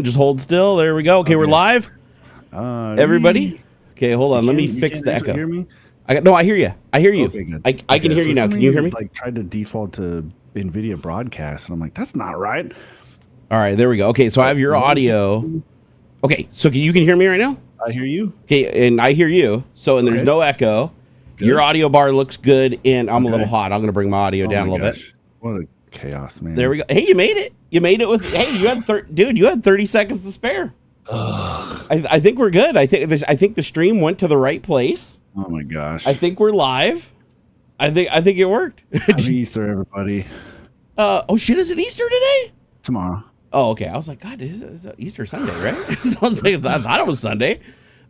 Just hold still. There we go. Okay, we're live. Everybody. Okay, hold on. Let me fix the echo. Hear me? I hear you. I hear you. Okay, good. I can hear you now. Can you hear me? Like tried to default to Nvidia broadcast, and I'm like, that's not right. All right, there we go. Okay, so I have your audio. Okay, so you can hear me right now? I hear you. Okay, and I hear you. So, and there's no echo. Good. Your audio bar looks good, and I'm a little hot. I'm going to bring my audio down a little bit. What a chaos, man. There we go. Hey, you made it. You made it with. Hey, you had dude. You had 30 seconds to spare. I think we're good. I think the stream went to the right place. Oh my gosh. I think we're live. I think it worked. Happy Easter, everybody. Oh shit! Is it Easter today? Tomorrow. Oh, okay. I was like, God, this is Easter Sunday, right? So I was like, I thought it was Sunday.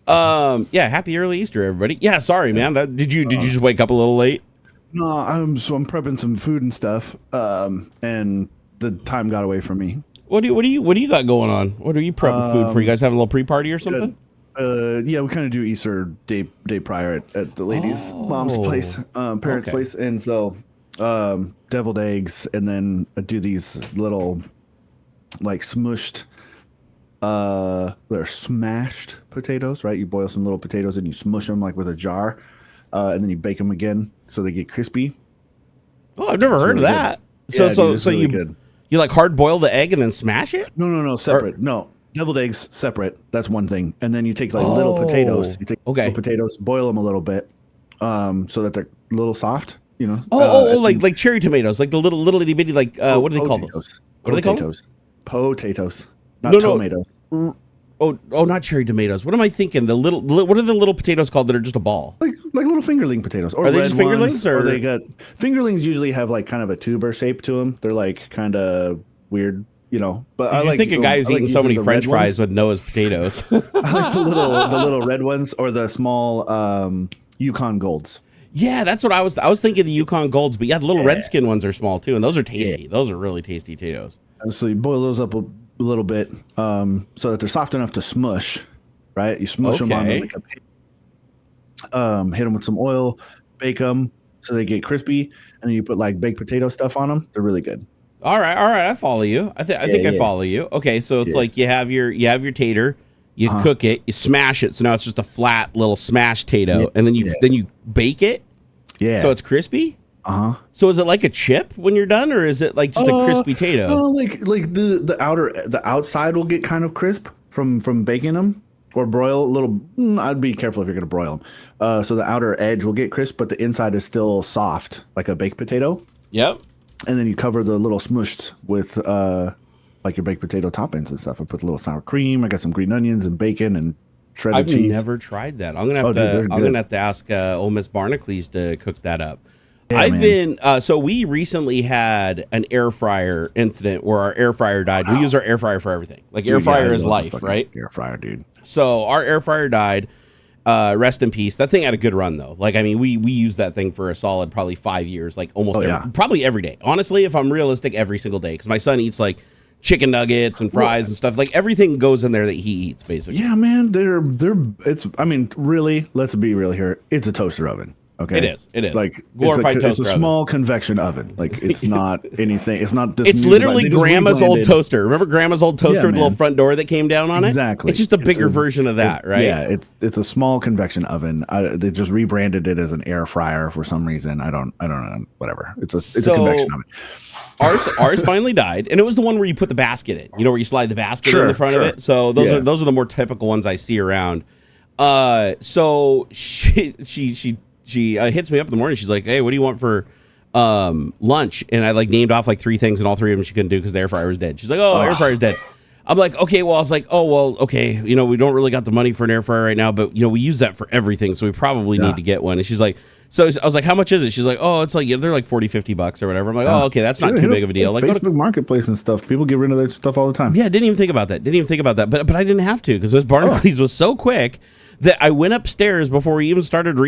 Yeah. Happy early Easter, everybody. Yeah. Sorry, man. Did you just wake up a little late? No, I'm prepping some food and stuff. And the time got away from me. What do you got going on? What are you prepping food for? You guys having a little pre-party or something? Yeah, we kind of do Easter day prior at the ladies' mom's place, parents' place, and so deviled eggs, and then I do these little like smushed, they're smashed potatoes, right? You boil some little potatoes and you smush them like with a jar, and then you bake them again so they get crispy. Oh, I've never heard of that. Good. So really you good. You like hard boil the egg and then smash it? No, separate. No, deviled eggs separate. That's one thing. And then you take like little potatoes. You take little potatoes, boil them a little bit, so that they're a little soft. You know. Like cherry tomatoes, like the little itty bitty like what do they call those? What do they call them? Potatoes, not tomatoes. Oh, not cherry tomatoes. What am I thinking? What are the little potatoes called that are just a ball? Like little fingerling potatoes. Or are they just fingerlings? Or they got fingerlings usually have like kind of a tuber shape to them. They're like kind of weird, you know. But I think a guy's eating so many French fries with Noah's potatoes. I like the little red ones or the small Yukon Golds. Yeah, that's what I was thinking. The Yukon Golds, but yeah, the little Redskin ones are small too, and those are tasty. Yeah. Those are really tasty potatoes. And so you boil those up a little bit so that they're soft enough to smush, right? You smush them on like hit them with some oil, bake them so they get crispy, and then you put like baked potato stuff on them. They're really good. All right, I follow you. I think I follow you. Okay, so it's like you have your tater, you cook it, you smash it, so now it's just a flat little smashed tato, and then you bake it. Yeah. So it's crispy. So is it like a chip when you're done, or is it like just a crispy tato? Well, like the outside will get kind of crisp from baking them or broil a little. I'd be careful if you're gonna broil them. So the outer edge will get crisp, but the inside is still soft, like a baked potato. Yep. And then you cover the little smushed with like your baked potato toppings and stuff. I put a little sour cream. I got some green onions and bacon and shredded cheese. I've never tried that. I'm gonna have to ask old Miss Barnacules to cook that up. Yeah, so we recently had an air fryer incident where our air fryer died. Wow. We use our air fryer for everything. Like air fryer is life, right? Air fryer, dude. So our air fryer died. Rest in peace. That thing had a good run though. Like, I mean, we used that thing for a solid probably 5 years, like almost probably every day. Honestly, if I'm realistic, every single day. Because my son eats like chicken nuggets and fries and stuff. Like everything goes in there that he eats, basically. Yeah, man. I mean, really, let's be real here. It's a toaster oven. Okay. It is. Like glorified toaster. It's a small convection oven. Like it's not anything. It's not. It's literally Grandma's old toaster. Remember Grandma's old toaster with the little front door that came down on it? Exactly. It's just a bigger version of that, right? Yeah. It's a small convection oven. They just rebranded it as an air fryer for some reason. I don't know. Whatever. It's a convection oven. Ours finally died, and it was the one where you put the basket in. You know, where you slide the basket in the front of it. So those are the more typical ones I see around. So she hits me up in the morning. She's like, "Hey, what do you want for lunch?" And I like named off like 3 things, and all 3 of them she couldn't do because the air fryer was dead. She's like, "Oh, air fryer's dead." I'm like, "Okay." Well, I was like, "Oh, well, okay. You know, we don't really got the money for an air fryer right now, but you know, we use that for everything, so we probably need to get one." And she's like, "So I was like, how much is it?" She's like, "Oh, it's like they're like $40-$50 or whatever." I'm like, "Oh, okay, that's not too big of a deal." Like Facebook Marketplace and stuff, people get rid of that stuff all the time. Yeah, didn't even think about that. But I didn't have to because Miss Barnacules was so quick that I went upstairs before we even started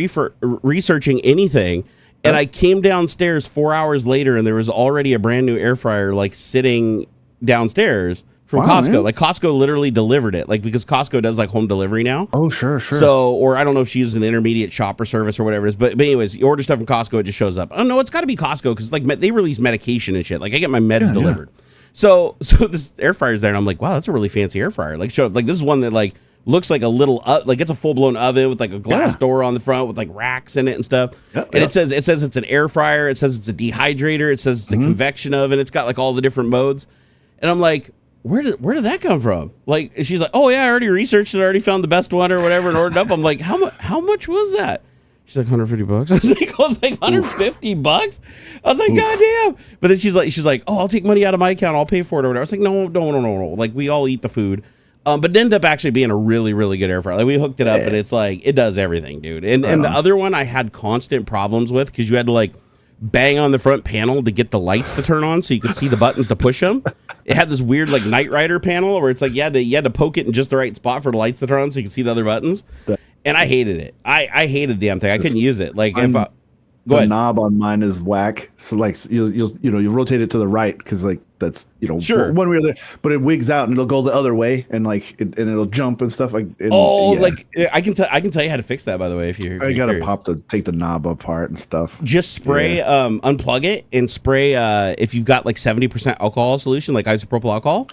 researching anything, and I came downstairs 4 hours later, and there was already a brand new air fryer like sitting downstairs from Costco. Man. Like Costco literally delivered it, like because Costco does like home delivery now. Oh, sure. So, or I don't know if she uses an intermediate shopper service or whatever it is, but anyways, you order stuff from Costco, it just shows up. I don't know, it's got to be Costco because like they release medication and shit. Like I get my meds delivered. So this air fryer is there, and I'm like, wow, that's a really fancy air fryer. Like, this is one that like looks like a little like it's a full blown oven with like a glass door on the front with like racks in it and stuff. And it says it's an air fryer. It says it's a dehydrator. It says it's a convection oven. It's got like all the different modes. And I'm like, where did that come from? Like, she's like, oh yeah, I already researched it. I already found the best one or whatever and ordered up. I'm like, how much was that? She's like, $150. I was like, $150? I was like, God damn. But then she's like, oh, I'll take money out of my account. I'll pay for it or whatever. I was like, no. Like, we all eat the food. But it ended up actually being a really, really good air fryer. Like, we hooked it up, and it's like, it does everything, dude. And the other one I had constant problems with because you had to like bang on the front panel to get the lights to turn on so you could see the buttons to push them. It had this weird like Knight Rider panel where it's like you had to poke it in just the right spot for the lights to turn on so you could see the other buttons. And I hated it. I hated the damn thing. I couldn't use it. Like if I, go ahead. The knob on mine is whack. So like you rotate it to the right because like that's sure one way or the other. But it wigs out and it'll go the other way and like and it'll jump and stuff like. Like I can tell you how to fix that by the way if you're. I gotta take the knob apart and stuff. Just spray unplug it and spray if you've got like 70% alcohol solution like isopropyl alcohol.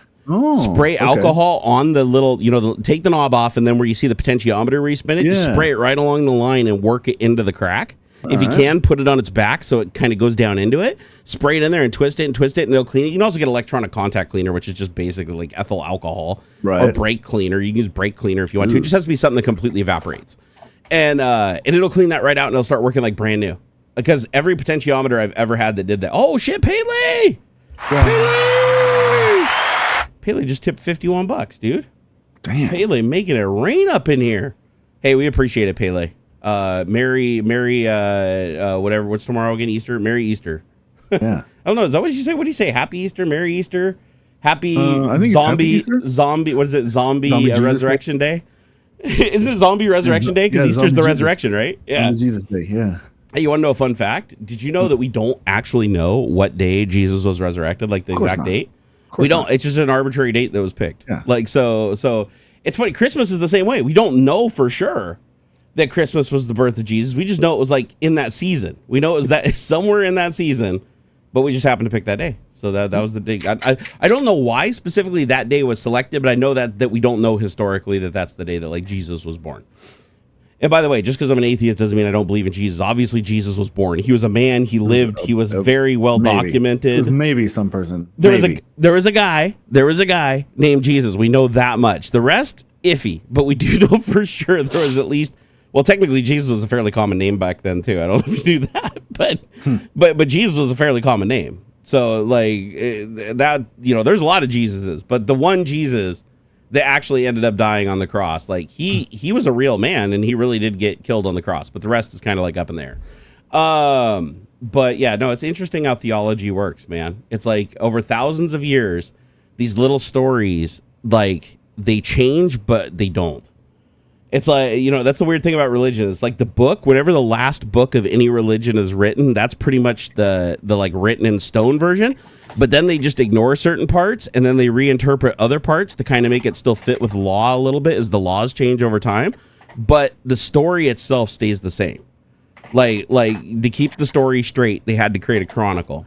Spray alcohol on the little, take the knob off, and then where you see the potentiometer where you spin it, just spray it right along the line and work it into the crack. If you can, put it on its back so it kind of goes down into it. Spray it in there and twist it, and it'll clean it. You can also get electronic contact cleaner, which is just basically like ethyl alcohol, or brake cleaner. You can use brake cleaner if you want to. It just has to be something that completely evaporates. And it'll clean that right out, and it'll start working like brand new. Because every potentiometer I've ever had that did that. Oh, shit, Pele! Pele just tipped $51, dude. Damn. Pele making it rain up in here. Hey, we appreciate it, Pele. Merry, whatever. What's tomorrow again? Easter? Merry Easter. Yeah. I don't know. Is that what you say? What do you say? Happy Easter? Merry Easter? Happy zombie? What is it? Zombie Resurrection Day? Isn't it Zombie Resurrection Day? Because Easter's the resurrection, right? Yeah. Jesus Day, yeah. Hey, you want to know a fun fact? Did you know that we don't actually know what day Jesus was resurrected, like the exact date? We don't. It's just an arbitrary date that was picked. Yeah. Like so it's funny. Christmas is the same way. We don't know for sure that Christmas was the birth of Jesus. We just know it was like in that season. We know it was that somewhere in that season, but we just happened to pick that day. So that was the day. I don't know why specifically that day was selected, but I know that we don't know historically that that's the day that like Jesus was born. And by the way, just because I'm an atheist doesn't mean I don't believe in Jesus. Obviously, Jesus was born. He was a man. He lived. He was very well documented. Maybe some person. There was a guy named Jesus. We know that much. The rest, iffy. But we do know for sure there was at least. Well, technically, Jesus was a fairly common name back then too. I don't know if you knew that, but Jesus was a fairly common name. So like that, there's a lot of Jesuses, but the one Jesus that actually ended up dying on the cross, like he was a real man and he really did get killed on the cross, but the rest is kind of like up in there. But yeah, no, it's interesting how theology works, man. It's like over thousands of years, these little stories, like they change, but they don't. It's like, that's the weird thing about religion. It's like the book, whenever the last book of any religion is written, that's pretty much the like written in stone version. But then they just ignore certain parts and then they reinterpret other parts to kind of make it still fit with law a little bit as the laws change over time. But the story itself stays the same. Like to keep the story straight, they had to create a chronicle.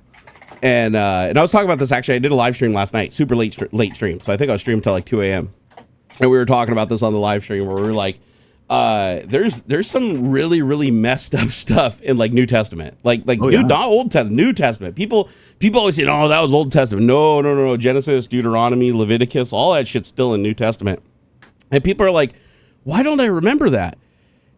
And I was talking about this, actually. I did a live stream last night, super late stream. So I think I was streaming till like 2 a.m. And we were talking about this on the live stream where we were like, there's some really, really messed up stuff in like New Testament, not Old Testament, New Testament. People always say, "Oh, that was Old Testament." No. Genesis, Deuteronomy, Leviticus, all that shit's still in New Testament. And people are like, "Why don't I remember that?"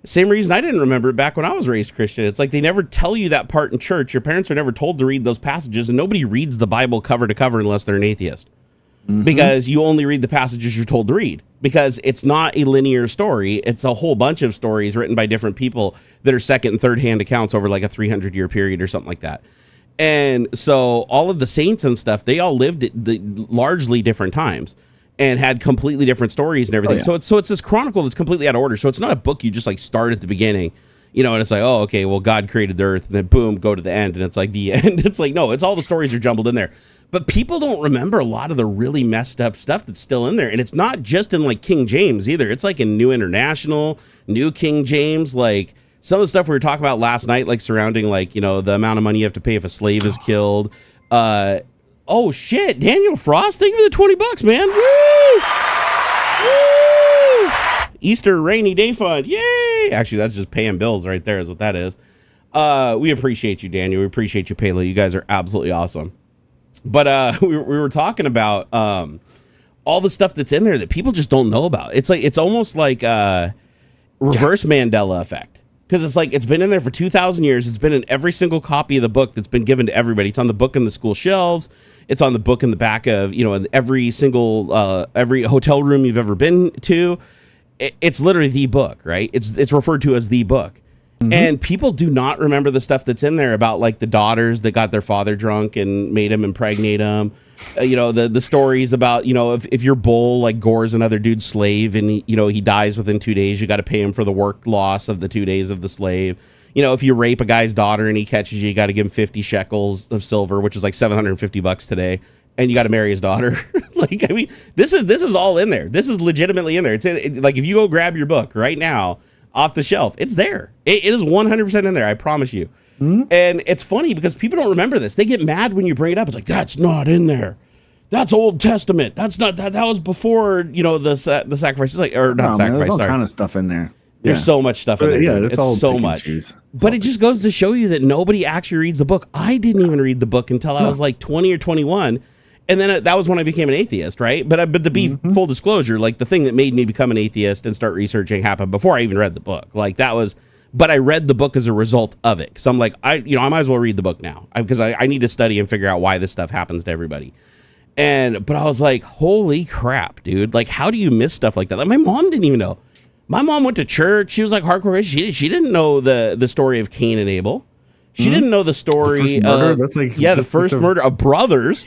Same reason I didn't remember it back when I was raised Christian. It's like they never tell you that part in church. Your parents are never told to read those passages, and nobody reads the Bible cover to cover unless they're an atheist. Mm-hmm. Because you only read the passages you're told to read, because it's not a linear story. It's a whole bunch of stories written by different people that are second and third hand accounts over like a 300-year period or something like that. And so all of the saints and stuff, they all lived at largely different times and had completely different stories and everything. So it's this chronicle that's completely out of order. So it's not a book you just like start at the beginning, and it's like, oh, okay, well, God created the earth, and then boom, go to the end, and it's like the end. It's like, no, it's all the stories are jumbled in there. But people don't remember a lot of the really messed up stuff that's still in there. And it's not just in like King James either. It's like in New International, New King James, like some of the stuff we were talking about last night, like surrounding like, the amount of money you have to pay if a slave is killed. Oh shit, Daniel Frost, thank you for the $20, man. Woo! Woo! Easter rainy day fund. Yay! Actually, that's just paying bills right there is what that is. We appreciate you, Daniel. We appreciate you, Payla. You guys are absolutely awesome. But we were talking about all the stuff that's in there that people just don't know about. It's almost like reverse Mandela effect. Because it's like it's been in there for 2,000 years. It's been in every single copy of the book that's been given to everybody. It's on the book in the school shelves. It's on the book in the back of, in every single every hotel room you've ever been to. It's literally the book, right? It's referred to as the book. Mm-hmm. And people do not remember the stuff that's in there about like the daughters that got their father drunk and made him impregnate him. The stories about, if your bull like gores another dude's slave and he dies within 2 days, you got to pay him for the work loss of the 2 days of the slave. If you rape a guy's daughter and he catches you, you got to give him 50 shekels of silver, which is like $750 today. And you got to marry his daughter. This is all in there. This is legitimately in there. It's like, if you go grab your book right now off the shelf, it's there. It is 100% in there. I promise you. Mm-hmm. And it's funny because people don't remember this. They get mad when you bring it up. It's like, that's not in there. That's Old Testament. That's not that was before, the sacrifices, like, or not sacrifice. There's all sorry. kind of stuff in there. There's so much stuff in there. Yeah, it's so much. But it just goes to show you that nobody actually reads the book. I didn't even read the book until I was like 20 or 21. And then that was when I became an atheist, right? But to be full disclosure, like the thing that made me become an atheist and start researching happened before I even read the book. Like that was, but I read the book as a result of it. Because I'm like, I might as well read the book now because I need to study and figure out why this stuff happens to everybody. But I was like, holy crap, dude. Like, how do you miss stuff like that? Like, my mom didn't even know. My mom went to church. She was like hardcore. She didn't know the story of Cain and Abel. She didn't know the story of the first murder of brothers.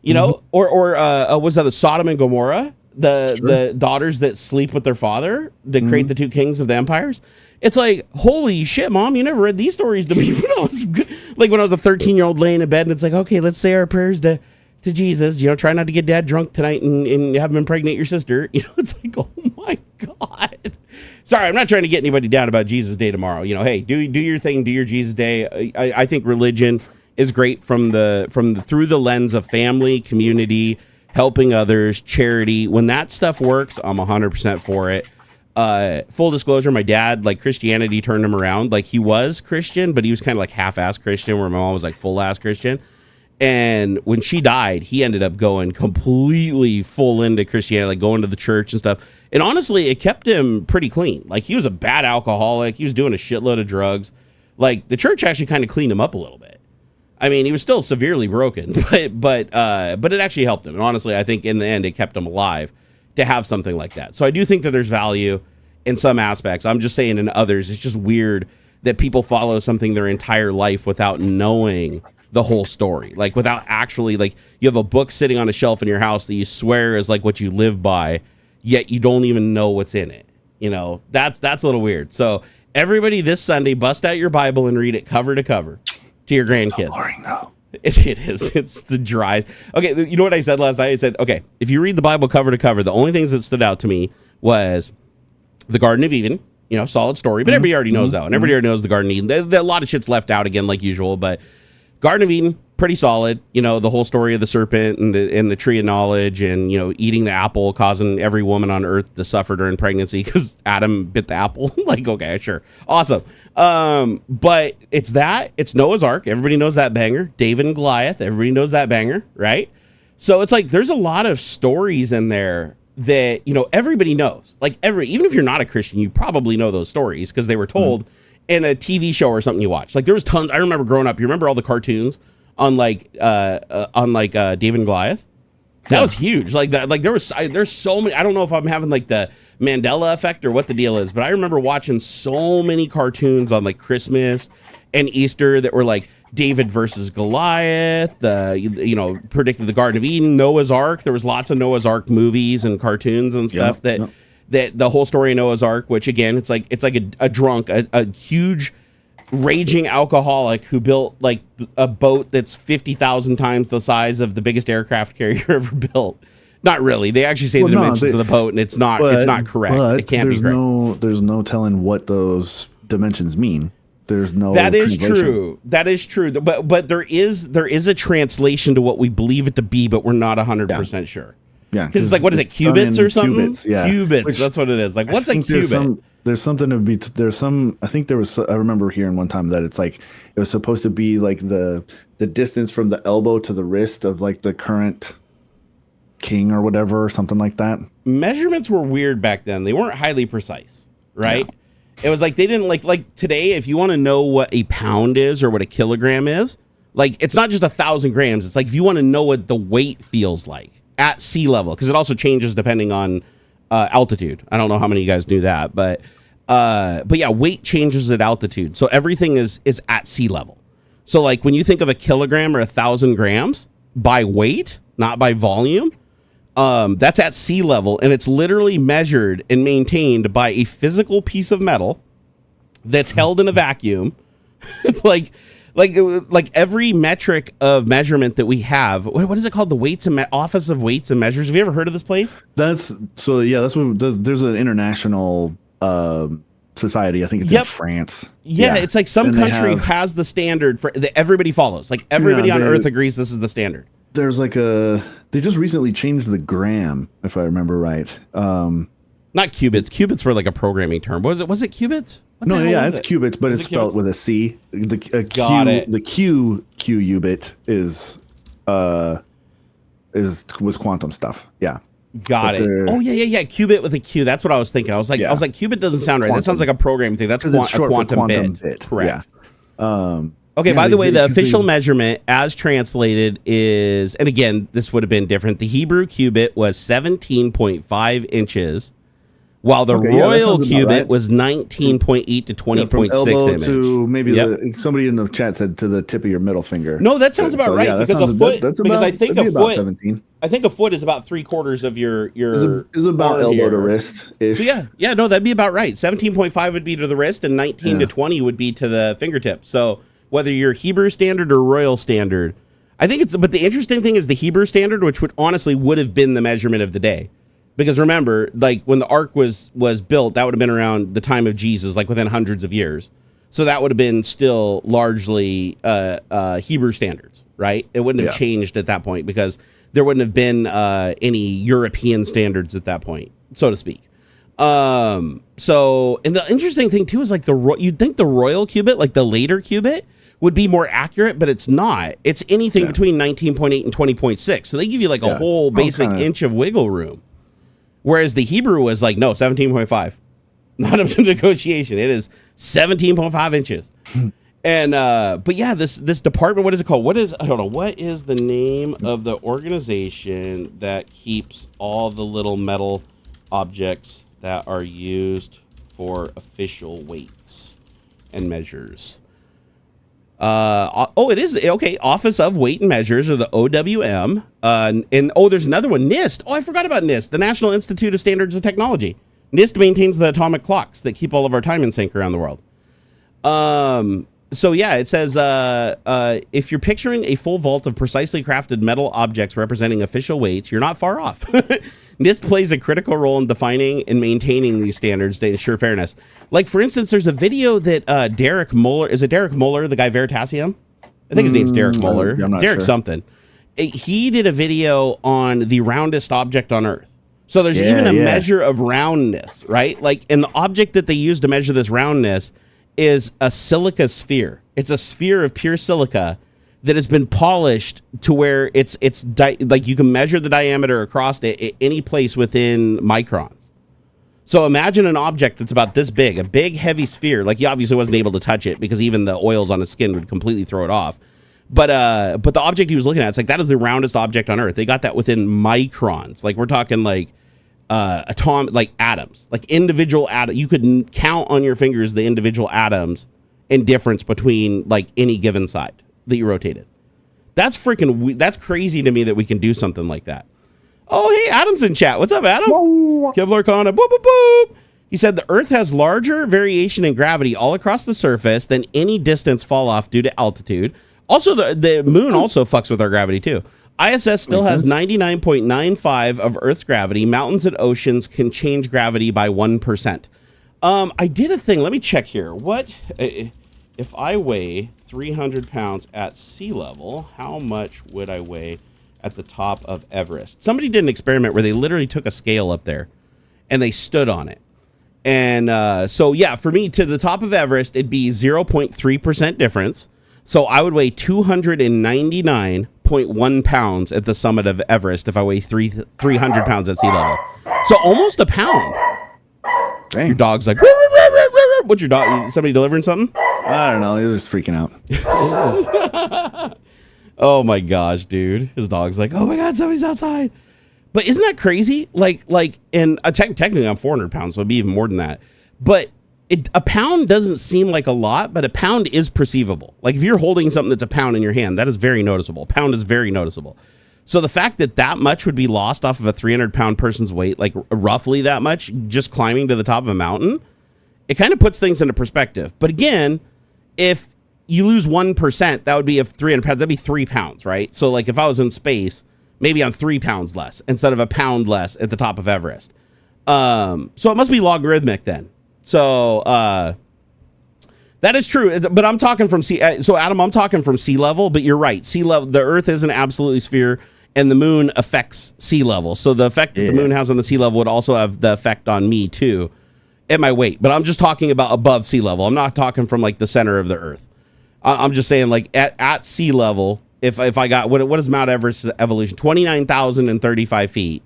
Or was that the Sodom and Gomorrah? The daughters that sleep with their father that create the two kings of the empires. It's like, holy shit, Mom, you never read these stories to me when I was when I was a 13-year-old laying in bed and it's like, okay, let's say our prayers to Jesus, try not to get dad drunk tonight and have him impregnate your sister. It's like, oh my God. Sorry, I'm not trying to get anybody down about Jesus Day tomorrow. Hey, do your thing, do your Jesus Day. I think religion is great from through the lens of family, community, helping others, charity. When that stuff works, I'm 100% for it. Full disclosure, my dad, like Christianity turned him around. Like he was Christian, but he was kind of like half-ass Christian, where my mom was like full-ass Christian. And when she died, he ended up going completely full into Christianity, like going to the church and stuff. And honestly, it kept him pretty clean. Like he was a bad alcoholic. He was doing a shitload of drugs. Like the church actually kind of cleaned him up a little bit. I mean, he was still severely broken, but it actually helped him. And honestly, I think in the end, it kept him alive to have something like that. So I do think that there's value in some aspects. I'm just saying in others, it's just weird that people follow something their entire life without knowing the whole story, like without actually, like, you have a book sitting on a shelf in your house that you swear is like what you live by, yet you don't even know what's in it. That's a little weird. So everybody this Sunday, bust out your Bible and read it cover to cover to your grandkids. Boring though. It is. It's the dry. Okay, you know what I said last night? I said, okay, if you read the Bible cover to cover, the only things that stood out to me was the Garden of Eden. Solid story, but everybody already knows that one. Everybody already knows the Garden of Eden. A lot of shit's left out again, like usual, but Garden of Eden, pretty solid. The whole story of the serpent and the tree of knowledge and, eating the apple, causing every woman on earth to suffer during pregnancy because Adam bit the apple. Like, okay, sure. Awesome. But it's Noah's Ark. Everybody knows that banger. David and Goliath. Everybody knows that banger, right? So it's like, there's a lot of stories in there that, everybody knows. Like even if you're not a Christian, you probably know those stories because they were told in a TV show or something you watch. Like there was tons. I remember growing up. You remember all the cartoons on David and Goliath? That was huge. Like that. Like there's so many. I don't know if I'm having like the Mandela effect or what the deal is, but I remember watching so many cartoons on like Christmas and Easter that were like David versus Goliath. Predicted the Garden of Eden, Noah's Ark. There was lots of Noah's Ark movies and cartoons and stuff that the whole story of Noah's Ark, which again, it's like a drunk, a huge raging alcoholic who built like a boat that's 50,000 times the size of the biggest aircraft carrier ever built. Not really. They actually say the dimensions of the boat, and it's not correct. It can't be correct. There's no telling what those dimensions mean. There's no. That is true. That is true. But there is a translation to what we believe it to be, but we're not 100% sure. Yeah, because it's like, what is it, cubits or something? Cubits, yeah. Cubits, that's what it is. Like, what's a cubit? There's something to be. There's some. I think there was. I remember hearing one time that it's like it was supposed to be like the distance from the elbow to the wrist of like the current king or whatever, or something like that. Measurements were weird back then. They weren't highly precise, right? Yeah. It was like they didn't like today. If you want to know what a pound is or what a kilogram is, like it's not just 1,000 grams. It's like if you want to know what the weight feels like at sea level, because it also changes depending on altitude. I don't know how many of you guys knew that, but yeah, weight changes at altitude. So everything is at sea level. So like when you think of a kilogram or 1,000 grams by weight, not by volume, that's at sea level, and it's literally measured and maintained by a physical piece of metal that's held in a vacuum. like every metric of measurement that we have, what is it called? The Office of Weights and Measures. Have you ever heard of this place? That's what there's an international society. I think it's in France. Yeah, it's like some country has the standard that everybody follows. Like everybody on Earth agrees this is the standard. There's like they just recently changed the gram, if I remember right. Not cubits. Cubits were like a programming term. Was it cubits? It's cubits, but it's spelled with a C. The Q ubit was quantum stuff. Yeah. Got it. Oh yeah. Qubit with a Q. That's what I was thinking. I was like, qubit doesn't sound right. That sounds like a programming thing. That's a quantum bit. Correct. Yeah. Okay, by the way, the official measurement as translated is, and again, this would have been different. The Hebrew cubit was 17.5 inches, while the royal cubit was 19.8 to 20.6 inches. To maybe somebody in the chat said to the tip of your middle finger. No, that sounds about right, because a foot, I think a foot is about 3/4 of your is about elbow to wrist ish. So yeah, no, that'd be about right. 17.5 would be to the wrist, and 19 to 20 would be to the fingertip. So whether you're Hebrew standard or royal standard, I think but the interesting thing is the Hebrew standard, which would have been the measurement of the day. Because remember, like when the ark was built, that would have been around the time of Jesus, like within hundreds of years. So that would have been still largely Hebrew standards, right? It wouldn't have changed at that point because there wouldn't have been any European standards at that point, so to speak. So, and the interesting thing too is like you'd think the royal cubit, like the later cubit, would be more accurate, but it's not. It's anything between 19.8 and 20.6. So they give you like a whole basic inch of wiggle room. Whereas the Hebrew was like, no, 17.5. Not up to negotiation. It is 17.5 inches. And but yeah, this department, what is it called? What is the name of the organization that keeps all the little metal objects that are used for official weights and measures? It is okay. Office of Weight and Measures, or the OWM. And there's another one, NIST. Oh, I forgot about NIST, the National Institute of Standards and Technology. NIST maintains the atomic clocks that keep all of our time in sync around the world. So yeah, it says if you're picturing a full vault of precisely crafted metal objects representing official weights, you're not far off. NIST plays a critical role in defining and maintaining these standards to ensure fairness. Like, for instance, there's a video that Derek Muller, is it Derek Muller, the guy Veritasium? I think his name's Derek Muller. I'm not Derek sure. Something. He did a video on the roundest object on Earth. So there's even a measure of roundness, right? Like, and the object that they use to measure this roundness is a silica sphere. It's a sphere of pure silica that has been polished to where it's like you can measure the diameter across it at any place within microns. So imagine an object that's about this big, a big heavy sphere. Like, he obviously wasn't able to touch it because even the oils on his skin would completely throw it off. But the object he was looking at, it's like that is the roundest object on Earth. They got that within microns. Like, we're talking like like atoms, like individual atoms. You could count on your fingers the individual atoms and difference between like any given side that you rotated. That's crazy to me that we can do something like that. Oh, hey, Adam's in chat. What's up, Adam? Kevlar Kana, boop, boop, boop. He said the Earth has larger variation in gravity all across the surface than any distance fall off due to altitude. Also, the moon also fucks with our gravity too. ISS still has 99.95 of Earth's gravity. Mountains and oceans can change gravity by 1%. I did a thing. Let me check here. What if I weigh 300 pounds at sea level, how much would I weigh at the top of Everest? Somebody did an experiment where they literally took a scale up there and they stood on it. And so, yeah, for me, to the top of Everest, it'd be 0.3% difference. So I would weigh 299.1 pounds at the summit of Everest if I weigh 300 pounds at sea level. So almost a pound. Dang. Your dog's like, what's your dog? Somebody delivering something? I don't know. He was just freaking out. Oh my gosh, dude. His dog's like, oh my God, somebody's outside. But isn't that crazy? And technically I'm 400 pounds, so it'd be even more than that. But a pound doesn't seem like a lot, but a pound is perceivable. Like if you're holding something that's a pound in your hand, that is very noticeable. A pound is very noticeable. So the fact that that much would be lost off of a 300-pound person's weight, like roughly that much, just climbing to the top of a mountain, it kind of puts things into perspective. But again, if you lose 1%, that would be of 300 pounds. That'd be 3 pounds, right? So like if I was in space, maybe I'm 3 pounds less instead of a pound less at the top of Everest. So it must be logarithmic then. So that is true. But I'm talking from sea. So Adam, I'm talking from sea level. But you're right. Sea level. The Earth is an absolute sphere, and the moon affects sea level. So the effect that the moon has on the sea level would also have the effect on me too, at my weight. But I'm just talking about above sea level. I'm not talking from like the center of the Earth. I'm just saying like at sea level. If I got what is Mount Everest's evolution? 29,035 feet.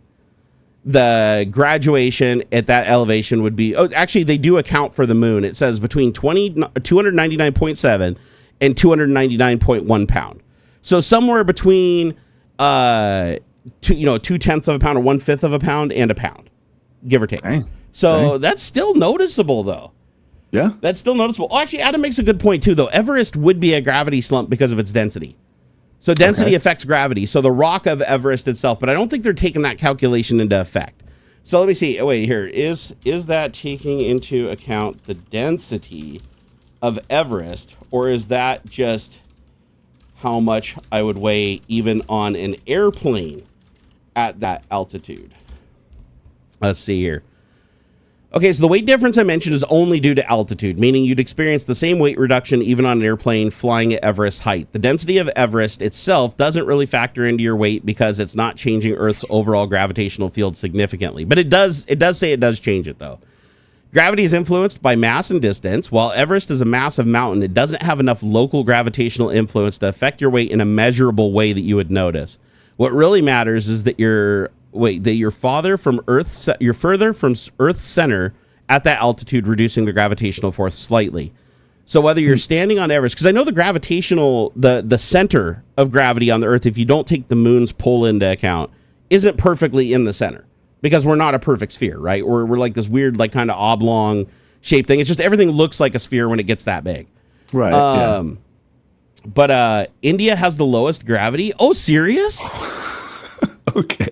The graduation at that elevation would be, actually they do account for the moon. It says between 299.7 and 299.1 pound. So somewhere between 2/10 of a pound or 1/5 of a pound and a pound, give or take. Dang. So that's still noticeable though. Yeah. That's still noticeable. Oh, actually Adam makes a good point too though. Everest would be a gravity slump because of its density. So density affects gravity. So the rock of Everest itself, but I don't think they're taking that calculation into effect. So let me see. Oh, wait, here. Is that taking into account the density of Everest, or is that just how much I would weigh even on an airplane at that altitude? Let's see here. Okay, so the weight difference I mentioned is only due to altitude, meaning you'd experience the same weight reduction even on an airplane flying at Everest height. The density of Everest itself doesn't really factor into your weight because it's not changing Earth's overall gravitational field significantly. But it does say it does change it, though. Gravity is influenced by mass and distance. While Everest is a massive mountain, it doesn't have enough local gravitational influence to affect your weight in a measurable way that you would notice. What really matters is that you're further from Earth's center at that altitude, reducing the gravitational force slightly. So whether you're standing on Everest, because I know the center of gravity on the Earth, if you don't take the moon's pull into account, isn't perfectly in the center because we're not a perfect sphere, right? We're like this weird, like kind of oblong shaped thing. It's just everything looks like a sphere when it gets that big. Right. But India has the lowest gravity. Oh, serious? Okay.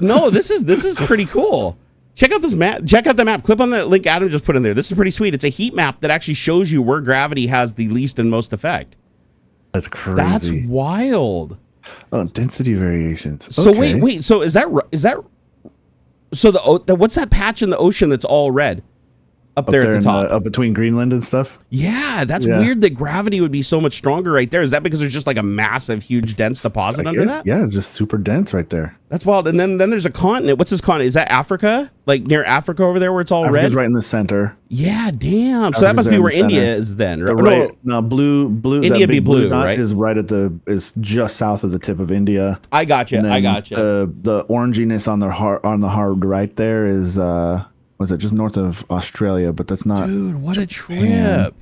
No, this is pretty cool. Check out this map. Check out the map. Click on the link Adam just put in there. This is pretty sweet. It's a heat map that actually shows you where gravity has the least and most effect. That's crazy. That's wild. Oh, density variations. So wait. So is that so what's that patch in the ocean that's all red? Up there at the top, up between Greenland and stuff. Yeah, that's weird that gravity would be so much stronger right there. Is that because there's just like a massive, huge, dense deposit under that? Yeah, just super dense right there. That's wild. And then there's a continent. What's this continent? Is that Africa? Like near Africa over there where it's all Africa's red? Right in the center. Yeah, damn. So that must be where India is then. Right? No, blue. India be blue, right? Is right at is just south of the tip of India. I got you. The oranginess on the hard right there is was it just north of Australia? But that's not. Dude, what a trip!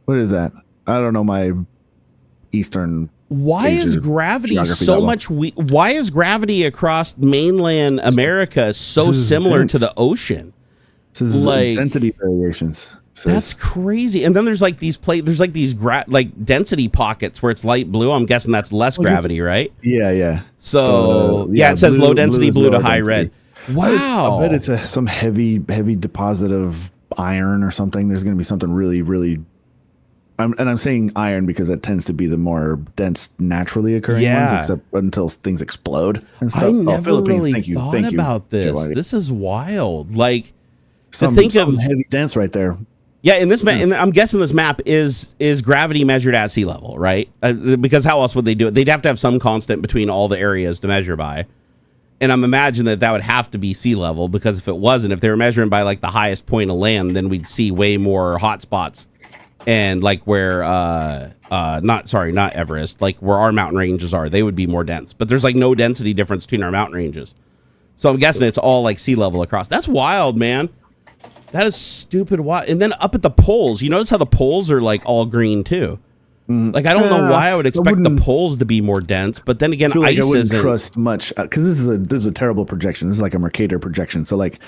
What is that? I don't know my Eastern. Why is gravity so much? Why is gravity across mainland America so similar to the ocean? This is like density variations. That's crazy. And then there's like these density pockets where it's light blue. I'm guessing that's less gravity, right? Yeah. So it says low density blue to high red. Wow. I bet it's some heavy deposit of iron or something. There's going to be something really, really. I'm saying iron because that tends to be the more dense, naturally occurring ones, except until things explode and stuff. I never really thought about this. This is wild. Like, to think of heavy dense right there. Yeah, in this and I'm guessing this map is gravity measured at sea level, right? Because how else would they do it? They'd have to have some constant between all the areas to measure by. And I'm imagining that would have to be sea level, because if it wasn't, if they were measuring by like the highest point of land, then we'd see way more hot spots. And like where not Everest, like where our mountain ranges are, they would be more dense. But there's like no density difference between our mountain ranges. So I'm guessing it's all like sea level across. That's wild, man. That is stupid wild. And then up at the poles, you notice how the poles are like all green too. Like I don't know why I would expect the poles to be more dense, but then again, I wouldn't trust much, because this is a terrible projection. This is like a Mercator projection. So like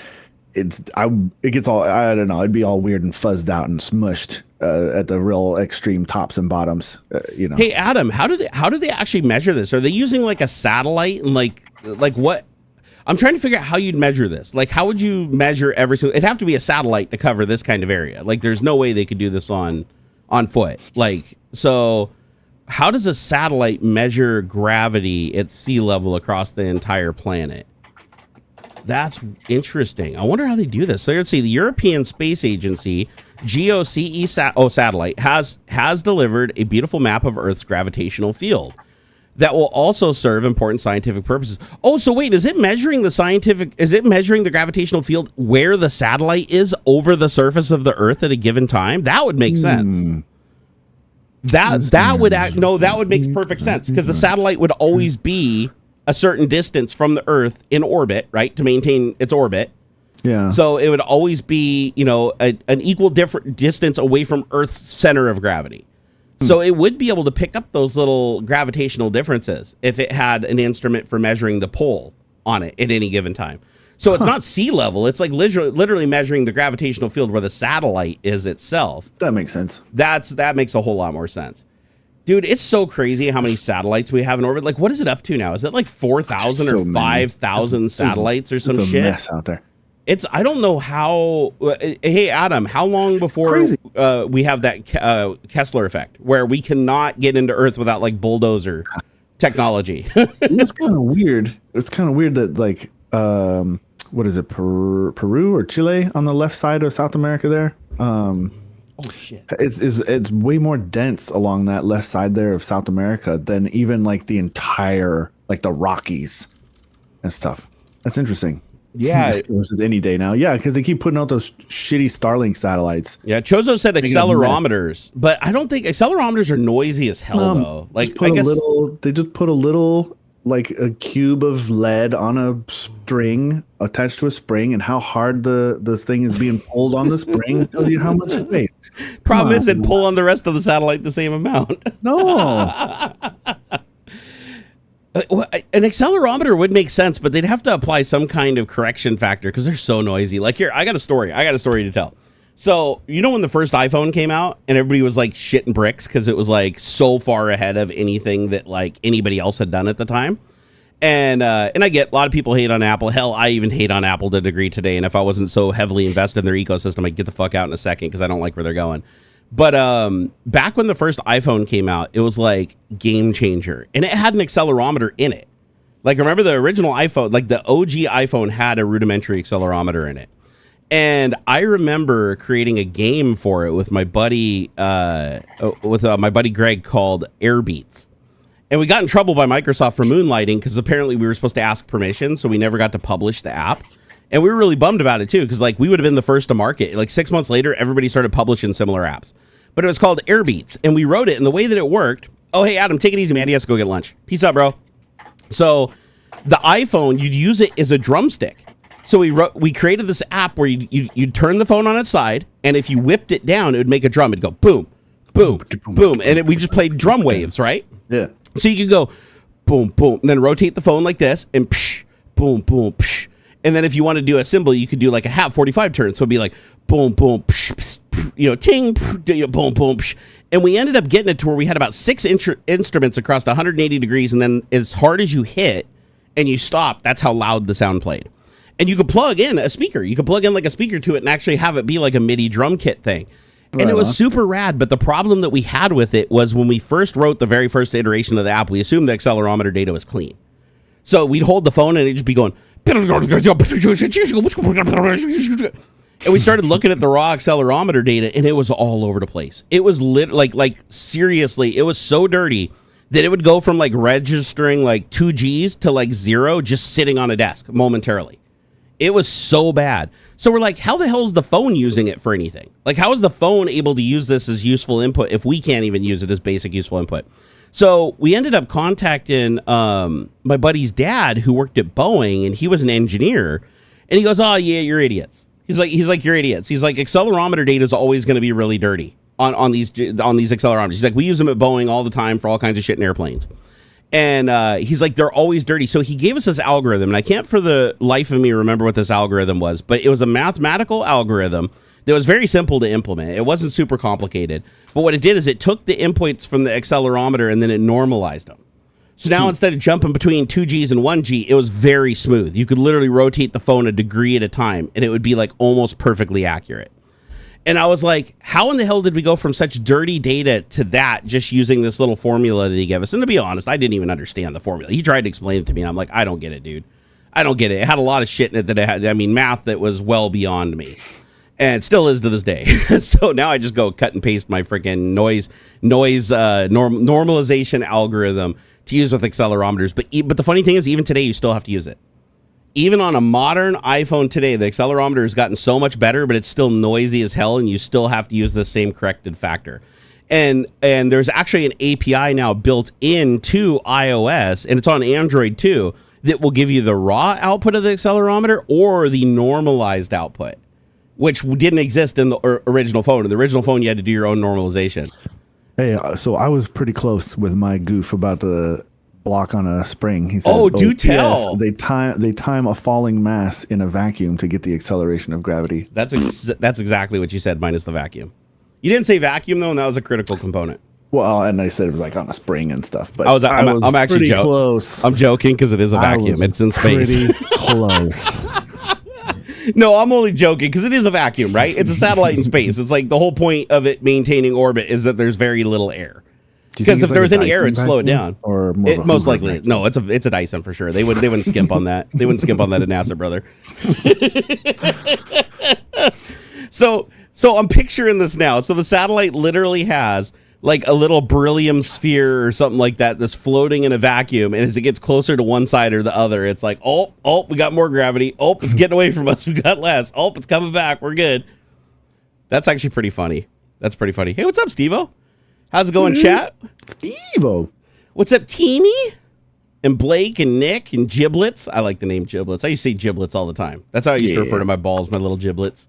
it gets all, I don't know, it'd be all weird and fuzzed out and smushed at the real extreme tops and bottoms. You know. Hey Adam, how do they actually measure this? Are they using like a satellite and like what? I'm trying to figure out how you'd measure this. Like, how would you measure every single? It'd have to be a satellite to cover this kind of area. Like, there's no way they could do this on foot. Like, so how does a satellite measure gravity at sea level across the entire planet? That's interesting. I wonder how they do this. So let's see. The European Space Agency, GOCE satellite has delivered a beautiful map of Earth's gravitational field that will also serve important scientific purposes. Oh, so wait, is it measuring the gravitational field where the satellite is over the surface of the Earth at a given time? That would make sense. That would make perfect sense, because the satellite would always be a certain distance from the Earth in orbit, right, to maintain its orbit. Yeah. So it would always be, an equal different distance away from Earth's center of gravity. So it would be able to pick up those little gravitational differences if it had an instrument for measuring the pole on it at any given time. So it's not sea level. It's like literally measuring the gravitational field where the satellite is itself. That makes sense. That makes a whole lot more sense. Dude, it's so crazy how many satellites we have in orbit. Like, what is it up to now? Is it like 4,000 or 5,000 satellites or some shit? It's a mess out there. I don't know how. Hey, Adam, how long before we have that Kessler effect where we cannot get into Earth without like bulldozer technology? It's kind of weird. It's kind of weird that like, what is it, Peru or Chile on the left side of South America there? Oh shit! It's way more dense along that left side there of South America than even like the entire like the Rockies and stuff. That's interesting. Yeah, versus any day now. Yeah, because they keep putting out those shitty Starlink satellites. Yeah, Chozo said accelerometers, but I don't think accelerometers are noisy as hell though. Like they just put a little like a cube of lead on a string attached to a spring, and how hard the thing is being pulled on the spring tells you how much it weighs. Problem is, it pull on the rest of the satellite the same amount. No. An accelerometer would make sense, but they'd have to apply some kind of correction factor because they're so noisy. Like, here, I got a story to tell. So, when the first iPhone came out and everybody was like shitting bricks because it was like so far ahead of anything that like anybody else had done at the time. And I get a lot of people hate on Apple. Hell, I even hate on Apple to a degree today. And if I wasn't so heavily invested in their ecosystem, I'd get the fuck out in a second because I don't like where they're going. But back when the first iPhone came out, it was like game changer, and it had an accelerometer in it. Like, remember the original iPhone, like the OG iPhone had a rudimentary accelerometer in it. And I remember creating a game for it with my buddy, my buddy Greg, called Airbeats. And we got in trouble by Microsoft for moonlighting because apparently we were supposed to ask permission, so we never got to publish the app. And we were really bummed about it too, because like we would have been the first to market. Like 6 months later, everybody started publishing similar apps. But it was called Airbeats, and we wrote it, and the way that it worked. Oh, hey Adam, take it easy, man. He has to go get lunch. Peace out, bro. So the iPhone, you'd use it as a drumstick. So we created this app where you'd turn the phone on its side, and if you whipped it down, it would make a drum. It'd go boom, boom, boom, and we just played drum waves, right? Yeah. So you could go boom, boom, and then rotate the phone like this, and psh, boom, boom, psh. And then if you want to do a cymbal, you could do like a half 45 turn. So it'd be like boom, boom, psh, psh, psh, ting, psh, boom, boom, psh. And we ended up getting it to where we had about 6 instruments across 180 degrees. And then as hard as you hit and you stop, that's how loud the sound played. And you could plug in a speaker. You could plug in like a speaker to it and actually have it be like a MIDI drum kit thing. And it was super rad. But the problem that we had with it was when we first wrote the very first iteration of the app, we assumed the accelerometer data was clean. So we'd hold the phone and it'd just be going. And And we started looking at the raw accelerometer data, and it was all over the place. It was like seriously, it was so dirty that it would go from like registering like 2 Gs to like 0 just sitting on a desk momentarily. It was so bad. So we're like, how the hell is the phone using it for anything? Like, how is the phone able to use this as useful input if we can't even use it as basic useful input? So we ended up contacting my buddy's dad who worked at Boeing, and he was an engineer. And he goes, oh, yeah, you're idiots. He's like, you're idiots. He's like, accelerometer data is always going to be really dirty on these accelerometers. He's like, we use them at Boeing all the time for all kinds of shit in airplanes. And he's like, they're always dirty. So he gave us this algorithm, and I can't for the life of me remember what this algorithm was, but it was a mathematical algorithm that was very simple to implement. It wasn't super complicated. But what it did is it took the inputs from the accelerometer and then it normalized them. So now instead of jumping between 2 Gs and 1 G, it was very smooth. You could literally rotate the phone a degree at a time, and it would be like almost perfectly accurate. And I was like, how in the hell did we go from such dirty data to that just using this little formula that he gave us? And to be honest, I didn't even understand the formula. He tried to explain it to me, and I'm like, I don't get it, dude. I don't get it. It had a lot of shit in it that it had, math that was well beyond me. And it still is to this day. So now I just go cut and paste my freaking noise normalization algorithm to use with accelerometers. But the funny thing is, even today, you still have to use it. Even on a modern iPhone today, the accelerometer has gotten so much better, but it's still noisy as hell, and you still have to use the same corrected factor. And there's actually an API now built into iOS, and it's on Android too, that will give you the raw output of the accelerometer or the normalized output, which didn't exist in the original phone. In the original phone, you had to do your own normalization. Hey, so I was pretty close with my goof about the block on a spring. He says, "Oh, do tell." They time a falling mass in a vacuum to get the acceleration of gravity. That's exactly what you said, minus the vacuum. You didn't say vacuum though, and that was a critical component. Well, and I said it was like on a spring and stuff. But I'm actually pretty close. I'm joking because it is a vacuum. It's in space. Pretty close. No, I'm only joking because it is a vacuum, right? It's a satellite in space. It's like the whole point of it maintaining orbit is that there's very little air. Because if there was any air, it'd slow it down. Or most likely, no. It's a Dyson for sure. They wouldn't skimp on that. They wouldn't skimp on that at NASA, brother. So I'm picturing this now. So the satellite literally has like a little beryllium sphere or something like that that's floating in a vacuum, and as it gets closer to one side or the other, it's like, oh, we got more gravity. Oh, it's getting away from us. We got less. Oh, it's coming back. We're good. That's actually pretty funny. That's pretty funny. Hey, what's up, Steve-O? How's it going, chat? Steve-O. What's up, Teamy? And Blake and Nick and Giblets. I like the name Giblets. I used to say giblets all the time. That's how I used to refer to my balls, my little giblets.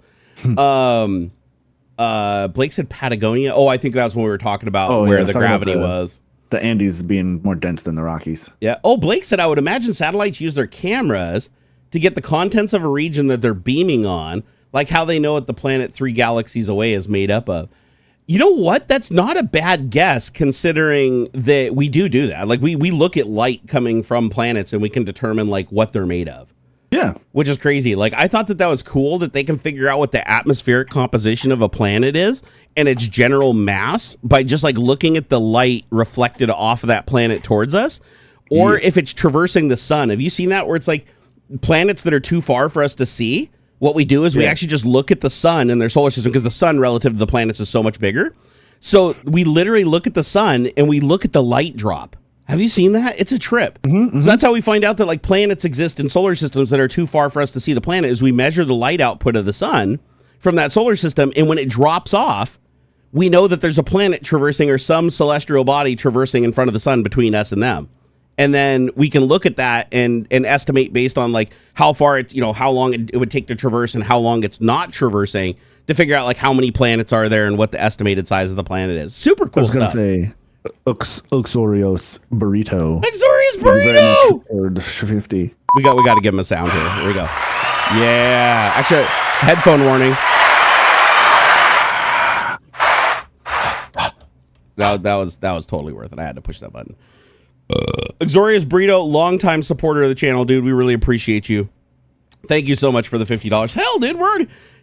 Blake said Patagonia. Oh, I think that's when we were talking about where the gravity was. The Andes being more dense than the Rockies. Yeah. Oh, Blake said, I would imagine satellites use their cameras to get the contents of a region that they're beaming on, like how they know what the planet 3 galaxies away is made up of. You know what? That's not a bad guess, considering that we do that. Like we look at light coming from planets and we can determine like what they're made of. Yeah. Which is crazy. Like I thought that was cool that they can figure out what the atmospheric composition of a planet is and its general mass by just like looking at the light reflected off of that planet towards us, or if it's traversing the sun. Have you seen that where it's like planets that are too far for us to see? What we do is we actually just look at the sun and their solar system, because the sun relative to the planets is so much bigger. So we literally look at the sun and we look at the light drop. Have you seen that? It's a trip. So that's how we find out that like planets exist in solar systems that are too far for us to see the planet, is we measure the light output of the sun from that solar system. And when it drops off, we know that there's a planet traversing or some celestial body traversing in front of the sun between us and them. And then we can look at that and estimate based on like how far it's, how long it would take to traverse and how long it's not traversing to figure out like how many planets are there and what the estimated size of the planet is. Super cool stuff. I was going to say Uxorios burrito. Uxorios burrito! 50. We got to give him a sound here. Here we go. Yeah. Actually, headphone warning. That was totally worth it. I had to push that button. Uxorious Burrito, longtime supporter of the channel, dude. We really appreciate you. Thank you so much for the $50. Hell, dude,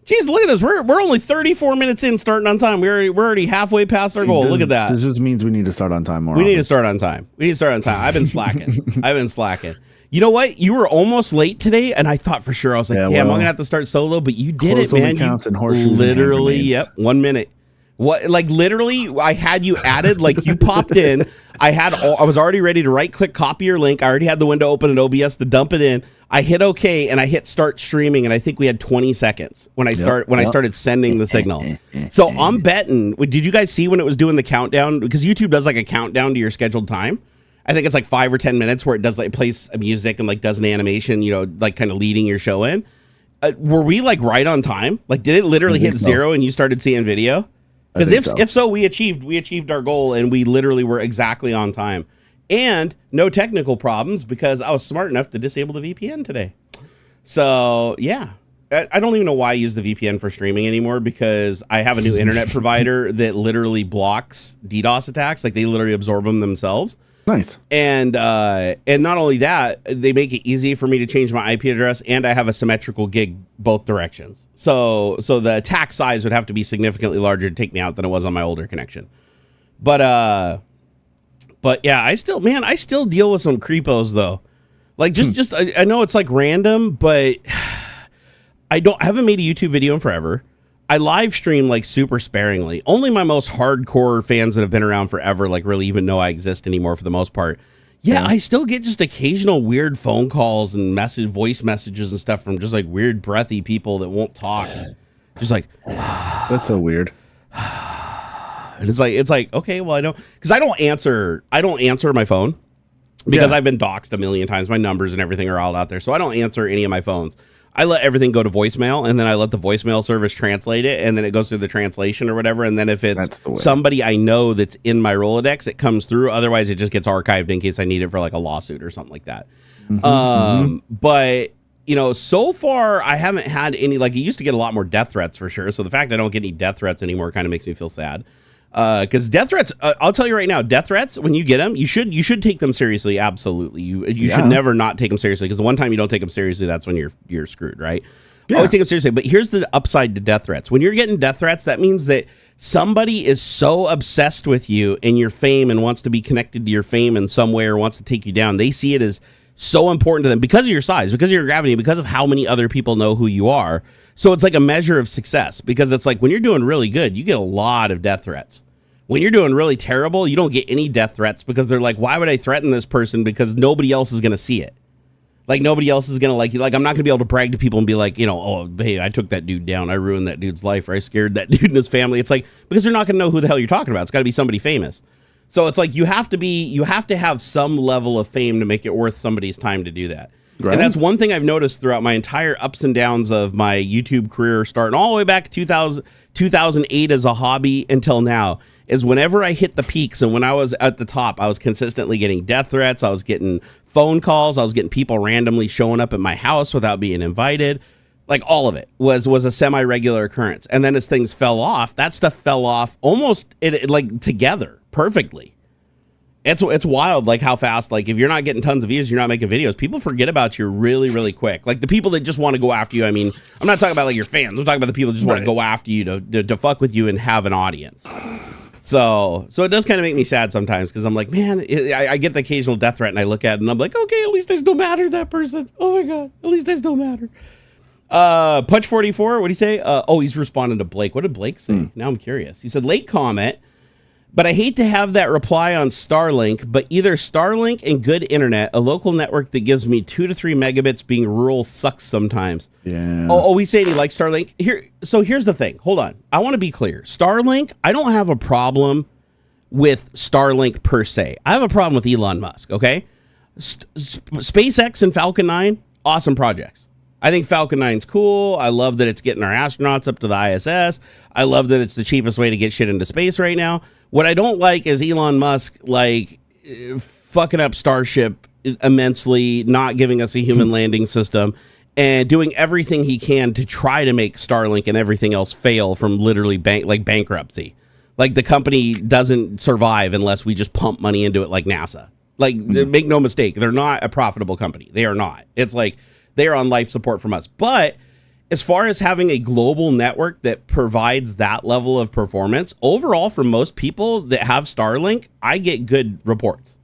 jeez, look at this. We're only 34 minutes in, starting on time. We're already halfway past our goal. Look at that. This just means we need to start on time more. We need to start on time. I've been slacking. You know what? You were almost late today, and I thought for sure I was like, "Damn, I'm gonna have to start solo." But you did it, man. Counts in horseshoes literally, yep, 1 minute. What? Like literally, I had you added. Like you popped in. I was already ready to right-click, copy your link. I already had the window open in OBS to dump it in. I hit OK, and I hit start streaming, and I think we had 20 seconds when I started sending the signal. So I'm betting. Did you guys see when it was doing the countdown? Because YouTube does like a countdown to your scheduled time. I think it's like 5 or 10 minutes where it does like plays music and like does an animation, you know, like kind of leading your show in. Were we like right on time? Like, did it literally hit zero and you started seeing video? Because if so, we achieved our goal, and we literally were exactly on time, and no technical problems because I was smart enough to disable the VPN today. So yeah, I don't even know why I use the VPN for streaming anymore, because I have a new internet provider that literally blocks DDoS attacks. Like they literally absorb them themselves. Nice. And not only that, they make it easy for me to change my IP address, and I have a symmetrical gig both directions. So the attack size would have to be significantly larger to take me out than it was on my older connection. But yeah, I still deal with some creepos though. Like just I know it's like random, but I haven't made a YouTube video in forever. I live stream like super sparingly. Only my most hardcore fans that have been around forever like really even know I exist anymore for the most part. Yeah, I still get just occasional weird phone calls and voice messages and stuff from just like weird breathy people that won't talk. Just like that's so weird. And it's like okay, well I don't, because I don't answer my phone because I've been doxxed a million times. My numbers and everything are all out there, so I don't answer any of my phones. I let everything go to voicemail, and then I let the voicemail service translate it, and then it goes through the translation or whatever. And then if it's somebody I know that's in my Rolodex, it comes through. Otherwise, it just gets archived in case I need it for like a lawsuit or something like that. But you know, so far I haven't had any. Like, it used to get a lot more death threats for sure. So the fact I don't get any death threats anymore kind of makes me feel sad. Because death threats, I'll tell you right now, death threats, when you get them, you should take them seriously. Absolutely, you should never not take them seriously, because the one time you don't take them seriously, that's when you're screwed, right? Always take them seriously. But here's the upside to death threats: when you're getting death threats, that means that somebody is so obsessed with you and your fame and wants to be connected to your fame in some way, or wants to take you down. They see it as so important to them because of your size, because of your gravity, because of how many other people know who you are. So it's like a measure of success, because it's like when you're doing really good, you get a lot of death threats. When you're doing really terrible, you don't get any death threats, because they're like, why would I threaten this person? Because nobody else is going to see it. Like, nobody else is going to like, I'm not going to be able to brag to people and be like, you know, oh, hey, I took that dude down. I ruined that dude's life, or I scared that dude and his family. It's like, because they're not going to know who the hell you're talking about. It's got to be somebody famous. So it's like, you have to have some level of fame to make it worth somebody's time to do that. Right. And that's one thing I've noticed throughout my entire ups and downs of my YouTube career, starting all the way back to 2008 as a hobby until now, is whenever I hit the peaks and when I was at the top, I was consistently getting death threats. I was getting phone calls. I was getting people randomly showing up at my house without being invited. Like, all of it was a semi-regular occurrence. And then as things fell off, that stuff fell off almost like together perfectly. It's wild, like how fast, like if you're not getting tons of views, you're not making videos, people forget about you really, really quick. Like the people that just want to go after you. I mean, I'm not talking about like your fans. I'm talking about the people that just want to go after you to fuck with you and have an audience. So it does kind of make me sad sometimes, because I'm like, man, I get the occasional death threat and I look at it and I'm like, okay, at least I still matter, that person. Oh my God, at least I still matter. Punch44, what did he say? He's responding to Blake. What did Blake say? Now I'm curious. He said, late comment, but I hate to have that reply on Starlink, but either Starlink and good internet, a local network that gives me 2 to 3 megabits being rural, sucks sometimes. Yeah. He's saying he likes Starlink. So here's the thing. Hold on. I want to be clear. Starlink, I don't have a problem with Starlink per se. I have a problem with Elon Musk, okay? SpaceX and Falcon 9, awesome projects. I think Falcon 9's cool. I love that it's getting our astronauts up to the ISS. I love that it's the cheapest way to get shit into space right now. What I don't like is Elon Musk, like, fucking up Starship immensely, not giving us a human landing system, and doing everything he can to try to make Starlink and everything else fail from literally bankruptcy. Like, the company doesn't survive unless we just pump money into it like NASA. Like, make no mistake, they're not a profitable company. They are not. It's like, they are on life support from us. But as far as having a global network that provides that level of performance, overall, for most people that have Starlink, I get good reports.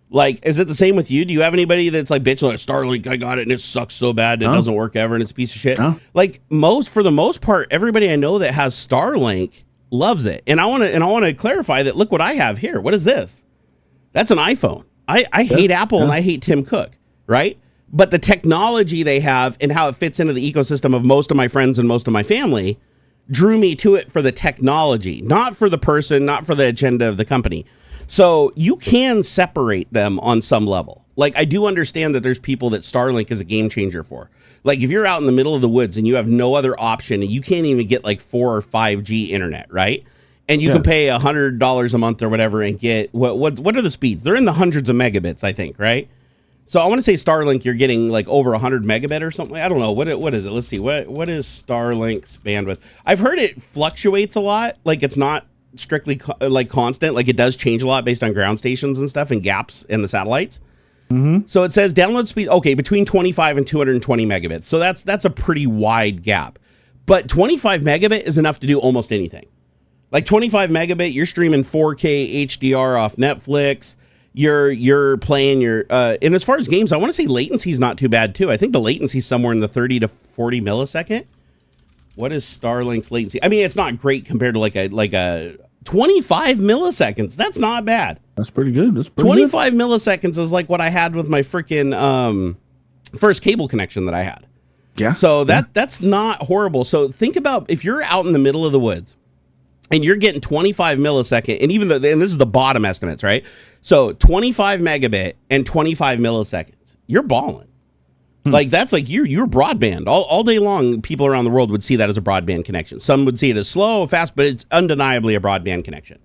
Like, is it the same with you? Do you have anybody that's like, bitch, like Starlink, I got it and it sucks so bad and it doesn't work ever and it's a piece of shit? Like for the most part, everybody I know that has Starlink loves it. And I want to clarify that. Look what I have here. What is this? That's an iPhone. I hate Apple and I hate Tim Cook, right? But the technology they have and how it fits into the ecosystem of most of my friends and most of my family drew me to it for the technology, not for the person, not for the agenda of the company. So you can separate them on some level. Like, I do understand that there's people that Starlink is a game changer for. Like, if you're out in the middle of the woods and you have no other option and you can't even get like 4 or 5G internet, right? And you can pay $100 a month or whatever and get what are the speeds? They're in the hundreds of megabits, I think, right? So I want to say Starlink, you're getting like over 100 megabit or something. I don't know. What is it? Let's see. What is Starlink's bandwidth? I've heard it fluctuates a lot. Like, it's not strictly like constant. Like, it does change a lot based on ground stations and stuff and gaps in the satellites. So it says download speed, okay, between 25 and 220 megabits. So that's a pretty wide gap. But 25 megabit is enough to do almost anything. Like 25 megabit, you're streaming 4K HDR off Netflix. You're playing your and as far as games, I want to say latency is not too bad too. I think the latency is somewhere in the 30 to 40 millisecond. What is Starlink's latency? I mean, it's not great compared to like a 25 milliseconds. That's not bad. That's pretty good. 25 milliseconds is like what I had with my freaking first cable connection that I had. Yeah. So that's not horrible. So think about if you're out in the middle of the woods and you're getting 25 millisecond, and even and this is the bottom estimates, right? So 25 megabit and 25 milliseconds, you're balling. Like, that's like you're broadband all day long. People around the world would see that as a broadband connection. Some would see it as slow, fast, but it's undeniably a broadband connection.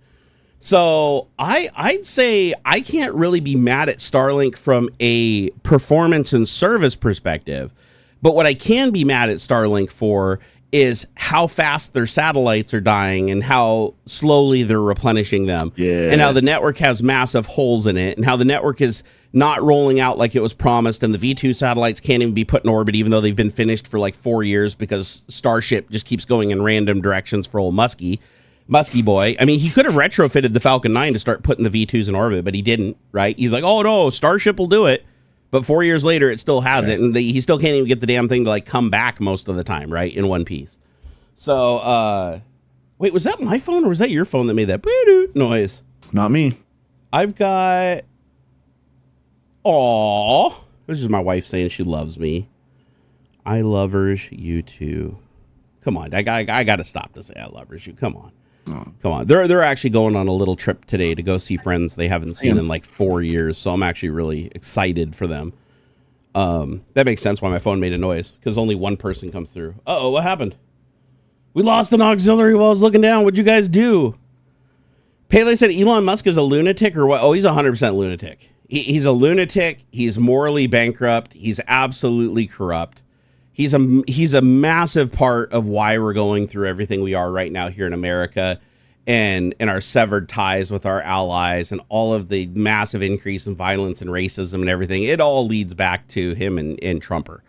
So I'd say I can't really be mad at Starlink from a performance and service perspective. But what I can be mad at Starlink for is how fast their satellites are dying and how slowly they're replenishing them. Yeah. And how the network has massive holes in it and how the network is not rolling out like it was promised. And the V2 satellites can't even be put in orbit, even though they've been finished for like 4 years because Starship just keeps going in random directions for old Muskie boy. I mean, he could have retrofitted the Falcon 9 to start putting the V2s in orbit, but he didn't, right? He's like, oh no, Starship will do it. But 4 years later, it still hasn't, and he still can't even get the damn thing to like come back most of the time, right, in one piece. So, wait, was that my phone or was that your phone that made that noise? Not me. I've got. Aww, this is my wife saying she loves me. I love her. You too. Come on, I got to stop to say I love her. Come on. Come on. They're actually going on a little trip today to go see friends they haven't seen in like 4 years. So I'm actually really excited for them. That makes sense why my phone made a noise because only one person comes through. Uh-oh, what happened? We lost an AuxxZillary while I was looking down. What'd you guys do? Pele said Elon Musk is a lunatic or what? Oh, he's 100% lunatic. He's a lunatic. He's morally bankrupt. He's absolutely corrupt. He's a massive part of why we're going through everything we are right now here in America and our severed ties with our allies and all of the massive increase in violence and racism and everything. It all leads back to him and Trumper.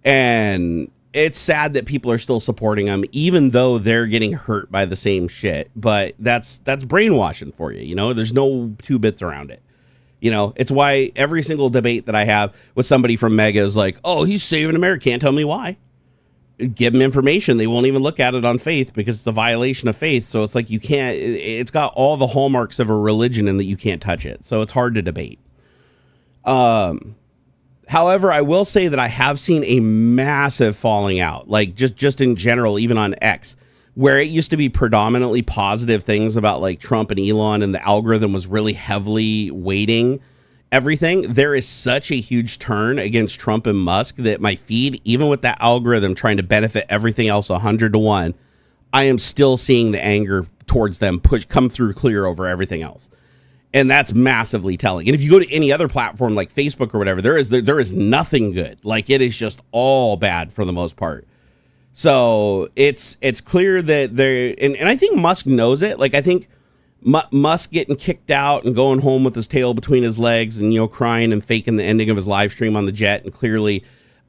And it's sad that people are still supporting him, even though they're getting hurt by the same shit. But that's brainwashing for you. You know, there's no two bits around it. You know, it's why every single debate that I have with somebody from Mega is like, oh, he's saving America. Can't tell me why. Give them information. They won't even look at it on faith because it's a violation of faith. So it's like you can't, it's got all the hallmarks of a religion and that you can't touch it. So it's hard to debate. However, I will say that I have seen a massive falling out, like just in general, even on X, where it used to be predominantly positive things about like Trump and Elon and the algorithm was really heavily weighting everything. There is such a huge turn against Trump and Musk that my feed, even with that algorithm trying to benefit everything else 100 to 1, I am still seeing the anger towards them come through clear over everything else. And that's massively telling. And if you go to any other platform like Facebook or whatever, there is nothing good. Like it is just all bad for the most part. So it's clear that they're, and I think Musk knows it. Like I think Musk getting kicked out and going home with his tail between his legs and, you know, crying and faking the ending of his live stream on the jet. And clearly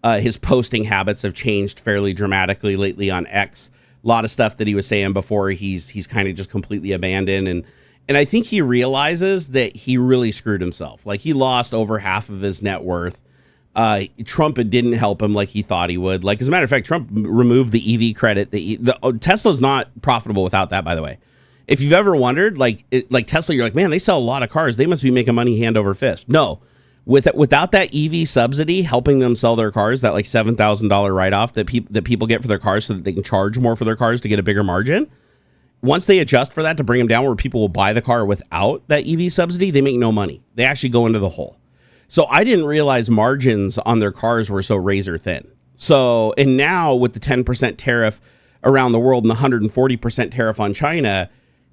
his posting habits have changed fairly dramatically lately on X. A lot of stuff that he was saying before he's kind of just completely abandoned. And I think he realizes that he really screwed himself. Like, he lost over half of his net worth. Trump didn't help him like he thought he would. Like, as a matter of fact, Trump removed the EV credit. Tesla's not profitable without that, by the way. If you've ever wondered, like Tesla, you're like, man, they sell a lot of cars. They must be making money hand over fist. No, without that EV subsidy helping them sell their cars, that like $7,000 write-off that people get for their cars so that they can charge more for their cars to get a bigger margin. Once they adjust for that to bring them down where people will buy the car without that EV subsidy, they make no money. They actually go into the hole. So I didn't realize margins on their cars were so razor thin. So, and now with the 10% tariff around the world and the 140% tariff on China,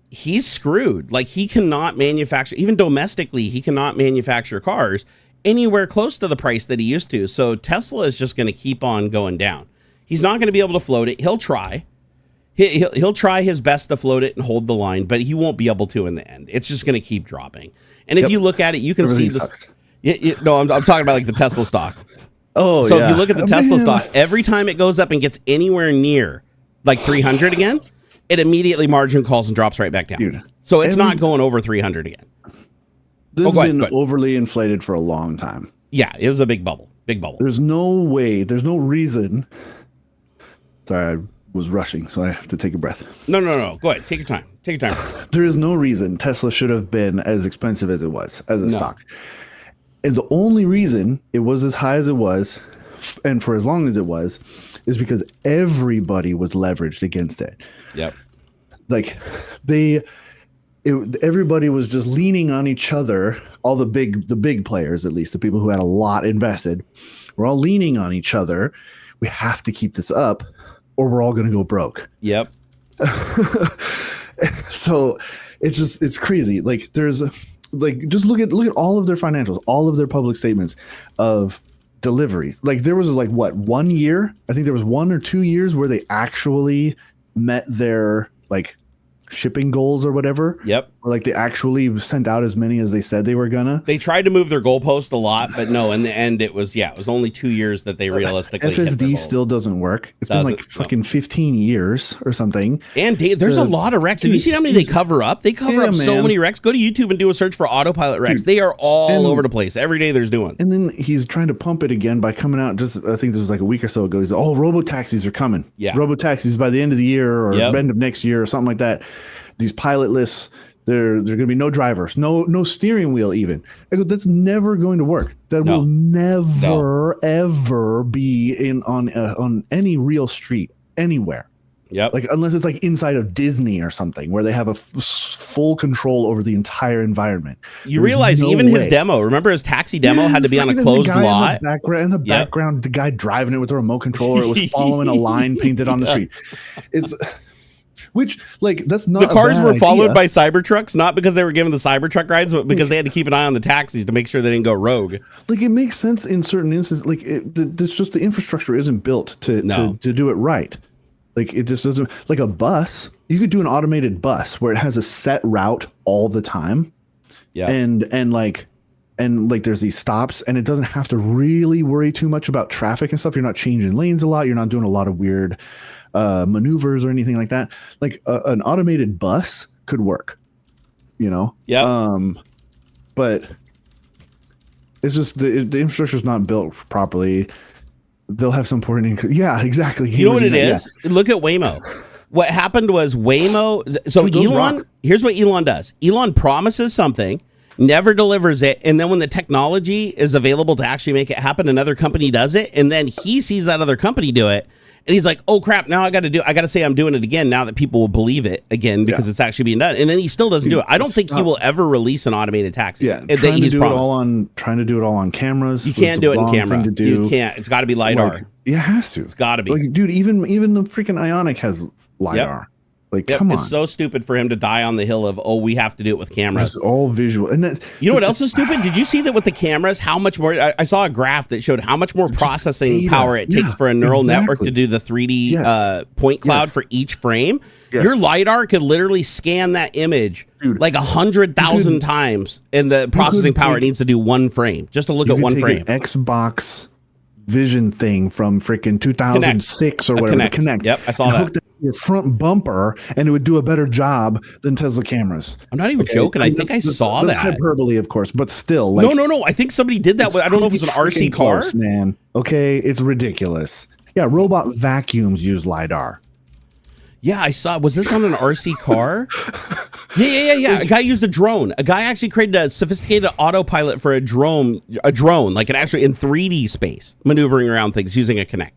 he's screwed. Like, he cannot manufacture, even domestically, he cannot manufacture cars anywhere close to the price that he used to. So Tesla is just going to keep on going down. He's not going to be able to float it. He'll try. He'll try his best to float it and hold the line, but he won't be able to in the end. It's just going to keep dropping. And if you look at it, you can see this. No, I'm talking about like the Tesla stock. Oh, so if you look at the Tesla stock, every time it goes up and gets anywhere near like 300 again, it immediately margin calls and drops right back down. Dude, so it's not going over 300 again. This has been overly inflated for a long time. Yeah, it was a big bubble. Big bubble. There's no way. There's no reason. Sorry, I was rushing, so I have to take a breath. No. Go ahead. Take your time. Take your time. There is no reason Tesla should have been as expensive as it was as a stock. And the only reason it was as high as it was, and for as long as it was, is because everybody was leveraged against it. Yep. Like everybody was just leaning on each other. All the big players, at least the people who had a lot invested, were all leaning on each other. We have to keep this up, or we're all going to go broke. Yep. So it's crazy. Like just look at all of their financials, all of their public statements of deliveries. Like there was like 1 year? I think there was 1 or 2 years where they actually met their like shipping goals or whatever. Yep. Or like they actually sent out as many as they said they were gonna. They tried to move their goalpost a lot, but no, in the end it was only 2 years that they realistically FSD still doesn't work. It's been like fucking 15 years or something. And there's a lot of wrecks. Have you seen how many they cover up? They cover up so many wrecks. Go to YouTube and do a search for autopilot wrecks. They are all over the place. Every day there's new ones. And then he's trying to pump it again by coming out I think this was like a week or so ago. He's like, robo-taxis are coming. Yeah. Robo-taxis by the end of the year or end of next year or something like that. These pilotless, there's going to be no drivers, no steering wheel even. I go, that's never going to work. That will never ever be on any real street anywhere. Yep. Like unless it's like inside of Disney or something where they have a full control over the entire environment. You realize even his demo, remember his taxi demo had to be on a closed lot. In the background, the guy driving it with a remote controller, it was following a line painted on the street. It's which like that's not the cars were followed by Cybertrucks, not because they were given the Cybertruck rides, but because they had to keep an eye on the taxis to make sure they didn't go rogue. Like it makes sense in certain instances. Like it's just the infrastructure isn't built to do it right. Like it just doesn't. Like a bus, you could do an automated bus where it has a set route all the time. Yeah, and like there's these stops, and it doesn't have to really worry too much about traffic and stuff. You're not changing lanes a lot. You're not doing a lot of weird maneuvers or anything like that. Like an automated bus could work, Yeah. But it's just the infrastructure is not built properly. They'll have some important. Yeah, exactly. You know what it is? Yeah. Look at Waymo. What happened was Waymo. So Elon, here's what Elon does. Elon promises something, never delivers it, and then when the technology is available to actually make it happen, another company does it, and then he sees that other company do it, and he's like, "Oh crap! Now I got to say I'm doing it again. Now that people will believe it again because it's actually being done." And then he still doesn't do it. I don't think he will ever release an automated taxi. Yeah, trying to do it all on cameras. You can't do it in camera. You can't. It's got to be LiDAR. It has to. It's got to be. Like, dude, even the freaking Ioniq has LiDAR. Like, come on. It's so stupid for him to die on the hill of, we have to do it with cameras. It's all visual. And you know what else is stupid? Did you see that with the cameras, how much more, I saw a graph that showed how much more processing power it takes for a neural network to do the 3D point cloud for each frame. Yes. Your LiDAR could literally scan that image like 100,000 times, and the processing power it needs to do one frame, just to look at one frame. An Xbox Vision thing from freaking 2006 or whatever. Connect. Yep, I saw that. your front bumper, and it would do a better job than Tesla cameras. I'm not even joking. I think I saw that. Hyperbole, of course, but still. No. I think somebody did that. I don't know if it's an RC car. Close, man. Okay, it's ridiculous. Yeah, robot vacuums use LiDAR. Yeah, I saw. Was this on an RC car? Yeah. A guy used a drone. A guy actually created a sophisticated autopilot for a drone, like an actually in 3D space, maneuvering around things using a Kinect.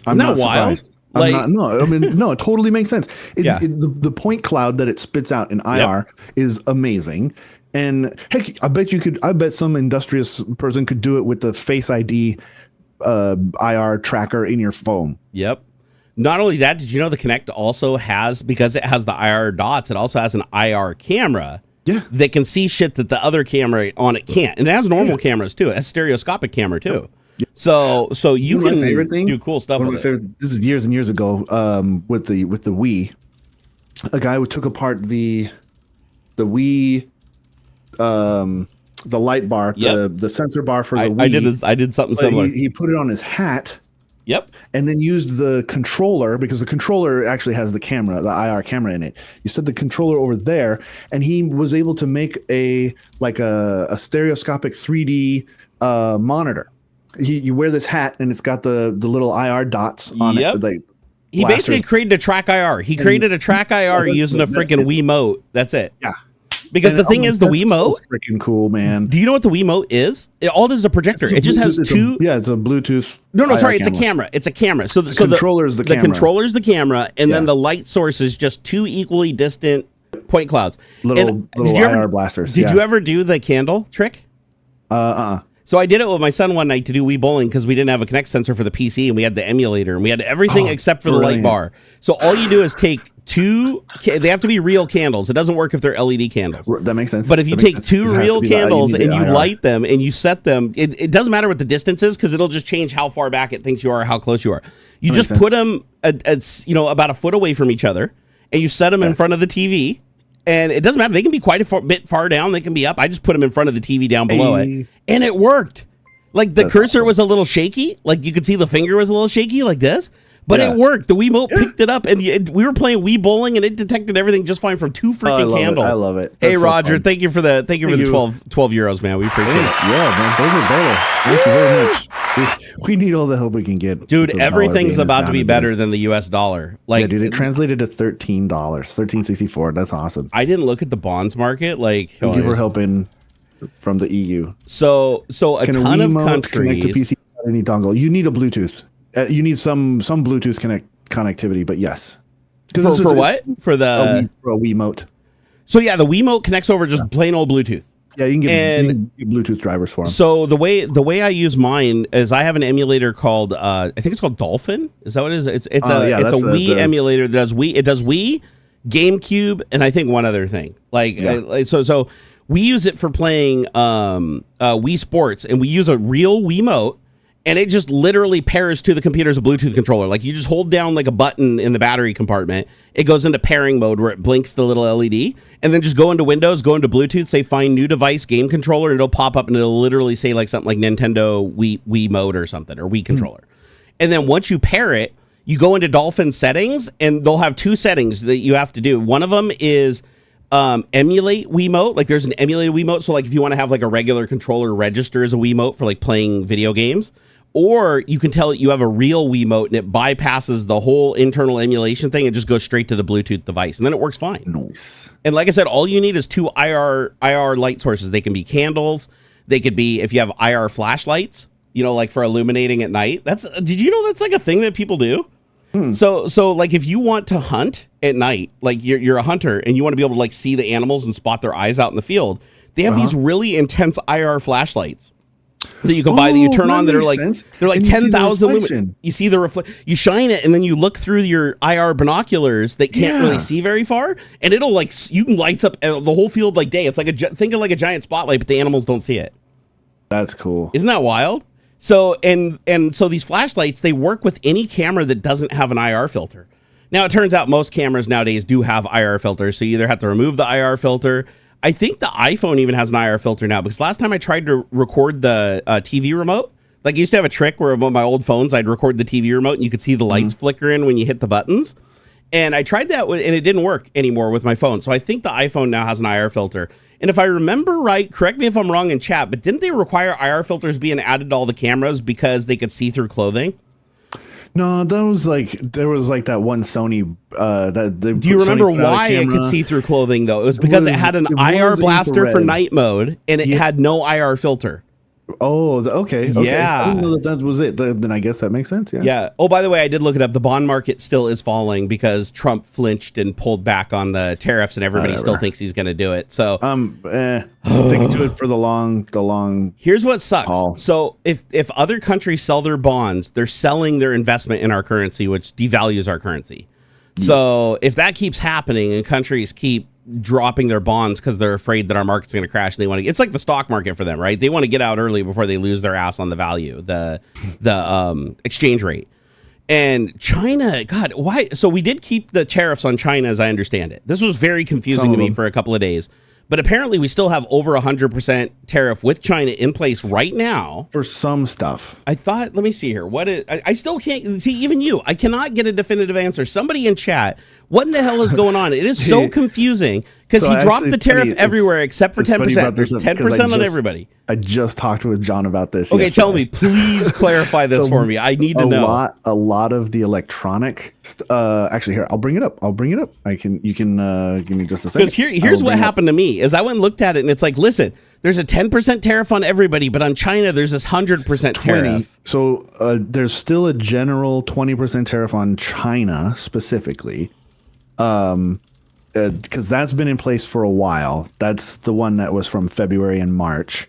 Isn't that wild? No, it totally makes sense. The point cloud that it spits out in IR is amazing. And heck, I bet some industrious person could do it with the Face ID IR tracker in your phone. Yep. Not only that, did you know the Kinect also has, because it has the IR dots, it also has an IR camera that can see shit that the other camera on it can't. And it has normal cameras too. It has stereoscopic camera too. Yeah. So you can do cool stuff with it. This is years and years ago with the Wii. A guy who took apart the Wii the light bar, the sensor bar for the Wii. I did something similar. He put it on his hat. Yep. And then used the controller, because the controller actually has the camera, the IR camera in it. You set the controller over there, and he was able to make a stereoscopic 3D monitor. You wear this hat, and it's got the little IR dots on it. Like he basically created a track IR. He created a track IR using a freaking Wiimote. That's it. Yeah. Because the thing is, the Wiimote, so freaking cool, man. Do you know what the Wiimote is? All it is a projector. It just has two. It's a Bluetooth. No, sorry, it's a camera. It's a camera. So the controller is the camera. The controller is the camera, and then the light source is just two equally distant point clouds. Little IR blasters. Did you ever do the candle trick? So I did it with my son one night to do Wii bowling because we didn't have a Kinect sensor for the PC, and we had the emulator, and we had everything except for the light bar. So all you do is take two. They have to be real candles. It doesn't work if they're LED candles. That makes sense. But if you take two real candles and you light them and you set them, it doesn't matter what the distance is because it'll just change how far back it thinks you are or how close you are. You just put them about a foot away from each other, and you set them in front of the TV. And it doesn't matter. They can be quite a bit far down. They can be up. I just put them in front of the TV down below it. And it worked. Like the cursor was a little shaky. Like you could see the finger was a little shaky like this. But it worked. The Wiimote picked it up. And we were playing Wii bowling and it detected everything just fine from two freaking candles. I love it. Hey, Roger. Thank you for the 12 euros, man. We appreciate it. Yeah, man. Those are better. Thank you very much. We need all the help we can get. Dude, everything's about to be better than the US dollar. Like, dude, it translated to $13, $13.64. That's awesome. I didn't look at the bonds market. Like, you were helping from the EU. So a ton of countries connect to PC without any dongle. You need a Bluetooth. You need some Bluetooth connectivity, but yes. For what? For a Wiimote. So yeah, the Wiimote connects over just plain old Bluetooth. Yeah, you can get Bluetooth drivers for them. So the way I use mine is I have an emulator called I think it's called Dolphin. Is that what it is? It's a Wii emulator that does Wii. It does Wii, GameCube, and I think one other thing. So we use it for playing Wii Sports, and we use a real Wiimote. And it just literally pairs to the computer's Bluetooth controller. Like you just hold down like a button in the battery compartment. It goes into pairing mode where it blinks the little LED. And then just go into Windows, go into Bluetooth, say find new device game controller, and it'll pop up and it'll literally say like something like Nintendo Wii mode or something, or Wii controller. And then once you pair it, you go into Dolphin settings, and they'll have two settings that you have to do. One of them is emulate Wiimote. Like there's an emulated Wiimote. So like if you want to have like a regular controller register as a Wiimote for like playing video games. Or you can tell it you have a real Wiimote and it bypasses the whole internal emulation thing and just goes straight to the Bluetooth device. And then it works fine. Nice. And like I said, all you need is two IR light sources. They can be candles. They could be, if you have IR flashlights, like for illuminating at night. Did you know that's like a thing that people do? So like if you want to hunt at night, like you're a hunter and you want to be able to like see the animals and spot their eyes out in the field, they have these really intense IR flashlights that you can buy that you turn on that are like they're like 10,000 lumen. You see the you shine it and then you look through your IR binoculars that can't really see very far, and it'll like you can light up the whole field like day. It's like think of like a giant spotlight, but the animals don't see it. That's cool. Isn't that wild? So and so these flashlights, they work with any camera that doesn't have an IR filter. Now it turns out most cameras nowadays do have IR filters, so you either have to remove the IR filter. I think the iPhone even has an IR filter now, because last time I tried to record the TV remote, like I used to have a trick where on my old phones, I'd record the TV remote and you could see the lights flickering when you hit the buttons. And I tried that, and it didn't work anymore with my phone. So I think the iPhone now has an IR filter. And if I remember right, correct me if I'm wrong in chat, but didn't they require IR filters being added to all the cameras because they could see through clothing? No, there was like that one Sony. Do you remember why it could see through clothing though? It was because it had an IR blaster for night mode, and it had no IR filter. Oh, okay. Yeah. I didn't know that was it. Then I guess that makes sense. Yeah. Yeah. Oh, by the way, I did look it up. The bond market still is falling because Trump flinched and pulled back on the tariffs, and everybody still thinks he's going to do it. So, stick to it for the long. Here's what sucks. So, if other countries sell their bonds, they're selling their investment in our currency, which devalues our currency. So, if that keeps happening and countries keep dropping their bonds because they're afraid that our market's going to crash, and they want to, it's like the stock market for them, right? They want to get out early before they lose their ass on the value, the exchange rate. And China, God, why? So we did keep the tariffs on China, as I understand it. This was very confusing to me for a couple of days. But apparently we still have over 100% tariff with China in place right now. For some stuff. I thought, let me see here. What is, I still can't see, even you, I cannot get a definitive answer. Somebody in chat, what in the hell is going on? It is so confusing because he dropped the tariff everywhere except for 10%. There's 10% on everybody. I just talked with John about this. Okay, tell me, please clarify this for me. I need to know. A lot of the electronic, actually here, I'll bring it up. You can give me just a second. Because here's what happened to me is I went and looked at it and it's like, listen, there's a 10% tariff on everybody, but on China, there's this 100% tariff. So there's still a general 20% tariff on China specifically. Because that's been in place for a while. That's the one that was from February and March.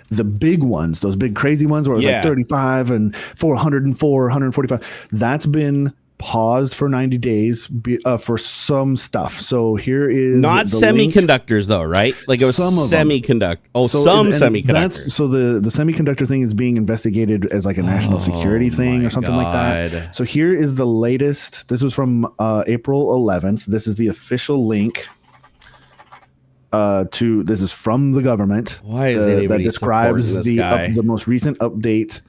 The big ones, those big crazy ones where it was like 35 and 404, 145, that's been paused for 90 days for some stuff. So here is not semiconductors though, right? Like it was semiconductor. Oh, so semiconductors. So the semiconductor thing is being investigated as like a national security thing or something like that. So here is the latest. This was from April 11th. This is the official link this is from the government. Why is anybody that describes supporting this guy? The most recent update.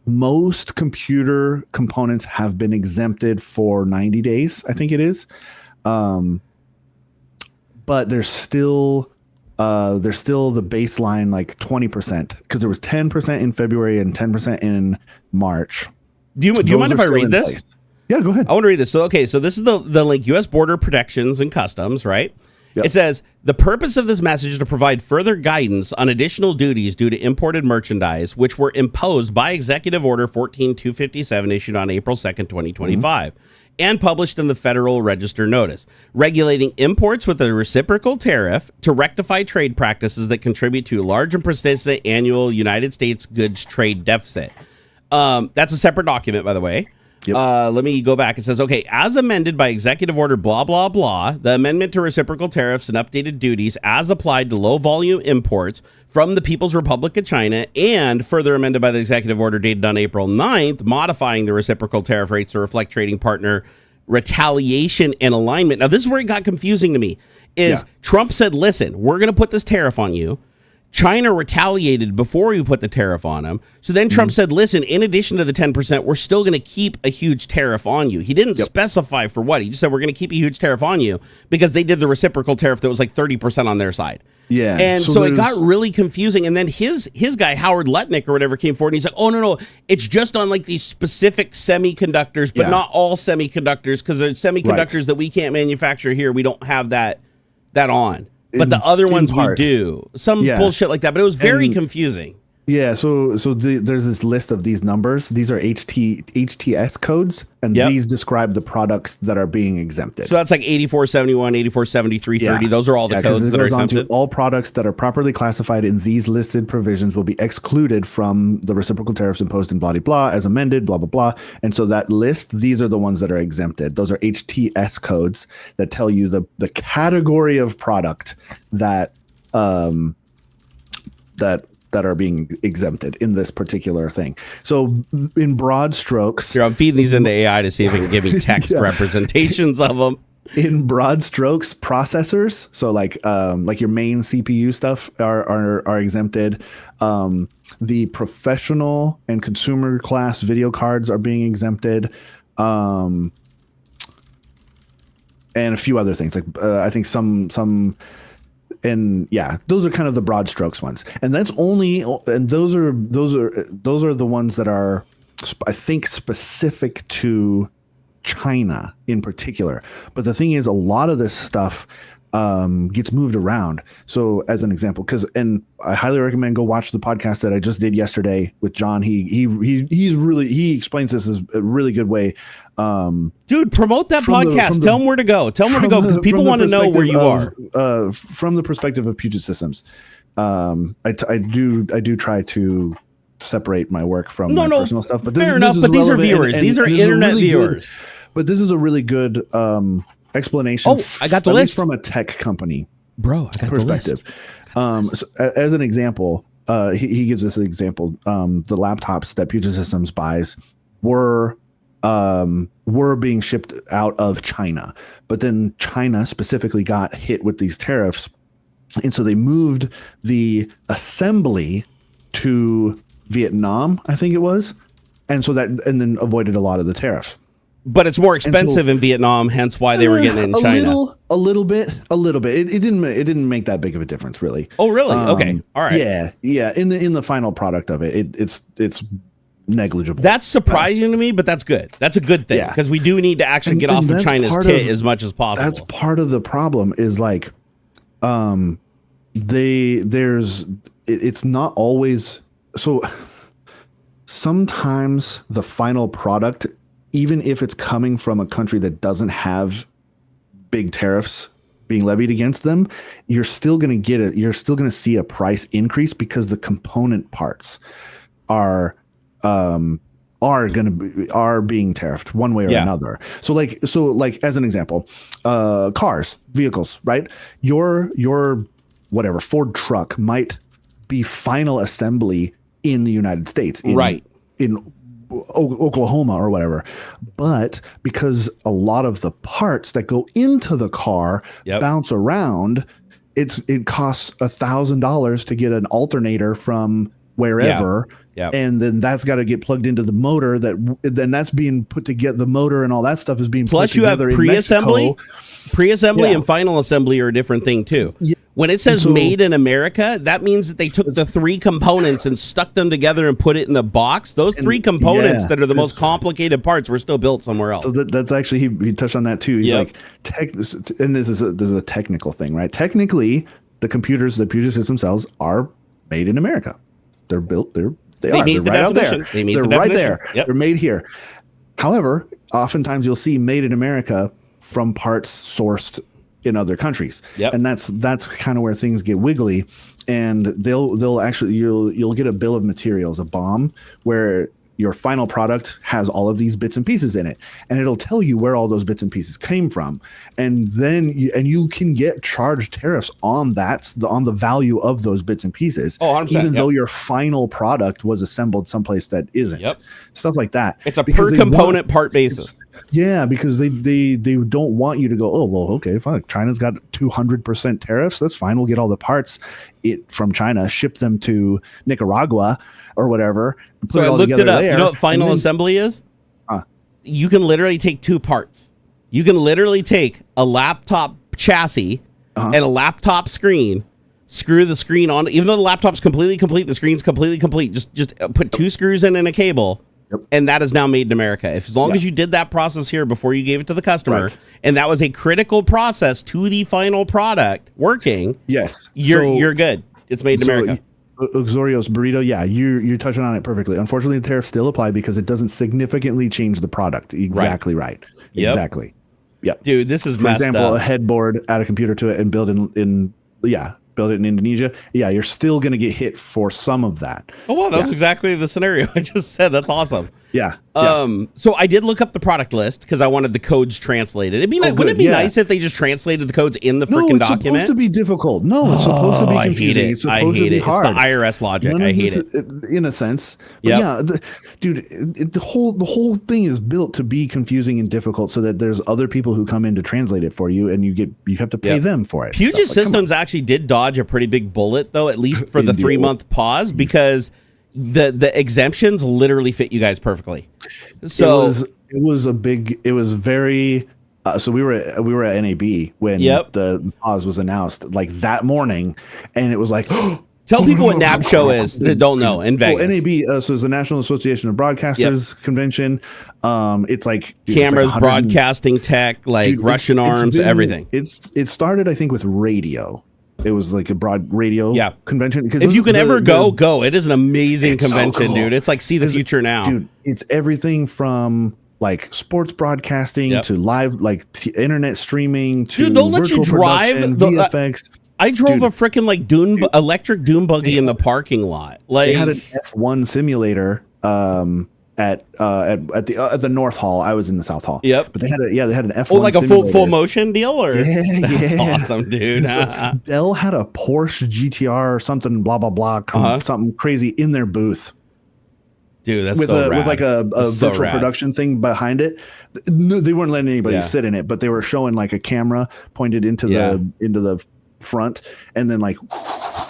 Most computer components have been exempted for 90 days, I think it is. But there's still the baseline like 20% because there was 10% in February and 10% in March. Do you mind if I read this? Place. Yeah, go ahead. I want to read this. So, okay, so this is the link, U.S. Border Protections and Customs, right? Yep. It says, the purpose of this message is to provide further guidance on additional duties due to imported merchandise, which were imposed by Executive Order 14257 issued on April 2nd, 2025, and published in the Federal Register Notice, regulating imports with a reciprocal tariff to rectify trade practices that contribute to a large and persistent annual United States goods trade deficit. That's a separate document, by the way. Yep. Let me go back. It says, okay, as amended by Executive Order blah, blah, blah, the amendment to reciprocal tariffs and updated duties as applied to low-volume imports from the People's Republic of China and further amended by the Executive Order dated on April 9th, modifying the reciprocal tariff rates to reflect trading partner retaliation and alignment. Now, this is where it got confusing to me, is Trump said, listen, we're going to put this tariff on you. China retaliated before we put the tariff on them. So then Trump said, listen, in addition to the 10%, we're still going to keep a huge tariff on you. He didn't specify for what. He just said, we're going to keep a huge tariff on you because they did the reciprocal tariff that was like 30% on their side. Yeah. And so it got really confusing. And then his guy, Howard Lutnick or whatever, came forward and he's like, oh, no, it's just on like these specific semiconductors, but not all semiconductors because there's semiconductors that we can't manufacture here. We don't have that on. But the other ones we do. Some bullshit like that. But it was very confusing. Yeah, so there's this list of these numbers. These are HTS codes, and these describe the products that are being exempted. So that's like 8471, 8473, 30. Those are all the codes that are exempted. All products that are properly classified in these listed provisions will be excluded from the reciprocal tariffs imposed in blah, blah, blah, as amended, blah, blah, blah. And so that list, these are the ones that are exempted. Those are HTS codes that tell you the category of product that that are being exempted in this particular thing. So in broad strokes... Here, I'm feeding these into AI to see if it can give me text representations of them. In broad strokes, processors, so like your main CPU stuff are exempted. The professional and consumer class video cards are being exempted. and a few other things like I think some. And yeah, those are kind of the broad strokes ones, and those are the ones that are, I think, specific to China in particular. But the thing is, a lot of this stuff gets moved around. So as an example, and I highly recommend go watch the podcast that I just did yesterday with John. He explains this as a really good way. Dude, promote that podcast. Tell them where to go. Tell them where to go, because people want to know where you are. From the perspective of Puget Systems, I do try to separate my work from my personal stuff. But fair enough. But these are viewers. These are internet viewers. But this is a really good explanation. Oh, I got the list from a tech company, bro. I got perspective. The list. So, as an example, he gives this example. The laptops that Puget Systems buys were being shipped out of China, but then China specifically got hit with these tariffs, and so they moved the assembly to Vietnam, I think it was, and then avoided a lot of the tariffs. But it's more expensive in Vietnam, hence why they were getting in China. A little bit. It didn't make that big of a difference, really. Oh, really? Okay, all right. Yeah. In the final product of it's negligible. That's surprising to me, but that's good. That's a good thing, because we do need to actually get off of China's tit as much as possible. That's part of the problem. Is like, it's not always so. Sometimes the final product, even if it's coming from a country that doesn't have big tariffs being levied against them, you're still going to see a price increase because the component parts are being tariffed one way or another. So like as an example, vehicles, right? Your whatever Ford truck might be final assembly in the United States, in Oklahoma or whatever, but because a lot of the parts that go into the car bounce around, it costs $1,000 to get an alternator from wherever, and then that's got to get plugged into the motor. Then that's being put together. The motor and all that stuff is being plus put together. You have pre-assembly and final assembly are a different thing too. Yeah. When it says made in America, that means that they took the three components and stuck them together and put it in the box. Those three components that are the most complicated parts were still built somewhere else. So that's actually, he touched on that too. He's like, and this is a technical thing, right? Technically, the computers that Puget Systems sells are made in America. They're built. They're right out there. They're right there. Yep. They're made here. However, oftentimes you'll see made in America from parts sourced in other countries. And that's kind of where things get wiggly, and they'll actually, you'll get a bill of materials, a BOM, where your final product has all of these bits and pieces in it, and it'll tell you where all those bits and pieces came from, and then you can get charged tariffs on the value of those bits and pieces, even though your final product was assembled someplace that isn't. Stuff like that. It's a per component part basis. Yeah, because they don't want you to go, oh, well, okay, fine. China's got 200% tariffs. That's fine. We'll get all the parts from China, ship them to Nicaragua or whatever. So I looked it up. You know what final assembly is? You can literally take two parts. You can literally take a laptop chassis and a laptop screen, screw the screen on. Even though the laptop's completely complete, the screen's completely complete. Just put two screws in and a cable. And that is now made in America. As long as you did that process here before you gave it to the customer, and that was a critical process to the final product working, you're good. It's made in America. AuxxZillary burrito, you're touching on it perfectly. Unfortunately, the tariffs still apply because it doesn't significantly change the product. Exactly right. Exactly. Yep. Dude, this is For messed example, up. a headboard, add a computer to it, and build it in Indonesia, you're still going to get hit for some of that. Oh, well, that's exactly the scenario I just said. That's awesome. Yeah. So I did look up the product list because I wanted the codes translated. Wouldn't it be nice if they just translated the codes in the freaking document? It's supposed to be difficult. No, it's supposed to be confusing. It's supposed to be hard. It's the IRS logic. I hate it. In a sense. But the whole thing is built to be confusing and difficult so that there's other people who come in to translate it for you, and you have to pay them for it. Puget Systems actually did dodge a pretty big bullet, though, at least for the 3-month pause, because the exemptions literally fit you guys perfectly. So it was very So we were at NAB when the pause was announced, like that morning, and it was like. Tell people what NAB show is that don't know in Vegas. NAB, so it's the National Association of Broadcasters convention. It's like cameras, it's like broadcasting tech, like Russian arms, everything. It started, I think, with radio. It was like a broad radio convention. If you can ever go. It is an amazing convention, so cool. Dude. It's like see the future now. Dude, it's everything from like sports broadcasting to live, like internet streaming to dude, they'll let you drive VFX. I drove a freaking like electric dune buggy in the parking lot. Like they had an F1 simulator at the North Hall. I was in the South Hall. Yep. But they had an F1 like a simulator. full motion deal, or that's awesome, dude. So Dell had a Porsche GTR or something, blah blah blah, something crazy in their booth. Dude, that's with like a virtual rad. Production thing behind it. No, they weren't letting anybody sit in it, but they were showing like a camera pointed into the front and then like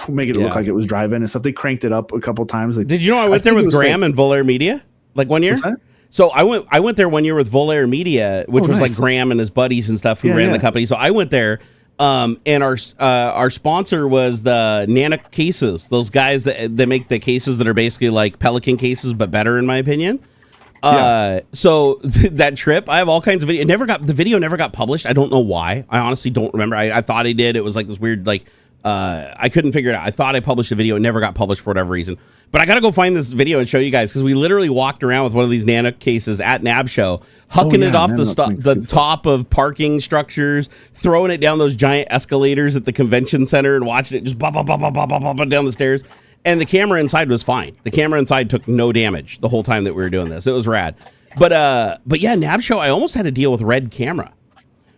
making it look like it was driving and stuff. They cranked it up a couple times. Like, did you know I went there with Graham and Volair Media like 1 year? So I went there 1 year with Volair Media, which was like Graham and his buddies and stuff who ran the company. So I went there, and our sponsor was the Nano cases. Those guys that make the cases that are basically like Pelican cases but better, in my opinion. So that trip, I have all kinds of video. The video never got published. I don't know why. I honestly don't remember. I thought I did. It was like this weird, like, I couldn't figure it out. I thought I published a video. It never got published for whatever reason. But I got to go find this video and show you guys, because we literally walked around with one of these Nano cases at NAB show, hucking it off the top of parking structures, throwing it down those giant escalators at the convention center and watching it just bop, bop, bop, bop, bop, bop, bop, down the stairs. And the camera inside was fine. The camera inside took no damage the whole time that we were doing this. It was rad. But yeah, NAB show, I almost had to deal with Red Camera.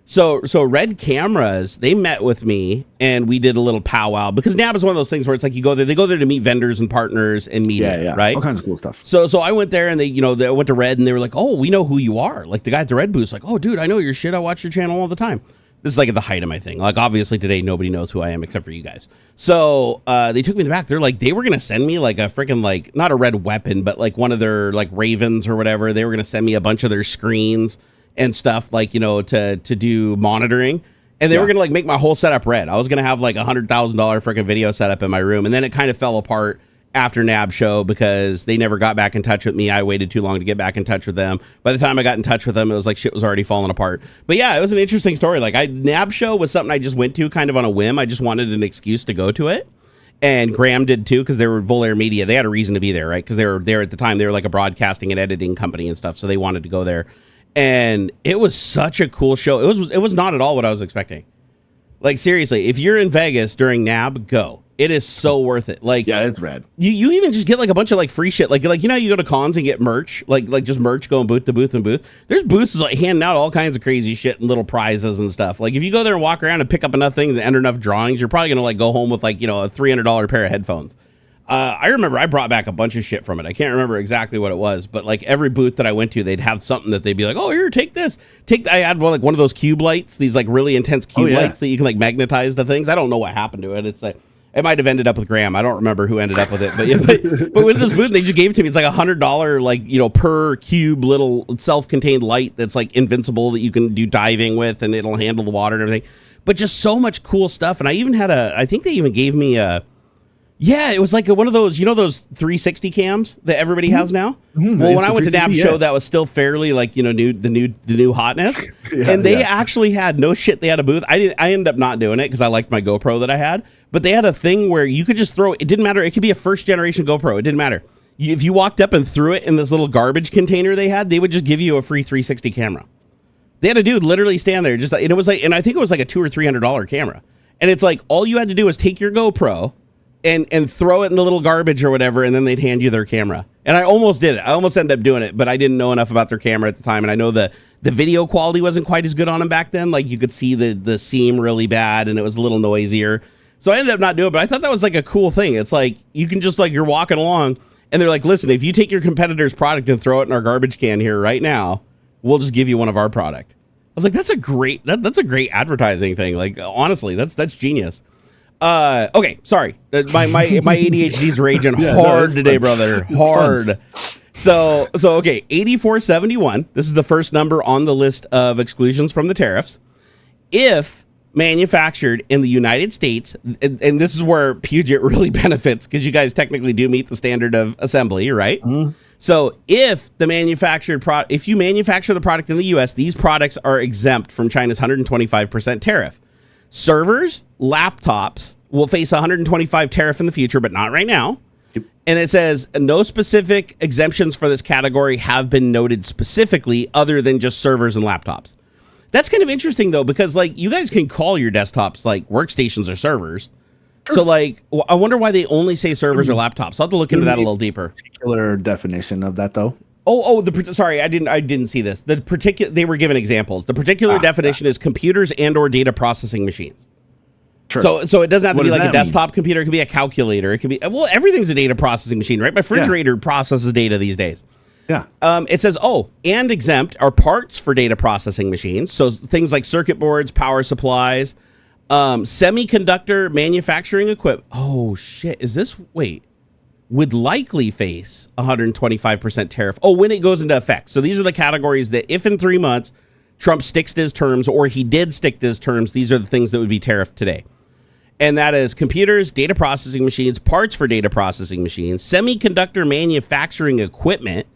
So Red Cameras, they met with me and we did a little powwow, because NAB is one of those things where it's like they go there to meet vendors and partners and media, right? All kinds of cool stuff. So I went there and they went to Red and they were like, "Oh, we know who you are." Like the guy at the Red booth's like, "Oh, dude, I know your shit. I watch your channel all the time." This is like at the height of my thing. Like obviously today nobody knows who I am except for you guys. So they took me in the back. They're like, they were gonna send me like a freaking like not a red weapon, but like one of their like Ravens or whatever. They were gonna send me a bunch of their screens and stuff, like, to do monitoring. And they were gonna like make my whole setup red. I was gonna have like $100,000 freaking video setup in my room, and then it kind of fell apart after NAB show because they never got back in touch with me. I waited too long to get back in touch with them. By the time I got in touch with them, it was like shit was already falling apart. But yeah, it was an interesting story. Like NAB show was something I just went to kind of on a whim. I just wanted an excuse to go to it. And Graham did too, because they were Volair Media. They had a reason to be there, right? Because they were there at the time. They were like a broadcasting and editing company and stuff. So they wanted to go there. And it was such a cool show. It was not at all what I was expecting. Like seriously, if you're in Vegas during NAB, go. It is so worth it. Like, yeah, it's rad. You even just get like a bunch of like free shit. Like you know, you go to cons and get merch, like just merch, going booth to booth and booth. There's booths like handing out all kinds of crazy shit and little prizes and stuff. Like if you go there and walk around and pick up enough things and enter enough drawings, you're probably gonna like go home with like, a $300 pair of headphones. I remember I brought back a bunch of shit from it. I can't remember exactly what it was, but like every booth that I went to, they'd have something that they'd be like, "Oh, here, take this." I had one of those cube lights, these like really intense cube lights that you can like magnetize the things. I don't know what happened to it. It's like it might have ended up with Graham. I don't remember who ended up with it, but yeah, but with this booth, they just gave it to me. It's like $100, like per cube little self-contained light that's like invincible that you can do diving with, and it'll handle the water and everything. But just so much cool stuff. And I even had I think they even gave me a. Yeah, it was like one of those, those 360 cams that everybody has now. Mm-hmm. Well, when I went to NAB show, that was still fairly like, the new hotness. And they actually had they had a booth. I ended up not doing it because I liked my GoPro that I had. But they had a thing where you could just throw it. It didn't matter. It could be a first generation GoPro. It didn't matter. If you walked up and threw it in this little garbage container they had, they would just give you a free 360 camera. They had a dude literally stand there, and it was like, and I think it was like a $200 or $300 camera. And it's like all you had to do was take your GoPro and throw it in the little garbage or whatever, and then they'd hand you their camera. And I almost did it. I almost ended up doing it, but I didn't know enough about their camera at the time. And I know the video quality wasn't quite as good on them back then. Like you could see the seam really bad, and it was a little noisier. So I ended up not doing it, but I thought that was like a cool thing. It's like you can just like you're walking along, and they're like, "Listen, if you take your competitor's product and throw it in our garbage can here right now, we'll just give you one of our product." I was like, "That's a great advertising thing." Like honestly, that's genius. Okay, sorry. My ADHD's raging hard today, brother. Hard. Okay, 8471. This is the first number on the list of exclusions from the tariffs. If manufactured in the United States, and this is where Puget really benefits because you guys technically do meet the standard of assembly, right? Mm-hmm. So if you manufacture the product in the U.S., these products are exempt from China's 125% tariff. Servers, laptops will face a 125 tariff in the future, but not right now. Yep. And it says no specific exemptions for this category have been noted specifically other than just servers and laptops. That's kind of interesting, though, because like you guys can call your desktops like workstations or servers. Sure. So, like, I wonder why they only say servers or laptops. I'll have to look into that a little deeper. Particular definition of that, though. Sorry, I didn't see this. They were given examples. The particular definition is computers and/or data processing machines. Sure. So it doesn't have to be like a desktop computer. It could be a calculator. It could be everything's a data processing machine, right? My refrigerator processes data these days. Yeah. It says, and exempt are parts for data processing machines. So things like circuit boards, power supplies. Semiconductor manufacturing equipment. Oh, shit. Would likely face 125% tariff. When it goes into effect. So these are the categories that if in 3 months Trump sticks to his terms or he did stick to his terms, these are the things that would be tariffed today. And that is computers, data processing machines, parts for data processing machines, semiconductor manufacturing equipment.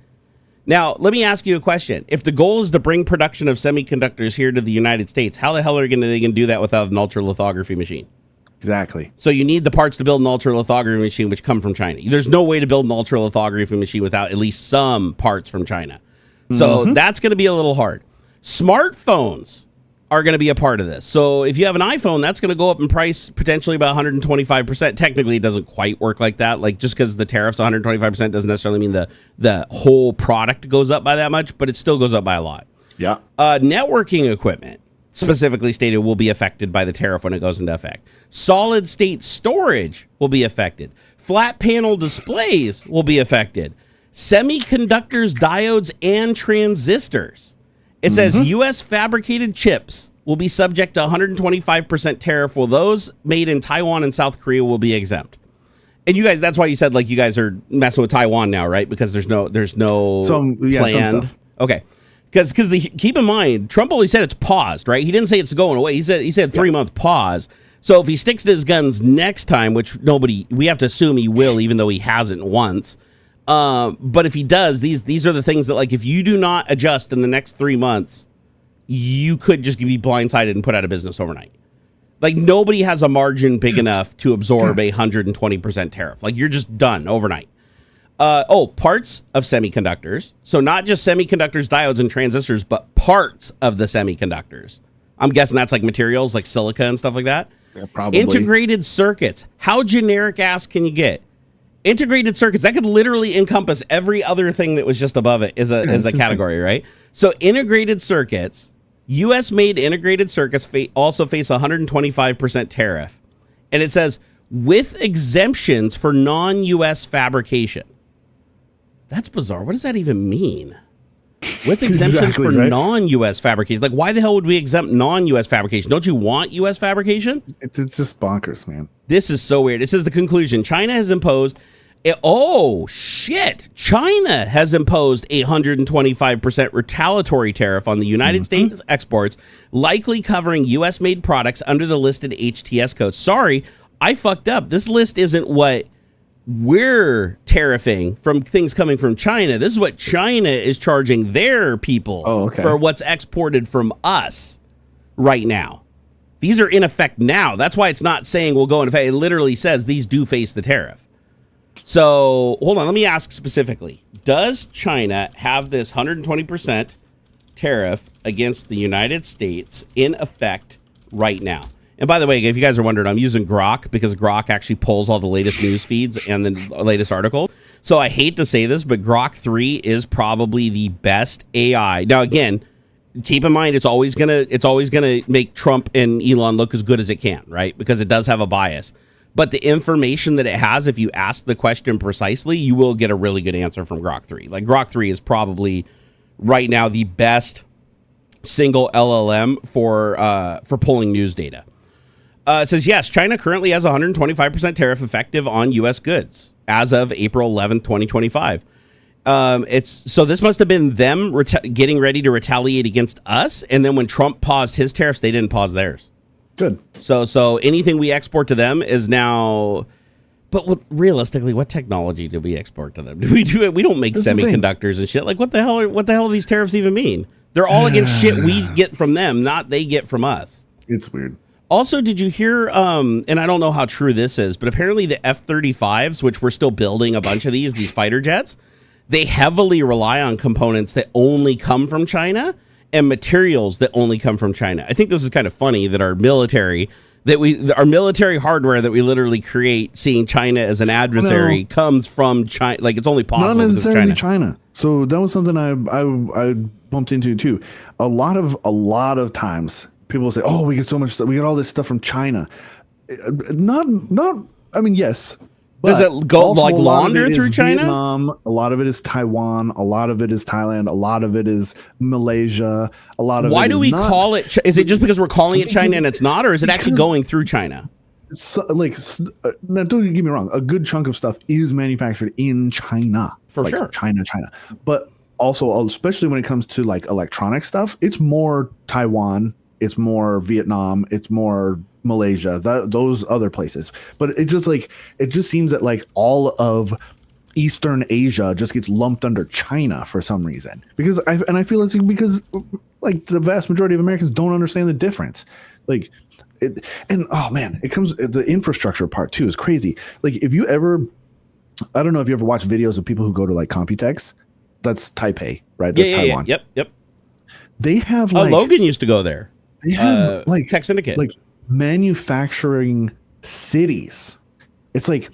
Now, let me ask you a question. If the goal is to bring production of semiconductors here to the United States, how the hell are they going to do that without an ultralithography machine? Exactly. So you need the parts to build an ultralithography machine, which come from China. There's no way to build an ultralithography machine without at least some parts from China. So that's going to be a little hard. Smartphones are going to be a part of this. So if you have an iPhone, that's going to go up in price potentially about 125%. Technically, it doesn't quite work like that. Like just because the tariff's 125% doesn't necessarily mean the whole product goes up by that much, but it still goes up by a lot. Yeah. Networking equipment specifically stated will be affected by the tariff when it goes into effect. Solid state storage will be affected. Flat panel displays will be affected. Semiconductors, diodes, and transistors. It says U.S. fabricated chips will be subject to 125% tariff, while those made in Taiwan and South Korea will be exempt. And you guys, that's why you said like you guys are messing with Taiwan now, right? Because there's no planned. Some okay, because keep in mind, Trump only said it's paused, right? He didn't say it's going away. He said 3 month pause. So if he sticks to his guns next time, which we have to assume he will, even though he hasn't once. But if he does, these are the things that, like, if you do not adjust in the next 3 months, you could just be blindsided and put out of business overnight. Like, nobody has a margin big enough to absorb 120% tariff. Like, you're just done overnight. Parts of semiconductors. So not just semiconductors, diodes, and transistors, but parts of the semiconductors. I'm guessing that's like materials like silica and stuff like that. Yeah, probably. Integrated circuits. How generic ass can you get? Integrated circuits, that could literally encompass every other thing that was just above it as a category, right? So integrated circuits, U.S.-made integrated circuits also face 125% tariff. And it says, with exemptions for non-U.S. fabrication. That's bizarre. What does that even mean? With exemptions for non-U.S. fabrication. Like, why the hell would we exempt non-U.S. fabrication? Don't you want U.S. fabrication? It's just bonkers, man. This is so weird. It says the conclusion. China has imposed... China has imposed a 125% retaliatory tariff on the United States exports, likely covering U.S.-made products under the listed HTS code. Sorry, I fucked up. This list isn't what we're tariffing from things coming from China. This is what China is charging their people for what's exported from us right now. These are in effect now. That's why it's not saying we'll go into effect. It literally says these do face the tariff. So, hold on. Let me ask specifically. Does China have this 120% tariff against the United States in effect right now? And by the way, if you guys are wondering, I'm using Grok because Grok actually pulls all the latest news feeds and the latest article. So I hate to say this, but Grok 3 is probably the best AI. Now, again, keep in mind, it's always gonna make Trump and Elon look as good as it can, right? Because it does have a bias. But the information that it has, if you ask the question precisely, you will get a really good answer from Grok 3. Like, Grok 3 is probably right now the best single LLM for pulling news data. It says, yes, China currently has 125% tariff effective on U.S. goods as of April 11th, 2025. So this must have been them getting ready to retaliate against us, and then when Trump paused his tariffs, they didn't pause theirs. Good. So anything we export to them is now. But realistically, what technology do we export to them? Do we do it? We don't make semiconductors and shit. Like, what the hell? What the hell do these tariffs even mean? They're all against shit we get from them, not they get from us. It's weird. Also, did you hear? And I don't know how true this is, but apparently the F-35s, which we're still building a bunch of these fighter jets, they heavily rely on components that only come from China and materials that only come from China. I think this is kind of funny that our military hardware that we literally create, seeing China as an adversary, comes from China. Like, it's only possible not necessarily China. So that was something I bumped into too. A lot of times people will say, "Oh, we get so much stuff. We get all this stuff from China." Not. I mean, yes. Does it go like launder through China? Vietnam, a lot of it is Taiwan. A lot of it is Thailand. A lot of it is Malaysia. A lot of Why do we call it? Is it just because we're calling it China and it's not, or is it actually going through China? So, now don't get me wrong. A good chunk of stuff is manufactured in China, for sure. China. But also, especially when it comes to like electronic stuff, it's more Taiwan. It's more Vietnam. It's more Malaysia, those other places. But it just seems that like all of Eastern Asia just gets lumped under China for some reason, because I feel it's because like the vast majority of Americans don't understand the difference. Like it, and oh man, the infrastructure part too is crazy. Like if you ever, I don't know if you ever watch videos of people who go to like Computex, that's Taipei, right? That's Taiwan. Yep. They have like Logan used to go there. They have like Tech Syndicate. Like manufacturing cities. It's like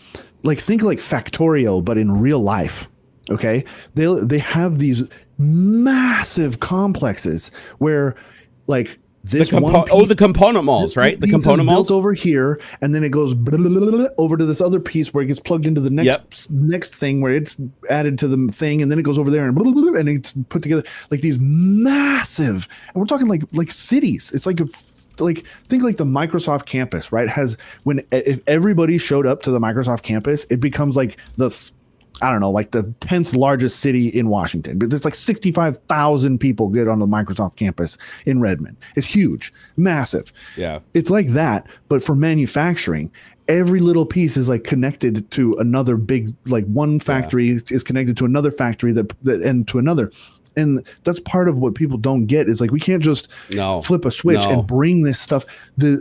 think like Factorio, but in real life. Okay, they have these massive complexes where like this the component malls, right? The component malls built over here, and then it goes over to this other piece where it gets plugged into the next thing where it's added to the thing, and then it goes over there and it's put together like these massive. And we're talking like cities. It's like think like the Microsoft campus, right? If everybody showed up to the Microsoft campus, it becomes like the 10th largest city in Washington. But there's like 65,000 people get on the Microsoft campus in Redmond. It's huge, massive. Yeah. It's like that, but for manufacturing, every little piece is like connected to another big, like one factory is connected to another factory that and to another. And that's part of what people don't get is like, we can't just flip a switch and bring this stuff. We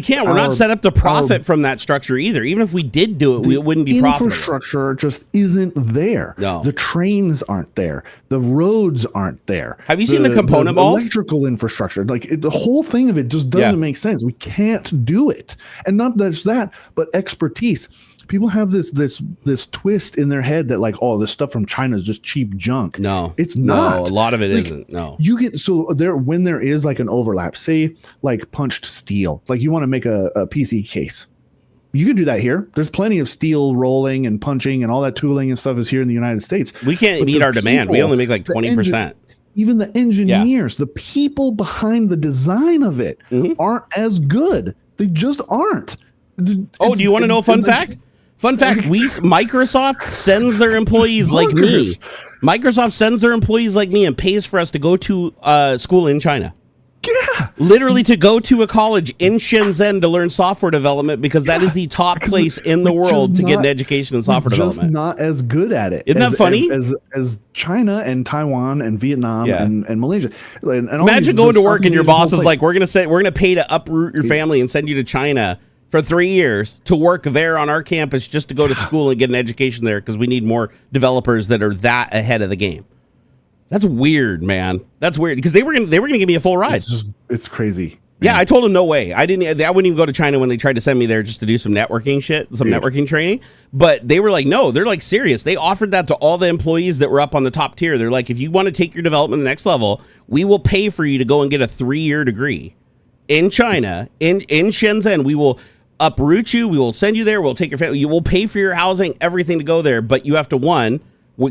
can't. We're not set up to profit from that structure either. Even if we did do it, it wouldn't be profitable. Infrastructure just isn't there. No. The trains aren't there. The roads aren't there. Have you seen the component malls? Electrical infrastructure. Like the whole thing of it just doesn't make sense. We can't do it. And not just that, but expertise. People have this twist in their head that like, oh, this stuff from China is just cheap junk. No, it's not. No, a lot of it isn't. No, you get when there is like an overlap, say like punched steel, like you want to make a PC case. You can do that here. There's plenty of steel rolling and punching and all that tooling and stuff is here in the United States. We can't meet our demand. We only make like 20%. Even the engineers, the people behind the design of it aren't as good. They just aren't. Do you want to know a fun fact? Fun fact, Microsoft sends their employees like me. Microsoft sends their employees like me and pays for us to go to school in China. Yeah. Literally to go to a college in Shenzhen to learn software development because that is the top place in the world to get an education in software development. Just not as good at it. Isn't that funny? As China and Taiwan and Vietnam and Malaysia. And imagine going to work and your boss is like, we're gonna pay to uproot your family and send you to China for 3 years to work there on our campus just to go to school and get an education there because we need more developers that are that ahead of the game. That's weird, man. That's weird because they were gonna give me a full ride. It's crazy. Man. Yeah, I told them no way. I wouldn't even go to China when they tried to send me there just to do some networking shit, networking training. But they were like, no, they're like serious. They offered that to all the employees that were up on the top tier. They're like, if you want to take your development to the next level, we will pay for you to go and get a 3-year degree in China, in Shenzhen. We will uproot you. We will send you there. We'll take your family. You will pay for your housing, everything to go there. But you have to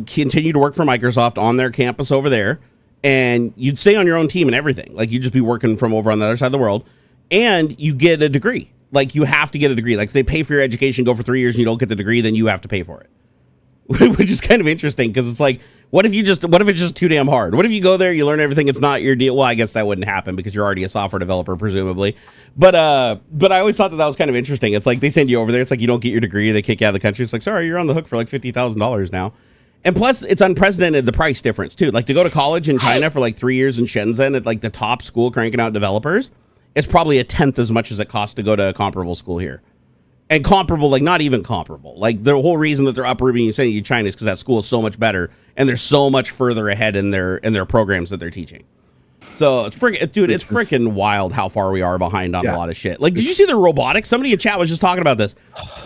continue to work for Microsoft on their campus over there, and you'd stay on your own team and everything. Like you'd just be working from over on the other side of the world, and you get a degree. Like you have to get a degree. Like if they pay for your education, go for 3 years, and you don't get the degree, then you have to pay for it. which is kind of interesting because it's like, what if it's just too damn hard? What if you go there, you learn everything, it's not your deal? Well, I guess that wouldn't happen because you're already a software developer, presumably. But I always thought that was kind of interesting. It's like they send you over there. It's like you don't get your degree, they kick you out of the country. It's like, sorry, you're on the hook for like $50,000 now. And plus, it's unprecedented, the price difference, too. Like, to go to college in China for like 3 years in Shenzhen at like the top school cranking out developers, it's probably a tenth as much as it costs to go to a comparable school here. And comparable, like not even comparable. Like the whole reason that they're uprooting and sending you to China is because that school is so much better and they're so much further ahead in their programs that they're teaching. So it's freaking, dude, it's freaking wild how far we are behind on a lot of shit. Like, did you see the robotics? Somebody in chat was just talking about this.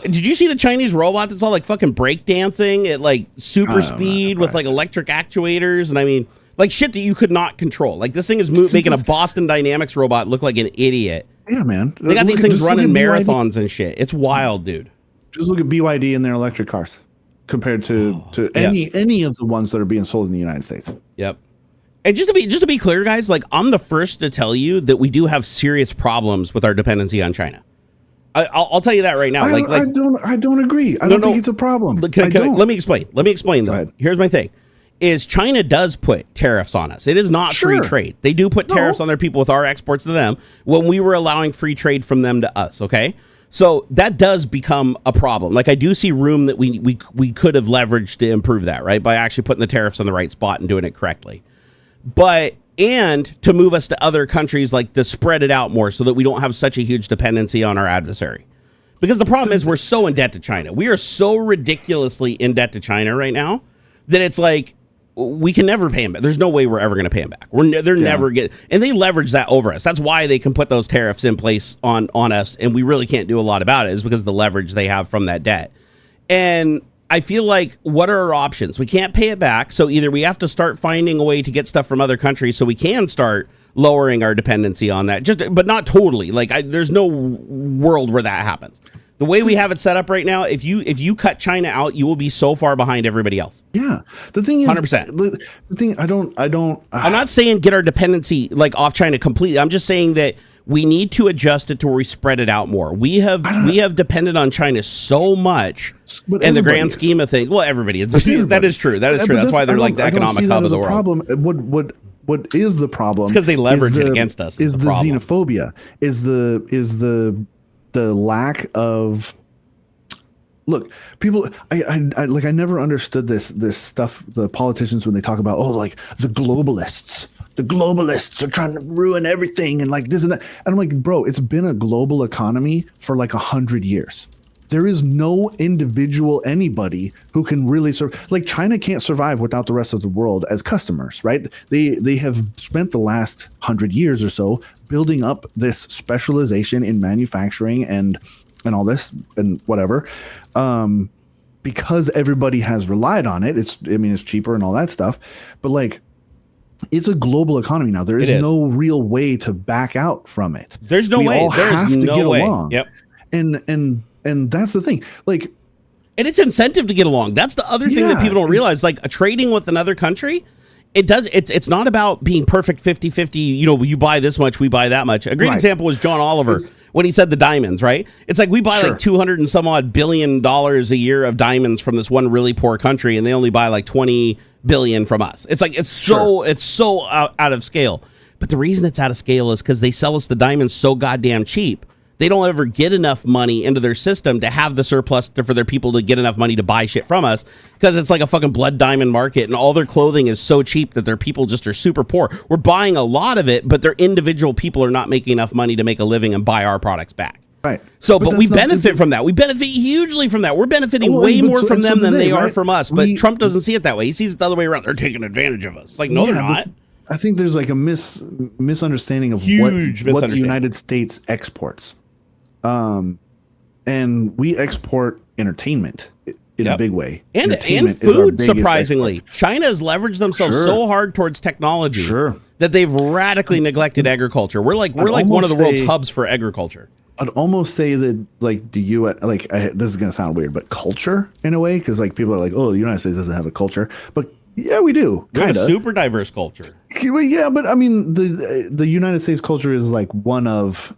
Did you see the Chinese robot that's all like fucking breakdancing at like super speed with like electric actuators? And I mean, like shit that you could not control. Like this thing is making a Boston Dynamics robot look like an idiot. Yeah, man. They got these things running marathons and shit. It's wild, dude. Just look at BYD and their electric cars compared to any of the ones that are being sold in the United States. Yep. And just to be clear, guys, like I'm the first to tell you that we do have serious problems with our dependency on China. I'll tell you that right now. I don't agree. I don't think it's a problem. Let me explain. Though. Here's my thing: is China does put tariffs on us. It is not free trade. They do put tariffs on their people with our exports to them when we were allowing free trade from them to us. Okay. So that does become a problem. Like I do see room that we could have leveraged to improve that, right? By actually putting the tariffs on the right spot and doing it correctly. And to move us to other countries, like to spread it out more so that we don't have such a huge dependency on our adversary. Because the problem is we're so in debt to China. We are so ridiculously in debt to China right now that it's like we can never pay them back. There's no way we're ever going to pay them back. They're never get, and they leverage that over us. That's why they can put those tariffs in place on us, and we really can't do a lot about it. Is because of the leverage they have from that debt. And I feel like, what are our options? We can't pay it back, so either we have to start finding a way to get stuff from other countries so we can start lowering our dependency on that, but not totally. Like, there's no world where that happens. The way we have it set up right now, if you cut China out, you will be so far behind everybody else. Yeah, the thing is, 100%. The thing, I don't. I'm not saying get our dependency like off China completely. I'm just saying that we need to adjust it to where we spread it out more. We have depended on China so much in the grand scheme of things. Well, everybody is. That is true. That is true. That's why they're like the economic hub of the world. What is the problem? It's because they leverage it against us. Is the xenophobia? Is the lack of look, people. I never understood this stuff. The politicians, when they talk about like the globalists are trying to ruin everything and like this and that. And I'm like, bro, it's been a global economy for like 100 years. There is no individual anybody who can really survive. Like China can't survive without the rest of the world as customers, right? They have spent the last 100 years or so building up this specialization in manufacturing and all this and whatever, because everybody has relied on it. It's cheaper and all that stuff, but like, it's a global economy now. There is no real way to back out from it. There's no way. There's no way. Along. Yep. And that's the thing. Like, and it's incentive to get along. That's the other thing that people don't realize. Like trading with another country, it's not about being perfect 50-50, you buy this much, we buy that much. A great example was John Oliver when he said the diamonds, right? It's like we buy like 200 and some odd billion dollars a year of diamonds from this one really poor country, and they only buy like 20 billion from us. It's like it's so out of scale. But the reason it's out of scale is because they sell us the diamonds so goddamn cheap. They don't ever get enough money into their system to have the surplus for their people to get enough money to buy shit from us, because it's like a fucking blood diamond market, and all their clothing is so cheap that their people just are super poor. We're buying a lot of it, but their individual people are not making enough money to make a living and buy our products back. Right. So, but we benefit from that. We benefit hugely from that. We're benefiting way more from them than they are from us. But Trump doesn't see it that way. He sees it the other way around. They're taking advantage of us. Like, no, they're not. I think there's like a misunderstanding of what the United States exports. And we export entertainment in a big way. And food, surprisingly. China has leveraged themselves so hard towards technology that they've radically neglected agriculture. We're like one of the world's hubs for agriculture. I'd almost say that like the U.S. This is gonna sound weird, but culture in a way, because like people are like, oh, the United States doesn't have a culture, but yeah, we do. We have a super diverse culture. Yeah, but I mean the United States culture is like one of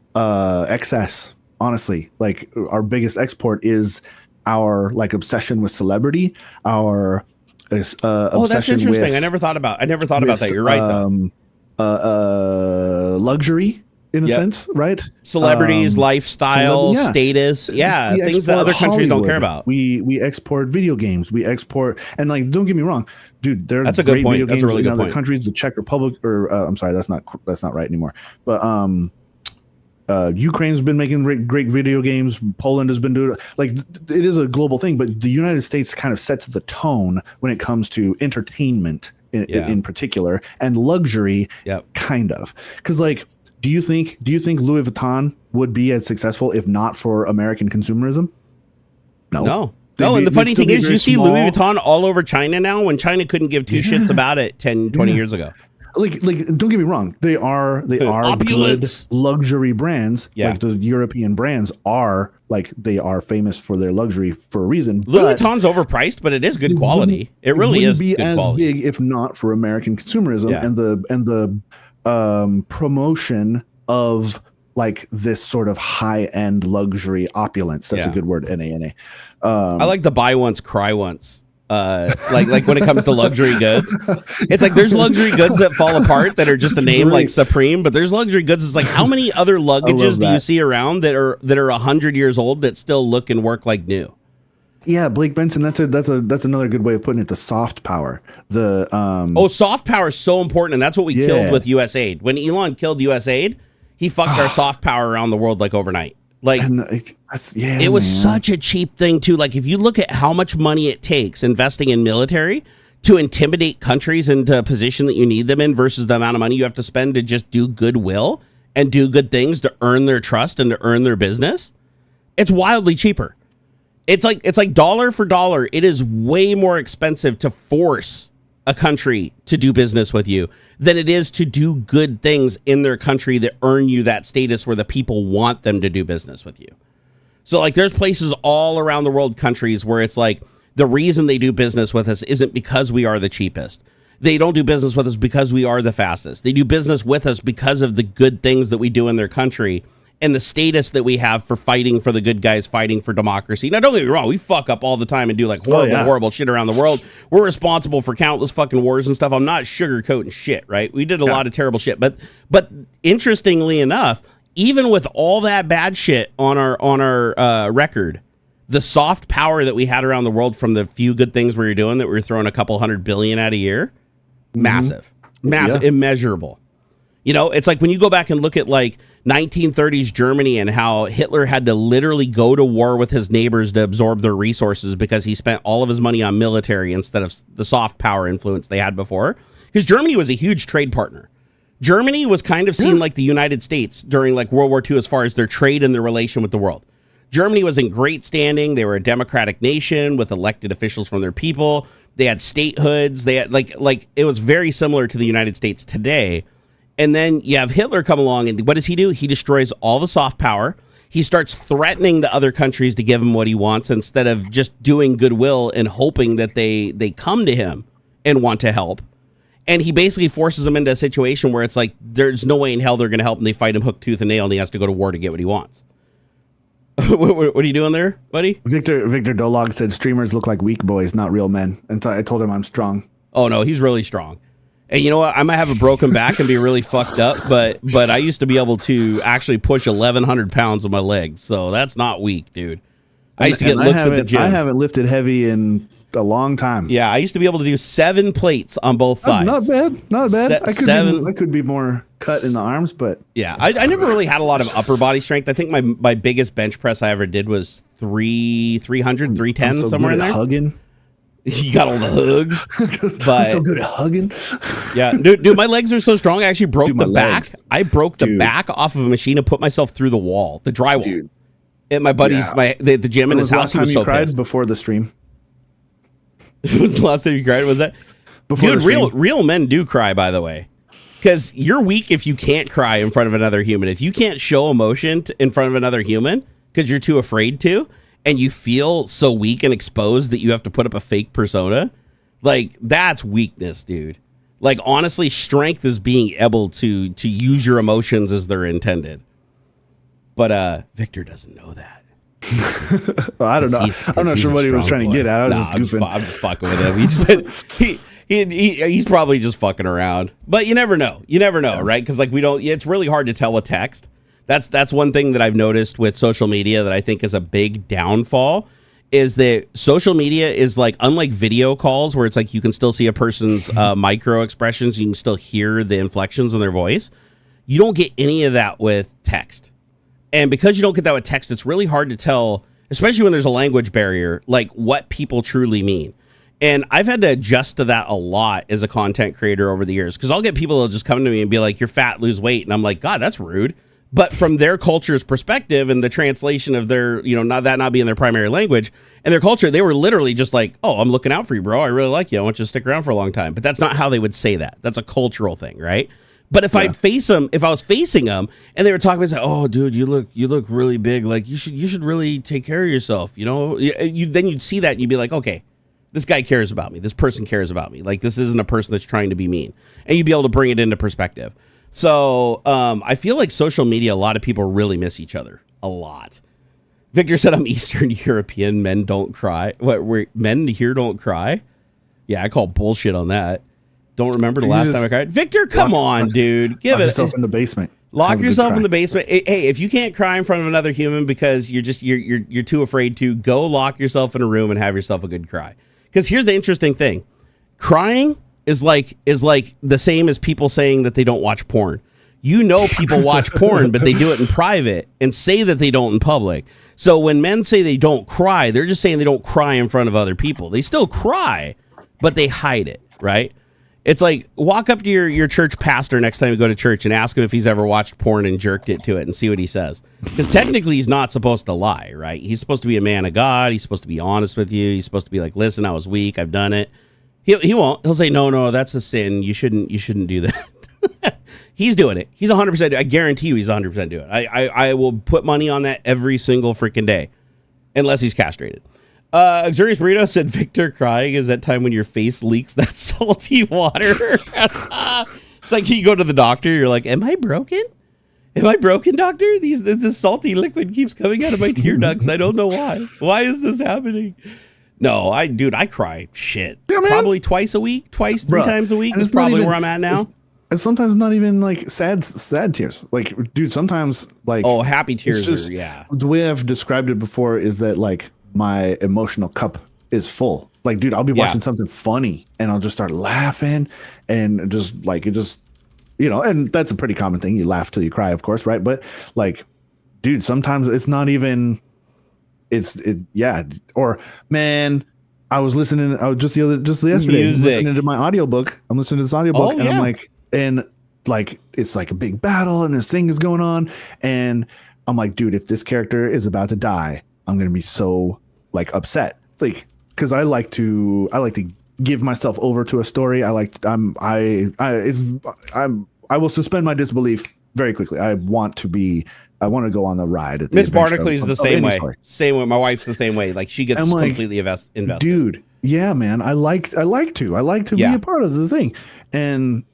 excess. Honestly, like our biggest export is our like obsession with celebrity, our that's obsession interesting. with, I never thought about that. You're right, though. Luxury in a sense, right? Celebrities, lifestyle, status, things that other countries don't care about. We export video games. We export, and like, don't get me wrong, dude. That's a good point. That's a really good point. Other countries, the Czech Republic, or I'm sorry, that's not right anymore. But Ukraine's been making great video games. Poland has been doing like it is a global thing. But the United States kind of sets the tone when it comes to entertainment in particular, and luxury, kind of, because like. Do you think Louis Vuitton would be as successful if not for American consumerism? No. And the funny thing is, you see Louis Vuitton all over China now when China couldn't give two shits about it 10, 20 years ago. Like, don't get me wrong. They are good luxury brands. Yeah. Like the European brands are they are famous for their luxury for a reason. Louis Vuitton's overpriced, but it is good quality. It really is good quality. It wouldn't be as big if not for American consumerism and the promotion of like this sort of high-end luxury opulence. That's a good word. NANA. I like the buy once, cry once. Like when it comes to luxury goods, it's like there's luxury goods that fall apart that are just a name like Supreme, but there's luxury goods. It's like how many other luggages do you see around that are 100 years old that still look and work like new? Yeah, Blake Benson. That's another good way of putting it. The soft power. Soft power is so important, and that's what we killed with USAID. When Elon killed USAID, he fucked our soft power around the world like overnight. Like it was such a cheap thing too. Like if you look at how much money it takes investing in military to intimidate countries into a position that you need them in versus the amount of money you have to spend to just do goodwill and do good things to earn their trust and to earn their business, it's wildly cheaper. It's like dollar for dollar. It is way more expensive to force a country to do business with you than it is to do good things in their country that earn you that status where the people want them to do business with you. So like there's places all around the world, countries where it's like the reason they do business with us isn't because we are the cheapest. They don't do business with us because we are the fastest. They do business with us because of the good things that we do in their country and the status that we have for fighting for the good guys, fighting for democracy. Now, don't get me wrong. We fuck up all the time and do like horrible shit around the world. We're responsible for countless fucking wars and stuff. I'm not sugarcoating shit, right? We did a lot of terrible shit. But interestingly enough, even with all that bad shit on our record, the soft power that we had around the world from the few good things we were doing, that we were throwing a couple $100 billion at a year, massive, immeasurable. You know, it's like when you go back and look at like 1930s Germany and how Hitler had to literally go to war with his neighbors to absorb their resources because he spent all of his money on military instead of the soft power influence they had before. Because Germany was a huge trade partner. Germany was kind of seen like the United States during like World War II as far as their trade and their relation with the world. Germany was in great standing. They were a democratic nation with elected officials from their people. They had statehoods. They had like it was very similar to the United States today. And then you have Hitler come along, and what does he do? He destroys all the soft power. He starts threatening the other countries to give him what he wants instead of just doing goodwill and hoping that they come to him and want to help. And he basically forces them into a situation where it's like there's no way in hell they're going to help him. They fight him hook, tooth, and nail, and he has to go to war to get what he wants. What are you doing there, buddy? Victor Dolog said streamers look like weak boys, not real men. And I told him I'm strong. Oh, no, he's really strong. And you know what? I might have a broken back and be really fucked up, but I used to be able to actually push 1,100 pounds with my legs, so that's not weak, dude. I used to get looks at the gym. I haven't lifted heavy in a long time. Yeah, I used to be able to do 7 plates on both sides. Not bad. I could be more cut in the arms, but yeah, I never really had a lot of upper body strength. I think my biggest bench press I ever did was 300, 310, somewhere in there. Hugging. You got all the hugs, but I'm so good at hugging. Yeah, dude, my legs are so strong. I actually broke the back. I broke the back off of a machine and put myself through the wall, the drywall. Dude. At my buddy's, the gym in his house. He was so pissed. Before the stream. It was the last time you cried. Was that? Before dude, real men do cry, by the way, because you're weak if you can't cry in front of another human. If you can't show emotion in front of another human because you're too afraid to. And you feel so weak and exposed that you have to put up a fake persona, like that's weakness, dude. Like honestly, strength is being able to use your emotions as they're intended. But Victor doesn't know that. Well, I don't know. I'm not sure what he was trying to get at. I was just goofing. I'm just fucking with him. He just said he's probably just fucking around. But you never know. You never know, right? Because like we don't. It's really hard to tell with text. That's one thing that I've noticed with social media that I think is a big downfall. Is that social media is like, unlike video calls where it's like you can still see a person's micro expressions, you can still hear the inflections on their voice. You don't get any of that with text. And because you don't get that with text, it's really hard to tell, especially when there's a language barrier, like what people truly mean. And I've had to adjust to that a lot as a content creator over the years, because I'll get people that'll just come to me and be like, you're fat, lose weight. And I'm like, God, that's rude. But from their culture's perspective and the translation of their, not being their primary language and their culture, they were literally just like, oh, I'm looking out for you, bro. I really like you. I want you to stick around for a long time. But that's not how they would say that. That's a cultural thing, right? But if I was facing them and they were talking about, oh, dude, you look really big. Like you should really take care of yourself. Then you'd see that and you'd be like, okay, this guy cares about me. This person cares about me. Like this isn't a person that's trying to be mean. And you'd be able to bring it into perspective. So I feel like social media, a lot of people really miss each other a lot. Victor said I'm Eastern European. Men don't cry. Men here don't cry? Yeah, I call bullshit on that. Don't remember the last time I cried. Victor, come on, dude. Lock yourself in the basement. Lock yourself in the basement. Hey, if you can't cry in front of another human because you're too afraid to, go lock yourself in a room and have yourself a good cry. Because here's the interesting thing. Crying is like the same as people saying that they don't watch porn. People watch porn, but they do it in private and say that they don't in public. So when men say they don't cry, they're just saying they don't cry in front of other people. They still cry, but they hide it, right? It's like, walk up to your church pastor next time you go to church and ask him if he's ever watched porn and jerked it to it and see what he says. Because technically he's not supposed to lie, right? He's supposed to be a man of God. He's supposed to be honest with you. He's supposed to be like, listen, I was weak. I've done it. He won't. He'll say, no, that's a sin. You shouldn't do that. He's doing it. He's 100%. I guarantee you he's 100% doing it. I will put money on that every single freaking day, unless he's castrated. Luxurious Burrito said, Victor, crying is that time when your face leaks that salty water. It's like you go to the doctor, you're like, am I broken? Am I broken, doctor? This salty liquid keeps coming out of my tear ducts. I don't know why. Why is this happening? No, I cry shit. Yeah, probably twice a week, three times a week is probably where I'm at now. And sometimes not even like sad tears. Like, dude, sometimes like, oh, happy tears. The way I've described it before is that like my emotional cup is full. Like, dude, I'll be watching something funny and I'll just start laughing and just like, it just, and that's a pretty common thing. You laugh till you cry, of course. Right. But like, dude, sometimes it's not even, or man, I was just yesterday listening to my audiobook. I'm listening to this audiobook and I'm like, it's like a big battle and this thing is going on. And I'm like, dude, if this character is about to die, I'm going to be so like upset. Like, cause I like to give myself over to a story. I will suspend my disbelief very quickly. I want to go on the ride. Miss Barnacules is the same way. Story. Same way. My wife's the same way. Like she gets completely invested. Dude, yeah, man. I like to be a part of the thing. And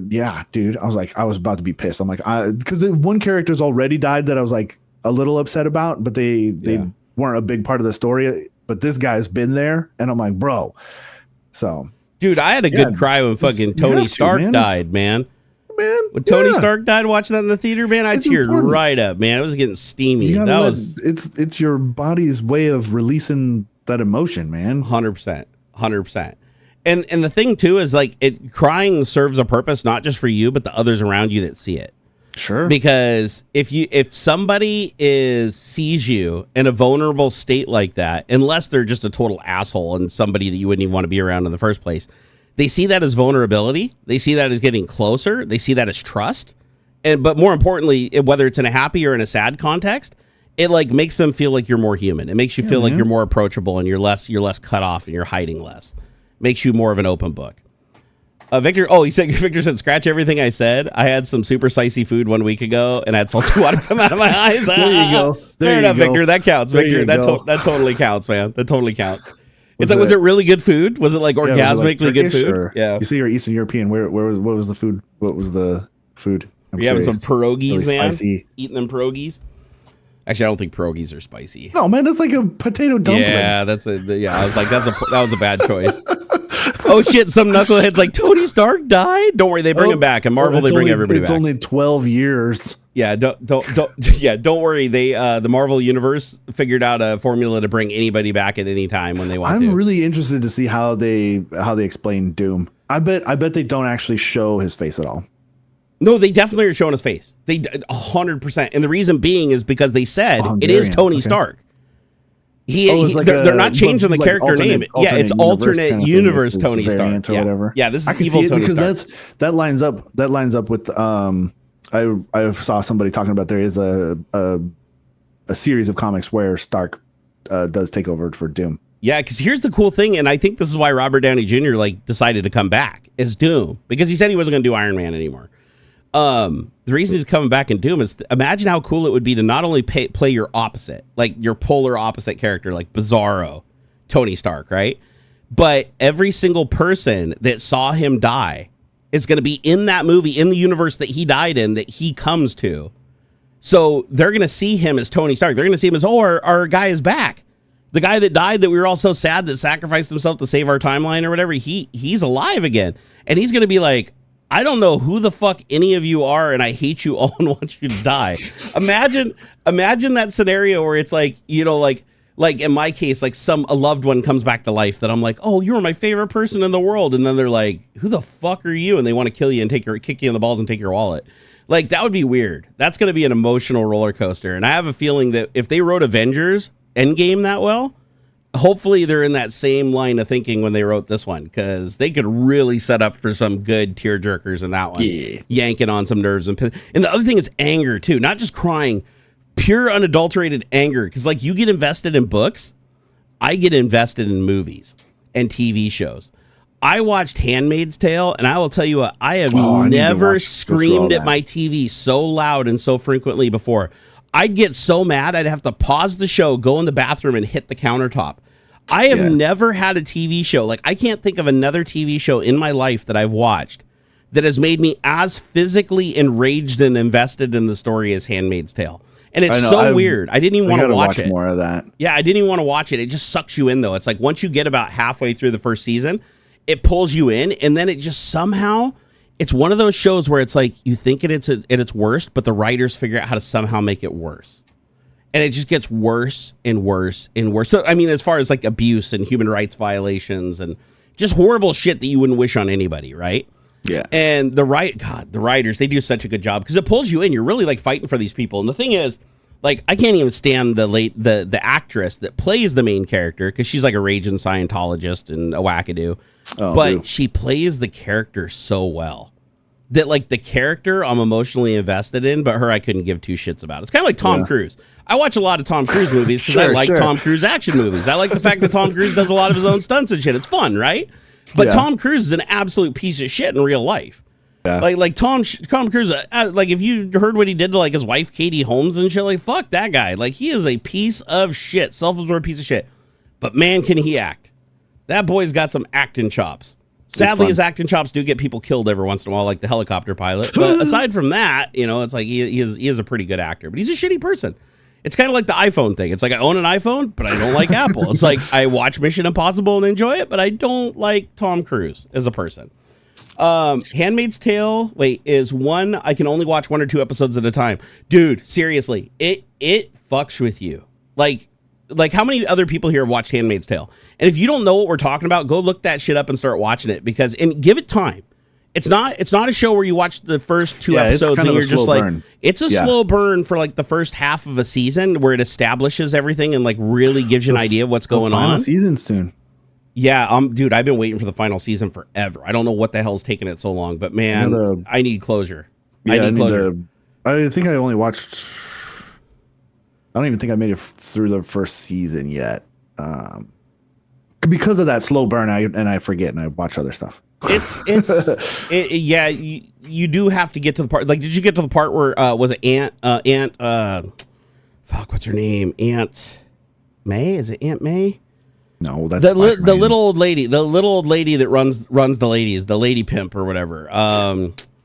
yeah, dude, I was about to be pissed. I'm like, because one character's already died that I was like a little upset about, but they weren't a big part of the story. But this guy's been there, and I'm like, bro. So, dude, I had a good cry when fucking Tony Stark died, man. When Tony Stark died, watching that in the theater, man, I teared right up, man. It was getting steamy. It's your body's way of releasing that emotion, man. 100%. And the thing too is like crying serves a purpose not just for you but the others around you that see it. Sure. Because if somebody sees you in a vulnerable state like that, unless they're just a total asshole and somebody that you wouldn't even want to be around in the first place, they see that as vulnerability. They see that as getting closer. They see that as trust. But more importantly, whether it's in a happy or in a sad context, it like makes them feel like you're more human. It makes you feel like you're more approachable and you're less cut off and you're hiding less. Makes you more of an open book. Victor said, scratch everything I said. I had some super spicy food 1 week ago and I had salty water come out of my eyes. There you go. Fair enough, Victor. That counts. Victor, that totally counts, man. That totally counts. Was it really good food? Was it like orgasmically good food? Yeah. You say you're Eastern European. What was the food? What was the food? Are you having some pierogies, really man? Spicy. Eating them pierogies. Actually, I don't think pierogies are spicy. No, man, it's like a potato dumpling. Yeah, I was like, that was a bad choice. Oh shit! Some knuckleheads like Tony Stark died. Don't worry, they bring him back. And Marvel, they bring everybody back. It's only 12 years. Yeah, don't worry. They the Marvel universe figured out a formula to bring anybody back at any time when they want to. I'm really interested to see how they explain Doom. I bet they don't actually show his face at all. No, they definitely are showing his face. They 100%, and the reason being is because they said it is Tony Stark. They're not changing the character name. Yeah, it's alternate universe Tony Stark. Yeah, this is evil Tony Stark. That lines up with I saw somebody talking about there is a series of comics where Stark does take over for Doom. Yeah, because here's the cool thing, and I think this is why Robert Downey Jr. decided to come back as Doom, because he said he wasn't going to do Iron Man anymore. The reason he's coming back in Doom is imagine how cool it would be to not only play your opposite, like your polar opposite character, like Bizarro, Tony Stark, right? But every single person that saw him die is going to be in that movie, in the universe that he died in, that he comes to. So they're going to see him as Tony Stark. They're going to see him as, our guy is back. The guy that died that we were all so sad that sacrificed himself to save our timeline or whatever, he's alive again. And he's going to be like, I don't know who the fuck any of you are, and I hate you all and want you to die. Imagine that scenario where it's like, like in my case, like a loved one comes back to life that I'm like, oh, you were my favorite person in the world, and then they're like, who the fuck are you? And they want to kill you and kick you in the balls and take your wallet. Like, that would be weird. That's going to be an emotional roller coaster. And I have a feeling that if they wrote Avengers Endgame that well, hopefully they're in that same line of thinking when they wrote this one, because they could really set up for some good tear jerkers in that one. Yeah. Yanking on some nerves. And the other thing is anger too, not just crying, pure unadulterated anger. Because like you get invested in books, I get invested in movies and TV shows. I watched Handmaid's Tale, and I will tell you what, I have never screamed at my TV so loud and so frequently before. I'd get so mad, I'd have to pause the show, go in the bathroom, and hit the countertop. I have never had a TV show. Like, I can't think of another TV show in my life that I've watched that has made me as physically enraged and invested in the story as Handmaid's Tale. And it's weird. I didn't even want to watch it. More of that. Yeah, I didn't even want to watch it. It just sucks you in, though. It's like once you get about halfway through the first season, it pulls you in, and then it just somehow... It's one of those shows where it's like you think it's at its worst, but the writers figure out how to somehow make it worse. And it just gets worse and worse and worse. So, I mean, as far as like abuse and human rights violations and just horrible shit that you wouldn't wish on anybody, right? Yeah. And the writers, they do such a good job because it pulls you in. You're really like fighting for these people. And the thing is, like, I can't even stand the actress that plays the main character because she's like a raging Scientologist and a wackadoo. But she plays the character so well that like the character I'm emotionally invested in, but her I couldn't give two shits about. It's kind of like Tom Cruise. I watch a lot of Tom Cruise movies because I like Tom Cruise action movies. I like the fact that Tom Cruise does a lot of his own stunts and shit. It's fun, right? But Tom Cruise is an absolute piece of shit in real life. Yeah. Like Tom Cruise, like if you heard what he did to like his wife Katie Holmes and shit, like fuck that guy. Like he is a piece of shit, self-absorbed piece of shit. But man, can he act? That boy's got some acting chops. Sadly, his acting chops do get people killed every once in a while, like the helicopter pilot. But aside from that, it's like he is a pretty good actor. But he's a shitty person. It's kind of like the iPhone thing. It's like I own an iPhone, but I don't like Apple. It's like I watch Mission Impossible and enjoy it, but I don't like Tom Cruise as a person. Handmaid's Tale, is one I can only watch 1 or 2 episodes at a time. Dude, seriously, it fucks with you. Like how many other people here have watched Handmaid's Tale? And if you don't know what we're talking about, go look that shit up and start watching it and give it time. It's not a show where you watch the first 2 episodes and you're just like burn. It's a slow burn for like the first half of a season where it establishes everything and like really gives you an idea of what's going on. Season soon. Yeah, dude, I've been waiting for the final season forever. I don't know what the hell's taking it so long, but man, I need closure. I need closure. I think I only watched. I don't even think I made it through the first season yet, because of that slow burn. I forget and I watch other stuff. You do have to get to the part. Like, did you get to the part where was it what's her name? Aunt May? Is it Aunt May? No, that's the little old lady. The little old lady that runs the ladies, the lady pimp or whatever.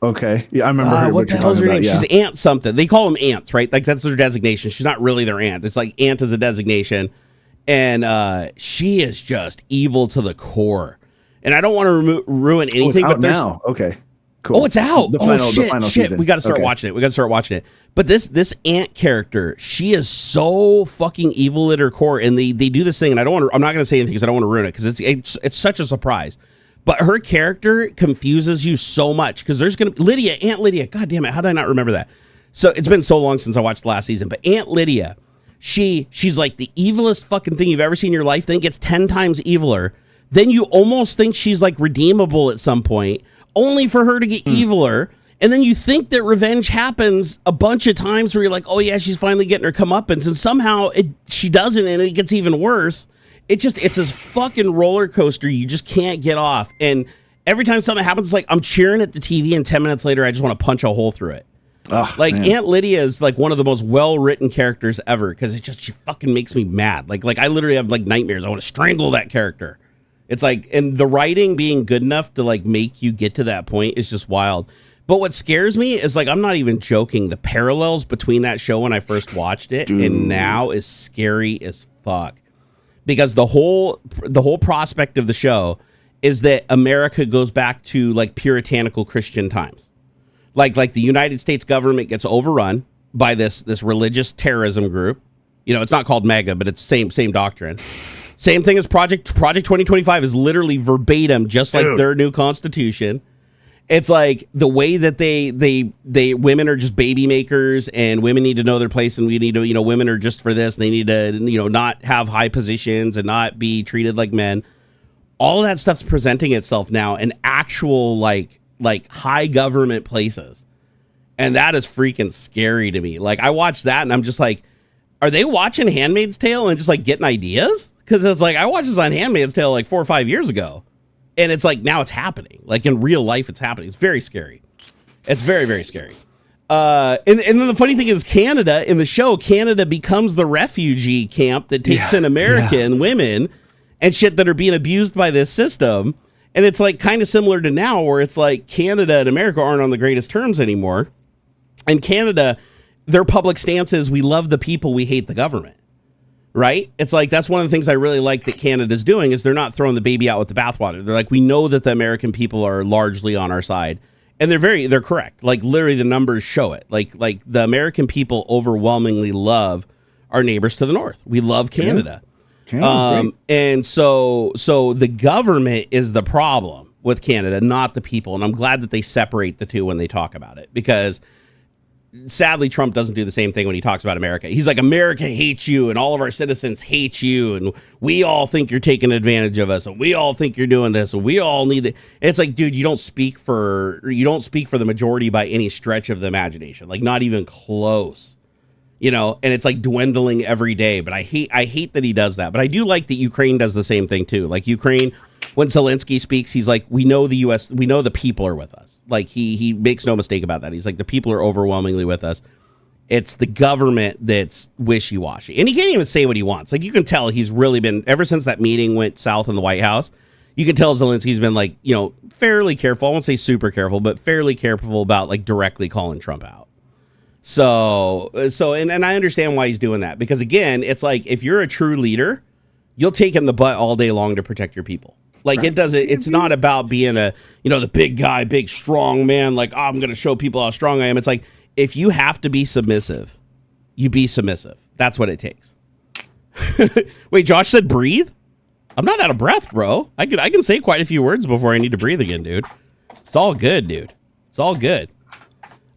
Okay. Yeah, I remember what the hell's her name? She's Aunt something. They call them ants, right? Like that's their designation. She's not really their aunt. It's like aunt is a designation. And she is just evil to the core. And I don't want to ruin anything, but there's now. Okay. Cool. Oh, it's out. The final season. We got to start watching it. But this Ant character, she is so fucking evil at her core, and they do this thing, and I'm not going to say anything because I don't want to ruin it because it's such a surprise. But her character confuses you so much because there's going to Aunt Lydia. God damn it, how did I not remember that? So it's been so long since I watched the last season. But Aunt Lydia, she's like the evilest fucking thing you've ever seen in your life. Then gets 10 times eviler. Then you almost think she's like redeemable at some point, only for her to get eviler. And then you think that revenge happens a bunch of times where you're like, oh yeah, she's finally getting her comeuppance, and somehow she doesn't, and it gets even worse. It's this fucking roller coaster you just can't get off. And every time something happens, it's like I'm cheering at the TV, and 10 minutes later, I just want to punch a hole through it. Man. Aunt Lydia is like one of the most well-written characters ever because she fucking makes me mad. Like I literally have like nightmares. I want to strangle that character. It's like, and the writing being good enough to like make you get to that point is just wild. But what scares me is like, I'm not even joking. The parallels between that show when I first watched it and now is scary as fuck. Because the whole prospect of the show is that America goes back to like puritanical Christian times. Like the United States government gets overrun by this religious terrorism group. You know, it's not called MAGA, but it's same doctrine. Same thing as Project 2025 is literally verbatim, just like their new constitution. It's like the way that they women are just baby makers, and women need to know their place, and we need to, women are just for this, and they need to, not have high positions and not be treated like men. All of that stuff's presenting itself now in actual like high government places. And that is freaking scary to me. Like I watched that and I'm just like, are they watching Handmaid's Tale and just like getting ideas? Because it's like I watched this on Handmaid's Tale like 4 or 5 years ago, and it's like now it's happening. Like in real life, it's happening. It's very scary. It's very, very scary. And then the funny thing is, in the show, Canada becomes the refugee camp that takes in American women and shit that are being abused by this system. And it's like kind of similar to now, where it's like Canada and America aren't on the greatest terms anymore. And Canada, their public stance is we love the people, we hate the government. Right? It's like that's one of the things I really like that Canada's doing is they're not throwing the baby out with the bathwater. They're like, we know that the American people are largely on our side, and they're correct. Like literally the numbers show it. Like the American people overwhelmingly love our neighbors to the north. We love Canada. And so the government is the problem with Canada, not the people. And I'm glad that they separate the two when they talk about it, because sadly, Trump doesn't do the same thing when he talks about America. He's like, America hates you and all of our citizens hate you. And we all think you're taking advantage of us. And we all think you're doing this. And we all need it. And it's like, dude, you don't speak for the majority by any stretch of the imagination. Like not even close, and it's like dwindling every day. But I hate that he does that. But I do like that Ukraine does the same thing too. Like Ukraine, when Zelensky speaks, he's like, we know the U.S., we know the people are with us. Like he makes no mistake about that. He's like, the people are overwhelmingly with us. It's the government that's wishy-washy. And he can't even say what he wants. Like you can tell he's really been, ever since that meeting went south in the White House, you can tell Zelensky's been like, fairly careful. I won't say super careful, but fairly careful about like directly calling Trump out. So and I understand why he's doing that, because again, it's like if you're a true leader, you'll take in the butt all day long to protect your people. Like it's not about being the big guy, big strong man. Like, I'm going to show people how strong I am. It's like, if you have to be submissive, you be submissive. That's what it takes. Wait, Josh said breathe? I'm not out of breath, bro. I can say quite a few words before I need to breathe again, dude. It's all good, dude. It's all good.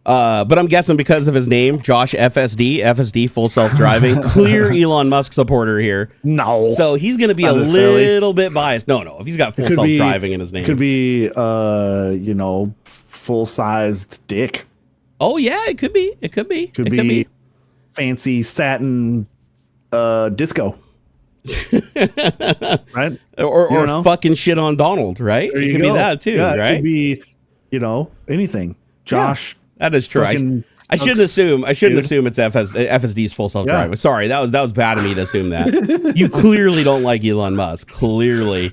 But I'm guessing because of his name, Josh FSD, full self-driving, clear Elon Musk supporter here. No. So he's going to be a little bit biased. No. If he's got full self-driving in his name. Could be, full-sized dick. Oh, yeah, it could be. Could be fancy satin disco. Right? Or fucking shit on Donald, right? It could be that too, right? It could be, anything. Josh. Yeah. That is true. I shouldn't assume it's FSD's full self-driving. Yeah. Sorry, that was bad of me to assume that. You clearly don't like Elon Musk. Clearly.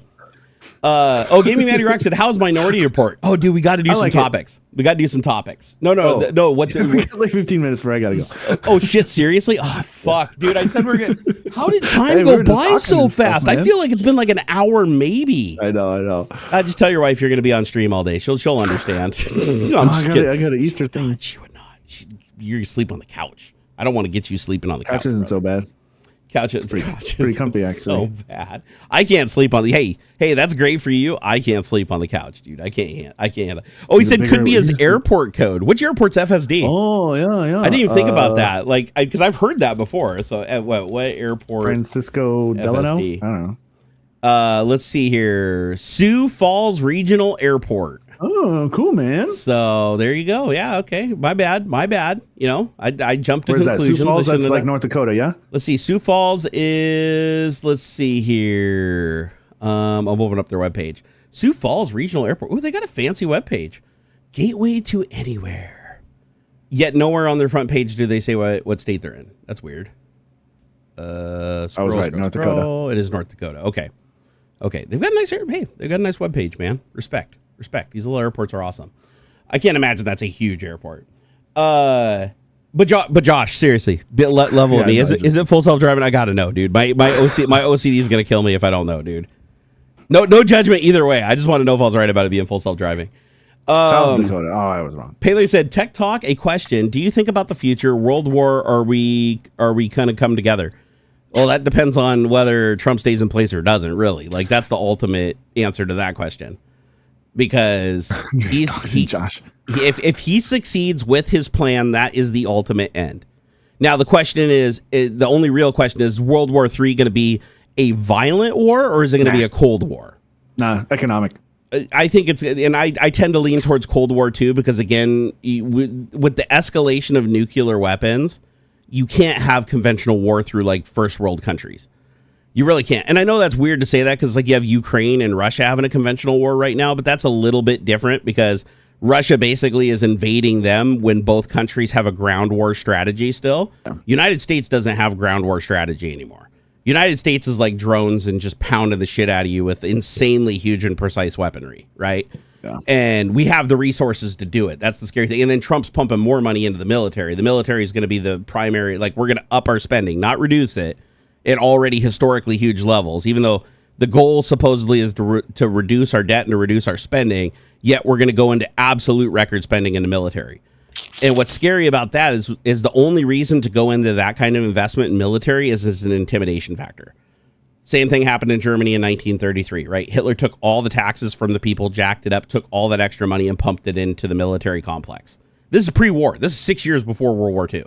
Gaming Matty Rock said, how's Minority Report? Oh, dude, we got to do some topics. We got to do some topics. No. What's it? We got like 15 minutes before I got to go. Oh, shit. Seriously? Oh, fuck. Dude, I said we're going to. How did time go by so fast? I feel like it's been like an hour, maybe. I know. Just tell your wife you're going to be on stream all day. She'll understand. I got an Easter thing. She would not. You're sleep on the couch. I don't want to get you sleeping on the couch. Couch isn't so bad. Couch is pretty comfy, actually. So bad. I can't sleep on the. Hey, that's great for you. I can't sleep on the couch, dude. I can't. Oh, he said could be his airport code. Which airport's FSD? Oh, yeah. I didn't even think about that. Like, because I've heard that before. So, at what airport? Francisco Delano. I don't know. Let's see here. Sioux Falls Regional Airport. Oh, cool, man. So there you go. Yeah, okay. My bad. You know, I jumped to conclusions. Sioux Falls, that's like North Dakota, yeah? Let's see. Sioux Falls is, let's see here. I'm opening up their webpage. Sioux Falls Regional Airport. Oh, they got a fancy webpage. Gateway to anywhere. Yet nowhere on their front page do they say what state they're in. That's weird. I was right, North Dakota. It is North Dakota. Okay. They've got a nice they've got a nice webpage, man. Respect. These little airports are awesome. I can't imagine that's a huge airport. But Josh, seriously, level with me. Is it full self-driving? I gotta know, dude. My OCD is gonna kill me if I don't know, dude. No judgment either way. I just want to know if I was right about it being full self-driving. South Dakota. Oh, I was wrong. Pele said, Tech Talk, a question. Do you think about the future World War? Are we kind of come together? Well, that depends on whether Trump stays in place or doesn't, really. Like, that's the ultimate answer to that question. Because Josh. If he succeeds with his plan, that is the ultimate end. Now, the question is, the only real question is World War III going to be a violent war or is it going to be a Cold War? Nah, economic. I think it's, and I tend to lean towards Cold War too, because again, with the escalation of nuclear weapons, you can't have conventional war through like first world countries. You really can't. And I know that's weird to say that because like you have Ukraine and Russia having a conventional war right now, but that's a little bit different because Russia basically is invading them when both countries have a ground war strategy still. Yeah. United States doesn't have ground war strategy anymore. United States is like drones and just pounding the shit out of you with insanely huge and precise weaponry, right? Yeah. And we have the resources to do it. That's the scary thing. And then Trump's pumping more money into the military. The military is going to be the primary, like we're going to up our spending, not reduce it at already historically huge levels, even though the goal supposedly is to reduce our debt and to reduce our spending, yet we're going to go into absolute record spending in the military. And what's scary about that is the only reason to go into that kind of investment in military is as an intimidation factor. Same thing happened in Germany in 1933, right? Hitler took all the taxes from the people, jacked it up, took all that extra money and pumped it into the military complex. This is pre-war. This is 6 years before World War II.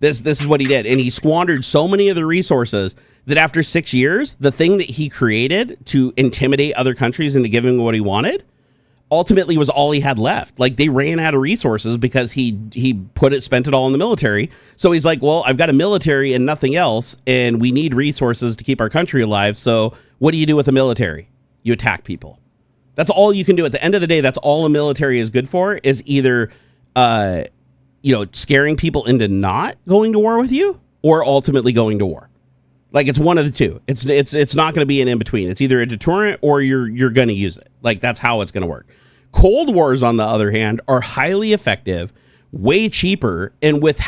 This is what he did. And he squandered so many of the resources that after 6 years, the thing that he created to intimidate other countries into giving what he wanted ultimately was all he had left. Like they ran out of resources because he spent it all in the military. So he's like, well, I've got a military and nothing else, and we need resources to keep our country alive. So what do you do with the military? You attack people. That's all you can do. At the end of the day, that's all a military is good for, is either scaring people into not going to war with you or ultimately going to war. Like it's one of the two. It's not going to be an in-between. It's either a deterrent or you're going to use it. Like that's how it's going to work. Cold wars, on the other hand, are highly effective, way cheaper, and with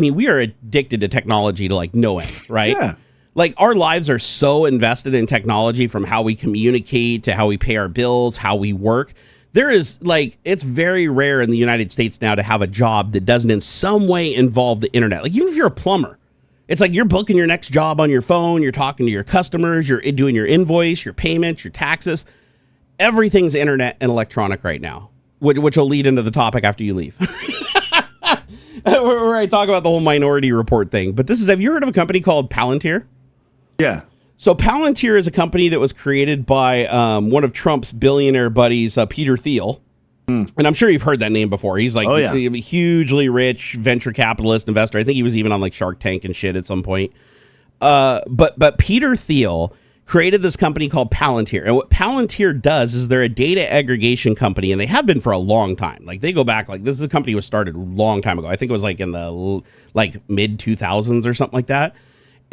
we are addicted to technology to like no end, right? Yeah. Like our lives are so invested in technology, from how we communicate to how we pay our bills, how we work. There is it's very rare in the United States now to have a job that doesn't in some way involve the internet. Like even if you're a plumber, it's like you're booking your next job on your phone, you're talking to your customers, you're doing your invoice, your payments, your taxes. Everything's internet and electronic right now, which will lead into the topic after you leave. Where I talk about the whole Minority Report thing. But have you heard of a company called Palantir? Yeah. So Palantir is a company that was created by one of Trump's billionaire buddies, Peter Thiel. And I'm sure you've heard that name before. He's like a hugely rich venture capitalist investor. I think he was even on like Shark Tank and shit at some point. But Peter Thiel created this company called Palantir. And what Palantir does is they're a data aggregation company, and they have been for a long time. Like they go back, like this is a company that was started a long time ago. I think it was like in the mid 2000s or something like that.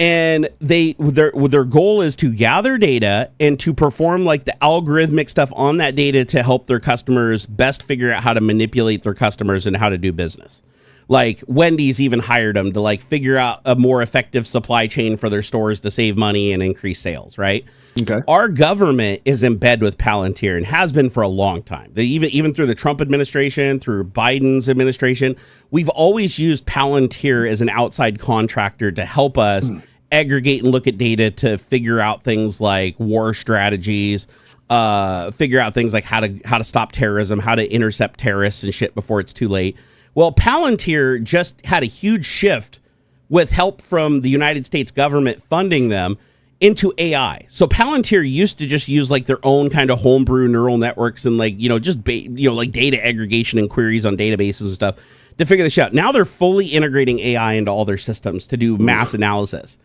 And their goal is to gather data and to perform like the algorithmic stuff on that data to help their customers best figure out how to manipulate their customers and how to do business. Like Wendy's even hired them to like figure out a more effective supply chain for their stores to save money and increase sales, right? Okay. Our government is in bed with Palantir and has been for a long time. Even through the Trump administration, through Biden's administration, we've always used Palantir as an outside contractor to help us aggregate and look at data to figure out things like war strategies, figure out things like how to stop terrorism, how to intercept terrorists and shit before it's too late. Well, Palantir just had a huge shift with help from the United States government funding them into AI. So Palantir used to just use like their own kind of homebrew neural networks and like, like data aggregation and queries on databases and stuff to figure this out. Now they're fully integrating AI into all their systems to do mass analysis.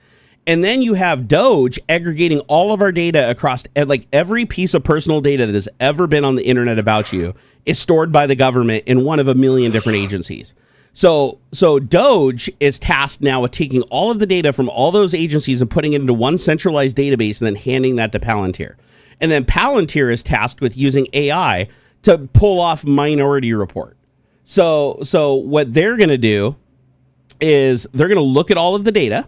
And then you have DOGE aggregating all of our data across like every piece of personal data that has ever been on the internet about you is stored by the government in one of a million different agencies. So DOGE is tasked now with taking all of the data from all those agencies and putting it into one centralized database and then handing that to Palantir. And then Palantir is tasked with using AI to pull off Minority Report. So what they're going to do is they're going to look at all of the data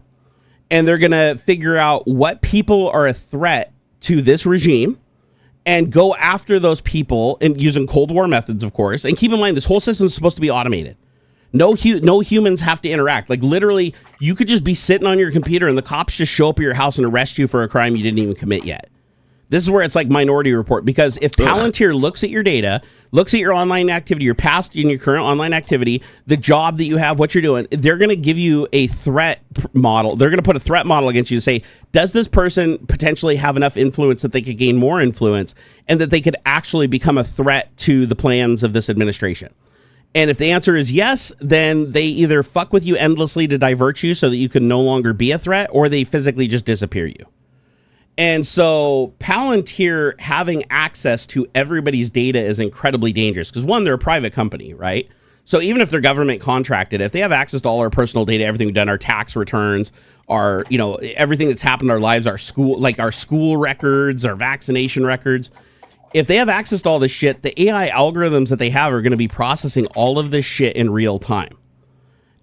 and they're going to figure out what people are a threat to this regime and go after those people and using Cold War methods, of course. And keep in mind, this whole system is supposed to be automated. No humans have to interact. Like literally, you could just be sitting on your computer and the cops just show up at your house and arrest you for a crime you didn't even commit yet. This is where it's like Minority Report, because if Palantir looks at your data, looks at your online activity, your past and your current online activity, the job that you have, what you're doing, they're going to give you a threat model. They're going to put a threat model against you to say, does this person potentially have enough influence that they could gain more influence and that they could actually become a threat to the plans of this administration? And if the answer is yes, then they either fuck with you endlessly to divert you so that you can no longer be a threat, or they physically just disappear you. And so Palantir having access to everybody's data is incredibly dangerous because, one, they're a private company, right? So even if they're government contracted, if they have access to all our personal data, everything we've done, our tax returns, our, everything that's happened in our lives, our school records, our vaccination records, if they have access to all this shit, the AI algorithms that they have are going to be processing all of this shit in real time.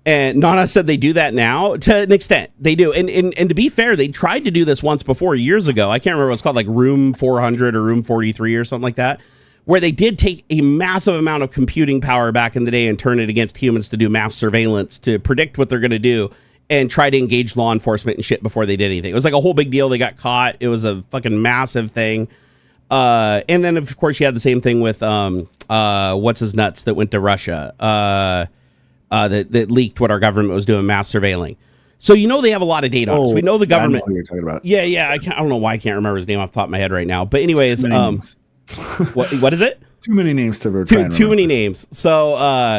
And Nana said they do that now to an extent. They do. And to be fair, they tried to do this once before years ago. I can't remember what it's called, like Room 400 or Room 43 or something like that, where they did take a massive amount of computing power back in the day and turn it against humans to do mass surveillance, to predict what they're going to do and try to engage law enforcement and shit before they did anything. It was like a whole big deal. They got caught. It was a fucking massive thing. And then, of course, you had the same thing with what's his nuts that went to Russia. That leaked what our government was doing, mass surveilling. So they have a lot of data on us. We know the government. I know what you're talking about. Yeah. I don't know why I can't remember his name off the top of my head right now. But anyways, what is it? Too many names to too many names. So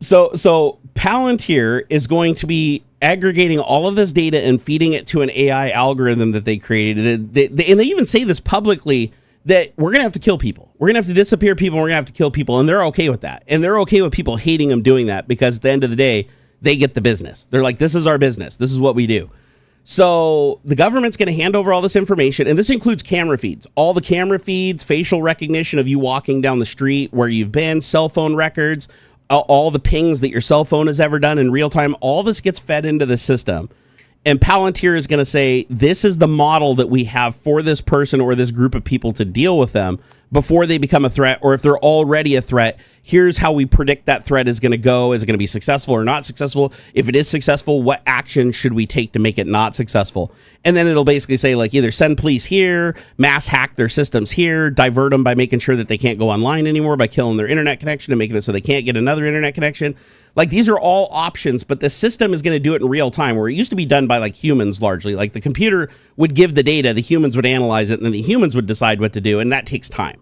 Palantir is going to be aggregating all of this data and feeding it to an AI algorithm that they created. And they even say this publicly, that we're going to have to kill people. We're going to have to disappear people. We're going to have to kill people. And they're okay with that. And they're okay with people hating them doing that because at the end of the day, they get the business. They're like, this is our business. This is what we do. So the government's going to hand over all this information. And this includes camera feeds, all the camera feeds, facial recognition of you walking down the street, where you've been, cell phone records, all the pings that your cell phone has ever done in real time. All this gets fed into the system. And Palantir is going to say, this is the model that we have for this person or this group of people to deal with them before they become a threat, or if they're already a threat, here's how we predict that threat is going to go. Is it going to be successful or not successful? If it is successful, what action should we take to make it not successful? And then it'll basically say, like, either send police here, mass hack their systems here, divert them by making sure that they can't go online anymore, by killing their internet connection and making it so they can't get another internet connection. Like, these are all options, but the system is going to do it in real time, where it used to be done by, like, humans largely. Like, the computer would give the data, the humans would analyze it, and then the humans would decide what to do, and that takes time.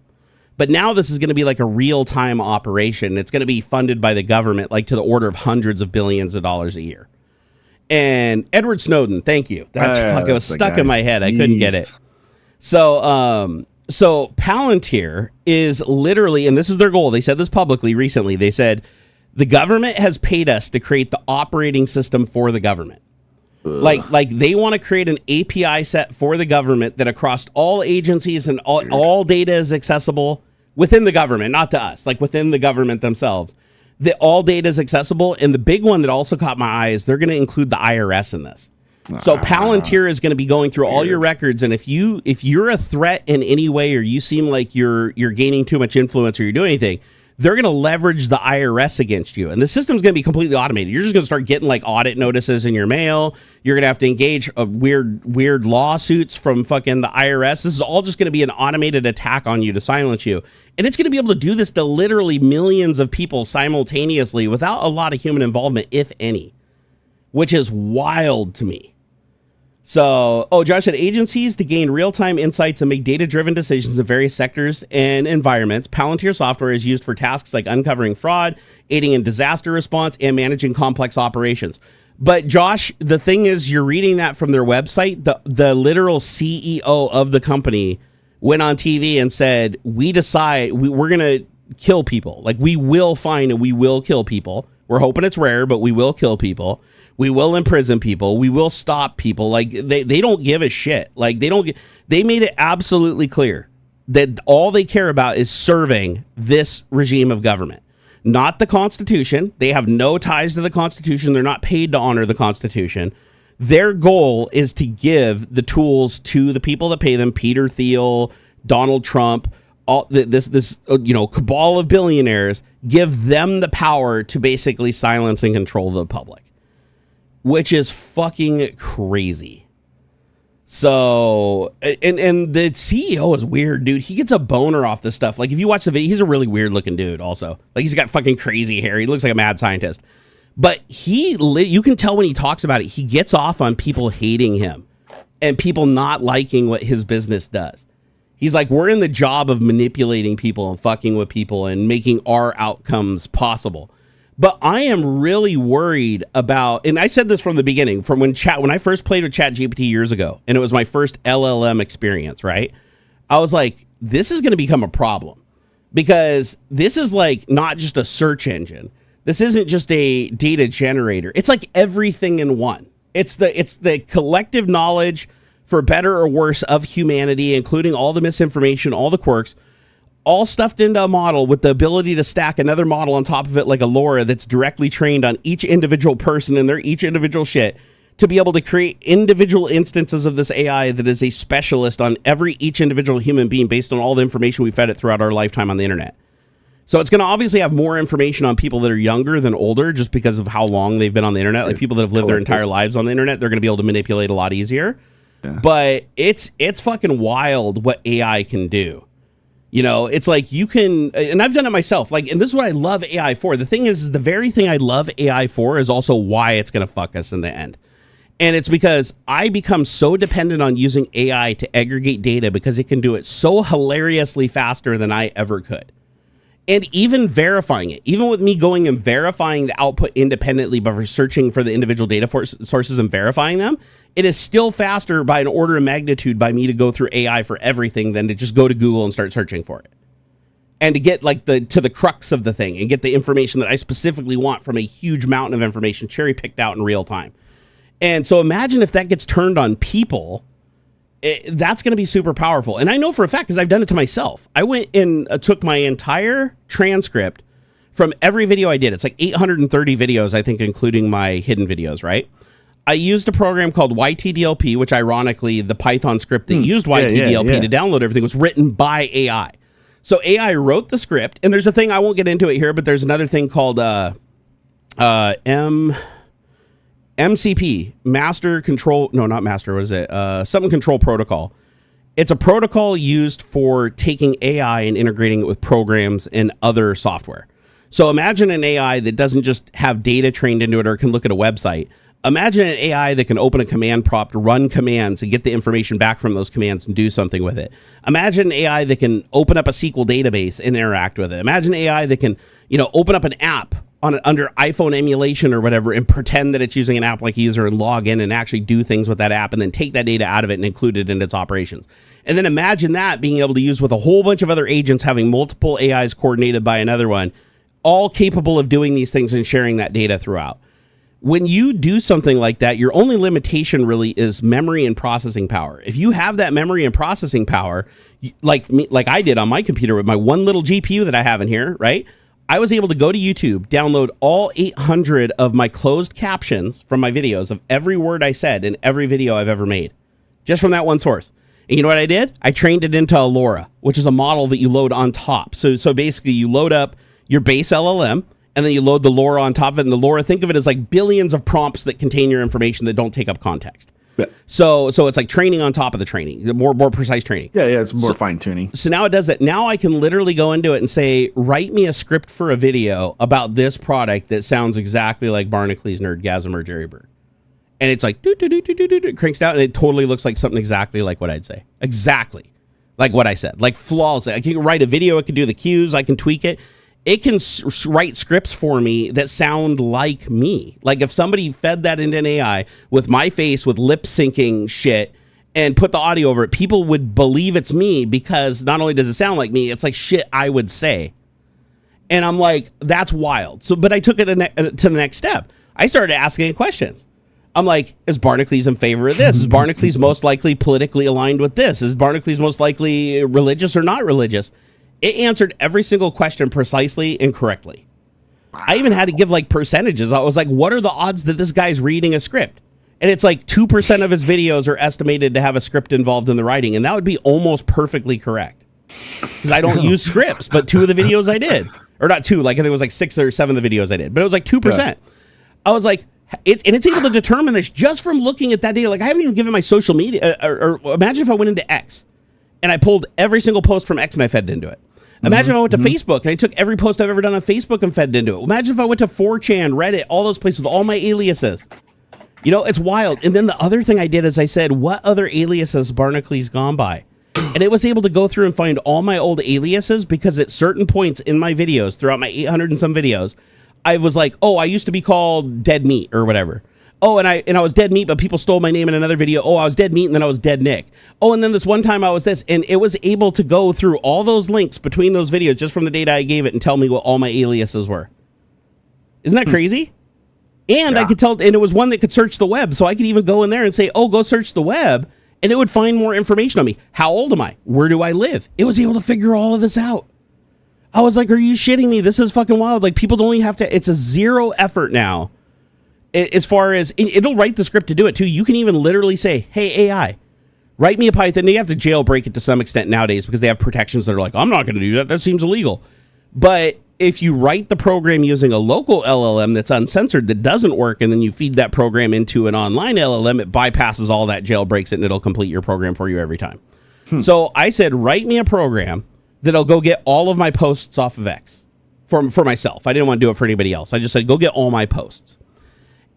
But now this is going to be like a real-time operation. It's going to be funded by the government, like to the order of hundreds of billions of dollars a year. And Edward Snowden, thank you. It was stuck in my head. I couldn't get it. So Palantir is literally, and this is their goal. They said this publicly recently. They said, the government has paid us to create the operating system for the government. Like they want to create an API set for the government that across all agencies and all data is accessible within the government, not to us, like within the government themselves. That all data is accessible. And the big one that also caught my eye is they're going to include the IRS in this. So Palantir is going to be going through all your records, and if you're a threat in any way, or you seem like you're gaining too much influence, or you're doing anything, they're going to leverage the IRS against you. And the system's going to be completely automated. You're just going to start getting like audit notices in your mail. You're going to have to engage weird lawsuits from fucking the IRS. This is all just going to be an automated attack on you to silence you. And it's going to be able to do this to literally millions of people simultaneously without a lot of human involvement, if any, which is wild to me. So, Josh said agencies to gain real-time insights and make data-driven decisions in various sectors and environments. Palantir software is used for tasks like uncovering fraud, aiding in disaster response, and managing complex operations. But Josh, the thing is, you're reading that from their website. The literal CEO of the company went on TV and said, we're going to kill people. Like, we will find and we will kill people. We're hoping it's rare, but we will kill people. We will imprison people. We will stop people. Like they don't give a shit. Like they made it absolutely clear that all they care about is serving this regime of government, not the Constitution. They have no ties to the Constitution. They're not paid to honor the Constitution. Their goal is to give the tools to the people that pay them, Peter Thiel, Donald Trump, all this cabal of billionaires, give them the power to basically silence and control the public, which is fucking crazy. So, and the CEO is weird, dude. He gets a boner off this stuff. Like, if you watch the video, he's a really weird looking dude also. Like, he's got fucking crazy hair. He looks like a mad scientist. But you can tell when he talks about it, he gets off on people hating him and people not liking what his business does. He's like, we're in the job of manipulating people and fucking with people and making our outcomes possible. But I am really worried about, and I said this from the beginning, from when I first played with ChatGPT years ago, and it was my first LLM experience, right? I was like, this is going to become a problem, because this is like not just a search engine. This isn't just a data generator. It's like everything in one. It's the collective knowledge, for better or worse, of humanity, including all the misinformation, all the quirks, all stuffed into a model with the ability to stack another model on top of it like a LoRa that's directly trained on each individual person and their each individual shit to be able to create individual instances of this AI that is a specialist on each individual human being based on all the information we fed it throughout our lifetime on the internet. So it's going to obviously have more information on people that are younger than older just because of how long they've been on the internet. Like people that have lived their entire lives on the internet, they're going to be able to manipulate a lot easier. Yeah. But it's fucking wild what AI can do. You know, it's like you can, and I've done it myself. Like, and this is what I love AI for. The thing is the very thing I love AI for is also why it's going to fuck us in the end. And it's because I become so dependent on using AI to aggregate data because it can do it so hilariously faster than I ever could. And even verifying it, even with me going and verifying the output independently by searching for the individual data sources and verifying them, it is still faster by an order of magnitude by me to go through AI for everything than to just go to Google and start searching for it. And to get like to the crux of the thing and get the information that I specifically want from a huge mountain of information cherry picked out in real time. And so imagine if that gets turned on people, that's going to be super powerful. And I know for a fact, because I've done it to myself. I went and took my entire transcript from every video I did. It's like 830 videos, I think, including my hidden videos, right? I used a program called YTDLP, which ironically, the Python script that used YTDLP to download everything was written by AI. So AI wrote the script, and there's a thing, I won't get into it here, but there's another thing called MCP, Master Control, no, not Master, what is it? Something Control Protocol. It's a protocol used for taking AI and integrating it with programs and other software. So imagine an AI that doesn't just have data trained into it or can look at a website. Imagine an AI that can open a command prompt, run commands, and get the information back from those commands and do something with it. Imagine an AI that can open up a SQL database and interact with it. Imagine an AI that can, open up an app under iPhone emulation or whatever and pretend that it's using an app like a user and log in and actually do things with that app and then take that data out of it and include it in its operations. And then imagine that being able to use with a whole bunch of other agents, having multiple AIs coordinated by another one, all capable of doing these things and sharing that data throughout. when you do something like that, your only limitation really is memory and processing power. If you have that memory and processing power, like I did on my computer with my one little GPU that I have in here, right? I was able to go to YouTube, download all 800 of my closed captions from my videos of every word I said in every video I've ever made, just from that one source. And you know what I did? I trained it into LoRa, which is a model that you load on top. So basically you load up your base LLM, and then you load the LoRa on top of it. And the LoRa, think of it as like billions of prompts that contain your information that don't take up context. Yeah. So it's like training on top of the training, the more precise training. Yeah, it's more fine tuning. So now it does that. Now I can literally go into it and say, write me a script for a video about this product that sounds exactly like Barnacules Nerdgasm or Jerryberg. And it's like, it cranks out, and it totally looks like something exactly like what I'd say. Exactly like what I said, like flawlessly. I can write a video. It can do the cues. I can tweak it. It can write scripts for me that sound like me. Like if somebody fed that into an AI with my face, with lip syncing shit, and put the audio over it, people would believe it's me, because not only does it sound like me, it's like shit I would say. And I'm like, that's wild. So, but I took it to the next step. I started asking it questions. I'm like, is Barnacules in favor of this? Is Barnacules most likely politically aligned with this? Is Barnacules most likely religious or not religious? It answered every single question precisely and correctly. I even had to give like percentages. I was like, what are the odds that this guy's reading a script? And it's like 2% of his videos are estimated to have a script involved in the writing. And that would be almost perfectly correct, because I don't use scripts, but 2 of the videos I did. Or not 2, like I think it was like 6 or 7 of the videos I did. But it was like 2%. Yeah. I was like, it's able to determine this just from looking at that data. Like I haven't even given my social media. Or imagine if I went into X and I pulled every single post from X and I fed it into it. Imagine if I went to Facebook and I took every post I've ever done on Facebook and fed it into it. Imagine if I went to 4chan, Reddit, all those places with all my aliases. You know, it's wild. And then the other thing I did is I said, what other aliases Barnacules gone by? And it was able to go through and find all my old aliases, because at certain points in my videos, throughout my 800 and some videos, I was like, oh, I used to be called Dead Meat or whatever. Oh, and I was Dead Meat, but people stole my name in another video. Oh, I was Dead Meat, and then I was Dead Nick. Oh, and then this one time I was this. And it was able to go through all those links between those videos just from the data I gave it and tell me what all my aliases were. Isn't that crazy? And yeah. I could tell, and it was one that could search the web. So I could even go in there and say, oh, go search the web, and it would find more information on me. How old am I? Where do I live? It was able to figure all of this out. I was like, are you shitting me? This is fucking wild. Like, people don't even have to, it's a zero effort now. As far as, it'll write the script to do it too. You can even literally say, hey, AI, write me a Python. You have to jailbreak it to some extent nowadays, because they have protections that are like, I'm not going to do that. That seems illegal. But if you write the program using a local LLM that's uncensored, that doesn't work, and then you feed that program into an online LLM, it bypasses all that, jailbreaks it, and it'll complete your program for you every time. So I said, write me a program that'll go get all of my posts off of X for myself. I didn't want to do it for anybody else. I just said, go get all my posts.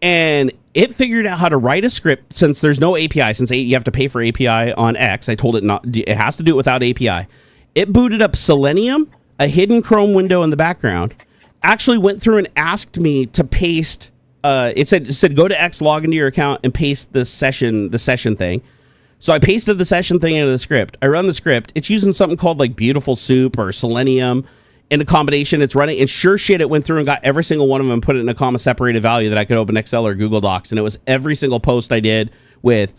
And it figured out how to write a script, since there's no API, since you have to pay for API on X. I told it it has to do it without API. It booted up Selenium, a hidden Chrome window in the background, actually went through and asked me to paste, it said go to X, log into your account, and paste the session thing. So I pasted the session thing into the script. I run the script. It's using something called like Beautiful Soup or Selenium. In a combination, it's running, and sure shit, it went through and got every single one of them and put it in a comma separated value that I could open Excel or Google Docs. And it was every single post I did with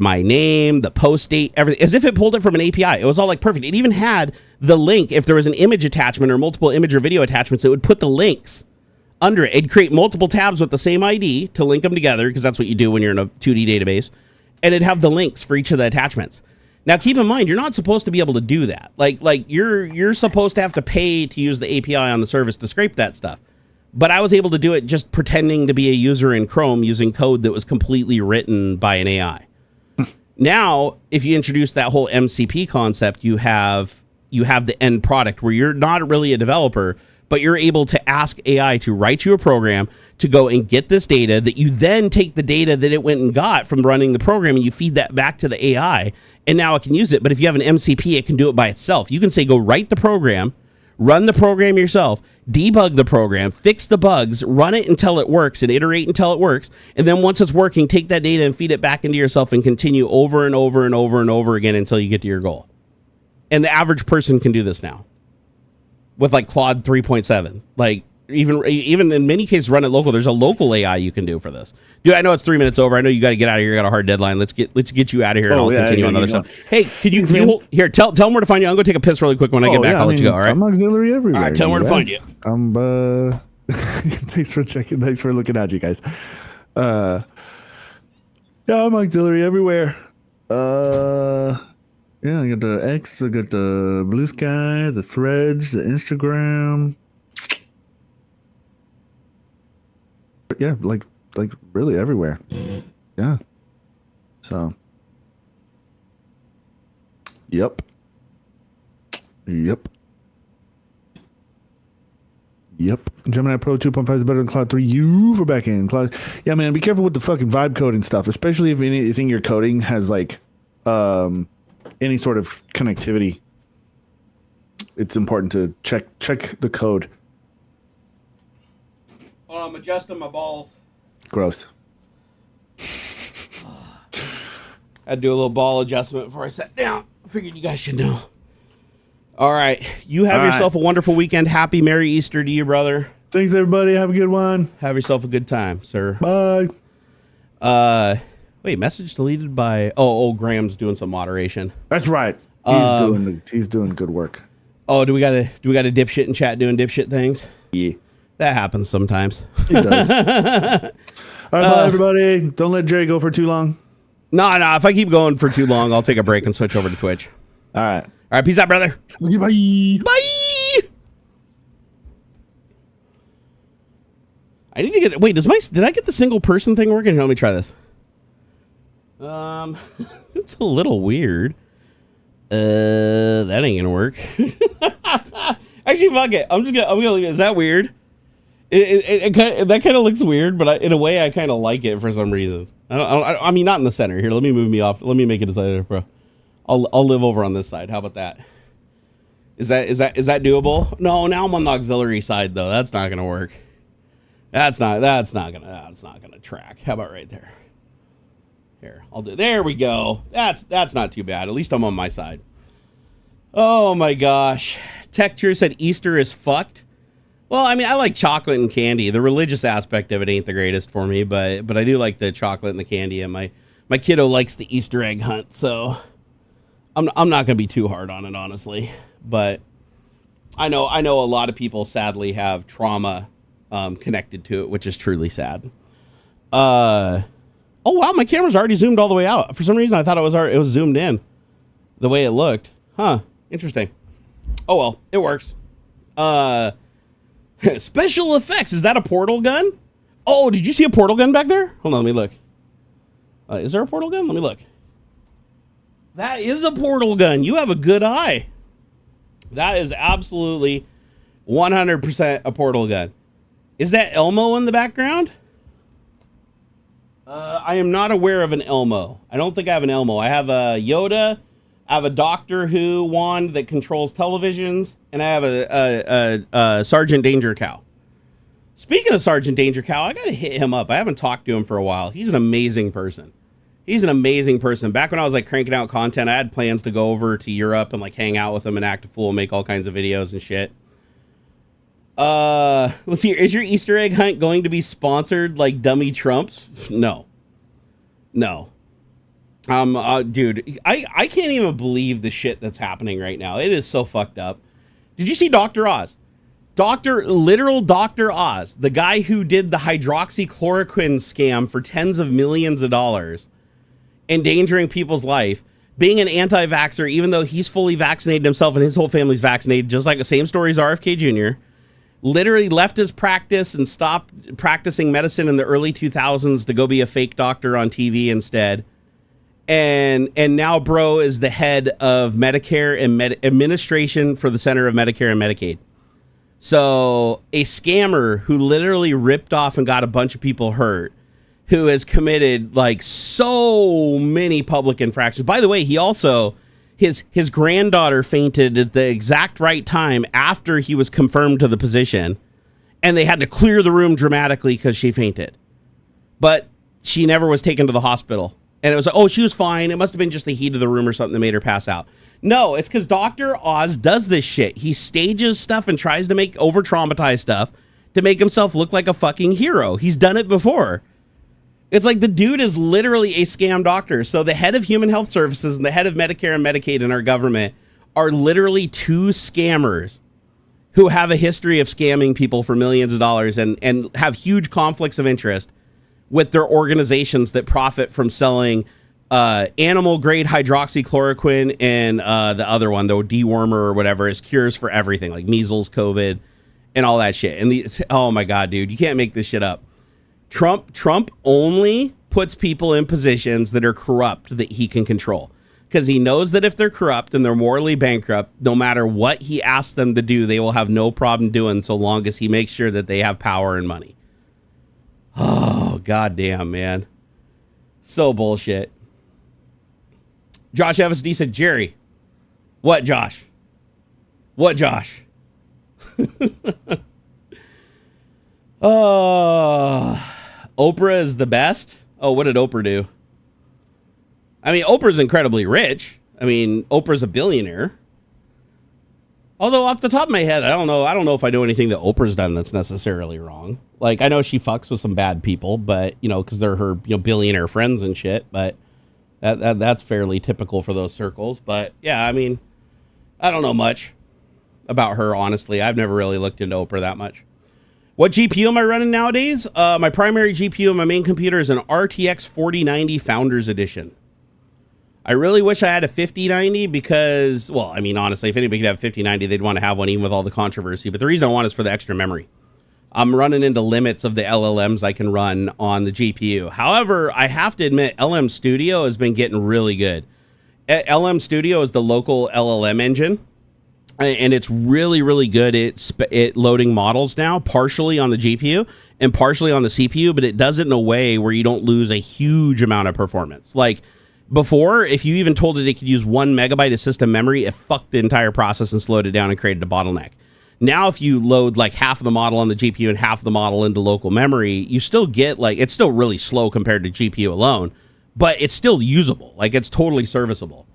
my name, the post date, everything, as if it pulled it from an API. It was all like perfect. It even had the link. If there was an image attachment or multiple image or video attachments, it would put the links under it. It'd create multiple tabs with the same ID to link them together, because that's what you do when you're in a 2D database. And it'd have the links for each of the attachments. Now, keep in mind, you're not supposed to be able to do that. Like you're supposed to have to pay to use the API on the service to scrape that stuff. But I was able to do it just pretending to be a user in Chrome using code that was completely written by an AI. Now, if you introduce that whole MCP concept, you have the end product where you're not really a developer, but you're able to ask AI to write you a program to go and get this data, that you then take the data that it went and got from running the program, and you feed that back to the AI, and now it can use it. But if you have an MCP, it can do it by itself. You can say, go write the program, run the program yourself, debug the program, fix the bugs, run it until it works, and iterate until it works. And then once it's working, take that data and feed it back into yourself and continue over and over and over and over again until you get to your goal. And the average person can do this now with like Claude 3.7. Like, even in many cases run it local. There's a local AI you can do for this. Dude, I know it's 3 minutes over. I know you got to get out of here. You got a hard deadline. Let's get you out of here, and I'll continue on other stuff. Hey, could you here tell them where to find you? I'm going to take a piss really quick when I get back. I'll let you go. All right. I'm AuxxZillary everywhere. All right, tell them where to find you. I'm thanks for checking. Thanks for looking at you guys. Yeah, I'm AuxxZillary everywhere. Yeah, I got the X, I got the Blue Sky, the Threads, the Instagram. Yeah, like really everywhere. Yeah. So. Yep. Gemini Pro 2.5 is better than Cloud 3 U for backend. Cloud. Yeah, man, be careful with the fucking vibe coding stuff, especially if anything you're coding has like any sort of connectivity. It's important to check the code. Oh, I'm adjusting my balls. Gross. I'd do a little ball adjustment before I sat down. I figured you guys should know. All right. You have yourself a wonderful weekend. Happy Merry Easter to you, brother. Thanks, everybody. Have a good one. Have yourself a good time, sir. Bye. Wait, message deleted by... Oh, Graham's doing some moderation. That's right. He's doing good work. Oh, do we got a dipshit in chat doing dipshit things? Yeah. That happens sometimes. It does. All right, bye, everybody. Don't let Jerry go for too long. No. If I keep going for too long, I'll take a break and switch over to Twitch. All right. All right, peace out, brother. Okay, bye. Bye. I need to get... Wait, did I get the single person thing working? Let me try this. It's a little weird. That ain't gonna work. Actually, fuck it. I'm gonna leave it. Is that weird? That kind of looks weird, but in a way, I kind of like it for some reason. I mean, not in the center. Here, let me move me off. Let me make it a side, bro. I'll live over on this side. How about that? Is that doable? No, now I'm on the auxiliary side though. That's not gonna work. That's not gonna track. How about right there? Here, there we go. That's not too bad. At least I'm on my side. Oh my gosh. Texture said Easter is fucked. Well, I mean, I like chocolate and candy. The religious aspect of it ain't the greatest for me, but I do like the chocolate and the candy, and my kiddo likes the Easter egg hunt, so I'm not gonna be too hard on it, honestly. But I know a lot of people sadly have trauma connected to it, which is truly sad. Oh wow, my camera's already zoomed all the way out. For some reason, I thought it was zoomed in the way it looked. Huh? Interesting. Oh well, it works. Special effects. Is that a portal gun? Oh, did you see a portal gun back there? Hold on, let me look. Is there a portal gun? Let me look. That is a portal gun. You have a good eye. That is absolutely 100% a portal gun. Is that Elmo in the background? I am not aware of an Elmo. I don't think I have an Elmo. I have a Yoda. I have a Doctor Who wand that controls televisions, and I have a Sergeant Danger Cow. Speaking of Sergeant Danger Cow, I gotta hit him up. I haven't talked to him for a while. He's an amazing person. Back when I was like cranking out content, I had plans to go over to Europe and like hang out with him and act a fool and make all kinds of videos and shit. Let's see. Is your Easter egg hunt going to be sponsored like Dummy Trumps? No. Dude, I can't even believe the shit that's happening right now. It is so fucked up. Did you see Dr. Oz? Literal Dr. Oz, the guy who did the hydroxychloroquine scam for tens of millions of dollars, endangering people's life, being an anti-vaxxer, even though he's fully vaccinated himself and his whole family's vaccinated, just like the same story as RFK Jr., literally left his practice and stopped practicing medicine in the early 2000s to go be a fake doctor on TV instead. And now bro is the head of Medicare and administration for the Center of Medicare and Medicaid. So a scammer who literally ripped off and got a bunch of people hurt, who has committed like so many public infractions. By the way, he also, his granddaughter fainted at the exact right time after he was confirmed to the position, and they had to clear the room dramatically because she fainted. But she never was taken to the hospital. And it was like, oh, she was fine. It must have been just the heat of the room or something that made her pass out. No, it's because Dr. Oz does this shit. He stages stuff and tries to make over-traumatize stuff to make himself look like a fucking hero. He's done it before. It's like the dude is literally a scam doctor. So the head of Human Health Services and the head of Medicare and Medicaid in our government are literally two scammers who have a history of scamming people for millions of dollars and have huge conflicts of interest with their organizations that profit from selling animal grade hydroxychloroquine and the other one, the dewormer or whatever, is cures for everything like measles, COVID, and all that shit. And oh my God, dude, you can't make this shit up. Trump only puts people in positions that are corrupt that he can control, because he knows that if they're corrupt and they're morally bankrupt, no matter what he asks them to do, they will have no problem doing, so long as he makes sure that they have power and money. Oh, goddamn, man. So bullshit. Josh FSD said, Jerry. What, Josh? What, Josh? Oh, Oprah is the best. Oh, what did Oprah do? I mean, Oprah's incredibly rich. I mean, Oprah's a billionaire. Although off the top of my head, I don't know if I know anything that Oprah's done that's necessarily wrong. Like, I know she fucks with some bad people, but, you know, because they're her, billionaire friends and shit. But that's fairly typical for those circles. But yeah, I mean, I don't know much about her, honestly. I've never really looked into Oprah that much. What GPU am I running nowadays? My primary GPU on my main computer is an RTX 4090 Founders Edition. I really wish I had a 5090 because, well, I mean, honestly, if anybody could have a 5090, they'd want to have one even with all the controversy. But the reason I want is for the extra memory. I'm running into limits of the LLMs I can run on the GPU. However, I have to admit, LM Studio has been getting really good. LM Studio is the local LLM engine, and it's really, really good at loading models now, partially on the GPU and partially on the CPU, but it does it in a way where you don't lose a huge amount of performance. Like, before, if you even told it could use 1 megabyte of system memory, it fucked the entire process and slowed it down and created a bottleneck. Now, if you load like half of the model on the GPU and half of the model into local memory, you still get like, it's still really slow compared to GPU alone, but it's still usable. Like, it's totally serviceable.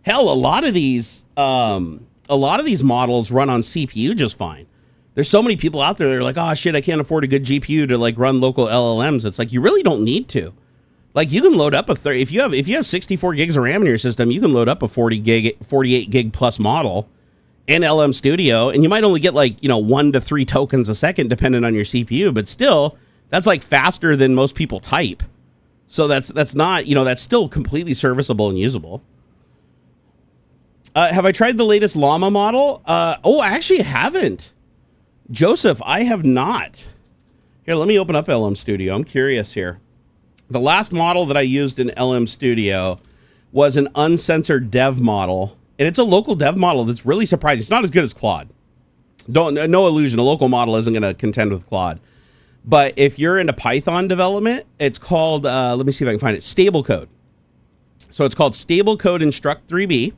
Hell, a lot of these models run on CPU just fine. There's so many people out there that are like, oh shit, I can't afford a good GPU to like run local LLMs. It's like, you really don't need to. Like, you can load up if you have 64 gigs of RAM in your system, you can load up a 48 gig plus model in LM Studio, and you might only get like, 1 to 3 tokens a second depending on your CPU, but still, that's like faster than most people type. So that's not, that's still completely serviceable and usable. Have I tried the latest Llama model? I actually haven't. Joseph, I have not. Here, let me open up LM Studio. I'm curious here. The last model that I used in LM Studio was an uncensored dev model, and it's a local dev model that's really surprising. It's not as good as Claude. No illusion, a local model isn't going to contend with Claude. But if you're into Python development, it's called, let me see if I can find it, Stablecode. So it's called Stablecode Instruct 3B.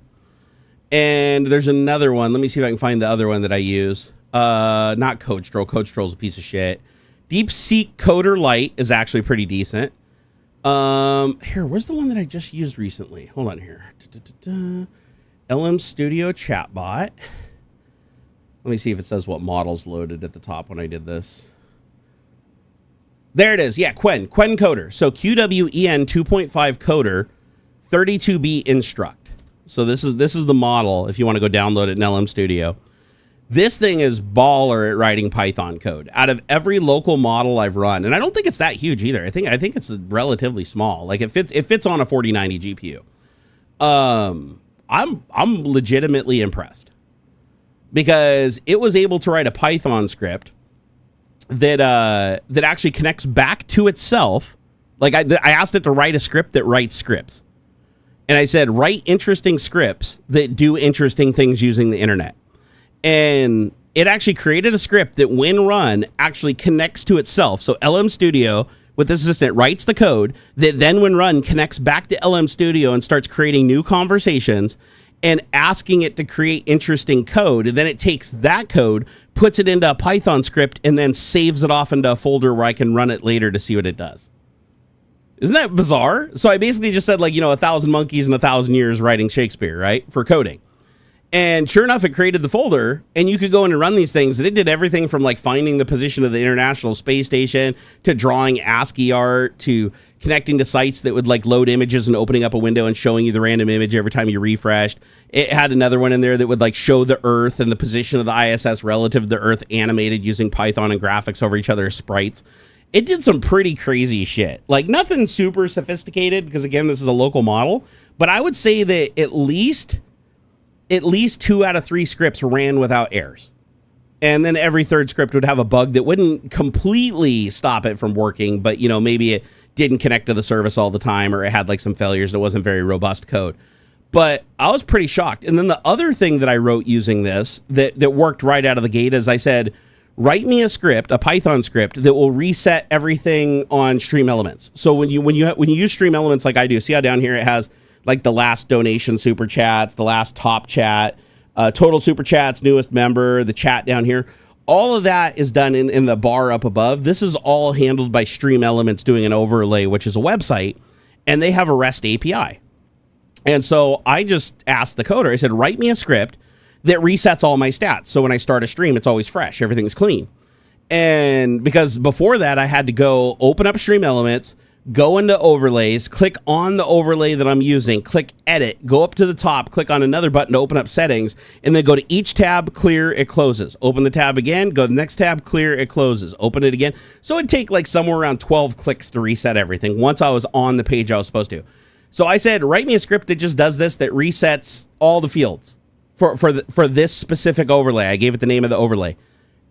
And there's another one. Let me see if I can find the other one that I use. Not CodeStroll. CodeStroll's a piece of shit. DeepSeek Coder Lite is actually pretty decent. Here, where's the one that I just used recently? Hold on here. LM Studio Chatbot. Let me see if it says what model's loaded at the top when I did this. There it is. Yeah, Quen Coder. So QWEN 2.5 Coder, 32B Instruct. So this is the model if you want to go download it in LM Studio. This thing is baller at writing Python code. Out of every local model I've run, and I don't think it's that huge either. I think it's relatively small. Like, it fits on a 4090 GPU. I'm legitimately impressed because it was able to write a Python script that actually connects back to itself. Like, I asked it to write a script that writes scripts, and I said, write interesting scripts that do interesting things using the internet. And it actually created a script that, when run, actually connects to itself. So LM Studio, with this assistant, writes the code that then, when run, connects back to LM Studio and starts creating new conversations and asking it to create interesting code. And then it takes that code, puts it into a Python script, and then saves it off into a folder where I can run it later to see what it does. Isn't that bizarre? So I basically just said, like, 1,000 monkeys and 1,000 years writing Shakespeare, right? For coding. And sure enough, it created the folder, and you could go in and run these things, and it did everything from like finding the position of the International Space Station to drawing ASCII art to connecting to sites that would like load images and opening up a window and showing you the random image every time you refreshed. It had another one in there that would like show the Earth and the position of the ISS relative to the Earth animated using Python and graphics over each other's sprites. It did some pretty crazy shit. Like nothing super sophisticated because again, this is a local model, but I would say that at least 2 out of 3 scripts ran without errors. And then every third script would have a bug that wouldn't completely stop it from working, but you know, maybe it didn't connect to the service all the time, or it had like some failures. It wasn't very robust code. But I was pretty shocked. And then the other thing that I wrote using this that worked right out of the gate is I said, write me a script, a Python script that will reset everything on Stream Elements. So when you use Stream Elements like I do, see how down here it has like the last donation super chats, the last top chat, total super chats, newest member, the chat down here. All of that is done in the bar up above. This is all handled by Stream Elements doing an overlay, which is a website, and they have a REST API. And so I just asked the coder, I said, write me a script that resets all my stats. So when I start a stream, it's always fresh. Everything's clean. And because before that, I had to go open up Stream Elements, go into overlays, click on the overlay that I'm using, click edit, go up to the top, click on another button to open up settings, and then go to each tab, clear, it closes. Open the tab again, go to the next tab, clear, it closes. Open it again. So it'd take like somewhere around 12 clicks to reset everything once I was on the page I was supposed to. So I said, write me a script that just does this, that resets all the fields for this specific overlay. I gave it the name of the overlay.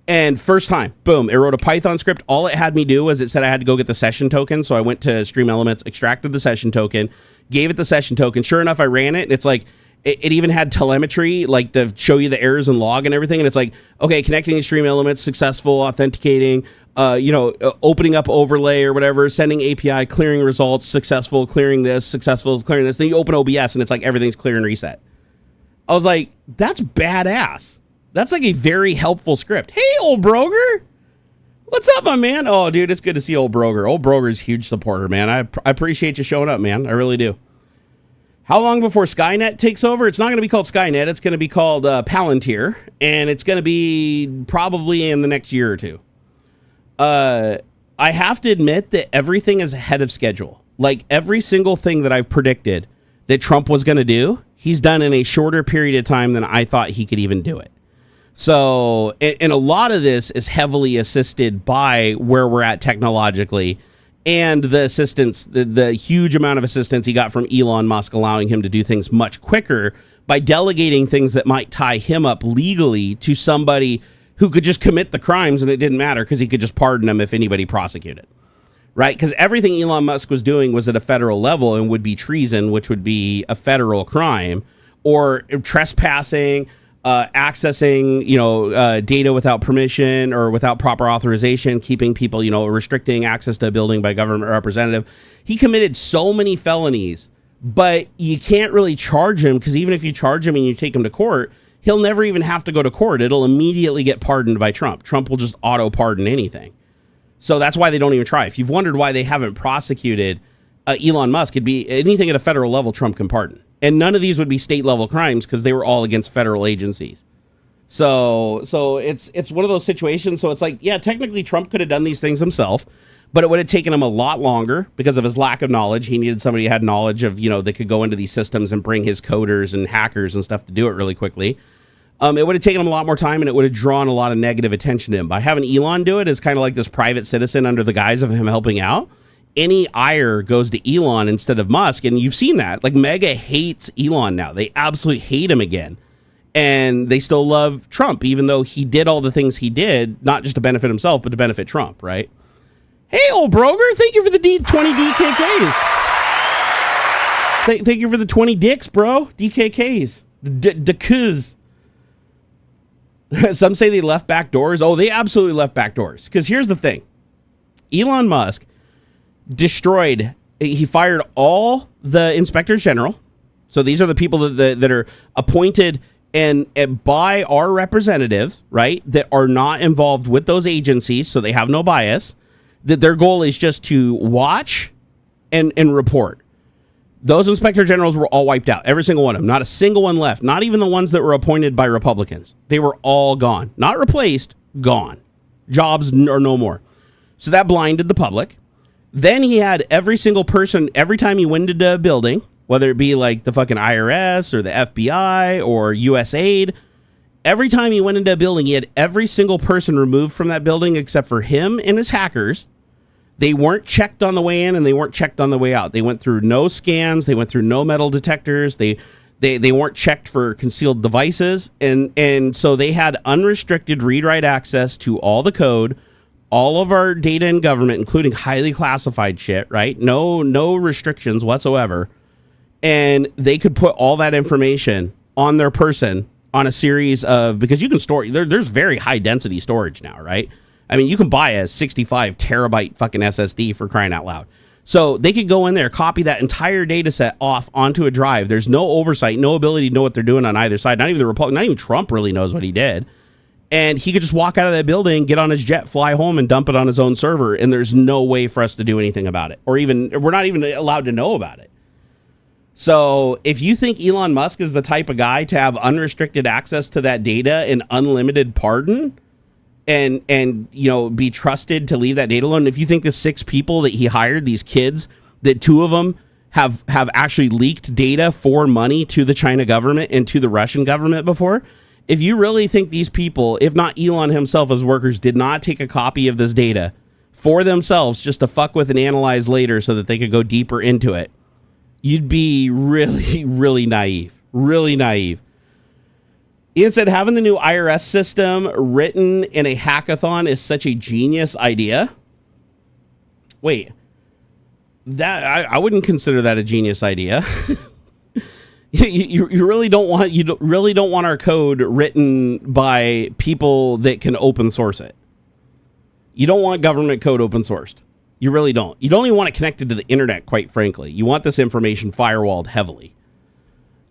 And first time, boom, it wrote a Python script. All it had me do was it said I had to go get the session token. So I went to Stream Elements, extracted the session token, gave it the session token. Sure enough, I ran it. And it's like, it even had telemetry, like to show you the errors and log and everything. And it's like, okay, connecting to Stream Elements, successful, authenticating, opening up overlay or whatever, sending API, clearing results, successful, clearing this, successful, clearing this. Then you open OBS and it's like everything's clear and reset. I was like, that's badass. That's like a very helpful script. Hey, old Broger. What's up, my man? Oh, dude, it's good to see old Broger. Old Broger's a huge supporter, man. I appreciate you showing up, man. I really do. How long before Skynet takes over? It's not going to be called Skynet. It's going to be called Palantir, and it's going to be probably in the next year or two. I have to admit that everything is ahead of schedule. Like every single thing that I've predicted that Trump was going to do, he's done in a shorter period of time than I thought he could even do it. So, and a lot of this is heavily assisted by where we're at technologically and the assistance, the huge amount of assistance he got from Elon Musk, allowing him to do things much quicker by delegating things that might tie him up legally to somebody who could just commit the crimes and it didn't matter because he could just pardon them if anybody prosecuted. Right? Because everything Elon Musk was doing was at a federal level and would be treason, which would be a federal crime, or trespassing, accessing, data without permission or without proper authorization, keeping people, restricting access to a building by government representative. He committed so many felonies, but you can't really charge him because even if you charge him and you take him to court, he'll never even have to go to court. It'll immediately get pardoned by Trump. Trump will just auto pardon anything. So that's why they don't even try. If you've wondered why they haven't prosecuted Elon Musk, it'd be anything at a federal level Trump can pardon. And none of these would be state level crimes because they were all against federal agencies. So it's one of those situations. So it's like, yeah, technically Trump could have done these things himself, but it would have taken him a lot longer because of his lack of knowledge. He needed somebody who had knowledge of, that could go into these systems and bring his coders and hackers and stuff to do it really quickly. It would have taken him a lot more time and it would have drawn a lot of negative attention to him. By having Elon do it as kind of like this private citizen under the guise of him helping out, any ire goes to Elon instead of Musk. And you've seen that. Like Mega hates Elon now. They absolutely hate him again. And they still love Trump, even though he did all the things he did, not just to benefit himself, but to benefit Trump, right? Hey, old Broger, thank you for the 20 DKKs. Thank you for the 20 dicks, bro. DKKs. Dicks. Some say they left back doors. Oh, they absolutely left back doors. Because here's the thing. Elon Musk he fired all the inspectors general. So these are the people that are appointed and by our representatives, right, that are not involved with those agencies, so they have no bias, that their goal is just to watch and report. Those inspector generals were all wiped out. Every single one of them. Not a single one left. Not even the ones that were appointed by Republicans. They were all gone. Not replaced, gone. Jobs or no more. So that blinded the public. Then he had every single person, every time he went into a building, whether it be like the fucking IRS or the FBI or USAID, every time he went into a building, he had every single person removed from that building except for him and his hackers. They weren't checked on the way in and they weren't checked on the way out. They went through no scans. They went through no metal detectors. They weren't checked for concealed devices. And so they had unrestricted read-write access to all the code, all of our data in government, including highly classified shit, right? No restrictions whatsoever. And they could put all that information on their person on a series of, because you can store, there's very high density storage now, right? I mean, you can buy a 65 terabyte fucking SSD for crying out loud. So they could go in there, copy that entire data set off onto a drive. There's no oversight, no ability to know what they're doing on either side. Not even the Republican, not even Trump really knows what he did. And he could just walk out of that building, get on his jet, fly home, and dump it on his own server. And there's no way for us to do anything about it. Or even, we're not even allowed to know about it. So if you think Elon Musk is the type of guy to have unrestricted access to that data and unlimited pardon, and you know, be trusted to leave that data alone. If you think the 6 people that he hired, these kids, that 2 of them have actually leaked data for money to the China government and to the Russian government before, if you really think these people, if not Elon himself as workers, did not take a copy of this data for themselves just to fuck with and analyze later so that they could go deeper into it, you'd be really, really naive. Really naive. Ian said, having the new IRS system written in a hackathon is such a genius idea. Wait, that I wouldn't consider that a genius idea. you really don't want our code written by people that can open source it. You don't want government code open sourced. You really don't. You don't even want it connected to the internet, quite frankly. You want this information firewalled heavily.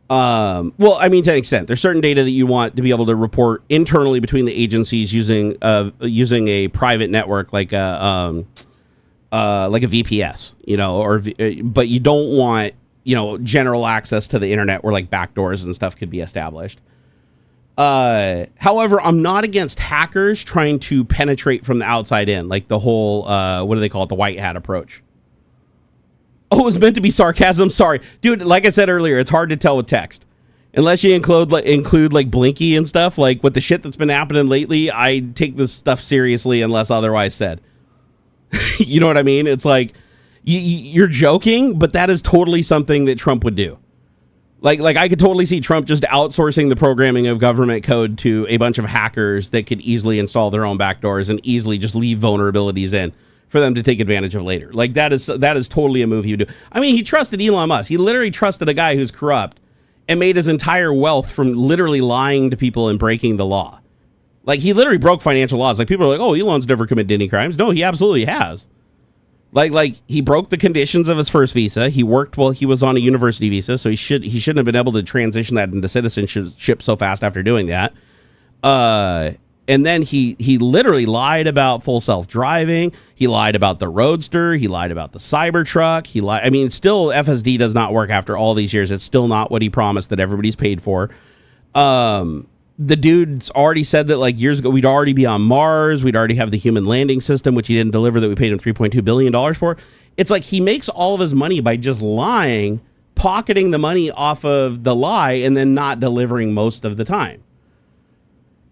Well, I mean, to an extent, there's certain data that you want to be able to report internally between the agencies using a private network like a VPS, you know, but you don't want, you know, general access to the internet where like backdoors and stuff could be established. However, I'm not against hackers trying to penetrate from the outside in, like the whole, what do they call it? The white hat approach. Oh, it was meant to be sarcasm. Sorry, dude. Like I said earlier, it's hard to tell with text, unless you include like Blinky and stuff. Like with the shit that's been happening lately, I take this stuff seriously unless otherwise said. You know what I mean? It's like you're joking, but that is totally something that Trump would do. Like I could totally see Trump just outsourcing the programming of government code to a bunch of hackers that could easily install their own backdoors and easily just leave vulnerabilities in for them to take advantage of later. Like that is totally a move he would do. I mean, he trusted Elon Musk. He literally trusted a guy who's corrupt and made his entire wealth from literally lying to people and breaking the law. Like he literally broke financial laws. Like people are like, oh, Elon's never committed any crimes. No, he absolutely has. Like he broke the conditions of his first visa. He worked while he was on a university visa, so he shouldn't have been able to transition that into citizenship so fast after doing that. And then he literally lied about full self-driving. He lied about the Roadster. He lied about the Cybertruck. I mean, still FSD does not work after all these years. It's still not what he promised that everybody's paid for. The dude's already said that like years ago, we'd already be on Mars. We'd already have the human landing system, which he didn't deliver, that we paid him $3.2 billion for. It's like he makes all of his money by just lying, pocketing the money off of the lie, and then not delivering most of the time.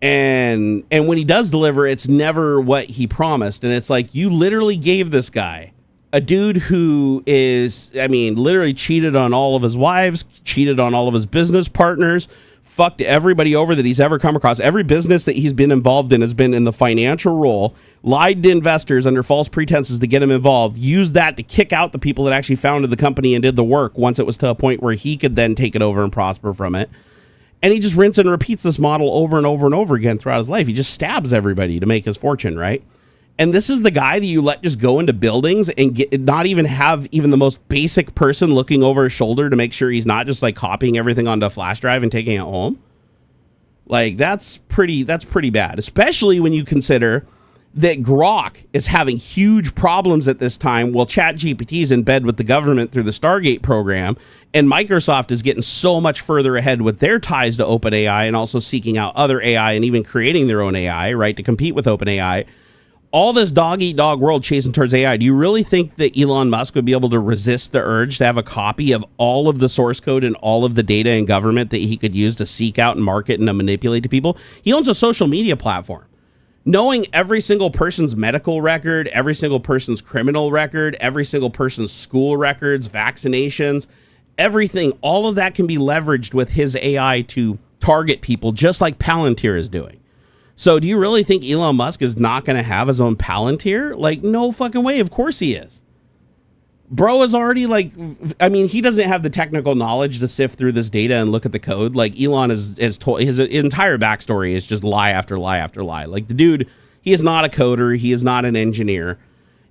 And when he does deliver, it's never what he promised. And it's like, you literally gave this guy, a dude who is, I mean, literally cheated on all of his wives, cheated on all of his business partners, fucked everybody over that he's ever come across. Every business that he's been involved in has been in the financial role, lied to investors under false pretenses to get him involved, used that to kick out the people that actually founded the company and did the work once it was to a point where he could then take it over and prosper from it. And he just rinses and repeats this model over and over and over again throughout his life. He just stabs everybody to make his fortune, right? And this is the guy that you let just go into buildings and not even have even the most basic person looking over his shoulder to make sure he's not just like copying everything onto a flash drive and taking it home. Like that's pretty bad, especially when you consider that Grok is having huge problems at this time while ChatGPT is in bed with the government through the Stargate program, and Microsoft is getting so much further ahead with their ties to OpenAI and also seeking out other AI and even creating their own AI, right, to compete with OpenAI. All this dog-eat-dog world chasing towards AI, do you really think that Elon Musk would be able to resist the urge to have a copy of all of the source code and all of the data in government that he could use to seek out and market and to manipulate to people? He owns a social media platform. Knowing every single person's medical record, every single person's criminal record, every single person's school records, vaccinations, everything, all of that can be leveraged with his AI to target people, just like Palantir is doing. So do you really think Elon Musk is not going to have his own Palantir? Like, no fucking way. Of course he is. Bro is already like, I mean, he doesn't have the technical knowledge to sift through this data and look at the code. Like, Elon is told, his entire backstory is just lie after lie after lie. Like, the dude, he is not a coder. He is not an engineer.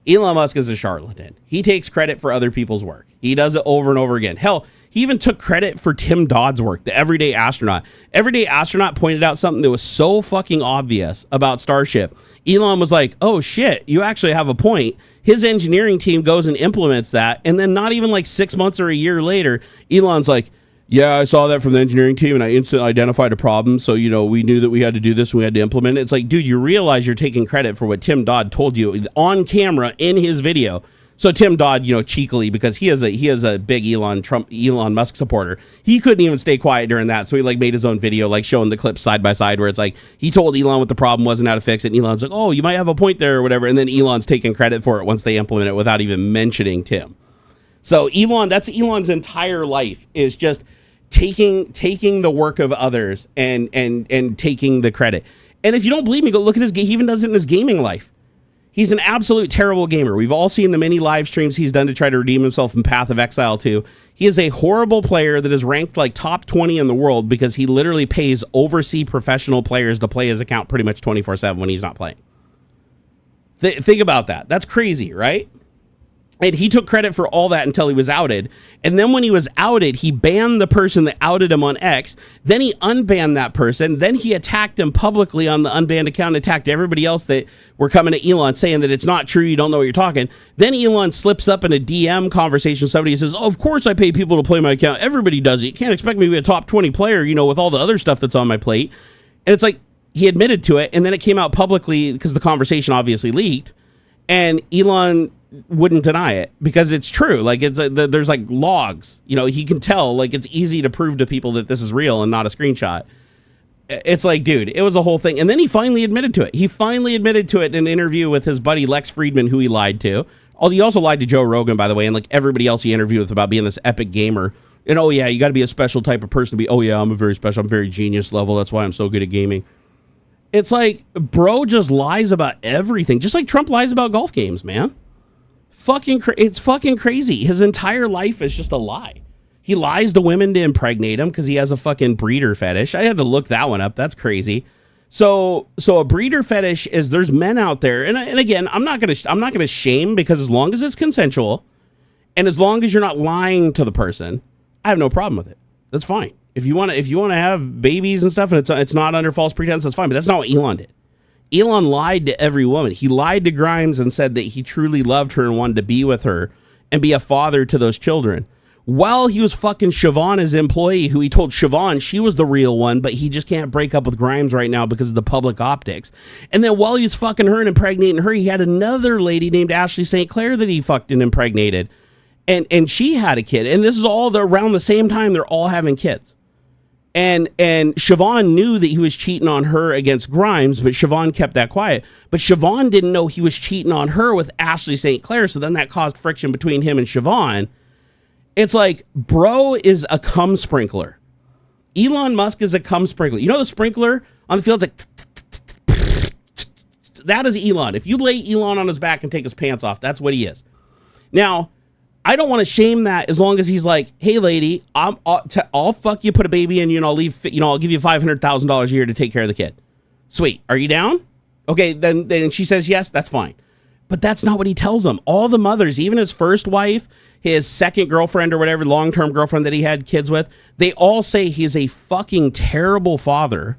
Elon Musk is a charlatan. He takes credit for other people's work. He does it over and over again. Hell, he even took credit for Tim Dodd's work, the Everyday Astronaut. Everyday Astronaut pointed out something that was so fucking obvious about Starship. Elon was like, oh shit, you actually have a point. His engineering team goes and implements that. And then not even like 6 months or a year later, Elon's like, yeah, I saw that from the engineering team and I instantly identified a problem. So, you know, we knew that we had to do this and we had to implement it. It's like, dude, you realize you're taking credit for what Tim Dodd told you on camera in his video. So Tim Dodd, you know, cheekily, because he is a big Elon Musk supporter, he couldn't even stay quiet during that. So he like made his own video, like showing the clips side by side where it's like he told Elon what the problem was and how to fix it. And Elon's like, oh, you might have a point there or whatever. And then Elon's taking credit for it once they implement it without even mentioning Tim. So Elon, that's Elon's entire life, is just taking the work of others and taking the credit. And if you don't believe me, go look at he even does it in his gaming life. He's an absolute terrible gamer. We've all seen the many live streams he's done to try to redeem himself from Path of Exile 2. He is a horrible player that is ranked like top 20 in the world because he literally pays overseas professional players to play his account pretty much 24/7 when he's not playing. Think about that. That's crazy, right? And he took credit for all that until he was outed. And then when he was outed, he banned the person that outed him on X. Then he unbanned that person. Then he attacked him publicly on the unbanned account, attacked everybody else that were coming to Elon saying that it's not true, you don't know what you're talking. Then Elon slips up in a DM conversation. Somebody says, oh, of course I pay people to play my account. Everybody does it. You can't expect me to be a top 20 player, you know, with all the other stuff that's on my plate. And it's like, he admitted to it. And then it came out publicly because the conversation obviously leaked. And Elon wouldn't deny it because it's true. Like, it's there's like logs, you know, he can tell, like, it's easy to prove to people that this is real and not a screenshot. It's like, dude, it was a whole thing. And then he finally admitted to it. He finally admitted to it in an interview with his buddy Lex Friedman, who he lied to. He also lied to Joe Rogan, by the way, and like everybody else he interviewed with about being this epic gamer. And oh yeah, you got to be a special type of person to be, oh yeah, I'm a very special, I'm very genius level. That's why I'm so good at gaming. It's like, bro just lies about everything. Just like Trump lies about golf games, man. It's fucking crazy. His entire life is just a lie. He lies to women to impregnate him because he has a fucking breeder fetish. I had to look that one up. That's crazy. So a breeder fetish is, there's men out there, and again, I'm not gonna shame, because as long as it's consensual, and as long as you're not lying to the person, I have no problem with it. That's fine. If you want to have babies and stuff, and it's not under false pretense, that's fine. But that's not what Elon did. Elon lied to every woman. He lied to Grimes and said that he truly loved her and wanted to be with her and be a father to those children, while he was fucking Siobhan, his employee, who he told Siobhan she was the real one, but he just can't break up with Grimes right now because of the public optics. And then while he was fucking her and impregnating her, he had another lady named Ashley St. Clair that he fucked and impregnated. And she had a kid. And this is all around the same time they're all having kids. And Siobhan knew that he was cheating on her against Grimes, but Siobhan kept that quiet. But Siobhan didn't know he was cheating on her with Ashley St. Clair, so then that caused friction between him and Siobhan. It's like, bro is a cum sprinkler. Elon Musk is a cum sprinkler. You know the sprinkler on the field? It's like, that is Elon. If you lay Elon on his back and take his pants off, that's what he is. Now, I don't want to shame that, as long as he's like, hey lady, I'll fuck you, put a baby in you, and I'll give you $500,000 a year to take care of the kid. Sweet. Are you down? Okay. Then she says yes, that's fine. But that's not what he tells them. All the mothers, even his first wife, his second girlfriend or whatever, long-term girlfriend that he had kids with, they all say he's a fucking terrible father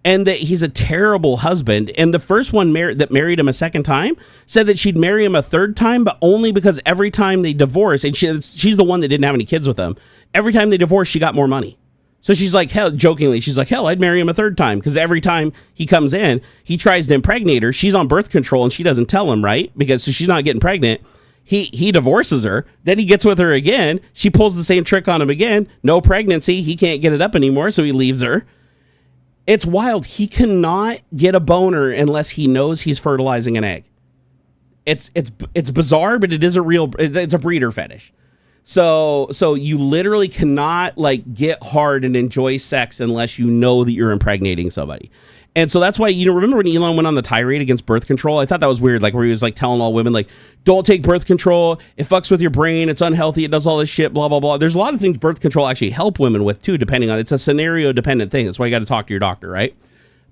and that he's a terrible husband. And the first one that married him a second time said that she'd marry him a third time, but only because every time they divorced, and she's the one that didn't have any kids with him, every time they divorced, she got more money. So she's like, hell, jokingly, she's like, hell, I'd marry him a third time, because every time he comes in, he tries to impregnate her. She's on birth control, and she doesn't tell him, right? Because so she's not getting pregnant. He divorces her. Then he gets with her again. She pulls the same trick on him again. No pregnancy. He can't get it up anymore, so he leaves her. It's wild. He cannot get a boner unless he knows he's fertilizing an egg. It's bizarre, but it is it's a breeder fetish. So you literally cannot like get hard and enjoy sex unless you know that you're impregnating somebody. And so that's why, remember when Elon went on the tirade against birth control? I thought that was weird, like where he was like telling all women, like, don't take birth control. It fucks with your brain. It's unhealthy. It does all this shit, blah, blah, blah. There's a lot of things birth control actually help women with too, depending on, it's a scenario dependent thing. That's why you got to talk to your doctor, right?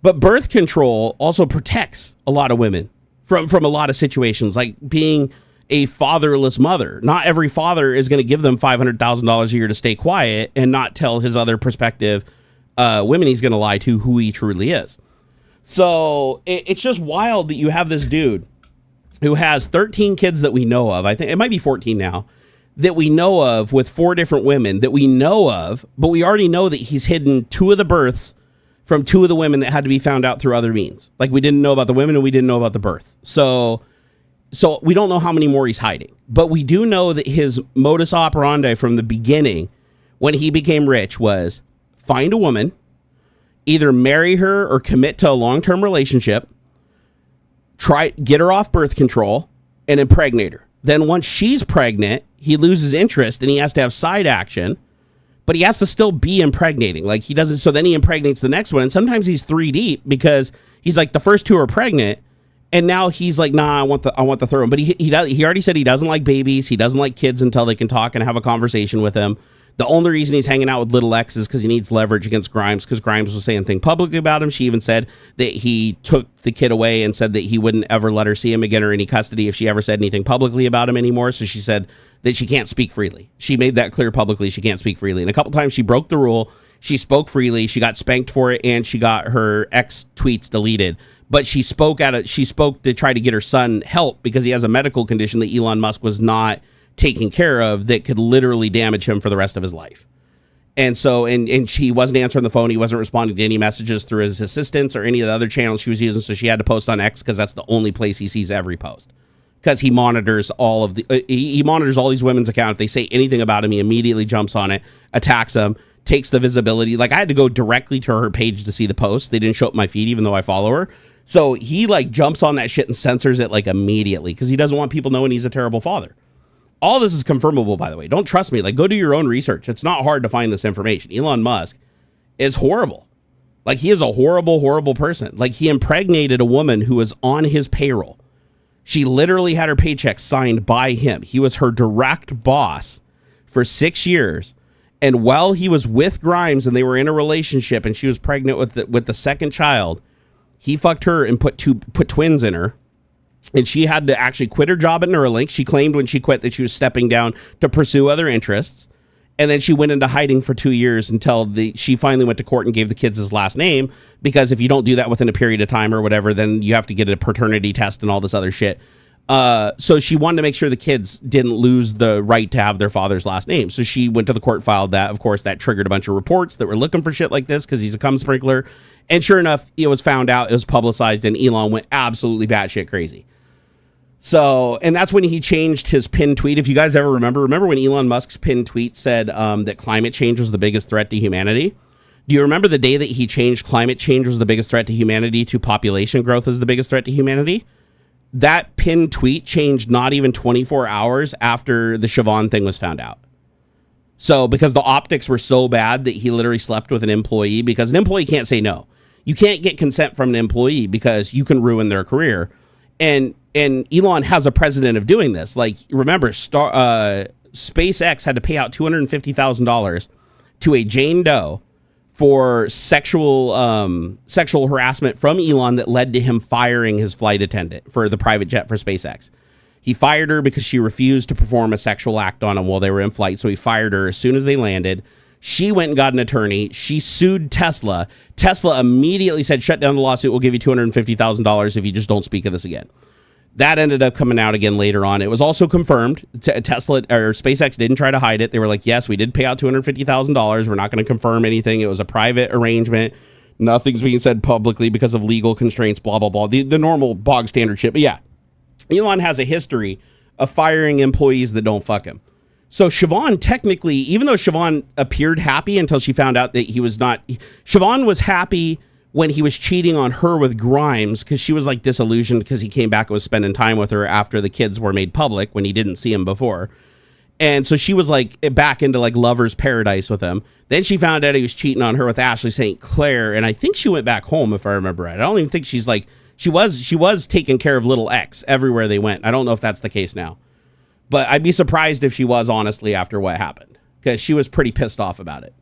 But birth control also protects a lot of women from a lot of situations, like being a fatherless mother. Not every father is going to give them $500,000 a year to stay quiet and not tell his other prospective women he's going to lie to who he truly is. So it's just wild that you have this dude who has 13 kids that we know of. I think it might be 14 now that we know of, with 4 different women that we know of, but we already know that he's hidden 2 of the births from 2 of the women that had to be found out through other means. Like we didn't know about the women and we didn't know about the birth. So we don't know how many more he's hiding, but we do know that his modus operandi from the beginning, when he became rich, was find a woman, either marry her or commit to a long-term relationship, get her off birth control, and impregnate her. Then once she's pregnant, he loses interest and he has to have side action, but he has to still be impregnating. Like he doesn't. So then he impregnates the next one, and sometimes he's 3 deep because he's like, the first 2 are pregnant, and now he's like, nah, I want the third one. But he already said he doesn't like babies. He doesn't like kids until they can talk and have a conversation with him. The only reason he's hanging out with little X is because he needs leverage against Grimes, because Grimes was saying things publicly about him. She even said that he took the kid away and said that he wouldn't ever let her see him again or any custody if she ever said anything publicly about him anymore. So she said that she can't speak freely. She made that clear publicly. She can't speak freely. And a couple times she broke the rule. She spoke freely. She got spanked for it, and she got her X tweets deleted. But she spoke to try to get her son help because he has a medical condition that Elon Musk was not taking care of that could literally damage him for the rest of his life. And so, and she wasn't answering the phone. He wasn't responding to any messages through his assistants or any of the other channels she was using. So she had to post on X because that's the only place he sees every post. Because he monitors he monitors all these women's accounts. If they say anything about him, he immediately jumps on it, attacks them, takes the visibility. Like I had to go directly to her page to see the posts. They didn't show up my feed, even though I follow her. So he like jumps on that shit and censors it like immediately because he doesn't want people knowing he's a terrible father. All this is confirmable, by the way. Don't trust me. Like, go do your own research. It's not hard to find this information. Elon Musk is horrible. Like, he is a horrible, horrible person. Like, he impregnated a woman who was on his payroll. She literally had her paycheck signed by him. He was her direct boss for 6 years. And while he was with Grimes and they were in a relationship and she was pregnant with the second child, he fucked her and put twins in her. And she had to actually quit her job at Neuralink. She claimed when she quit that she was stepping down to pursue other interests. And then she went into hiding for 2 years until she finally went to court and gave the kids his last name. Because if you don't do that within a period of time or whatever, then you have to get a paternity test and all this other shit. So she wanted to make sure the kids didn't lose the right to have their father's last name. So she went to the court, filed that. Of course, that triggered a bunch of reports that were looking for shit like this because he's a cum sprinkler. And sure enough, it was found out, it was publicized, and Elon went absolutely batshit crazy. So, and that's when he changed his pinned tweet. If you guys ever remember when Elon Musk's pinned tweet said that climate change was the biggest threat to humanity? Do you remember the day that he changed climate change was the biggest threat to humanity to population growth is the biggest threat to humanity? That pinned tweet changed not even 24 hours after the Siobhan thing was found out. So, because the optics were so bad that he literally slept with an employee, because an employee can't say no. You can't get consent from an employee because you can ruin their career. And Elon has a precedent of doing this. Like, remember, SpaceX had to pay out $250,000 to a Jane Doe for sexual harassment from Elon that led to him firing his flight attendant for the private jet for SpaceX. He fired her because she refused to perform a sexual act on him while they were in flight. So he fired her as soon as they landed. She went and got an attorney. She sued Tesla. Tesla immediately said, shut down the lawsuit. We'll give you $250,000 if you just don't speak of this again. That ended up coming out again later on. It was also confirmed. Tesla or SpaceX didn't try to hide it. They were like, yes, we did pay out $250,000. We're not going to confirm anything. It was a private arrangement. Nothing's being said publicly because of legal constraints, blah, blah, blah. The normal bog standard shit. But yeah, Elon has a history of firing employees that don't fuck him. So Siobhan, technically, even though Siobhan appeared happy until she found out that he was not, Siobhan was happy when he was cheating on her with Grimes, because she was like disillusioned because he came back and was spending time with her after the kids were made public when he didn't see him before. And so she was like back into like lover's paradise with him. Then she found out he was cheating on her with Ashley St. Clair. And I think she went back home, if I remember right. I don't even think she's like, she was taking care of little X everywhere they went. I don't know if that's the case now. But I'd be surprised if she was, honestly, after what happened, because she was pretty pissed off about it.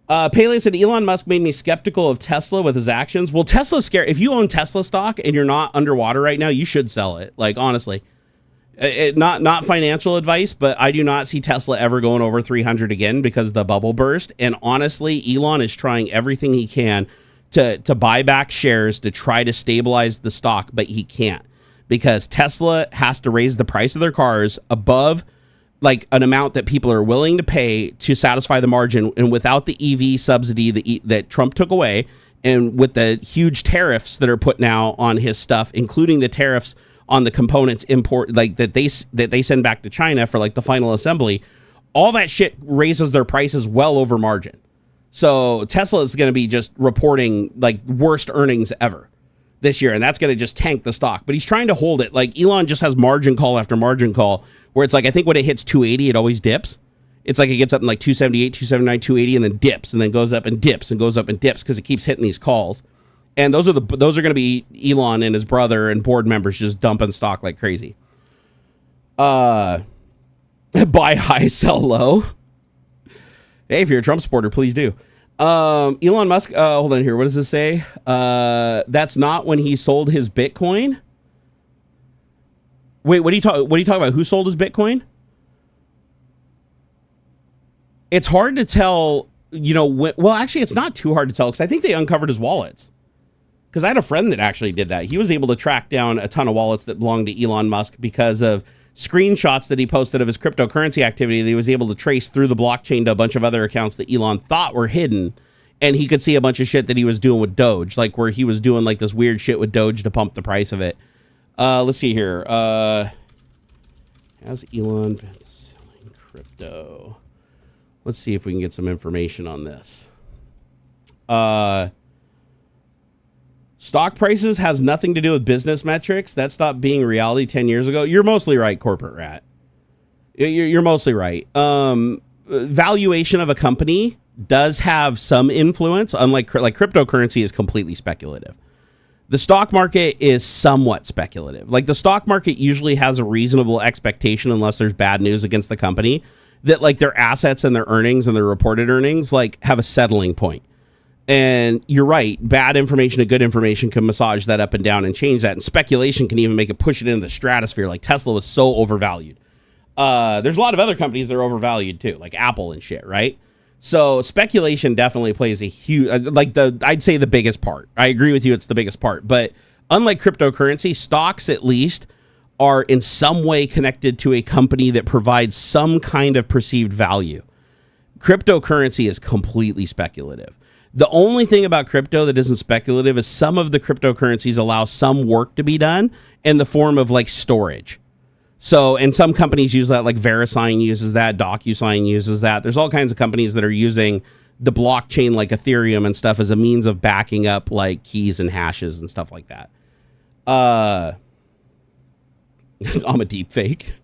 Pele said, Elon Musk made me skeptical of Tesla with his actions. Well, Tesla's scary. If you own Tesla stock and you're not underwater right now, you should sell it. Like, honestly, not financial advice, but I do not see Tesla ever going over 300 again because the bubble burst. And honestly, Elon is trying everything he can to buy back shares to try to stabilize the stock, but he can't. Because Tesla has to raise the price of their cars above like an amount that people are willing to pay to satisfy the margin. And without the EV subsidy that Trump took away, and with the huge tariffs that are put now on his stuff, including the tariffs on the components import, like that they send back to China for like the final assembly, all that shit raises their prices well over margin. So Tesla is going to be just reporting like worst earnings ever this year, and that's going to just tank the stock. But he's trying to hold it. Like Elon just has margin call after margin call, where it's like, I think when it hits 280, it always dips. It's like it gets up in like 278, 279, 280, and then dips, and then goes up and dips and goes up and dips because it keeps hitting these calls. And those are going to be Elon and his brother and board members just dumping stock like crazy. Buy high, sell low. Hey, if you're a Trump supporter, please do. Elon Musk, hold on here. What does this say? That's not when he sold his Bitcoin. Wait, what are you talking about? Who sold his Bitcoin? It's hard to tell, well, actually, it's not too hard to tell because I think they uncovered his wallets. Because I had a friend that actually did that. He was able to track down a ton of wallets that belonged to Elon Musk because of screenshots that he posted of his cryptocurrency activity that he was able to trace through the blockchain to a bunch of other accounts that Elon thought were hidden. And he could see a bunch of shit that he was doing with DOGE, like where he was doing like this weird shit with DOGE to pump the price of it. Let's see here. Has Elon been selling crypto? Let's see if we can get some information on this. Stock prices has nothing to do with business metrics. That stopped being reality 10 years ago. You're mostly right, corporate rat. You're mostly right. Valuation of a company does have some influence, unlike like cryptocurrency is completely speculative. The stock market is somewhat speculative. Like the stock market usually has a reasonable expectation, unless there's bad news against the company, that like their assets and their earnings and their reported earnings like have a settling point. And you're right, bad information and good information can massage that up and down and change that. And speculation can even make it push it into the stratosphere. Like Tesla was so overvalued. There's a lot of other companies that are overvalued too, like Apple and shit, right? So speculation definitely plays a huge, I'd say the biggest part. I agree with you, it's the biggest part. But unlike cryptocurrency, stocks at least are in some way connected to a company that provides some kind of perceived value. Cryptocurrency is completely speculative. The only thing about crypto that isn't speculative is some of the cryptocurrencies allow some work to be done in the form of like storage. So, and some companies use that, like VeriSign uses that, DocuSign uses that. There's all kinds of companies that are using the blockchain like Ethereum and stuff as a means of backing up like keys and hashes and stuff like that. I'm a deep fake.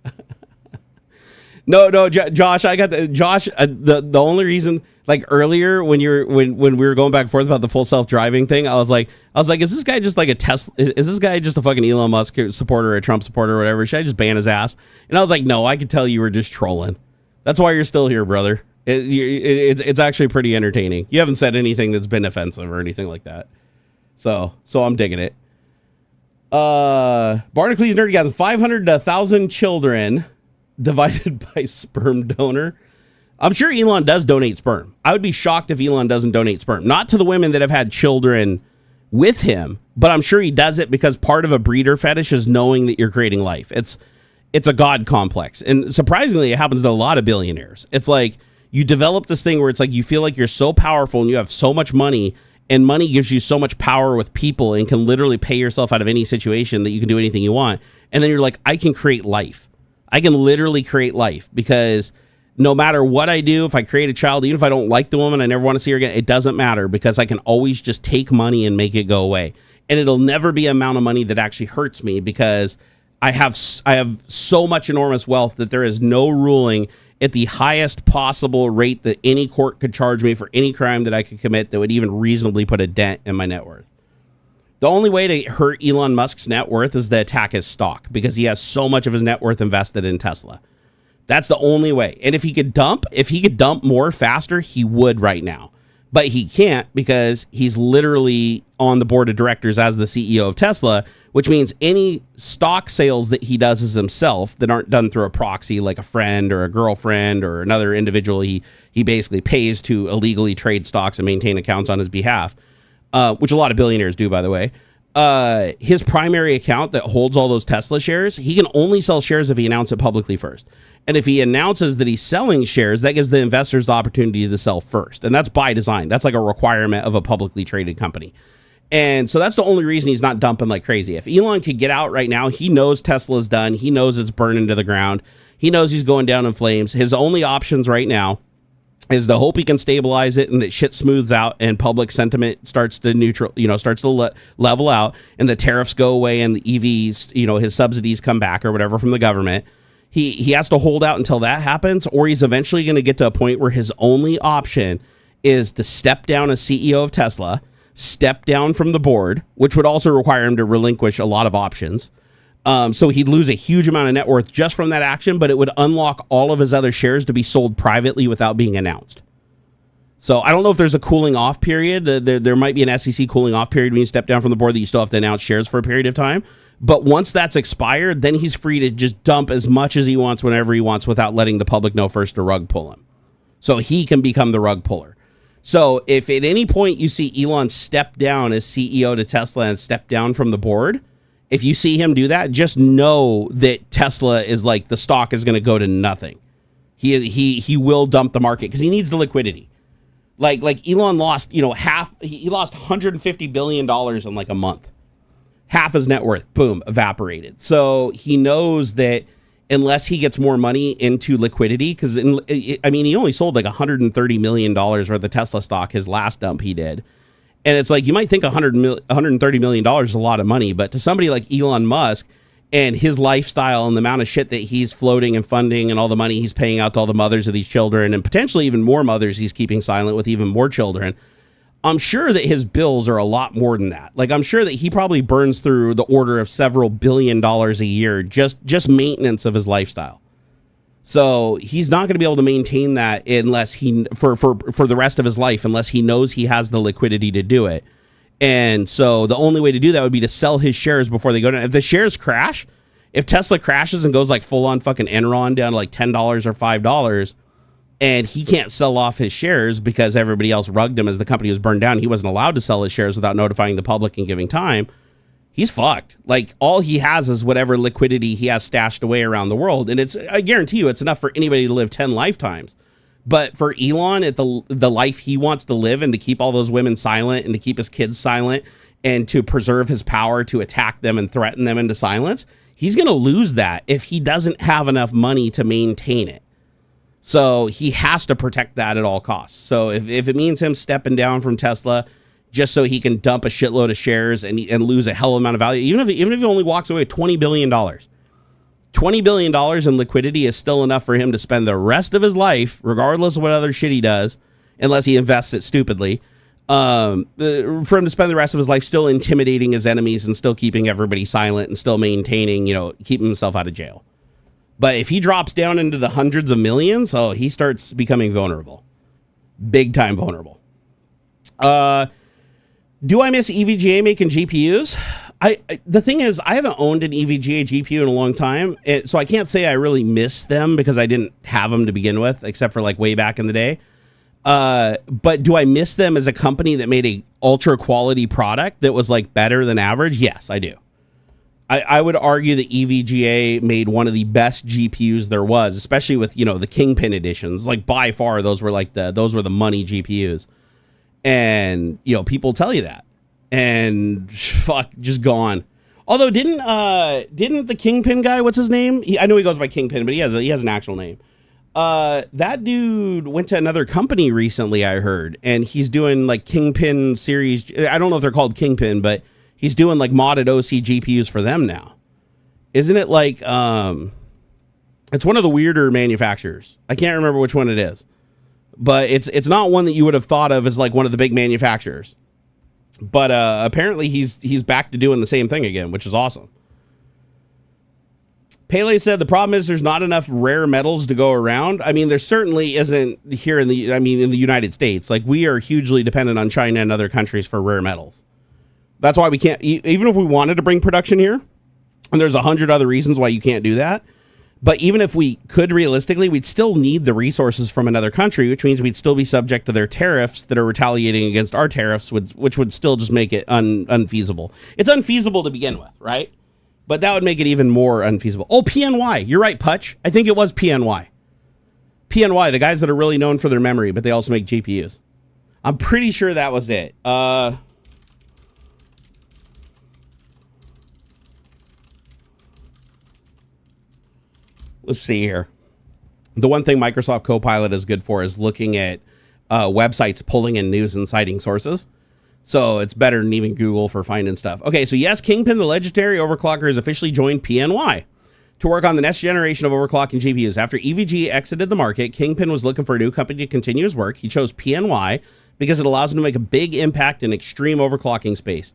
No, Josh, I got the only reason, like earlier when we were going back and forth about the full self-driving thing, I was like, is this guy just like a Tesla? Is this guy just a fucking Elon Musk supporter or a Trump supporter or whatever? Should I just ban his ass? And I was like, no, I could tell you were just trolling. That's why you're still here, brother. It's actually pretty entertaining. You haven't said anything that's been offensive or anything like that. So I'm digging it. Barnacules Nerdgasm, 500 to 1,000 children divided by sperm donor. I'm sure Elon does donate sperm. I would be shocked if Elon doesn't donate sperm. Not to the women that have had children with him, but I'm sure he does it because part of a breeder fetish is knowing that you're creating life. It's a God complex. And surprisingly, it happens to a lot of billionaires. It's like you develop this thing where it's like you feel like you're so powerful and you have so much money, and money gives you so much power with people and can literally pay yourself out of any situation that you can do anything you want. And then you're like, I can create life. I can literally create life because no matter what I do, if I create a child, even if I don't like the woman, I never want to see her again, it doesn't matter because I can always just take money and make it go away. And it'll never be an amount of money that actually hurts me because I have so much enormous wealth that there is no ruling at the highest possible rate that any court could charge me for any crime that I could commit that would even reasonably put a dent in my net worth. The only way to hurt Elon Musk's net worth is to attack his stock because he has so much of his net worth invested in Tesla. That's the only way. And if he could dump more faster, he would right now. But he can't because he's literally on the board of directors as the CEO of Tesla, which means any stock sales that he does as himself that aren't done through a proxy like a friend or a girlfriend or another individual he basically pays to illegally trade stocks and maintain accounts on his behalf, which a lot of billionaires do, by the way. His primary account that holds all those Tesla shares, he can only sell shares if he announces it publicly first. And if he announces that he's selling shares, that gives the investors the opportunity to sell first. And that's by design. That's like a requirement of a publicly traded company. And so that's the only reason he's not dumping like crazy. If Elon could get out right now, he knows Tesla's done. He knows it's burning to the ground. He knows he's going down in flames. His only options right now is to hope he can stabilize it and that shit smooths out and public sentiment starts to level out and the tariffs go away and the EVs, his subsidies come back or whatever from the government. He has to hold out until that happens, or he's eventually going to get to a point where his only option is to step down as CEO of Tesla, step down from the board, which would also require him to relinquish a lot of options. So he'd lose a huge amount of net worth just from that action, but it would unlock all of his other shares to be sold privately without being announced. So I don't know if there's a cooling off period. There might be an SEC cooling off period when you step down from the board that you still have to announce shares for a period of time. But once that's expired, then he's free to just dump as much as he wants whenever he wants without letting the public know first to rug pull him. So he can become the rug puller. So if at any point you see Elon step down as CEO to Tesla and step down from the board, if you see him do that, just know that Tesla is like the stock is going to go to nothing. He will dump the market because he needs the liquidity. Like Elon lost, he lost $150 billion in like a month. Half his net worth, boom, evaporated. So he knows that unless he gets more money into liquidity, because he only sold like $130 million worth of Tesla stock his last dump he did. And it's like, you might think $130 million is a lot of money, but to somebody like Elon Musk and his lifestyle and the amount of shit that he's floating and funding and all the money he's paying out to all the mothers of these children and potentially even more mothers he's keeping silent with even more children, I'm sure that his bills are a lot more than that. Like, I'm sure that he probably burns through the order of several $1 billion a year, just maintenance of his lifestyle. So he's not going to be able to maintain that unless for the rest of his life, unless he knows he has the liquidity to do it. And so the only way to do that would be to sell his shares before they go down. If the shares crash, if Tesla crashes and goes like full on fucking Enron down to like $10 or $5, and he can't sell off his shares because everybody else rugged him as the company was burned down. He wasn't allowed to sell his shares without notifying the public and giving time. He's fucked. Like, all he has is whatever liquidity he has stashed away around the world. And I guarantee you, it's enough for anybody to live 10 lifetimes. But for Elon, at the life he wants to live and to keep all those women silent and to keep his kids silent and to preserve his power to attack them and threaten them into silence, he's going to lose that if he doesn't have enough money to maintain it. So he has to protect that at all costs. So if it means him stepping down from Tesla just so he can dump a shitload of shares and lose a hell of amount of value, even if he only walks away with $20 billion, $20 billion in liquidity is still enough for him to spend the rest of his life, regardless of what other shit he does, unless he invests it stupidly, for him to spend the rest of his life still intimidating his enemies and still keeping everybody silent and still maintaining, keeping himself out of jail. But if he drops down into the hundreds of millions, he starts becoming vulnerable. Big time vulnerable. Do I miss EVGA making GPUs? The thing is, I haven't owned an EVGA GPU in a long time, so I can't say I really miss them because I didn't have them to begin with, except for like way back in the day. But do I miss them as a company that made a ultra quality product that was like better than average? Yes, I do. I would argue that EVGA made one of the best GPUs there was, especially with, you know, the Kingpin editions. Like by far, those were the money GPUs, and you know, people tell you that. And fuck, just gone. Although didn't the Kingpin guy, what's his name? I know he goes by Kingpin, but he has an actual name. That dude went to another company recently, I heard, and he's doing like Kingpin series. I don't know if they're called Kingpin, but he's doing like modded OC GPUs for them now. Isn't it like it's one of the weirder manufacturers. I can't remember which one it is, but it's not one that you would have thought of as like one of the big manufacturers. But apparently he's back to doing the same thing again, which is awesome. Pele said the problem is there's not enough rare metals to go around. I mean, there certainly isn't here in the United States. Like, we are hugely dependent on China and other countries for rare metals. That's why we can't, even if we wanted to bring production here, and there's 100 other reasons why you can't do that. But even if we could realistically, we'd still need the resources from another country, which means we'd still be subject to their tariffs that are retaliating against our tariffs, which would still just make it unfeasible. It's unfeasible to begin with, right? But that would make it even more unfeasible. Oh, PNY. You're right, Putch. I think it was PNY. PNY, the guys that are really known for their memory, but they also make GPUs. I'm pretty sure that was it. Let's see here. The one thing Microsoft Copilot is good for is looking at websites pulling in news and citing sources. So it's better than even Google for finding stuff. Okay, so yes, Kingpin, the legendary overclocker, has officially joined PNY to work on the next generation of overclocking GPUs. After EVG exited the market, Kingpin was looking for a new company to continue his work. He chose PNY because it allows him to make a big impact in extreme overclocking space.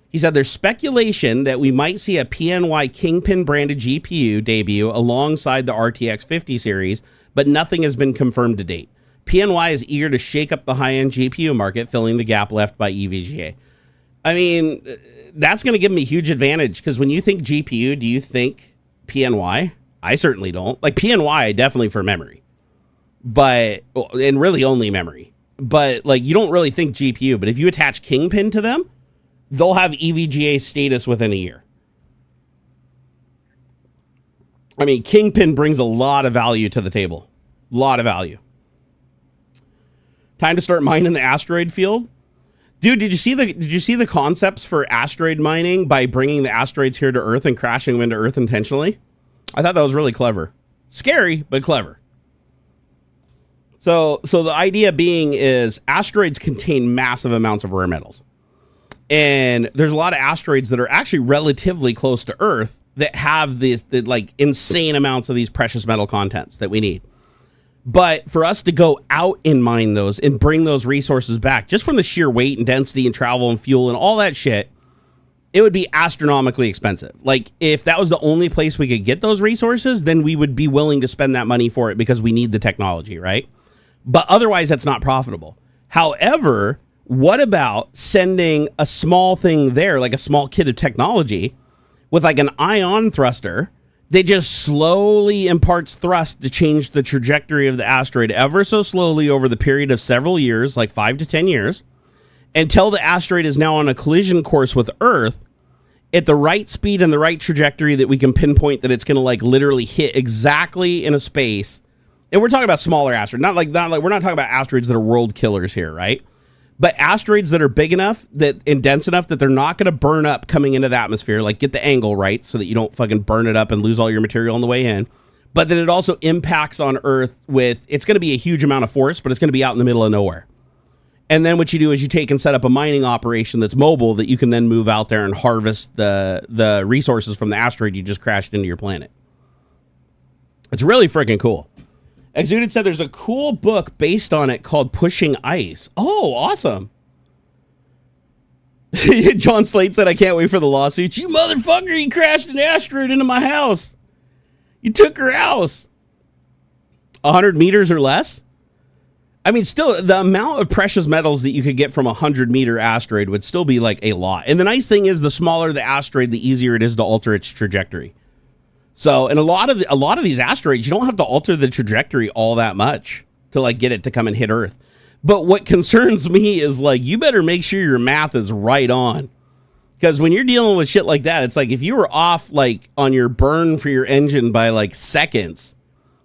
He said there's speculation that we might see a PNY Kingpin branded GPU debut alongside the RTX 50 series, but nothing has been confirmed to date. PNY is eager to shake up the high-end GPU market, filling the gap left by EVGA. I mean, that's going to give them a huge advantage, because when you think GPU, do you think PNY? I certainly don't. Like, PNY, definitely for memory. But, and really only memory. But, like, you don't really think GPU. But if you attach Kingpin to them, they'll have EVGA status within a year. I mean, Kingpin brings a lot of value to the table. A lot of value. Time to start mining the asteroid field. Dude, did you see the concepts for asteroid mining by bringing the asteroids here to Earth and crashing them into Earth intentionally? I thought that was really clever. Scary, but clever. So the idea being is asteroids contain massive amounts of rare metals. And there's a lot of asteroids that are actually relatively close to Earth that have the like insane amounts of these precious metal contents that we need. But for us to go out and mine those and bring those resources back, just from the sheer weight and density and travel and fuel and all that shit, it would be astronomically expensive. Like, if that was the only place we could get those resources, then we would be willing to spend that money for it because we need the technology, right? But otherwise, that's not profitable. However, what about sending a small thing there, like a small kit of technology, with like an ion thruster that just slowly imparts thrust to change the trajectory of the asteroid ever so slowly over the period of several years, like 5 to 10 years, until the asteroid is now on a collision course with Earth at the right speed and the right trajectory that we can pinpoint that it's going to like literally hit exactly in a space. And we're talking about smaller asteroids, not like we're not talking about asteroids that are world killers here, right? But asteroids that are big enough that and dense enough that they're not going to burn up coming into the atmosphere, like get the angle right so that you don't fucking burn it up and lose all your material on the way in. But that it also impacts on Earth with, it's going to be a huge amount of force, but it's going to be out in the middle of nowhere. And then what you do is you take and set up a mining operation that's mobile that you can then move out there and harvest the resources from the asteroid you just crashed into your planet. It's really freaking cool. Exuded said there's a cool book based on it called Pushing Ice. Oh, awesome. John Slate said, I can't wait for the lawsuit. You motherfucker, you crashed an asteroid into my house. You took her house. 100 meters or less? I mean, still, the amount of precious metals that you could get from a 100-meter asteroid would still be like a lot. And the nice thing is, the smaller the asteroid, the easier it is to alter its trajectory. So, and a lot of these asteroids, you don't have to alter the trajectory all that much to like get it to come and hit Earth. But what concerns me is like, you better make sure your math is right on. Because when you're dealing with shit like that, it's like if you were off like on your burn for your engine by like seconds,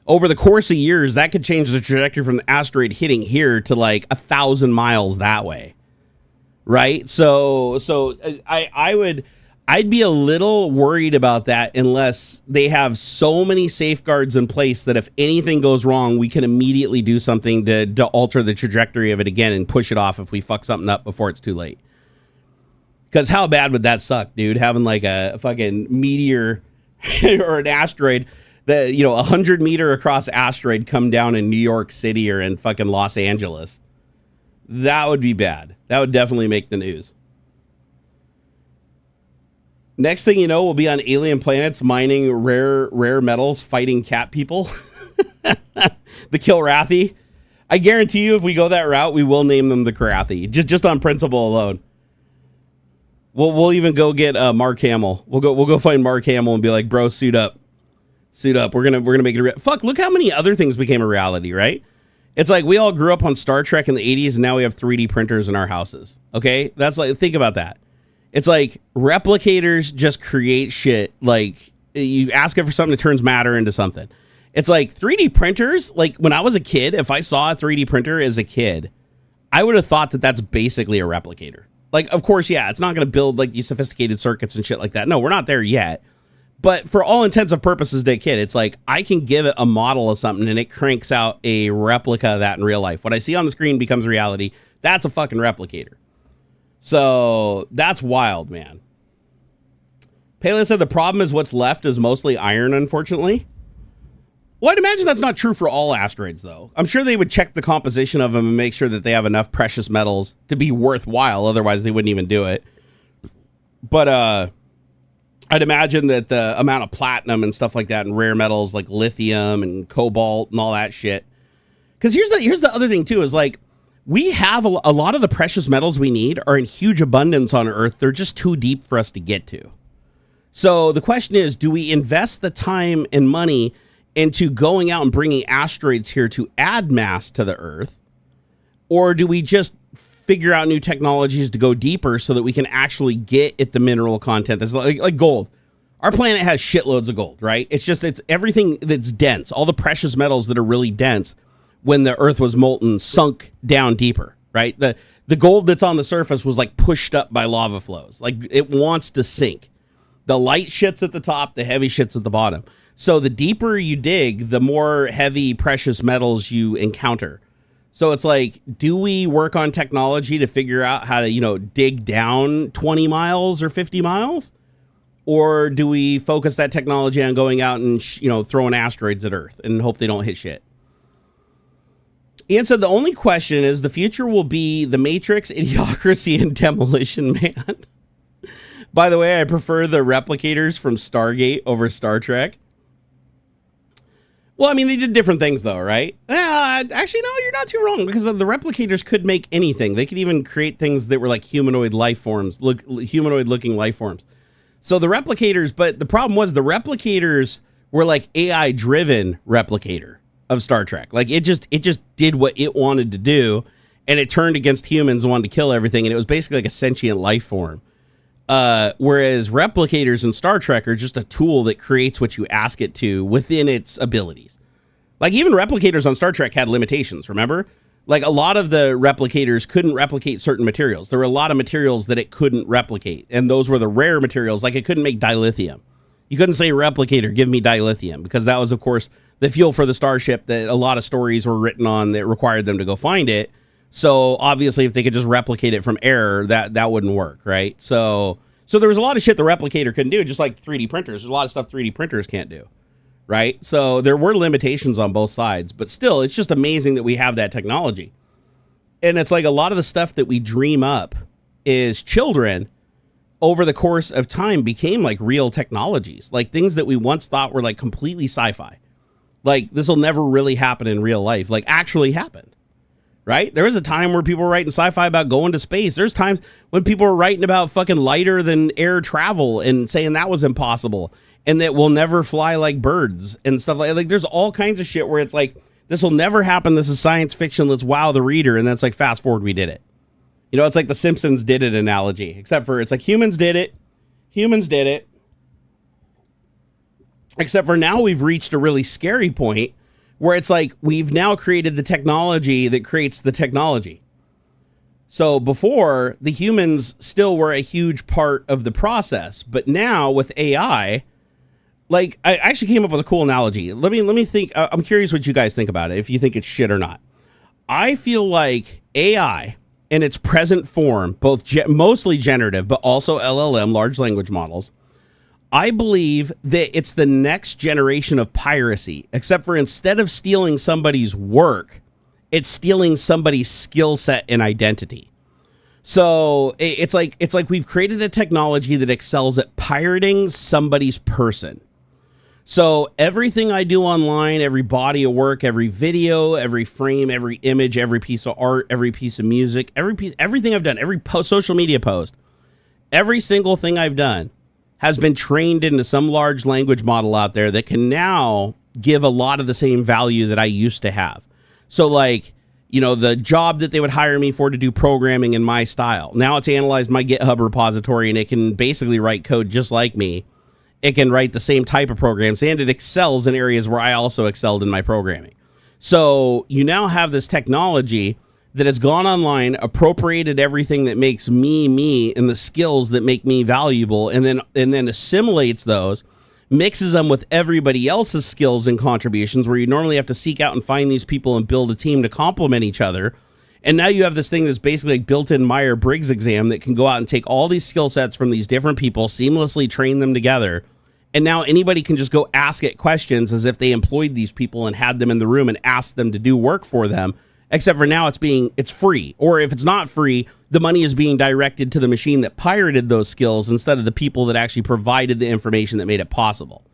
over the course of years, that could change the trajectory from the asteroid hitting here to like 1,000 miles that way, right? So I'd be a little worried about that unless they have so many safeguards in place that if anything goes wrong, we can immediately do something to alter the trajectory of it again and push it off if we fuck something up before it's too late. Because how bad would that suck, dude? Having like a fucking meteor or an asteroid that, you know, 100-meter across asteroid come down in New York City or in fucking Los Angeles. That would be bad. That would definitely make the news. Next thing you know, we'll be on alien planets mining rare metals, fighting cat people. The Kilrathi. I guarantee you, if we go that route, we will name them the Kilrathi, just on principle alone. We'll even go get Mark Hamill. We'll go find Mark Hamill and be like, bro, suit up. Suit up. We're gonna make it fuck, look how many other things became a reality, right? It's like we all grew up on Star Trek in the 80s and now we have 3D printers in our houses. Okay? That's like, think about that. It's like replicators just create shit. Like you ask it for something that turns matter into something. It's like 3D printers. Like when I was a kid, if I saw a 3D printer as a kid, I would have thought that that's basically a replicator. Like, of course, yeah, it's not going to build like these sophisticated circuits and shit like that. No, we're not there yet. But for all intents and purposes, that kid, it's like I can give it a model of something and it cranks out a replica of that in real life. What I see on the screen becomes reality. That's a fucking replicator. So that's wild, man. Paleo said the problem is what's left is mostly iron, unfortunately. Well, I'd imagine that's not true for all asteroids, though. I'm sure they would check the composition of them and make sure that they have enough precious metals to be worthwhile. Otherwise, they wouldn't even do it. But I'd imagine that the amount of platinum and stuff like that and rare metals like lithium and cobalt and all that shit. Because here's the other thing, too, is like we have a lot of the precious metals we need are in huge abundance on Earth. They're just too deep for us to get to. So the question is, do we invest the time and money into going out and bringing asteroids here to add mass to the Earth? Or do we just figure out new technologies to go deeper so that we can actually get at the mineral content that's like gold? Our planet has shitloads of gold, right? It's everything that's dense. All the precious metals that are really dense when the Earth was molten sunk down deeper, right? The gold that's on the surface was like pushed up by lava flows. Like it wants to sink. The light shit's at the top, the heavy shit's at the bottom. So the deeper you dig, the more heavy precious metals you encounter. So it's like, do we work on technology to figure out how to, dig down 20 miles or 50 miles? Or do we focus that technology on going out and, throwing asteroids at Earth and hope they don't hit shit? Ian said the only question is the future will be the Matrix, Idiocracy, and Demolition Man. By the way, I prefer the replicators from Stargate over Star Trek. Well, I mean, they did different things, though, right? Actually, no, you're not too wrong, because the replicators could make anything. They could even create things that were like humanoid life forms, humanoid-looking life forms. So the replicators, but the problem was the replicators were like AI-driven replicator of Star Trek. Like, it just did what it wanted to do, and it turned against humans and wanted to kill everything, and it was basically like a sentient life form. Whereas replicators in Star Trek are just a tool that creates what you ask it to within its abilities. Like even replicators on Star Trek had limitations, remember? Like a lot of the replicators couldn't replicate certain materials. There were a lot of materials that it couldn't replicate. And those were the rare materials. Like it couldn't make dilithium. You couldn't say replicator, give me dilithium, because that was, of course, the fuel for the starship that a lot of stories were written on that required them to go find it. So obviously, if they could just replicate it from air, that wouldn't work, right? So there was a lot of shit the replicator couldn't do, just like 3D printers. There's a lot of stuff 3D printers can't do, right? So there were limitations on both sides, but still, it's just amazing that we have that technology. And it's like a lot of the stuff that we dream up as children over the course of time became like real technologies, like things that we once thought were like completely sci-fi. Like this will never really happen in real life, like actually happened. right? There was a time where people were writing sci-fi about going to space. There's times when people were writing about fucking lighter than air travel and saying that was impossible and that we'll never fly like birds and stuff like there's all kinds of shit where it's like, this will never happen. This is science fiction. Let's wow the reader. And that's like, fast forward, we did it. You know, it's like the Simpsons did it analogy, except for it's like humans did it. Humans did it. Except for now we've reached a really scary point where it's like we've now created the technology that creates the technology. So before, the humans still were a huge part of the process, but now with AI, like I actually came up with a cool analogy. Let me think. I'm curious what you guys think about it, if you think it's shit or not. I feel like AI in its present form, both mostly generative, but also LLM, large language models, I believe that it's the next generation of piracy, except for instead of stealing somebody's work, it's stealing somebody's skill set and identity. So it's like we've created a technology that excels at pirating somebody's person. So everything I do online, every body of work, every video, every frame, every image, every piece of art, every piece of music, everything I've done, every social media post, every single thing I've done has been trained into some large language model out there that can now give a lot of the same value that I used to have. So like, you know, the job that they would hire me for to do programming in my style. Now it's analyzed my GitHub repository and it can basically write code just like me. It can write the same type of programs and it excels in areas where I also excelled in my programming. So you now have this technology that has gone online, appropriated everything that makes me, and the skills that make me valuable, and then assimilates those, mixes them with everybody else's skills and contributions, where you normally have to seek out and find these people and build a team to complement each other. And now you have this thing that's basically like built-in Myers-Briggs exam that can go out and take all these skill sets from these different people, seamlessly train them together. And now anybody can just go ask it questions as if they employed these people and had them in the room and asked them to do work for them. Except for now it's free. Or if it's not free, the money is being directed to the machine that pirated those skills instead of the people that actually provided the information that made it possible.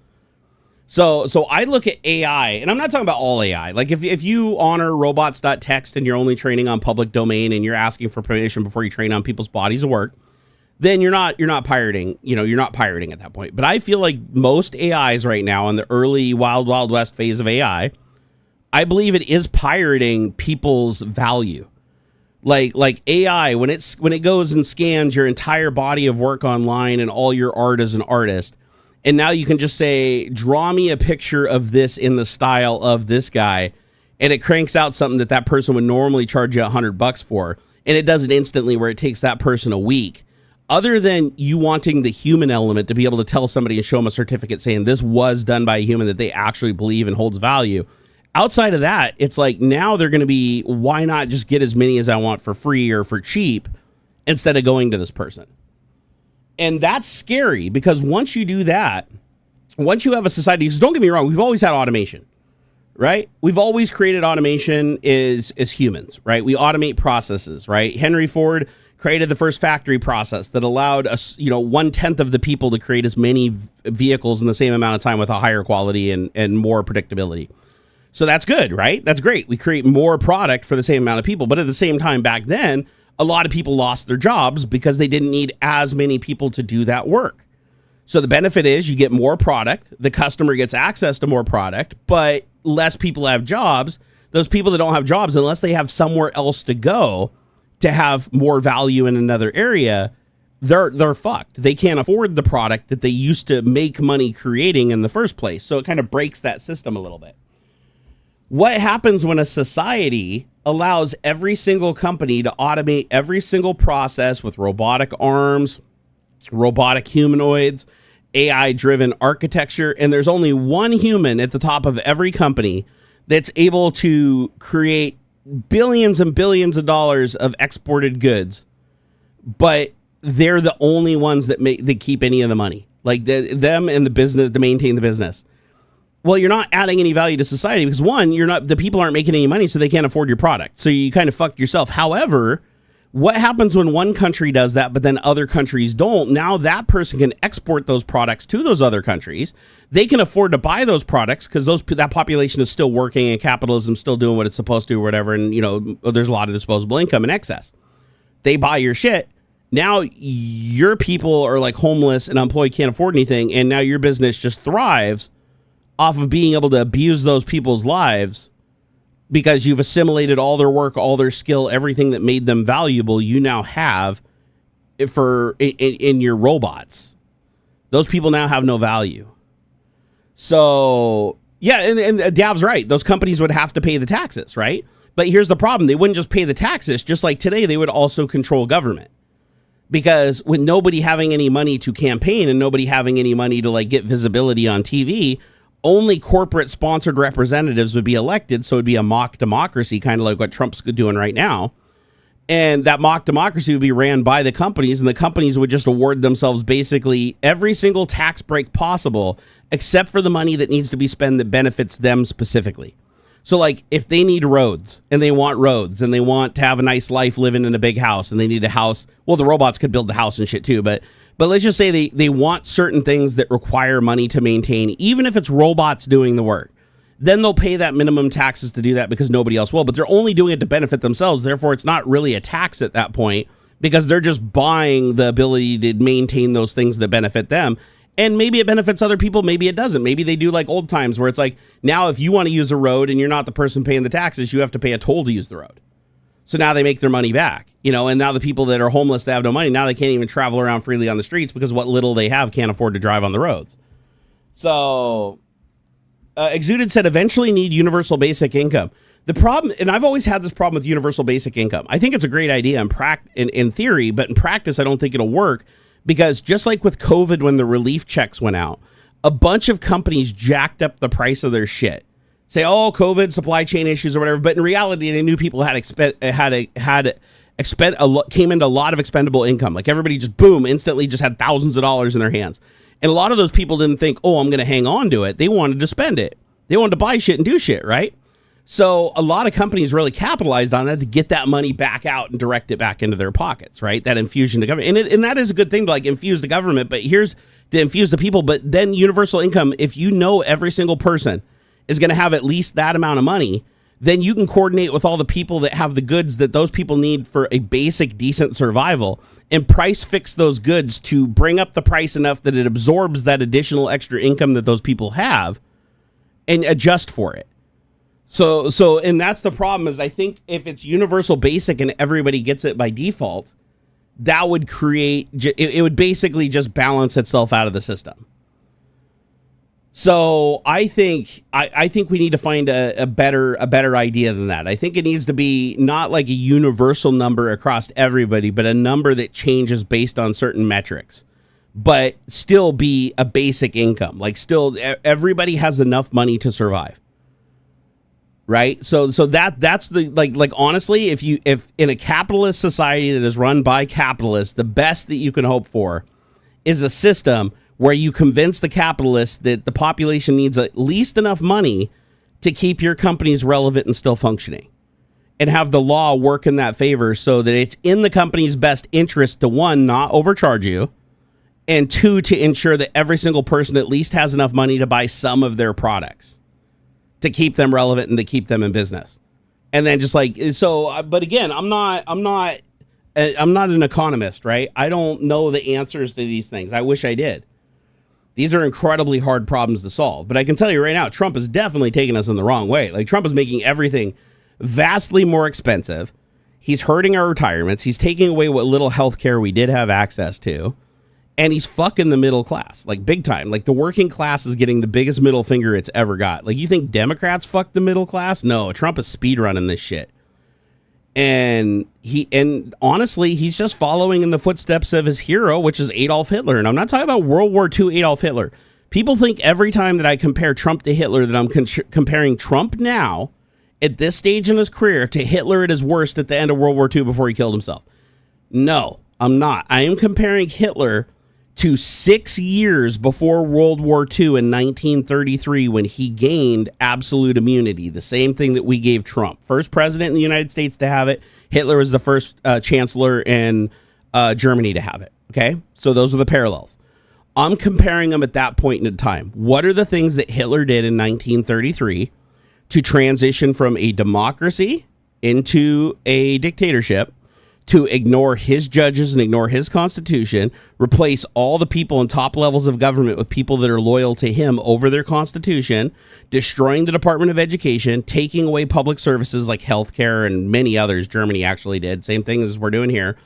So I look at AI, and I'm not talking about all AI. Like if you honor robots.txt and you're only training on public domain and you're asking for permission before you train on people's bodies of work, then you're not pirating, you're not pirating at that point. But I feel like most AIs right now in the early wild west phase of AI, I believe it is pirating people's value. Like AI, when it goes and scans your entire body of work online and all your art as an artist, and now you can just say, draw me a picture of this in the style of this guy, and it cranks out something that person would normally charge you $100 for, and it does it instantly where it takes that person a week. Other than you wanting the human element to be able to tell somebody and show them a certificate saying this was done by a human that they actually believe and holds value, outside of that, it's like now they're going to be, why not just get as many as I want for free or for cheap instead of going to this person? And that's scary because once you do that, once you have a society, because don't get me wrong, we've always had automation, right? We've always created automation as humans, right? We automate processes, right? Henry Ford created the first factory process that allowed us, 1/10 of the people to create as many vehicles in the same amount of time with a higher quality and more predictability. So that's good, right? That's great. We create more product for the same amount of people. But at the same time, back then, a lot of people lost their jobs because they didn't need as many people to do that work. So the benefit is you get more product. The customer gets access to more product, but less people have jobs. Those people that don't have jobs, unless they have somewhere else to go to have more value in another area, they're fucked. They can't afford the product that they used to make money creating in the first place. So it kind of breaks that system a little bit. What happens when a society allows every single company to automate every single process with robotic arms, robotic humanoids, AI-driven architecture, and there's only one human at the top of every company that's able to create billions and billions of dollars of exported goods, but they're the only ones that keep any of the money, like them and the business to maintain the business. Well, you're not adding any value to society because one, the people aren't making any money, so they can't afford your product. So you kind of fucked yourself. However, What happens when one country does that, but then other countries don't? Now that person can export those products to those other countries. They can afford to buy those products because that population is still working and capitalism is still doing what it's supposed to or whatever. And, there's a lot of disposable income in excess. They buy your shit. Now your people are like homeless and unemployed, can't afford anything. And now your business just thrives off of being able to abuse those people's lives because you've assimilated all their work, all their skill, everything that made them valuable. You now have in your robots. Those people now have no value. So yeah, and Dav's right. Those companies would have to pay the taxes, right? But here's the problem. They wouldn't just pay the taxes. Just like today, they would also control government. Because with nobody having any money to campaign and nobody having any money to like get visibility on TV, only corporate sponsored representatives would be elected. So it'd be a mock democracy, kind of like what Trump's doing right now. And that mock democracy would be ran by the companies, and the companies would just award themselves basically every single tax break possible, except for the money that needs to be spent that benefits them specifically. So like if they need roads and they want to have a nice life living in a big house and they need a house, well, the robots could build the house and shit too. But let's just say they want certain things that require money to maintain, even if it's robots doing the work. Then they'll pay that minimum taxes to do that because nobody else will. But they're only doing it to benefit themselves. Therefore, it's not really a tax at that point because they're just buying the ability to maintain those things that benefit them. And maybe it benefits other people. Maybe it doesn't. Maybe they do like old times where it's like, now if you want to use a road and you're not the person paying the taxes, you have to pay a toll to use the road. So now they make their money back, and now the people that are homeless, they have no money. Now they can't even travel around freely on the streets because what little they have can't afford to drive on the roads. So Exuded said eventually need universal basic income. The problem, and I've always had this problem with universal basic income. I think it's a great idea in theory, but in practice, I don't think it'll work because just like with COVID, when the relief checks went out, a bunch of companies jacked up the price of their shit. Say, oh, COVID, supply chain issues or whatever. But in reality, they knew people came into a lot of expendable income. Like everybody just boom, instantly just had thousands of dollars in their hands. And a lot of those people didn't think, oh, I'm going to hang on to it. They wanted to spend it. They wanted to buy shit and do shit, right? So a lot of companies really capitalized on that to get that money back out and direct it back into their pockets, right? That infusion to government. And that is a good thing to like infuse the government, but here's to infuse the people. But then universal income, if you know every single person is going to have at least that amount of money, then you can coordinate with all the people that have the goods that those people need for a basic, decent survival and price fix those goods to bring up the price enough that it absorbs that additional extra income that those people have and adjust for it. So, and that's the problem is I think if it's universal basic and everybody gets it by default, that would create, it would basically just balance itself out of the system. So I think we need to find a better idea than that. I think it needs to be not like a universal number across everybody, but a number that changes based on certain metrics, but still be a basic income. Like still everybody has enough money to survive. Right. So that's the like honestly, if in a capitalist society that is run by capitalists, the best that you can hope for is a system where you convince the capitalists that the population needs at least enough money to keep your companies relevant and still functioning, and have the law work in that favor so that it's in the company's best interest to, one, not overcharge you, and two, to ensure that every single person at least has enough money to buy some of their products to keep them relevant and to keep them in business. And then just like, so, but again, I'm not an economist, right? I don't know the answers to these things. I wish I did. These are incredibly hard problems to solve. But I can tell you right now, Trump is definitely taking us in the wrong way. Like Trump is making everything vastly more expensive. He's hurting our retirements. He's taking away what little health care we did have access to. And he's fucking the middle class, like big time. Like the working class is getting the biggest middle finger it's ever got. Like you think Democrats fuck the middle class? No, Trump is speedrunning this shit. And honestly, he's just following in the footsteps of his hero, which is Adolf Hitler. And I'm not talking about World War II Adolf Hitler. People think every time that I compare Trump to Hitler that I'm comparing Trump now at this stage in his career to Hitler at his worst at the end of World War II before he killed himself. No, I'm not. I am comparing Hitler to 6 years before World War II in 1933 when he gained absolute immunity, the same thing that we gave Trump. First president in the United States to have it. Hitler was the first chancellor in Germany to have it. Okay, so those are the parallels. I'm comparing them at that point in time. What are the things that Hitler did in 1933 to transition from a democracy into a dictatorship, to ignore his judges and ignore his constitution, replace all the people in top levels of government with people that are loyal to him over their constitution, destroying the Department of Education, taking away public services like healthcare and many others. Germany actually did. Same thing as we're doing here.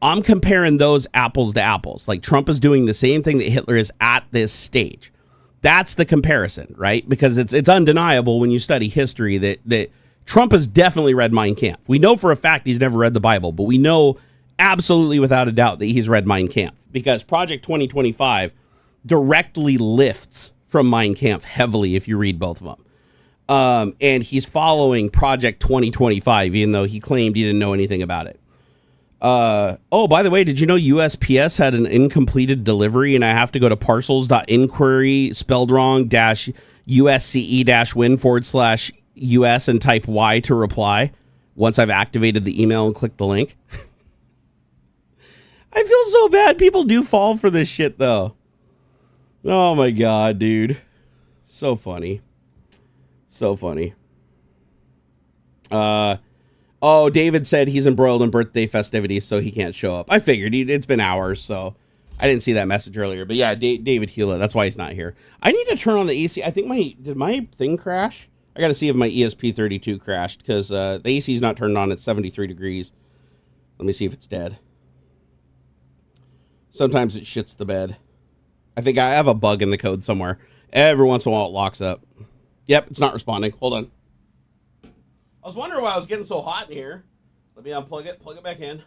I'm comparing those apples to apples. Like Trump is doing the same thing that Hitler is at this stage. That's the comparison, right? Because it's undeniable when you study history that Trump has definitely read Mein Kampf. We know for a fact he's never read the Bible, but we know absolutely without a doubt that he's read Mein Kampf, because Project 2025 directly lifts from Mein Kampf heavily if you read both of them. And he's following Project 2025, even though he claimed he didn't know anything about it. Oh, by the way, did you know USPS had an incompleted delivery and I have to go to parcels.inquiry spelled wrong dash USCE dash win / US and type Y to reply once I've activated the email and clicked the link? I feel so bad. People do fall for this shit, though. Oh, my God, dude. So funny. So funny. Oh, David said he's embroiled in birthday festivities, so he can't show up. I figured. It's been hours, so I didn't see that message earlier. But, yeah, David Hewlett, that's why he's not here. I need to turn on the AC. I think did my thing crash? I got to see if my ESP32 crashed, because the AC is not turned on at 73 degrees. Let me see if it's dead. Sometimes it shits the bed. I think I have a bug in the code somewhere. Every once in a while it locks up. Yep, it's not responding. Hold on. I was wondering why I was getting so hot in here. Let me unplug it, plug it back in.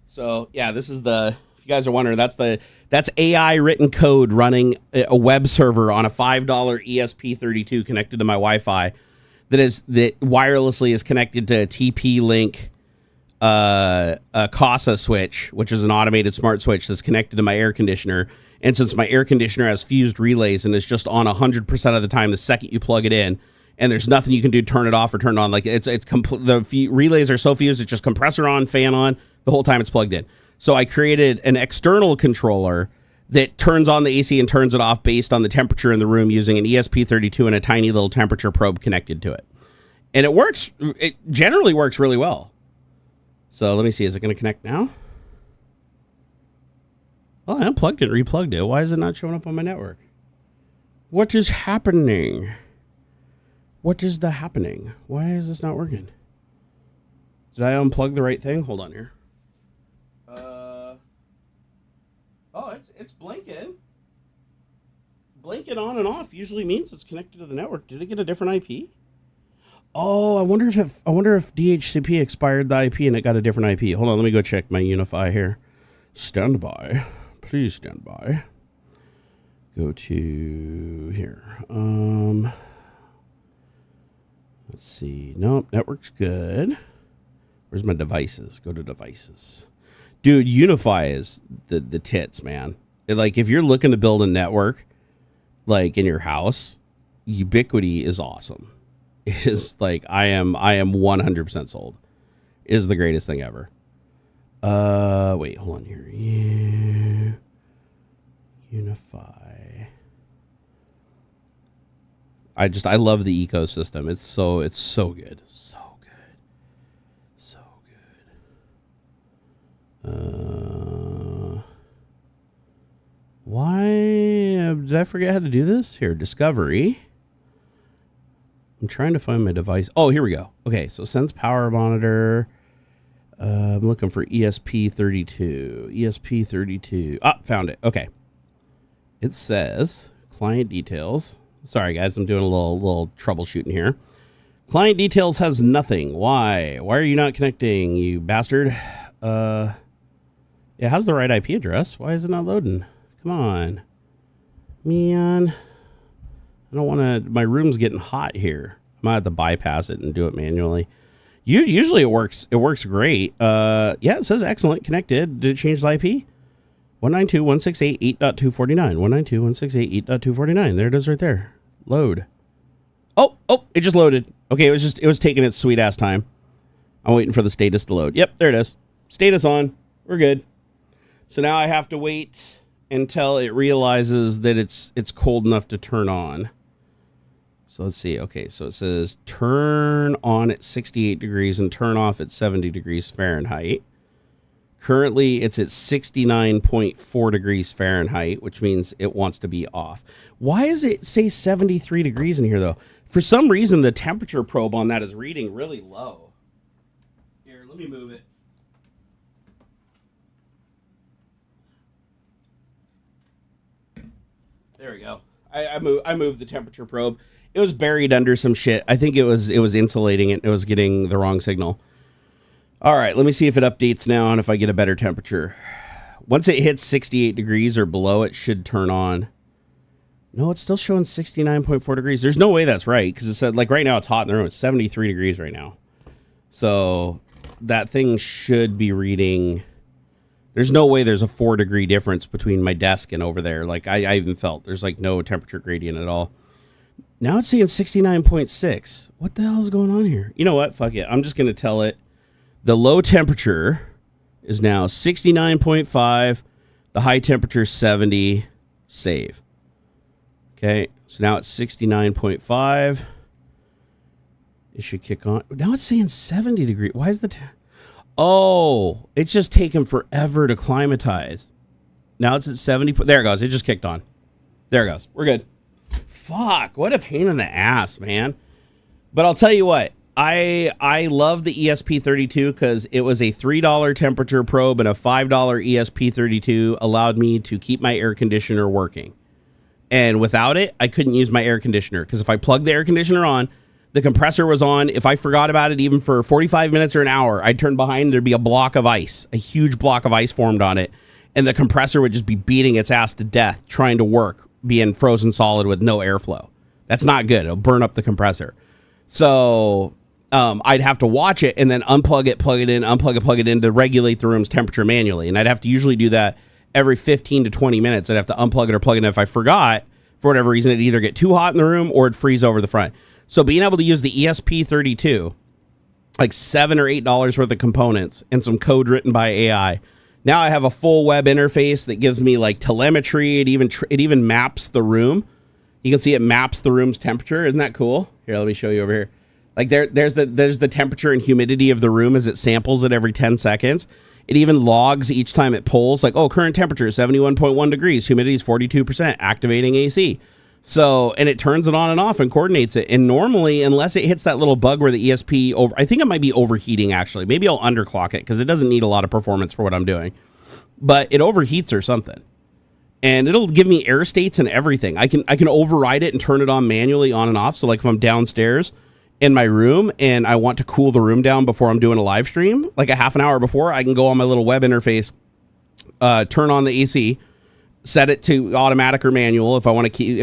So, yeah, this is if you guys are wondering, that's AI written code running a web server on a $5 ESP32 connected to my Wi-Fi that wirelessly is connected to a TP-Link a CASA switch, which is an automated smart switch that's connected to my air conditioner. And since my air conditioner has fused relays and is just on 100% of the time the second you plug it in, and there's nothing you can do to turn it off or turn it on, like the relays are so fused, it's just compressor on, fan on, the whole time it's plugged in. So I created an external controller that turns on the AC and turns it off based on the temperature in the room using an ESP32 and a tiny little temperature probe connected to it. And it generally works really well. So let me see, is it going to connect now? Oh, I unplugged it and replugged it. Why is it not showing up on my network? What is happening? What is the happening? Why is this not working? Did I unplug the right thing? Hold on here. Oh, it's blinking. Blinking on and off usually means it's connected to the network. Did it get a different IP? Oh, I wonder if DHCP expired the IP and it got a different IP. Hold on, let me go check my Unify here. Stand by. Please stand by. Go to here. Let's see. Nope, network's good. Where's my devices? Go to devices. Dude, Unify is the tits, man. Like, if you're looking to build a network, like, in your house, Ubiquity is awesome. It is, like, I am 100% sold. It is the greatest thing ever. Wait, hold on here. Unify. I love the ecosystem. It's so good. So good. So good. Why did I forget how to do this? Here, discovery. I'm trying to find my device. Oh, here we go. Okay, so sense power monitor. I'm looking for ESP32. ESP32. Ah, found it. Okay. It says client details. Sorry, guys. I'm doing a little troubleshooting here. Client details has nothing. Why? Why are you not connecting, you bastard? It has the right IP address. Why is it not loading? Come on. Man. I don't want to... My room's getting hot here. I might have to bypass it and do it manually. Usually it works. It works great. Yeah, it says excellent. Connected. Did it change the IP? 192.168.8.249. 192.168.8.249. There it is right there. Load. Oh, it just loaded. Okay, it was taking its sweet ass time. I'm waiting for the status to load. Yep, there it is. Status on. We're good. So now I have to wait until it realizes that it's cold enough to turn on. So let's see. Okay, so it says turn on at 68 degrees and turn off at 70 degrees Fahrenheit. Currently, it's at 69.4 degrees Fahrenheit, which means it wants to be off. Why does it say 73 degrees in here, though? For some reason, the temperature probe on that is reading really low. Here, let me move it. There we go. I moved the temperature probe. It was buried under some shit. I think it was insulating it. It was getting the wrong signal. All right, let me see if it updates now and if I get a better temperature. Once it hits 68 degrees or below, it should turn on. No, it's still showing 69.4 degrees. There's no way that's right because it said, like, right now it's hot in the room. It's 73 degrees right now. So that thing should be reading. There's no way there's a 4-degree difference between my desk and over there. Like, I even felt there's, like, no temperature gradient at all. Now it's saying 69.6. What the hell is going on here? You know what? Fuck it. I'm just going to tell it. The low temperature is now 69.5. The high temperature is 70. Save. Okay. So now it's 69.5. It should kick on. Now it's saying 70 degrees. Why is the... Oh, it's just taken forever to climatize. Now it's at 70. There it goes. It just kicked on. There it goes. We're good. Fuck. What a pain in the ass, man. But I'll tell you what. I love the ESP32 because it was a $3 temperature probe and a $5 ESP32 allowed me to keep my air conditioner working. And without it, I couldn't use my air conditioner because if I plugged the air conditioner on, the compressor was on. If I forgot about it even for 45 minutes or an hour, I'd turn behind, there'd be a block of ice, a huge block of ice formed on it. And the compressor would just be beating its ass to death, trying to work, being frozen solid with no airflow. That's not good. It'll burn up the compressor. So I'd have to watch it and then unplug it, plug it in, unplug it, plug it in to regulate the room's temperature manually. And I'd have to usually do that every 15 to 20 minutes. I'd have to unplug it or plug it in. If I forgot, for whatever reason, it'd either get too hot in the room or it'd freeze over the front. So being able to use the ESP32, like $7 or $8 worth of components and some code written by AI. Now I have a full web interface that gives me like telemetry. It even maps the room. You can see it maps the room's temperature. Isn't that cool? Here, let me show you over here. Like there's the temperature and humidity of the room as it samples it every 10 seconds. It even logs each time it polls, like, oh, current temperature is 71.1 degrees, humidity is 42%, activating AC. So, and it turns it on and off and coordinates it. And normally, unless it hits that little bug where the ESP I think it might be overheating actually. Maybe I'll underclock it because it doesn't need a lot of performance for what I'm doing. But it overheats or something. And it'll give me air states and everything. I can override it and turn it on manually on and off. So like if I'm downstairs in my room and I want to cool the room down before I'm doing a live stream, like a half an hour before, I can go on my little web interface, turn on the AC, set it to automatic or manual. If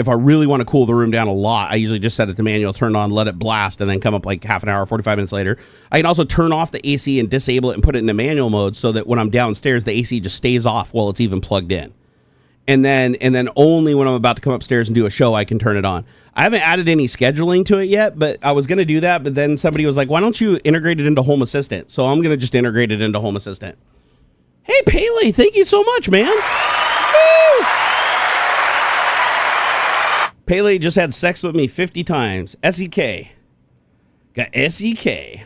I really want to cool the room down a lot, I usually just set it to manual, turn it on, let it blast, and then come up like half an hour, 45 minutes later. I can also turn off the AC and disable it and put it into manual mode so that when I'm downstairs, the AC just stays off while it's even plugged in. And then only when I'm about to come upstairs and do a show, I can turn it on. I haven't added any scheduling to it yet, but I was going to do that. But then somebody was like, why don't you integrate it into Home Assistant? So I'm going to just integrate it into Home Assistant. Hey, Pele, thank you so much, man. Woo! Pele just had sex with me 50 times. SEK. Got SEK.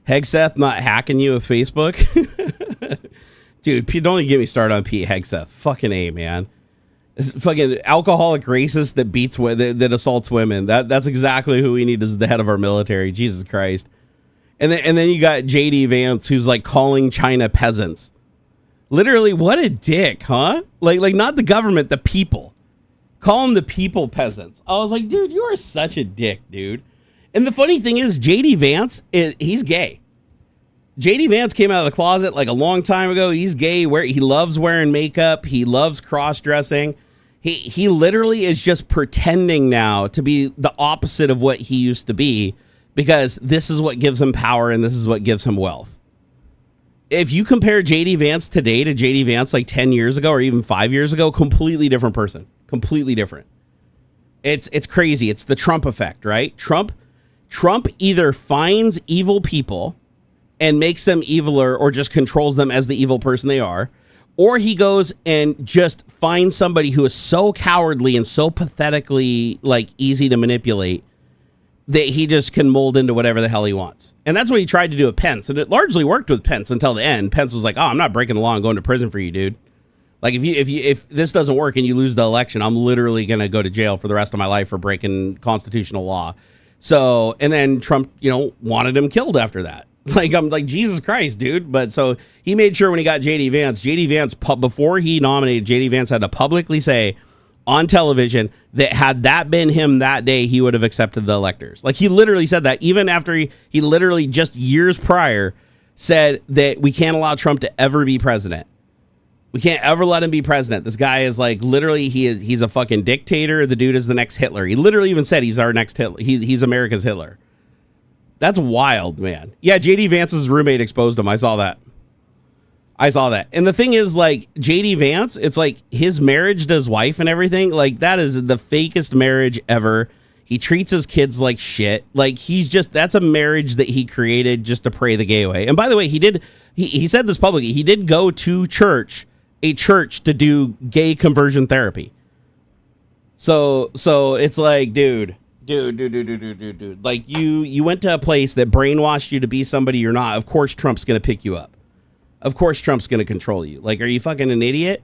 Hegseth not hacking you with Facebook? Dude, don't even get me started on Pete Hegseth. Fucking A, man. It's fucking alcoholic racist that beats that assaults women. That's exactly who we need as the head of our military. Jesus Christ. And then you got JD Vance, who's like calling China peasants. Literally, what a dick, huh? Like not the government, the people. Call them the people peasants. I was like, dude, you are such a dick, dude. And the funny thing is, JD Vance, he's gay. JD Vance came out of the closet like a long time ago. He's gay. He loves wearing makeup. He loves cross-dressing. He literally is just pretending now to be the opposite of what he used to be because this is what gives him power and this is what gives him wealth. If you compare JD Vance today to JD Vance like 10 years ago or even 5 years ago, completely different person. Completely different. It's crazy. It's the Trump effect, right? Trump Trump either finds evil people and makes them eviler or just controls them as the evil person they are, or he goes and just finds somebody who is so cowardly and so pathetically like easy to manipulate that he just can mold into whatever the hell he wants. And that's what he tried to do with Pence. And it largely worked with Pence until the end. Pence was like, oh, I'm not breaking the law and going to prison for you, dude. Like, if this doesn't work and you lose the election, I'm literally going to go to jail for the rest of my life for breaking constitutional law. So, and then Trump, wanted him killed after that. Like, I'm like, Jesus Christ, dude. But so he made sure when he got JD Vance, before he nominated, JD Vance had to publicly say on television that had that been him that day, he would have accepted the electors. Like, he literally said that even after he literally just years prior said that we can't allow Trump to ever be president. We can't ever let him be president. This guy is like, literally, he's a fucking dictator. The dude is the next Hitler. He literally even said he's our next Hitler. He's America's Hitler. That's wild, man. Yeah, JD Vance's roommate exposed him. I saw that. And the thing is, like, JD Vance, it's like his marriage to his wife and everything, like, that is the fakest marriage ever. He treats his kids like shit. Like, that's a marriage that he created just to pray the gay away. And by the way, he said this publicly. He did go to a church to do gay conversion therapy. So it's like, dude. Like, you went to a place that brainwashed you to be somebody you're not. Of course Trump's going to pick you up. Of course Trump's going to control you. Like, are you fucking an idiot?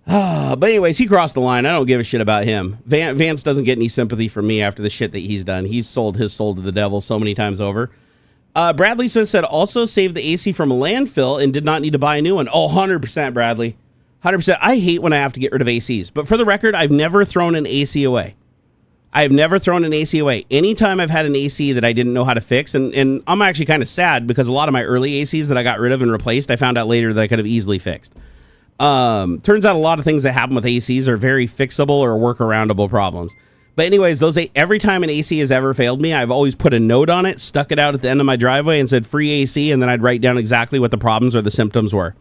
But anyways, he crossed the line. I don't give a shit about him. Vance doesn't get any sympathy from me after the shit that he's done. He's sold his soul to the devil so many times over. Bradley Smith said, also saved the AC from a landfill and did not need to buy a new one. Oh, 100%, Bradley. 100%. I hate when I have to get rid of ACs. But for the record, I've never thrown an AC away. Anytime I've had an AC that I didn't know how to fix, and I'm actually kind of sad because a lot of my early ACs that I got rid of and replaced, I found out later that I could have easily fixed. Turns out a lot of things that happen with ACs are very fixable or workaroundable problems. But anyways, every time an AC has ever failed me, I've always put a note on it, stuck it out at the end of my driveway and said free AC, and then I'd write down exactly what the problems or the symptoms were.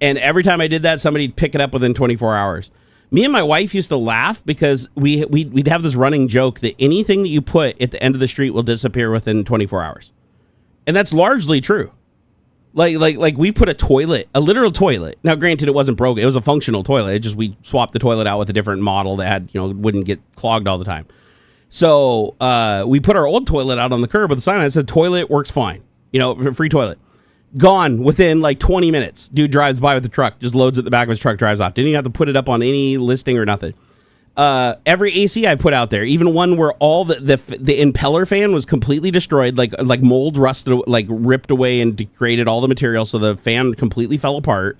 And every time I did that, somebody'd pick it up within 24 hours. Me and my wife used to laugh because we'd have this running joke that anything that you put at the end of the street will disappear within 24 hours. And that's largely true. Like we put a literal toilet. Now, granted, it wasn't broken. It was a functional toilet. We swapped the toilet out with a different model that had, wouldn't get clogged all the time. So we put our old toilet out on the curb with a sign that said toilet works fine. Free toilet. Gone within like 20 minutes. Dude drives by with the truck, just loads it in the back of his truck, drives off. Didn't even have to put it up on any listing or nothing. Every AC I put out there, even one where all the impeller fan was completely destroyed, like mold rusted, like ripped away and degraded all the material, so the fan completely fell apart,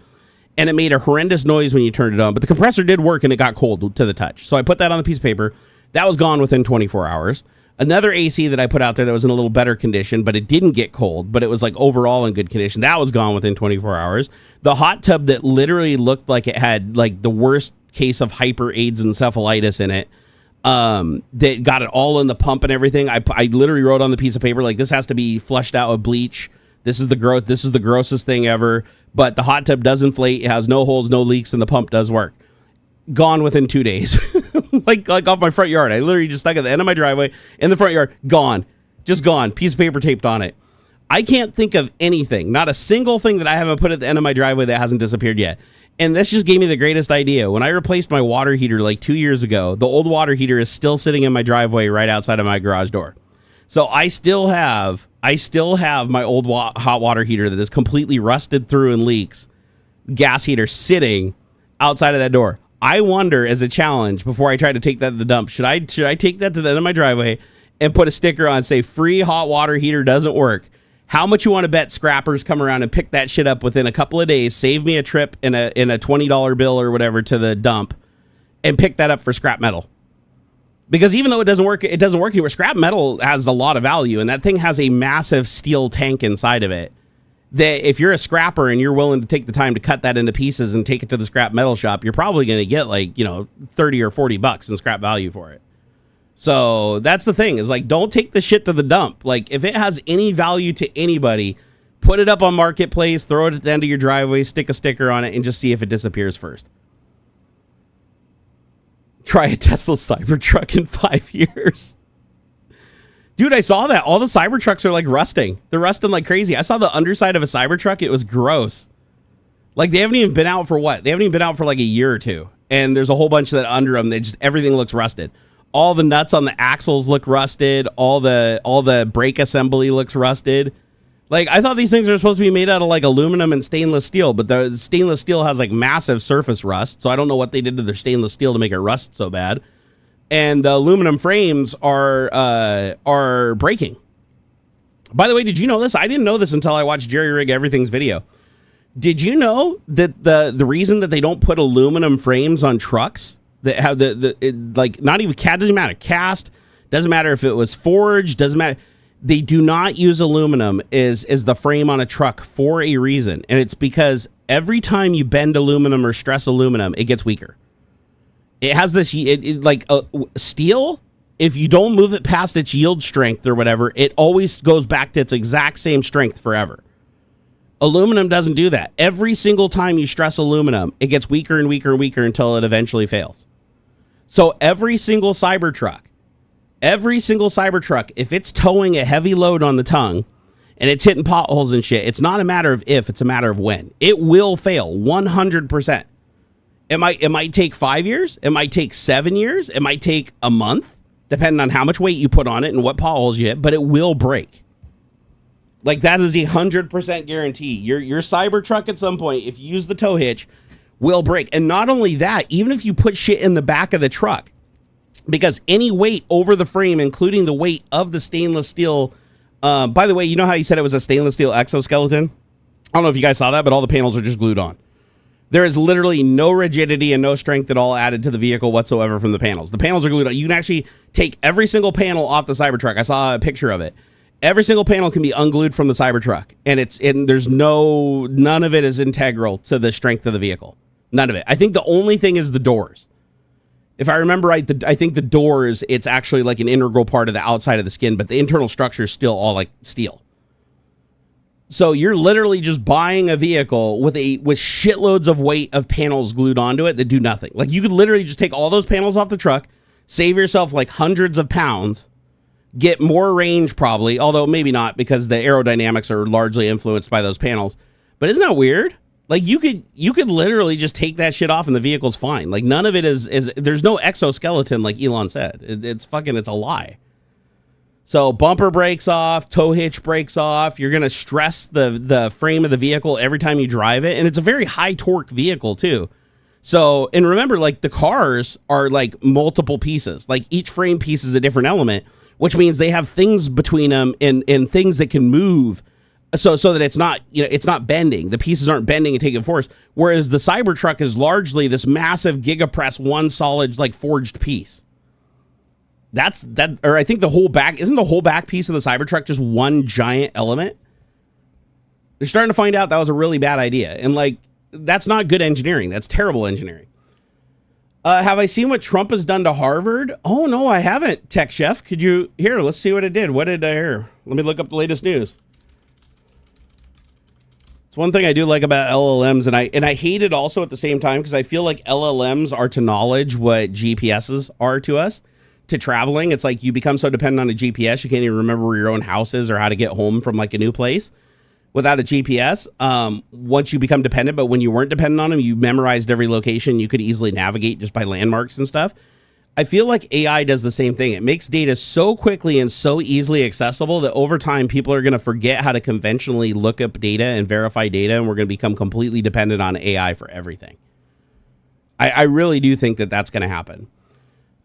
and it made a horrendous noise when you turned it on. But the compressor did work, and it got cold to the touch. So I put that on the piece of paper. That was gone within 24 hours. Another AC that I put out there that was in a little better condition, but it didn't get cold, but it was like overall in good condition. That was gone within 24 hours. The hot tub that literally looked like it had like the worst case of hyper AIDS encephalitis in it, that got it all in the pump and everything. I literally wrote on the piece of paper, like, this has to be flushed out with bleach. This is the grossest thing ever. But the hot tub does inflate. It has no holes, no leaks, and the pump does work. Gone within 2 days. like off my front yard. I literally just stuck at the end of my driveway in the front yard. Gone. Just gone. Piece of paper taped on it. I can't think of anything, not a single thing that I haven't put at the end of my driveway that hasn't disappeared yet. And this just gave me the greatest idea. When I replaced my water heater like 2 years ago, the old water heater is still sitting in my driveway right outside of my garage door. So I still have my old hot water heater that is completely rusted through and leaks, gas heater sitting outside of that door. I wonder, as a challenge, before I try to take that to the dump, should I take that to the end of my driveway and put a sticker on, say, free hot water heater doesn't work? How much you want to bet scrappers come around and pick that shit up within a couple of days, save me a trip in a $20 bill or whatever to the dump, and pick that up for scrap metal? Because even though it doesn't work anywhere. Scrap metal has a lot of value, and that thing has a massive steel tank inside of it. That if you're a scrapper and you're willing to take the time to cut that into pieces and take it to the scrap metal shop, you're probably going to get like, $30 or $40 in scrap value for it. So that's the thing, is like, don't take the shit to the dump. Like, if it has any value to anybody, put it up on Marketplace, throw it at the end of your driveway, stick a sticker on it, and just see if it disappears first. Try a Tesla Cybertruck in 5 years. Dude, I saw that. All the Cybertrucks are like rusting. They're rusting like crazy. I saw the underside of a Cybertruck. It was gross. Like, they haven't even been out for what? They haven't even been out for like a year or two. And there's a whole bunch that under them, everything looks rusted. All the nuts on the axles look rusted. All the brake assembly looks rusted. Like, I thought these things are supposed to be made out of like aluminum and stainless steel, but the stainless steel has like massive surface rust. So I don't know what they did to their stainless steel to make it rust so bad. And the aluminum frames are breaking. By the way, did you know this? I didn't know this until I watched Jerry Rig Everything's video. Did you know that the reason that they don't put aluminum frames on trucks that have not even doesn't matter, cast, doesn't matter if it was forged, doesn't matter. They do not use aluminum as the frame on a truck for a reason. And it's because every time you bend aluminum or stress aluminum, it gets weaker. It has this, steel, if you don't move it past its yield strength or whatever, it always goes back to its exact same strength forever. Aluminum doesn't do that. Every single time you stress aluminum, it gets weaker and weaker and weaker until it eventually fails. So every single Cybertruck, if it's towing a heavy load on the tongue and it's hitting potholes and shit, it's not a matter of if, it's a matter of when. It will fail 100%. It might take 5 years. It might take 7 years. It might take a month, depending on how much weight you put on it and what potholes you hit, but it will break. Like, that is a 100% guarantee. Your Cybertruck at some point, if you use the tow hitch, will break. And not only that, even if you put shit in the back of the truck, because any weight over the frame, including the weight of the stainless steel, by the way, you know how you said it was a stainless steel exoskeleton? I don't know if you guys saw that, but all the panels are just glued on. There is literally no rigidity and no strength at all added to the vehicle whatsoever from the panels. The panels are glued on. You can actually take every single panel off the Cybertruck. I saw a picture of it. Every single panel can be unglued from the Cybertruck, and there's none of it is integral to the strength of the vehicle. None of it. I think the only thing is the doors. If I remember right, I think the doors, it's actually like an integral part of the outside of the skin, but the internal structure is still all like steel. So you're literally just buying a vehicle with shitloads of weight of panels glued onto it that do nothing. Like, you could literally just take all those panels off the truck, save yourself like hundreds of pounds, get more range probably, although maybe not because the aerodynamics are largely influenced by those panels. But isn't that weird? Like, you could literally just take that shit off and the vehicle's fine. Like, none of it is there's no exoskeleton like Elon said. It's a lie. So bumper breaks off, tow hitch breaks off. You're going to stress the frame of the vehicle every time you drive it. And it's a very high torque vehicle too. So, and remember, like, the cars are like multiple pieces. Like, each frame piece is a different element, which means they have things between them and things that can move. So that it's not bending. The pieces aren't bending and taking force. Whereas the Cybertruck is largely this massive gigapress, one solid, like, forged piece. Or I think isn't the whole back piece of the Cybertruck just one giant element? They're starting to find out that was a really bad idea. And, like, that's not good engineering. That's terrible engineering. Have I seen what Trump has done to Harvard? Oh, no, I haven't, Tech Chef. Let's see what it did. What did I hear? Let me look up the latest news. It's one thing I do like about LLMs, and I hate it also at the same time, because I feel like LLMs are to knowledge what GPSs are to us, to traveling. It's like you become so dependent on a GPS, you can't even remember where your own house is or how to get home from like a new place without a GPS. Once you become dependent, but when you weren't dependent on them, you memorized every location. You could easily navigate just by landmarks and stuff. I feel like AI does the same thing. It makes data so quickly and so easily accessible that over time, people are going to forget how to conventionally look up data and verify data, and we're going to become completely dependent on AI for everything. I really do think that that's going to happen.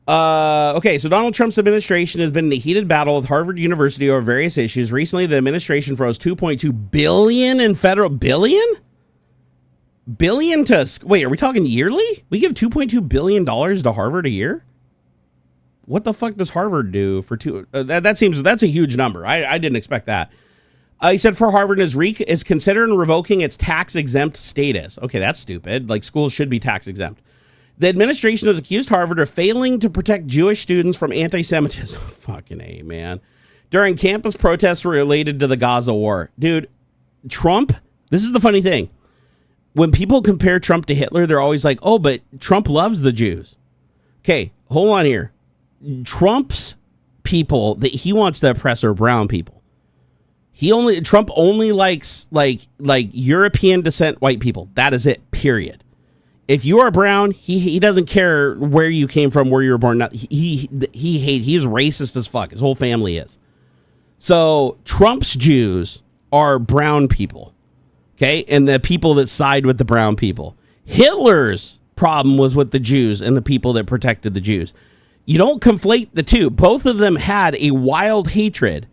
Okay, so Donald Trump's administration has been in a heated battle with Harvard University over various issues. Recently, the administration froze $2.2 billion in federal billion to wait. Are we talking yearly? We give $2.2 billion to Harvard a year. What the fuck does Harvard do for two? That's a huge number. I didn't expect that. He said for Harvard is considering revoking its tax exempt status. Okay, that's stupid. Like, schools should be tax exempt. The administration has accused Harvard of failing to protect Jewish students from anti-Semitism. Fucking A, man. During campus protests related to the Gaza war. Dude, Trump, this is the funny thing. When people compare Trump to Hitler, they're always like, oh, but Trump loves the Jews. Okay, hold on here. Trump's people that he wants to oppress are brown people. Trump only likes like European descent white people. That is it, period. If you are brown, he doesn't care where you came from, where you were born. He's racist as fuck. His whole family is. So Trump's Jews are brown people, okay? And the people that side with the brown people. Hitler's problem was with the Jews and the people that protected the Jews. You don't conflate the two. Both of them had a wild hatred,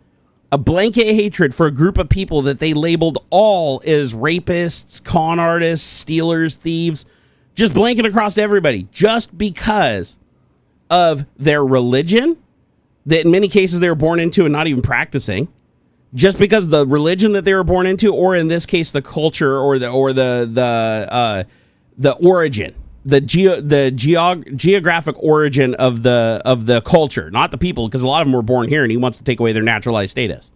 a blanket hatred for a group of people that they labeled all as rapists, con artists, stealers, thieves, just blanket across everybody, just because of their religion that in many cases they were born into and not even practicing, just because of the religion that they were born into, or in this case, the culture or the origin, the geographic origin of the culture, not the people, because a lot of them were born here and he wants to take away their naturalized status.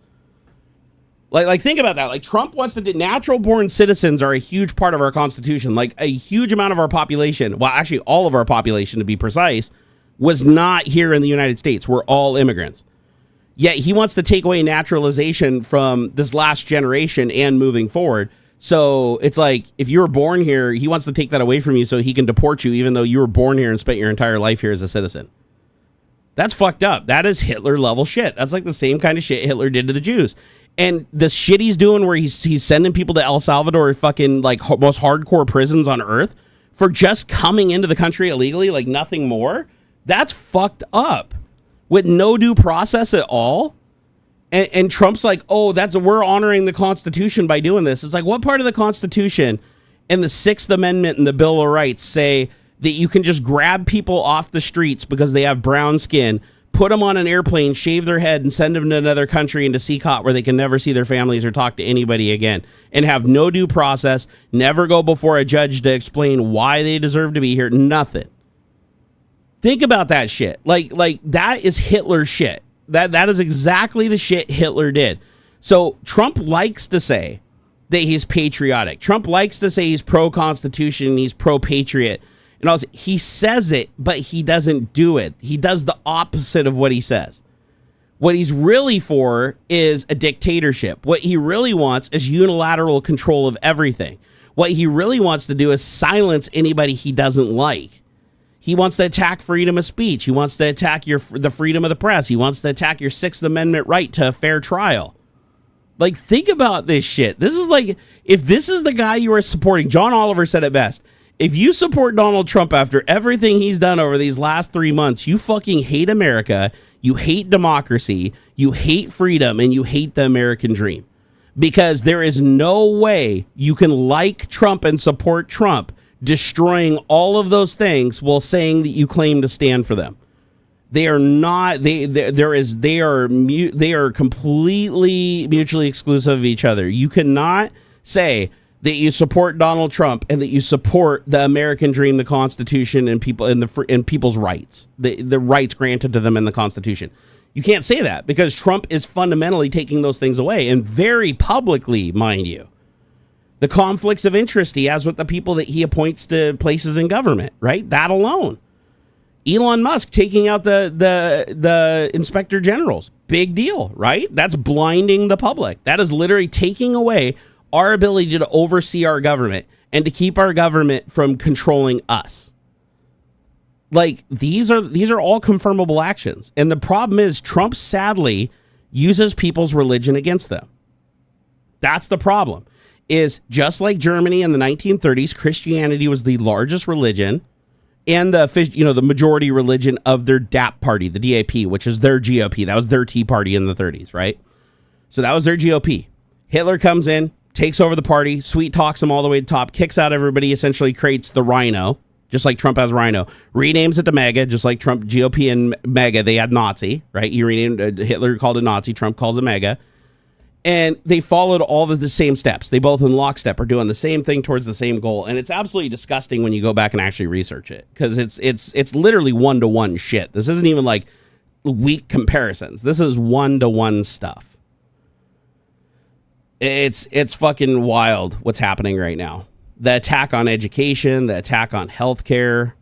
Like think about that. Like Trump wants to natural born citizens are a huge part of our Constitution. Like a huge amount of our population, well, actually all of our population to be precise, was not here in the United States. We're all immigrants. Yet he wants to take away naturalization from this last generation and moving forward. So it's like if you were born here, he wants to take that away from you so he can deport you, even though you were born here and spent your entire life here as a citizen. That's fucked up. That is Hitler level shit. That's like the same kind of shit Hitler did to the Jews. And the shit he's doing where he's sending people to El Salvador, fucking like most hardcore prisons on earth for just coming into the country illegally, like nothing more. That's fucked up with no due process at all. And Trump's like, oh, we're honoring the Constitution by doing this. It's like, what part of the Constitution and the Sixth Amendment and the Bill of Rights say that you can just grab people off the streets because they have brown skin, put them on an airplane, shave their head, and send them to another country into CCOT where they can never see their families or talk to anybody again, and have no due process, never go before a judge to explain why they deserve to be here? Nothing. Think about that shit. Like that is Hitler shit. That is exactly the shit Hitler did. So Trump likes to say that he's patriotic. Trump likes to say he's pro-Constitution, he's pro-patriot. And also, he says it, but he doesn't do it. He does the opposite of what he says. What he's really for is a dictatorship. What he really wants is unilateral control of everything. What he really wants to do is silence anybody he doesn't like. He wants to attack freedom of speech. He wants to attack the freedom of the press. He wants to attack your Sixth Amendment right to a fair trial. Like, think about this shit. This is like, if this is the guy you are supporting, John Oliver said it best. If you support Donald Trump after everything he's done over these last 3 months, you fucking hate America, you hate democracy, you hate freedom, and you hate the American dream. Because there is no way you can like Trump and support Trump, destroying all of those things while saying that you claim to stand for them. They are not. They are completely mutually exclusive of each other. You cannot say that you support Donald Trump and that you support the American dream, the Constitution, and people's rights, the rights granted to them in the Constitution. You can't say that because Trump is fundamentally taking those things away, and very publicly, mind you. The conflicts of interest he has with the people that he appoints to places in government, right? That alone. Elon Musk taking out the inspector generals. Big deal, right? That's blinding the public. That is literally taking away our ability to oversee our government and to keep our government from controlling us. Like, these are all confirmable actions. And the problem is Trump sadly uses people's religion against them. That's the problem. Is just like Germany in the 1930s, Christianity was the largest religion and the majority religion of their DAP party, the DAP, which is their GOP. That was their Tea Party in the 30s, right? So that was their GOP. Hitler comes in, takes over the party, sweet talks them all the way to the top, kicks out everybody, essentially creates the Rhino, just like Trump has Rhino, renames it to MAGA, just like Trump, GOP and MAGA, they had Nazi, right? He renamed, Hitler called it Nazi, Trump calls it MAGA. And they followed all the same steps. They both in lockstep are doing the same thing towards the same goal. And it's absolutely disgusting when you go back and actually research it, because it's literally one-to-one shit. This isn't even like weak comparisons. This is one-to-one stuff. It's fucking wild what's happening right now. The attack on education, the attack on healthcare,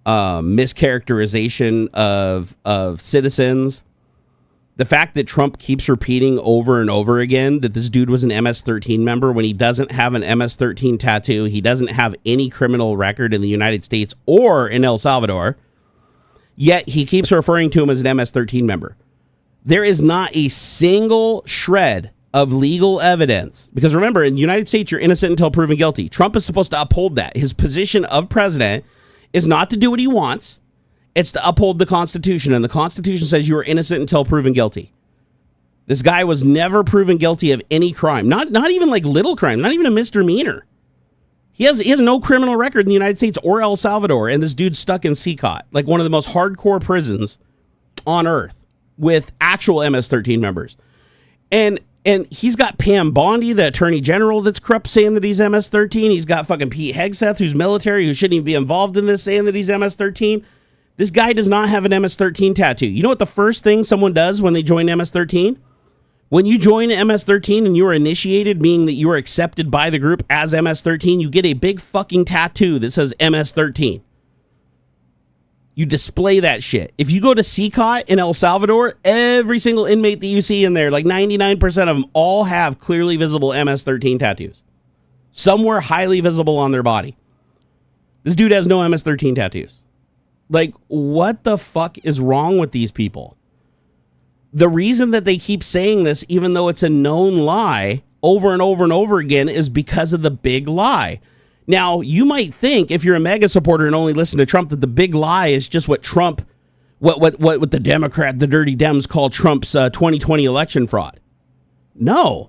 mischaracterization of citizens. The fact that Trump keeps repeating over and over again that this dude was an MS-13 member when he doesn't have an MS-13 tattoo, he doesn't have any criminal record in the United States or in El Salvador, yet he keeps referring to him as an MS-13 member. There is not a single shred of legal evidence. Because remember, in the United States, you're innocent until proven guilty. Trump is supposed to uphold that. His position of president is not to do what he wants. It's to uphold the Constitution. And the Constitution says you are innocent until proven guilty. This guy was never proven guilty of any crime. Not even like little crime. Not even a misdemeanor. He has no criminal record in the United States or El Salvador. And this dude's stuck in CCOT. Like one of the most hardcore prisons on earth with actual MS-13 members. And he's got Pam Bondi, the attorney general that's corrupt, saying that he's MS-13. He's got fucking Pete Hegseth, who's military, who shouldn't even be involved in this, saying that he's MS-13. This guy does not have an MS-13 tattoo. You know what the first thing someone does when they join MS-13? When you join MS-13 and you are initiated, meaning that you are accepted by the group as MS-13, you get a big fucking tattoo that says MS-13. You display that shit. If you go to CCOT in El Salvador, every single inmate that you see in there, like 99% of them, all have clearly visible MS-13 tattoos. Somewhere highly visible on their body. This dude has no MS-13 tattoos. Like, what the fuck is wrong with these people? The reason that they keep saying this, even though it's a known lie, over and over and over again, is because of the big lie. Now, you might think, if you're a MAGA supporter and only listen to Trump, that the big lie is just what Trump, what the Democrat, the dirty Dems call Trump's 2020 election fraud. No.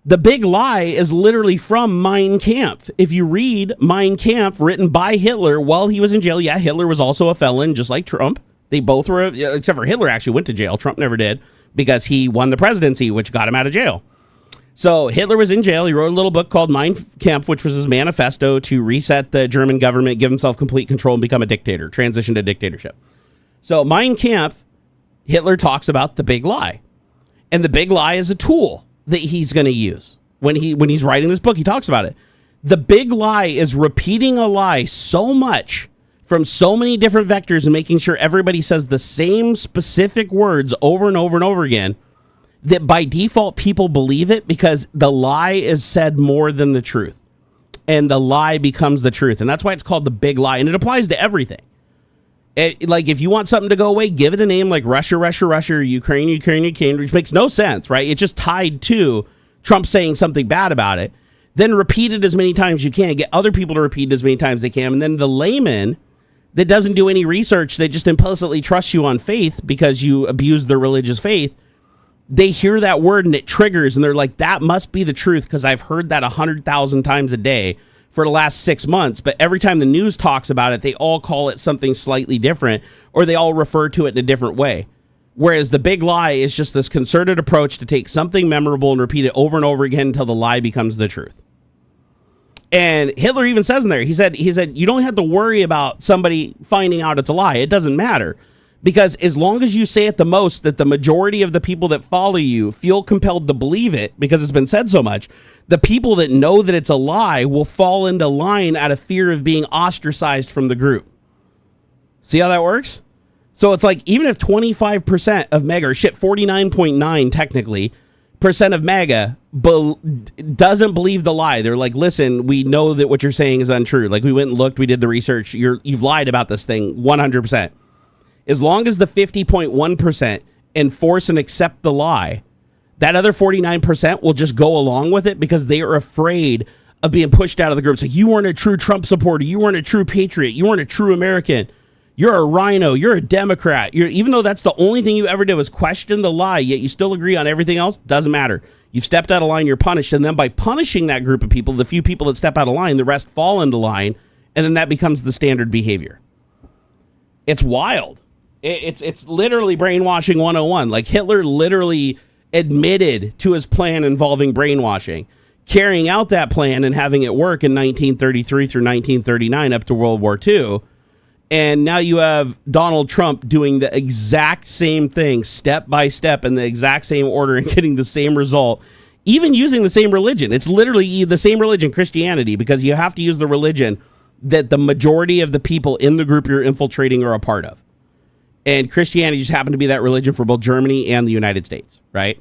The big lie is literally from Mein Kampf. If you read Mein Kampf, written by Hitler while he was in jail, yeah, Hitler was also a felon, just like Trump. They both were, except for Hitler actually went to jail. Trump never did, because he won the presidency, which got him out of jail. So Hitler was in jail. He wrote a little book called Mein Kampf, which was his manifesto to reset the German government, give himself complete control, and become a dictator, transition to dictatorship. So Mein Kampf, Hitler talks about the big lie. And the big lie is a tool that he's going to use. When he's writing this book, he talks about it. The big lie is repeating a lie so much from so many different vectors and making sure everybody says the same specific words over and over and over again, that by default people believe it because the lie is said more than the truth. And the lie becomes the truth. And that's why it's called the big lie. And it applies to everything. Like, if you want something to go away, give it a name like Russia, or Ukraine, which makes no sense, right? It's just tied to Trump saying something bad about it. Then repeat it as many times as you can. Get other people to repeat it as many times as they can. And then the layman that doesn't do any research, that just implicitly trusts you on faith because you abuse their religious faith, they hear that word and it triggers, and they're like, that must be the truth because I've heard that 100,000 times a day for the last 6 months. But every time the news talks about it, they all call it something slightly different, or they all refer to it in a different way. Whereas the big lie is just this concerted approach to take something memorable and repeat it over and over again until the lie becomes the truth. And Hitler even says in there, he said, you don't have to worry about somebody finding out it's a lie. It doesn't matter. Because as long as you say it the most, that the majority of the people that follow you feel compelled to believe it because it's been said so much, the people that know that it's a lie will fall into line out of fear of being ostracized from the group. See how that works? So it's like, even if 25% of MAGA, or 49.9 technically, percent of MAGA doesn't believe the lie. They're like, listen, we know that what you're saying is untrue. Like, we went and looked, we did the research. You've lied about this thing 100%. As long as the 50.1% enforce and accept the lie, that other 49% will just go along with it because they are afraid of being pushed out of the group. So you weren't a true Trump supporter. You weren't a true patriot. You weren't a true American. You're a rhino. You're a Democrat. Even though that's the only thing you ever did was question the lie, yet you still agree on everything else, doesn't matter. You've stepped out of line, you're punished. And then by punishing that group of people, the few people that step out of line, the rest fall into line. And then that becomes the standard behavior. It's wild. It's literally brainwashing 101. Like, Hitler literally admitted to his plan involving brainwashing, carrying out that plan and having it work in 1933 through 1939 up to World War II. And now you have Donald Trump doing the exact same thing, step by step, in the exact same order and getting the same result, even using the same religion. It's literally the same religion, Christianity, because you have to use the religion that the majority of the people in the group you're infiltrating are a part of. And Christianity just happened to be that religion for both Germany and the United States, right?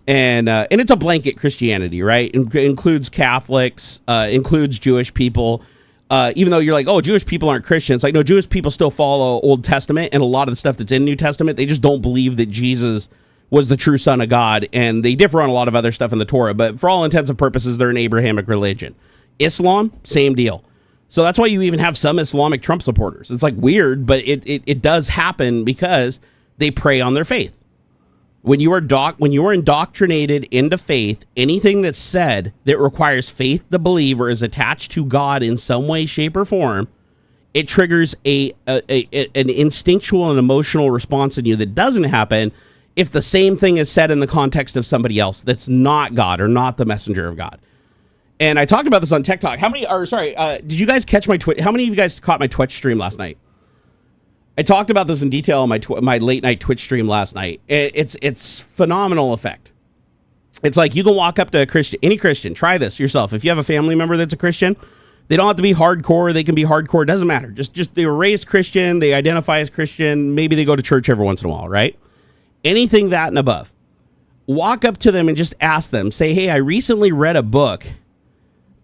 And it's a blanket Christianity, right? It includes Catholics, includes Jewish people. Even though you're like, oh, Jewish people aren't Christians. Like, no, Jewish people still follow Old Testament and a lot of the stuff that's in New Testament. They just don't believe that Jesus was the true son of God. And they differ on a lot of other stuff in the Torah. But for all intents and purposes, they're an Abrahamic religion. Islam, same deal. So that's why you even have some Islamic Trump supporters. It's like weird, but it does happen because they prey on their faith. When you are indoctrinated into faith, anything that's said that requires faith to believe or is attached to God in some way, shape, or form, it triggers an instinctual and emotional response in you that doesn't happen if the same thing is said in the context of somebody else that's not God or not the messenger of God. And I talked about this on TikTok. Did you guys catch my Twitch? How many of you guys caught my Twitch stream last night? I talked about this in detail on my late night Twitch stream last night. It's phenomenal effect. It's like you can walk up to any Christian. Try this yourself. If you have a family member that's a Christian, they don't have to be hardcore. They can be hardcore. It doesn't matter. Just they were raised Christian. They identify as Christian. Maybe they go to church every once in a while, right? Anything that and above. Walk up to them and just ask them. Say, hey, I recently read a book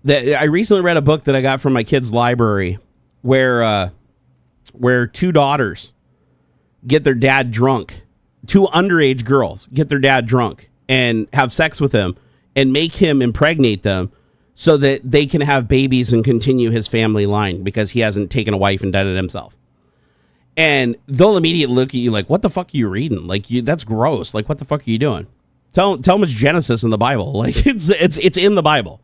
that I got from my kid's library where two daughters get their dad drunk. Two underage girls get their dad drunk and have sex with him and make him impregnate them so that they can have babies and continue his family line because he hasn't taken a wife and done it himself. And they'll immediately look at you like, what the fuck are you reading? Like, that's gross. Like, what the fuck are you doing? Tell them it's Genesis in the Bible. Like, it's in the Bible.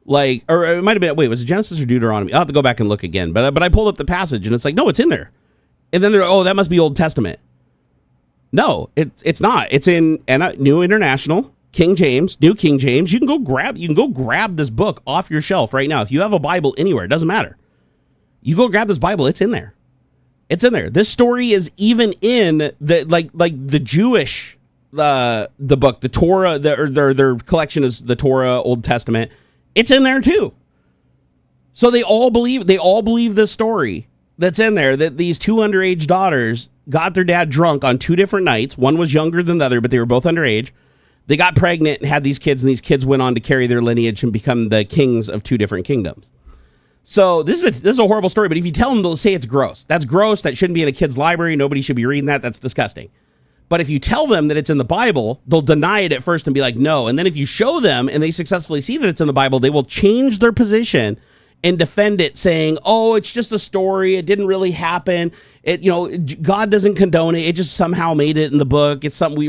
Like, or it might have been, was it Genesis or Deuteronomy? I'll have to go back and look again. But I pulled up the passage and it's like, no, it's in there. And then they're, oh, that must be Old Testament. No, it's not. It's in New International, King James, New King James. You can go grab this book off your shelf right now. If you have a Bible anywhere, it doesn't matter. You go grab this Bible, it's in there. It's in there. This story is even in the like the Jewish the book, the Torah, their collection is the Torah, Old Testament. It's in there too. So they all believe this story that's in there, that these two underage daughters got their dad drunk on two different nights. One was younger than the other, but they were both underage. They got pregnant and had these kids, and these kids went on to carry their lineage and become the kings of two different kingdoms. So this is a horrible story, but if you tell them, they'll say it's gross. That's gross. That shouldn't be in a kid's library. Nobody should be reading that. That's disgusting. But if you tell them that it's in the Bible, they'll deny it at first and be like, no. And then if you show them and they successfully see that it's in the Bible, they will change their position and defend it, saying, oh, it's just a story. It didn't really happen. God doesn't condone it. It just somehow made it in the book. It's something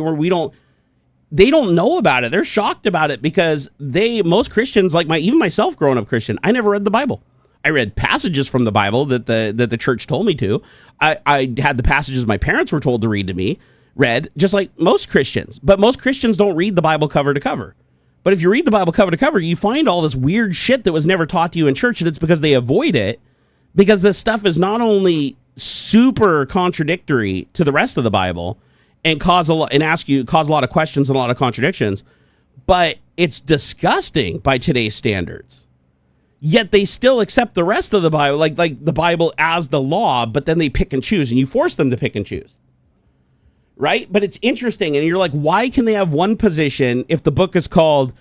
they don't know about it. They're shocked about it because most Christians, like even myself growing up Christian, I never read the Bible. I read passages from the Bible that the church told me to. I had the passages my parents were told to read to me. Read, just like most Christians. But most Christians don't read the Bible cover to cover. But if you read the Bible cover to cover, you find all this weird shit that was never taught to you in church, and it's because they avoid it, because this stuff is not only super contradictory to the rest of the Bible and cause a lot of questions and a lot of contradictions, but it's disgusting by today's standards. Yet they still accept the rest of the Bible, like the Bible as the law, but then they pick and choose, and you force them to pick and choose. Right? But it's interesting. And you're like, why can they have one position if the book is called,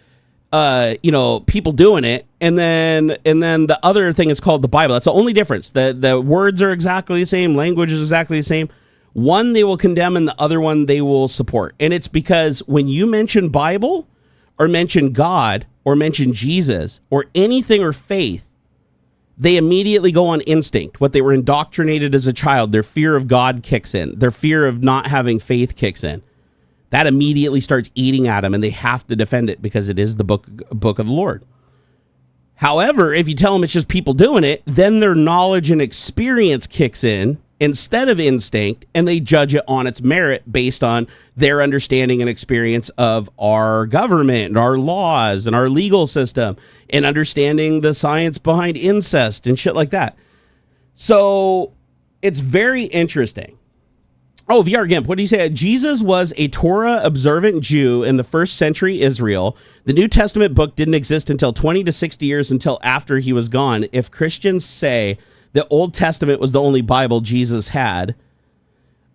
people doing it? And then the other thing is called the Bible. That's the only difference. The words are exactly the same. Language is exactly the same. One they will condemn and the other one they will support. And it's because when you mention Bible or mention God or mention Jesus or anything or faith, they immediately go on instinct. What they were indoctrinated as a child, their fear of God kicks in. Their fear of not having faith kicks in. That immediately starts eating at them, and they have to defend it because it is the book of the Lord. However, if you tell them it's just people doing it, then their knowledge and experience kicks in instead of instinct, and they judge it on its merit based on their understanding and experience of our government and our laws and our legal system and understanding the science behind incest and shit like that. So it's very interesting. Oh, VR Gimp, what do you say? Jesus was a Torah observant Jew in the first century Israel. The New Testament book didn't exist until 20 to 60 years until after he was gone. If Christians say the Old Testament was the only Bible Jesus had,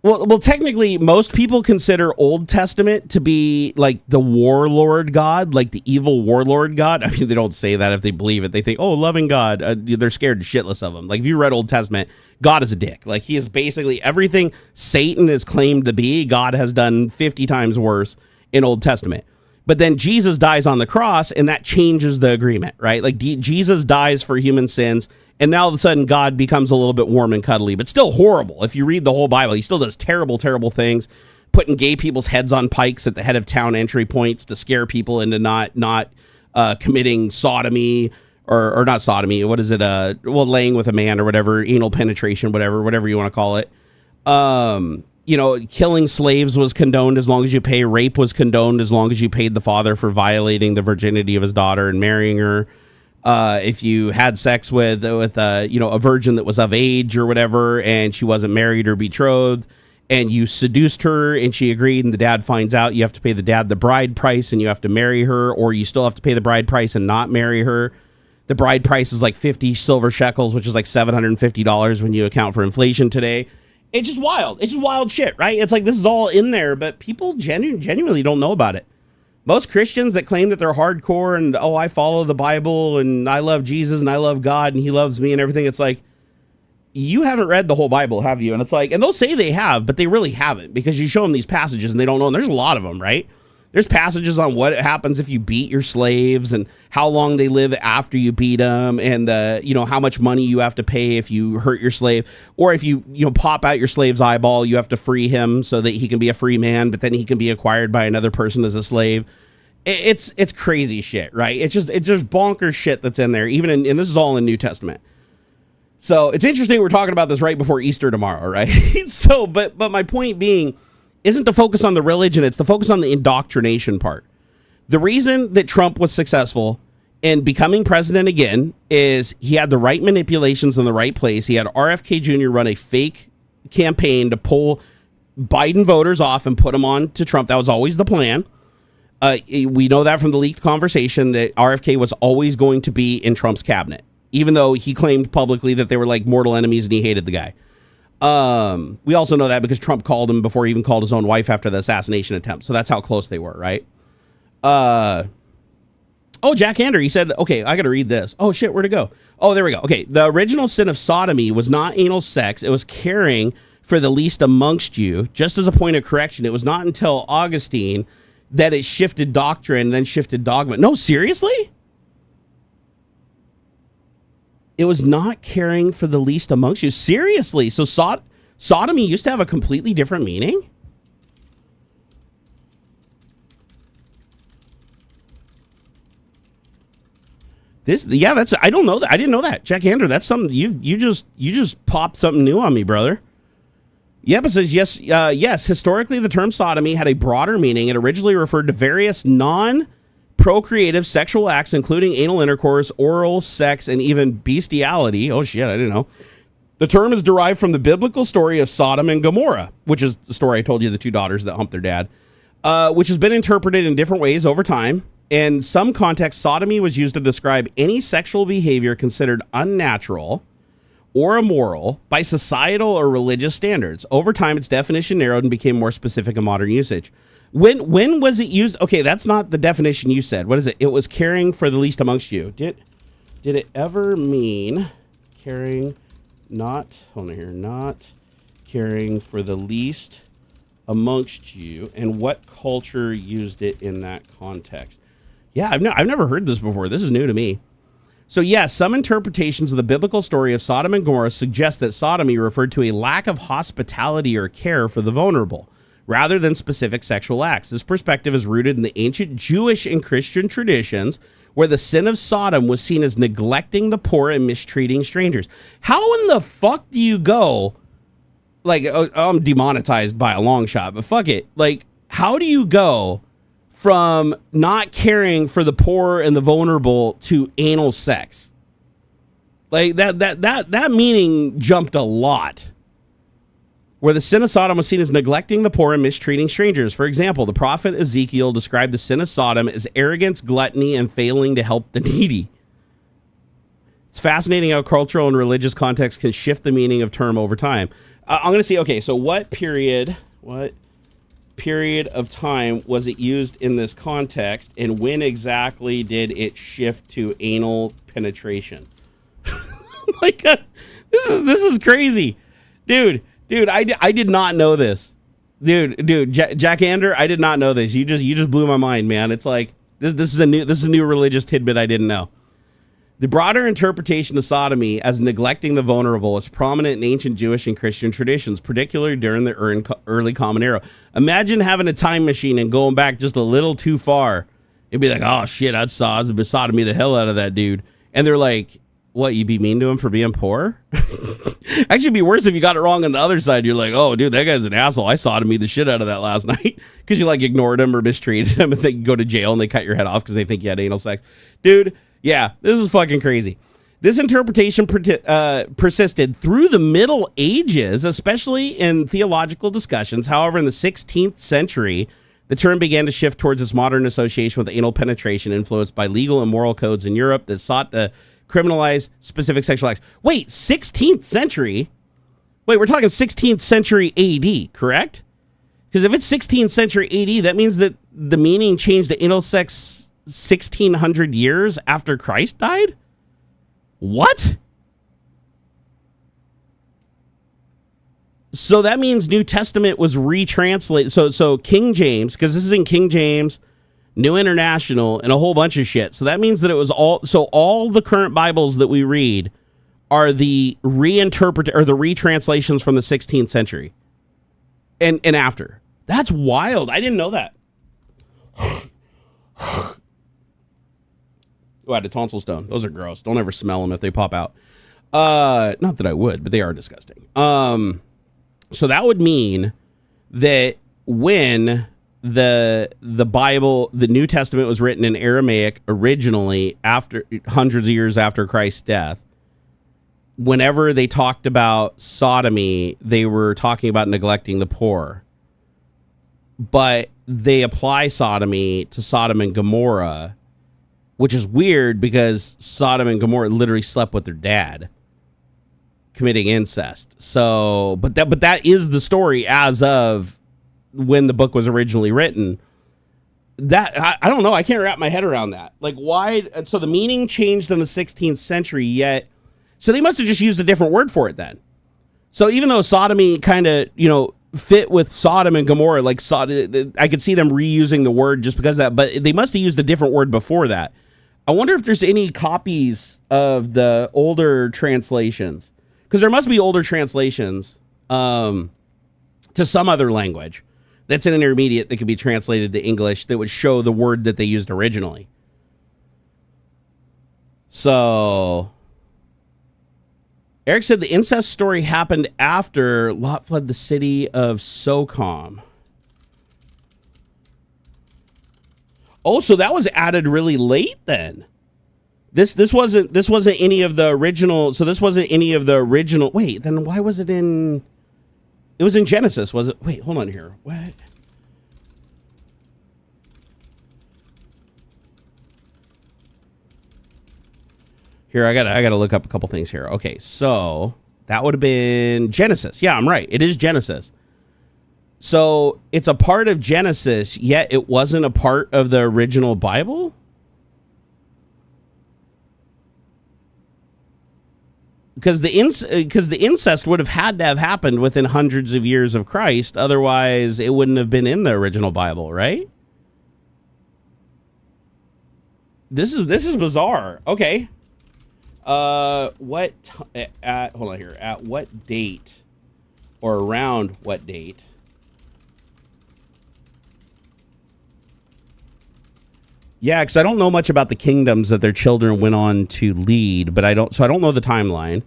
Well, technically, most people consider Old Testament to be like the warlord God, like the evil warlord God. I mean, they don't say that if they believe it. They think, oh, loving God. They're scared shitless of him. Like, if you read Old Testament, God is a dick. Like, he is basically everything Satan is claimed to be. God has done 50 times worse in Old Testament. But then Jesus dies on the cross, and that changes the agreement, right? Like, Jesus dies for human sins. And now all of a sudden, God becomes a little bit warm and cuddly, but still horrible. If you read the whole Bible, he still does terrible, terrible things, putting gay people's heads on pikes at the head of town entry points to scare people into not committing sodomy or not sodomy. What is it? Laying with a man or whatever, anal penetration, whatever you want to call it. Killing slaves was condoned as long as you pay. Rape was condoned as long as you paid the father for violating the virginity of his daughter and marrying her. If you had sex with a virgin that was of age or whatever, and she wasn't married or betrothed, and you seduced her and she agreed and the dad finds out, you have to pay the dad the bride price and you have to marry her, or you still have to pay the bride price and not marry her. The bride price is like 50 silver shekels, which is like $750 when you account for inflation today. It's just wild. It's just wild shit, right? It's like, this is all in there, but people genuinely don't know about it. Most Christians that claim that they're hardcore and, oh, I follow the Bible and I love Jesus and I love God and he loves me and everything. It's like, you haven't read the whole Bible, have you? And it's like, and they'll say they have, but they really haven't, because you show them these passages and they don't know. And there's a lot of them, right? There's passages on what happens if you beat your slaves and how long they live after you beat them, and how much money you have to pay if you hurt your slave, or if you pop out your slave's eyeball, you have to free him so that he can be a free man, but then he can be acquired by another person as a slave. It's crazy shit, right? It's just bonkers shit that's in there, even and this is all in New Testament. So it's interesting we're talking about this right before Easter tomorrow, right? So, but my point being, isn't the focus on the religion, it's the focus on the indoctrination part. The reason that Trump was successful in becoming president again is he had the right manipulations in the right place. He had RFK Jr. run a fake campaign to pull Biden voters off and put them on to Trump. That was always the plan. We know that from the leaked conversation that RFK was always going to be in Trump's cabinet, even though he claimed publicly that they were like mortal enemies and he hated the guy. We also know that because Trump called him before he even called his own wife after the assassination attempt. So that's how close they were, right? Jack Hander, he said, okay, I got to read this. Oh, shit, where'd it go? Oh, there we go. Okay, the original sin of sodomy was not anal sex. It was caring for the least amongst you. Just as a point of correction, it was not until Augustine that it shifted doctrine, then shifted dogma. No, seriously? It was not caring for the least amongst you. Seriously. So sodomy used to have a completely different meaning? I don't know that. I didn't know that. Jack Hander, that's something you just popped something new on me, brother. Yep, it says yes, historically the term sodomy had a broader meaning. It originally referred to various procreative sexual acts, including anal intercourse, oral sex, and even bestiality. Oh shit, I didn't know. The term is derived from the biblical story of Sodom and Gomorrah, which is the story I told you, the two daughters that humped their dad, which has been interpreted in different ways over time. In some contexts, sodomy was used to describe any sexual behavior considered unnatural or immoral by societal or religious standards. Over time, its definition narrowed and became more specific in modern usage. When was it used? Okay, that's not the definition you said. What is it? It was caring for the least amongst you. Did it ever mean caring, not caring for the least amongst you? And what culture used it in that context? Yeah, I've never heard this before. This is new to me. So yes, some interpretations of the biblical story of Sodom and Gomorrah suggest that sodomy referred to a lack of hospitality or care for the vulnerable, rather than specific sexual acts. This perspective is rooted in the ancient Jewish and Christian traditions, where the sin of Sodom was seen as neglecting the poor and mistreating strangers. How in the fuck do you go, like, I'm demonetized by a long shot, but fuck it. Like, how do you go from not caring for the poor and the vulnerable to anal sex? Like, that meaning jumped a lot. Where the sin of Sodom was seen as neglecting the poor and mistreating strangers. For example, the prophet Ezekiel described the sin of Sodom as arrogance, gluttony, and failing to help the needy. It's fascinating how cultural and religious context can shift the meaning of term over time. I'm gonna see. Okay, so what period of time was it used in this context, and when exactly did it shift to anal penetration? Like, this is crazy, dude. I did not know this, dude. Jack Ander, I did not know this. You just blew my mind, man. It's like this is a new religious tidbit I didn't know. The broader interpretation of sodomy as neglecting the vulnerable is prominent in ancient Jewish and Christian traditions, particularly during the early Common Era. Imagine having a time machine and going back just a little too far. It'd be like, oh shit, I'd sodomy the hell out of that dude. And they're like, what, you'd be mean to him for being poor? Actually, it'd be worse if you got it wrong on the other side. You're like, oh, dude, that guy's an asshole. I sodomy the shit out of that last night. Because you like ignored him or mistreated him, and they go to jail and they cut your head off because they think you had anal sex. Dude, yeah, this is fucking crazy. This interpretation persisted through the Middle Ages, especially in theological discussions. However, in the 16th century, the term began to shift towards its modern association with anal penetration, influenced by legal and moral codes in Europe that sought to criminalize specific sexual acts. Wait, 16th century? Wait, we're talking 16th century AD, correct? Because if it's 16th century AD, that means that the meaning changed to anal sex 1600 years after Christ died? What? So that means New Testament was retranslated. So King James, because this is in King James, New International, and a whole bunch of shit. So that means that it was all the current Bibles that we read are the retranslations from the 16th century and after. That's wild. I didn't know that. Oh, I had a tonsil stone. Those are gross. Don't ever smell them if they pop out. Not that I would, but they are disgusting. So that would mean that when the Bible, the New Testament, was written in Aramaic originally, after hundreds of years after Christ's death, whenever they talked about sodomy, they were talking about neglecting the poor. But they apply sodomy to Sodom and Gomorrah, which is weird because Sodom and Gomorrah literally slept with their dad, committing incest. So, but that is the story as of when the book was originally written. That I don't know. I can't wrap my head around that. Like, why? So the meaning changed in the 16th century, yet. So they must have just used a different word for it then. So even though sodomy kind of, fit with Sodom and Gomorrah, like I could see them reusing the word just because of that, but they must have used a different word before that. I wonder if there's any copies of the older translations, because there must be older translations to some other language that's an intermediate that could be translated to English that would show the word that they used originally. So Eric said the incest story happened after Lot fled the city of Sodom. Oh, so that was added really late then. This wasn't any of the original. So this wasn't any of the original. Wait, then why was it in? It was in Genesis, was it? Wait, hold on here. What? Here, I gotta look up a couple things here. Okay, so that would have been Genesis. Yeah, I'm right. It is Genesis. So it's a part of Genesis, yet it wasn't a part of the original Bible? Because the incest would have had to have happened within hundreds of years of Christ. Otherwise, it wouldn't have been in the original Bible, right? This is bizarre. Okay. Hold on here. At what date or around what date? Yeah, because I don't know much about the kingdoms that their children went on to lead, but I don't know the timeline.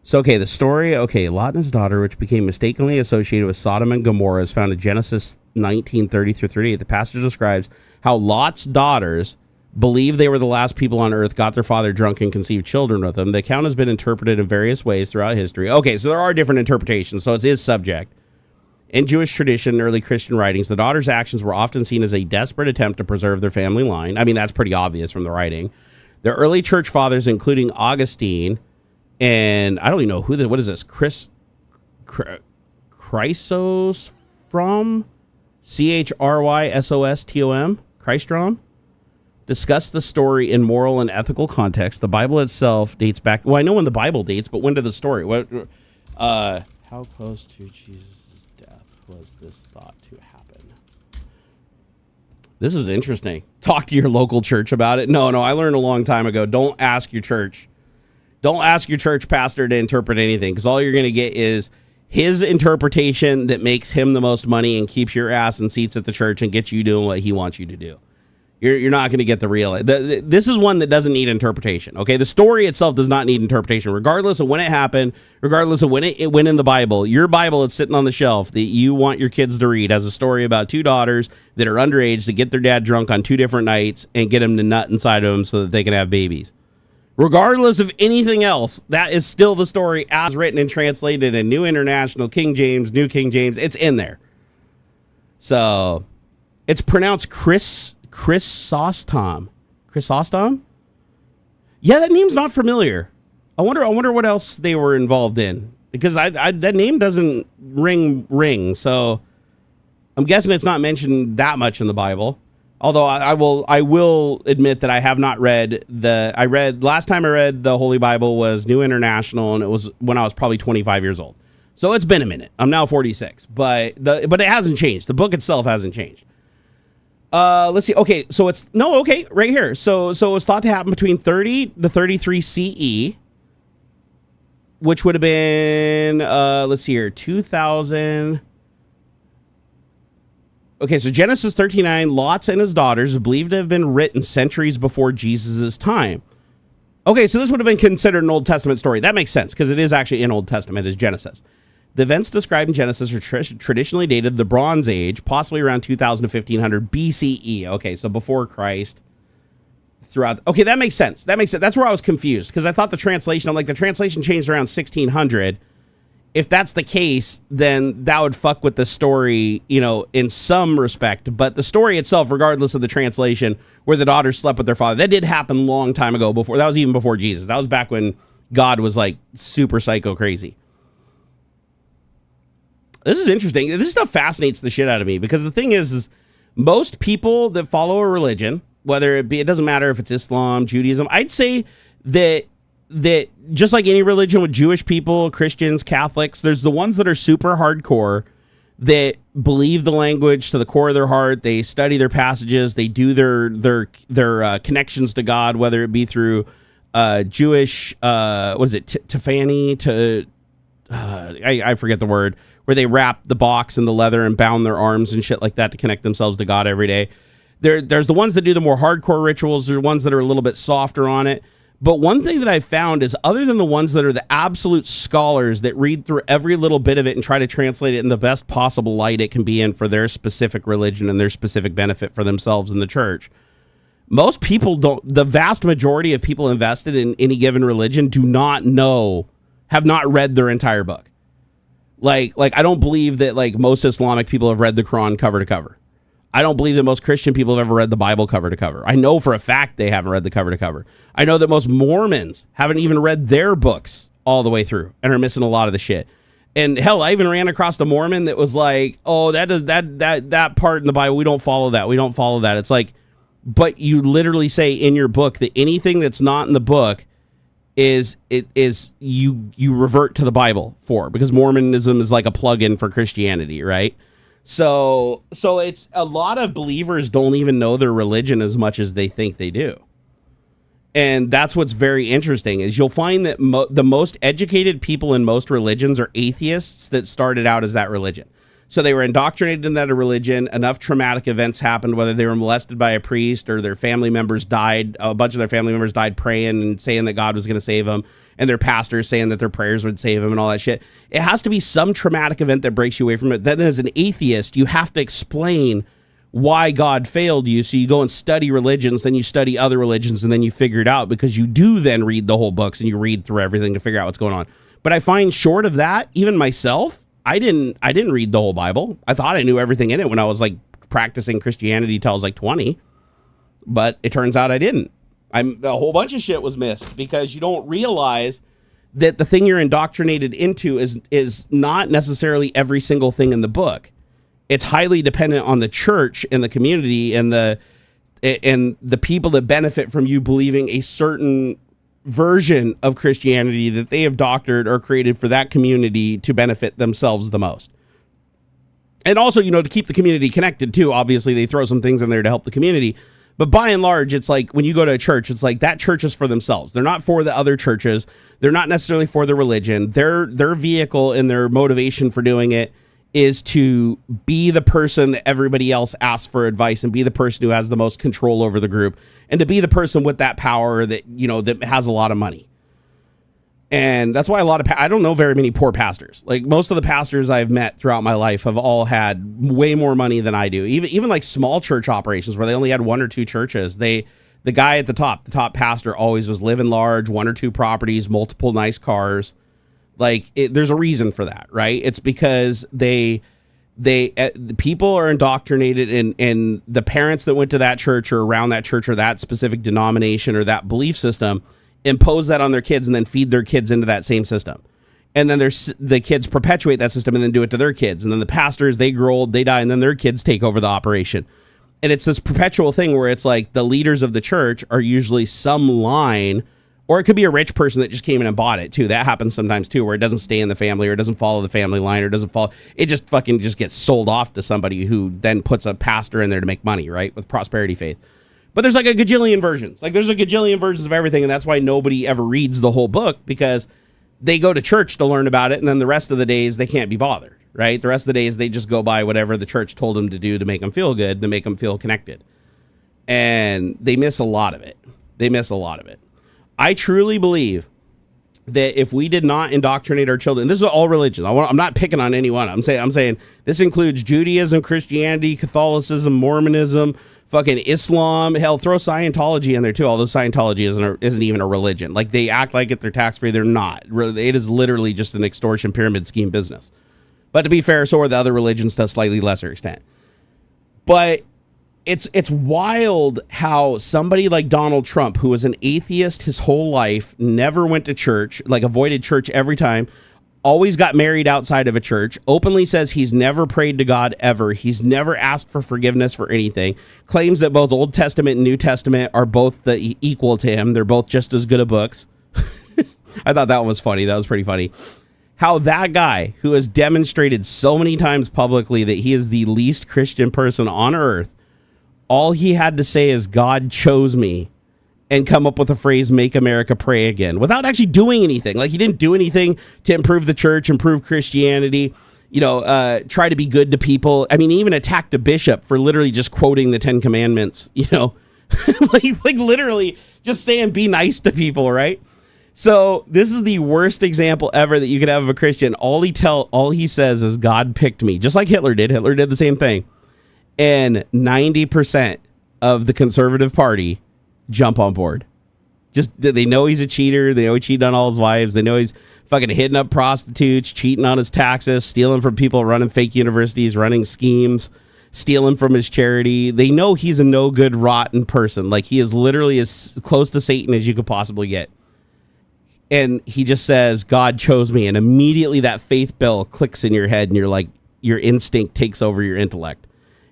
So, okay, the story, Lot and his daughter, which became mistakenly associated with Sodom and Gomorrah, is found in Genesis 19:30 through 38. The passage describes how Lot's daughters believed they were the last people on earth, got their father drunk, and conceived children with them. The account has been interpreted in various ways throughout history. Okay, so there are different interpretations, so it is subject. In Jewish tradition and early Christian writings, the daughter's actions were often seen as a desperate attempt to preserve their family line. I mean, that's pretty obvious from the writing. The early church fathers, including Augustine, and I don't even know what is this? Chrysostom, Chrysostom, Christrom, discuss the story in moral and ethical context. The Bible itself dates back. Well, I know when the Bible dates, but when did the story? How close to Jesus' death was this thought to happen? This is interesting. Talk to your local church about it. No, I learned a long time ago. Don't ask your church. Don't ask your church pastor to interpret anything, because all you're going to get is his interpretation that makes him the most money and keeps your ass in seats at the church and gets you doing what he wants you to do. You're not going to get the real. This is one that doesn't need interpretation. Okay, the story itself does not need interpretation, regardless of when it happened, regardless of when it went in the Bible. Your Bible is sitting on the shelf that you want your kids to read has a story about two daughters that are underage that get their dad drunk on two different nights and get him to nut inside of them so that they can have babies. Regardless of anything else, that is still the story as written and translated in New International, King James, New King James. It's in there. So it's pronounced Chrysostom. Chrysostom? Yeah, that name's not familiar. I wonder what else they were involved in, because I that name doesn't ring. So I'm guessing it's not mentioned that much in the Bible. Although I will admit that I have not read last time I read the Holy Bible was New International, and it was when I was probably 25 years old. So it's been a minute. I'm now 46, but it hasn't changed. The book itself hasn't changed. Let's see. Okay, so right here. So it was thought to happen between 30 to 33 CE, which would have been let's see here, 2000. Okay, so Genesis 39, Lot and his daughters are believed to have been written centuries before Jesus' time. Okay, so this would have been considered an Old Testament story. That makes sense, because it is actually in Old Testament, as Genesis. The events described in Genesis are traditionally dated the Bronze Age, possibly around 2000 to 1500 BCE. Okay, so before Christ. Okay, that makes sense. That's where I was confused, because I thought the translation changed around 1600. If that's the case, then that would fuck with the story, in some respect. But the story itself, regardless of the translation, where the daughters slept with their father, that did happen a long time ago. That was even before Jesus. That was back when God was like super psycho crazy. This is interesting. This stuff fascinates the shit out of me, because the thing is most people that follow a religion, whether it doesn't matter if it's Islam, Judaism, I'd say that just like any religion with Jewish people, Christians, Catholics, there's the ones that are super hardcore that believe the language to the core of their heart. They study their passages. They do their connections to God, whether it be through Jewish, Tiffany, I forget the word, where they wrap the box in the leather and bound their arms and shit like that to connect themselves to God every day. There's the ones that do the more hardcore rituals. There's ones that are a little bit softer on it. But one thing that I've found is, other than the ones that are the absolute scholars that read through every little bit of it and try to translate it in the best possible light it can be in for their specific religion and their specific benefit for themselves and the church, most people the vast majority of people invested in any given religion have not read their entire book. Like I don't believe that most Islamic people have read the Quran cover to cover. I don't believe that most Christian people have ever read the Bible cover to cover. I know for a fact they haven't read the cover to cover. I know that most Mormons haven't even read their books all the way through and are missing a lot of the shit. And hell, I even ran across a Mormon that was like, "Oh, that part in the Bible, we don't follow that. We don't follow that." It's like, but you literally say in your book that anything that's not in the book is you revert to the Bible for, because Mormonism is like a plug-in for Christianity, right? So it's a lot of believers don't even know their religion as much as they think they do. And that's what's very interesting, is you'll find that the most educated people in most religions are atheists that started out as that religion. So they were indoctrinated in that religion. Enough traumatic events happened, whether they were molested by a priest or their family members died. A bunch of their family members died praying and saying that God was going to save them, and their pastors saying that their prayers would save them and all that shit. It has to be some traumatic event that breaks you away from it. Then as an atheist, you have to explain why God failed you. So you go and study religions, then you study other religions, and then you figure it out, because you do then read the whole books and you read through everything to figure out what's going on. But I find short of that, even myself, I didn't read the whole Bible. I thought I knew everything in it when I was practicing Christianity till I was 20, but it turns out I didn't. A whole bunch of shit was missed, because you don't realize that the thing you're indoctrinated into is not necessarily every single thing in the book. It's highly dependent on the church and the community and the people that benefit from you believing a certain version of Christianity that they have doctored or created for that community to benefit themselves the most. And also, to keep the community connected too. Obviously, they throw some things in there to help the community. But by and large, it's like when you go to a church, it's like that church is for themselves. They're not for the other churches. They're not necessarily for the religion. Their vehicle and their motivation for doing it is to be the person that everybody else asks for advice and be the person who has the most control over the group and to be the person with that power that, that has a lot of money. And that's why I don't know very many poor pastors. Like most of the pastors I've met throughout my life have all had way more money than I do. Even like small church operations where they only had one or two churches. The guy at the top pastor always was living large, one or two properties, multiple nice cars. Like there's a reason for that, right? It's because the people are indoctrinated and the parents that went to that church or around that church or that specific denomination or that belief system impose that on their kids and then feed their kids into that same system. And then the kids perpetuate that system and then do it to their kids. And then the pastors, they grow old, they die, and then their kids take over the operation. And it's this perpetual thing where it's like the leaders of the church are usually some line, or it could be a rich person that just came in and bought it too. That happens sometimes too, where it doesn't stay in the family or it doesn't follow the family line or doesn't follow. It just fucking just gets sold off to somebody who then puts a pastor in there to make money, right? With prosperity faith. But there's like a gajillion versions. Like there's a gajillion versions of everything. And that's why nobody ever reads the whole book, because they go to church to learn about it. And then the rest of the days they can't be bothered, right? The rest of the days they just go by whatever the church told them to do to make them feel good, to make them feel connected. And they miss a lot of it. I truly believe that if we did not indoctrinate our children, this is all religions. I'm not picking on anyone. I'm saying this includes Judaism, Christianity, Catholicism, Mormonism, fucking Islam. Hell, throw Scientology in there too. Although Scientology isn't even a religion. Like they act like they're tax free. They're not. It is literally just an extortion pyramid scheme business. But to be fair, so are the other religions to a slightly lesser extent. But it's wild how somebody like Donald Trump, who was an atheist his whole life, never went to church, like avoided church every time, always got married outside of a church, openly says he's never prayed to God ever, he's never asked for forgiveness for anything, claims that both Old Testament and New Testament are both equal to him, they're both just as good of books. I thought that one was funny. That was pretty funny. How that guy, who has demonstrated so many times publicly that he is the least Christian person on earth, all he had to say is God chose me and come up with the phrase, make America pray again, without actually doing anything. Like he didn't do anything to improve the church, improve Christianity, try to be good to people. I mean, he even attacked a bishop for literally just quoting the 10 Commandments, like literally just saying, be nice to people. Right. So this is the worst example ever that you could have of a Christian. All he says is God picked me, just like Hitler did. Hitler did the same thing. And 90% of the conservative party jump on board. Just they know he's a cheater. They know he cheated on all his wives. They know he's fucking hitting up prostitutes, cheating on his taxes, stealing from people, running fake universities, running schemes, stealing from his charity. They know he's a no good, rotten person. Like he is literally as close to Satan as you could possibly get. And he just says, God chose me. And immediately that faith bell clicks in your head and you're like, your instinct takes over your intellect.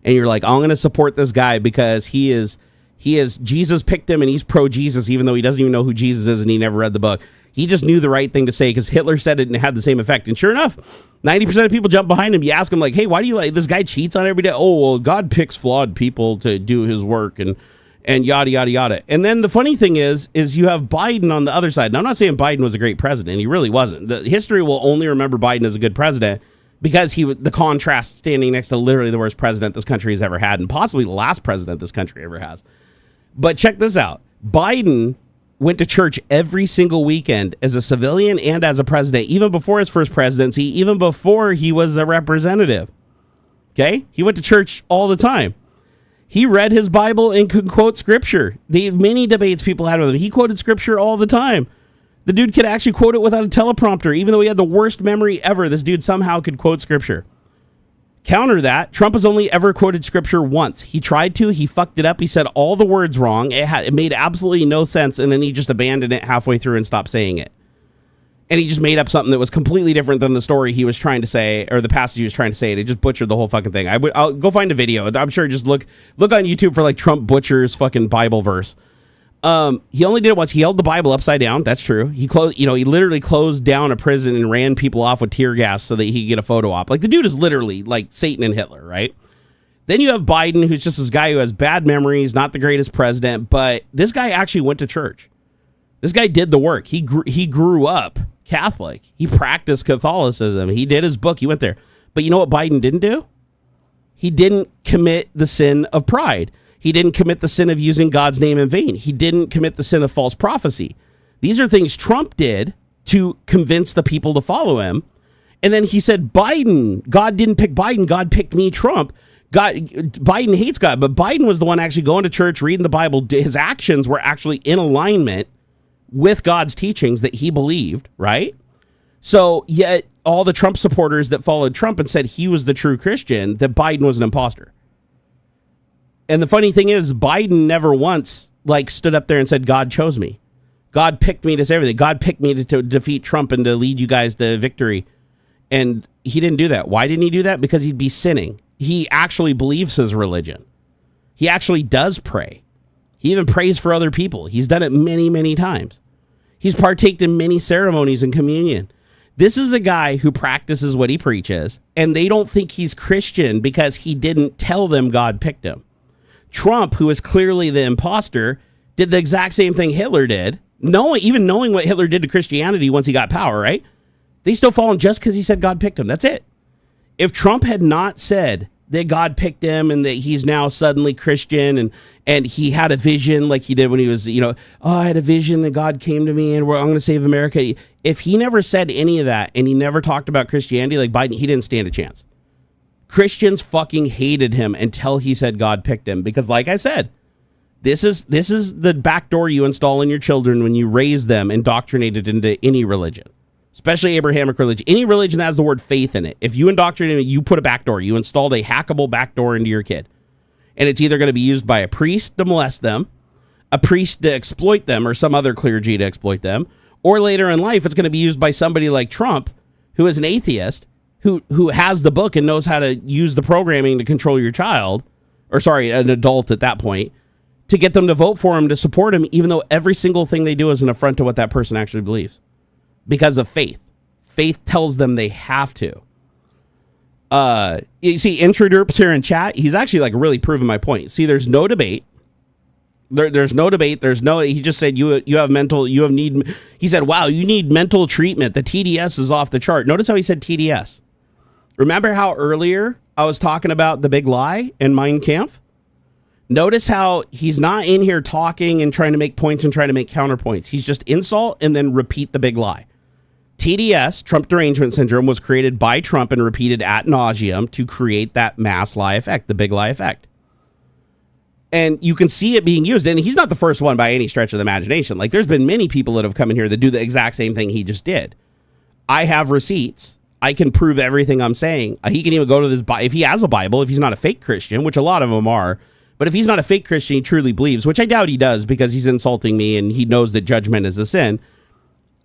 And you're like, I'm going to support this guy because he is Jesus picked him and he's pro Jesus, even though he doesn't even know who Jesus is and he never read the book. He just knew the right thing to say because Hitler said it and it had the same effect. And sure enough, 90% of people jump behind him. You ask him like, hey, why do you like this guy cheats on every day? Oh, well, God picks flawed people to do his work and yada, yada, yada. And then the funny thing is you have Biden on the other side. Now, I'm not saying Biden was a great president. He really wasn't. The history will only remember Biden as a good president because the contrast standing next to literally the worst president this country has ever had and possibly the last president this country ever has. But check this out. Biden went to church every single weekend as a civilian and as a president, even before his first presidency, even before he was a representative. Okay? He went to church all the time. He read his Bible and could quote scripture. The many debates people had with him, he quoted scripture all the time. The dude could actually quote it without a teleprompter. Even though he had the worst memory ever, this dude somehow could quote scripture. Counter that, Trump has only ever quoted scripture once. He tried to, he fucked it up, he said all the words wrong, it made absolutely no sense, and then he just abandoned it halfway through and stopped saying it. And he just made up something that was completely different than the story he was trying to say, or the passage he was trying to say. And it just butchered the whole fucking thing. I'll go find a video. I'm sure just look on YouTube for like Trump butchers fucking Bible verse. He only did it once. He held the Bible upside down. That's true. He literally closed down a prison and ran people off with tear gas so that he could get a photo op. Like, the dude is literally like Satan and Hitler, right? Then you have Biden, who's just this guy who has bad memories, not the greatest president, but this guy actually went to church. This guy did the work. He grew up Catholic. He practiced Catholicism. He did his book. He went there. But you know what Biden didn't do? He didn't commit the sin of pride. He didn't commit the sin of using God's name in vain. He didn't commit the sin of false prophecy. These are things Trump did to convince the people to follow him. And then he said, Biden, God didn't pick Biden. God picked me, Trump. Biden hates God, but Biden was the one actually going to church, reading the Bible. His actions were actually in alignment with God's teachings that he believed, right? So yet all the Trump supporters that followed Trump and said he was the true Christian, that Biden was an imposter. And the funny thing is, Biden never once stood up there and said, God chose me. God picked me to say everything. God picked me to defeat Trump and to lead you guys to victory. And he didn't do that. Why didn't he do that? Because he'd be sinning. He actually believes his religion. He actually does pray. He even prays for other people. He's done it many, many times. He's partaked in many ceremonies and communion. This is a guy who practices what he preaches, and they don't think he's Christian because he didn't tell them God picked him. Trump, who is clearly the imposter, did the exact same thing Hitler did, even knowing what Hitler did to Christianity once he got power, right? They still fall in just because he said God picked him. That's it. If Trump had not said that God picked him and that he's now suddenly Christian and he had a vision like he did when he was, I had a vision that God came to me and I'm going to save America. If he never said any of that and he never talked about Christianity like Biden, he didn't stand a chance. Christians fucking hated him until he said God picked him. Because like I said, this is the back door you install in your children when you raise them indoctrinated into any religion. Especially Abrahamic religion. Any religion that has the word faith in it. If you indoctrinate it, you put a backdoor. You installed a hackable backdoor into your kid. And it's either going to be used by a priest to molest them, a priest to exploit them, or some other clergy to exploit them. Or later in life, it's going to be used by somebody like Trump, who is an atheist, who has the book and knows how to use the programming to control your child, an adult at that point, to get them to vote for him, to support him, even though every single thing they do is an affront to what that person actually believes. Because of faith. Faith tells them they have to. You see, Introderps here in chat, he's actually really proving my point. See, there's no debate. There's no debate. He just said he said, wow, you need mental treatment. The TDS is off the chart. Notice how he said TDS. Remember how earlier I was talking about the big lie in Mein Kampf? Notice how he's not in here talking and trying to make points and trying to make counterpoints. He's just insult and then repeat the big lie. TDS, Trump Derangement Syndrome, was created by Trump and repeated ad nauseum to create that mass lie effect, the big lie effect. And you can see it being used. And he's not the first one by any stretch of the imagination. There's been many people that have come in here that do the exact same thing he just did. I have receipts. I can prove everything I'm saying. He can even go to this, if he has a Bible, if he's not a fake Christian, which a lot of them are, but if he's not a fake Christian, he truly believes, which I doubt he does because he's insulting me and he knows that judgment is a sin.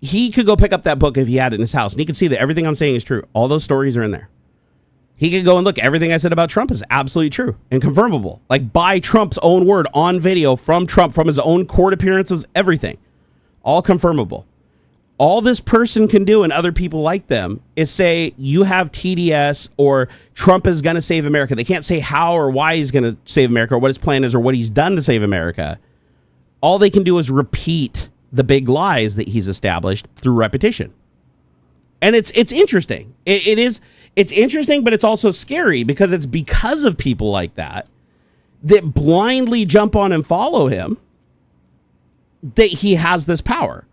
He could go pick up that book if he had it in his house, and he could see that everything I'm saying is true. All those stories are in there. He could go and look. Everything I said about Trump is absolutely true and confirmable. By Trump's own word on video from Trump, from his own court appearances, everything. All confirmable. All this person can do, and other people like them, is say, you have TDS or Trump is going to save America. They can't say how or why he's going to save America or what his plan is or what he's done to save America. All they can do is repeat the big lies that he's established through repetition. And it's interesting. It's interesting, but it's also scary because it's because of people like that blindly jump on and follow him that he has this power.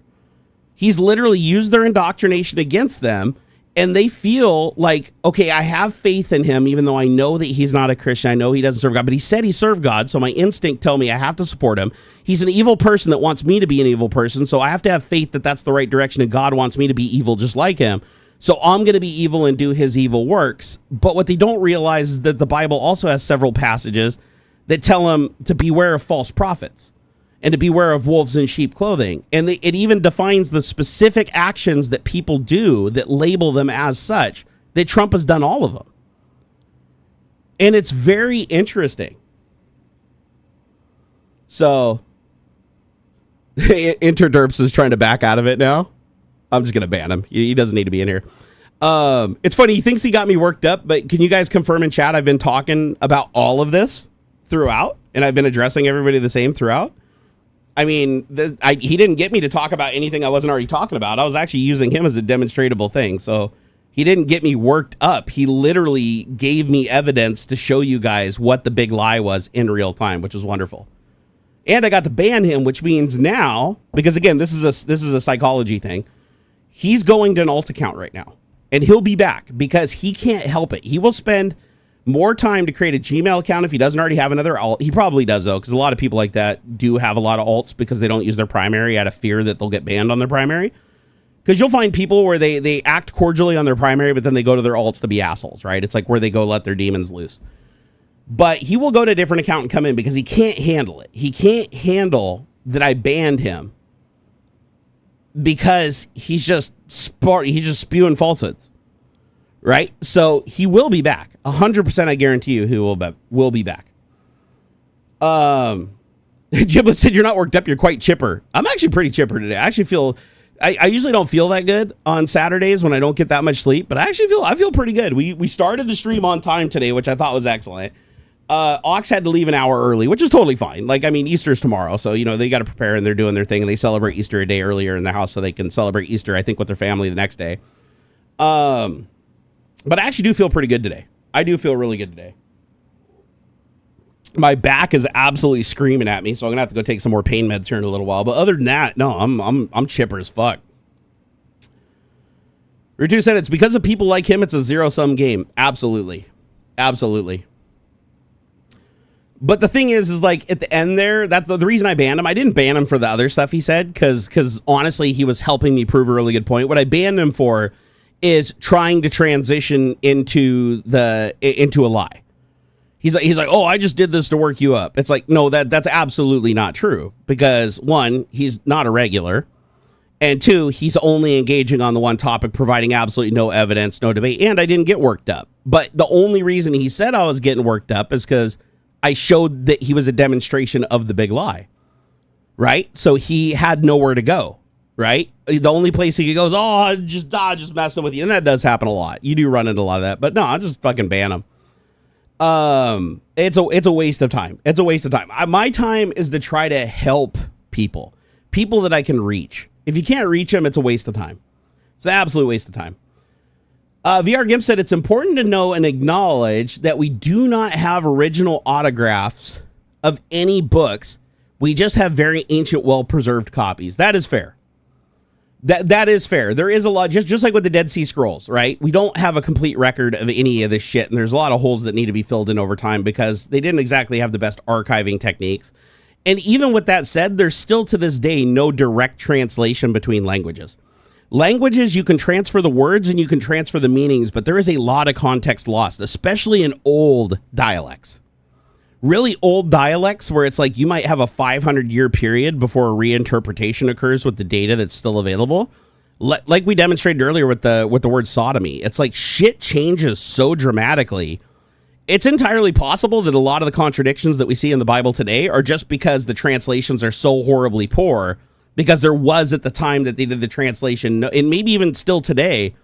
He's literally used their indoctrination against them, and they feel like, okay, I have faith in him, even though I know that he's not a Christian. I know he doesn't serve God, but he said he served God, so my instinct tell me I have to support him. He's an evil person that wants me to be an evil person, so I have to have faith that that's the right direction, and God wants me to be evil just like him. So I'm going to be evil and do his evil works. But what they don't realize is that the Bible also has several passages that tell him to beware of false prophets. and to beware of wolves in sheep clothing. And it even defines the specific actions that people do that label them as such, that Trump has done all of them. And it's very interesting. So, Interderps is trying to back out of it now. I'm just going to ban him. He doesn't need to be in here. It's funny. He thinks he got me worked up, but can you guys confirm in chat I've been talking about all of this throughout, and I've been addressing everybody the same throughout? I mean, he didn't get me to talk about anything I wasn't already talking about. I was actually using him as a demonstratable thing, so he didn't get me worked up. He literally gave me evidence to show you guys what the big lie was in real time, which was wonderful. And I got to ban him, which means now, because again, this is a psychology thing. He's going to an alt account right now, and he'll be back because he can't help it. He will spend more time to create a Gmail account if he doesn't already have another alt. He probably does, though, because a lot of people like that do have a lot of alts because they don't use their primary out of fear that they'll get banned on their primary. Because you'll find people where they act cordially on their primary, but then they go to their alts to be assholes, right? It's like where they go let their demons loose. But he will go to a different account and come in because he can't handle it. He can't handle that I banned him because he's just spewing falsehoods, right? So he will be back. 100% I guarantee you he will be back. Giblet said, you're not worked up, you're quite chipper. I'm actually pretty chipper today. I actually feel... I usually don't feel that good on Saturdays when I don't get that much sleep, but I feel pretty good. We started the stream on time today, which I thought was excellent. Aux had to leave an hour early, which is totally fine. Like, I mean, Easter's tomorrow, so, you know, they got to prepare and they're doing their thing, and they celebrate Easter a day earlier in the house so they can celebrate Easter, I think, with their family the next day. But I actually do feel pretty good today. I do feel really good today. My back is absolutely screaming at me, so I'm gonna have to go take some more pain meds here in a little while. But other than that, no, I'm chipper as fuck. Ritu said it's because of people like him. It's a zero-sum game. Absolutely, absolutely. But the thing is like at the end there, that's the reason I banned him. I didn't ban him for the other stuff he said, because honestly, he was helping me prove a really good point. What I banned him for is trying to transition into a lie. He's like, oh, I just did this to work you up. It's like, no, that's absolutely not true. Because one, he's not a regular. And two, he's only engaging on the one topic, providing absolutely no evidence, no debate. And I didn't get worked up. But the only reason he said I was getting worked up is because I showed that he was a demonstration of the big lie. Right? So he had nowhere to go. Right? The only place he goes, oh, just messing with you. And that does happen a lot. You do run into a lot of that. But no, I'll just fucking ban him. It's a waste of time. It's a waste of time. My time is to try to help people that I can reach. If you can't reach them, it's a waste of time. It's an absolute waste of time. VR Gimp said it's important to know and acknowledge that we do not have original autographs of any books. We just have very ancient, well-preserved copies. That is fair. That is fair. There is a lot, just like with the Dead Sea Scrolls, right? We don't have a complete record of any of this shit, and there's a lot of holes that need to be filled in over time because they didn't exactly have the best archiving techniques. And even with that said, there's still to this day no direct translation between languages. Languages, you can transfer the words and you can transfer the meanings, but there is a lot of context lost, especially in old dialects. Really old dialects where it's like you might have a 500-year period before a reinterpretation occurs with the data that's still available. Like we demonstrated earlier with the word sodomy. It's like shit changes so dramatically. It's entirely possible that a lot of the contradictions that we see in the Bible today are just because the translations are so horribly poor, because there was at the time that they did the translation, and maybe even still today,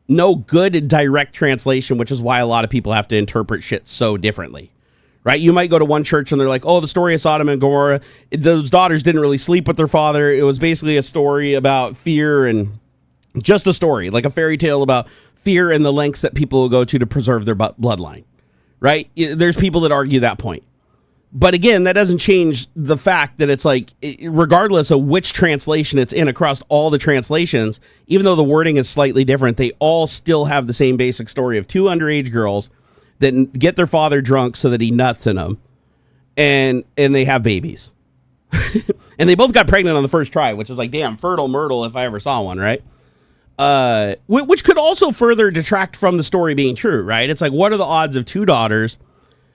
no good direct translation, which is why a lot of people have to interpret shit so differently. Right? You might go to one church and they're like, oh, the story of Sodom and Gomorrah, those daughters didn't really sleep with their father. It was basically a story about fear and just a story, like a fairy tale about fear and the lengths that people will go to preserve their bloodline. Right? There's people that argue that point. But again, that doesn't change the fact that it's like, regardless of which translation it's in across all the translations, even though the wording is slightly different, they all still have the same basic story of two underage girls that get their father drunk so that he nuts in them, and they have babies. And they both got pregnant on the first try, which is like, damn, fertile myrtle if I ever saw one, right? Which could also further detract from the story being true, right? It's like, what are the odds of two daughters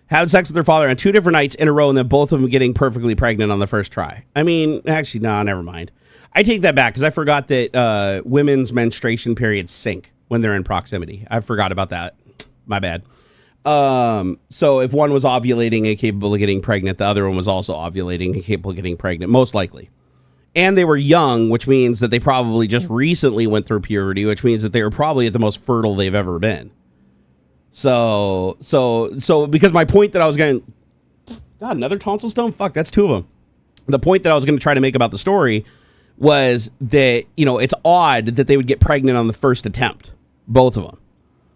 having sex with their father on 2 different nights in a row, and then both of them getting perfectly pregnant on the first try. I mean, actually, no, never mind. I take that back because I forgot that women's menstruation periods sync when they're in proximity. I forgot about that. My bad. So if one was ovulating and capable of getting pregnant, the other one was also ovulating and capable of getting pregnant, most likely. And they were young, which means that they probably just recently went through puberty, which means that they were probably at the most fertile they've ever been. So because my point that I was going, God, another tonsil stone? Fuck, that's 2 of them. The point that I was going to try to make about the story was that, you know, it's odd that they would get pregnant on the first attempt, both of them,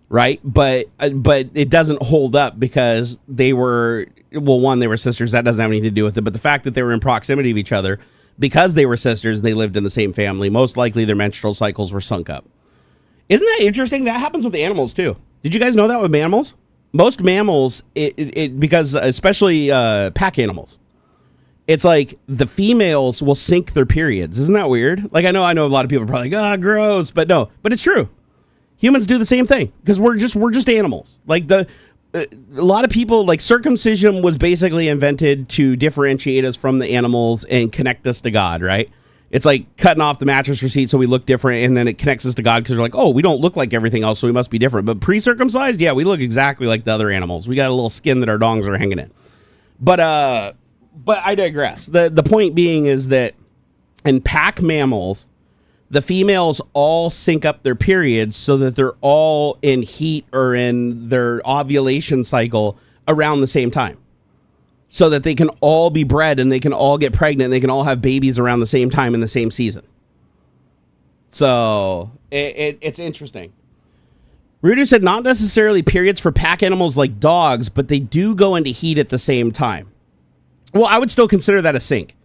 right? But it doesn't hold up because they were, well, one, they were sisters. That doesn't have anything to do with it. But the fact that they were in proximity of each other, because they were sisters and they lived in the same family, most likely their menstrual cycles were sunk up. Isn't that interesting? That happens with animals too. Did you guys know that with mammals? Most mammals, because especially pack animals, it's like the females will sync their periods. Isn't that weird? Like I know a lot of people are probably like, gross, but no, but it's true. Humans do the same thing because we're just animals. Like a lot of people, like circumcision was basically invented to differentiate us from the animals and connect us to God, right? It's like cutting off the mattress receipt so we look different, and then it connects us to God because we're like, oh, we don't look like everything else, so we must be different. But pre-circumcised, yeah, we look exactly like the other animals. We got a little skin that our dongs are hanging in. But I digress. The point being is that in pack mammals, the females all sync up their periods so that they're all in heat or in their ovulation cycle around the same time, so that they can all be bred and they can all get pregnant and they can all have babies around the same time in the same season. So it's interesting. Ruder said not necessarily periods for pack animals like dogs, but they do go into heat at the same time. Well, I would still consider that a sync.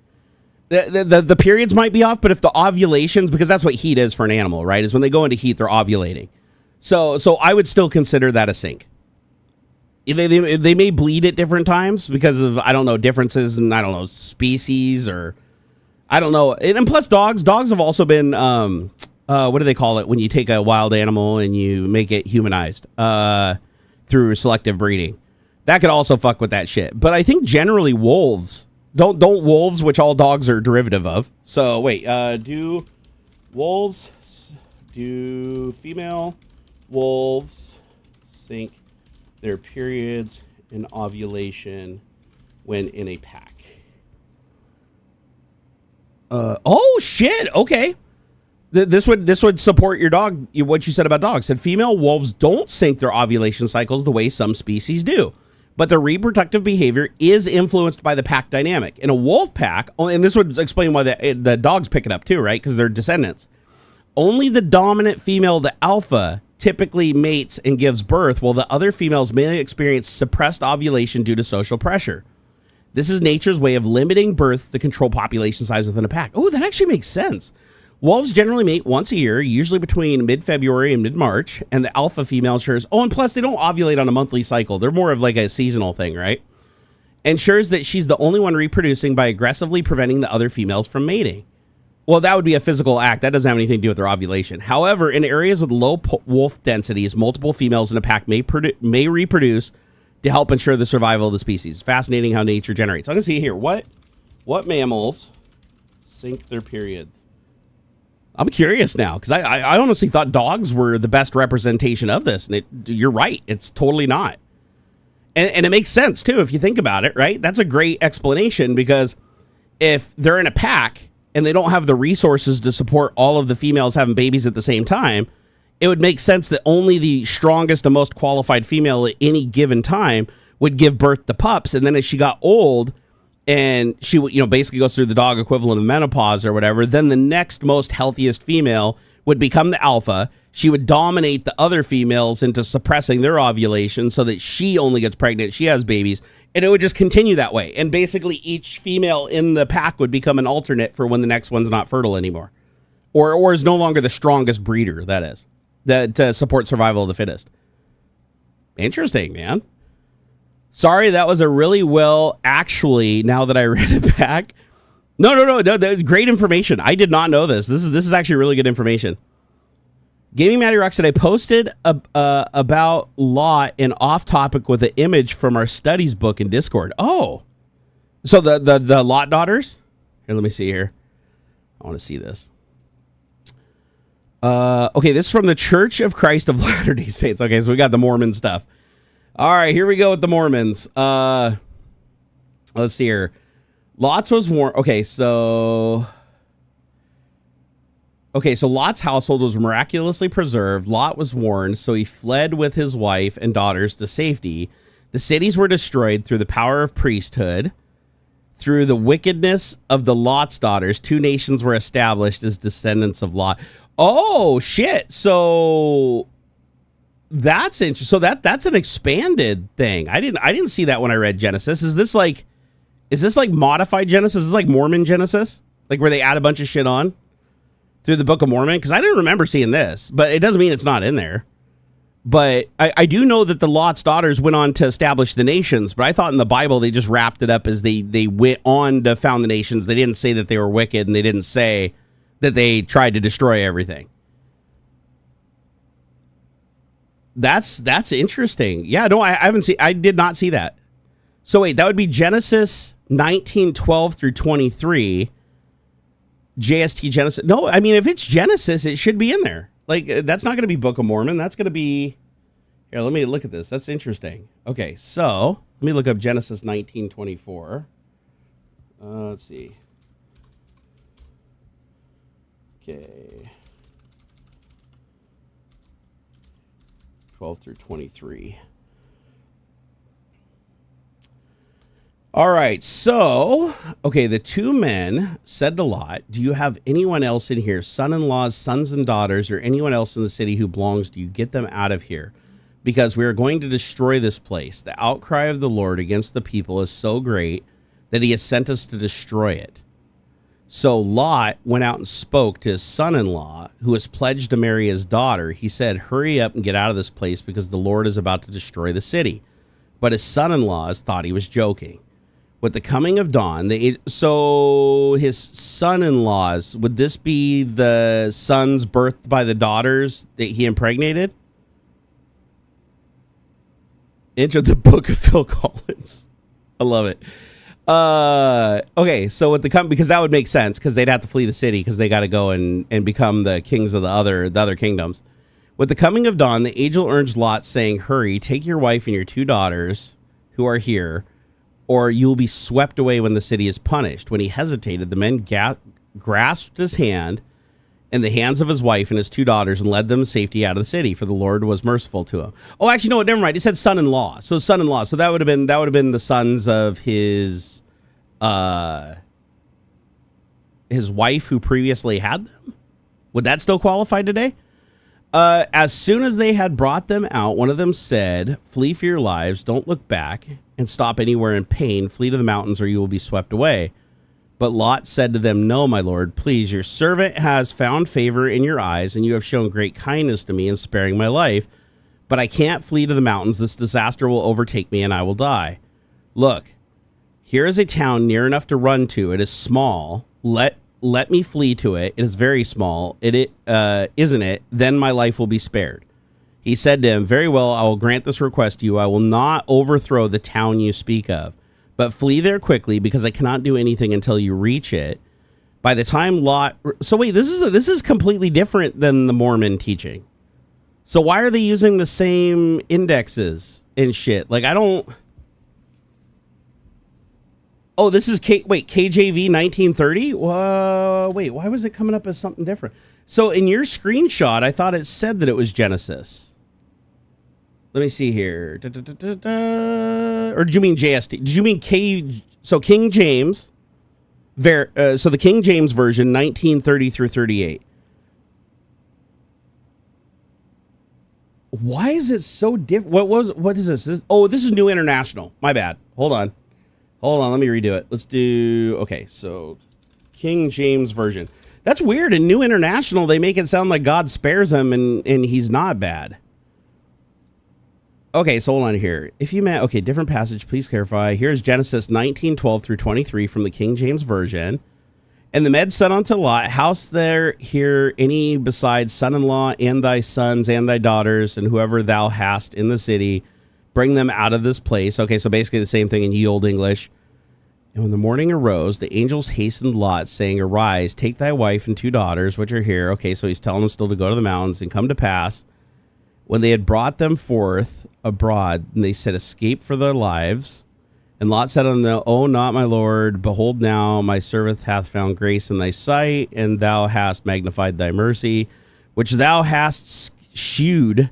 The periods might be off, but if the ovulations, because that's what heat is for an animal, right? Is when they go into heat, they're ovulating. So I would still consider that a sync. They may bleed at different times because of, I don't know, differences in, I don't know, species or, I don't know. And plus dogs have also been, what do they call it when you take a wild animal and you make it humanized through selective breeding? That could also fuck with that shit. But I think generally wolves, don't wolves, which all dogs are derivative of. So wait, do female wolves sync their periods and ovulation when in a pack? Oh shit. Okay. This would support your dog. What you said about dogs. Said female wolves don't sync their ovulation cycles the way some species do, but their reproductive behavior is influenced by the pack dynamic. In a wolf pack, and this would explain why the dogs pick it up too, right? Because they're descendants. Only the dominant female, the alpha, typically mates and gives birth, while the other females may experience suppressed ovulation due to social pressure. This is nature's way of limiting births to control population size within a pack. Oh, that actually makes sense. Wolves generally mate once a year, usually between mid-February and mid-March, and the alpha female ensures, and plus they don't ovulate on a monthly cycle. They're more of like a seasonal thing, right? Ensures that she's the only one reproducing by aggressively preventing the other females from mating. Well, that would be a physical act. That doesn't have anything to do with their ovulation. However, in areas with low wolf densities, multiple females in a pack may reproduce to help ensure the survival of the species. Fascinating how nature generates. I'm going to see here. What mammals sync their periods? I'm curious now, because I honestly thought dogs were the best representation of this. And you're right. It's totally not. And it makes sense, too, if you think about it, right? That's a great explanation, because if they're in a pack and they don't have the resources to support all of the females having babies at the same time, it would make sense that only the strongest and most qualified female at any given time would give birth to pups. And then as she got old and she would, basically goes through the dog equivalent of menopause or whatever, then the next most healthiest female would become the alpha. She would dominate the other females into suppressing their ovulation so that she only gets pregnant. She has babies. And it would just continue that way. And basically each female in the pack would become an alternate for when the next one's not fertile anymore. Or is no longer the strongest breeder, that is. To support survival of the fittest. Interesting, man. Sorry, that was a really actually, now that I read it back. No, great information. I did not know this. This is actually really good information. Gaming Matty Rock said, I posted about Lot and off topic with an image from our studies book in Discord. Oh, so the Lot daughters. Here, let me see here. I want to see this. Okay, this is from the Church of Christ of Latter-day Saints. Okay, so we got the Mormon stuff. All right, here we go with the Mormons. Let's see here. Lot's was warned. Okay, so Lot's household was miraculously preserved. Lot was warned, so he fled with his wife and daughters to safety. The cities were destroyed through the power of priesthood. Through the wickedness of the Lot's daughters, 2 nations were established as descendants of Lot. Oh shit! So that's interesting. So that's an expanded thing. I didn't see that when I read Genesis. Is this like modified Genesis? Is this like Mormon Genesis? Like where they add a bunch of shit on through the Book of Mormon? Because I didn't remember seeing this, but it doesn't mean it's not in there. But I do know that the Lot's daughters went on to establish the nations, but I thought in the Bible they just wrapped it up as they went on to found the nations. They didn't say that they were wicked, and they didn't say that they tried to destroy everything. That's interesting. Yeah, no, I did not see that. So wait, that would be Genesis 19:12 through 23. JST Genesis. No, I mean, if it's Genesis, it should be in there. Like, that's not going to be Book of Mormon. That's going to be... Here, let me look at this. That's interesting. Okay, so let me look up Genesis 19:24. Let's see. Okay. 12 through 23. All right, so, okay, the 2 men said to Lot, do you have anyone else in here, son-in-laws, sons and daughters, or anyone else in the city who belongs to you? Get them out of here, because we are going to destroy this place. The outcry of the Lord against the people is so great that he has sent us to destroy it. So Lot went out and spoke to his son-in-law, who was pledged to marry his daughter. He said, hurry up and get out of this place, because the Lord is about to destroy the city. But his son-in-laws thought he was joking. With the coming of dawn, so his son-in-laws, would this be the sons birthed by the daughters that he impregnated? Enter the book of Phil Collins. I love it. Okay, so with the because that would make sense, because they'd have to flee the city because they got to go and become the kings of the other kingdoms. With the coming of dawn, the angel urged Lot, saying, hurry, take your wife and your 2 daughters who are here, or you will be swept away when the city is punished. When he hesitated, the men grasped his hand and the hands of his wife and his 2 daughters and led them in safety out of the city, for the Lord was merciful to him. Oh, actually, no, never mind. It said son-in-law. So son-in-law. So that would have been the sons of his wife who previously had them. Would that still qualify today? As soon as they had brought them out, one of them said, flee for your lives, don't look back, and stop anywhere in pain. Flee to the mountains, or you will be swept away. But Lot said to them, no, my lord, please, your servant has found favor in your eyes, and you have shown great kindness to me in sparing my life. But I can't flee to the mountains. This disaster will overtake me, and I will die. Look, here is a town near enough to run to. It is small. Let me flee to it. It is very small. Isn't it? Then my life will be spared. He said to him, very well, I will grant this request to you. I will not overthrow the town you speak of, but flee there quickly, because I cannot do anything until you reach it. By the time Lot... So wait, this is completely different than the Mormon teaching. So why are they using the same indexes and shit? Like, I don't... Oh, this is KJV 1930? Wait, why was it coming up as something different? So in your screenshot, I thought it said that it was Genesis. Let me see here. Or did you mean JST? Did you mean So King James. So the King James version, 1930 through 38. Why is it so different? What is this? This is New International. My bad. Hold on, let me redo it. Let's do, okay, so King James version. That's weird. In New International, they make it sound like God spares him and he's not bad. Okay, so hold on here. Okay, different passage, please clarify. Here's Genesis 19:12 through 23 from the King James version. And the men said unto Lot, House there here any besides son-in-law and thy sons and thy daughters and whoever thou hast in the city, bring them out of this place. Okay, so basically the same thing in ye old English. And when the morning arose, the angels hastened Lot, saying, Arise, take thy wife and 2 daughters, which are here. Okay, so he's telling them still to go to the mountains and come to pass. When they had brought them forth abroad, and they said, Escape for their lives. And Lot said unto them, O not my Lord, behold now, my servant hath found grace in thy sight, and thou hast magnified thy mercy, which thou hast shewed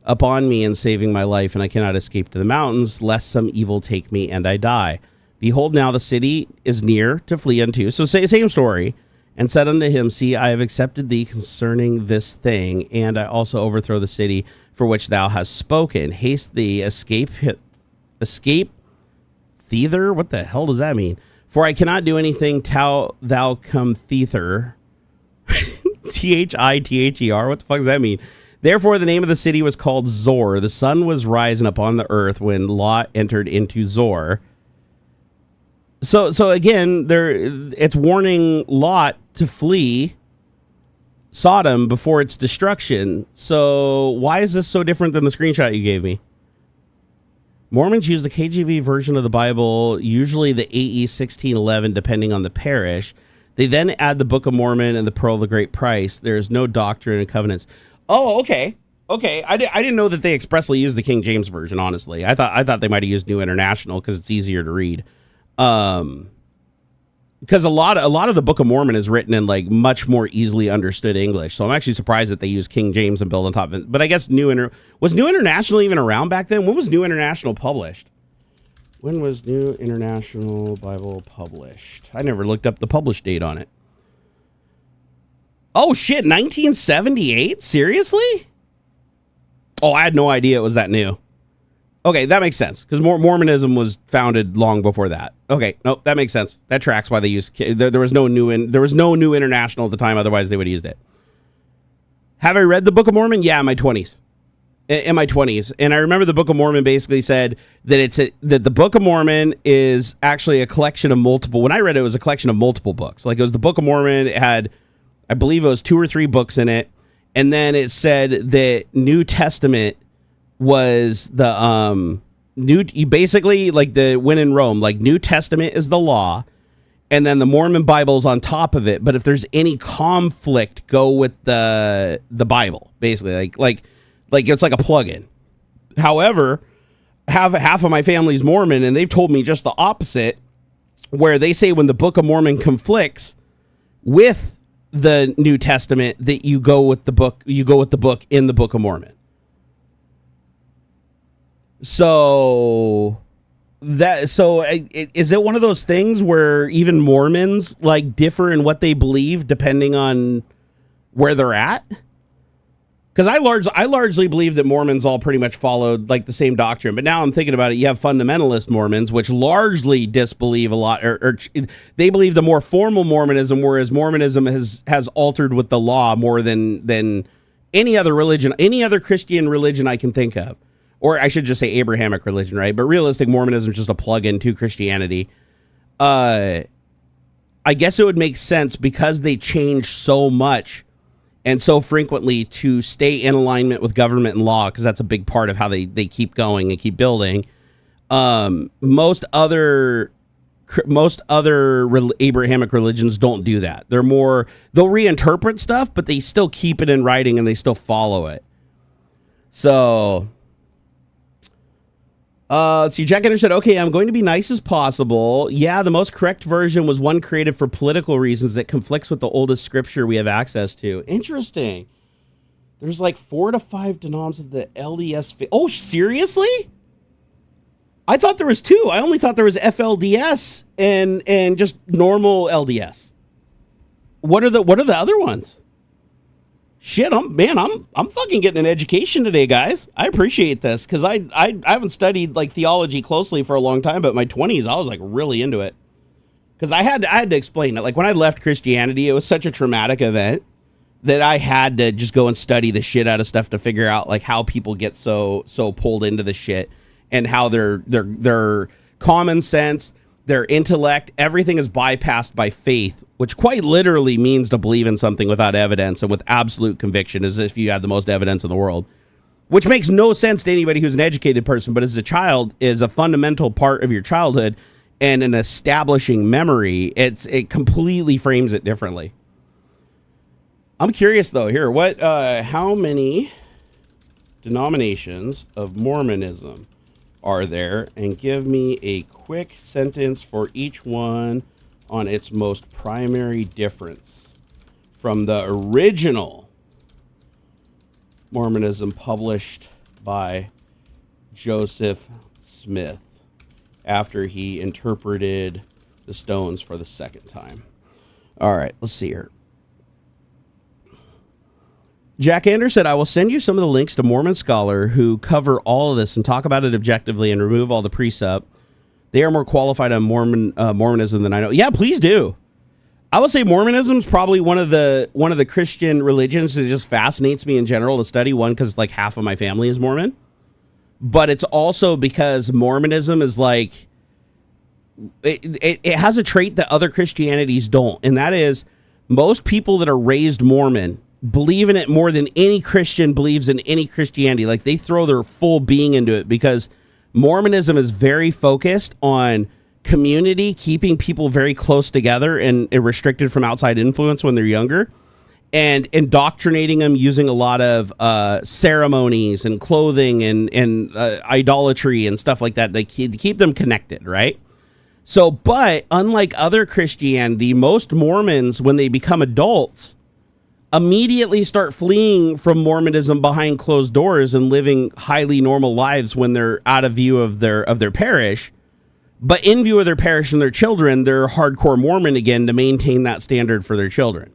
upon me in saving my life, and I cannot escape to the mountains, lest some evil take me and I die. Behold now, the city is near to flee unto. So same story. And said unto him, See, I have accepted thee concerning this thing, and I also overthrow the city for which thou hast spoken. Haste thee, escape thither? What the hell does that mean? For I cannot do anything till thou come thither. Thither. What the fuck does that mean? Therefore, the name of the city was called Zor. The sun was rising upon the earth when Lot entered into Zor. So again, it's warning Lot to flee Sodom before its destruction. So why is this so different than the screenshot you gave me? Mormons use the KJV version of the Bible, usually the AE 1611, depending on the parish. They then add the Book of Mormon and the Pearl of the Great Price. There is no doctrine and covenants. Oh, okay. Okay, I didn't know that they expressly used the King James version, honestly. I thought they might have used New International because it's easier to read. Because a lot of the Book of Mormon is written in like much more easily understood English. So I'm actually surprised that they use King James and build on top of it. But I guess was New International even around back then? When was New International published? When was New International Bible published? I never looked up the publish date on it. Oh shit, 1978? Seriously? Oh, I had no idea it was that new. Okay, that makes sense, because Mormonism was founded long before that. Okay, nope, that makes sense. That tracks why they used. There was no New International at the time. Otherwise, they would have used it. Have I read the Book of Mormon? Yeah, in my 20s. In my 20s, and I remember the Book of Mormon basically said that that the Book of Mormon is actually a collection of multiple. When I read it, it was a collection of multiple books. Like it was the Book of Mormon. It had, I believe, it was 2 or 3 books in it, and then it said that New Testament was the basically like the when in Rome, like New Testament is the law, and then the Mormon Bible's on top of it. But if there's any conflict, go with the Bible, basically, like it's like a plug-in. However, half of my family's Mormon, and they've told me just the opposite, where they say when the Book of Mormon conflicts with the New Testament, that you go with the book in the Book of Mormon. So is it one of those things where even Mormons like differ in what they believe depending on where they're at? Because I largely believe that Mormons all pretty much followed like the same doctrine. But now I'm thinking about it, you have fundamentalist Mormons, which largely disbelieve a lot, or they believe the more formal Mormonism, whereas Mormonism has altered with the law more than any other religion, any other Christian religion I can think of. Or I should just say Abrahamic religion, right? But realistic Mormonism is just a plug-in to Christianity. I guess it would make sense because they change so much and so frequently to stay in alignment with government and law, because that's a big part of how they keep going and keep building. Most other Abrahamic religions don't do that. They'll reinterpret stuff, but they still keep it in writing and they still follow it. So... see, Jack Ender said, okay, I'm going to be nice as possible. Yeah, the most correct version was one created for political reasons that conflicts with the oldest scripture we have access to. Interesting. There's like 4 to 5 denoms of the LDS. Oh, seriously? I thought there was 2. I only thought there was FLDS and just normal LDS. What are the other ones? Shit, I'm fucking getting an education today, guys. I appreciate this, because I haven't studied like theology closely for a long time, but in my 20s I was like really into it, because I had to explain it. Like when I left Christianity, it was such a traumatic event that I had to just go and study the shit out of stuff to figure out like how people get so pulled into the shit, and how their common sense their intellect, everything is bypassed by faith, which quite literally means to believe in something without evidence and with absolute conviction, as if you had the most evidence in the world, which makes no sense to anybody who's an educated person, but as a child is a fundamental part of your childhood and an establishing memory. It completely frames it differently. I'm curious though here, how many denominations of Mormonism are there, and give me a quick sentence for each one on its most primary difference from the original Mormonism published by Joseph Smith after he interpreted the stones for the second time. All right, let's see here. Jack Anders said, I will send you some of the links to Mormon Scholar who cover all of this and talk about it objectively and remove all the precept. They are more qualified on Mormonism than I know. Yeah, please do. I would say Mormonism is probably one of the Christian religions that just fascinates me in general to study. One, because like half of my family is Mormon. But it's also because Mormonism is like, it has a trait that other Christianities don't. And that is most people that are raised Mormon believe in it more than any Christian believes in any Christianity. Like they throw their full being into it because Mormonism is very focused on community, keeping people very close together and restricted from outside influence when they're younger, and indoctrinating them using a lot of ceremonies and clothing and idolatry and stuff like that. They keep them connected, right? So, but unlike other Christianity, most Mormons, when they become adults, immediately start fleeing from Mormonism behind closed doors and living highly normal lives when they're out of view of their parish. But in view of their parish and their children, they're hardcore Mormon again to maintain that standard for their children.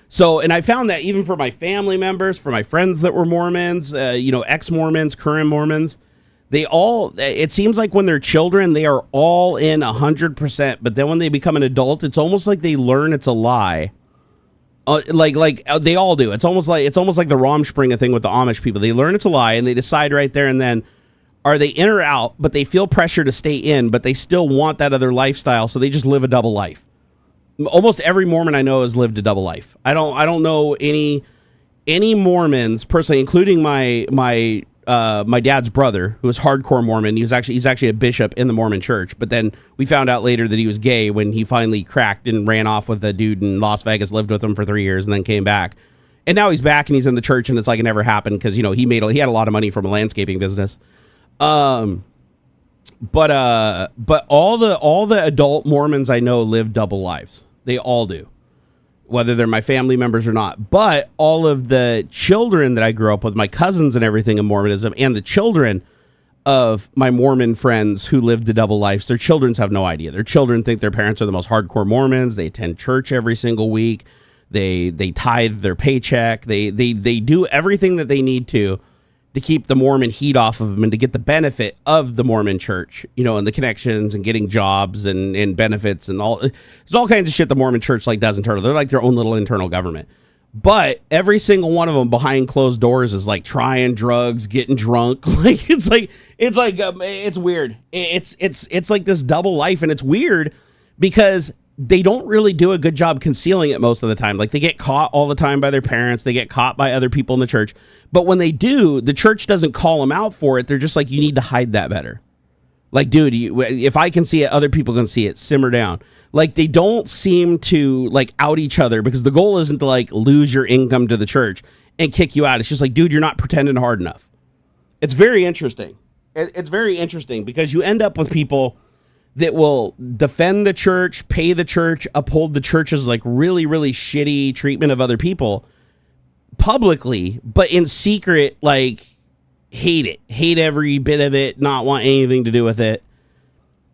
So, and I found that even for my family members, for my friends that were Mormons, ex-Mormons, current Mormons, it seems like when they're children, they are all in 100%. But then when they become an adult, it's almost like they learn it's a lie. They all do. It's almost like the Romspringa thing with the Amish people. They learn it's a lie and they decide right there and then, are they in or out? But they feel pressure to stay in, but they still want that other lifestyle, so they just live a double life. Almost every Mormon I know has lived a double life. I don't know any Mormons personally, including my dad's brother, who was hardcore Mormon. He's actually a bishop in the Mormon church. But then we found out later that he was gay when he finally cracked and ran off with a dude in Las Vegas, lived with him for 3 years, and then came back. And now he's back and he's in the church, and it's like it never happened because he had a lot of money from a landscaping business. But all the adult Mormons I know live double lives. They all do, whether they're my family members or not. But all of the children that I grew up with, my cousins and everything in Mormonism, and the children of my Mormon friends who lived the double lives, their children have no idea. Their children think their parents are the most hardcore Mormons. They attend church every single week. They tithe their paycheck. They do everything that they need to keep the Mormon heat off of them and to get the benefit of the Mormon church, and the connections and getting jobs and benefits and all. There's all kinds of shit the Mormon church does internal. They're like their own little internal government. But every single one of them behind closed doors is like trying drugs, getting drunk. It's weird. It's like this double life, and it's weird because they don't really do a good job concealing it most of the time. Like they get caught all the time by their parents. They get caught by other people in the church. But when they do, the church doesn't call them out for it. They're just like, you need to hide that better. Like, dude, if I can see it, other people can see it. Simmer down. Like they don't seem to out each other because the goal isn't to lose your income to the church and kick you out. It's just like, dude, you're not pretending hard enough. It's very interesting. It's very interesting because you end up with people that will defend the church, pay the church, uphold the church's really, really shitty treatment of other people publicly, but in secret, hate every bit of it, not want anything to do with it.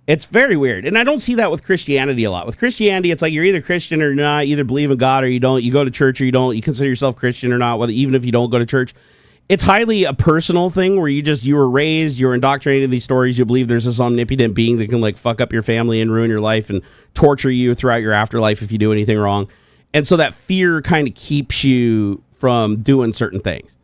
It's very weird. And I don't see that with Christianity a lot. With Christianity, it's like you're either Christian or not, you either believe in God or you don't, you go to church or you don't, you consider yourself Christian or not, even if you don't go to church. It's highly a personal thing where you were raised, you're indoctrinated in these stories, you believe there's this omnipotent being that can fuck up your family and ruin your life and torture you throughout your afterlife if you do anything wrong. And so that fear kind of keeps you from doing certain things.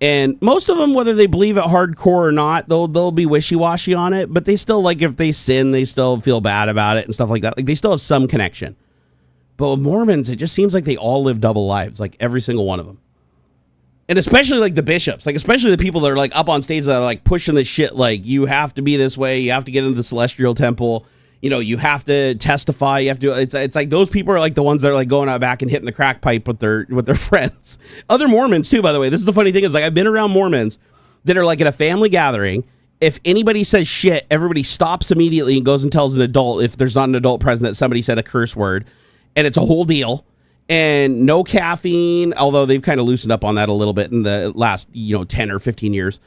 And most of them, whether they believe it hardcore or not, they'll be wishy-washy on it, but they still, like, if they sin, they still feel bad about it and stuff like that. Like, they still have some connection. But with Mormons, it just seems like they all live double lives, like every single one of them. And especially, like, the bishops, like, especially the people that are, like, up on stage that are, like, pushing this shit, like, you have to be this way, you have to get into the celestial temple, you know, you have to testify, you have to, it's like those people are like the ones that are like going out back and hitting the crack pipe with their friends. Other Mormons too, by the way. This is the funny thing is, like, I've been around Mormons that are like at a family gathering. If anybody says shit, everybody stops immediately and goes and tells an adult, if there's not an adult present, that somebody said a curse word, and it's a whole deal. And no caffeine, although they've kind of loosened up on that a little bit in the last, 10 or 15 years.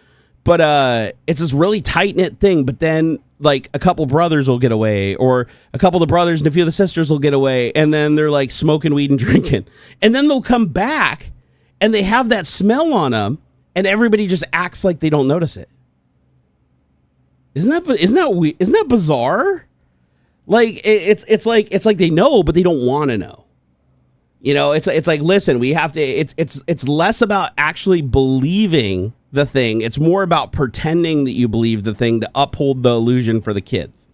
But it's this really tight-knit thing. But then, like, a couple brothers will get away, or a couple of the brothers and a few of the sisters will get away, and then they're, like, smoking weed and drinking. And then they'll come back, and they have that smell on them, and everybody just acts like they don't notice it. Isn't that bizarre? Like, it's like they know, but they don't want to know. You know, it's like, listen, we have to. It's less about actually believing the thing. It's more about pretending that you believe the thing to uphold the illusion for the kids.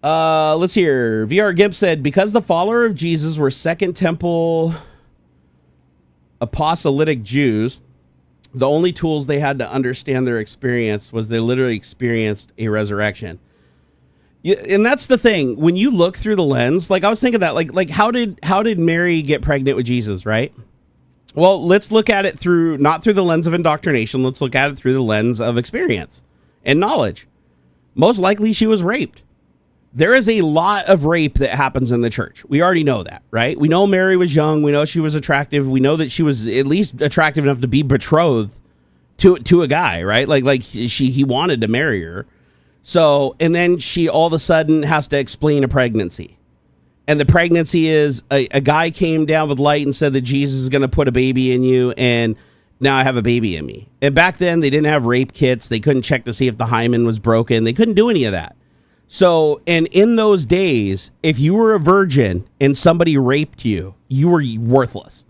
Let's hear. VR Gimp said, because the follower of Jesus were Second Temple apostolic Jews, the only tools they had to understand their experience was they literally experienced a resurrection. Yeah, and that's the thing. When you look through the lens, like I was thinking that, like how did Mary get pregnant with Jesus, right? Well, let's look at it not through the lens of indoctrination. Let's look at it through the lens of experience and knowledge. Most likely she was raped. There is a lot of rape that happens in the church. We already know that, right? We know Mary was young. We know she was attractive. We know that she was at least attractive enough to be betrothed to a guy, right? Like he wanted to marry her. So, and then she all of a sudden has to explain a pregnancy. And the pregnancy is a guy came down with light and said that Jesus is going to put a baby in you, and now I have a baby in me. And back then they didn't have rape kits. They couldn't check to see if the hymen was broken. They couldn't do any of that. So, and in those days, if you were a virgin and somebody raped you, you were worthless.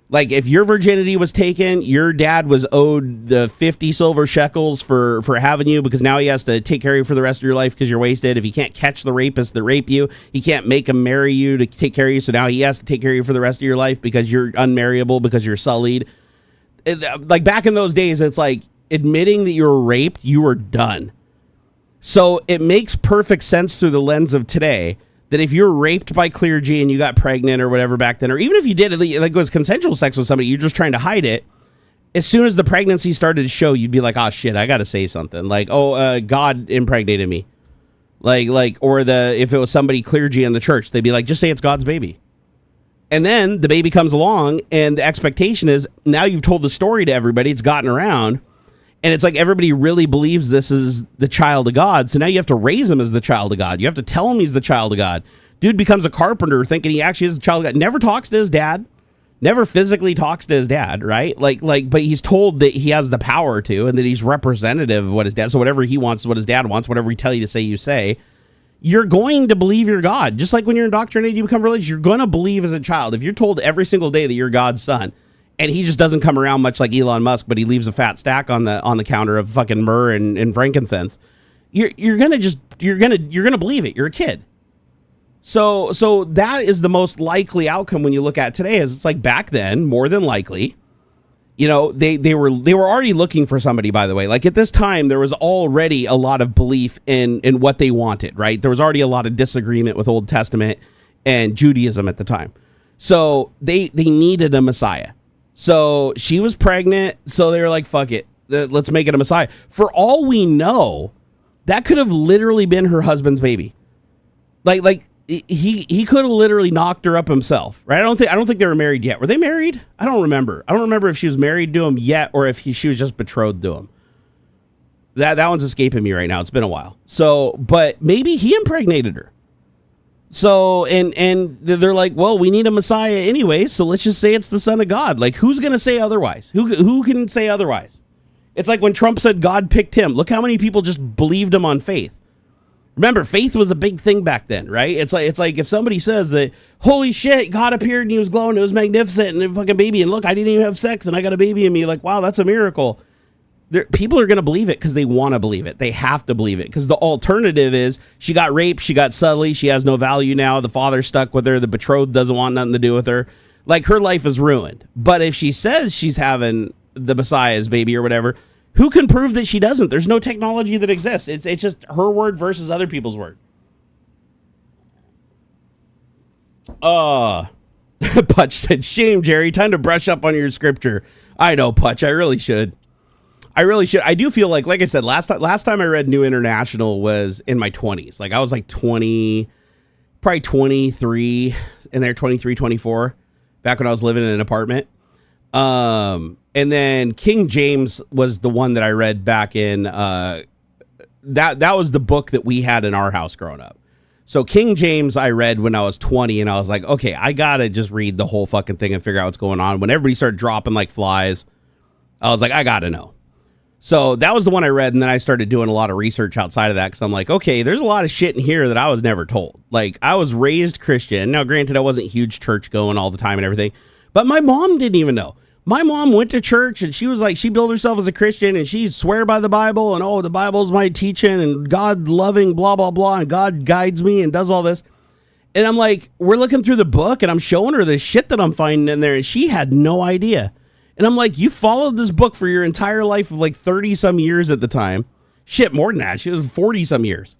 Like, if your virginity was taken, your dad was owed the 50 silver shekels for having you, because now he has to take care of you for the rest of your life because you're wasted. If he can't catch the rapist that rape you, he can't make him marry you to take care of you. So now he has to take care of you for the rest of your life because you're unmarriable, because you're sullied. Like, back in those days, it's like admitting that you were raped, you were done. So it makes perfect sense through the lens of today that if you're raped by clergy and you got pregnant or whatever back then, or even if you did, like it was consensual sex with somebody, you're just trying to hide it. As soon as the pregnancy started to show, you'd be like, oh shit, I got to say something. Like, God impregnated me. Or if it was somebody clergy in the church, they'd be like, just say it's God's baby. And then the baby comes along and the expectation is now you've told the story to everybody. It's gotten around. And it's like everybody really believes this is the child of God. So now you have to raise him as the child of God. You have to tell him he's the child of God. Dude becomes a carpenter thinking he actually is the child of God. Never talks to his dad. Never physically talks to his dad, right? But he's told that he has the power to, and that he's representative of what his dad. So whatever he wants is what his dad wants. Whatever he tell you to say, you say. You're going to believe you're God. Just like when you're indoctrinated, you become religious. You're going to believe as a child. If you're told every single day that you're God's son, and he just doesn't come around much like Elon Musk, but he leaves a fat stack on the counter of fucking myrrh and frankincense, you're gonna believe it. You're a kid. So that is the most likely outcome when you look at today. Is it's like back then, more than likely, they were already looking for somebody. By the way, like at this time, there was already a lot of belief in what they wanted. Right, there was already a lot of disagreement with Old Testament and Judaism at the time. So they needed a Messiah. So she was pregnant, so they were like, fuck it, let's make it a Messiah. For all we know, that could have literally been her husband's baby. Like he could have literally knocked her up himself, right? I don't think they were married yet. Were they married? I don't remember if she was married to him yet, or if she was just betrothed to him. That one's escaping me right now. It's been a while. So, but maybe he impregnated her. So, and they're like, well, we need a Messiah anyway, so let's just say it's the Son of God. Like, who's going to say otherwise? Who can say otherwise? It's like when Trump said God picked him. Look how many people just believed him on faith. Remember, faith was a big thing back then, right? It's like if somebody says that, holy shit, God appeared and he was glowing, it was magnificent, and a fucking baby, and look, I didn't even have sex, and I got a baby in me, like, wow, that's a miracle. People are going to believe it because they want to believe it. They have to believe it because the alternative is she got raped, she got subtly, she has no value now, the father's stuck with her, the betrothed doesn't want nothing to do with her. Like, her life is ruined. But if she says she's having the Messiah's baby or whatever, who can prove that she doesn't? There's no technology that exists. It's just her word versus other people's word. Putch said, shame, Jerry. Time to brush up on your scripture. I know, Putch. I really should. I do feel like I said, last time I read New International was in my 20s. Like, I was like 20, probably 23 in there, 23, 24, back when I was living in an apartment. And then King James was the one that I read back in, that was the book that we had in our house growing up. So King James I read when I was 20, and I was like, okay, I gotta just read the whole fucking thing and figure out what's going on. When everybody started dropping like flies, I was like, I gotta know. So that was the one I read, and then I started doing a lot of research outside of that, because I'm like, okay, there's a lot of shit in here that I was never told. Like, I was raised Christian. Now, granted, I wasn't huge church going all the time and everything, but my mom didn't even know. My mom went to church, and she was like, she billed herself as a Christian, and she swear by the Bible, and, oh, the Bible's my teaching, and God loving, blah, blah, blah, and God guides me and does all this. And I'm like, we're looking through the book, and I'm showing her the shit that I'm finding in there, and she had no idea. And I'm like, you followed this book for your entire life of like 30-some years at the time. Shit, more than that. She was 40-some years.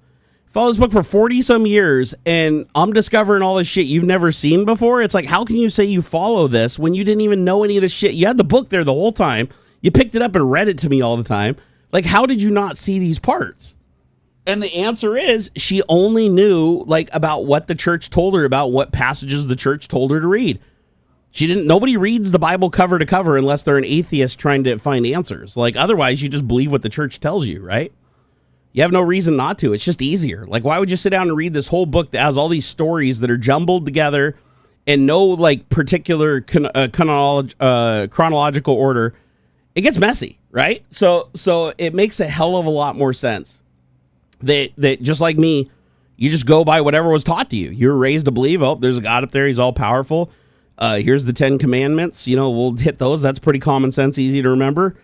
Followed this book for 40-some years, and I'm discovering all this shit you've never seen before. It's like, how can you say you follow this when you didn't even know any of this shit? You had the book there the whole time. You picked it up and read it to me all the time. Like, how did you not see these parts? And the answer is she only knew like about what the church told her, about what passages the church told her to read. Nobody reads the Bible cover to cover unless they're an atheist trying to find answers. Like, otherwise you just believe what the church tells you, right? You have no reason not to. It's just easier. Like, why would you sit down and read this whole book that has all these stories that are jumbled together and no like particular chronological order? It gets messy, right? So it makes a hell of a lot more sense that just like me, you just go by whatever was taught to you. You were raised to believe, oh, there's a God up there. He's all powerful. Here's the 10 commandments. You know, we'll hit those. That's pretty common sense, easy to remember.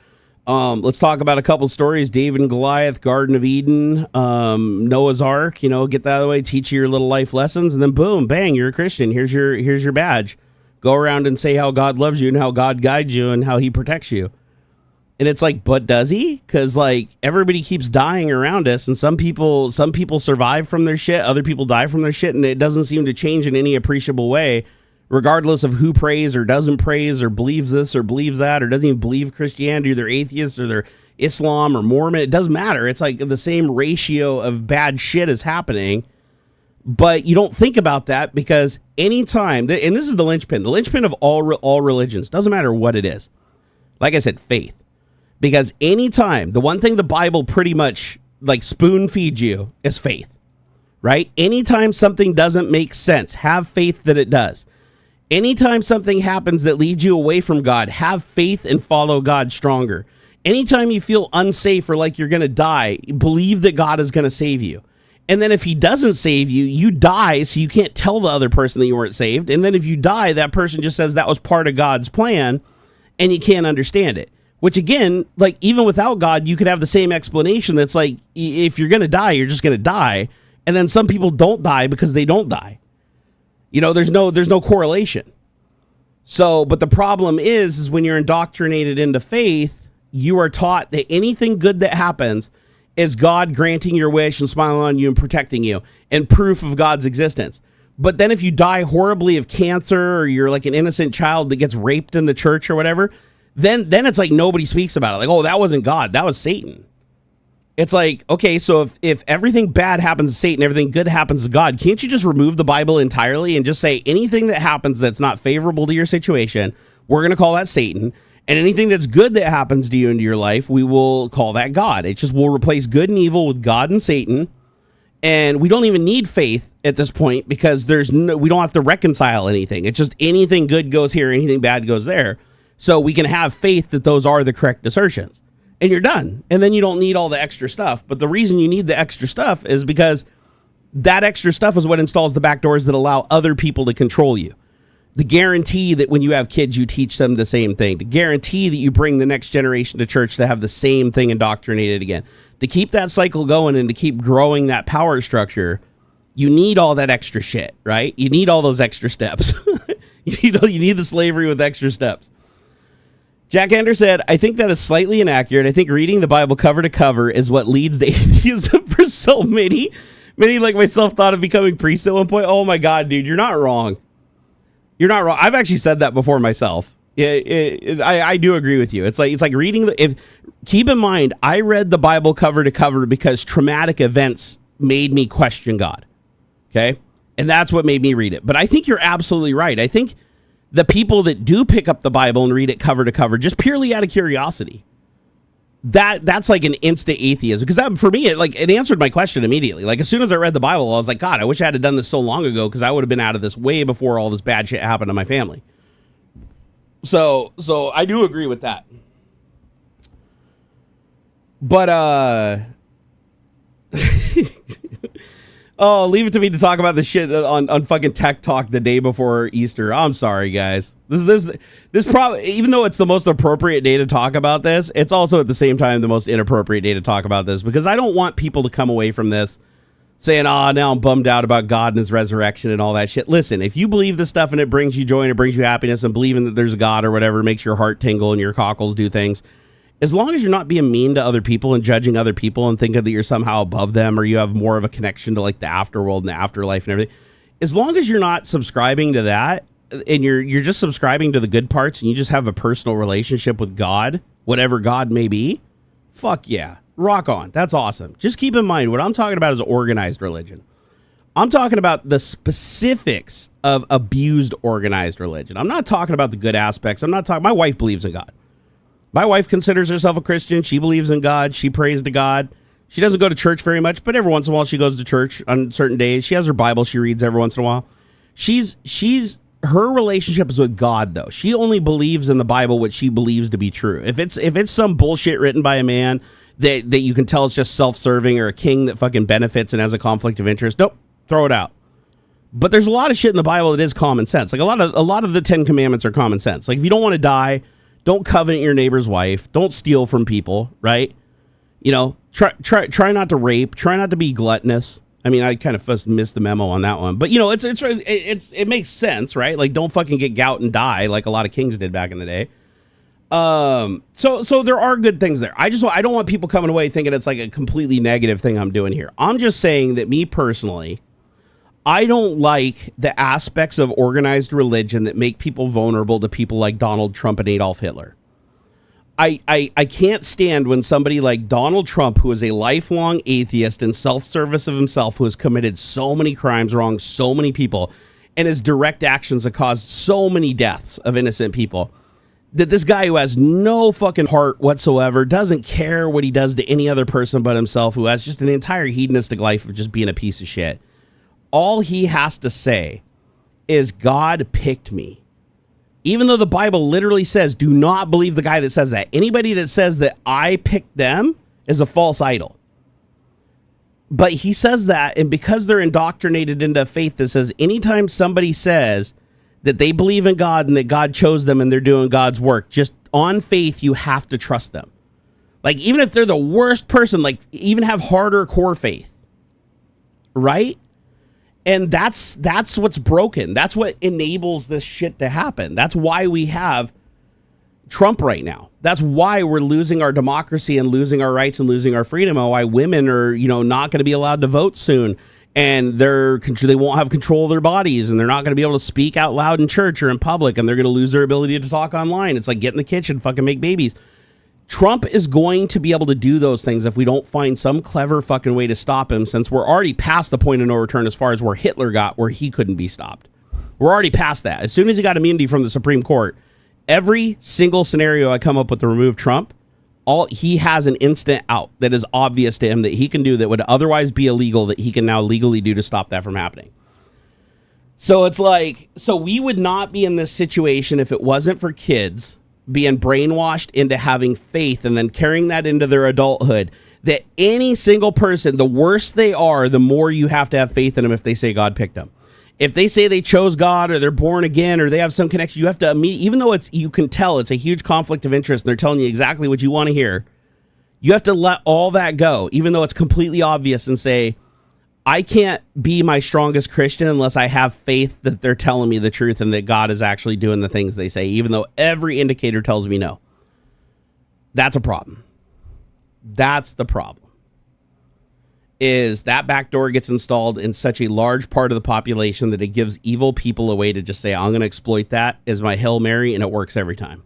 Let's talk about a couple stories. David and Goliath, Garden of Eden, Noah's Ark, you know, get that out of the way, teach you your little life lessons, and then boom, bang, you're a Christian. Here's your badge. Go around and say how God loves you and how God guides you and how he protects you. And it's like, but does he? Because like everybody keeps dying around us, and some people survive from their shit, other people die from their shit, and it doesn't seem to change in any appreciable way, regardless of who prays or doesn't praise or believes this or believes that or doesn't even believe Christianity, or they're atheists or they're Islam or Mormon. It doesn't matter. It's like the same ratio of bad shit is happening, but you don't think about that because anytime, and this is the linchpin of all religions, doesn't matter what it is. Like I said, faith. Because anytime, the one thing the Bible pretty much like spoon feeds you is faith, right? Anytime something doesn't make sense, have faith that it does. Anytime something happens that leads you away from God, have faith and follow God stronger. Anytime you feel unsafe or like you're going to die, believe that God is going to save you. And then if he doesn't save you, you die, so you can't tell the other person that you weren't saved. And then if you die, that person just says that was part of God's plan, and you can't understand it. Which again, like even without God, you could have the same explanation that's like, if you're going to die, you're just going to die. And then some people don't die because they don't die. You know, there's no correlation. So, but the problem is when you're indoctrinated into faith, you are taught that anything good that happens is God granting your wish and smiling on you and protecting you and proof of God's existence. But then if you die horribly of cancer, or you're like an innocent child that gets raped in the church or whatever, then it's like nobody speaks about it. Like, oh, that wasn't God, that was Satan. It's like, okay, so if everything bad happens to Satan, everything good happens to God, can't you just remove the Bible entirely and just say anything that happens that's not favorable to your situation, we're going to call that Satan, and anything that's good that happens to you into your life, we will call that God. It just will replace good and evil with God and Satan, and we don't even need faith at this point because we don't have to reconcile anything. It's just anything good goes here, anything bad goes there. So we can have faith that those are the correct assertions. And you're done. And then you don't need all the extra stuff. But the reason you need the extra stuff is because That extra stuff is what installs the back doors that allow other people to control you. The guarantee that when you have kids, you teach them the same thing. To guarantee that you bring the next generation to church to have the same thing indoctrinated again. To keep that cycle going and to keep growing that power structure, you need all that extra shit, right? You need all those extra steps. you need the slavery with extra steps. Jack Ender said, I think that is slightly inaccurate. I think reading the Bible cover to cover is what leads to atheism for so many. Many like myself thought of becoming priests at one point. Oh my God, dude, you're not wrong. You're not wrong. I've actually said that before myself. I do agree with you. It's like reading keep in mind, I read the Bible cover to cover because traumatic events made me question God. Okay. And that's what made me read it. But I think you're absolutely right. I think the people that do pick up the Bible and read it cover to cover, just purely out of curiosity, that's like an instant atheism. Because that, for me, it answered my question immediately. Like, as soon as I read the Bible, I was like, God, I wish I had done this so long ago, because I would have been out of this way before all this bad shit happened to my family. So I do agree with that. But oh, leave it to me to talk about the shit on fucking Tech Talk the day before Easter. I'm sorry, guys. This probably, even though it's the most appropriate day to talk about this, it's also at the same time the most inappropriate day to talk about this, because I don't want people to come away from this saying, now I'm bummed out about God and his resurrection and all that shit. Listen, if you believe this stuff and it brings you joy and it brings you happiness, and believing that there's a God or whatever makes your heart tingle and your cockles do things, as long as you're not being mean to other people and judging other people and thinking that you're somehow above them, or you have more of a connection to like the afterworld and the afterlife and everything, as long as you're not subscribing to that, and you're just subscribing to the good parts, and you just have a personal relationship with God, whatever God may be, fuck yeah, rock on. That's awesome. Just keep in mind, what I'm talking about is organized religion. I'm talking about the specifics of abused organized religion. I'm not talking about the good aspects. My wife believes in God. My wife considers herself a Christian. She believes in God. She prays to God. She doesn't go to church very much, but every once in a while she goes to church on certain days. She has her Bible she reads every once in a while. Her relationship is with God, though. She only believes in the Bible what she believes to be true. If it's some bullshit written by a man that you can tell it's just self-serving, or a king that fucking benefits and has a conflict of interest, nope, throw it out. But there's a lot of shit in the Bible that is common sense. Like a lot of the 10 Commandments are common sense. Like, if you don't want to die, don't covet your neighbor's wife. Don't steal from people, right? You know, try not to rape. Try not to be gluttonous. I mean, I kind of missed the memo on that one, but you know, it makes sense, right? Like, don't fucking get gout and die like a lot of kings did back in the day. So there are good things there. I don't want people coming away thinking it's like a completely negative thing I'm doing here. I'm just saying that me personally, I don't like the aspects of organized religion that make people vulnerable to people like Donald Trump and Adolf Hitler. I can't stand when somebody like Donald Trump, who is a lifelong atheist and self-service of himself, who has committed so many crimes, wronged so many people, and his direct actions have caused so many deaths of innocent people, that this guy who has no fucking heart whatsoever, doesn't care what he does to any other person but himself, who has just an entire hedonistic life of just being a piece of shit, all he has to say is, God picked me. Even though the Bible literally says, do not believe the guy that says that. Anybody that says that I picked them is a false idol. But he says that, and because they're indoctrinated into a faith that says anytime somebody says that they believe in God and that God chose them and they're doing God's work, just on faith, you have to trust them. Like, even if they're the worst person, like, even have harder core faith. Right? And that's what's broken. That's what enables this shit to happen. That's why we have Trump right now. That's why we're losing our democracy and losing our rights and losing our freedom, and why women are, not going to be allowed to vote soon, and they won't have control of their bodies, and they're not going to be able to speak out loud in church or in public, and they're going to lose their ability to talk online. It's like, get in the kitchen, fucking make babies. Trump is going to be able to do those things if we don't find some clever fucking way to stop him, since we're already past the point of no return as far as where Hitler got, where he couldn't be stopped. We're already past that. As soon as he got immunity from the Supreme Court, every single scenario I come up with to remove Trump, he has an instant out that is obvious to him that he can do that would otherwise be illegal, that he can now legally do to stop that from happening. So it's like, we would not be in this situation if it wasn't for kids being brainwashed into having faith and then carrying that into their adulthood, that any single person, the worse they are, the more you have to have faith in them if they say God picked them. If they say they chose God or they're born again or they have some connection, you have to even though you can tell it's a huge conflict of interest and they're telling you exactly what you want to hear, you have to let all that go, even though it's completely obvious, and say, I can't be my strongest Christian unless I have faith that they're telling me the truth and that God is actually doing the things they say, even though every indicator tells me no. That's a problem. That's the problem. Is that backdoor gets installed in such a large part of the population that it gives evil people a way to just say, I'm going to exploit that as my Hail Mary, and it works every time.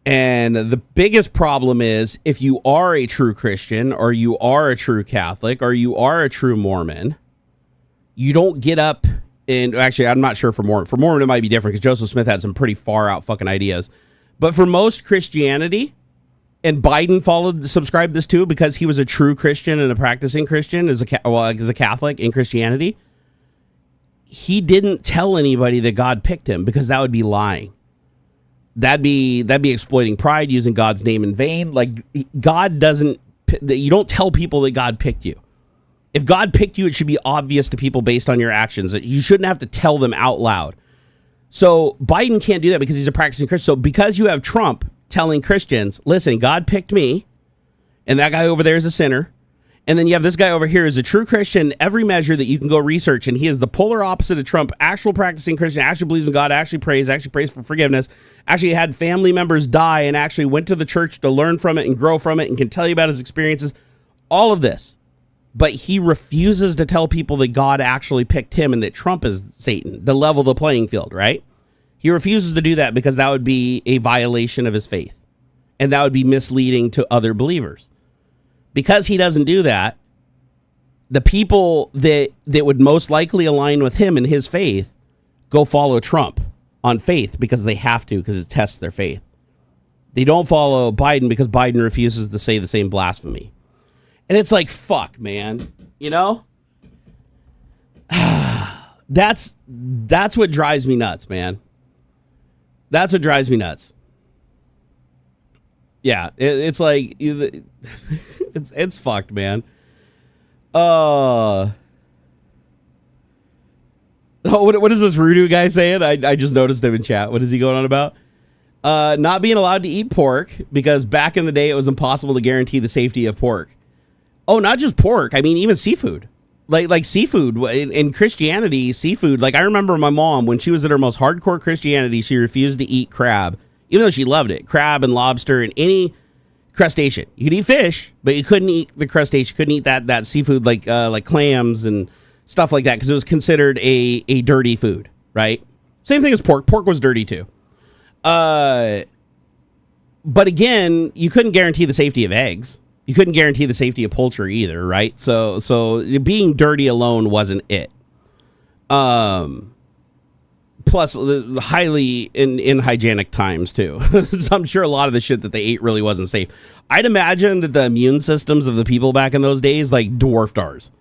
And the biggest problem is if you are a true Christian or you are a true Catholic or you are a true Mormon, you don't get up and actually, I'm not sure for Mormon. For Mormon, it might be different because Joseph Smith had some pretty far out fucking ideas. But for most Christianity, and Biden subscribed this too because he was a true Christian and a practicing Christian as a Catholic in Christianity. He didn't tell anybody that God picked him because that would be lying. That'd be exploiting pride, using God's name in vain. Like God doesn't, you don't tell people that God picked you. If God picked you, it should be obvious to people based on your actions. You shouldn't have to tell them out loud. So Biden can't do that because he's a practicing Christian. So because you have Trump telling Christians, listen, God picked me, and that guy over there is a sinner. And then you have this guy over here who's a true Christian, every measure that you can go research, and he is the polar opposite of Trump, actual practicing Christian, actually believes in God, actually prays for forgiveness, actually had family members die, and actually went to the church to learn from it and grow from it and can tell you about his experiences, all of this. But he refuses to tell people that God actually picked him and that Trump is Satan, to level the playing field, right? He refuses to do that because that would be a violation of his faith, and that would be misleading to other believers. Because he doesn't do that, the people that would most likely align with him in his faith go follow Trump on faith because they have to, because it tests their faith. They don't follow Biden because Biden refuses to say the same blasphemy. And it's like, fuck, man. You know? That's what drives me nuts, man. That's what drives me nuts. Yeah, it's like it's fucked, man. What is this Rudu guy saying? I just noticed him in chat. What is he going on about? Not being allowed to eat pork because back in the day it was impossible to guarantee the safety of pork. Oh, not just pork. I mean, even seafood. Like seafood in Christianity, seafood. Like I remember my mom when she was at her most hardcore Christianity, she refused to eat crab. Even though she loved it, crab and lobster and any crustacean. You could eat fish, but you couldn't eat the crustacean. You couldn't eat that seafood like clams and stuff like that because it was considered a dirty food, right? Same thing as pork. Pork was dirty too. But again, you couldn't guarantee the safety of eggs. You couldn't guarantee the safety of poultry either, right? So being dirty alone wasn't it. Plus, highly unhygienic times, too. So I'm sure a lot of the shit that they ate really wasn't safe. I'd imagine that the immune systems of the people back in those days, like, dwarfed ours.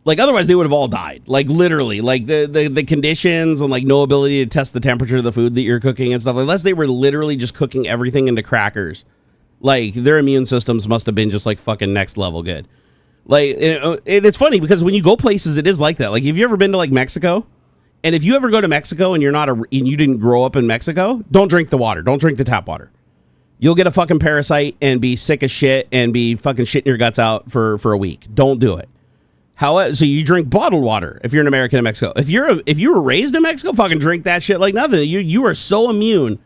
Like, otherwise, they would have all died. Like, literally. Like, the conditions and, like, no ability to test the temperature of the food that you're cooking and stuff. Unless they were literally just cooking everything into crackers. Like, their immune systems must have been just, like, fucking next level good. Like, it's funny because when you go places, it is like that. Like, have you ever been to, like, Mexico? And if you ever go to Mexico and you didn't grow up in Mexico, don't drink the water. Don't drink the tap water. You'll get a fucking parasite and be sick as shit and be fucking shitting your guts out for a week. Don't do it. So you drink bottled water if you're an American in Mexico. If you were raised in Mexico, fucking drink that shit like nothing. You are so immune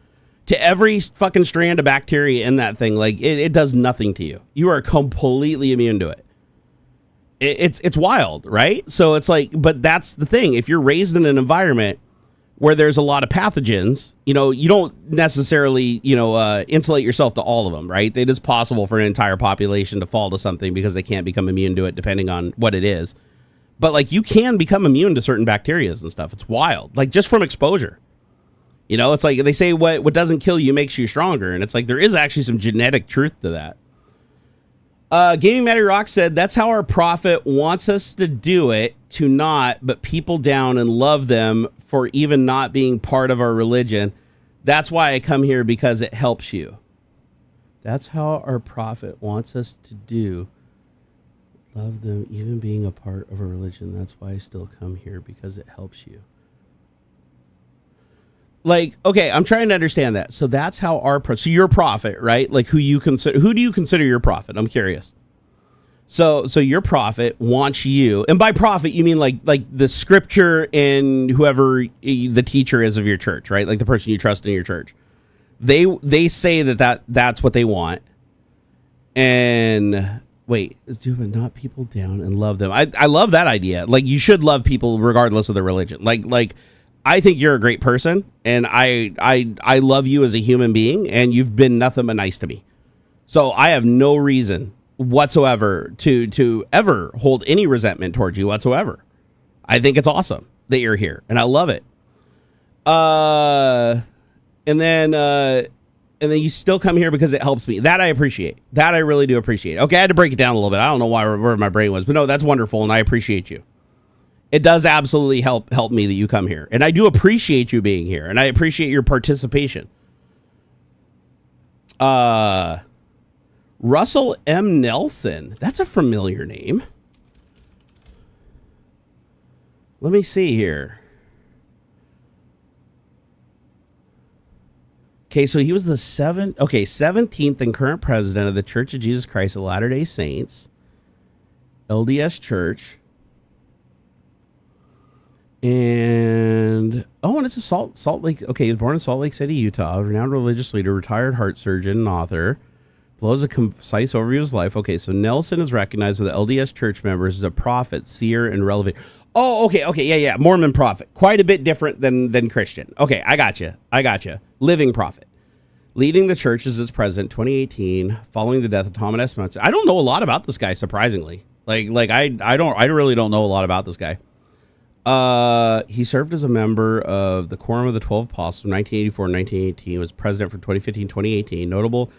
to every fucking strand of bacteria in that thing. Like it does nothing to you. You are completely immune to it. It's wild, right? So it's like, but that's the thing. If you're raised in an environment where there's a lot of pathogens, you don't necessarily, insulate yourself to all of them, right? It is possible for an entire population to fall to something because they can't become immune to it depending on what it is. But like you can become immune to certain bacteria and stuff. It's wild. Like just from exposure. It's like they say what doesn't kill you makes you stronger. And it's like there is actually some genetic truth to that. Gaming Matty Rock said, that's how our prophet wants us to do it, to not, but people down and love them for even not being part of our religion. That's why I come here, because it helps you. That's how our prophet wants us to do. Love them, even being a part of a religion. That's why I still come here, because it helps you. Like, okay, I'm trying to understand that. So that's how so your prophet, right? Like who do you consider your prophet? I'm curious. So your prophet wants you, and by prophet you mean like the scripture and whoever the teacher is of your church, right? Like the person you trust in your church. They say that's what they want. And wait, do but not people down and love them. I love that idea. Like you should love people regardless of their religion. Like I think you're a great person, and I love you as a human being, and you've been nothing but nice to me. So I have no reason whatsoever to ever hold any resentment towards you whatsoever. I think it's awesome that you're here, and I love it. And then you still come here because it helps me. That I appreciate. That I really do appreciate. Okay, I had to break it down a little bit. I don't know where my brain was, but no, that's wonderful, and I appreciate you. It does absolutely help me that you come here, and I do appreciate you being here, and I appreciate your participation. Russell M. Nelson. That's a familiar name. Let me see here. Okay, so he was the 17th and current president of the Church of Jesus Christ of Latter-day Saints, LDS Church. And it's a Salt Lake. Okay, he was born in Salt Lake City, Utah. Renowned religious leader, retired heart surgeon, and author. Blows a concise overview of his life. Okay, so Nelson is recognized with the LDS church members as a prophet, seer, and relevant. Oh, okay, yeah. Mormon prophet. Quite a bit different than Christian. Okay, I got you. Living prophet. Leading the church as its president, 2018, following the death of Thomas S. Monson. I don't know a lot about this guy, surprisingly. I really don't know a lot about this guy. He served as a member of the Quorum of the 12 Apostles from 1984 and 1918. Was president from 2015-2018. Notable,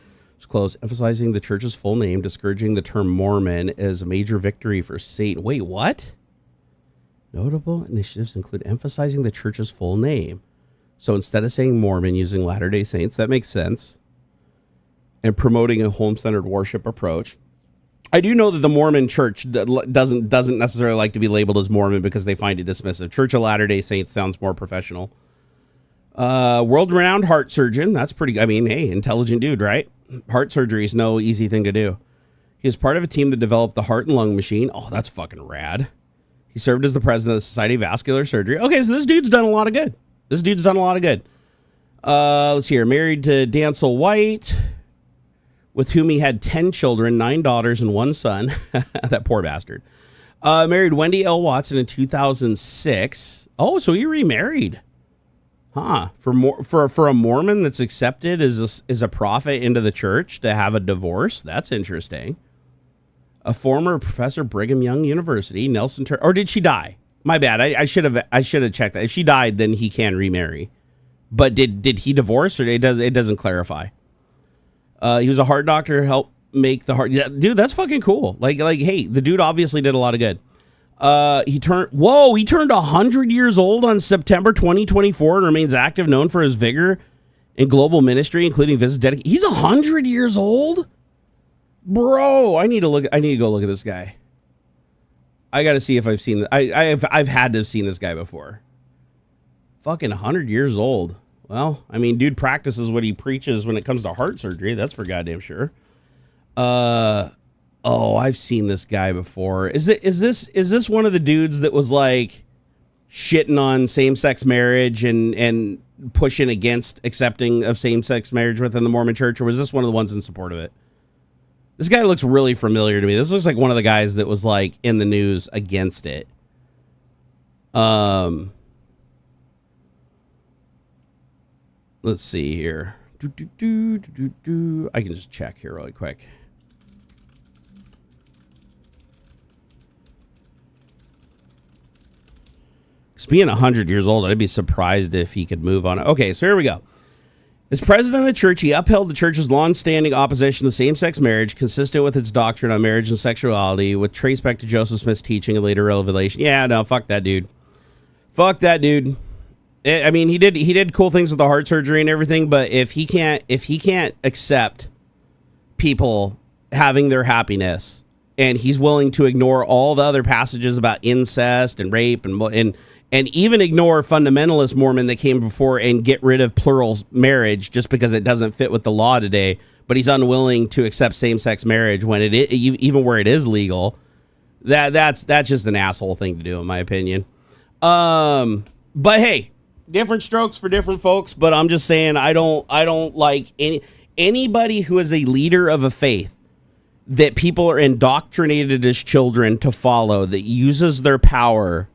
close, emphasizing the church's full name, discouraging the term Mormon as a major victory for Satan. Wait, what? Notable initiatives include emphasizing the church's full name. So instead of saying Mormon, using Latter-day Saints, that makes sense. And promoting a home-centered worship approach. I do know that the Mormon church doesn't necessarily like to be labeled as Mormon because they find it dismissive. Church of Latter-day Saints sounds more professional. World-renowned heart surgeon. That's pretty, hey, intelligent dude, right? Heart surgery is no easy thing to do. He was part of a team that developed the heart and lung machine. Oh, that's fucking rad. He served as the president of the Society of Vascular Surgery. Okay, so this dude's done a lot of good. Let's see here. Married to Dancel White, with whom he had 10 children, 9 daughters, and 1 son. That poor bastard. Married Wendy L. Watson in 2006. Oh, so he remarried. Huh. For a Mormon that's accepted as a prophet into the church to have a divorce. That's interesting. A former professor, Brigham Young University, Nelson or did she die? My bad. I should have checked that. If she died, then he can remarry. But did he divorce, or it doesn't clarify? He was a heart doctor, helped make the heart. Yeah, dude, that's fucking cool. Like, hey, the dude obviously did a lot of good. He turned 100 years old on September 2024 and remains active, known for his vigor in global ministry, including visits dedicated. He's 100 years old? Bro, I need to go look at this guy. I got to see if I've seen I've had to have seen this guy before. Fucking 100 years old. Well, dude practices what he preaches when it comes to heart surgery. That's for goddamn sure. I've seen this guy before. Is this one of the dudes that was like shitting on same-sex marriage and pushing against accepting of same-sex marriage within the Mormon church, or was this one of the ones in support of it? This guy looks really familiar to me. This looks like one of the guys that was like in the news against it. Let's see here. I can just check here really quick. Because being 100 years old, I'd be surprised if he could move on. Okay, so here we go. As president of the church, he upheld the church's long-standing opposition to same-sex marriage, consistent with its doctrine on marriage and sexuality, with trace back to Joseph Smith's teaching and later revelation. Yeah, no, fuck that dude. Fuck that dude. He did cool things with the heart surgery and everything, but if he can't accept people having their happiness, and he's willing to ignore all the other passages about incest and rape and even ignore fundamentalist Mormon that came before and get rid of plural marriage just because it doesn't fit with the law today. But he's unwilling to accept same-sex marriage when even where it is legal. That's just an asshole thing to do, in my opinion. But hey, different strokes for different folks. But I'm just saying, I don't like anybody who is a leader of a faith that people are indoctrinated as children to follow, that uses their power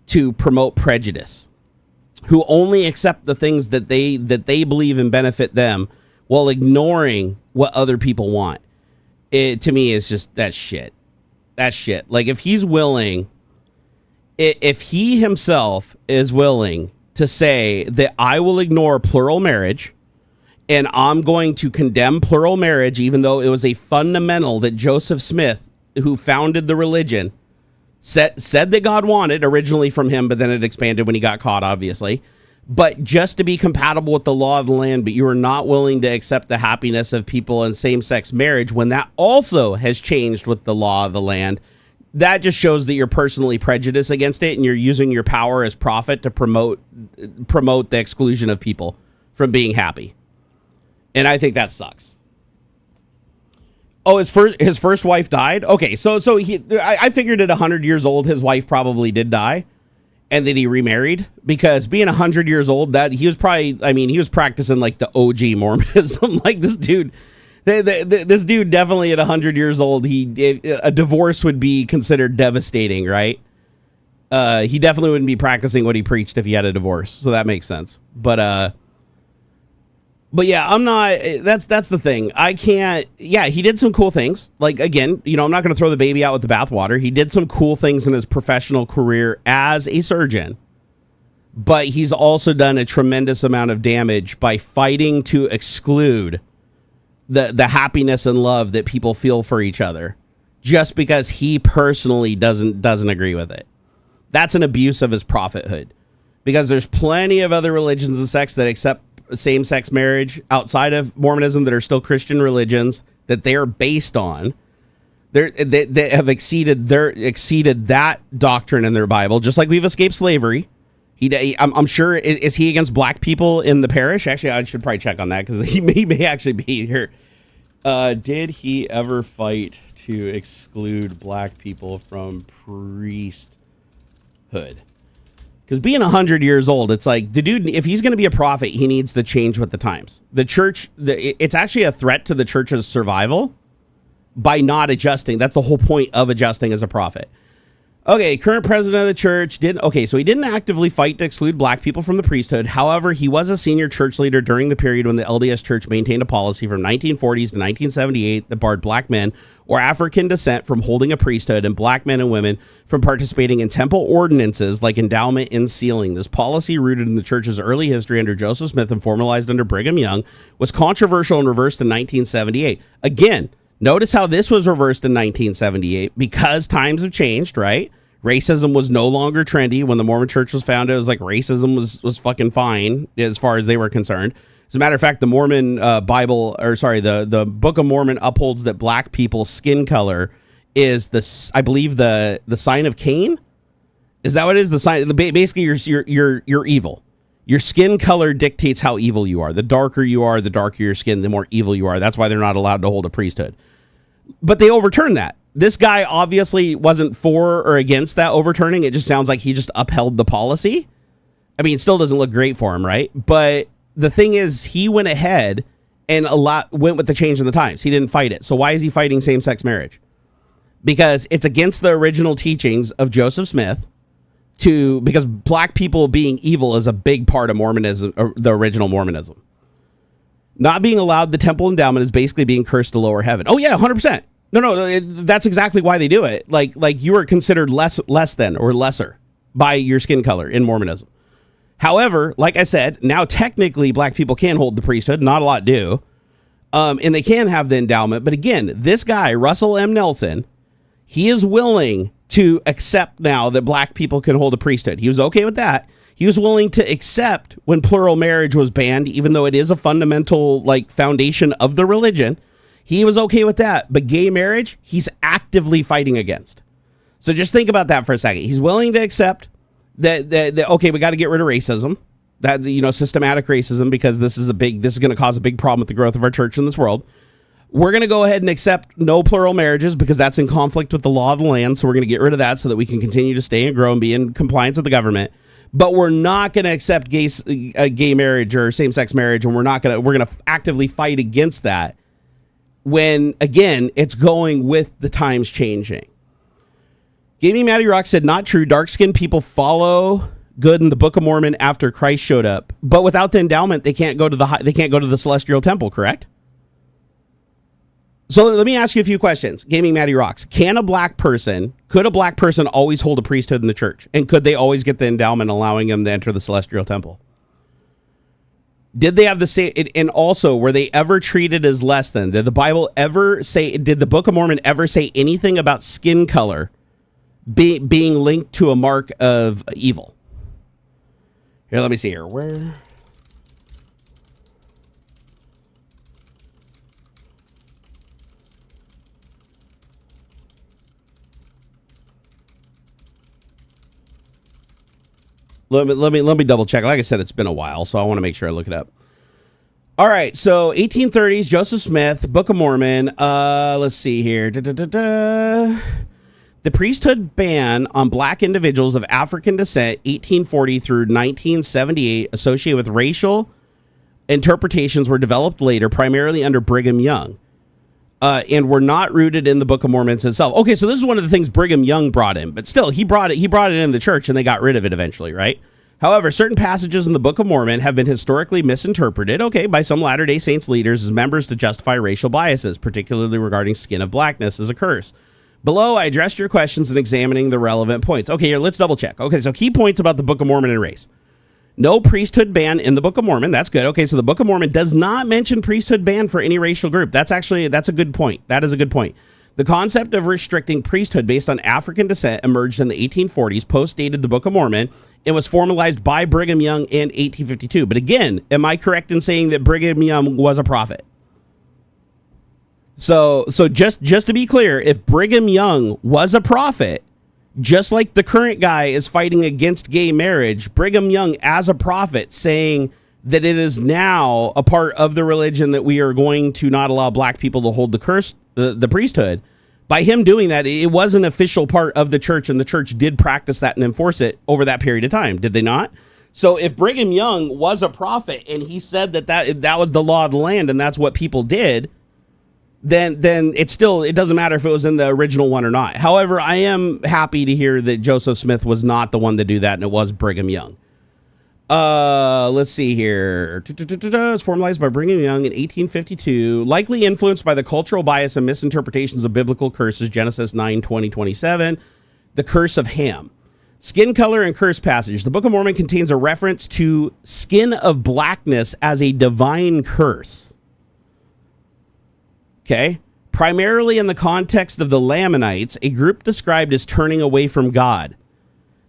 to promote prejudice, who only accept the things that they believe and benefit them while ignoring what other people want. It, to me, is just that's shit. That's shit. Like, if he's willing, if he himself is willing to say that I will ignore plural marriage and I'm going to condemn plural marriage, even though it was a fundamental that Joseph Smith, who founded the religion, said that God wanted originally from him, but then it expanded when he got caught, obviously. But just to be compatible with the law of the land, but you are not willing to accept the happiness of people in same-sex marriage when that also has changed with the law of the land, that just shows that you're personally prejudiced against it and you're using your power as prophet to promote the exclusion of people from being happy. And I think that sucks. Oh, his first wife died? Okay, so I figured at 100 years old, his wife probably did die. And then he remarried, because being 100 years old, that he was probably, I mean, he was practicing like the OG Mormonism. Like, this dude, this dude definitely at 100 years old, a divorce would be considered devastating, right? He definitely wouldn't be practicing what he preached if he had a divorce. So that makes sense. But yeah, I'm not, that's the thing. I can't, yeah, he did some cool things. Like, again, you know, I'm not going to throw the baby out with the bathwater. He did some cool things in his professional career as a surgeon, but he's also done a tremendous amount of damage by fighting to exclude the happiness and love that people feel for each other just because he personally doesn't agree with it. That's an abuse of his prophethood, because there's plenty of other religions and sects that accept same-sex marriage outside of Mormonism that are still Christian religions that they are based on. They have exceeded that doctrine in their Bible, just like we've escaped slavery. I'm sure, is he against black people in the parish? Actually, I should probably check on that, because he may actually be here. Did he ever fight to exclude black people from priesthood? Because being 100 years old, it's like, the dude, if he's going to be a prophet, he needs to change with the times. The church, it's actually a threat to the church's survival by not adjusting. That's the whole point of adjusting as a prophet. Okay, current president of the church so he didn't actively fight to exclude black people from the priesthood. However, he was a senior church leader during the period when the LDS Church maintained a policy from 1940s to 1978 that barred black men or African descent from holding a priesthood and black men and women from participating in temple ordinances like endowment and sealing. This policy, rooted in the church's early history under Joseph Smith and formalized under Brigham Young, was controversial and reversed in 1978. Again, notice how this was reversed in 1978, because times have changed, right? Racism was no longer trendy. When the Mormon Church was founded, it was like racism was fucking fine as far as they were concerned. As a matter of fact, the Mormon the Book of Mormon upholds that black people's skin color is I believe the sign of Cain. Is that what it is? The sign, basically you're evil. Your skin color dictates how evil you are. The darker you are, the darker your skin, the more evil you are. That's why they're not allowed to hold a priesthood. But they overturned that. This guy obviously wasn't for or against that overturning. It just sounds like he just upheld the policy. I mean, it still doesn't look great for him, right? But the thing is, he went ahead and went with the change in the times. He didn't fight it. So why is he fighting same-sex marriage? Because it's against the original teachings of Joseph Smith, because black people being evil is a big part of Mormonism, or the original Mormonism. Not being allowed the temple endowment is basically being cursed to lower heaven. Oh yeah, 100%. No, that's exactly why they do it. Like you are considered less than or lesser by your skin color in Mormonism. However, like I said, now technically black people can hold the priesthood. Not a lot do. And they can have the endowment. But again, this guy, Russell M. Nelson, he is willing to accept now that black people can hold a priesthood. He was okay with that. He was willing to accept when plural marriage was banned, even though it is a fundamental foundation of the religion. He was okay with that. But gay marriage, he's actively fighting against. So just think about that for a second. He's willing to accept that okay, we got to get rid of racism. That, systematic racism, because this is going to cause a big problem with the growth of our church in this world. We're going to go ahead and accept no plural marriages because that's in conflict with the law of the land. So we're going to get rid of that so that we can continue to stay and grow and be in compliance with the government. But we're not going to accept gay marriage or same-sex marriage, and we're going to actively fight against that when, again, it's going with the times changing. Gaming Matty Rock said, not true. Dark-skinned people follow good in the Book of Mormon after Christ showed up, but without the endowment, they can't go to the celestial temple, correct? So let me ask you a few questions. Gaming Matty Rocks. Could a black person always hold a priesthood in the church? And could they always get the endowment allowing them to enter the celestial temple? Did they have the same, and also, were they ever treated as less than? Did the Book of Mormon ever say anything about skin color being linked to a mark of evil? Here, let me see here. Where? Let me double check. Like I said, it's been a while, so I want to make sure I look it up. All right, so 1830s, Joseph Smith, Book of Mormon. Let's see here. The priesthood ban on black individuals of African descent, 1840 through 1978, associated with racial interpretations, were developed later, primarily under Brigham Young, and were not rooted in the Book of Mormon itself. Okay, so this is one of the things Brigham Young brought in, but still, he brought it in the church, and they got rid of it eventually, right? However, certain passages in the Book of Mormon have been historically misinterpreted, by some Latter-day Saints leaders as members to justify racial biases, particularly regarding skin of blackness as a curse. Below, I addressed your questions in examining the relevant points. Okay, here, let's double check. Okay, so key points about the Book of Mormon and race. No priesthood ban in the Book of Mormon. That's good. Okay, so the Book of Mormon does not mention priesthood ban for any racial group. That's a good point. That is a good point. The concept of restricting priesthood based on African descent emerged in the 1840s, post-dated the Book of Mormon, and was formalized by Brigham Young in 1852. But again, am I correct in saying that Brigham Young was a prophet? So just to be clear, if Brigham Young was a prophet, just like the current guy is fighting against gay marriage, Brigham Young as a prophet saying that it is now a part of the religion that we are going to not allow black people to hold the priesthood. By him doing that, it was an official part of the church, and the church did practice that and enforce it over that period of time. Did they not? So if Brigham Young was a prophet and he said that was the law of the land and that's what people did, then it doesn't matter if it was in the original one or not. However, I am happy to hear that Joseph Smith was not the one to do that, and it was Brigham Young. Let's see here. It's formalized by Brigham Young in 1852, likely influenced by the cultural bias and misinterpretations of biblical curses, Genesis 9:20-27, the curse of Ham. Skin color and curse passage. The Book of Mormon contains a reference to skin of blackness as a divine curse. Okay, primarily in the context of the Lamanites, a group described as turning away from God.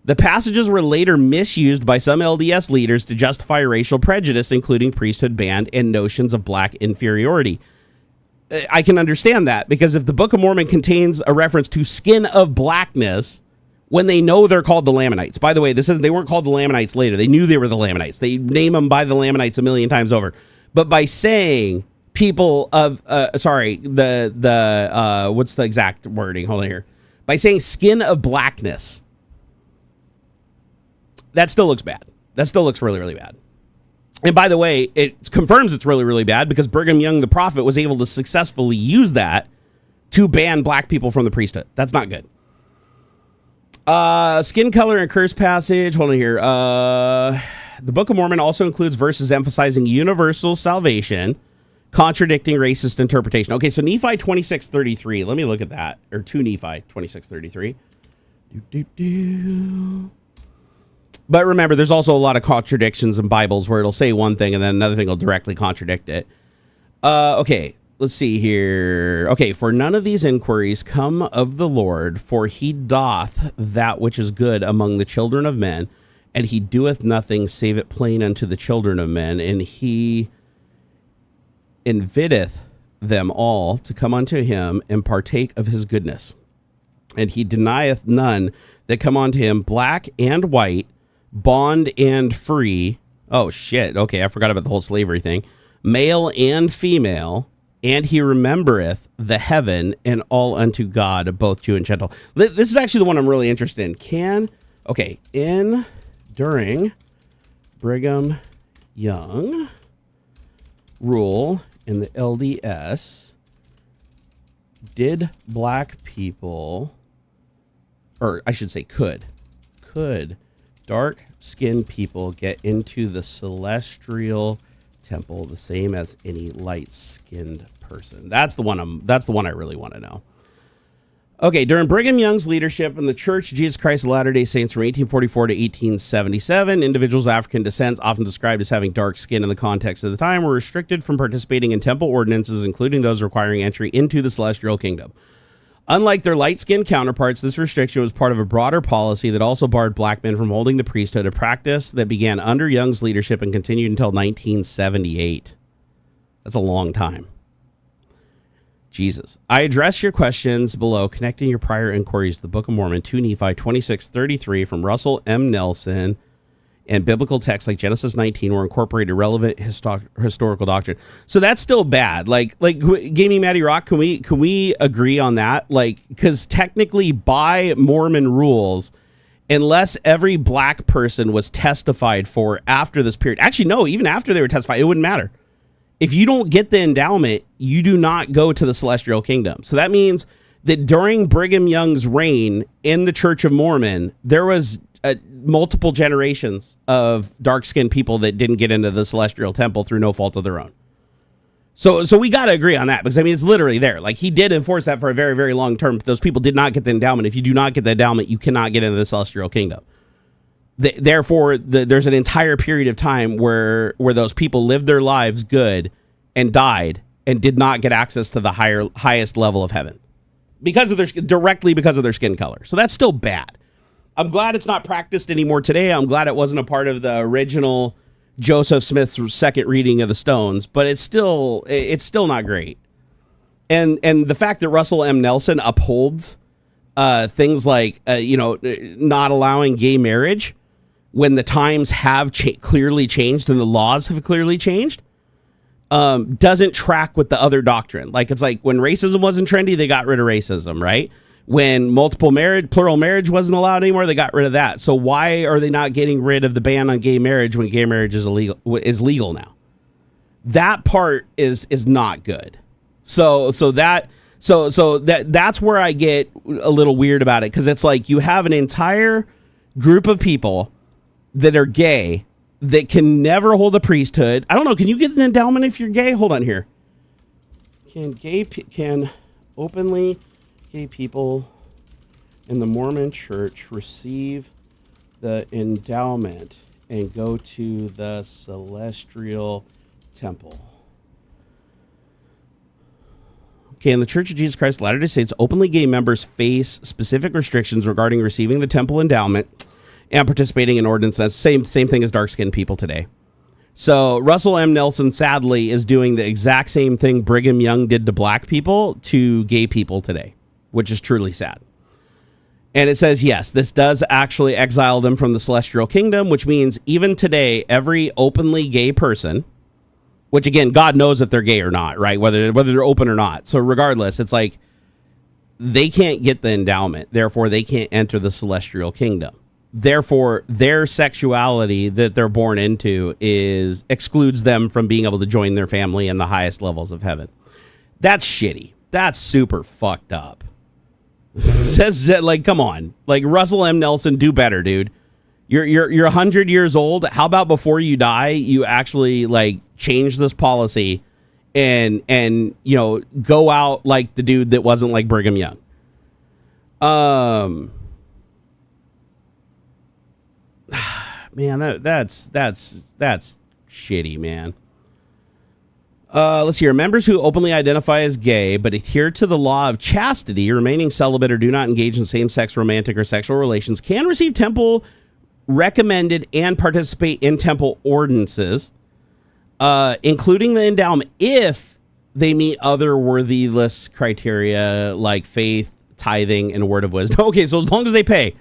The passages were later misused by some LDS leaders to justify racial prejudice, including priesthood ban and notions of black inferiority. I can understand that, because if the Book of Mormon contains a reference to skin of blackness, when they know they're called the Lamanites. By the way, they weren't called the Lamanites later. They knew they were the Lamanites. They name them by the Lamanites a million times over. But by saying people of, what's the exact wording? Hold on here. By saying skin of blackness, that still looks bad. That still looks really, really bad. And by the way, it confirms it's really, really bad because Brigham Young, the prophet, was able to successfully use that to ban black people from the priesthood. That's not good. Skin color and curse passage. Hold on here. The Book of Mormon also includes verses emphasizing universal salvation, contradicting racist interpretation. Okay, so Nephi 26:33. Let me look at that. Or 2 Nephi 26:33. But remember, there's also a lot of contradictions in Bibles where it'll say one thing and then another thing will directly contradict it. Okay, let's see here. Okay, for none of these inquiries come of the Lord, for he doth that which is good among the children of men, and he doeth nothing save it plain unto the children of men, and he inviteth them all to come unto him and partake of his goodness. And he denieth none that come unto him, black and white, bond and free. Oh, shit. Okay, I forgot about the whole slavery thing. Male and female, and he remembereth the heaven and all unto God, both Jew and Gentile. This is actually the one I'm really interested in. During Brigham Young rule in the LDS, did black people, or I should say could dark-skinned people get into the celestial temple the same as any light-skinned person? That's the one I really want to know. Okay, during Brigham Young's leadership in the Church of Jesus Christ of Latter-day Saints from 1844 to 1877, individuals of African descent, often described as having dark skin in the context of the time, were restricted from participating in temple ordinances, including those requiring entry into the celestial kingdom. Unlike their light-skinned counterparts, this restriction was part of a broader policy that also barred black men from holding the priesthood, a practice that began under Young's leadership and continued until 1978. That's a long time. Jesus. I address your questions below, connecting your prior inquiries to the Book of Mormon, 2 Nephi 26:33 from Russell M. Nelson, and biblical texts like Genesis 19 were incorporated relevant historical doctrine. So that's still bad. Like Gaming Matty Rock, can we agree on that? Like, because technically by Mormon rules, unless every black person was testified for after this period, actually no, even after they were testified, it wouldn't matter. If you don't get the endowment, you do not go to the celestial kingdom. So that means that during Brigham Young's reign in the Church of Mormon, there was multiple generations of dark-skinned people that didn't get into the celestial temple through no fault of their own. So we got to agree on that, because I mean, it's literally there. Like, he did enforce that for a very, very long term. Those people did not get the endowment. If you do not get the endowment, you cannot get into the celestial kingdom. Therefore, there's an entire period of time where those people lived their lives good and died and did not get access to the highest level of heaven because of their skin color. So that's still bad. I'm glad it's not practiced anymore today. I'm glad it wasn't a part of the original Joseph Smith's second reading of the Stones, but it's still not great. And the fact that Russell M. Nelson upholds things like not allowing gay marriage when the times have clearly changed and the laws have clearly changed, doesn't track with the other doctrine. Like, it's like when racism wasn't trendy, they got rid of racism, right? When plural marriage wasn't allowed anymore, they got rid of that. So why are they not getting rid of the ban on gay marriage when gay marriage is legal now? That part is not good. So that's where I get a little weird about it, because it's like you have an entire group of people that are gay that can never hold a priesthood. I don't know. Can you get an endowment if you're gay? Hold on here. Can openly gay people in the Mormon Church receive the endowment and go to the celestial temple? Okay, in the Church of Jesus Christ of Latter-day Saints, openly gay members face specific restrictions regarding receiving the temple endowment and participating in ordinances. Same thing as dark-skinned people today. So Russell M. Nelson, sadly, is doing the exact same thing Brigham Young did to black people to gay people today, which is truly sad. And it says, yes, this does actually exile them from the celestial kingdom, which means even today, every openly gay person, which again, God knows if they're gay or not, right? Whether they're open or not. So regardless, it's like they can't get the endowment. Therefore, they can't enter the celestial kingdom. Therefore, their sexuality that they're born into excludes them from being able to join their family in the highest levels of heaven. That's shitty. That's super fucked up. Like, come on. Like, Russell M. Nelson, do better, dude. You're 100 years old. How about before you die, you actually like change this policy and go out like the dude that wasn't like Brigham Young. Man, that's shitty, man. Let's see here. Members who openly identify as gay but adhere to the law of chastity, remaining celibate, or do not engage in same-sex romantic or sexual relations can receive temple recommended and participate in temple ordinances, including the endowment, if they meet other worthiness criteria like faith, tithing, and word of wisdom. Okay, so as long as they pay.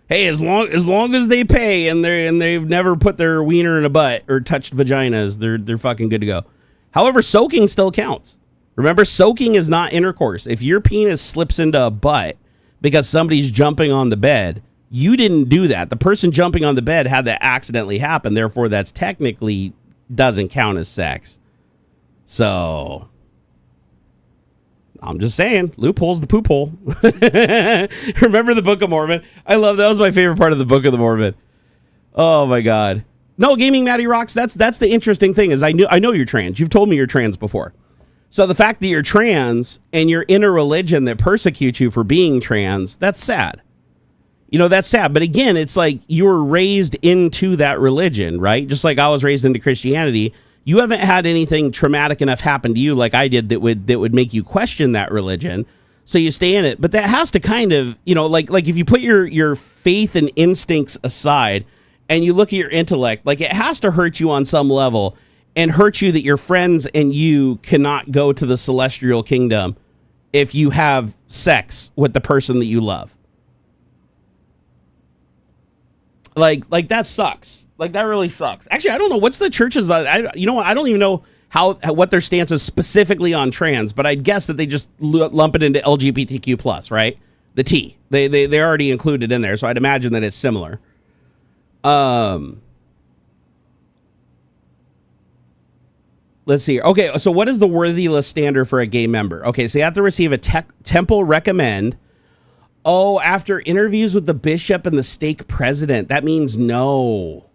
Hey, as long as they pay and they've never put their wiener in a butt or touched vaginas, they're fucking good to go. However, soaking still counts. Remember, soaking is not intercourse. If your penis slips into a butt because somebody's jumping on the bed, you didn't do that. The person jumping on the bed had that accidentally happen. Therefore, that's technically doesn't count as sex. So I'm just saying, loophole's the poop hole. Remember the Book of Mormon? I love that. Was my favorite part of the Book of the Mormon. Oh my God. No, Gaming Matty Rocks. That's the interesting thing is I know you're trans. You've told me you're trans before. So the fact that you're trans and you're in a religion that persecutes you for being trans, that's sad. You know, that's sad. But again, it's like you were raised into that religion, right? Just like I was raised into Christianity. You haven't had anything traumatic enough happen to you like I did that would make you question that religion. So you stay in it. But that has to kind of, you know, like if you put your faith and instincts aside and you look at your intellect, like it has to hurt you on some level and hurt you that your friends and you cannot go to the celestial kingdom if you have sex with the person that you love. Like that sucks. Like that really sucks. Actually, I don't know what's the church's. You know what? I don't even know what their stance is specifically on trans, but I'd guess that they just lump it into LGBTQ plus, right? The T. They're already included in there, so I'd imagine that it's similar. Let's see. Okay, so what is the worthiness standard for a gay member? Okay, so you have to receive a temple recommend. Oh, after interviews with the bishop and the stake president. That means no.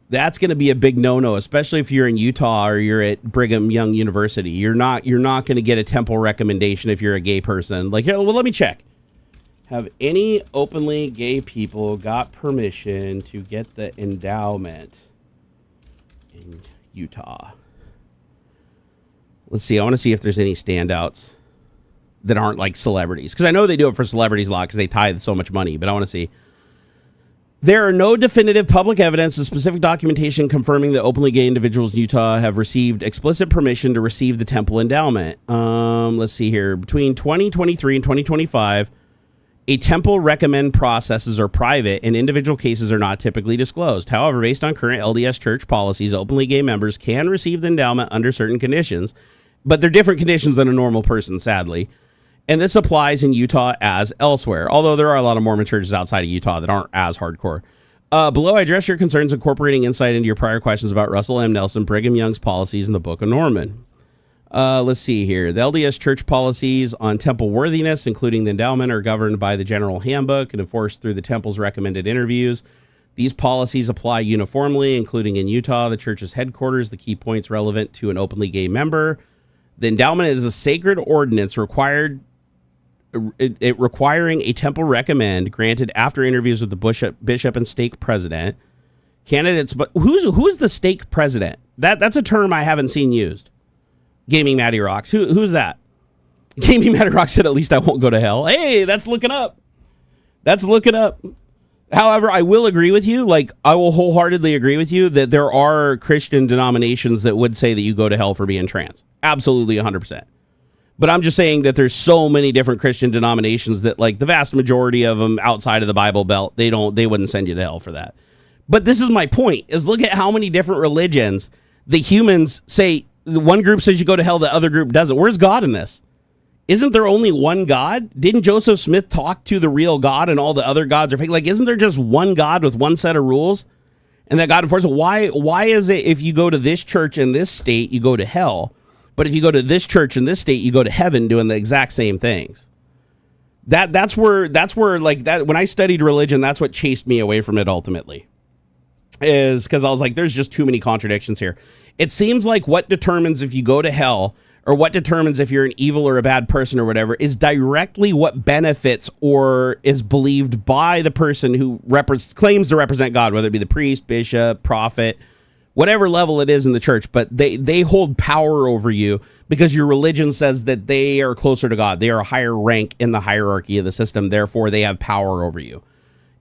That's going to be a big no-no, especially if you're in Utah or you're at Brigham Young University. You're not going to get a temple recommendation if you're a gay person. Like, here, well, let me check. Have any openly gay people got permission to get the endowment in Utah? Let's see. I want to see if there's any standouts that aren't like celebrities. Because I know they do it for celebrities a lot because they tithe so much money. But I want to see. There are no definitive public evidence and specific documentation confirming that openly gay individuals in Utah have received explicit permission to receive the temple endowment. Let's see here. Between 2023 and 2025, a temple recommend processes are private and individual cases are not typically disclosed. However, based on current LDS church policies, openly gay members can receive the endowment under certain conditions, but they're different conditions than a normal person, sadly. And this applies in Utah as elsewhere, although there are a lot of Mormon churches outside of Utah that aren't as hardcore. Below, I address your concerns incorporating insight into your prior questions about Russell M. Nelson, Brigham Young's policies in the Book of Mormon. Let's see here. The LDS church policies on temple worthiness, including the endowment, are governed by the General Handbook and enforced through the temple's recommended interviews. These policies apply uniformly, including in Utah, the church's headquarters, the key points relevant to an openly gay member. The endowment is a sacred ordinance requiring a temple recommend granted after interviews with the bishop and stake president. Candidates, but who's the stake president? That's a term I haven't seen used. Gaming Matty Rocks. Who's that? Gaming Matty Rocks said, at least I won't go to hell. Hey, that's looking up. That's looking up. However, I will agree with you. Like, I will wholeheartedly agree with you that there are Christian denominations that would say that you go to hell for being trans. Absolutely 100%. But I'm just saying that there's so many different Christian denominations that, like, the vast majority of them outside of the Bible Belt, they wouldn't send you to hell for that. But this is my point, is look at how many different religions the humans say. One group says you go to hell, the other group doesn't. Where's God in this? Isn't there only one God? Didn't Joseph Smith talk to the real God and all the other gods are fake? Like, isn't there just one God with one set of rules? And that God enforces? Why is it if you go to this church in this state, you go to hell? But if you go to this church in this state, you go to heaven doing the exact same things. That's where like that, when I studied religion, that's what chased me away from it ultimately. Is because I was like, there's just too many contradictions here. It seems like what determines if you go to hell or what determines if you're an evil or a bad person or whatever is directly what benefits or is believed by the person who claims to represent God, whether it be the priest, bishop, prophet, whatever level it is in the church. But they hold power over you because your religion says that they are closer to God. They are a higher rank in the hierarchy of the system. Therefore, they have power over you.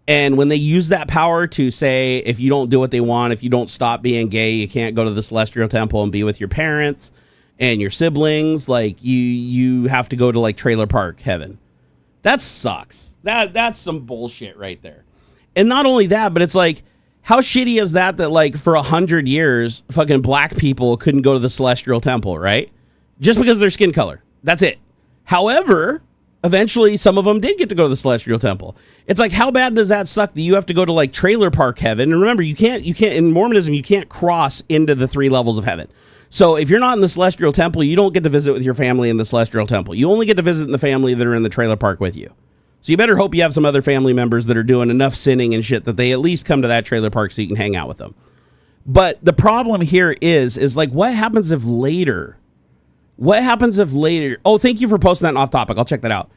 And when they use that power to say, if you don't do what they want, if you don't stop being gay, you can't go to the celestial temple and be with your parents and your siblings, like you have to go to like trailer park heaven. That sucks. That's some bullshit right there. And not only that, but it's like, how shitty is that like for 100 years, fucking black people couldn't go to the celestial temple, right? Just because of their skin color. That's it. However, eventually some of them did get to go to the celestial temple. It's like, how bad does that suck that you have to go to like trailer park heaven? And remember, you can't in Mormonism, you can't cross into the 3 levels of heaven. So if you're not in the celestial temple, you don't get to visit with your family in the celestial temple. You only get to visit in the family that are in the trailer park with you. So you better hope you have some other family members that are doing enough sinning and shit that they at least come to that trailer park so you can hang out with them. But the problem here is like, what happens if later? Oh, thank you for posting that off topic. I'll check that out.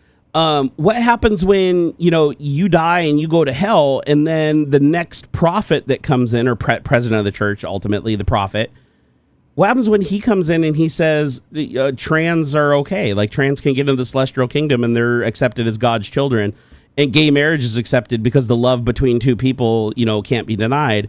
What happens when, you die and you go to hell, and then the next prophet that comes in, or president of the church, ultimately the prophet, what happens when he comes in and he says trans are okay? Like, trans can get into the celestial kingdom and they're accepted as God's children, and gay marriage is accepted because the love between two people, can't be denied.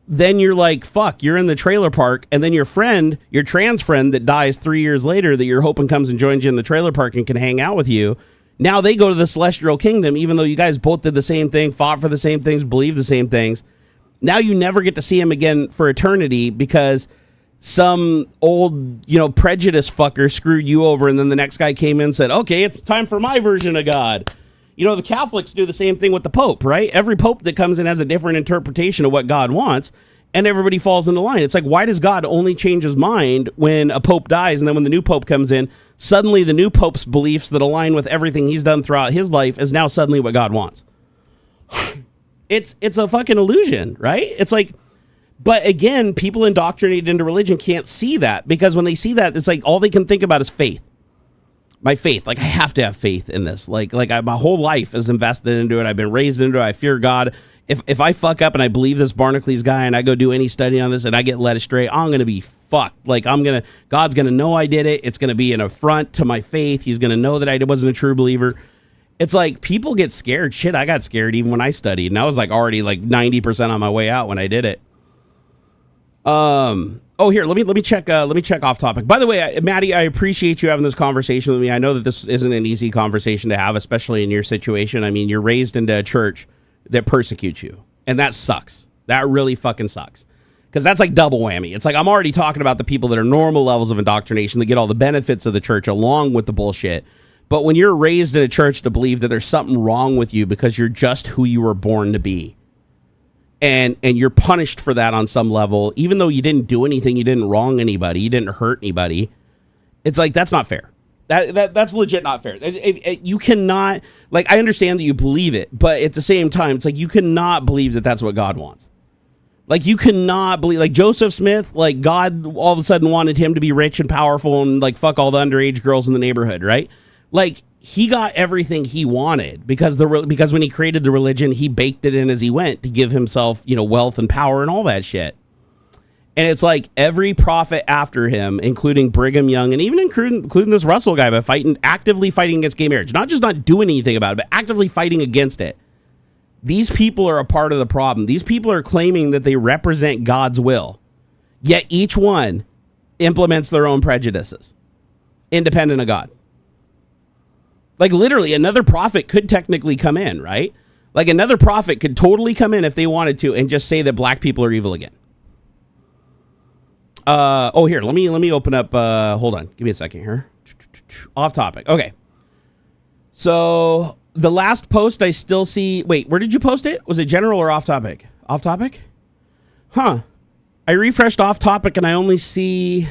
Then you're like, fuck, you're in the trailer park, and then your trans friend that dies 3 years later that you're hoping comes and joins you in the trailer park and can hang out with you, now they go to the celestial kingdom, even though you guys both did the same thing, fought for the same things, believed the same things. Now you never get to see him again for eternity because some old, prejudice fucker screwed you over, and then the next guy came in and said, okay, it's time for my version of God. The Catholics do the same thing with the Pope, right? Every Pope that comes in has a different interpretation of what God wants, and everybody falls into line. It's like, why does God only change his mind when a Pope dies, and then when the new Pope comes in, suddenly the new Pope's beliefs that align with everything he's done throughout his life is now suddenly what God wants? It's a fucking illusion, right? It's like, but again, people indoctrinated into religion can't see that, because when they see that, it's like all they can think about is faith. My faith, like, I have to have faith in this. Like my whole life is invested into it. I've been raised into it. I fear God. If I fuck up and I believe this Barnacules guy and I go do any study on this and I get led astray, I'm gonna be fucked. Like, God's gonna know I did it. It's gonna be an affront to my faith. He's gonna know that I wasn't a true believer. It's like, people get scared. Shit, I got scared even when I studied, and I was like already like 90% on my way out when I did it. Oh, here, let me check off topic. By the way, Maddie, I appreciate you having this conversation with me. I know that this isn't an easy conversation to have, especially in your situation. I mean, you're raised into a church that persecutes you, and that sucks. That really fucking sucks. Because that's like double whammy. It's like, I'm already talking about the people that are normal levels of indoctrination that get all the benefits of the church along with the bullshit. But when you're raised in a church to believe that there's something wrong with you because you're just who you were born to be, and you're punished for that on some level, even though you didn't do anything, you didn't wrong anybody, you didn't hurt anybody, it's like, that's not fair. That's legit not fair. You cannot, like, I understand that you believe it, but at the same time, it's like, you cannot believe that that's what God wants. Like, you cannot believe, like, Joseph Smith, like, God all of a sudden wanted him to be rich and powerful and, like, fuck all the underage girls in the neighborhood, right? Like, he got everything he wanted because when he created the religion, he baked it in as he went to give himself, wealth and power and all that shit. And it's like, every prophet after him, including Brigham Young, and even including this Russell guy, by actively fighting against gay marriage, not just not doing anything about it, but actively fighting against it. These people are a part of the problem. These people are claiming that they represent God's will, yet each one implements their own prejudices, independent of God. Like, literally, another prophet could technically come in, right? Like, another prophet could totally come in if they wanted to and just say that black people are evil again. Here, let me open up. Hold on, give me a second here. Off topic. Okay. So the last post I still see. Wait, where did you post it? Was it general or off topic? Off topic? Huh. I refreshed off topic and I only see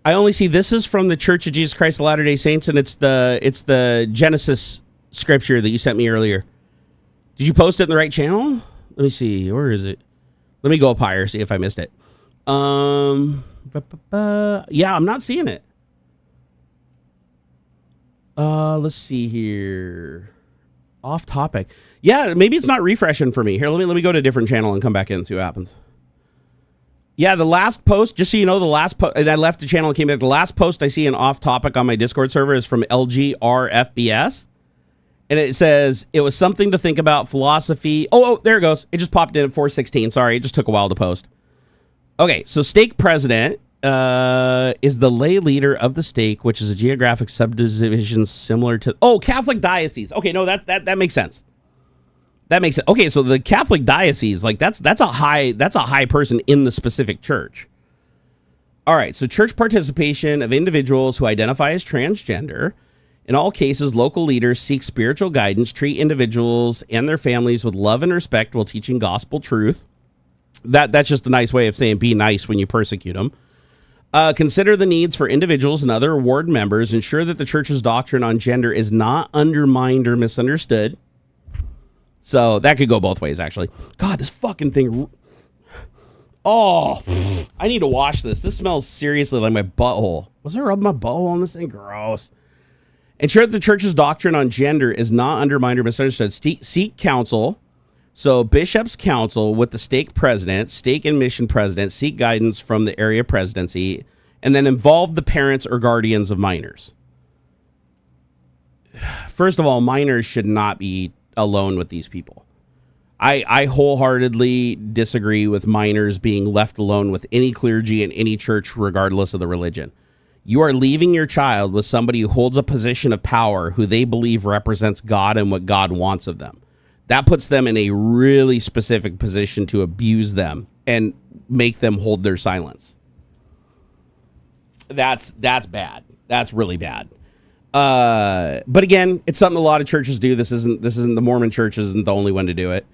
this is from the Church of Jesus Christ of Latter-day Saints, and it's the Genesis scripture that you sent me earlier. Did you post it in the right channel? Let me see. Where is it? Let me go up higher, see if I missed it. Yeah, I'm not seeing it. Let's see here. Off topic. Yeah, maybe it's not refreshing for me. Here, let me go to a different channel and come back in and see what happens. Yeah, the last post, just so you know, the last post, and I left the channel and came back. The last post I see an off topic on my Discord server is from LGRFBS. And it says, it was something to think about, philosophy. Oh, there it goes. It just popped in at 4:16. Sorry, it just took a while to post. Okay, so stake president is the lay leader of the stake, which is a geographic subdivision similar to Catholic diocese. Okay, no, that makes sense. That makes sense. Okay, so the Catholic diocese, like that's a high person in the specific church. All right, so church participation of individuals who identify as transgender. In all cases, local leaders seek spiritual guidance, treat individuals and their families with love and respect while teaching gospel truth. That's just a nice way of saying be nice when you persecute them. Consider the needs for individuals and other ward members. Ensure that the church's doctrine on gender is not undermined or misunderstood. So that could go both ways, actually. God, this fucking thing. Oh, I need to wash this. This smells seriously like my butthole. Was I rubbing my butthole on this thing? Gross. Ensure that the church's doctrine on gender is not undermined or misunderstood. Seek counsel. So bishop's counsel with the stake president, stake and mission president, seek guidance from the area presidency, and then involve the parents or guardians of minors. First of all, minors should not be alone with these people. I wholeheartedly disagree with minors being left alone with any clergy in any church, regardless of the religion. You are leaving your child with somebody who holds a position of power who they believe represents God and what God wants of them. That puts them in a really specific position to abuse them and make them hold their silence. That's bad. That's really bad. But again, it's something a lot of churches do. This isn't the Mormon church isn't the only one to do it.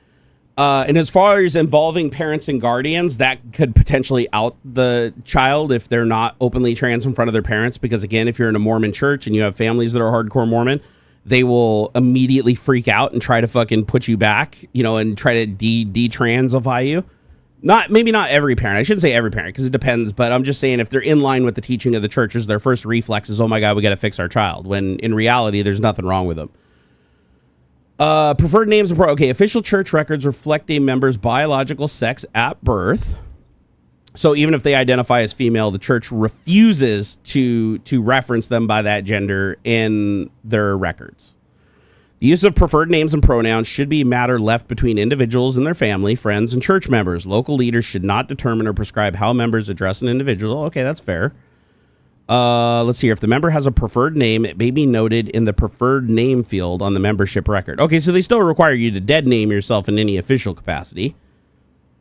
And as far as involving parents and guardians, that could potentially out the child if they're not openly trans in front of their parents. Because again, if you're in a Mormon church and you have families that are hardcore Mormon, they will immediately freak out and try to fucking put you back, and try to de-transify you. Maybe not every parent. I shouldn't say every parent because it depends. But I'm just saying if they're in line with the teaching of the churches, their first reflex is, oh my God, we got to fix our child. When in reality, there's nothing wrong with them. Preferred names. Okay, official church records reflect a member's biological sex at birth. So even if they identify as female, the church refuses to reference them by that gender in their records. The use of preferred names and pronouns should be a matter left between individuals and their family, friends, and church members. Local leaders should not determine or prescribe how members address an individual. Okay, that's fair. Let's see here. If the member has a preferred name, it may be noted in the preferred name field on the membership record. Okay, so they still require you to dead name yourself in any official capacity.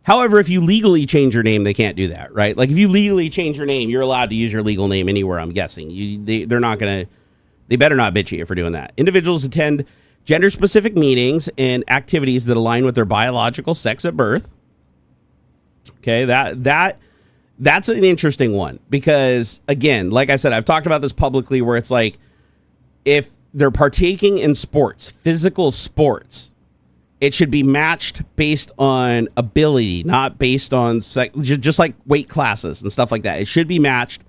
However, if you legally change your name, they can't do that, right? Like if you legally change your name, you're allowed to use your legal name anywhere, I'm guessing. They better not bitch at you for doing that. Individuals attend gender-specific meetings and activities that align with their biological sex at birth. Okay, that's an interesting one because, again, like I said, I've talked about this publicly where it's like if they're partaking in sports, physical sports, it should be matched based on ability, not based on sex, just like weight classes and stuff like that. It should be matched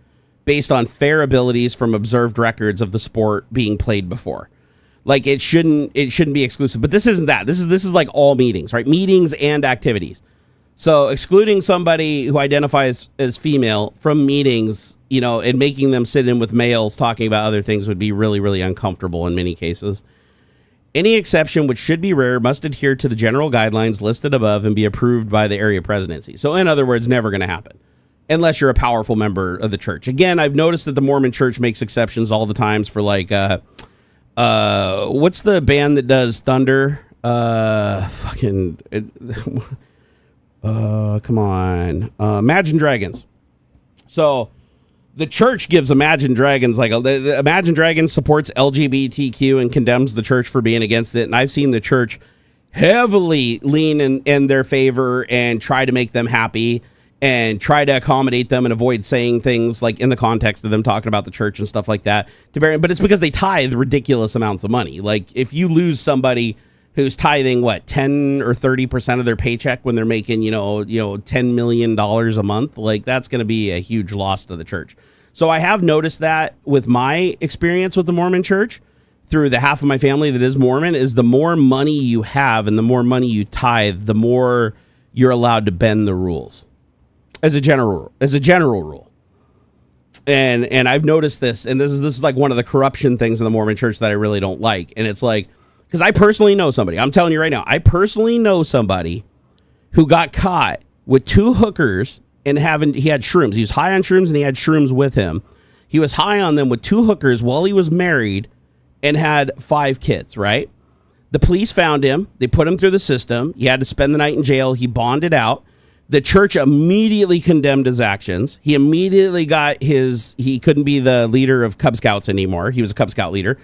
based on fair abilities from observed records of the sport being played before. Like it shouldn't be exclusive, but this isn't that. This is like all meetings, right? Meetings and activities. So excluding somebody who identifies as female from meetings, and making them sit in with males talking about other things would be really, really uncomfortable in many cases. Any exception, which should be rare, must adhere to the general guidelines listed above and be approved by the area presidency. So in other words, never going to happen unless you're a powerful member of the church. Again, I've noticed that the Mormon church makes exceptions all the times for like, what's the band that does Thunder? Come on. Imagine Dragons. So the church gives Imagine Dragons Imagine Dragons supports LGBTQ and condemns the church for being against it. And I've seen the church heavily lean in their favor and try to make them happy and try to accommodate them and avoid saying things like in the context of them talking about the church and stuff like that. But it's because they tithe ridiculous amounts of money. Like if you lose somebody who's tithing 10 or 30% of their paycheck when they're making, $10 million a month, like that's going to be a huge loss to the church. So I have noticed that with my experience with the Mormon church through the half of my family that is Mormon is the more money you have and the more money you tithe, the more you're allowed to bend the rules as a general rule. And I've noticed this, and this is like one of the corruption things in the Mormon church that I really don't like. And it's like, because I personally know somebody. I'm telling you right now, I personally know somebody who got caught with 2 hookers and he had shrooms. He was high on shrooms and he had shrooms with him. He was high on them with 2 hookers while he was married and had 5 kids, right? The police found him. They put him through the system. He had to spend the night in jail. He bonded out. The church immediately condemned his actions. He immediately got he couldn't be the leader of Cub Scouts anymore. He was a Cub Scout leader.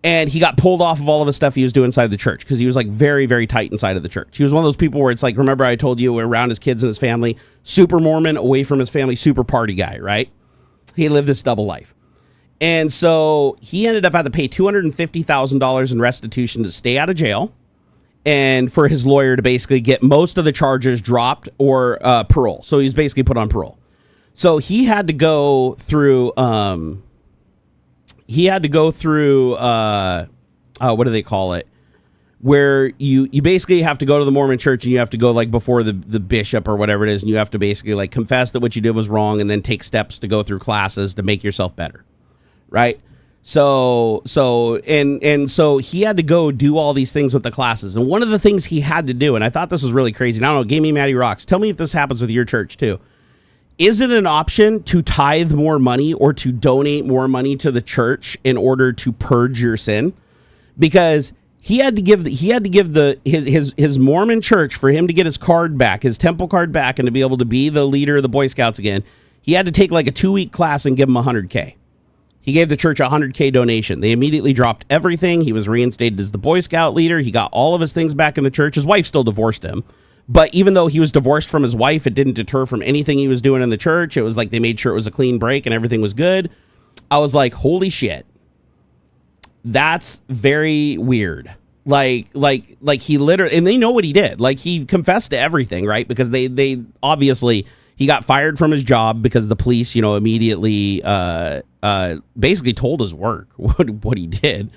And he got pulled off of all of his stuff he was doing inside the church because he was like very, very tight inside of the church. He was one of those people where it's like, remember I told you around his kids and his family, super Mormon, away from his family, super party guy, right? He lived this double life. And so he ended up having to pay $250,000 in restitution to stay out of jail and for his lawyer to basically get most of the charges dropped or parole. So he's basically put on parole. So he had to go through, what do they call it? Where you basically have to go to the Mormon church and you have to go like before the bishop or whatever it is. And you have to basically like confess that what you did was wrong and then take steps to go through classes to make yourself better. Right. So he had to go do all these things with the classes. And one of the things he had to do, and I thought this was really crazy. And I don't know, Game Me Maddie Rocks. Tell me if this happens with your church too. Is it an option to tithe more money or to donate more money to the church in order to purge your sin? Because he had to give his Mormon church, for him to get his card back, his temple card back, and to be able to be the leader of the Boy Scouts again, he had to take like a 2-week class and give him $100K. He gave the church a $100K donation. They immediately dropped everything. He was reinstated as the Boy Scout leader. He got all of his things back in the church. His wife still divorced him. But even though he was divorced from his wife, it didn't deter from anything he was doing in the church. It was like they made sure it was a clean break and everything was good. I was like, holy shit. That's very weird. Like he literally, and they know what he did. Like he confessed to everything, right? Because they obviously, he got fired from his job because the police, immediately basically told his work what he did.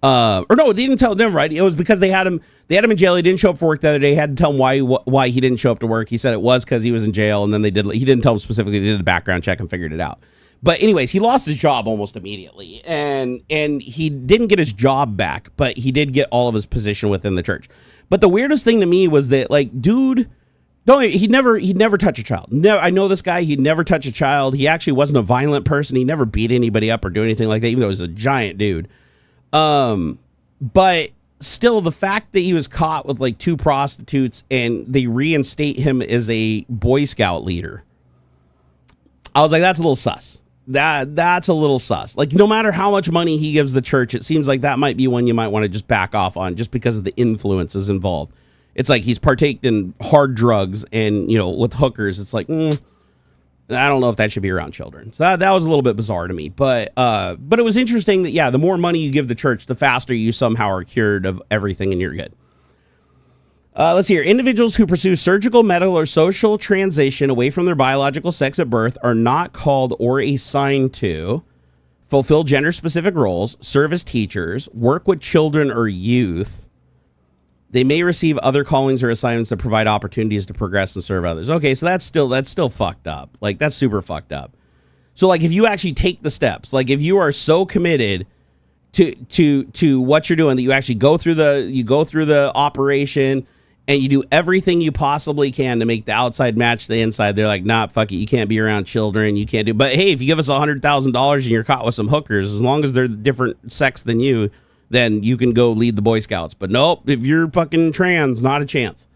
Or no, they didn't tell them, right? It was because they had him in jail. He didn't show up for work the other day. Had to tell him why he didn't show up to work. He said it was because he was in jail, and then he didn't tell him specifically. They did a background check and figured it out. But anyways, he lost his job almost immediately, and he didn't get his job back, but he did get all of his position within the church. But the weirdest thing to me was that, like, dude, he'd never touch a child. No, I know this guy. He'd never touch a child. He actually wasn't a violent person. He never beat anybody up or do anything like that, even though he was a giant dude. But still, the fact that he was caught with like 2 prostitutes and they reinstate him as a Boy Scout leader, I was like, that's a little sus. That's a little sus. Like, no matter how much money he gives the church, it seems like that might be one you might want to just back off on just because of the influences involved. It's like he's partaked in hard drugs and, with hookers, it's like, I don't know if that should be around children. So that was a little bit bizarre to me. But it was interesting that, yeah, the more money you give the church, the faster you somehow are cured of everything and you're good. Let's see here. Individuals who pursue surgical, medical, or social transition away from their biological sex at birth are not called or assigned to fulfill gender-specific roles, serve as teachers, work with children or youth. They may receive other callings or assignments that provide opportunities to progress and serve others. Okay, so that's still fucked up. Like, that's super fucked up. So, like, if you actually take the steps, like, if you are so committed to what you're doing that you actually go through the operation and you do everything you possibly can to make the outside match the inside, they're like, nah, fuck it, you can't be around children, you can't do. But hey, if you give us $100,000 and you're caught with some hookers, as long as they're different sex than you, then you can go lead the Boy Scouts. But nope, if you're fucking trans, not a chance.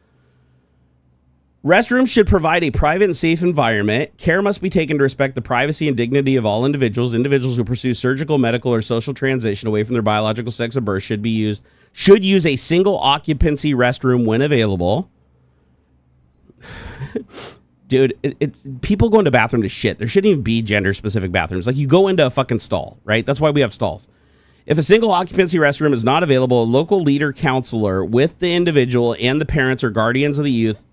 Restrooms should provide a private and safe environment. Care must be taken to respect the privacy and dignity of all individuals. Individuals who pursue surgical, medical, or social transition away from their biological sex at birth should use a single occupancy restroom when available. Dude, it's people go into bathroom to shit. There shouldn't even be gender specific bathrooms. Like, you go into a fucking stall, right? That's why we have stalls. If a single occupancy restroom is not available, a local leader counselor with the individual and the parents or guardians of the youth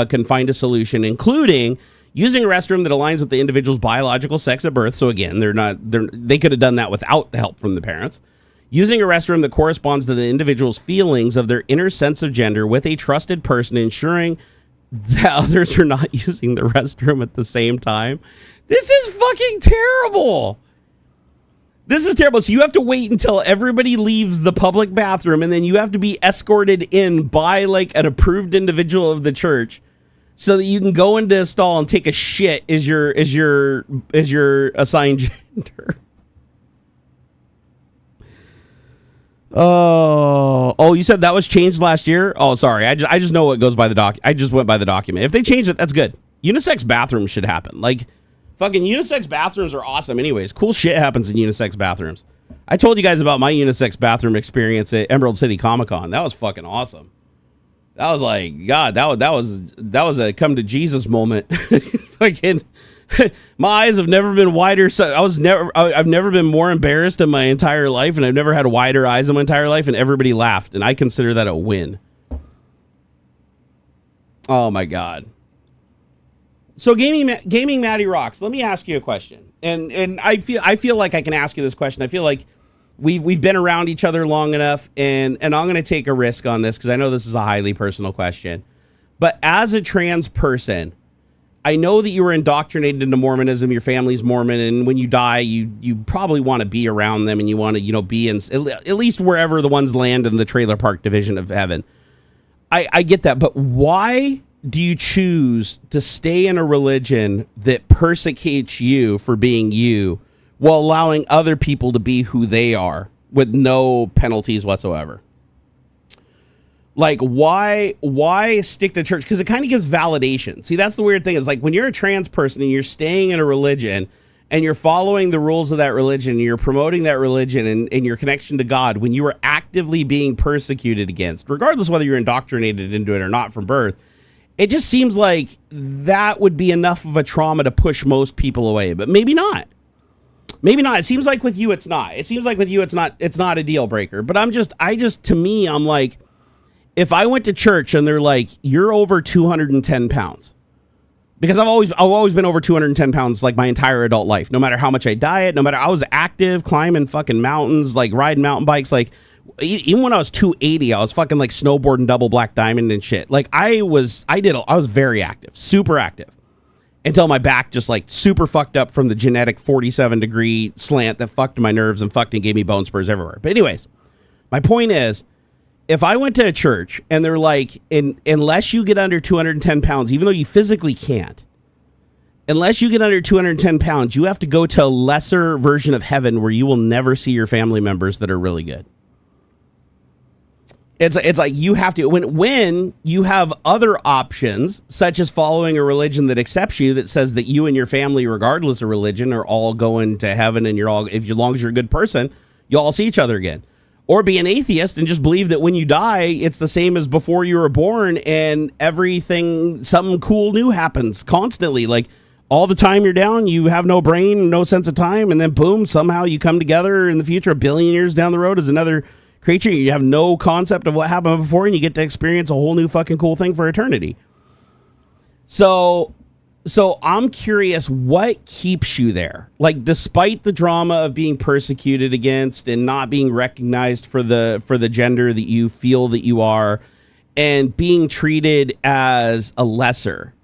can find a solution, including using a restroom that aligns with the individual's biological sex at birth. So again, they could have done that without the help from the parents. Using a restroom that corresponds to the individual's feelings of their inner sense of gender with a trusted person, ensuring that others are not using the restroom at the same time. This is fucking terrible. This is terrible. So you have to wait until everybody leaves the public bathroom, and then you have to be escorted in by like an approved individual of the church so that you can go into a stall and take a shit is your assigned gender. Oh, you said that was changed last year? Oh, sorry. I just know what goes by the doc. I just went by the document. If they change it, that's good. Unisex bathrooms should happen. Like, fucking unisex bathrooms are awesome anyways. Cool shit happens in unisex bathrooms. I told you guys about my unisex bathroom experience at Emerald City Comic-Con. That was fucking awesome. That was like, God, that was a come to Jesus moment. Fucking, my eyes have never been wider. So I've never been more embarrassed in my entire life, and I've never had wider eyes in my entire life, and everybody laughed, and I consider that a win. Oh my God. So gaming Matty Rocks, let me ask you a question. And I feel like I can ask you this question. I feel like we've been around each other long enough, and I'm going to take a risk on this because I know this is a highly personal question. But as a trans person, I know that you were indoctrinated into Mormonism. Your family's Mormon, and when you die, you probably want to be around them, and you want to be in at least wherever the ones land in the trailer park division of heaven. I get that, but why do you choose to stay in a religion that persecutes you for being you, while allowing other people to be who they are with no penalties whatsoever? Like, why stick to church? Because it kind of gives validation. See, that's the weird thing is, like, when you're a trans person and you're staying in a religion and you're following the rules of that religion, and you're promoting that religion and your connection to God, when you are actively being persecuted against, regardless whether you're indoctrinated into it or not from birth, it just seems like that would be enough of a trauma to push most people away, but maybe not. Maybe not. It seems like with you, it's not. It seems like with you, it's not a deal breaker. But to me, I'm like, if I went to church and they're like, you're over 210 pounds, because I've always been over 210 pounds, like my entire adult life, no matter how much I diet, no matter, I was active, climbing fucking mountains, like riding mountain bikes, like even when I was 280, I was fucking like snowboarding double black diamond and shit. Like I was very active, super active, until my back just like super fucked up from the genetic 47-degree slant that fucked my nerves and fucked and gave me bone spurs everywhere. But anyways, my point is, if I went to a church and they're like, unless you get under 210 pounds, even though you physically can't, unless you get under 210 pounds, you have to go to a lesser version of heaven where you will never see your family members that are really good. It's like you have to, when you have other options, such as following a religion that accepts you, that says that you and your family, regardless of religion, are all going to heaven, and as long as you're a good person, you'll all see each other again. Or be an atheist and just believe that when you die, it's the same as before you were born, and something cool new happens constantly. Like all the time you're down, you have no brain, no sense of time, and then boom, somehow you come together in the future, a billion years down the road, as another creature. You have no concept of what happened before, and you get to experience a whole new fucking cool thing for eternity. So I'm curious, what keeps you there? Like, despite the drama of being persecuted against and not being recognized for the gender that you feel that you are, and being treated as a lesser,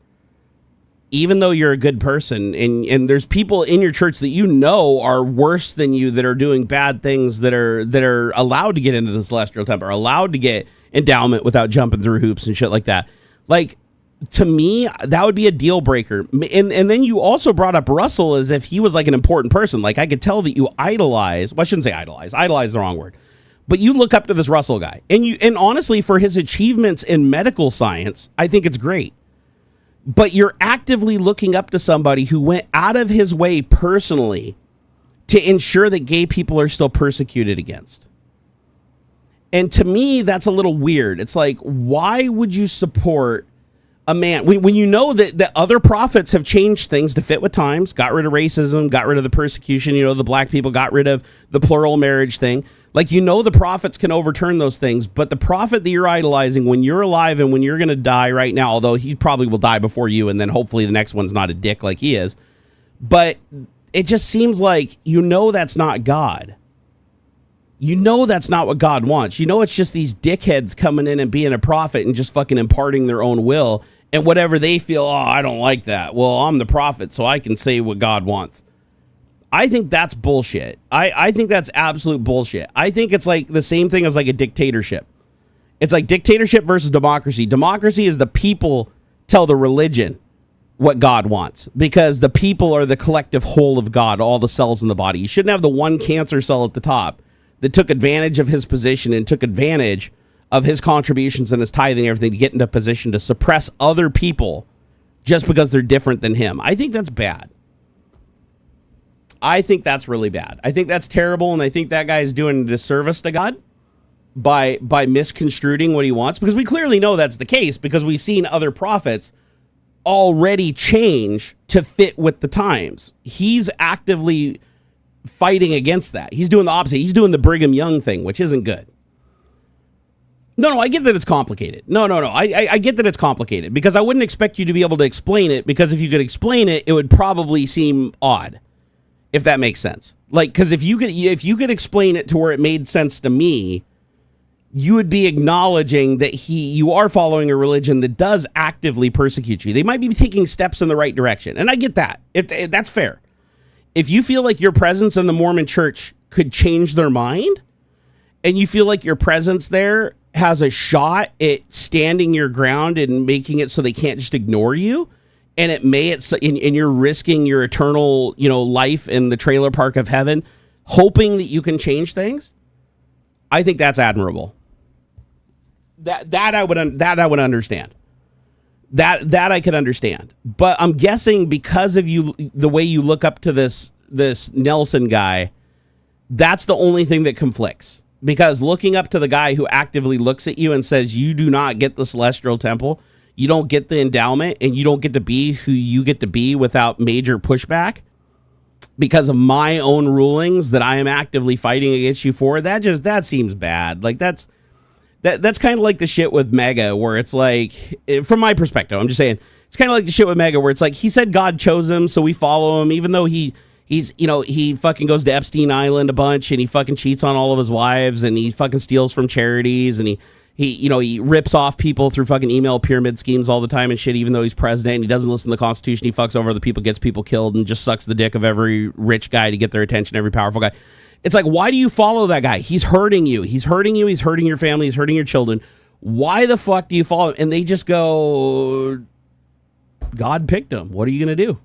even though you're a good person, and there's people in your church that you know are worse than you, that are doing bad things, that are allowed to get into the celestial temple, are allowed to get endowment without jumping through hoops and shit like that. Like, to me, that would be a deal breaker. And then you also brought up Russell as if he was like an important person. Like, I could tell that you idolize. Well, I shouldn't say idolize. Idolize is the wrong word. But you look up to this Russell guy, and honestly, for his achievements in medical science, I think it's great. But you're actively looking up to somebody who went out of his way personally to ensure that gay people are still persecuted against. And to me, that's a little weird. It's like, why would you support a man when you know that other prophets have changed things to fit with times, got rid of racism, got rid of the persecution, the black people, got rid of the plural marriage thing? Like, the prophets can overturn those things, but the prophet that you're idolizing when you're alive and when you're going to die right now, although he probably will die before you, and then hopefully the next one's not a dick like he is, but it just seems like, that's not God. That's not what God wants. It's just these dickheads coming in and being a prophet and just fucking imparting their own will, and whatever they feel, I don't like that. Well, I'm the prophet, so I can say what God wants. I think that's bullshit. I think that's absolute bullshit. I think it's like the same thing as like a dictatorship. It's like dictatorship versus democracy. Democracy is the people tell the religion what God wants, because the people are the collective whole of God, all the cells in the body. You shouldn't have the one cancer cell at the top that took advantage of his position and took advantage of his contributions and his tithing and everything to get into a position to suppress other people just because they're different than him. I think that's bad. I think that's really bad. I think that's terrible, and I think that guy is doing a disservice to God by misconstruing what he wants, because we clearly know that's the case, because we've seen other prophets already change to fit with the times. He's actively fighting against that. He's doing the opposite. He's doing the Brigham Young thing, which isn't good. No, I get that it's complicated. No. I get that it's complicated, because I wouldn't expect you to be able to explain it, because if you could explain it, it would probably seem odd, if that makes sense. Like, because if you could explain it to where it made sense to me, you would be acknowledging that you are following a religion that does actively persecute you. They might be taking steps in the right direction, and I get that. That's fair. If you feel like your presence in the Mormon church could change their mind, and you feel like your presence there has a shot at standing your ground and making it so they can't just ignore you, and you're risking your eternal, life in the trailer park of heaven, hoping that you can change things, I think that's admirable. That I would understand. That I could understand. But I'm guessing because of the way you look up to this Nelson guy, that's the only thing that conflicts. Because looking up to the guy who actively looks at you and says, you do not get the celestial temple, you don't get the endowment, and you don't get to be who you get to be without major pushback because of my own rulings that I am actively fighting against you for, that seems bad. Like, that's kind of like the shit with Mega, where it's like, from my perspective, I'm just saying, it's kind of like the shit with Mega, where it's like, he said God chose him, so we follow him, even though he fucking goes to Epstein Island a bunch, and he fucking cheats on all of his wives, and he fucking steals from charities, and he rips off people through fucking email pyramid schemes all the time and shit, even though he's president, and he doesn't listen to the Constitution. He fucks over other people, gets people killed, and just sucks the dick of every rich guy to get their attention, every powerful guy. It's like, why do you follow that guy? He's hurting you. He's hurting you. He's hurting your family. He's hurting your children. Why the fuck do you follow him? And they just go, God picked him. What are you going to do?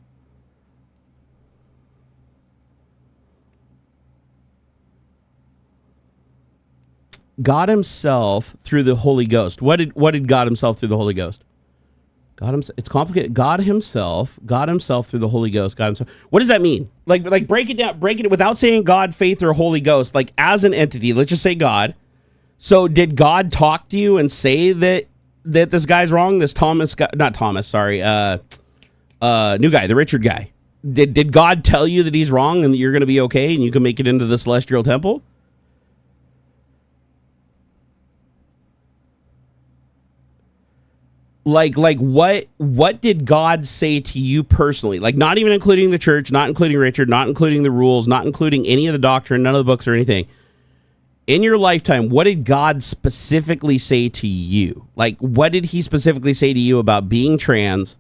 God himself through the Holy Ghost. What did God himself through the Holy Ghost? It's complicated. God himself through the Holy Ghost. God himself. What does that mean? Like break it down, without saying God, faith, or Holy Ghost, like as an entity. Let's just say God. So did God talk to you and say that this guy's wrong? This Thomas guy, not Thomas, sorry. New guy, the Richard guy. Did God tell you that he's wrong and that you're going to be okay and you can make it into the celestial temple? Like what did God say to you personally? Like, not even including the church, not including Richard, not including the rules, not including any of the doctrine, none of the books or anything. In your lifetime, what did God specifically say to you? Like, what did he specifically say to you about being trans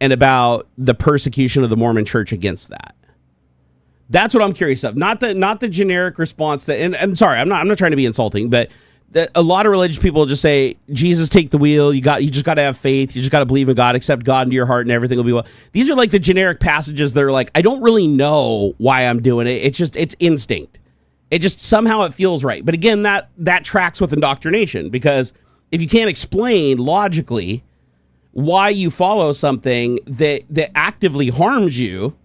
and about the persecution of the Mormon church against that? That's what I'm curious of. Not the generic response that, and sorry, I'm not trying to be insulting, but a lot of religious people just say, Jesus, take the wheel. You just got to have faith. You just got to believe in God, accept God into your heart, and everything will be well. These are like the generic passages that are like, I don't really know why I'm doing it. It's instinct. It just somehow it feels right. But again, that tracks with indoctrination, because if you can't explain logically why you follow something that actively harms you,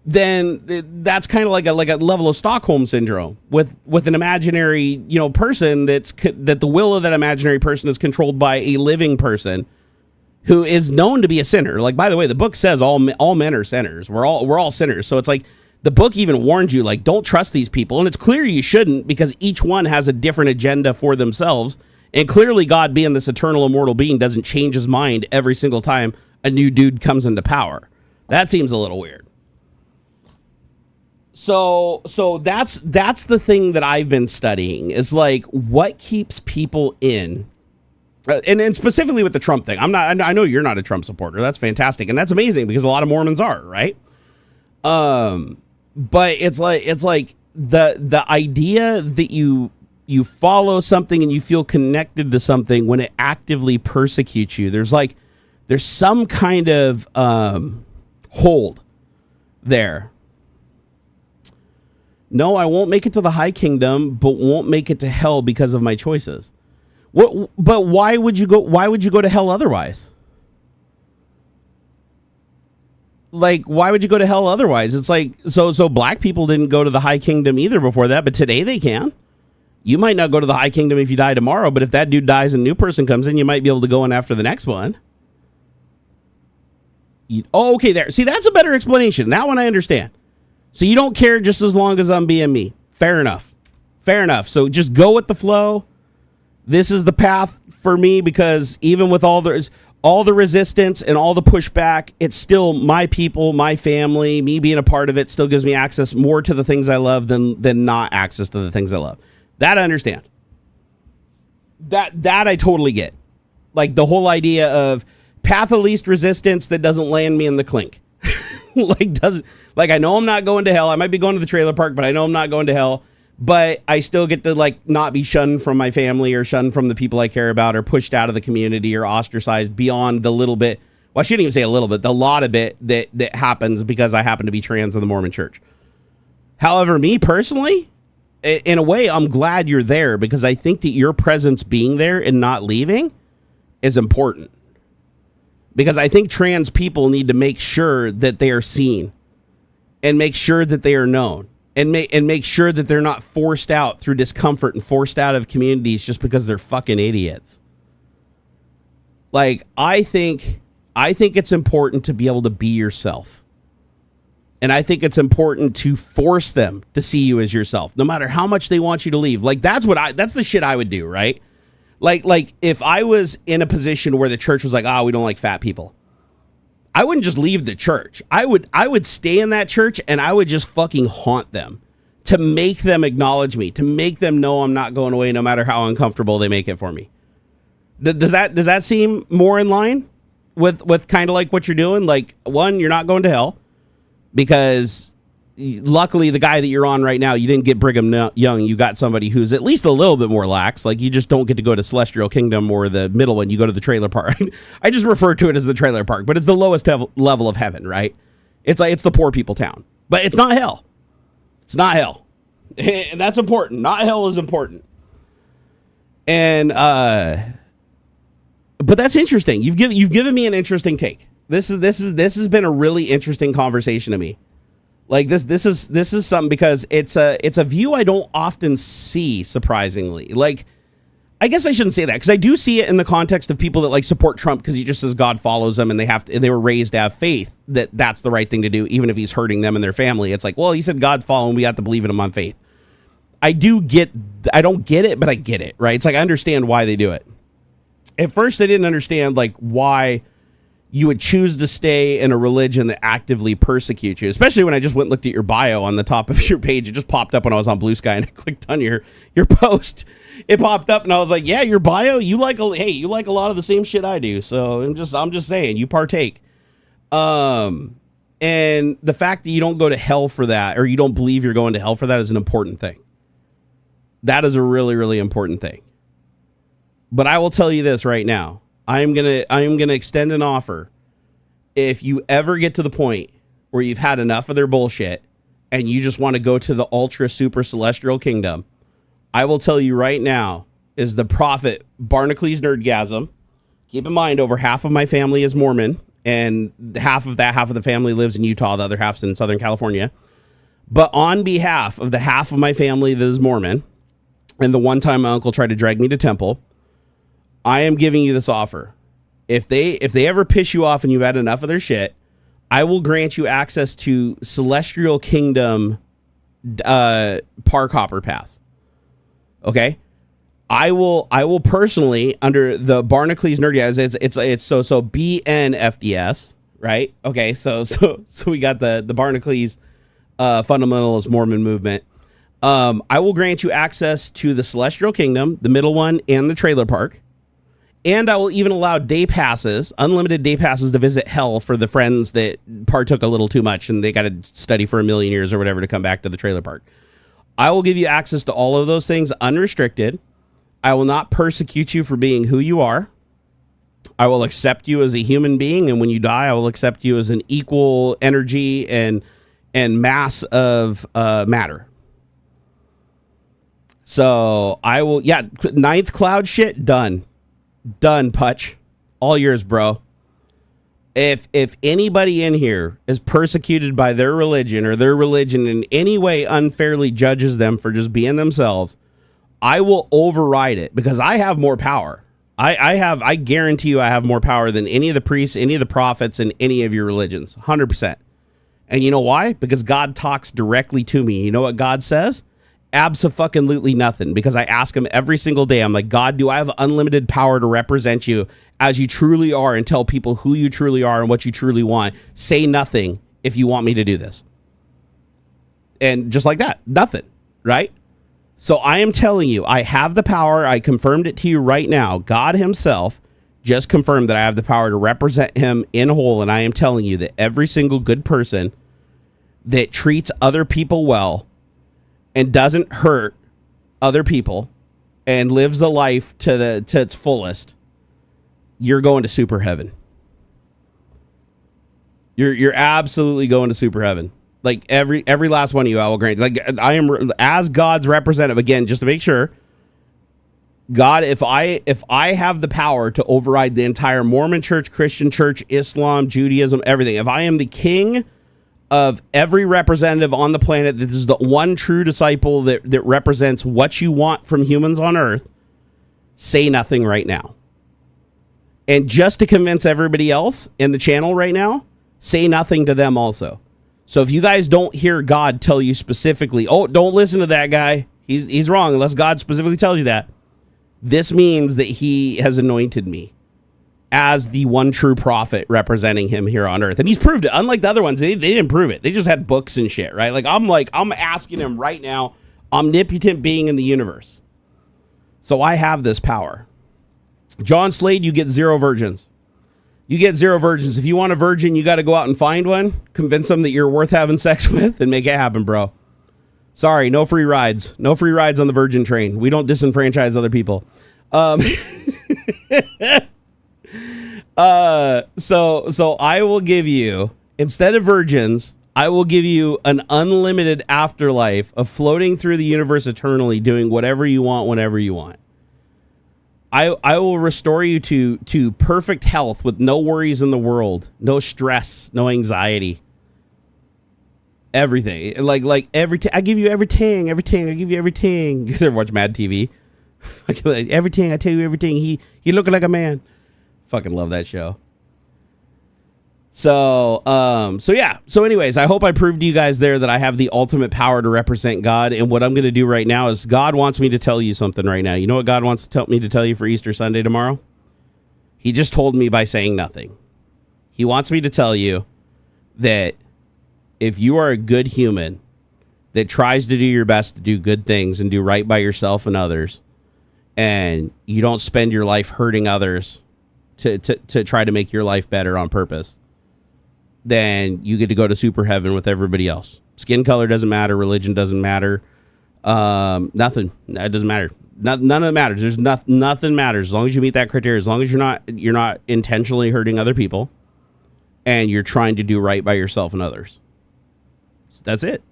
then that's kind of like a level of Stockholm syndrome with an imaginary, person that the will of that imaginary person is controlled by a living person who is known to be a sinner. Like, by the way, the book says all men are sinners. We're all sinners. So it's like the book even warned you, like, don't trust these people. And it's clear you shouldn't, because each one has a different agenda for themselves. And clearly God, being this eternal immortal being, doesn't change his mind every single time a new dude comes into power. That seems a little weird. So that's the thing that I've been studying, is like, what keeps people in, and specifically with the Trump thing. I know you're not a Trump supporter. That's fantastic, and that's amazing, because a lot of Mormons are, right? But it's like the idea that you follow something and you feel connected to something when it actively persecutes you. There's There's some kind of hold there. No, I won't make it to the high kingdom, but won't make it to hell because of my choices. But why would you go? Why would you go to hell otherwise? Like, why would you go to hell otherwise? It's like, so black people didn't go to the high kingdom either before that, but today they can. You might not go to the high kingdom if you die tomorrow, but if that dude dies and a new person comes in, you might be able to go in after the next one. Okay, there. See, that's a better explanation. That one I understand. So you don't care just as long as I'm being me. Fair enough. Fair enough. So just go with the flow. This is the path for me, because even with all the resistance and all the pushback, it's still my people, my family, me being a part of it still gives me access more to the things I love than not access to the things I love. That I understand. That I totally get. Like the whole idea of path of least resistance that doesn't land me in the clink. Like I know I'm not going to hell. I might be going to the trailer park, but I know I'm not going to hell. But I still get to like not be shunned from my family or shunned from the people I care about or pushed out of the community or ostracized beyond the little bit. Well, I shouldn't even say a little bit, the lot of it that happens because I happen to be trans in the Mormon church. However, me personally, in a way, I'm glad you're there, because I think that your presence being there and not leaving is important. Because I think trans people need to make sure that they are seen and make sure that they are known. And make sure that they're not forced out through discomfort and forced out of communities just because they're fucking idiots. Like, I think it's important to be able to be yourself. And I think it's important to force them to see you as yourself, no matter how much they want you to leave. Like, that's the shit I would do, right? Like if I was in a position where the church was like, we don't like fat people, I wouldn't just leave the church. I would stay in that church and I would just fucking haunt them to make them acknowledge me, to make them know I'm not going away no matter how uncomfortable they make it for me. Does that seem more in line with kind of like what you're doing? Like, one, you're not going to hell because luckily the guy that you're on right now, you didn't get Brigham Young. You got somebody who's at least a little bit more lax. Like, you just don't get to go to Celestial Kingdom or the middle one. You go to the trailer park. I just refer to it as the trailer park, but it's the lowest level of heaven, right? It's like, it's the poor people town, but it's not hell. It's not hell. And that's important. Not hell is important. And, but that's interesting. You've given me an interesting take. This has been a really interesting conversation to me. Like this is something, because it's a view I don't often see, surprisingly. Like, I guess I shouldn't say that, because I do see it in the context of people that like support Trump because he just says God follows them and they were raised to have faith that that's the right thing to do, even if he's hurting them and their family. It's like, well, he said God's following, we have to believe in him on faith. I don't get it, but I get it, right? It's like, I understand why they do it. At first, I didn't understand like why you would choose to stay in a religion that actively persecutes you, especially when I just went and looked at your bio on the top of your page. It just popped up when I was on Blue Sky, and I clicked on your post. It popped up and I was like, yeah, your bio, you like a lot of the same shit I do. So I'm just saying, you partake. And the fact that you don't go to hell for that, or you don't believe you're going to hell for that, is an important thing. That is a really, really important thing. But I will tell you this right now. I am gonna extend an offer. If you ever get to the point where you've had enough of their bullshit and you just want to go to the ultra super celestial kingdom, I will tell you right now, is the prophet Barnacules Nerdgasm. Keep in mind, over half of my family is Mormon, and half of the family lives in Utah, the other half's in Southern California. But on behalf of the half of my family that is Mormon, and the one time my uncle tried to drag me to temple, I am giving you this offer. If they ever piss you off and you've had enough of their shit, I will grant you access to Celestial Kingdom Park Hopper Pass. Okay? I will personally, under the Barnacules Nerdgasm, it's so BNFDS, right? Okay, so we got the Barnacules Fundamentalist Mormon movement. I will grant you access to the Celestial Kingdom, the middle one, and the trailer park. And I will even allow day passes, unlimited day passes, to visit hell for the friends that partook a little too much and they got to study for 1,000,000 years or whatever to come back to the trailer park. I will give you access to all of those things unrestricted. I will not persecute you for being who you are. I will accept you as a human being, and when you die, I will accept you as an equal energy and mass of matter. So I will, ninth cloud shit, done, Putch, all yours, bro. If anybody in here is persecuted by their religion, or their religion in any way unfairly judges them for just being themselves, I will override it, because I have more power. I guarantee you I have more power than any of the priests, any of the prophets, and any of your religions. 100%. And you know why? Because God talks directly to me. You know what God says? Abso-fucking-lutely nothing. Because I ask him every single day. I'm like, God, do I have unlimited power to represent you as you truly are and tell people who you truly are and what you truly want? Say nothing if you want me to do this. And just like that, nothing, right? So I am telling you, I have the power. I confirmed it to you right now. God himself just confirmed that I have the power to represent him in whole. And I am telling you that every single good person that treats other people well and doesn't hurt other people and lives a life to its fullest, you're going to super heaven. You're absolutely going to super heaven. Like every last one of you, I will grant. Like I am as God's representative, again, just to make sure. God, if I have the power to override the entire Mormon church, Christian church, Islam, Judaism, everything, if I am the king of every representative on the planet, that is the one true disciple that represents what you want from humans on earth, say nothing right now. And just to convince everybody else in the channel right now, say nothing to them also. So if you guys don't hear God tell you specifically, oh, don't listen to that guy, he's wrong, unless God specifically tells you that, this means that he has anointed me as the one true prophet representing him here on earth. And he's proved it. Unlike the other ones, they didn't prove it. They just had books and shit, right? I'm asking him right now, omnipotent being in the universe. So I have this power. John Slade, you get 0 virgins. You get 0 virgins. If you want a virgin, you got to go out and find one, convince them that you're worth having sex with, and make it happen, bro. Sorry, no free rides. No free rides on the virgin train. We don't disenfranchise other people. So I will give you, instead of virgins, I will give you an unlimited afterlife of floating through the universe eternally, doing whatever you want, whenever you want. I will restore you to perfect health with no worries in the world, no stress, no anxiety, everything. Like everything. I give you everything. I give you everything. You ever watch Mad TV? Everything. I tell you everything. He looking like a man. Fucking love that show. So yeah. So anyways, I hope I proved to you guys there that I have the ultimate power to represent God. And what I'm going to do right now is God wants me to tell you something right now. You know what God wants to me to tell you for Easter Sunday tomorrow? He just told me by saying nothing. He wants me to tell you that if you are a good human that tries to do your best to do good things and do right by yourself and others, and you don't spend your life hurting others to try to make your life better on purpose, then you get to go to super heaven with everybody else. Skin color doesn't matter. Religion doesn't matter. Nothing. It doesn't matter. None of it matters. There's nothing matters as long as you meet that criteria. As long as you're not intentionally hurting other people, and you're trying to do right by yourself and others. So that's it.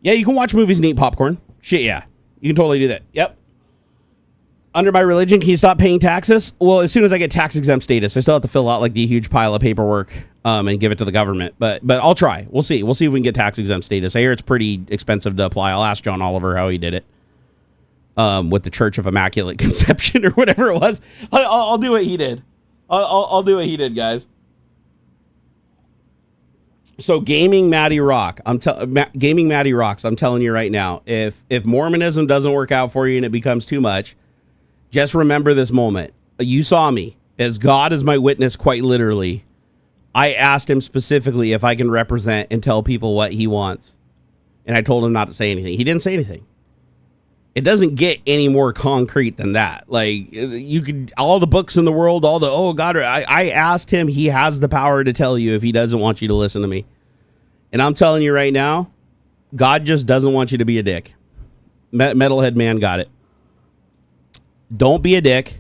Yeah, you can watch movies and eat popcorn. Shit, yeah, you can totally do that. Yep. Under my religion, can you stop paying taxes? Well, as soon as I get tax exempt status, I still have to fill out like the huge pile of paperwork and give it to the government. But I'll try. We'll see. We'll see if we can get tax exempt status. I hear it's pretty expensive to apply. I'll ask John Oliver how he did it with the Church of Immaculate Conception or whatever it was. I'll do what he did. I'll do what he did, guys. So Gaming Maddie Rock, Gaming Maddie Rocks, I'm telling you right now, if Mormonism doesn't work out for you and it becomes too much, just remember this moment. You saw me. As God is my witness, quite literally, I asked him specifically if I can represent and tell people what he wants. And I told him not to say anything. He didn't say anything. It doesn't get any more concrete than that. Like, you could, all the books in the world, oh God, I asked him, he has the power to tell you if he doesn't want you to listen to me. And I'm telling you right now, God just doesn't want you to be a dick. Metalhead man got it. Don't be a dick.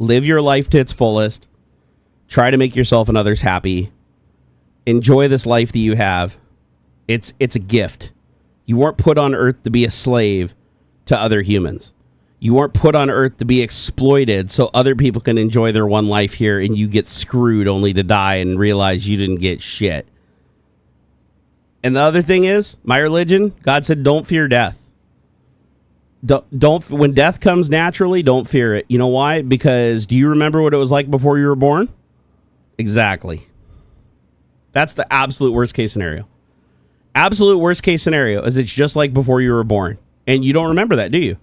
Live your life to its fullest. Try to make yourself and others happy. Enjoy this life that you have. It's a gift. You weren't put on earth to be a slave to other humans. You weren't put on earth to be exploited so other people can enjoy their one life here and you get screwed only to die and realize you didn't get shit. And the other thing is, my religion, God said, don't fear death. Don't when death comes naturally, don't fear it. You know why? Because do you remember what it was like before you were born? Exactly. That's the absolute worst case scenario. Absolute worst case scenario is it's just like before you were born. And you don't remember that, do you?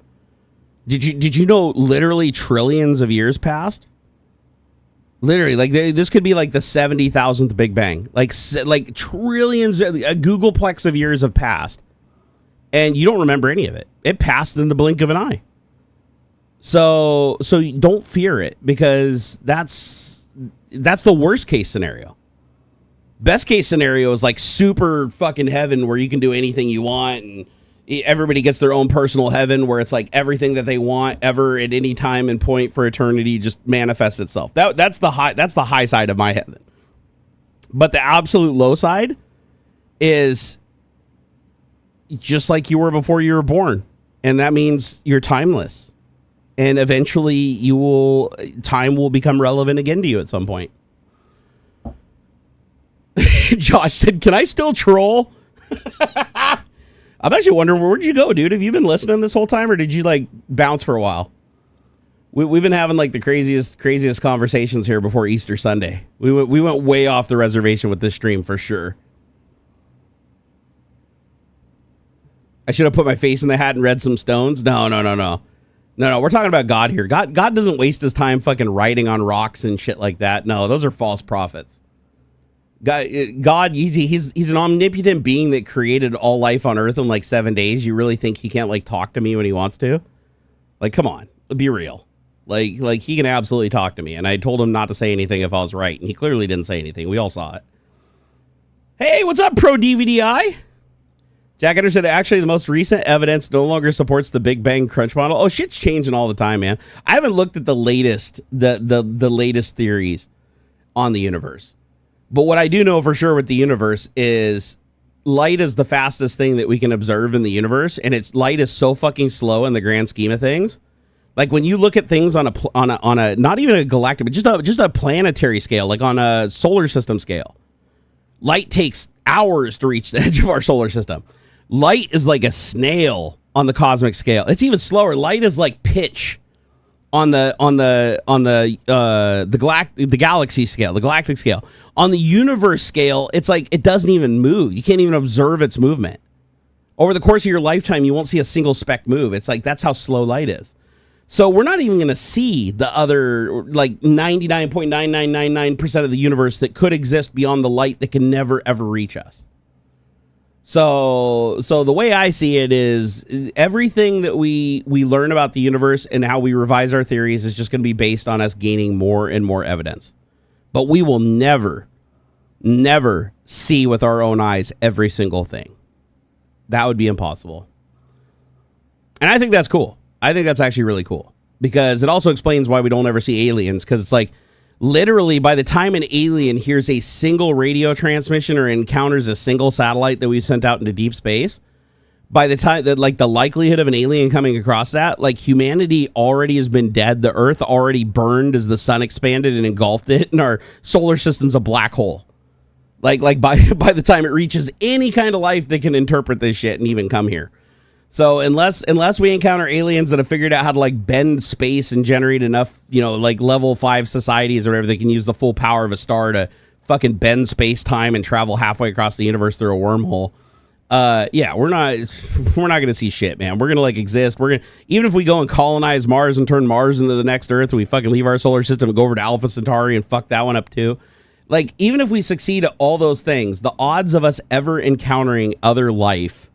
Did you know literally trillions of years passed? Literally, like this could be like the 70,000th Big Bang. Like trillions, a Googleplex of years have passed. And you don't remember any of it. It passed in the blink of an eye. So don't fear it, because that's the worst case scenario. Best case scenario is like super fucking heaven where you can do anything you want and everybody gets their own personal heaven where it's like everything that they want ever at any time and point for eternity just manifests itself. That's the high side of my heaven. But the absolute low side is just like you were before you were born. And that means you're timeless. And eventually time will become relevant again to you at some point. Josh said, can I still troll? I'm actually wondering, where'd you go, dude? Have you been listening this whole time, or did you like bounce for a while? We've been having like the craziest conversations here before Easter Sunday. We went way off the reservation with this stream for sure. I should have put my face in the hat and read some stones. No. We're talking about God here. God doesn't waste his time fucking writing on rocks and shit like that. No, those are false prophets. God, he's an omnipotent being that created all life on Earth in like 7 days. You really think he can't like talk to me when he wants to? Like, come on, be real. Like he can absolutely talk to me. And I told him not to say anything if I was right, and he clearly didn't say anything. We all saw it. Hey, what's up, Pro DVDI? Jack Ender said, actually, the most recent evidence no longer supports the Big Bang Crunch model. Oh, shit's changing all the time, man. I haven't looked at the latest theories on the universe. But what I do know for sure with the universe is light is the fastest thing that we can observe in the universe, and light is so fucking slow in the grand scheme of things. Like when you look at things on a not even a galactic, but just a planetary scale, like on a solar system scale, light takes hours to reach the edge of our solar system. Light is like a snail on the cosmic scale. It's even slower. Light is like pitch on the galaxy scale, the galactic scale. On the universe scale, it's like it doesn't even move. You can't even observe its movement. Over the course of your lifetime, you won't see a single speck move. It's like that's how slow light is. So we're not even going to see the other like 99.9999% of the universe that could exist beyond the light that can never ever reach us. So the way I see it is everything that we learn about the universe and how we revise our theories is just going to be based on us gaining more and more evidence. But we will never see with our own eyes every single thing. That would be impossible. And I think that's cool. I think that's actually really cool because it also explains why we don't ever see aliens, because it's like literally by the time an alien hears a single radio transmission or encounters a single satellite that we sent out into deep space, by the time that like the likelihood of an alien coming across that, like humanity already has been dead. The Earth already burned as the sun expanded and engulfed it, and our solar system's a black hole. Like by the time it reaches any kind of life that can interpret this shit and even come here. So unless we encounter aliens that have figured out how to like bend space and generate enough, like level 5 societies or whatever, they can use the full power of a star to fucking bend space time and travel halfway across the universe through a wormhole. Yeah, we're not going to see shit, man. We're going to like exist. Even if we go and colonize Mars and turn Mars into the next Earth, we fucking leave our solar system and go over to Alpha Centauri and fuck that one up too. Like, even if we succeed at all those things, the odds of us ever encountering other life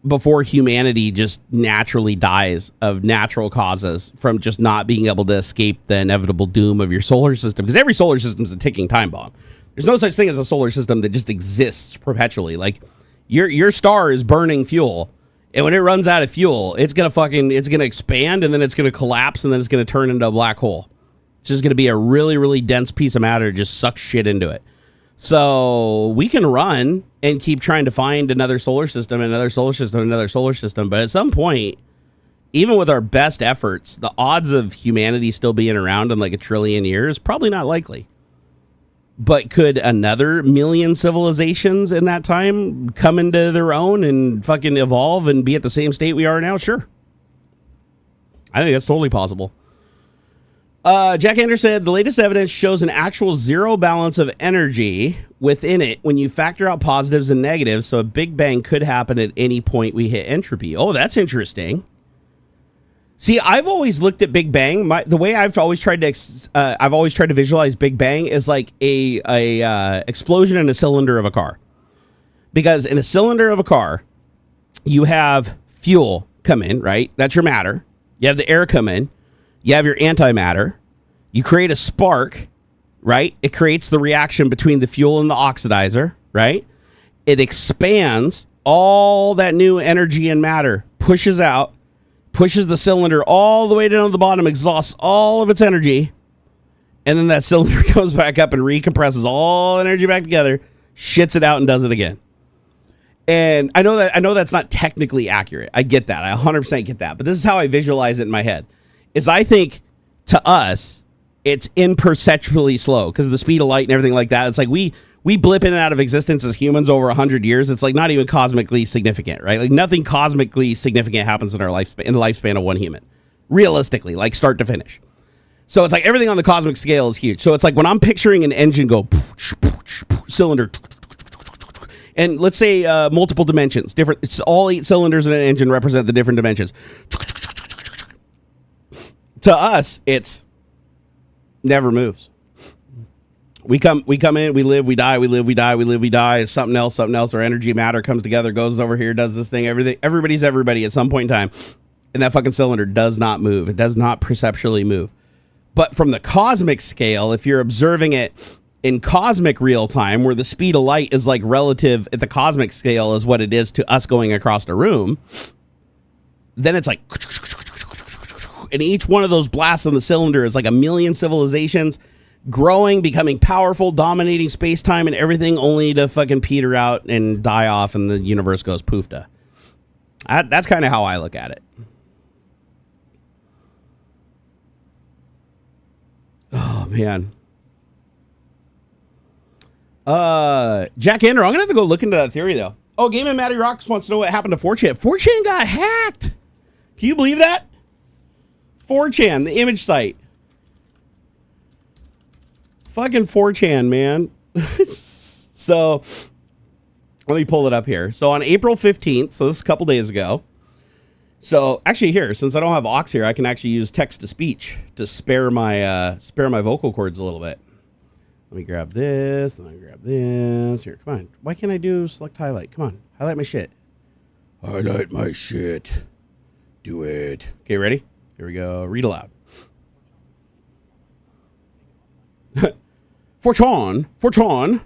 before humanity just naturally dies of natural causes from just not being able to escape the inevitable doom of your solar system, because every solar system is a ticking time bomb. There's no such thing as a solar system that just exists perpetually. Like your star is burning fuel, And when it runs out of fuel, it's going to expand, and then it's going to collapse, and then it's going to turn into a black hole. It's just going to be a really, really dense piece of matter, just suck shit into it. So we can run and keep trying to find another solar system, another solar system, another solar system. But at some point, even with our best efforts, the odds of humanity still being around in like 1 trillion years, probably not likely. But could another million civilizations in that time come into their own and fucking evolve and be at the same state we are now? Sure. I think that's totally possible. Jack Anderson said, the latest evidence shows an actual zero balance of energy within it when you factor out positives and negatives, so a Big Bang could happen at any point we hit entropy. Oh, that's interesting. See, I've always looked at Big Bang. The way I've always tried to visualize Big Bang is like a explosion in a cylinder of a car. Because in a cylinder of a car, you have fuel come in, right? That's your matter. You have the air come in. You have your antimatter. You create a spark, right? It creates the reaction between the fuel and the oxidizer, right? It expands all that new energy and matter, pushes the cylinder all the way down to the bottom, exhausts all of its energy, and then that cylinder comes back up and recompresses all energy back together, shits it out, and does it again. And I know that's not technically accurate. I get that. I 100% get that. But this is how I visualize it in my head. Is I think to us, it's imperceptibly slow because of the speed of light and everything like that. It's like we blip in and out of existence as humans over 100 years. It's like not even cosmically significant, right? Like nothing cosmically significant happens in our lifespan, in the lifespan of one human, realistically, like start to finish. So it's like everything on the cosmic scale is huge. So it's like when I'm picturing an engine go cylinder, and let's say multiple dimensions, different. It's all 8 cylinders in an engine represent the different dimensions. To us, it's never moves. We come in, we live, we die, we live, we die, we live, we die. It's something else. Our energy matter comes together, goes over here, does this thing, everything. Everybody's everybody at some point in time. And that fucking cylinder does not move. It does not perceptually move. But from the cosmic scale, if you're observing it in cosmic real time, where the speed of light is like relative at the cosmic scale is what it is to us going across the room, then it's like, and each one of those blasts on the cylinder is like a million civilizations growing, becoming powerful, dominating space-time and everything, only to fucking peter out and die off, and the universe goes poofta. That's kind of how I look at it. Oh, man. Jack Ender, I'm going to have to go look into that theory, though. Oh, Game and Matty Rocks wants to know what happened to 4chan. 4chan got hacked. Can you believe that? 4chan, the image site. Fucking 4chan, man. So, let me pull it up here. So, on April 15th, so this is a couple days ago. So, actually here, since I don't have aux here, I can actually use text-to-speech to spare my vocal cords a little bit. Let me grab this, then I grab this. Here, come on. Why can't I do select highlight? Come on, highlight my shit. Highlight my shit. Do it. Okay, ready? Here we go. Read aloud. 4chan.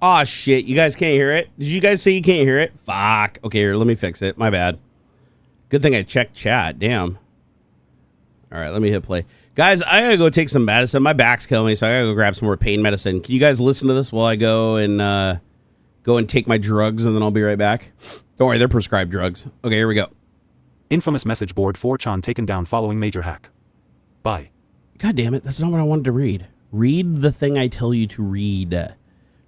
Aw, shit. You guys can't hear it? Did you guys say you can't hear it? Fuck. Okay, here, let me fix it. My bad. Good thing I checked chat. Damn. All right, let me hit play. Guys, I gotta go take some medicine. My back's killing me, so I gotta go grab some more pain medicine. Can you guys listen to this while I go and take my drugs, and then I'll be right back? Don't worry, they're prescribed drugs. Okay, here we go. Infamous message board 4chan taken down following major hack. Bye. God damn it, that's not what I wanted to read. Read the thing I tell you to read.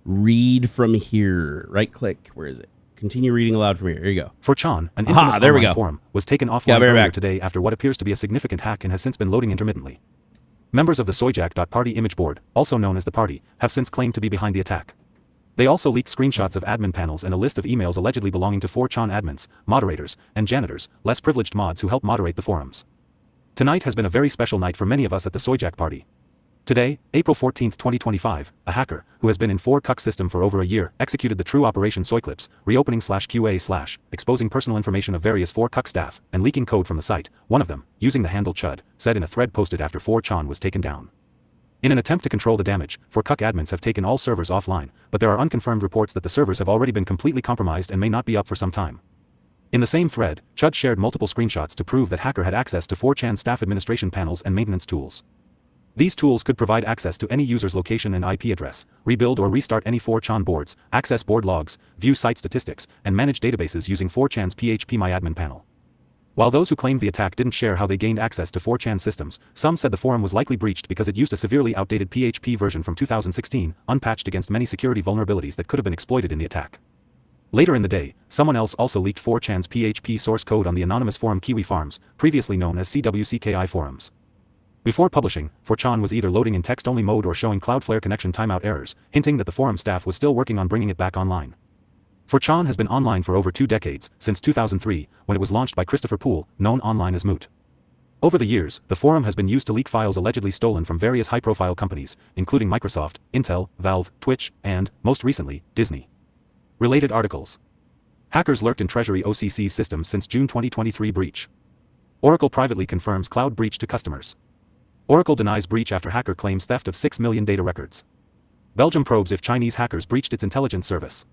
Read from here. Right click. Where is it? Continue reading aloud from here. Here you go. 4chan, an infamous online forum, was taken offline earlier today after what appears to be a significant hack and has since been loading intermittently. Members of the Soyjack.party image board, also known as the party, have since claimed to be behind the attack. They also leaked screenshots of admin panels and a list of emails allegedly belonging to 4chan admins, moderators, and janitors, less privileged mods who help moderate the forums. Tonight has been a very special night for many of us at the Soyjack party. Today, April 14, 2025, a hacker, who has been in 4cuck system for over a year, executed the true Operation Soyclips, reopening/QA/ exposing personal information of various 4cuck staff, and leaking code from the site. One of them, using the handle chud, said in a thread posted after 4chan was taken down. In an attempt to control the damage, 4cuck admins have taken all servers offline, but there are unconfirmed reports that the servers have already been completely compromised and may not be up for some time. In the same thread, Chud shared multiple screenshots to prove that hacker had access to 4chan staff administration panels and maintenance tools. These tools could provide access to any user's location and IP address, rebuild or restart any 4chan boards, access board logs, view site statistics, and manage databases using 4chan's phpMyAdmin panel. While those who claimed the attack didn't share how they gained access to 4chan systems, some said the forum was likely breached because it used a severely outdated PHP version from 2016, unpatched against many security vulnerabilities that could have been exploited in the attack. Later in the day, someone else also leaked 4chan's PHP source code on the anonymous forum Kiwi Farms, previously known as CWCKI forums. Before publishing, 4chan was either loading in text-only mode or showing Cloudflare connection timeout errors, hinting that the forum staff was still working on bringing it back online. 4chan has been online for over 2 decades, since 2003, when it was launched by Christopher Poole, known online as Moot. Over the years, the forum has been used to leak files allegedly stolen from various high-profile companies, including Microsoft, Intel, Valve, Twitch, and, most recently, Disney. Related articles. Hackers lurked in Treasury OCC systems since June 2023 breach. Oracle privately confirms cloud breach to customers. Oracle denies breach after hacker claims theft of 6 million data records. Belgium probes if Chinese hackers breached its intelligence service.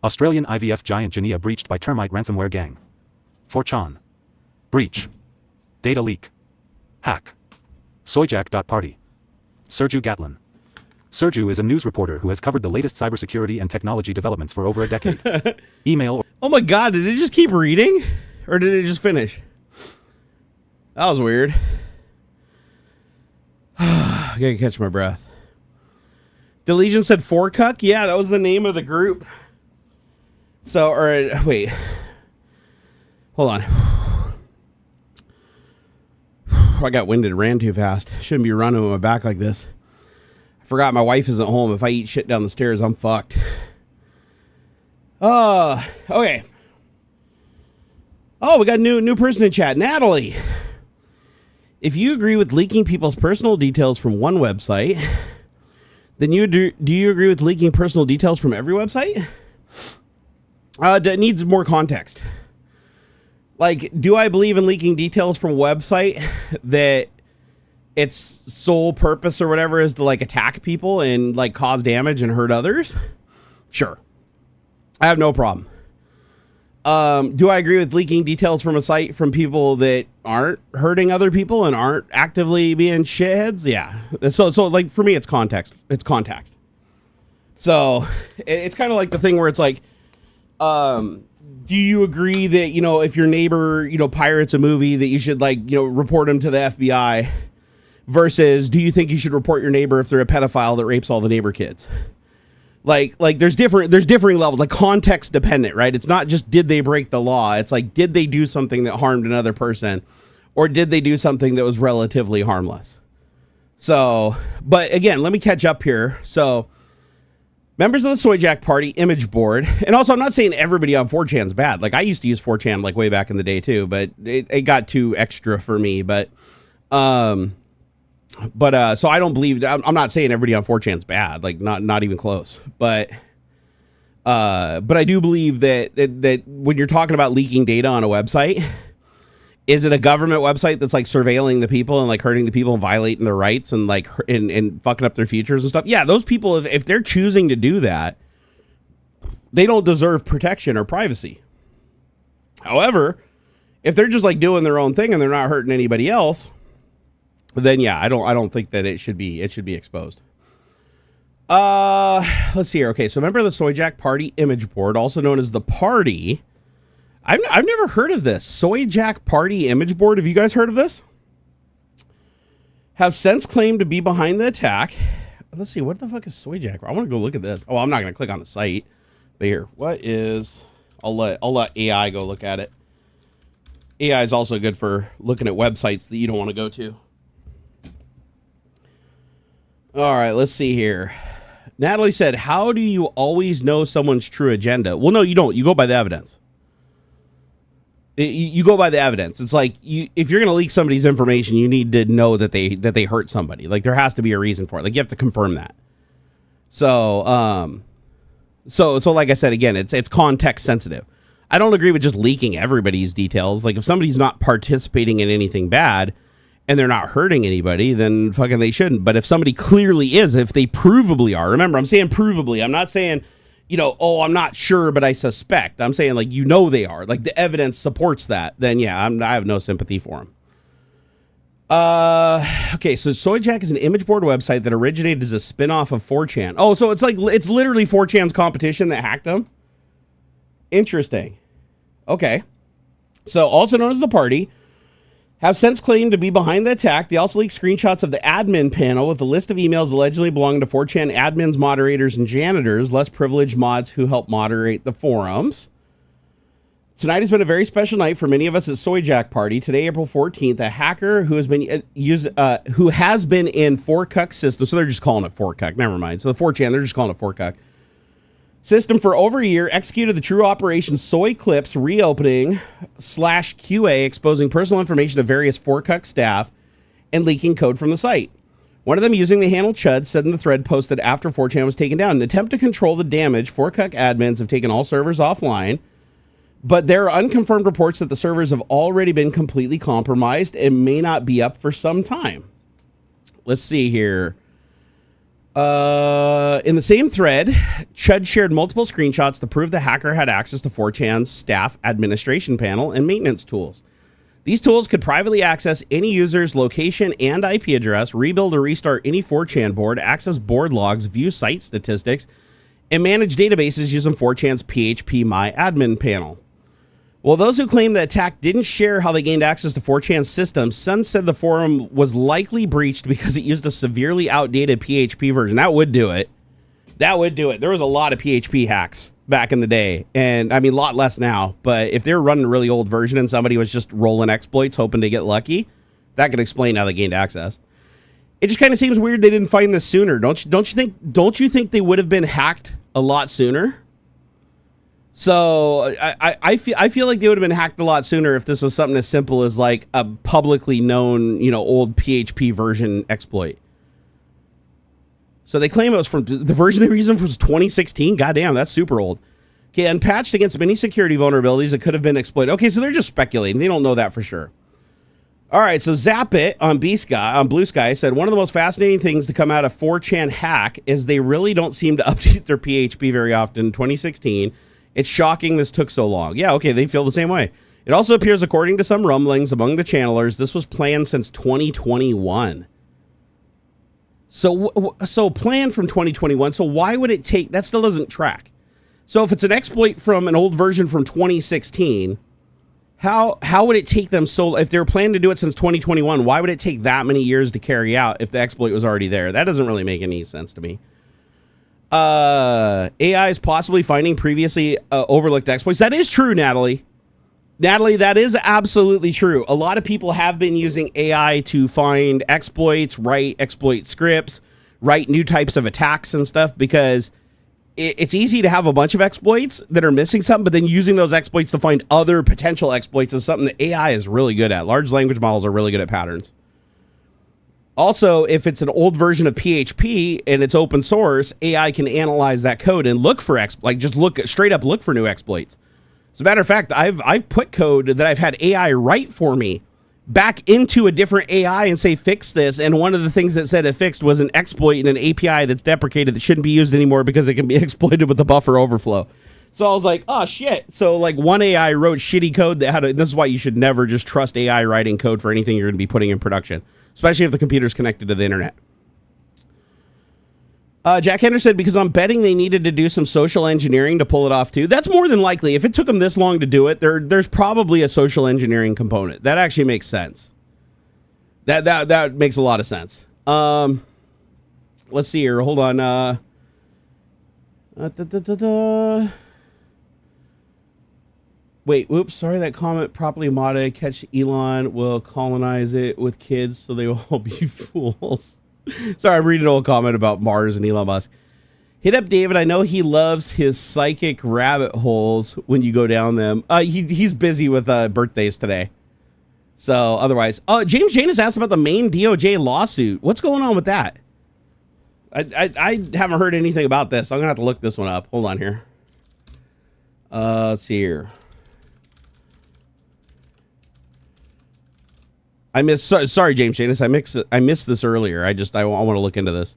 Australian IVF giant Genia breached by termite ransomware gang. 4chan. Breach. Data leak. Hack. Soyjack.party. Sergio Gatlin. Sergio is a news reporter who has covered the latest cybersecurity and technology developments for over a decade. Email. Oh my god, did it just keep reading? Or did it just finish? That was weird. I gotta catch my breath. The Legion said 4cuck? Yeah, that was the name of the group. So, or wait. Hold on. I got winded, ran too fast. Shouldn't be running with my back like this. I forgot my wife isn't home. If I eat shit down the stairs, I'm fucked. Okay. Oh, we got a new person in chat. Natalie. If you agree with leaking people's personal details from one website, then do you agree with leaking personal details from every website? That needs more context. Like, do I believe in leaking details from a website that its sole purpose or whatever is to like attack people and like cause damage and hurt others? Sure. I have no problem. Do I agree with leaking details from a site from people that aren't hurting other people and aren't actively being shitheads? Yeah. So like for me, it's context. It's context. So it's kind of like the thing where it's like, do you agree that, you know, if your neighbor, you know, pirates a movie that you should like, you know, report him to the FBI versus do you think you should report your neighbor if they're a pedophile that rapes all the neighbor kids? Like there's differing levels, like context dependent, right? It's not just did they break the law. It's like, did they do something that harmed another person or did they do something that was relatively harmless? So, but again, let me catch up here. So members of the Soyjack party image board. And also I'm not saying everybody on 4chan's bad. Like I used to use 4chan like way back in the day too, but it got too extra for me. But so I don't believe, I'm not saying everybody on 4chan's bad, like not even close, but I do believe that when you're talking about leaking data on a website, is it a government website that's like surveilling the people and like hurting the people and violating their rights and like and fucking up their futures and stuff? Yeah, those people, if they're choosing to do that, they don't deserve protection or privacy. However, if they're just like doing their own thing and they're not hurting anybody else, then yeah, I don't think that it should be exposed. Let's see here. Okay, so member of the Soyjack party image board, also known as the party. I've never heard of this. Soyjack party image board. Have you guys heard of this? Have since claimed to be behind the attack. Let's see, what the fuck is Soyjack? I want to go look at this. Oh, I'm not going to click on the site. But here, what is? I'll let AI go look at it. AI is also good for looking at websites that you don't want to go to. All right, let's see here. Natalie said, how do you always know someone's true agenda? Well, no, you don't. You go by the evidence. You go by the evidence. It's like if you're going to leak somebody's information, you need to know that they hurt somebody. Like there has to be a reason for it. Like you have to confirm that. So, so like I said, again, it's context sensitive. I don't agree with just leaking everybody's details. Like if somebody's not participating in anything bad and they're not hurting anybody, then fucking they shouldn't. But if somebody clearly is, if they provably are, remember, I'm saying provably. I'm not saying, oh, I'm not sure, but I suspect. I'm saying like, they are. Like the evidence supports that. Then yeah, I have no sympathy for them. Okay, so Soyjack is an image board website that originated as a spin-off of 4chan. Oh, so it's literally 4chan's competition that hacked them? Interesting. Okay. So also known as the Party, have since claimed to be behind the attack. They also leaked screenshots of the admin panel with a list of emails allegedly belonging to 4chan admins, moderators, and janitors, less privileged mods who help moderate the forums. Tonight has been a very special night for many of us at Soyjack Party. Today, April 14th, a hacker who has been in 4cuck system, so they're just calling it 4cuck, never mind. So the 4chan, they're just calling it 4cuck. System for over a year executed the true operation Soy Clips reopening /QA, exposing personal information of various 4cuck staff and leaking code from the site. One of them, using the handle Chud, said in the thread posted after 4chan was taken down. In an attempt to control the damage, 4cuck admins have taken all servers offline, but there are unconfirmed reports that the servers have already been completely compromised and may not be up for some time. Let's see here. In the same thread, Chud shared multiple screenshots to prove the hacker had access to 4chan's staff administration panel and maintenance tools. These tools could privately access any user's location and IP address, rebuild or restart any 4chan board, access board logs, view site statistics, and manage databases using 4chan's PHP My Admin panel. Well, those who claim the attack didn't share how they gained access to 4chan's system, Sun said the forum was likely breached because it used a severely outdated PHP version. That would do it. That would do it. There was a lot of PHP hacks back in the day, and I mean, a lot less now. But if they were running a really old version and somebody was just rolling exploits hoping to get lucky, that could explain how they gained access. It just kind of seems weird they didn't find this sooner. Don't you think they would have been hacked a lot sooner? So I feel like they would have been hacked a lot sooner if this was something as simple as like a publicly known, old PHP version exploit. So they claim it was from the version they used was 2016. Goddamn, that's super old. Okay, unpatched against many security vulnerabilities that could have been exploited. Okay, so they're just speculating. They don't know that for sure. All right, so Zap It on Blue Sky said one of the most fascinating things to come out of 4chan hack is they really don't seem to update their PHP very often. In 2016. It's shocking this took so long. Yeah, okay, they feel the same way. It also appears, according to some rumblings among the channelers, this was planned since 2021. So planned from 2021. So why would it take... That still doesn't track. So if it's an exploit from an old version from 2016, how would it take them so... If they were planning to do it since 2021, why would it take that many years to carry out if the exploit was already there? That doesn't really make any sense to me. AI is possibly finding previously overlooked exploits. That is true, Natalie. That is absolutely true. A lot of people have been using AI to find exploits, write exploit scripts, write new types of attacks and stuff, because it's easy to have a bunch of exploits that are missing something, but then using those exploits to find other potential exploits is something that AI is really good at. Large language models are really good at patterns. Also, if it's an old version of PHP and it's open source, AI can analyze that code and look for straight up look for new exploits. As a matter of fact, I've put code that I've had AI write for me back into a different AI and say, fix this. And one of the things that said it fixed was an exploit in an API that's deprecated that shouldn't be used anymore because it can be exploited with the buffer overflow. So I was like, oh shit. So like one AI wrote shitty code that this is why you should never just trust AI writing code for anything you're going to be putting in production, especially if the computer's connected to the internet. Jack Henderson said, because I'm betting they needed to do some social engineering to pull it off too. That's more than likely. If it took them this long to do it, there's probably a social engineering component. That actually makes sense. That makes a lot of sense. Let's see here. Hold on. Wait, whoops, sorry, that comment properly modded. Catch Elon will colonize it with kids so they will all be fools. Sorry, I'm reading an old comment about Mars and Elon Musk. Hit up David. I know he loves his psychic rabbit holes when you go down them. He's busy with birthdays today. So otherwise, James Janus asked about the main DOJ lawsuit. What's going on with that? I haven't heard anything about this. I'm gonna have to look this one up. Hold on here. Let's see here. Sorry, James Janus. I missed this earlier. I want to look into this.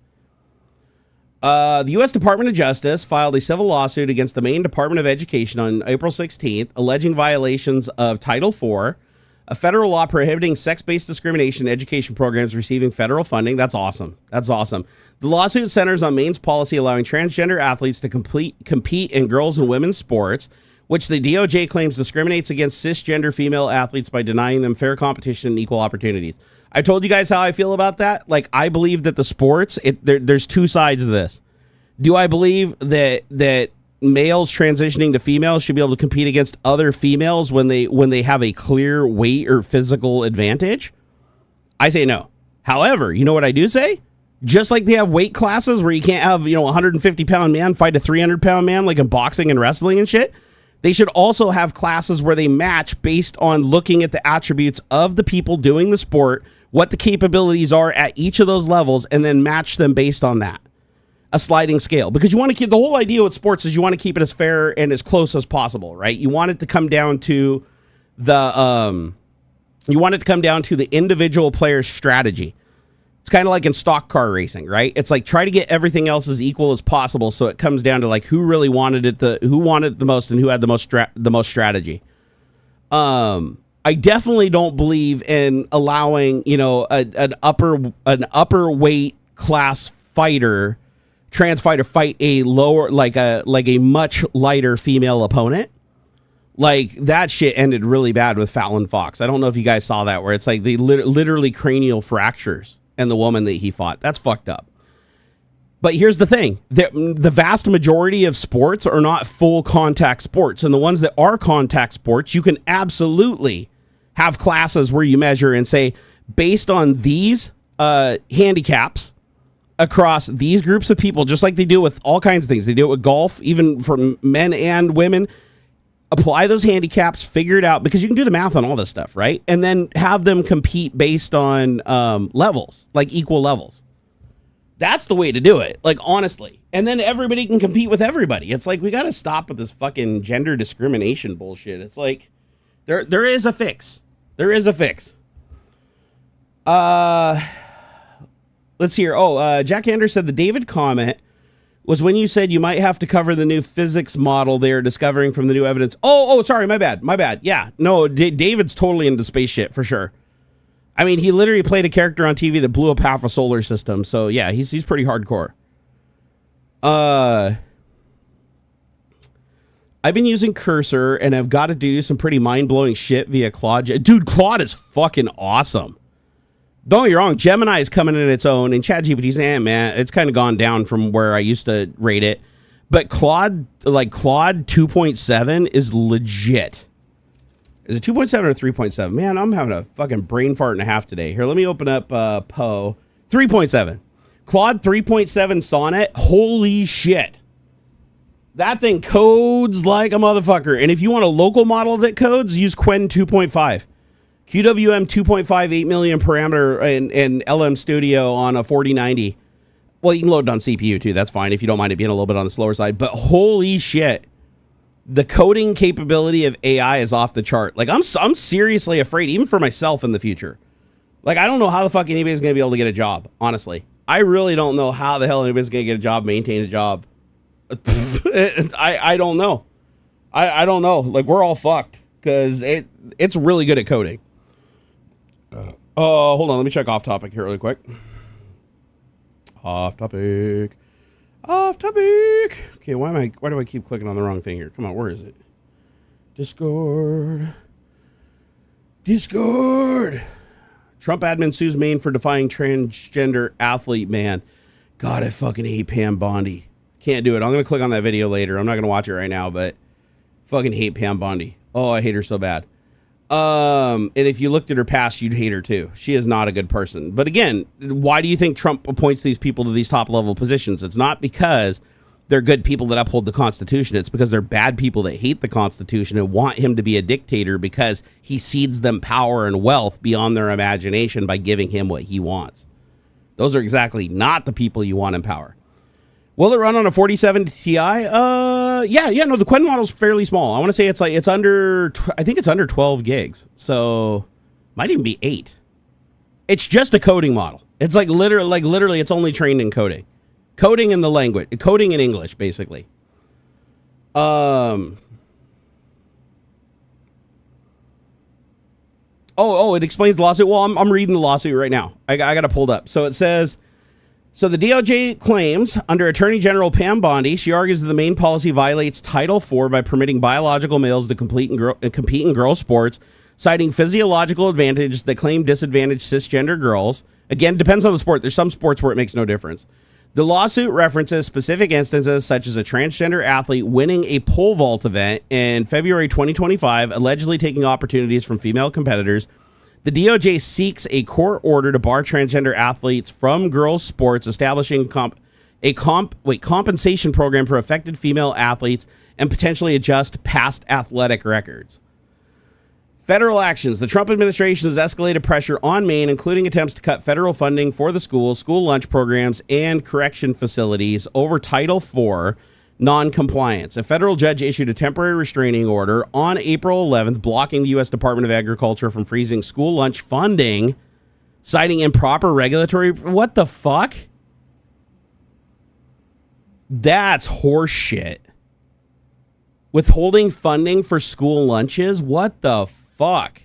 The U.S. Department of Justice filed a civil lawsuit against the Maine Department of Education on April 16th, alleging violations of Title IV, a federal law prohibiting sex-based discrimination in education programs receiving federal funding. That's awesome. That's awesome. The lawsuit centers on Maine's policy allowing transgender athletes to compete in girls' and women's sports, which the DOJ claims discriminates against cisgender female athletes by denying them fair competition and equal opportunities. I told you guys how I feel about that. Like, I believe that the sports, there's two sides of this. Do I believe that males transitioning to females should be able to compete against other females when they have a clear weight or physical advantage? I say no. However, you know what I do say? Just like they have weight classes where you can't have, a 150-pound man fight a 300-pound man like in boxing and wrestling and shit, they should also have classes where they match based on looking at the attributes of the people doing the sport, what the capabilities are at each of those levels, and then match them based on that. A sliding scale, because you want to keep the whole idea with sports is you want to keep it as fair and as close as possible, right? You want it to come down to the individual player's strategy. It's kind of like in stock car racing, right? It's like try to get everything else as equal as possible, so it comes down to like who really wanted it, who wanted it the most, and who had the most strategy. I definitely don't believe in allowing an upper weight class fighter. Trans fighter fight a lower, like a much lighter female opponent. Like that shit ended really bad with Fallon Fox. I don't know if you guys saw that, where it's like they literally cranial fractures and the woman that he fought. That's fucked up. But here's the thing. The vast majority of sports are not full contact sports. And the ones that are contact sports, you can absolutely have classes where you measure and say, based on these handicaps, across these groups of people, just like they do with all kinds of things. They do it with golf, even for men and women. Apply those handicaps, figure it out, because you can do the math on all this stuff, right? And then have them compete based on levels, like equal levels. That's the way to do it, like honestly. And then everybody can compete with everybody. It's like we got to stop with this fucking gender discrimination bullshit. It's like there is a fix. There is a fix. Let's hear. Jack Anders said the David comment was when you said you might have to cover the new physics model they're discovering from the new evidence. Sorry, my bad. Yeah, no, David's totally into space shit for sure. I mean, he literally played a character on TV that blew up half a solar system. So yeah, he's pretty hardcore. I've been using Cursor and I've got to do some pretty mind-blowing shit via Claude. Dude, Claude is fucking awesome. Don't get me wrong, Gemini is coming in its own, and ChatGPT's, man, it's kind of gone down from where I used to rate it. But Claude 2.7 is legit. Is it 2.7 or 3.7? Man, I'm having a fucking brain fart and a half today. Here, let me open up Poe. 3.7. Claude 3.7 Sonnet. Holy shit. That thing codes like a motherfucker. And if you want a local model that codes, use Qwen 2.5. QWM 2.5, 8 million parameter and LM Studio on a 4090. Well, you can load it on CPU too. That's fine if you don't mind it being a little bit on the slower side. But holy shit, the coding capability of AI is off the chart. Like I'm seriously afraid, even for myself in the future. Like I don't know how the fuck anybody's gonna be able to get a job. Honestly, I really don't know how the hell anybody's gonna get a job, maintain a job. I don't know. I don't know. Like we're all fucked because it's really good at coding. Hold on. Let me check off topic here really quick. Off topic. Okay, why do I keep clicking on the wrong thing here? Come on, where is it? Discord. Trump admin sues Maine for defying transgender athlete man. God, I fucking hate Pam Bondi. Can't do it. I'm going to click on that video later. I'm not going to watch it right now, but fucking hate Pam Bondi. Oh, I hate her so bad. And if you looked at her past, you'd hate her too. She is not a good person. But again, why do you think Trump appoints these people to these top level positions? It's not because they're good people that uphold the Constitution. It's because they're bad people that hate the Constitution and want him to be a dictator because he cedes them power and wealth beyond their imagination by giving him what he wants. Those are exactly not the people you want in power. Will it run on a 47 Ti? No, the Quen model's fairly small. I want to say it's under 12 gigs. So might even be 8. It's just a coding model. It's literally it's only trained in coding. Coding in the language, coding in English, basically. It explains the lawsuit. Well, I'm reading the lawsuit right now. I got it pulled up. So it says, so the DOJ claims under Attorney General Pam Bondi, she argues that the main policy violates Title IV by permitting biological males to compete in girls' sports, citing physiological advantages that claim disadvantage cisgender girls. Again, depends on the sport. There's some sports where it makes no difference. The lawsuit references specific instances such as a transgender athlete winning a pole vault event in February 2025, allegedly taking opportunities from female competitors. The DOJ seeks a court order to bar transgender athletes from girls' sports, establishing a compensation program for affected female athletes, and potentially adjust past athletic records. Federal actions. The Trump administration has escalated pressure on Maine, including attempts to cut federal funding for the schools, school lunch programs, and correction facilities over Title IV non-compliance. A federal judge issued a temporary restraining order on April 11th, blocking the U.S. Department of Agriculture from freezing school lunch funding, citing improper regulatory... What the fuck? That's horseshit. Withholding funding for school lunches? What the fuck?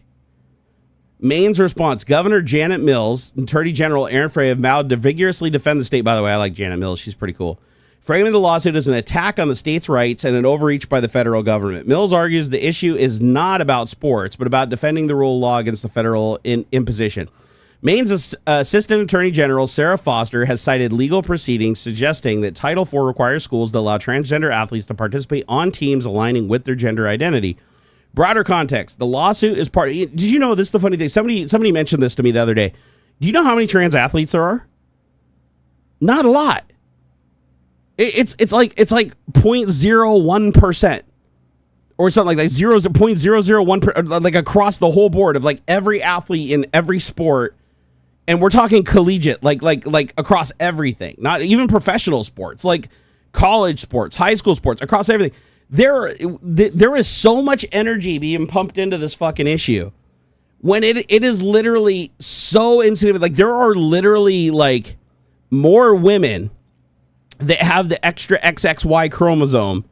Maine's response. Governor Janet Mills and Attorney General Aaron Frey have vowed to vigorously defend the state. By the way, I like Janet Mills. She's pretty cool. Framing the lawsuit as an attack on the state's rights and an overreach by the federal government. Mills argues the issue is not about sports, but about defending the rule of law against the federal imposition. Maine's Assistant Attorney General Sarah Foster has cited legal proceedings suggesting that Title IV requires schools to allow transgender athletes to participate on teams aligning with their gender identity. Broader context, the lawsuit is part... Did you know, this is the funny thing, somebody mentioned this to me the other day. Do you know how many trans athletes there are? Not a lot. It's like 0.01% or something like that. 0.001%, like across the whole board of like every athlete in every sport. And we're talking collegiate, like across everything, not even professional sports, like college sports, high school sports, across everything. There is so much energy being pumped into this fucking issue when it is literally so insignificant. Like there are literally like more women that have the extra XXY chromosome,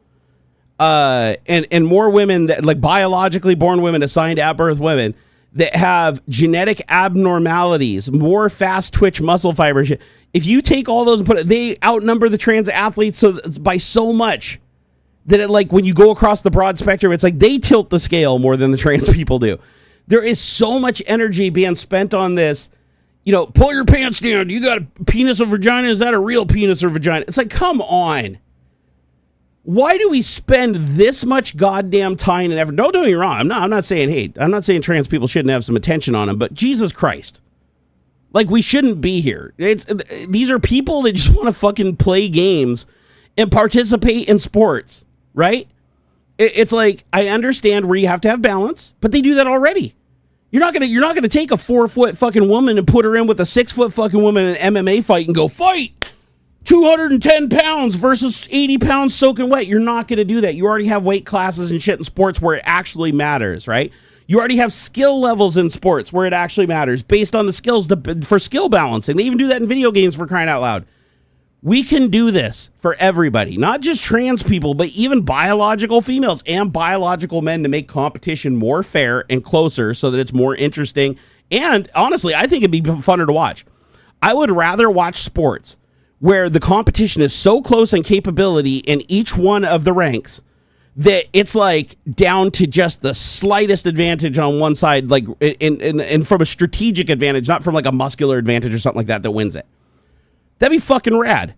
and more women that, like, biologically born women, assigned at birth women, that have genetic abnormalities, more fast twitch muscle fibers. If you take all those and put it, they outnumber the trans athletes by so much that it, like, when you go across the broad spectrum, it's like they tilt the scale more than the trans people do. There is so much energy being spent on this. You know, pull your pants down. You got a penis or vagina? Is that a real penis or vagina? It's like, come on. Why do we spend this much goddamn time and effort? Don't get me wrong. I'm not saying trans people shouldn't have some attention on them, but Jesus Christ. Like, we shouldn't be here. These are people that just want to fucking play games and participate in sports, right? It's like, I understand where you have to have balance, but they do that already. You're not gonna take a 4-foot fucking woman and put her in with a 6-foot fucking woman in an MMA fight and go, fight 210 pounds versus 80 pounds soaking wet. You're not gonna do that. You already have weight classes and shit in sports where it actually matters, right? You already have skill levels in sports where it actually matters based on the skills for skill balancing. They even do that in video games, for crying out loud. We can do this for everybody, not just trans people, but even biological females and biological men, to make competition more fair and closer so that it's more interesting. And honestly, I think it'd be funner to watch. I would rather watch sports where the competition is so close in capability in each one of the ranks that it's like down to just the slightest advantage on one side, like and from a strategic advantage, not from like a muscular advantage or something like that wins it. That'd be fucking rad.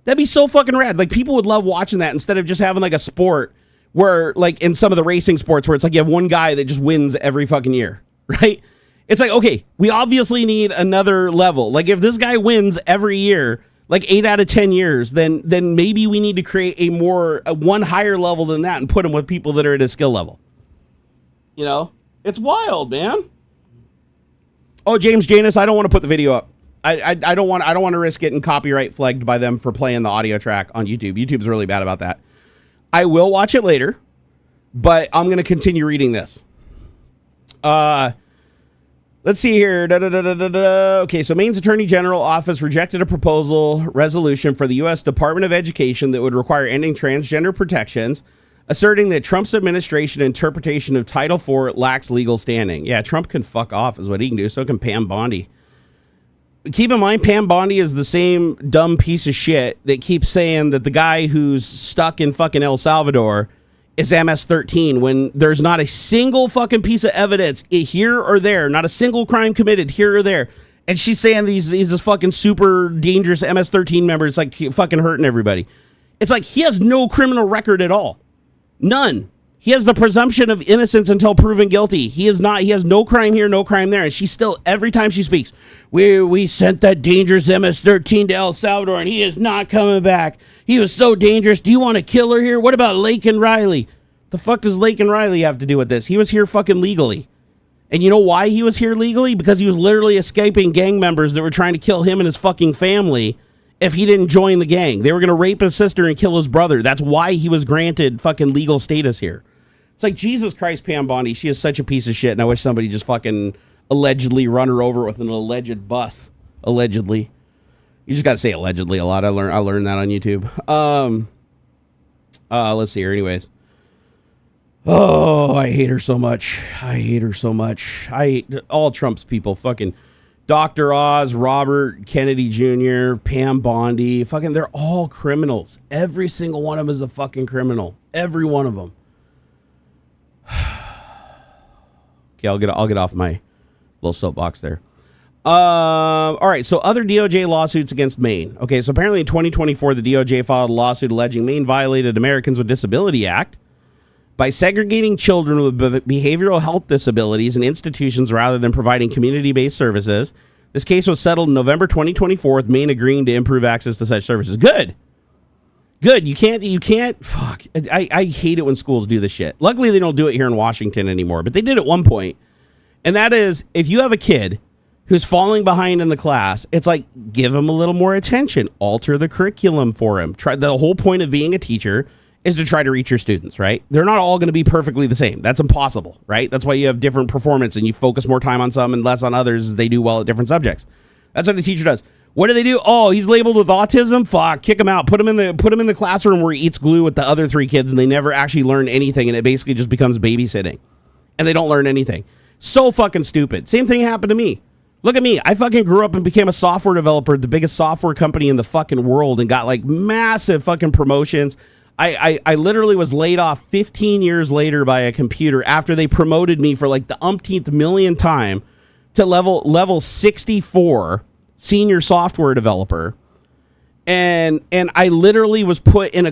That'd be so fucking rad. Like, people would love watching that instead of just having like a sport where like in some of the racing sports where it's like you have one guy that just wins every fucking year, right? It's like, okay, we obviously need another level. Like if this guy wins every year, like 8 out of 10 years, then maybe we need to create a one higher level than that and put him with people that are at a skill level. You know, it's wild, man. Oh, James Janus, I don't want to put the video up. I don't want to risk getting copyright flagged by them for playing the audio track on YouTube. YouTube's really bad about that. I will watch it later, but I'm going to continue reading this. Let's see here. Okay, so Maine's Attorney General office rejected a proposal resolution for the U.S. Department of Education that would require ending transgender protections, asserting that Trump's administration interpretation of Title IV lacks legal standing. Yeah, Trump can fuck off is what he can do. So can Pam Bondi. Keep in mind, Pam Bondi is the same dumb piece of shit that keeps saying that the guy who's stuck in fucking El Salvador is MS-13 when there's not a single fucking piece of evidence here or there, not a single crime committed here or there. And she's saying he's this fucking super dangerous MS-13 member. It's like fucking hurting everybody. It's like he has no criminal record at all. None. He has the presumption of innocence until proven guilty. He has no crime here, no crime there. And she still, every time she speaks, we sent that dangerous MS-13 to El Salvador and he is not coming back. He was so dangerous. Do you want to kill her here? What about Laken Riley? The fuck does Laken Riley have to do with this? He was here fucking legally. And you know why he was here legally? Because he was literally escaping gang members that were trying to kill him and his fucking family if he didn't join the gang. They were going to rape his sister and kill his brother. That's why he was granted fucking legal status here. It's like, Jesus Christ, Pam Bondi, she is such a piece of shit, and I wish somebody just fucking allegedly run her over with an alleged bus. Allegedly. You just got to say allegedly a lot. I learned that on YouTube. Let's see here. Anyways. Oh, I hate her so much. I hate all Trump's people. Fucking Dr. Oz, Robert Kennedy Jr., Pam Bondi. Fucking, they're all criminals. Every single one of them is a fucking criminal. Every one of them. Okay, I'll get off my little soapbox there. All right, so other DOJ lawsuits against Maine. Okay, so apparently in 2024, the DOJ filed a lawsuit alleging Maine violated Americans with Disability Act by segregating children with behavioral health disabilities in institutions rather than providing community-based services. This case was settled in November 2024, with Maine agreeing to improve access to such services. Good. You can't, fuck. I hate it when schools do this shit. Luckily, they don't do it here in Washington anymore, but they did at one point. And that is, if you have a kid who's falling behind in the class, it's like, give him a little more attention. Alter the curriculum for him. The whole point of being a teacher is to try to reach your students, right? They're not all going to be perfectly the same. That's impossible, right? That's why you have different performance and you focus more time on some and less on others as they do well at different subjects. That's what a teacher does. What do? Oh, he's labeled with autism? Fuck, kick him out. Put him in the classroom where he eats glue with the other 3 kids and they never actually learn anything and it basically just becomes babysitting. And they don't learn anything. So fucking stupid. Same thing happened to me. Look at me. I fucking grew up and became a software developer at the biggest software company in the fucking world and got like massive fucking promotions. I literally was laid off 15 years later by a computer after they promoted me for like the umpteenth millionth time to level 64 senior software developer. And I literally was put in a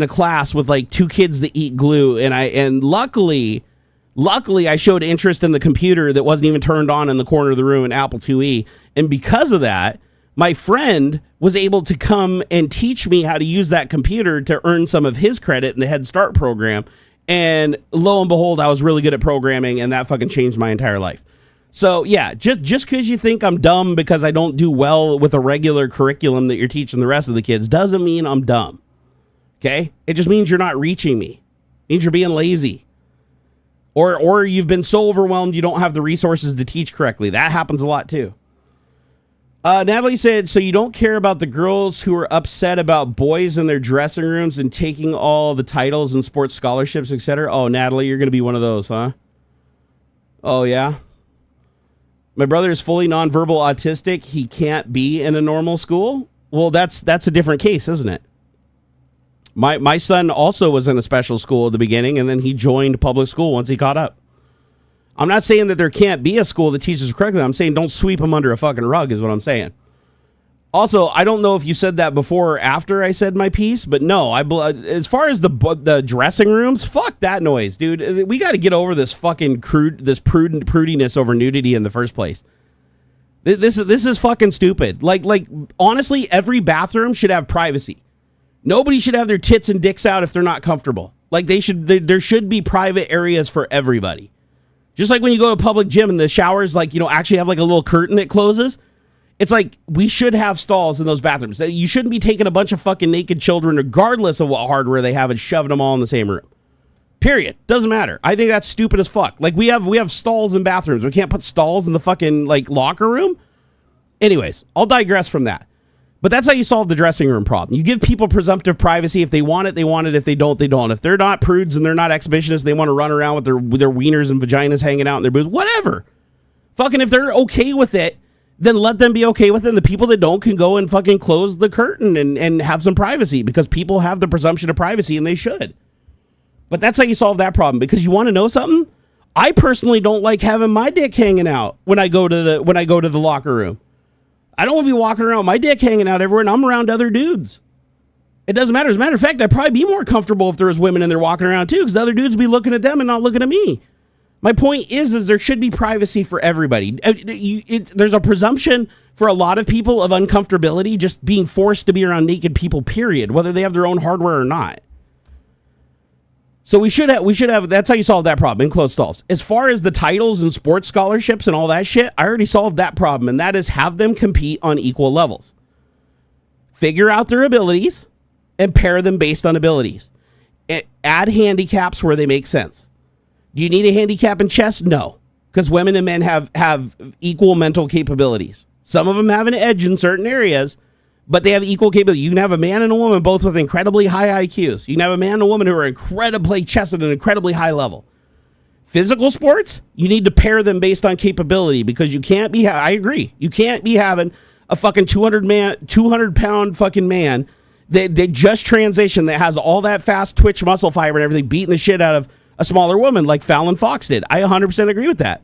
class with like 2 kids that eat glue. And luckily I showed interest in the computer that wasn't even turned on in the corner of the room, an Apple IIe. And because of that, my friend was able to come and teach me how to use that computer to earn some of his credit in the Head Start program. And lo and behold, I was really good at programming, and that fucking changed my entire life. So yeah, just because you think I'm dumb because I don't do well with a regular curriculum that you're teaching the rest of the kids doesn't mean I'm dumb. Okay? It just means you're not reaching me. It means you're being lazy. Or you've been so overwhelmed you don't have the resources to teach correctly. That happens a lot too. Natalie said, so you don't care about the girls who are upset about boys in their dressing rooms and taking all the titles and sports scholarships, etc. Oh, Natalie, you're going to be one of those, huh? Oh, yeah? My brother is fully nonverbal autistic. He can't be in a normal school? Well, that's a different case, isn't it? My son also was in a special school at the beginning, and then he joined public school once he caught up. I'm not saying that there can't be a school that teaches correctly. I'm saying don't sweep them under a fucking rug is what I'm saying. Also, I don't know if you said that before or after I said my piece, but no, as far as the dressing rooms, fuck that noise, dude. We got to get over this fucking prudiness over nudity in the first place. This is fucking stupid. Like honestly, every bathroom should have privacy. Nobody should have their tits and dicks out if they're not comfortable. Like there should be private areas for everybody. Just like when you go to a public gym and the showers, like, you know, actually have like a little curtain that closes. It's like we should have stalls in those bathrooms. You shouldn't be taking a bunch of fucking naked children, regardless of what hardware they have, and shoving them all in the same room. Period. Doesn't matter. I think that's stupid as fuck. Like we have stalls in bathrooms. We can't put stalls in the fucking like locker room. Anyways, I'll digress from that. But that's how you solve the dressing room problem. You give people presumptive privacy. If they want it, they want it. If they don't, they don't. If they're not prudes and they're not exhibitionists, they want to run around with their wieners and vaginas hanging out in their boobs. Whatever. Fucking if they're okay with it, then let them be okay with it. And the people that don't can go and fucking close the curtain and have some privacy, because people have the presumption of privacy and they should. But that's how you solve that problem. Because you want to know something? I personally don't like having my dick hanging out when I go to the locker room. I don't want to be walking around with my dick hanging out everywhere and I'm around other dudes. It doesn't matter. As a matter of fact, I'd probably be more comfortable if there was women and they're walking around too, because the other dudes would be looking at them and not looking at me. My point is there should be privacy for everybody. There's a presumption for a lot of people of uncomfortability just being forced to be around naked people, period, whether they have their own hardware or not. So we should have, that's how you solve that problem, enclosed stalls. As far as the titles and sports scholarships and all that shit, I already solved that problem, and that is have them compete on equal levels. Figure out their abilities and pair them based on abilities. Add handicaps where they make sense. Do you need a handicap in chess? No, because women and men have equal mental capabilities. Some of them have an edge in certain areas, but they have equal capability. You can have a man and a woman both with incredibly high IQs. You can have a man and a woman who are incredibly chess at an incredibly high level. Physical sports, you need to pair them based on capability, because you can't be, I agree, you can't be having a fucking 200 pound fucking man that just transitioned, that has all that fast twitch muscle fiber and everything, beating the shit out of a smaller woman like Fallon Fox did. I 100% agree with that.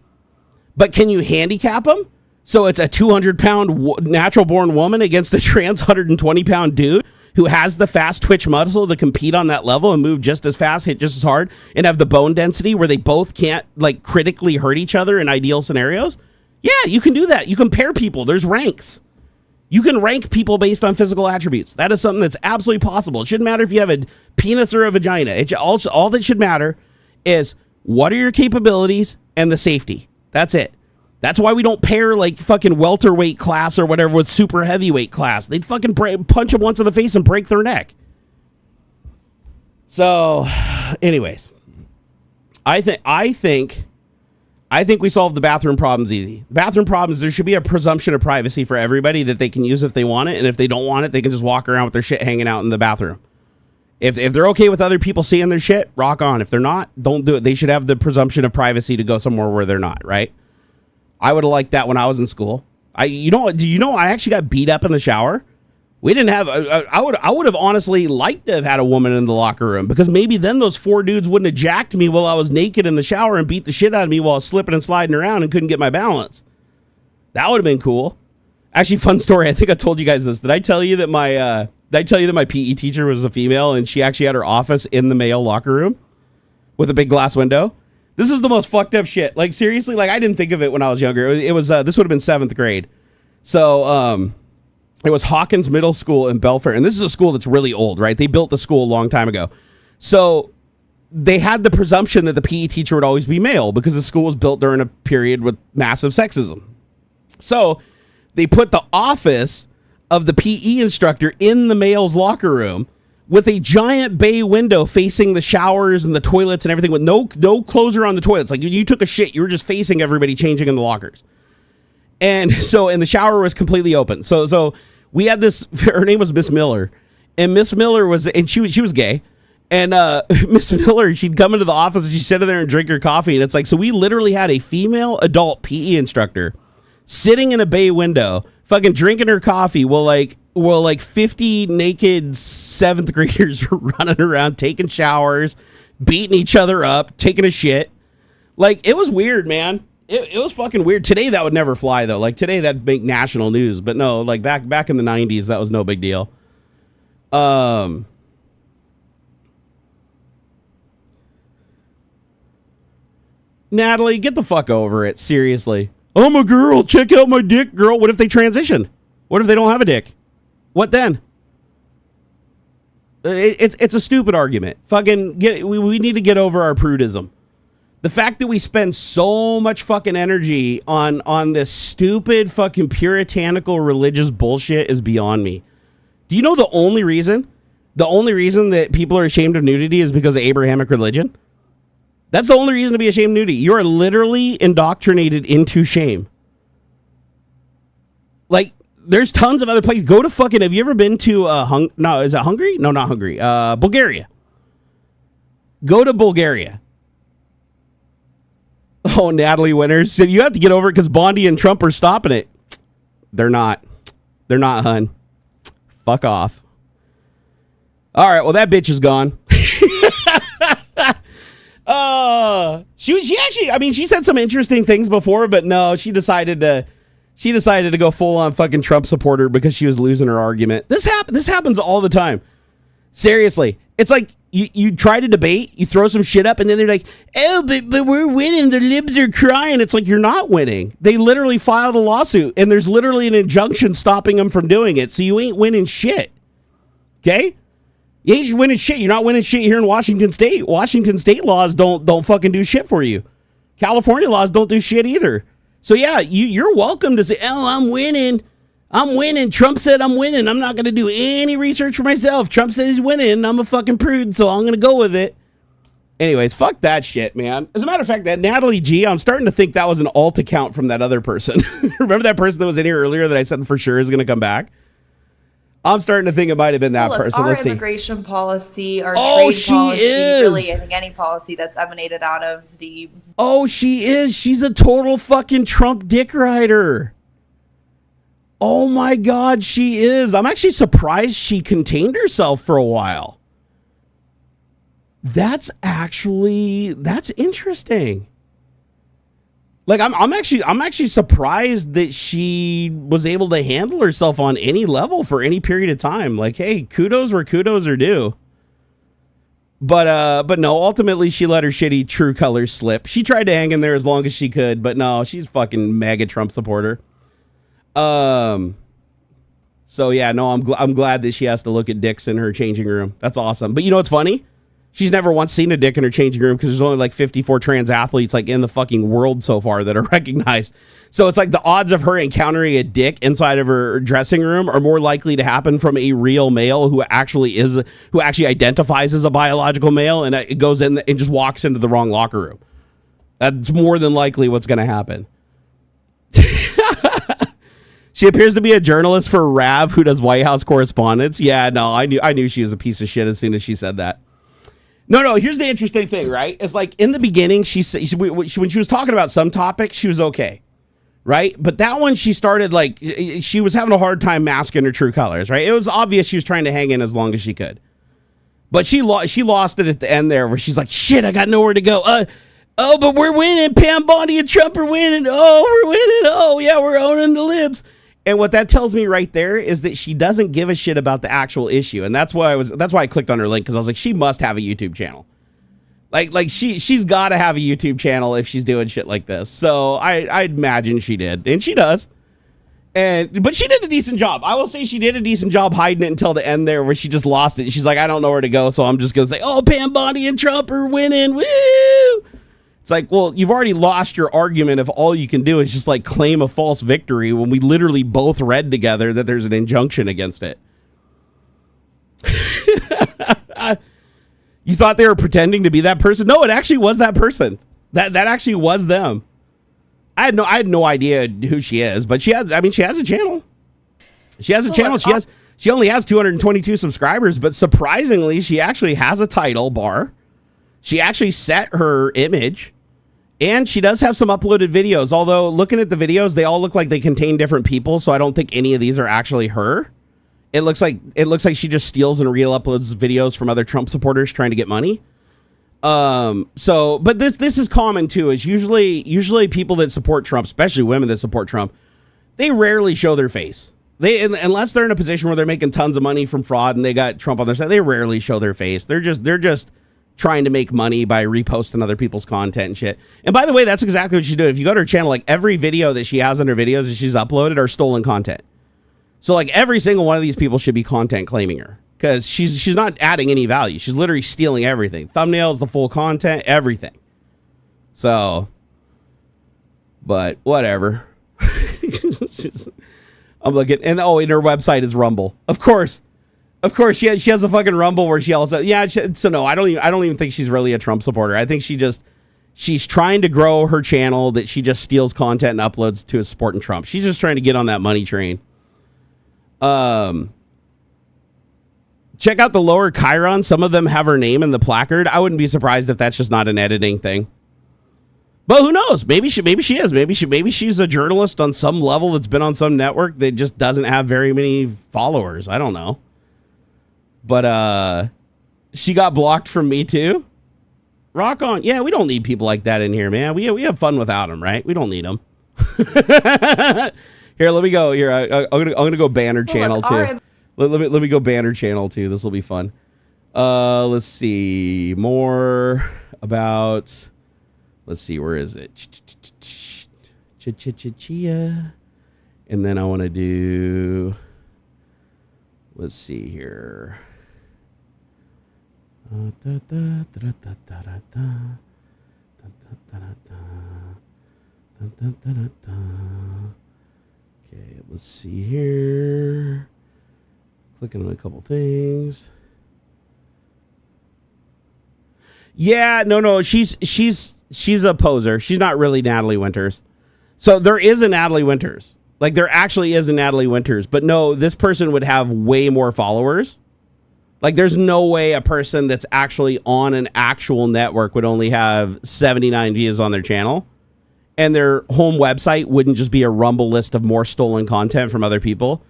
But can you handicap them? So it's a 200-pound natural-born woman against a trans 120-pound dude who has the fast twitch muscle to compete on that level and move just as fast, hit just as hard, and have the bone density where they both can't like critically hurt each other in ideal scenarios. Yeah, you can do that. You can pair people. There's ranks. You can rank people based on physical attributes. That is something that's absolutely possible. It shouldn't matter if you have a penis or a vagina. All that should matter is what are your capabilities and the safety. That's it. That's why we don't pair like fucking welterweight class or whatever with super heavyweight class. They'd fucking punch them once in the face and break their neck. So, anyways, I think we solved the bathroom problems easy. Bathroom problems, there should be a presumption of privacy for everybody that they can use if they want it, and if they don't want it, they can just walk around with their shit hanging out in the bathroom. If they're okay with other people seeing their shit, rock on. If they're not, don't do it. They should have the presumption of privacy to go somewhere where they're not, right? I would have liked that when I was in school. I actually got beat up in the shower? We didn't have, I would have honestly liked to have had a woman in the locker room, because maybe then those 4 dudes wouldn't have jacked me while I was naked in the shower and beat the shit out of me while I was slipping and sliding around and couldn't get my balance. That would have been cool. Actually, fun story. I think I told you guys this. Did I tell you that my PE teacher was a female and she actually had her office in the male locker room with a big glass window? This is the most fucked up shit. Like, seriously, like I didn't think of it when I was younger. It was this would have been 7th grade. So, it was Hawkins Middle School in Belfair. And this is a school that's really old, right? They built the school a long time ago. So they had the presumption that the PE teacher would always be male because the school was built during a period with massive sexism. So they put the office of the PE instructor in the male's locker room with a giant bay window facing the showers and the toilets and everything, with no closer on the toilets. Like when you took a shit, you were just facing everybody changing in the lockers. And the shower was completely open. So we had this, her name was Miss Miller, and Miss Miller she was gay. And Miss Miller, she'd come into the office and she'd sit in there and drink her coffee. And it's like, so we literally had a female adult PE instructor sitting in a bay window, fucking drinking her coffee while 50 naked 7th graders were running around, taking showers, beating each other up, taking a shit. Like, it was weird, man. It was fucking weird. Today that would never fly though. Like today that'd make national news, but no, like back in the 90s that was no big deal. Natalie, get the fuck over it. Seriously. I'm a girl. Check out my dick, girl. What if they transition? What if they don't have a dick? What then? It's a stupid argument. Fucking we need to get over our prudism. The fact that we spend so much fucking energy on this stupid fucking puritanical religious bullshit is beyond me. Do you know the only reason that people are ashamed of nudity is because of Abrahamic religion? That's the only reason to be ashamed of nudity. You are literally indoctrinated into shame. Like, there's tons of other places. Go to fucking, have you ever been to is it Hungary? No, not Hungary. Bulgaria. Go to Bulgaria. Oh, Natalie Winters. So you have to get over it because Bondi and Trump are stopping it. They're not. They're not, hun. Fuck off. All right, well, that bitch is gone. She actually, I mean, she said some interesting things before, but no, she decided to go full on fucking Trump supporter because she was losing her argument. This happens all the time. Seriously. It's like you try to debate, you throw some shit up, and then they're like, oh, but we're winning. The libs are crying. It's like, you're not winning. They literally filed a lawsuit, and there's literally an injunction stopping them from doing it. So you ain't winning shit. Okay? You ain't winning shit. You're not winning shit here in Washington State. Washington State laws don't fucking do shit for you. California laws don't do shit either. So yeah, you're welcome to say, oh, I'm winning. I'm winning. Trump said I'm winning. I'm not going to do any research for myself. Trump says he's winning. I'm a fucking prude, so I'm going to go with it. Anyways, fuck that shit, man. As a matter of fact, that Natalie G, I'm starting to think that was an alt account from that other person. Remember that person that was in here earlier that I said for sure is going to come back? I'm starting to think it might have been that person. Let's see. Our immigration policy, our trade policy, really, I think any policy that's emanated out of the... Oh, she is. She's a total fucking Trump dick rider. Oh my God, she is. I'm actually surprised she contained herself for a while. That's interesting. Like I'm actually surprised that she was able to handle herself on any level for any period of time. Like, hey, kudos where kudos are due. But no, ultimately she let her shitty true colors slip. She tried to hang in there as long as she could, but no, she's fucking mega Trump supporter. So yeah, no, I'm glad that she has to look at dicks in her changing room. That's awesome. But you know what's funny? She's never once seen a dick in her changing room because there's only like 54 trans athletes like in the fucking world so far that are recognized. So it's like the odds of her encountering a dick inside of her dressing room are more likely to happen from a real male who actually identifies as a biological male and it goes in and just walks into the wrong locker room. That's more than likely what's going to happen. She appears to be a journalist for Rav who does White House correspondence. Yeah, no, I knew she was a piece of shit as soon as she said that. No, here's the interesting thing, right? It's like in the beginning, when she was talking about some topics, she was okay, right? But that one, she started like, she was having a hard time masking her true colors, right? It was obvious she was trying to hang in as long as she could. But she lost it at the end there where she's like, shit, I got nowhere to go. Oh, but we're winning. Pam Bondi and Trump are winning. Oh, we're winning. Oh, yeah, we're owning the libs. And what that tells me right there is that she doesn't give a shit about the actual issue. And that's why I clicked on her link, because I was like, she must have a YouTube channel. Like she's got to have a YouTube channel if she's doing shit like this. So I'd imagine she did. And she does. But she did a decent job. I will say she did a decent job hiding it until the end there where she just lost it. She's like, I don't know where to go. So I'm just going to say, oh, Pam Bondi and Trump are winning. Woo! It's like, well, you've already lost your argument if all you can do is just like claim a false victory when we literally both read together that there's an injunction against it. You thought they were pretending to be that person? No, it actually was that person. That actually was them. I had no idea who she is, but she has a channel. She has a channel. She only has 222 subscribers, but surprisingly, she actually has a title bar. She actually set her image, and she does have some uploaded videos, although looking at the videos, they all look like they contain different people, so I don't think any of these are actually her. It looks like she just steals and re-uploads videos from other Trump supporters trying to get money. But this is common too, is usually people that support Trump, especially women that support Trump, they rarely show their face. Unless they're in a position where they're making tons of money from fraud and they got Trump on their side, they rarely show their face. They're just trying to make money by reposting other people's content and shit. And by the way, that's exactly what she's doing. If you go to her channel, like every video that she has on her videos that she's uploaded are stolen content. So like every single one of these people should be content claiming her, because she's not adding any value. She's literally stealing everything. Thumbnails, the full content, everything. So, but whatever. I'm looking, and and her website is Rumble. Of course, she has a fucking Rumble where she also so no, I don't even think she's really a Trump supporter. I think she's trying to grow her channel that she just steals content and uploads to supporting Trump. She's just trying to get on that money train. Check out the lower Chiron. Some of them have her name in the placard. I wouldn't be surprised if that's just not an editing thing. But who knows? Maybe she is. Maybe she's a journalist on some level that's been on some network that just doesn't have very many followers. I don't know. But she got blocked from me too. Rock on. Yeah, we don't need people like that in here, man. We have fun without them, right? We don't need them. Here, let me go. Here, I'm gonna go banner channel too. Let me go banner channel too. This will be fun. Let's see more about. Let's see, where is it? Chia. And then I want to do. Let's see here. Okay, let's see here. Clicking on a couple things. Yeah, no, she's a poser. She's not really Natalie Winters. So there is a Natalie Winters. Like there actually is a Natalie Winters, but no, this person would have way more followers. Like there's no way a person that's actually on an actual network would only have 79 views on their channel, and their home website wouldn't just be a Rumble list of more stolen content from other people.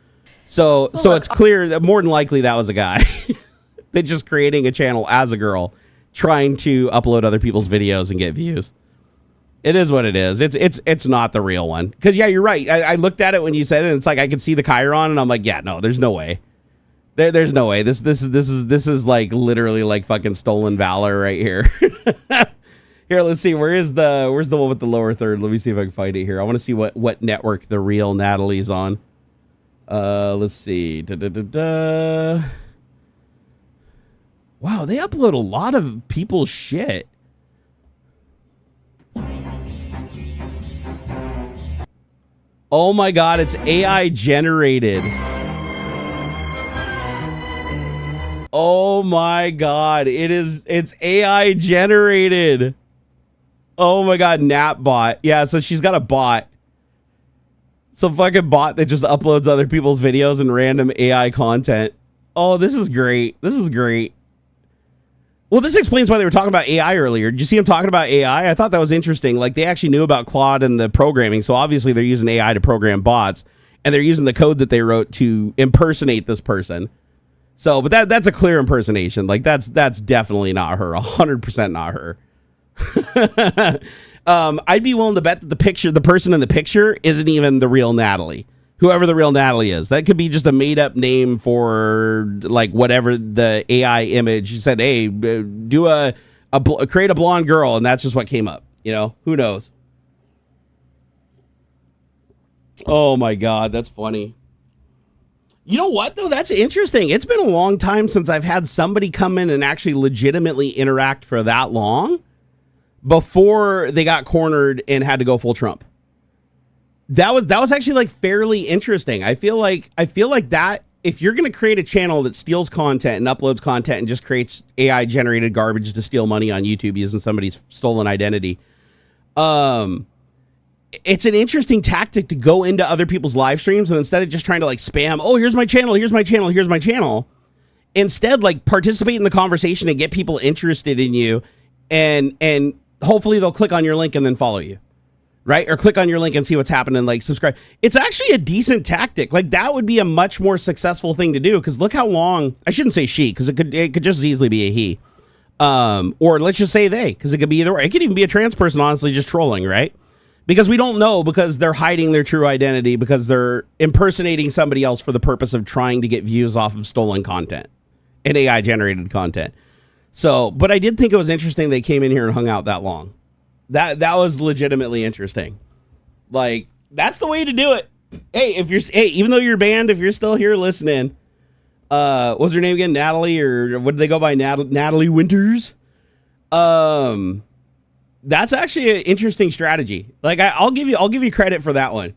So it's clear that more than likely that was a guy that's just creating a channel as a girl, trying to upload other people's videos and get views. It is what it is. It's not the real one. Because yeah, you're right. I looked at it when you said it, and it's like I could see the Chiron, and I'm like, yeah, no, there's no way. There's no way. This is like literally like fucking stolen valor right here. Here, let's see. Where's the one with the lower third? Let me see if I can find it here. I want to see what network the real Natalie's on. Let's see. Wow, they upload a lot of people's shit. Oh my God, it's AI generated. Oh my God, it's AI generated. Oh my God, Napbot. Yeah, so she's got a bot. Some fucking bot that just uploads other people's videos and random AI content. Oh, this is great. This is great. Well, this explains why they were talking about AI earlier. Did you see them talking about AI? I thought that was interesting. Like, they actually knew about Claude and the programming, so obviously they're using AI to program bots, and they're using the code that they wrote to impersonate this person. So, but that's a clear impersonation. Like, that's definitely not her. 100% not her. I'd be willing to bet that the person in the picture isn't even the real Natalie. Whoever the real Natalie is, that could be just a made-up name for like whatever the AI image said. Hey, do create a blonde girl, and that's just what came up. You know, who knows? Oh my God, that's funny. You know what though? That's interesting. It's been a long time since I've had somebody come in and actually legitimately interact for that long before they got cornered and had to go full Trump. That was actually like fairly interesting. I feel like that if you're going to create a channel that steals content and uploads content and just creates AI generated garbage to steal money on YouTube using somebody's stolen identity, it's an interesting tactic to go into other people's live streams, and instead of just trying to like spam, oh, here's my channel, instead like participate in the conversation and get people interested in you, and hopefully they'll click on your link and then follow you. Right? Or click on your link and see what's happening, like subscribe. It's actually a decent tactic. Like that would be a much more successful thing to do, because look how long, I shouldn't say she, because it could just as easily be a he. Or let's just say they, because it could be either way. It could even be a trans person, honestly, just trolling, right? Because we don't know, because they're hiding their true identity, because they're impersonating somebody else for the purpose of trying to get views off of stolen content and AI generated content. So, but I did think it was interesting they came in here and hung out that long. That was legitimately interesting. Like, that's the way to do it. Hey, even though you're banned, if you're still here listening, what was her name again? Natalie, or what did they go by? Natalie Winters. That's actually an interesting strategy. Like, I'll give you credit for that one.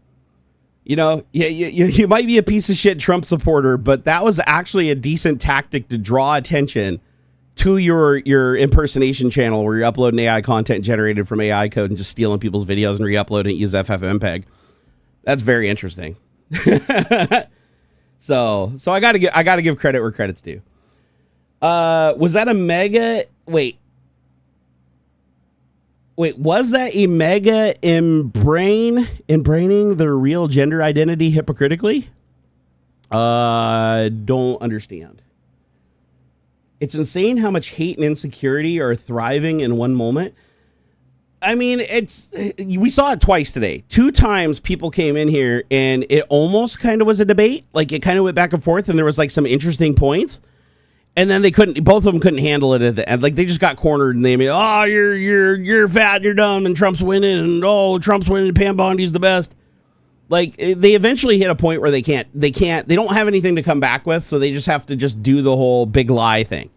You know, you might be a piece of shit Trump supporter, but that was actually a decent tactic to draw attention to your impersonation channel, where you're uploading AI content generated from AI code and just stealing people's videos and re-uploading it, use FFmpeg. That's very interesting. So I gotta give credit where credit's due. Was that a mega? Wait, was that a mega embraining their real gender identity hypocritically? Don't understand. It's insane how much hate and insecurity are thriving in one moment. I mean, we saw it twice today. 2 times people came in here and it almost kind of was a debate. Like, it kind of went back and forth and there was like some interesting points. And then both of them couldn't handle it at the end. Like, they just got cornered and they made, oh, you're fat, you're dumb, and Trump's winning, and oh, Trump's winning, Pam Bondi's the best. Like, they eventually hit a point where they don't have anything to come back with, so they just have to just do the whole big lie thing.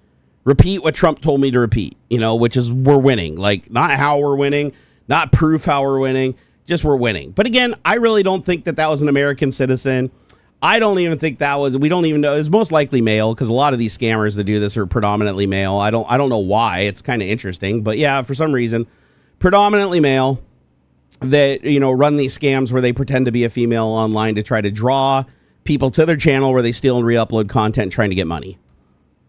Repeat what Trump told me to repeat, which is we're winning. Like, not how we're winning, not proof how we're winning, just we're winning. But again, I really don't think that was an American citizen. I don't even think we don't even know. It's most likely male, because a lot of these scammers that do this are predominantly male. I don't know why. It's kind of interesting, but yeah, for some reason, predominantly male that, run these scams where they pretend to be a female online to try to draw people to their channel where they steal and re-upload content trying to get money.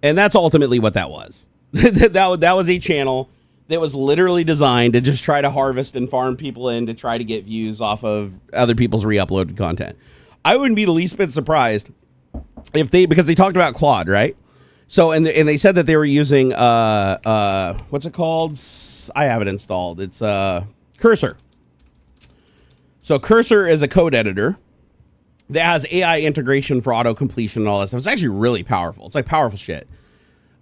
And that's ultimately what that was. that was a channel that was literally designed to just try to harvest and farm people in to try to get views off of other people's re-uploaded content. I wouldn't be the least bit surprised because they talked about Claude, right? So, and they said that they were using, what's it called? I have it installed. It's Cursor. So Cursor is a code editor that has AI integration for auto completion and all that stuff. It's actually really powerful. It's like powerful shit.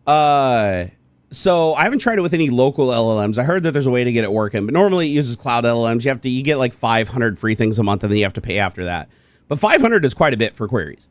So I haven't tried it with any local LLMs. I heard that there's a way to get it working, but normally it uses cloud LLMs. You get like 500 free things a month, and then you have to pay after that. But 500 is quite a bit for queries.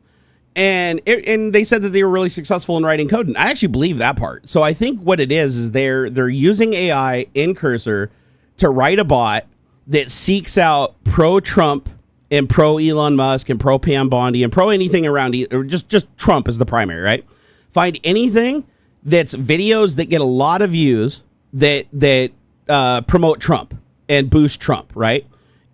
And they said that they were really successful in writing code. And I actually believe that part. So I think what it is they're using AI in Cursor to write a bot that seeks out pro-Trump and pro-Elon Musk and pro-Pam Bondi and pro-anything around, or just Trump is the primary, right? Find anything that's videos that get a lot of views that promote Trump and boost Trump, right?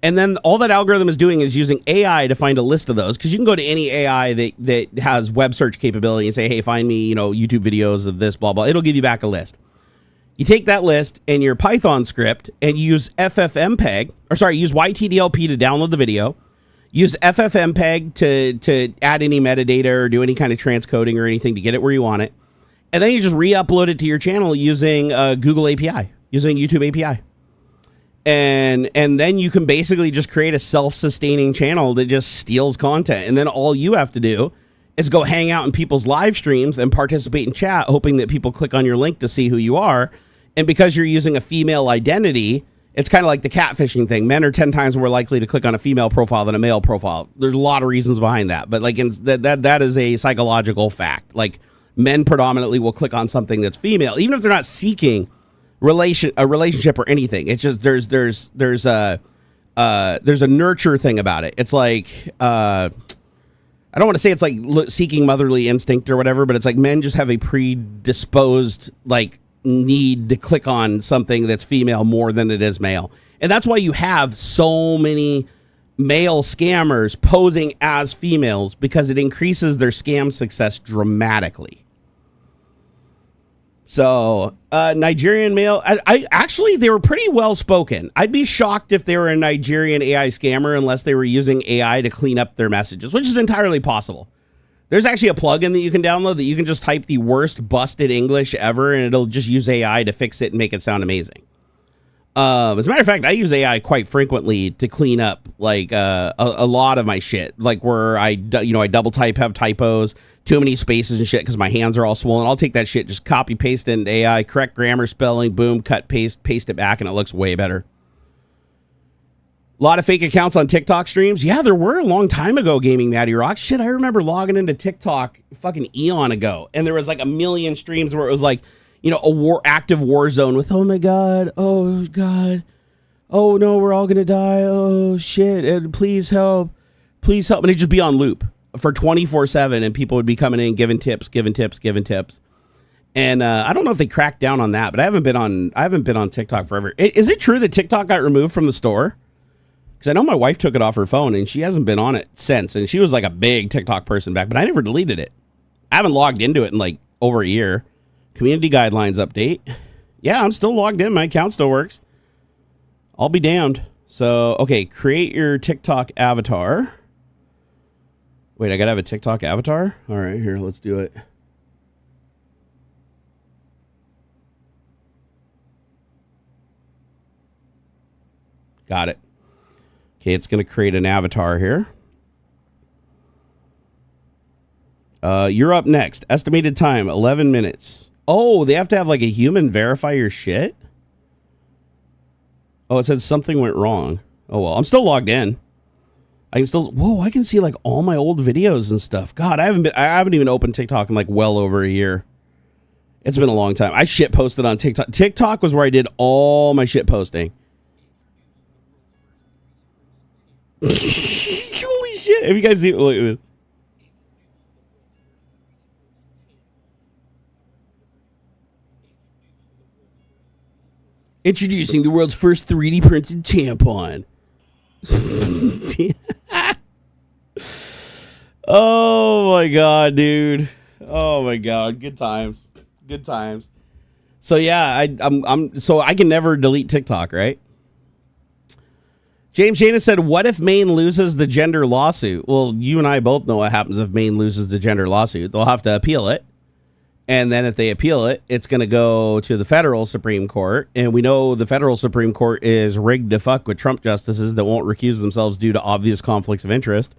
And then all that algorithm is doing is using AI to find a list of those, because you can go to any AI that has web search capability and say, hey, find me, YouTube videos of this, blah, blah. It'll give you back a list. You take that list and your Python script and use use YTDLP to download the video, use FFmpeg to add any metadata or do any kind of transcoding or anything to get it where you want it. And then you just re-upload it to your channel using Google API, using YouTube API. And then you can basically just create a self-sustaining channel that just steals content. And then all you have to do is go hang out in people's live streams and participate in chat, hoping that people click on your link to see who you are. And because you're using a female identity, it's kind of like the catfishing thing. Men are 10 times more likely to click on a female profile than a male profile. There's a lot of reasons behind that, but like that is a psychological fact. Like, men predominantly will click on something that's female, even if they're not seeking a relationship or anything. It's just there's a nurture thing about it. It's like I don't want to say it's like seeking motherly instinct or whatever, but it's like men just have a predisposed like need to click on something that's female more than it is male. And that's why you have so many male scammers posing as females, because it increases their scam success dramatically. So, Nigerian male, I actually, they were pretty well spoken. I'd be shocked if they were a Nigerian AI scammer unless they were using AI to clean up their messages, which is entirely possible. There's actually a plugin that you can download that you can just type the worst busted English ever, and it'll just use AI to fix it and make it sound amazing. As a matter of fact, I use AI quite frequently to clean up like a lot of my shit, like where I double type, have typos, too many spaces and shit because my hands are all swollen. I'll take that shit, just copy paste into AI, correct grammar, spelling, boom, cut, paste it back, and it looks way better. A lot of fake accounts on TikTok streams. Yeah, there were a long time ago, Gaming Matty Rock. Shit, I remember logging into TikTok fucking eon ago, and there was like a million streams where it was like, active war zone with, oh my God, oh no, we're all gonna die, oh shit, and please help, and it'd just be on loop for 24/7, and people would be coming in giving tips, and I don't know if they cracked down on that, but I haven't been on TikTok forever. Is it true that TikTok got removed from the store? Because I know my wife took it off her phone, and she hasn't been on it since, and she was like a big TikTok person back, but I never deleted it. I haven't logged into it in like over a year. Community guidelines update. Yeah, I'm still logged in. My account still works. I'll be damned. So, okay, create your TikTok avatar. Wait, I gotta have a TikTok avatar? All right, here, let's do it. Got it. Okay, it's gonna create an avatar here. You're up next. Estimated time, 11 minutes. Oh, they have to have like a human verify your shit? Oh, it says something went wrong. Oh, well, I'm still logged in. I can see like all my old videos and stuff. God, I haven't even opened TikTok in like well over a year. It's been a long time. I shit posted on TikTok. TikTok was where I did all my shit posting. Holy shit. Have you guys seen... Wait. Introducing the world's first 3D printed tampon. Oh my God, dude. Oh my God. Good times. So yeah, so I can never delete TikTok, right? James Jana said, what if Maine loses the gender lawsuit? Well, you and I both know what happens if Maine loses the gender lawsuit. They'll have to appeal it. And then if they appeal it, it's going to go to the federal Supreme Court. And we know the federal Supreme Court is rigged to fuck with Trump justices that won't recuse themselves due to obvious conflicts of interest.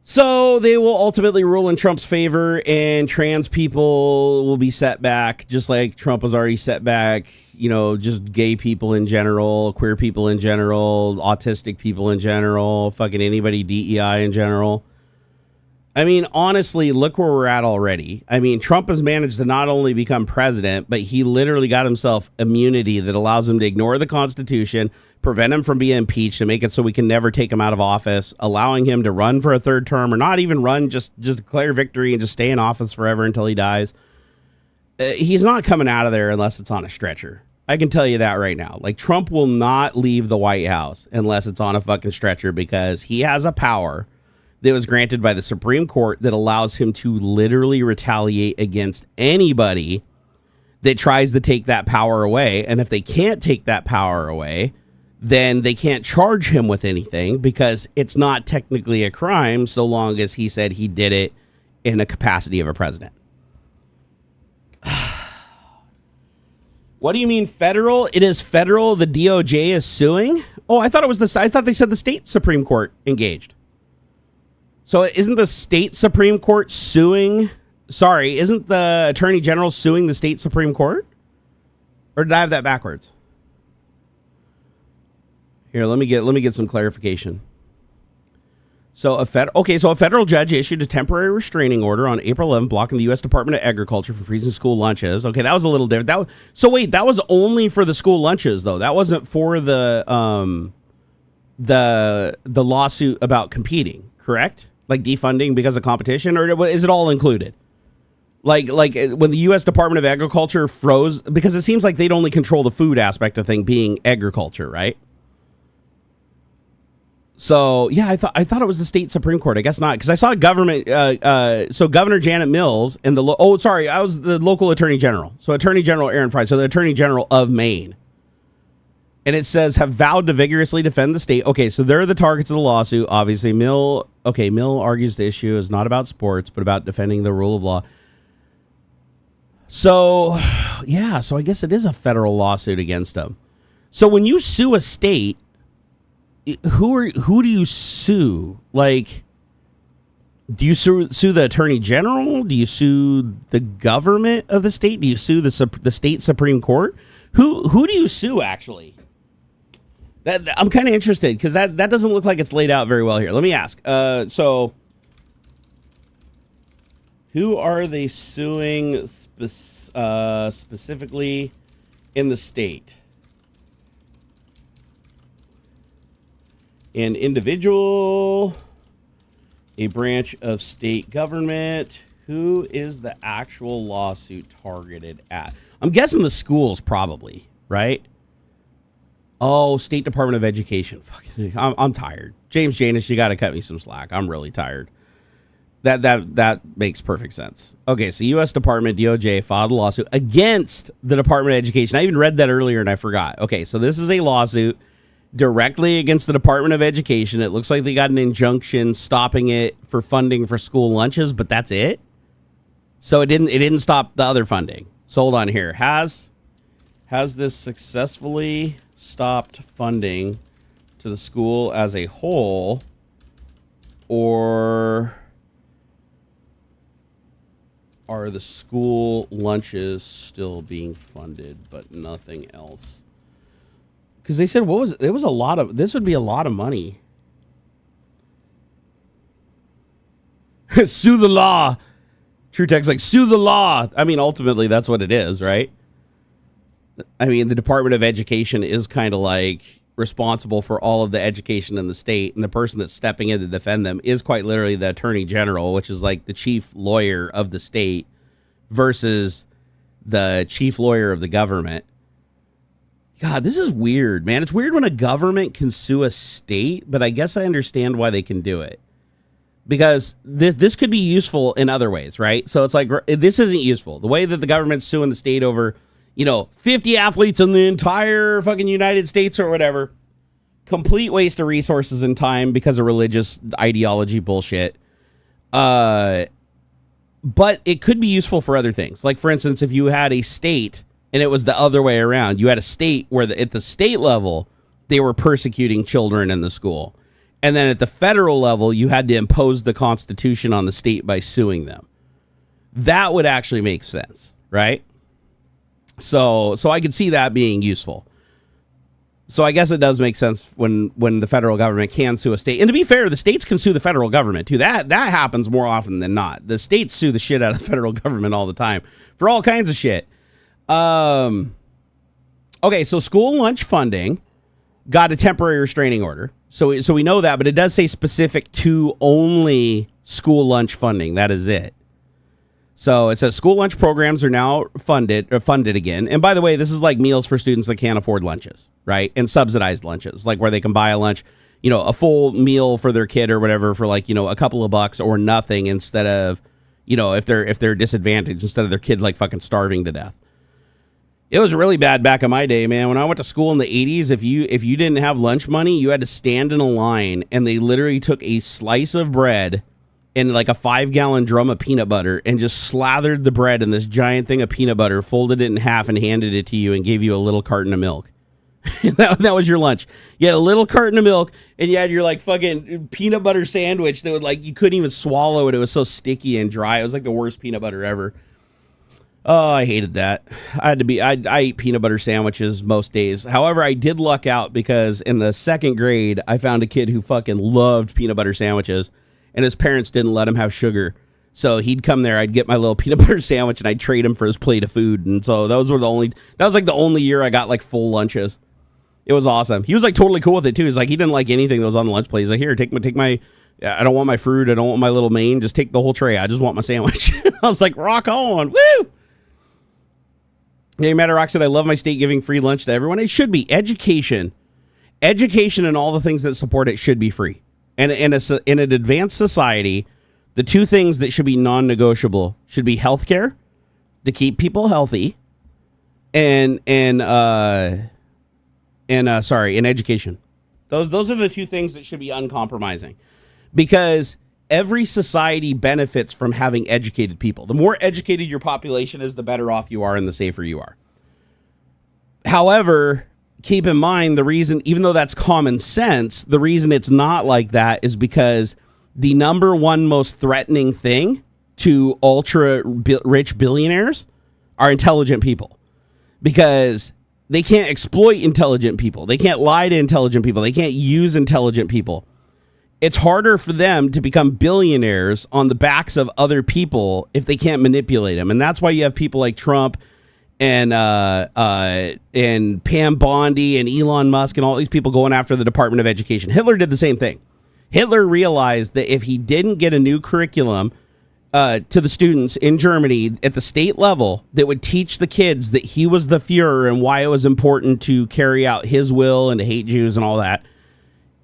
So they will ultimately rule in Trump's favor, and trans people will be set back, just like Trump was already set back, just gay people in general, queer people in general, autistic people in general, fucking anybody DEI in general. I mean, honestly, look where we're at already. I mean, Trump has managed to not only become president, but he literally got himself immunity that allows him to ignore the Constitution, prevent him from being impeached, and make it so we can never take him out of office, allowing him to run for a third term, or not even run, just declare victory and just stay in office forever until he dies. He's not coming out of there unless it's on a stretcher. I can tell you that right now. Like, Trump will not leave the White House unless it's on a fucking stretcher, because he has a power that was granted by the Supreme Court that allows him to literally retaliate against anybody that tries to take that power away. And if they can't take that power away, then they can't charge him with anything, because it's not technically a crime so long as he said he did it in a capacity of a president. What do you mean federal? It is federal. The DOJ is suing. Oh, I thought they said the state Supreme Court engaged. So isn't the state Supreme Court suing? Sorry, isn't the Attorney General suing the state Supreme Court? Or did I have that backwards? Here, let me get some clarification. So a federal judge issued a temporary restraining order on April 11th, blocking the U.S. Department of Agriculture from freezing school lunches. Okay, that was a little different. That was only for the school lunches, though. That wasn't for the lawsuit about competing, correct? Like defunding because of competition, or is it all included? Like when the U.S. Department of Agriculture froze, because it seems like they'd only control the food aspect of thing, being agriculture, right? So yeah, I thought it was the state Supreme Court. I guess not, because I saw government. So Governor Janet Mills and I was the local Attorney General. So Attorney General Aaron Fry, so the Attorney General of Maine. And it says, have vowed to vigorously defend the state. Okay, so they're the targets of the lawsuit, obviously. Okay, Mill argues the issue is not about sports, but about defending the rule of law. So, yeah, so I guess it is a federal lawsuit against them. So when you sue a state, who do you sue? Like, do you sue the attorney general? Do you sue the government of the state? Do you sue the state Supreme Court? Who do you sue, actually? That I'm kind of interested, because that doesn't look like it's laid out very well here. Let me ask. So who are they suing specifically in the state? An individual, a branch of state government. Who is the actual lawsuit targeted at? I'm guessing the schools, probably, right? Oh, State Department of Education. Fuck, I'm tired. James Janus, you got to cut me some slack. I'm really tired. That makes perfect sense. Okay, so U.S. Department, DOJ, filed a lawsuit against the Department of Education. I even read that earlier and I forgot. Okay, so this is a lawsuit directly against the Department of Education. It looks like they got an injunction stopping it for funding for school lunches, but that's it? So it didn't stop the other funding. So hold on here. Has this successfully stopped funding to the school as a whole, or are the school lunches still being funded but nothing else? Because they said this would be a lot of money. Sue the law. True Tech's like, sue the law. I mean, ultimately, that's what it is, right? I mean, the Department of Education is kind of like responsible for all of the education in the state, and the person that's stepping in to defend them is quite literally the attorney general, which is like the chief lawyer of the state versus the chief lawyer of the government. God, this is weird, man. It's weird when a government can sue a state, but I guess I understand why they can do it. Because this could be useful in other ways, right? So it's like, this isn't useful. The way that the government's suing the state over, 50 athletes in the entire fucking United States or whatever, complete waste of resources and time because of religious ideology bullshit. But it could be useful for other things. Like, for instance, if you had a state and it was the other way around, you had a state where at the state level, they were persecuting children in the school. And then at the federal level, you had to impose the Constitution on the state by suing them. That would actually make sense, right? So I could see that being useful. So I guess it does make sense when the federal government can sue a state. And to be fair, the states can sue the federal government too. That happens more often than not. The states sue the shit out of the federal government all the time for all kinds of shit. Okay, so school lunch funding got a temporary restraining order. So we know that, but it does say specific to only school lunch funding. That is it. So it says school lunch programs are now funded again. And by the way, this is like meals for students that can't afford lunches, right? And subsidized lunches, like where they can buy a lunch, a full meal for their kid or whatever for like, a couple of bucks or nothing instead of, if they're disadvantaged, instead of their kid like fucking starving to death. It was really bad back in my day, man. When I went to school in the 80s, if you didn't have lunch money, you had to stand in a line, and they literally took a slice of bread and like a 5-gallon drum of peanut butter and just slathered the bread in this giant thing of peanut butter, folded it in half and handed it to you and gave you a little carton of milk. that was your lunch. You had a little carton of milk and you had your like fucking peanut butter sandwich that would like, you couldn't even swallow it. It was so sticky and dry. It was like the worst peanut butter ever. Oh, I hated that. I ate peanut butter sandwiches most days. However, I did luck out because in the second grade, I found a kid who fucking loved peanut butter sandwiches, and his parents didn't let him have sugar. So he'd come there, I'd get my little peanut butter sandwich, and I'd trade him for his plate of food. And so that was like the only year I got like full lunches. It was awesome. He was like totally cool with it too. He's like, he didn't like anything that was on the lunch plate. He's like, here, take my, I don't want my fruit. I don't want my little main. Just take the whole tray. I just want my sandwich. I was like, rock on. Woo! Hey, Matt Rock said, I love my state giving free lunch to everyone. It should be. Education and all the things that support it should be free. And in an advanced society, the two things that should be non-negotiable should be healthcare to keep people healthy and education. Those are the two things that should be uncompromising. because every society benefits from having educated people. The more educated your population is, the better off you are and the safer you are. However, keep in mind the reason, even though that's common sense, the reason it's not like that is because the number one most threatening thing to ultra rich billionaires are intelligent people, because they can't exploit intelligent people. They can't lie to intelligent people. They can't use intelligent people. It's harder for them to become billionaires on the backs of other people if they can't manipulate them. And that's why you have people like Trump and Pam Bondi and Elon Musk and all these people going after the Department of Education. Hitler did the same thing. Hitler realized that if he didn't get a new curriculum to the students in Germany at the state level that would teach the kids that he was the Fuhrer and why it was important to carry out his will and to hate Jews and all that,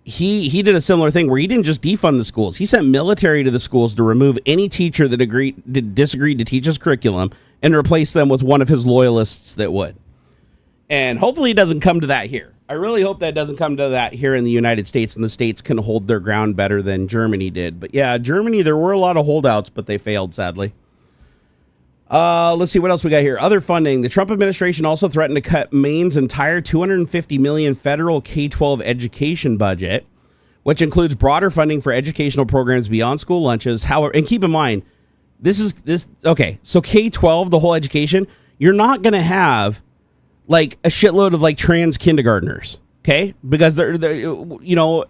he did a similar thing where he didn't just defund the schools. He sent military to the schools to remove any teacher that disagreed to teach his curriculum and replace them with one of his loyalists that would. And hopefully it doesn't come to that here. I really hope that doesn't come to that here in the United States, and the states can hold their ground better than Germany did. But yeah, Germany, there were a lot of holdouts, but they failed, sadly. Let's see what else we got here. Other funding. The Trump administration also threatened to cut Maine's entire $250 million federal K-12 education budget, which includes broader funding for educational programs beyond school lunches. However, and keep in mind, okay, so K-12, the whole education, you're not going to have like a shitload of like trans kindergartners, okay? Because they're you know,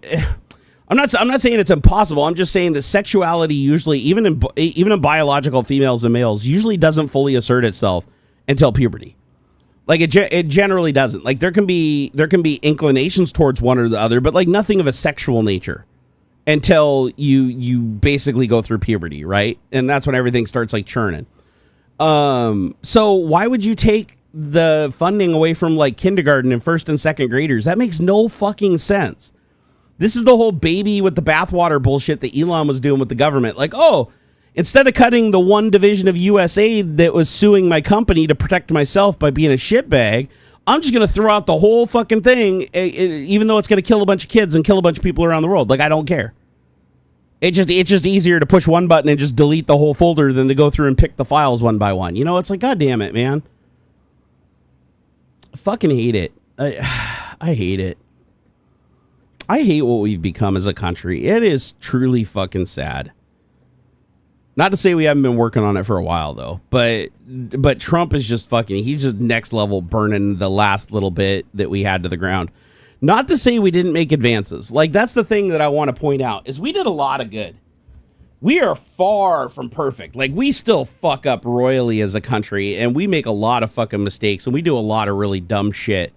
I'm not saying it's impossible. I'm just saying that sexuality usually, even in biological females and males, usually doesn't fully assert itself until puberty. Like it generally doesn't. Like there can be inclinations towards one or the other, but like nothing of a sexual nature until you basically go through puberty, right? And that's when everything starts like churning. So why would you take the funding away from like kindergarten and first and second graders? That makes no fucking sense. This is the whole baby with the bathwater bullshit that Elon was doing with the government. Like, oh, instead of cutting the one division of USAID that was suing my company to protect myself by being a shitbag, I'm just going to throw out the whole fucking thing, even though it's going to kill a bunch of kids and kill a bunch of people around the world. Like, I don't care. It's just easier to push one button and just delete the whole folder than to go through and pick the files one by one. You know, it's like, God damn it, man. I fucking hate it. I hate it. I hate what we've become as a country. It is truly fucking sad. Not to say we haven't been working on it for a while, though. But Trump is just fucking... He's just next level burning the last little bit that we had to the ground. Not to say we didn't make advances. Like, that's the thing that I want to point out, is we did a lot of good. We are far from perfect. Like, we still fuck up royally as a country, and we make a lot of fucking mistakes, and we do a lot of really dumb shit.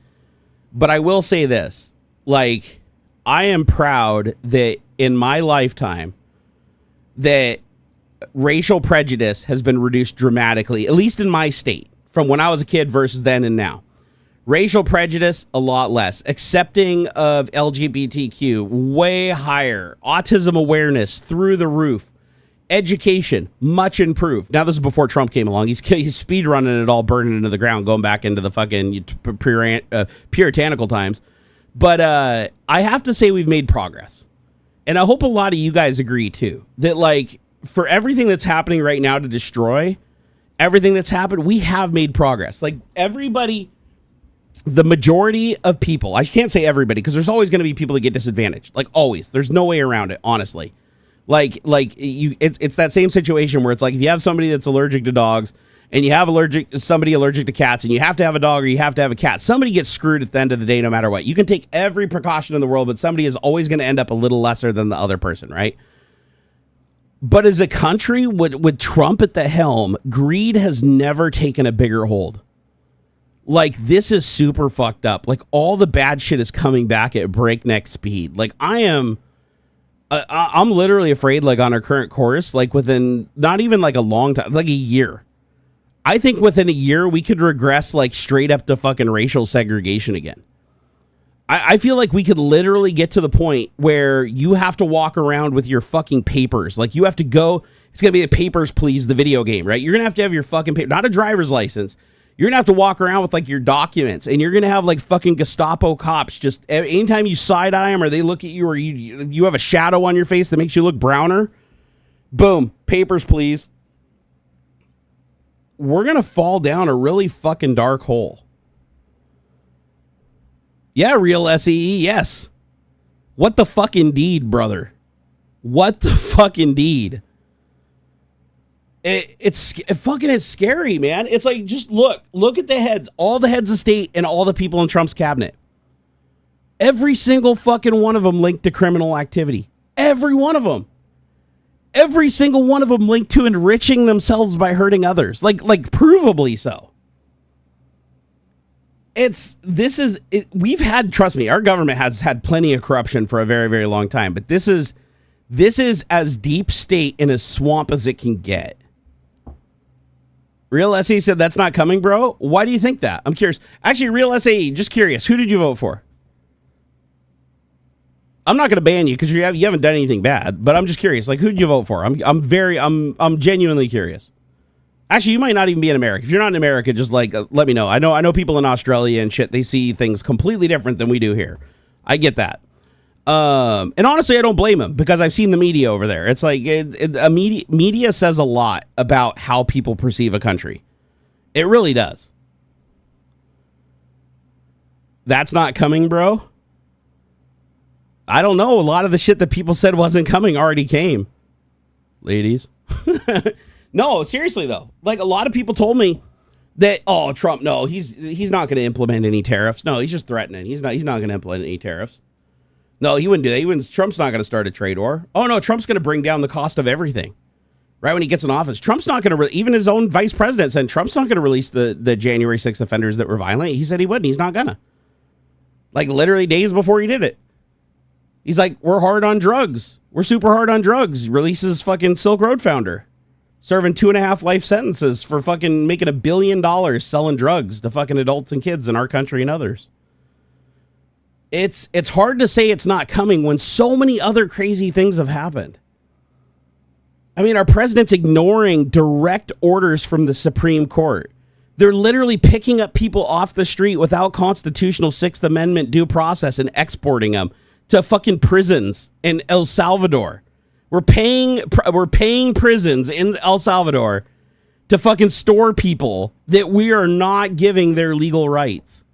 But I will say this. Like... I am proud that in my lifetime that racial prejudice has been reduced dramatically, at least in my state, from when I was a kid versus then and now. Racial prejudice, a lot less. Accepting of LGBTQ, way higher. Autism awareness, through the roof. Education, much improved. Now, this is before Trump came along. He's speed running it all, burning into the ground, going back into the fucking puritanical times. But I have to say we've made progress. And I hope a lot of you guys agree, too. That, like, for everything that's happening right now to destroy everything that's happened, we have made progress. Like, everybody, the majority of people, I can't say everybody, because there's always going to be people that get disadvantaged. Like, always. There's no way around it, honestly. It's that same situation where it's like if you have somebody that's allergic to dogs, and you have somebody allergic to cats, and you have to have a dog or you have to have a cat, somebody gets screwed at the end of the day no matter what. You can take every precaution in the world, but somebody is always going to end up a little lesser than the other person, right? But as a country, with Trump at the helm, greed has never taken a bigger hold. Like, this is super fucked up. Like, all the bad shit is coming back at breakneck speed. Like, I'm literally afraid, like, on our current course, like, within not even, like, a long time, like a year, I think within a year, we could regress like straight up to fucking racial segregation again. I feel like we could literally get to the point where you have to walk around with your fucking papers. Like you have to go, it's going to be a Papers, Please, the video game, right? You're going to have your fucking paper, not a driver's license. You're going to have to walk around with like your documents, and you're going to have like fucking Gestapo cops just anytime you side eye them or they look at you or you have a shadow on your face that makes you look browner. Boom. Papers, please. We're going to fall down a really fucking dark hole. Yeah, real SEE, yes. What the fuck indeed, brother? What the fuck indeed? It's scary, man. It's like, just look at the heads, all the heads of state and all the people in Trump's cabinet. Every single fucking one of them linked to criminal activity. Every one of them. Every single one of them linked to enriching themselves by hurting others. Like provably so. We've had, trust me, our government has had plenty of corruption for a very, very long time, but this is as deep state in a swamp as it can get. Real SE said that's not coming, bro. Why do you think that? I'm curious. Actually, Real SE, just curious. Who did you vote for? I'm not going to ban you because you haven't done anything bad, but I'm just curious. Like, who did you vote for? I'm genuinely curious. Actually, you might not even be in America. If you're not in America, just like let me know. I know people in Australia and shit. They see things completely different than we do here. I get that. And honestly, I don't blame them because I've seen the media over there. It's like media says a lot about how people perceive a country. It really does. That's not coming, bro. I don't know. A lot of the shit that people said wasn't coming already came. Ladies. No, seriously though. Like a lot of people told me that, oh, Trump, no, he's not going to implement any tariffs. No, he's just threatening. He's not going to implement any tariffs. No, he wouldn't do that. Trump's not going to start a trade war. Oh no, Trump's going to bring down the cost of everything. Right when he gets in office, Trump's not going to, even his own vice president said Trump's not going to release the January 6th offenders that were violent. He said he wouldn't. He's not gonna. Like literally days before he did it. He's like, we're hard on drugs. We're super hard on drugs. He releases fucking Silk Road founder. Serving 2.5 life sentences for fucking making $1 billion selling drugs to fucking adults and kids in our country and others. It's hard to say it's not coming when so many other crazy things have happened. I mean, our president's ignoring direct orders from the Supreme Court. They're literally picking up people off the street without constitutional Sixth Amendment due process and exporting them to fucking prisons in El Salvador. We're paying prisons in El Salvador to fucking store people that we are not giving their legal rights.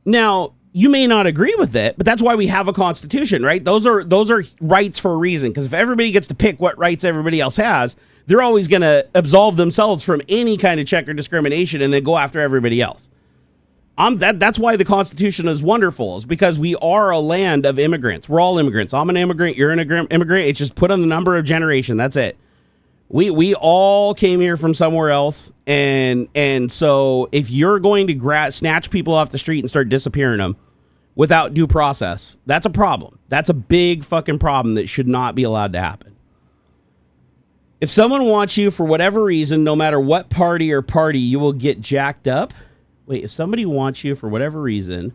Now, you may not agree with it, but that's why we have a constitution, right? Those are rights for a reason, because if everybody gets to pick what rights everybody else has, they're always going to absolve themselves from any kind of check or discrimination and then go after everybody else. That's why the Constitution is wonderful, is because we are a land of immigrants. We're all immigrants. I'm an immigrant. You're an immigrant. It's just put on the number of generation. That's it. We all came here from somewhere else. And so if you're going to snatch people off the street and start disappearing them without due process, that's a problem. That's a big fucking problem that should not be allowed to happen. If someone wants you for whatever reason, no matter what party, you will get jacked up. Wait, if somebody wants you for whatever reason,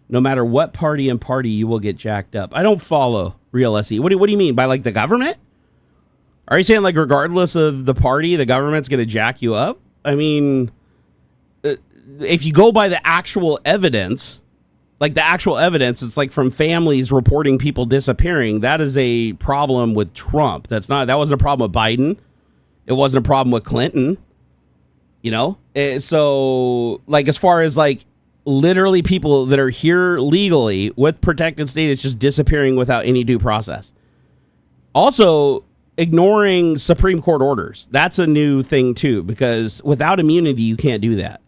no matter what party, you will get jacked up. I don't follow, Real SE. What do you mean? By like the government? Are you saying like regardless of the party, the government's going to jack you up? I mean, if you go by the actual evidence, it's like from families reporting people disappearing. That is a problem with Trump. That wasn't a problem with Biden. It wasn't a problem with Clinton. You know, so like as far as like literally people that are here legally with protected status just disappearing without any due process. Also, ignoring Supreme Court orders. That's a new thing, too, because without immunity, you can't do that.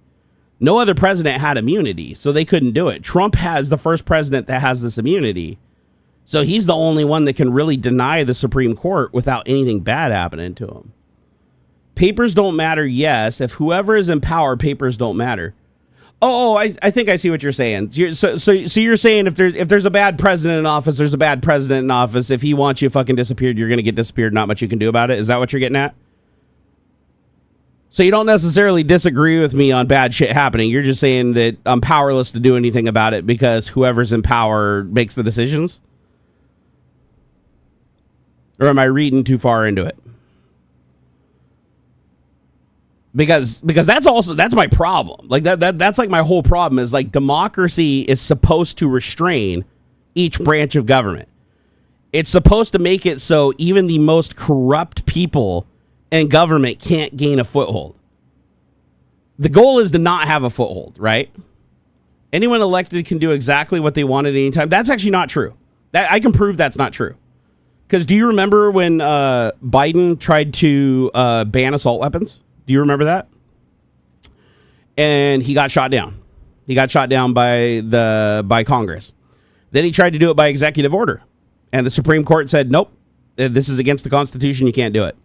No other president had immunity, so they couldn't do it. Trump has the first president that has this immunity. So he's the only one that can really deny the Supreme Court without anything bad happening to him. Papers don't matter, yes. If whoever is in power, papers don't matter. I think I see what you're saying. So you're saying if there's a bad president in office, there's a bad president in office. If he wants you fucking disappeared, you're going to get disappeared. Not much you can do about it. Is that what you're getting at? So you don't necessarily disagree with me on bad shit happening. You're just saying that I'm powerless to do anything about it because whoever's in power makes the decisions? Or am I reading too far into it? because that's my problem. Like that's like my whole problem is like democracy is supposed to restrain each branch of government. It's supposed to make it so even the most corrupt people in government can't gain a foothold. The goal is to not have a foothold, right? Anyone elected can do exactly what they want at any time. That's actually not true. That I can prove that's not true. Because do you remember when Biden tried to ban assault weapons? Do you remember that? And he got shot down. He got shot down by Congress. Then he tried to do it by executive order. And the Supreme Court said, nope, this is against the Constitution. You can't do it.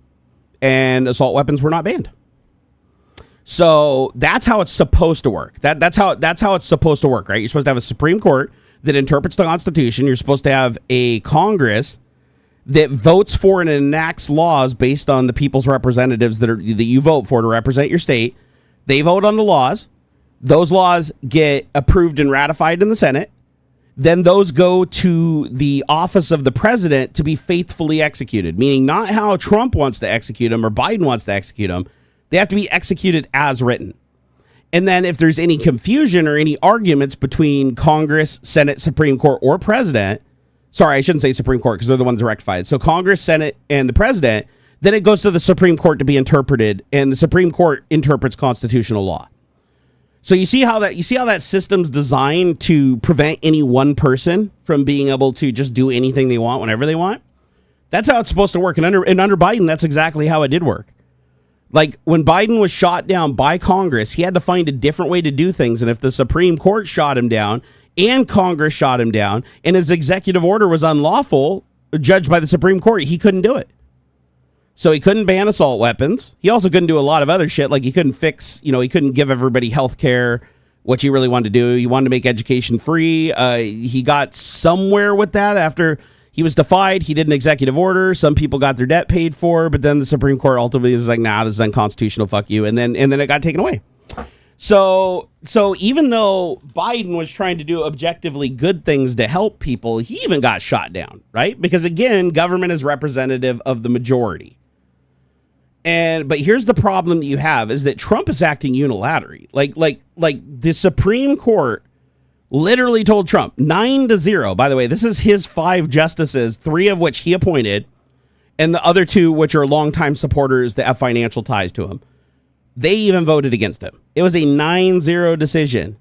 And assault weapons were not banned. So that's how it's supposed to work. That's how it's supposed to work, right? You're supposed to have a Supreme Court that interprets the Constitution. You're supposed to have a Congress that votes for and enacts laws based on the people's representatives that you vote for to represent your state. They vote on the laws. Those laws get approved and ratified in the Senate. Then those go to the office of the president to be faithfully executed, meaning not how Trump wants to execute them or Biden wants to execute them. They have to be executed as written. And then if there's any confusion or any arguments between Congress, Senate, Supreme Court, or president, sorry, I shouldn't say Supreme Court because they're the ones that rectify it. So Congress, Senate, and the president, then it goes to the Supreme Court to be interpreted, and the Supreme Court interprets constitutional law. So you see how that system's designed to prevent any one person from being able to just do anything they want whenever they want? That's how it's supposed to work. And under Biden, that's exactly how it did work. Like when Biden was shot down by Congress, he had to find a different way to do things. And if the Supreme Court shot him down and Congress shot him down and his executive order was unlawful, judged by the Supreme Court, he couldn't do it. So he couldn't ban assault weapons. He also couldn't do a lot of other shit. Like he couldn't he couldn't give everybody health care, which he really wanted to do. He wanted to make education free. He got somewhere with that after he was defied. He did an executive order. Some people got their debt paid for, but then the Supreme Court ultimately was like, nah, this is unconstitutional. Fuck you. And then it got taken away. So even though Biden was trying to do objectively good things to help people, he even got shot down, right? Because again, government is representative of the majority. But here's the problem that you have is that Trump is acting unilaterally. Like the Supreme Court literally told Trump 9-0. By the way, this is his 5 justices, 3 of which he appointed, and the other 2 which are longtime supporters that have financial ties to him. They even voted against him. It was a 9-0 decision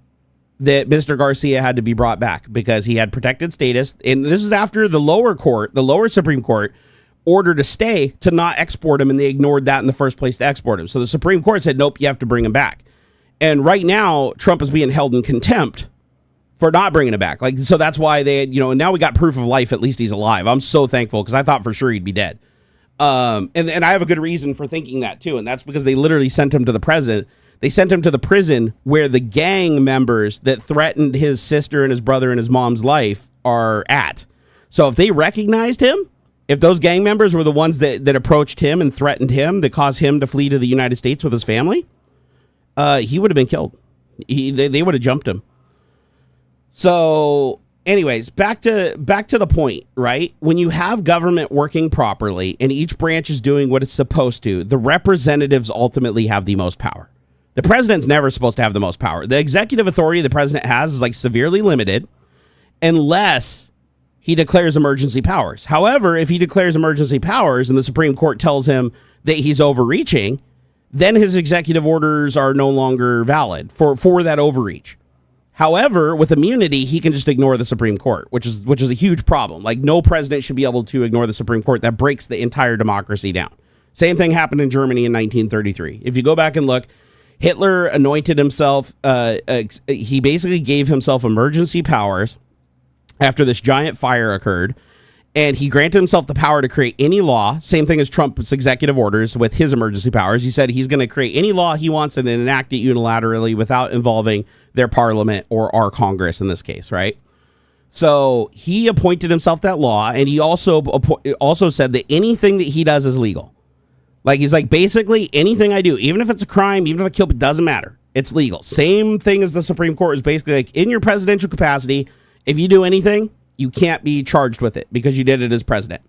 that Mr. Garcia had to be brought back because he had protected status. And this is after the lower Supreme Court ordered a stay to not export him, and they ignored that in the first place to export him. So the Supreme Court said, nope, you have to bring him back. And right now, Trump is being held in contempt for not bringing him back. So that's why they, now we got proof of life. At least he's alive. I'm so thankful because I thought for sure he'd be dead. And I have a good reason for thinking that too. And that's because they literally sent him to the president. They sent him to the prison where the gang members that threatened his sister and his brother and his mom's life are at. So if they recognized him, if those gang members were the ones that approached him and threatened him, that caused him to flee to the United States with his family, he would have been killed. They would have jumped him. So anyways, back to the point, right? When you have government working properly and each branch is doing what it's supposed to, the representatives ultimately have the most power. The president's never supposed to have the most power. The executive authority the president has is severely limited unless he declares emergency powers. However, if he declares emergency powers and the Supreme Court tells him that he's overreaching, then his executive orders are no longer valid for that overreach. However, with immunity, he can just ignore the Supreme Court, which is a huge problem. No president should be able to ignore the Supreme Court. That breaks the entire democracy down. Same thing happened in Germany in 1933. If you go back and look, Hitler anointed himself. He basically gave himself emergency powers after this giant fire occurred, and he granted himself the power to create any law. Same thing as Trump's executive orders with his emergency powers. He said he's going to create any law he wants and enact it unilaterally without involving their parliament or our Congress in this case, right? So he appointed himself that law, and he also said that anything that he does is legal. He's basically anything I do, even if it's a crime, even if I kill, it doesn't matter. It's legal. Same thing as the Supreme Court is basically in your presidential capacity. If you do anything, you can't be charged with it because you did it as president.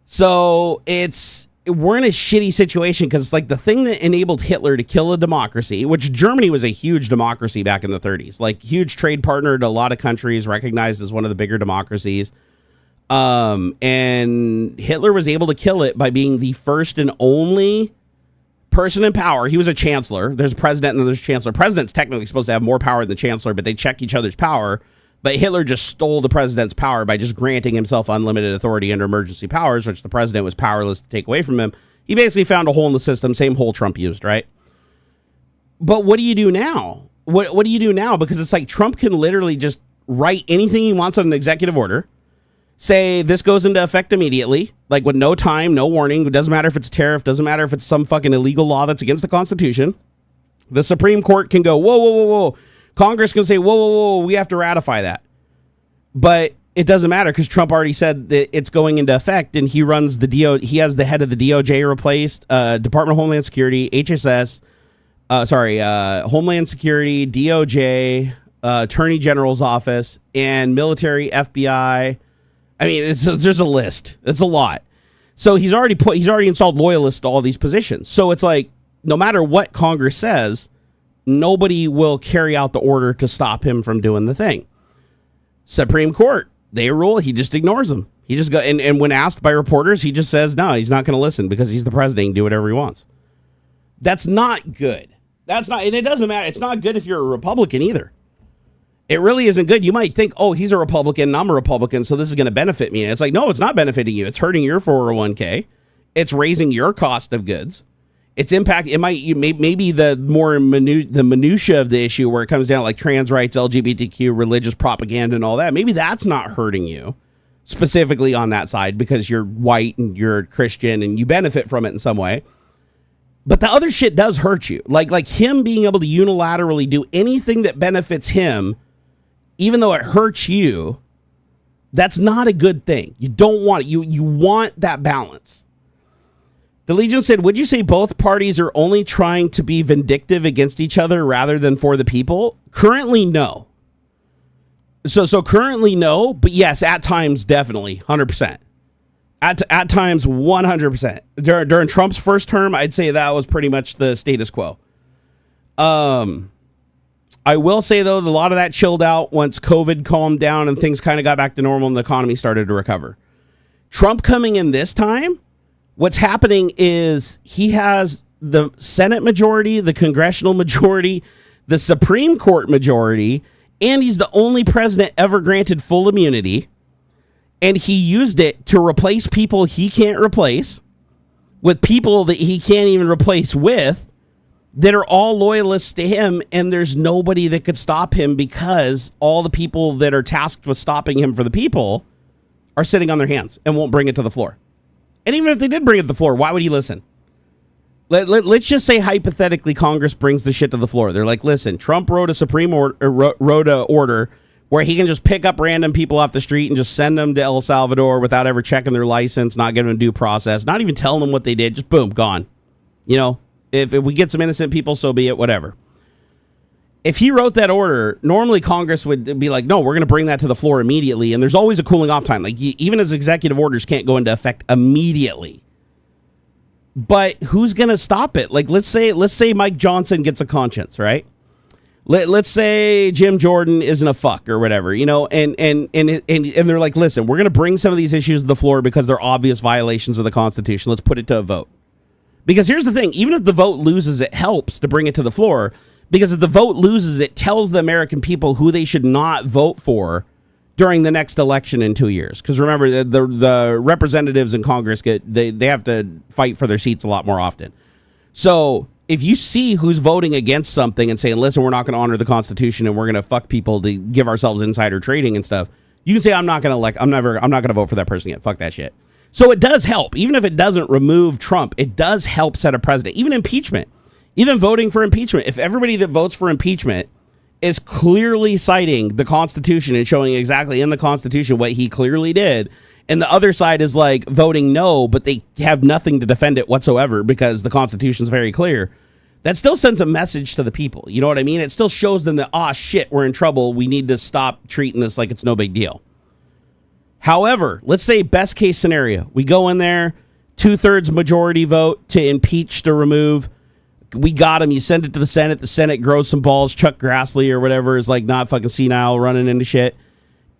So it's we're in a shitty situation because it's like the thing that enabled Hitler to kill a democracy, which Germany was a huge democracy back in the 30s, like huge trade partner to a lot of countries, recognized as one of the bigger democracies. And Hitler was able to kill it by being the first and only person in power. He was a chancellor. There's a president and there's a chancellor. President's technically supposed to have more power than the chancellor, but they check each other's power. But Hitler just stole the president's power by just granting himself unlimited authority under emergency powers, which the president was powerless to take away from him. He basically found a hole in the system, same hole Trump used, right? But what do you do now? What do you do now? Because it's like Trump can literally just write anything he wants on an executive order, say this goes into effect immediately, like with no time, no warning. It doesn't matter if it's a tariff, doesn't matter if it's some fucking illegal law that's against the Constitution. The Supreme Court can go, whoa, whoa, whoa, whoa. Congress can say, whoa, whoa, whoa, we have to ratify that. But it doesn't matter because Trump already said that it's going into effect, and he runs he has the head of the DOJ replaced, Department of Homeland Security, HSS, Homeland Security, DOJ, Attorney General's office, and military, FBI. I mean, there's a list. It's a lot. So he's already installed loyalists to all these positions. So it's like, no matter what Congress says, nobody will carry out the order to stop him from doing the thing. Supreme Court, they rule, he just ignores them. He just and when asked by reporters, he just says, no, he's not going to listen because he's the president, he can do whatever he wants. That's not good. And it doesn't matter. It's not good if you're a Republican either. It really isn't good. You might think, oh, he's a Republican and I'm a Republican, so this is going to benefit me. And it's like, no, it's not benefiting you. It's hurting your 401k. It's raising your cost of goods. It's impact. It might maybe the more the minutia of the issue where it comes down to like trans rights, LGBTQ, religious propaganda, and all that. Maybe that's not hurting you specifically on that side because you're white and you're Christian and you benefit from it in some way. But the other shit does hurt you. Like him being able to unilaterally do anything that benefits him, even though it hurts you, that's not a good thing. You don't want it. You want that balance. The Legion said, would you say both parties are only trying to be vindictive against each other rather than for the people? Currently, no. So currently, no. But yes, at times, definitely, 100%. At times, 100%. During Trump's first term, I'd say that was pretty much the status quo. I will say, though, a lot of that chilled out once COVID calmed down and things kind of got back to normal and the economy started to recover. Trump coming in this time, what's happening is he has the Senate majority, the congressional majority, the Supreme Court majority, and he's the only president ever granted full immunity. And he used it to replace people he can't replace with people that he can't even replace with that are all loyalists to him. And there's nobody that could stop him because all the people that are tasked with stopping him for the people are sitting on their hands and won't bring it to the floor. And even if they did bring it to the floor, why would he listen? Let's just say hypothetically Congress brings the shit to the floor. They're like, listen, Trump wrote wrote an order where he can just pick up random people off the street and just send them to El Salvador without ever checking their license, not giving them due process, not even telling them what they did. Just boom, gone. You know, if we get some innocent people, so be it, whatever. If he wrote that order, normally Congress would be like, no, we're going to bring that to the floor immediately. And there's always a cooling off time. Like even as executive orders can't go into effect immediately. But who's going to stop it? Like, let's say Mike Johnson gets a conscience, right? Let's say Jim Jordan isn't a fuck or whatever, you know, and they're like, listen, we're going to bring some of these issues to the floor because they're obvious violations of the Constitution. Let's put it to a vote. Because here's the thing, even if the vote loses, it helps to bring it to the floor. Because if the vote loses, it tells the American people who they should not vote for during the next election in 2 years. Because remember, the representatives in Congress they have to fight for their seats a lot more often. So if you see who's voting against something and saying, listen, we're not going to honor the Constitution and we're going to fuck people to give ourselves insider trading and stuff, you can say, I'm not going to vote for that person yet. Fuck that shit. So it does help. Even if it doesn't remove Trump, it does help set a precedent. Even impeachment. Even voting for impeachment. If everybody that votes for impeachment is clearly citing the Constitution and showing exactly in the Constitution what he clearly did, and the other side is like voting no, but they have nothing to defend it whatsoever because the Constitution is very clear, that still sends a message to the people. You know what I mean? It still shows them that, shit, we're in trouble. We need to stop treating this like it's no big deal. However, let's say best case scenario, we go in there, 2/3 majority vote to impeach, to remove. We got him. You send it to the Senate. The Senate grows some balls. Chuck Grassley or whatever is like not fucking senile, running into shit.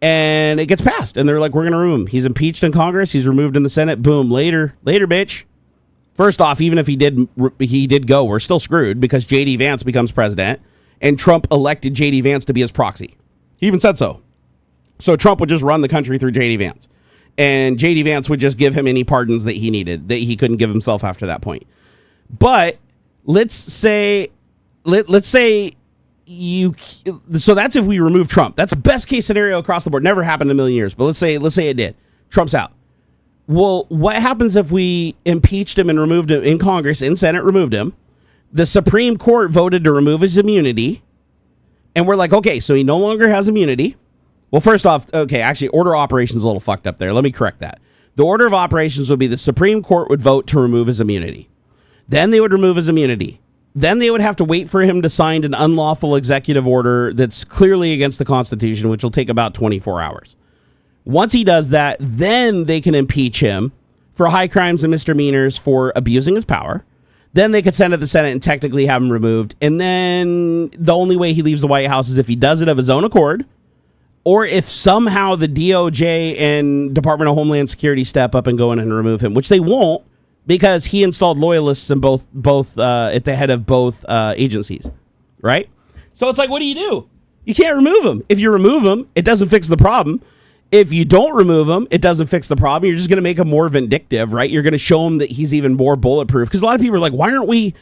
And it gets passed. And they're like, we're going to remove him. He's impeached in Congress. He's removed in the Senate. Boom. Later, bitch. First off, even if he did go, we're still screwed because J.D. Vance becomes president. And Trump elected J.D. Vance to be his proxy. He even said so. So Trump would just run the country through J.D. Vance. And J.D. Vance would just give him any pardons that he needed, that he couldn't give himself after that point. But let's say you, so that's if we remove Trump. That's a best case scenario across the board. Never happened in a million years, but let's say it did. Trump's out. Well, what happens if we impeached him and removed him in Congress, in Senate, removed him? The Supreme Court voted to remove his immunity. And we're like, okay, so he no longer has immunity. Well, first off, okay, actually, order of operations is a little fucked up there. Let me correct that. The order of operations would be the Supreme Court would vote to remove his immunity. Then they would remove his immunity. Then they would have to wait for him to sign an unlawful executive order that's clearly against the Constitution, which will take about 24 hours. Once he does that, then they can impeach him for high crimes and misdemeanors for abusing his power. Then they could send it to the Senate and technically have him removed. And then the only way he leaves the White House is if he does it of his own accord, or if somehow the DOJ and Department of Homeland Security step up and go in and remove him, which they won't, because he installed loyalists in both at the head of both agencies, right? So it's like, what do? You can't remove him. If you remove him, it doesn't fix the problem. If you don't remove him, it doesn't fix the problem. You're just going to make him more vindictive, right? You're going to show him that he's even more bulletproof. Because a lot of people are like, why aren't we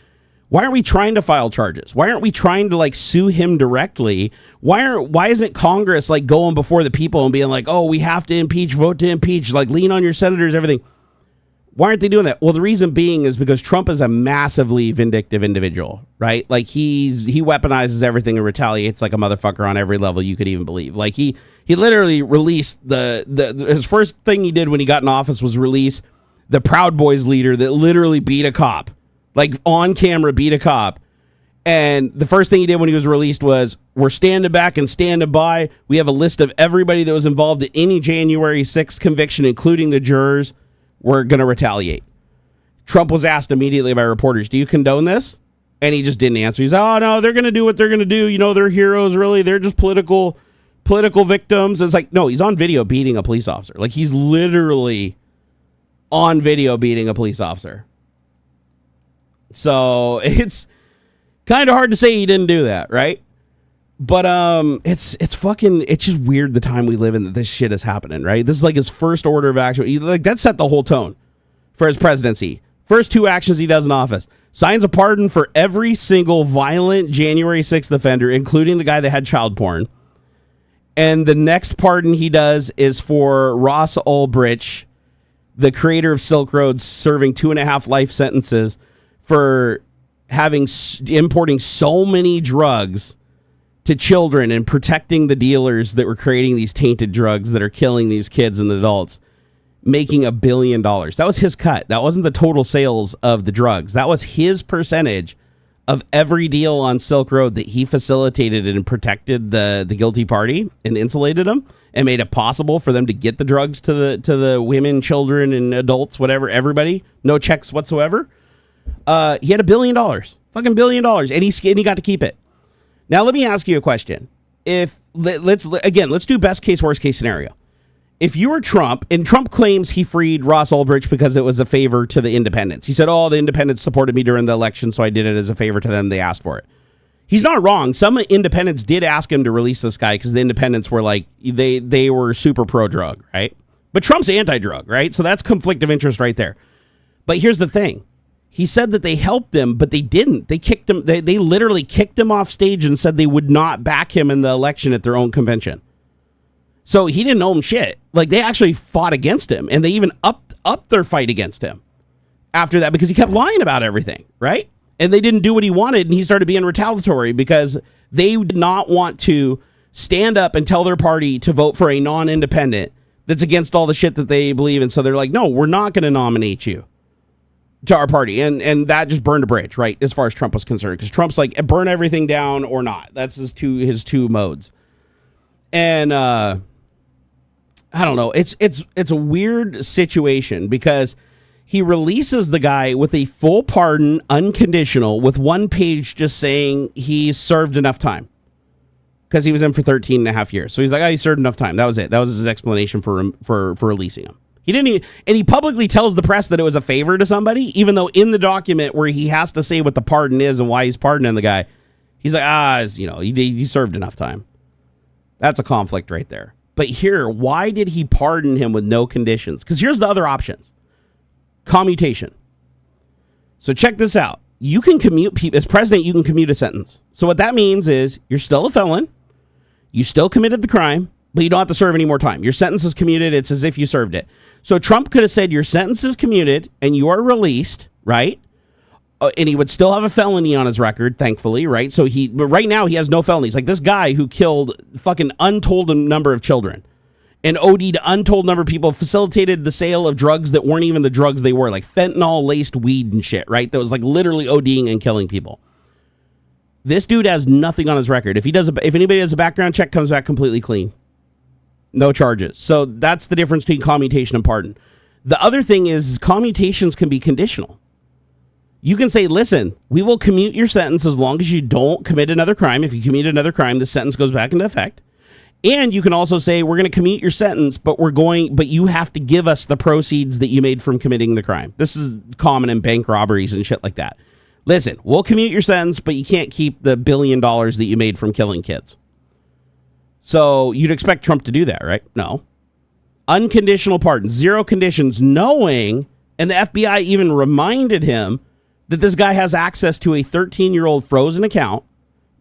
trying to file charges? Why aren't we trying to like sue him directly? Why isn't Congress like going before the people and being like, oh, we have to impeach, vote to impeach, like lean on your senators, everything? Why aren't they doing that? Well, the reason being is because Trump is a massively vindictive individual, right? Like he weaponizes everything and retaliates like a motherfucker on every level you could even believe. Like he literally released his first thing he did when he got in office was release the Proud Boys leader that literally beat a cop, like on camera beat a cop. And the first thing he did when he was released was, we're standing back and standing by. We have a list of everybody that was involved in any January 6th conviction, including the jurors. We're going to retaliate. Trump was asked immediately by reporters, do you condone this? And he just didn't answer. He's like, oh, no, they're going to do what they're going to do. You know, they're heroes, really. They're just political victims. It's like, no, he's on video beating a police officer. Like, he's literally on video beating a police officer. So it's kind of hard to say he didn't do that, right? But it's just weird the time we live in that this shit is happening, right? This is like his first order of action. Like, that set the whole tone for his presidency. First two actions he does in office: signs a pardon for every single violent January 6th offender, including the guy that had child porn. And the next pardon he does is for Ross Ulbricht, the creator of Silk Road, serving 2.5 life sentences for importing so many drugs to children and protecting the dealers that were creating these tainted drugs that are killing these kids and adults, making $1 billion. That was his cut. That wasn't the total sales of the drugs. That was his percentage of every deal on Silk Road that he facilitated and protected the guilty party and insulated them and made it possible for them to get the drugs to the women, children, and adults, whatever, everybody, no checks whatsoever. He had $1 billion, fucking $1 billion, and he got to keep it. Now, let me ask you a question. Let's do best case, worst case scenario. If you were Trump, and Trump claims he freed Ross Ulbricht because it was a favor to the independents. He said, oh, the independents supported me during the election, so I did it as a favor to them. They asked for it. He's not wrong. Some independents did ask him to release this guy because the independents were like, they were super pro-drug, right? But Trump's anti-drug, right? So that's conflict of interest right there. But here's the thing. He said that they helped him, but they didn't. They kicked him. They literally kicked him off stage and said they would not back him in the election at their own convention. So he didn't owe him shit. Like, they actually fought against him, and they even upped their fight against him after that because he kept lying about everything, right? And they didn't do what he wanted, and he started being retaliatory because they did not want to stand up and tell their party to vote for a non-independent that's against all the shit that they believe in. So they're like, no, we're not going to nominate you to our party. And that just burned a bridge, right, as far as Trump was concerned, because Trump's like, burn everything down or not. That's his two modes. And I don't know, it's a weird situation because He releases the guy with a full pardon, unconditional, with one page just saying he served enough time. Because he was in for 13 and a half years. So he's like, oh, he served enough time. That was it. That was his explanation for releasing him. He didn't even, and he publicly tells the press that it was a favor to somebody, even though in the document where he has to say what the pardon is and why he's pardoning the guy, he's like, he served enough time. That's a conflict right there. But here, why did he pardon him with no conditions? Because here's the other options. Commutation. So check this out. You can commute, as president, you can commute a sentence. So what that means is you're still a felon. You still committed the crime, but you don't have to serve any more time. Your sentence is commuted. It's as if you served it. So Trump could have said your sentence is commuted and you are released, right? And he would still have a felony on his record, thankfully, right? So but right now he has no felonies. Like this guy who killed fucking untold number of children and OD'd untold number of people, facilitated the sale of drugs that weren't even the drugs they were, like fentanyl-laced weed and shit, right? That was like literally ODing and killing people. This dude has nothing on his record. If anybody does a background check, comes back completely clean. No charges. So that's the difference between commutation and pardon. The other thing is commutations can be conditional. You can say, listen, we will commute your sentence as long as you don't commit another crime. If you commit another crime, the sentence goes back into effect. And you can also say, we're going to commute your sentence, but you have to give us the proceeds that you made from committing the crime. This is common in bank robberies and shit like that. Listen, we'll commute your sentence, but you can't keep the $1 billion that you made from killing kids. So you'd expect Trump to do that, right? No. Unconditional pardon, zero conditions, knowing, and the FBI even reminded him that this guy has access to a 13-year-old frozen account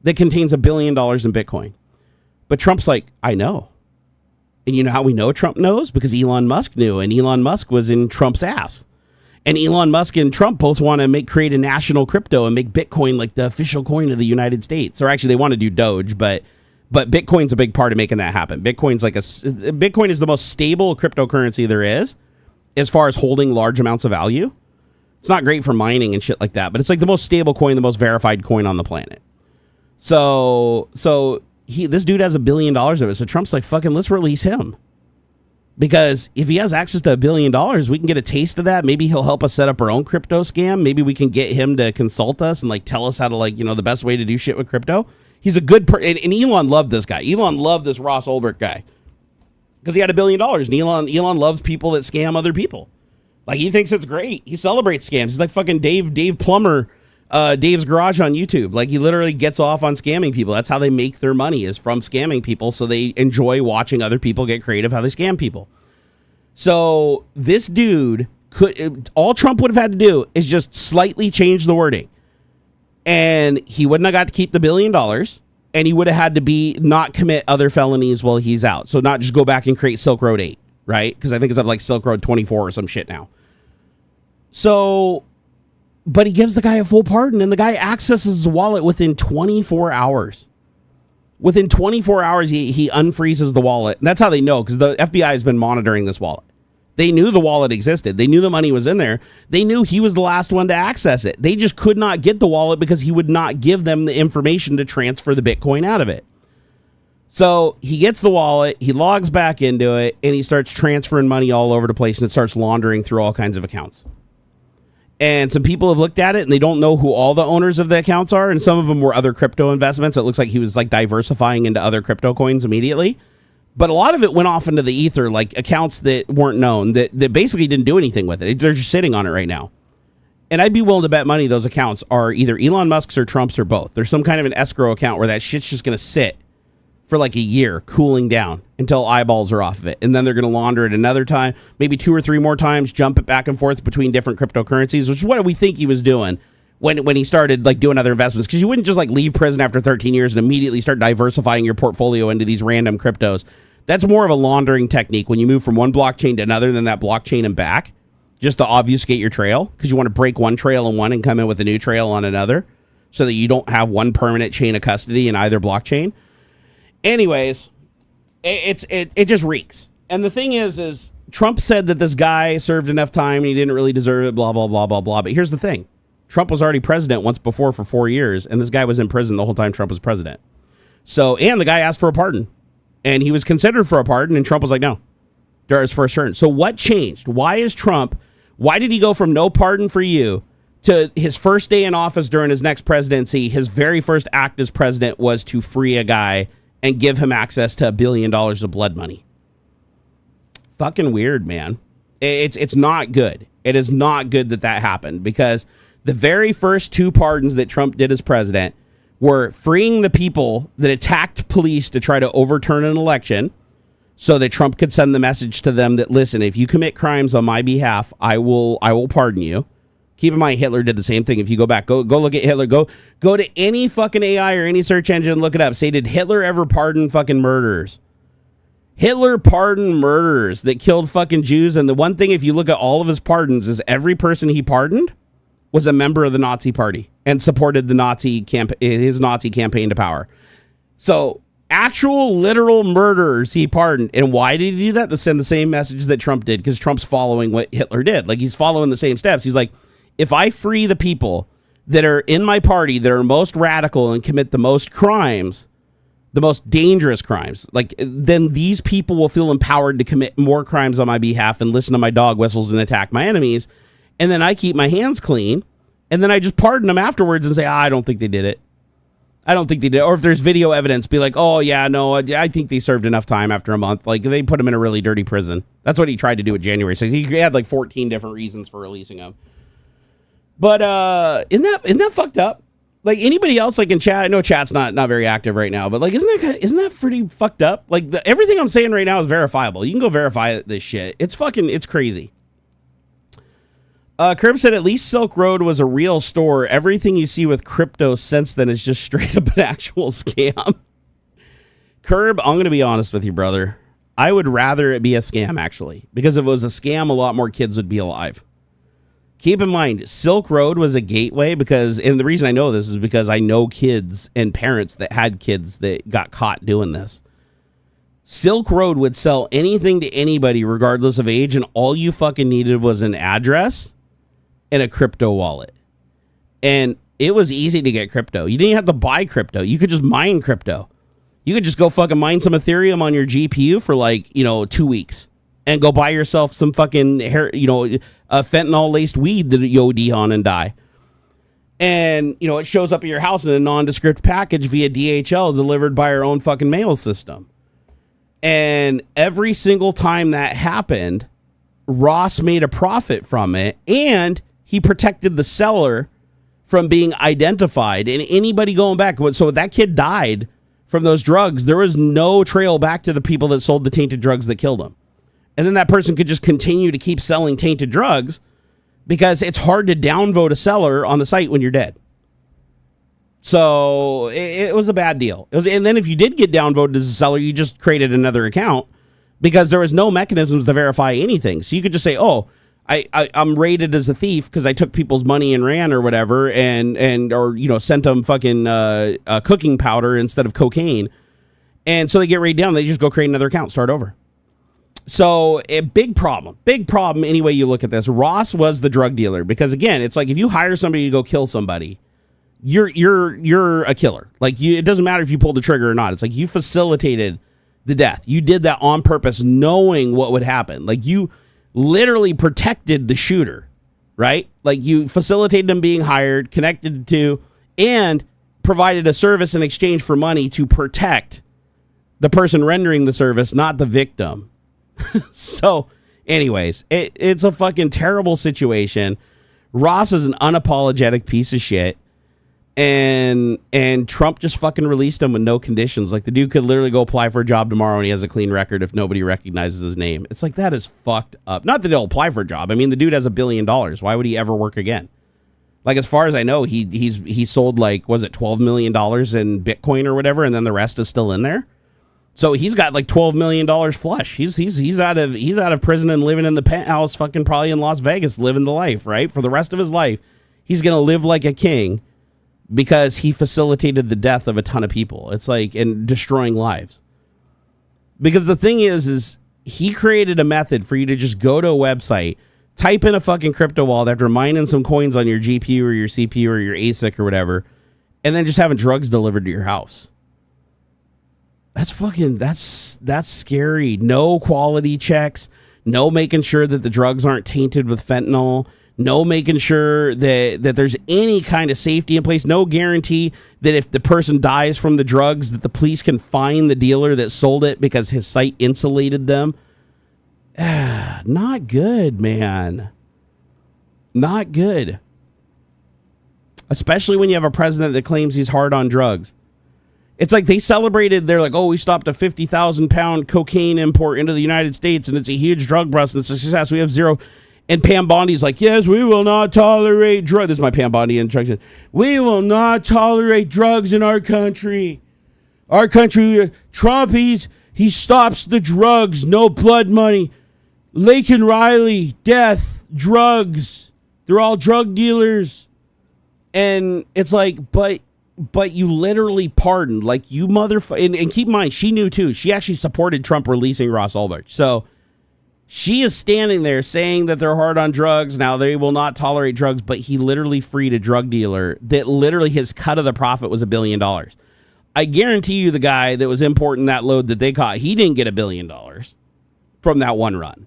that contains $1 billion in Bitcoin. But Trump's like, I know. And you know how we know Trump knows? Because Elon Musk knew, and Elon Musk was in Trump's ass. And Elon Musk and Trump both want to create a national crypto and make Bitcoin like the official coin of the United States. Or actually, they want to do DOGE, but Bitcoin's a big part of making that happen. Bitcoin is the most stable cryptocurrency there is, as far as holding large amounts of value. It's not great for mining and shit like that, but it's like the most stable coin, the most verified coin on the planet. So this dude has $1 billion of it. So Trump's like, fucking, let's release him. Because if he has access to $1 billion, we can get a taste of that. Maybe he'll help us set up our own crypto scam. Maybe we can get him to consult us and like tell us how to the best way to do shit with crypto. He's a good and Elon loved this guy. Elon loved this Ross Ulbricht guy because he had $1 billion. And Elon loves people that scam other people. Like, he thinks it's great. He celebrates scams. He's like fucking Dave Plummer, Dave's Garage on YouTube. Like, he literally gets off on scamming people. That's how they make their money, is from scamming people. So they enjoy watching other people get creative how they scam people. So this dude all Trump would have had to do is just slightly change the wording. And he wouldn't have got to keep the $1 billion. And he would have had to not commit other felonies while he's out. So not just go back and create Silk Road 8. Right? Because I think it's up like Silk Road 24 or some shit now. So, but he gives the guy a full pardon, and the guy accesses his wallet within 24 hours. Within 24 hours, he unfreezes the wallet. And that's how they know, because the FBI has been monitoring this wallet. They knew the wallet existed. They knew the money was in there. They knew he was the last one to access it. They just could not get the wallet because he would not give them the information to transfer the Bitcoin out of it. So he gets the wallet, he logs back into it, and he starts transferring money all over the place, and it starts laundering through all kinds of accounts. And some people have looked at it, and they don't know who all the owners of the accounts are, and some of them were other crypto investments. It looks like he was like diversifying into other crypto coins immediately. But a lot of it went off into the ether, like accounts that weren't known, that basically didn't do anything with it. They're just sitting on it right now. And I'd be willing to bet money those accounts are either Elon Musk's or Trump's or both. There's some kind of an escrow account where that shit's just going to sit for like a year, cooling down until eyeballs are off of it. And then they're going to launder it another time, maybe 2 or 3 more times, jump it back and forth between different cryptocurrencies, which is what we think he was doing when he started like doing other investments. Because you wouldn't just like leave prison after 13 years and immediately start diversifying your portfolio into these random cryptos. That's more of a laundering technique when you move from one blockchain to another, than that blockchain and back, just to obfuscate your trail, because you want to break one trail in one and come in with a new trail on another, so that you don't have one permanent chain of custody in either blockchain. Anyways, it just reeks. And the thing is Trump said that this guy served enough time and he didn't really deserve it, blah, blah, blah, blah, blah. But here's the thing. Trump was already president once before for 4 years, and this guy was in prison the whole time Trump was president. So, and the guy asked for a pardon, and he was considered for a pardon, and Trump was like, no, during his first term. So what changed? Why is Trump Why did he go from no pardon for you to his first day in office during his next presidency? His very first act as president was to free a guy and give him access to $1 billion of blood money. Fucking weird, man. It's not good. It is not good that happened, because the very first 2 pardons that Trump did as president were freeing the people that attacked police to try to overturn an election, so that Trump could send the message to them that, listen, if you commit crimes on my behalf, I will pardon you. Keep in mind, Hitler did the same thing. If you go back, go look at Hitler. Go to any fucking AI or any search engine, look it up. Say, did Hitler ever pardon fucking murderers? Hitler pardoned murderers that killed fucking Jews. And the one thing, if you look at all of his pardons, is every person he pardoned was a member of the Nazi party and supported the his Nazi campaign to power. So actual literal murderers he pardoned. And why did he do that? To send the same message that Trump did, because Trump's following what Hitler did. Like, he's following the same steps. He's like, if I free the people that are in my party that are most radical and commit the most crimes, the most dangerous crimes, like, then these people will feel empowered to commit more crimes on my behalf and listen to my dog whistles and attack my enemies. And then I keep my hands clean, and then I just pardon them afterwards and say, I don't think they did it. I don't think they did. Or if there's video evidence, be like, oh yeah, no, I think they served enough time after a month. Like, they put him in a really dirty prison. That's what he tried to do with January 6th. He had like 14 different reasons for releasing him. But isn't that fucked up? Like, anybody else, like, in chat, I know chat's not very active right now, but like, isn't that pretty fucked up? Like, everything I'm saying right now is verifiable. You can go verify this shit. It's crazy. Curb said, at least Silk Road was a real store. Everything you see with crypto since then is just straight up an actual scam. Curb, I'm going to be honest with you, brother. I would rather it be a scam, actually, because if it was a scam, a lot more kids would be alive. Keep in mind, Silk Road was a gateway and the reason I know this is because I know kids and parents that had kids that got caught doing this. Silk Road would sell anything to anybody regardless of age, and all you fucking needed was an address and a crypto wallet. And it was easy to get crypto. You didn't have to buy crypto. You could just mine crypto. You could just go fucking mine some Ethereum on your GPU for 2 weeks. And go buy yourself some fucking fentanyl-laced weed that you OD on and die. And, it shows up at your house in a nondescript package via DHL delivered by our own fucking mail system. And every single time that happened, Ross made a profit from it, and he protected the seller from being identified. And anybody going back, so if that kid died from those drugs, there was no trail back to the people that sold the tainted drugs that killed him. And then that person could just continue to keep selling tainted drugs because it's hard to downvote a seller on the site when you're dead. So it was a bad deal. And then if you did get downvoted as a seller, you just created another account because there was no mechanisms to verify anything. So you could just say, oh, I'm rated as a thief because I took people's money and ran or whatever or sent them fucking cooking powder instead of cocaine. And so they get rated down. They just go create another account, start over. So a big problem any way you look at this. Ross was the drug dealer because, again, it's like if you hire somebody to go kill somebody, you're a killer. Like, it doesn't matter if you pulled the trigger or not. It's like you facilitated the death. You did that on purpose, knowing what would happen. Like, you literally protected the shooter, right? Like, you facilitated them being hired, connected to, and provided a service in exchange for money to protect the person rendering the service, not the victim. So, anyways, it's a fucking terrible situation. Ross is an unapologetic piece of shit. And Trump just fucking released him with no conditions. Like, the dude could literally go apply for a job tomorrow and he has a clean record if nobody recognizes his name. It's like, that is fucked up. Not that he'll apply for a job. I mean, the dude has $1 billion. Why would he ever work again? Like, as far as I know, he sold, like, was it $12 million in Bitcoin or whatever, and then the rest is still in there. So he's got like $12 million flush. He's out of prison and living in the penthouse, fucking probably in Las Vegas, living the life, right? For the rest of his life, he's gonna live like a king because he facilitated the death of a ton of people. It's like, and destroying lives. Because the thing is he created a method for you to just go to a website, type in a fucking crypto wallet after mining some coins on your GPU or your CPU or your ASIC or whatever, and then just having drugs delivered to your house. That's scary. No quality checks, No making sure that the drugs aren't tainted with fentanyl. No making sure that there's any kind of safety in place. No guarantee that if the person dies from the drugs, that the police can find the dealer that sold it because his site insulated them. Not good, man. Not good. Especially when you have a president that claims he's hard on drugs. It's like they celebrated, they're like, oh, we stopped a 50,000 pound cocaine import into the United States and it's a huge drug bust and it's a success. We have zero. And Pam Bondi's like, yes, we will not tolerate drugs. This is my Pam Bondi introduction. We will not tolerate drugs in our country. Our country, Trump, he stops the drugs, no blood money. Lake and Riley, death, drugs. They're all drug dealers. And it's like, but you literally pardoned, like you motherfucker. And keep in mind, she knew too. She actually supported Trump releasing Ross Ulbricht. So she is standing there saying that they're hard on drugs. Now they will not tolerate drugs, but he literally freed a drug dealer that literally his cut of the profit was $1 billion. I guarantee you the guy that was importing that load that they caught, he didn't get $1 billion from that one run.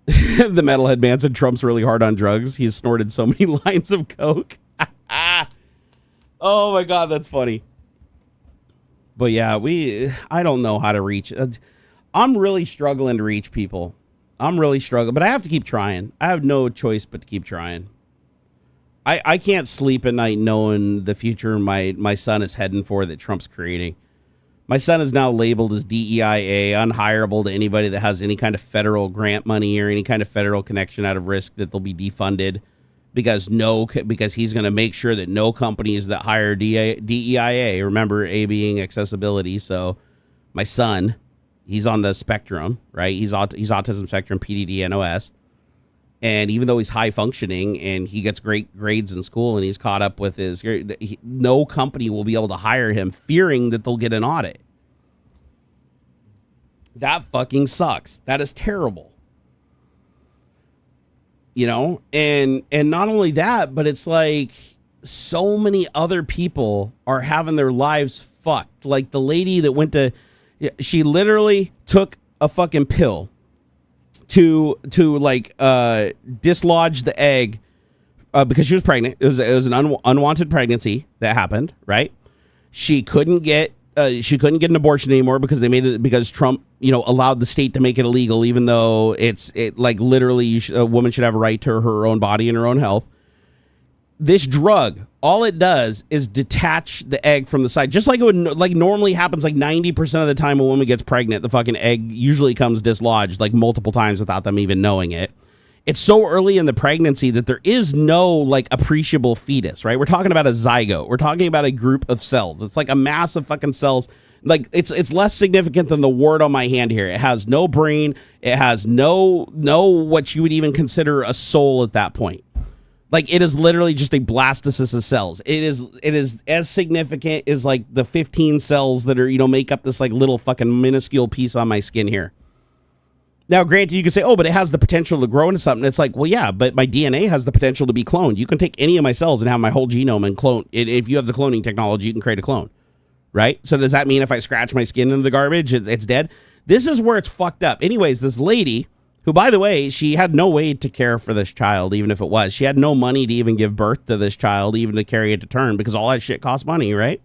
The metalhead man said Trump's really hard on drugs. He's snorted so many lines of coke. Oh my God, that's funny. But yeah, I don't know how to reach. I'm really struggling to reach people. I'm really struggling, but I have to keep trying. I have no choice but to keep trying. I can't sleep at night knowing the future my son is heading for that Trump's creating. My son is now labeled as DEIA, unhireable to anybody that has any kind of federal grant money or any kind of federal connection out of risk that they'll be defunded because he's going to make sure that no companies that hire DEIA, remember A being accessibility. So my son, he's on the spectrum, right? He's autism spectrum, PDD, NOS. And even though he's high functioning and he gets great grades in school and he's caught up with no company will be able to hire him fearing that they'll get an audit. That fucking sucks. That is terrible. You know, and not only that, but it's like so many other people are having their lives fucked. Like the lady that she literally took a fucking pill to dislodge the egg because she was pregnant. It was an unwanted pregnancy that happened, right? She couldn't get an abortion anymore because Trump, allowed the state to make it illegal, even though literally a woman should have a right to her own body and her own health. This drug, all it does is detach the egg from the side, just like it would normally happens. Like 90% of the time a woman gets pregnant, the fucking egg usually comes dislodged like multiple times without them even knowing it. It's so early in the pregnancy that there is no appreciable fetus, right? We're talking about a zygote. We're talking about a group of cells. It's like a mass of fucking cells. Like it's less significant than the wart on my hand here. It has no brain. It has no what you would even consider a soul at that point. Like it is literally just a blastocyst of cells. It is as significant as like the 15 cells that are, make up this like little fucking minuscule piece on my skin here. Now, granted, you can say, oh, but it has the potential to grow into something. It's like, well, yeah, but my DNA has the potential to be cloned. You can take any of my cells and have my whole genome and clone it. If you have the cloning technology, you can create a clone, right? So does that mean if I scratch my skin into the garbage, it's dead? This is where it's fucked up. Anyways, this lady, who, by the way, she had no way to care for this child, even if it was. She had no money to even give birth to this child, even to carry it to term, because all that shit costs money, right?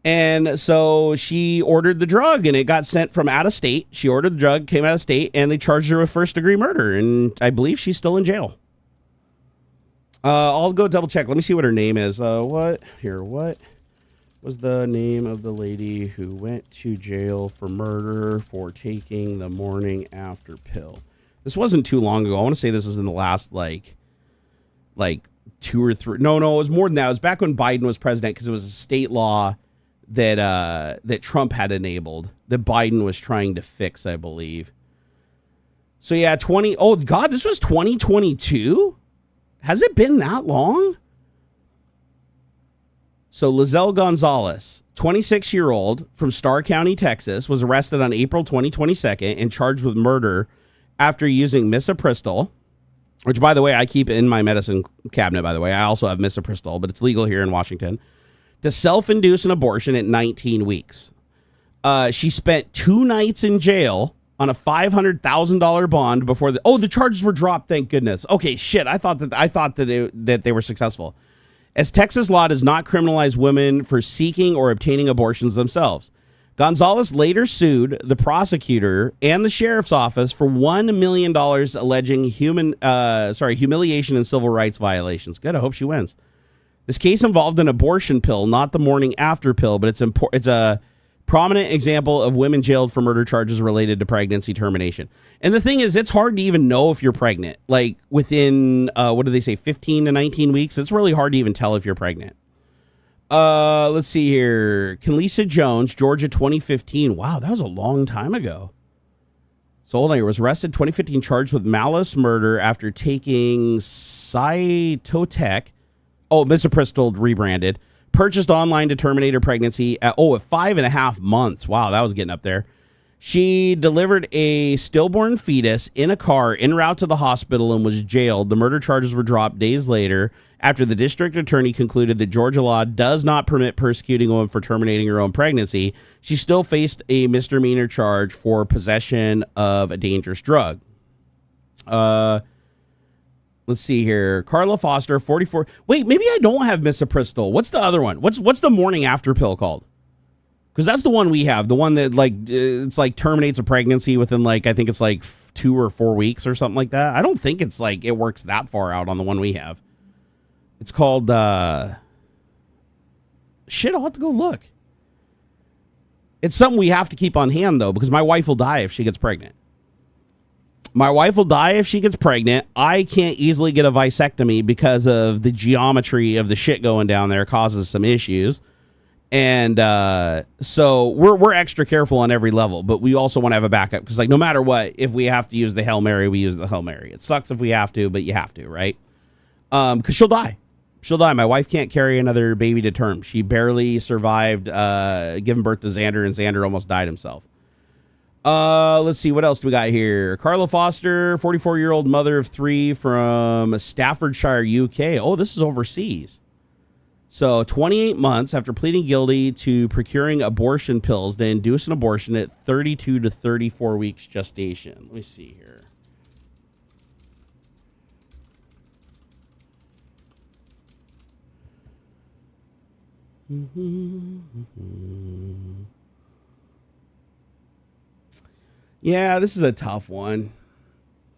And so she ordered the drug, and it got sent from out of state. She ordered the drug, came out of state, and they charged her with first-degree murder, and I believe she's still in jail. I'll go double check. Let me see what her name is. What was the name of the lady who went to jail for murder for taking the morning after pill? This wasn't too long ago. I want to say this was in the last like 2 or 3. No, it was more than that. It was back when Biden was president, because it was a state law that Trump had enabled that Biden was trying to fix, I believe. So yeah, oh God, this was 2022? Has it been that long? So Lizelle Gonzalez, 26-year-old from Starr County, Texas, was arrested on April 2022 and charged with murder after using misoprostol, which, by the way, I keep in my medicine cabinet, by the way. I also have misoprostol, but it's legal here in Washington, to self-induce an abortion at 19 weeks. She spent 2 nights in jail on a $500,000 bond before the charges were dropped. Thank goodness. Okay, shit. I thought that they were successful. As Texas law does not criminalize women for seeking or obtaining abortions themselves. Gonzalez later sued the prosecutor and the sheriff's office for $1 million alleging humiliation and civil rights violations. Good. I hope she wins. This case involved an abortion pill, not the morning after pill, but it's a prominent example of women jailed for murder charges related to pregnancy termination. And the thing is, it's hard to even know if you're pregnant. Like within, what do they say, 15 to 19 weeks? It's really hard to even tell if you're pregnant. Let's see here. Kenlisa Jones, Georgia, 2015. Wow, that was a long time ago. So hold on here. Was arrested 2015, charged with malice murder after taking Cytotec. Oh, misoprostol rebranded. Purchased online to terminate her pregnancy at 5.5 months. Wow, that was getting up there. She delivered a stillborn fetus in a car en route to the hospital and was jailed. The murder charges were dropped days later after the district attorney concluded that Georgia law does not permit persecuting a woman for terminating her own pregnancy. She still faced a misdemeanor charge for possession of a dangerous drug. Let's see here. Carla Foster, 44. Wait, maybe I don't have misoprostol. What's the other one? What's the morning after pill called? Because that's the one we have. The one that it's like terminates a pregnancy within I think it's 2 or 4 weeks or something like that. I don't think it's it works that far out on the one we have. It's called shit. I'll have to go look. It's something we have to keep on hand though, because my wife will die if she gets pregnant. My wife will die if she gets pregnant. I can't easily get a vasectomy because of the geometry of the shit going down there causes some issues. And so we're extra careful on every level, but we also want to have a backup because no matter what, if we have to use the Hail Mary, we use the Hail Mary. It sucks if we have to, but you have to, right? Because she'll die. She'll die. My wife can't carry another baby to term. She barely survived giving birth to Xander, and Xander almost died himself. Let's see. What else do we got here? Carla Foster, 44-year-old mother of 3 from Staffordshire, UK. Oh, this is overseas. So 28 months after pleading guilty to procuring abortion pills to induce an abortion at 32 to 34 weeks gestation. Let me see here. Yeah, this is a tough one.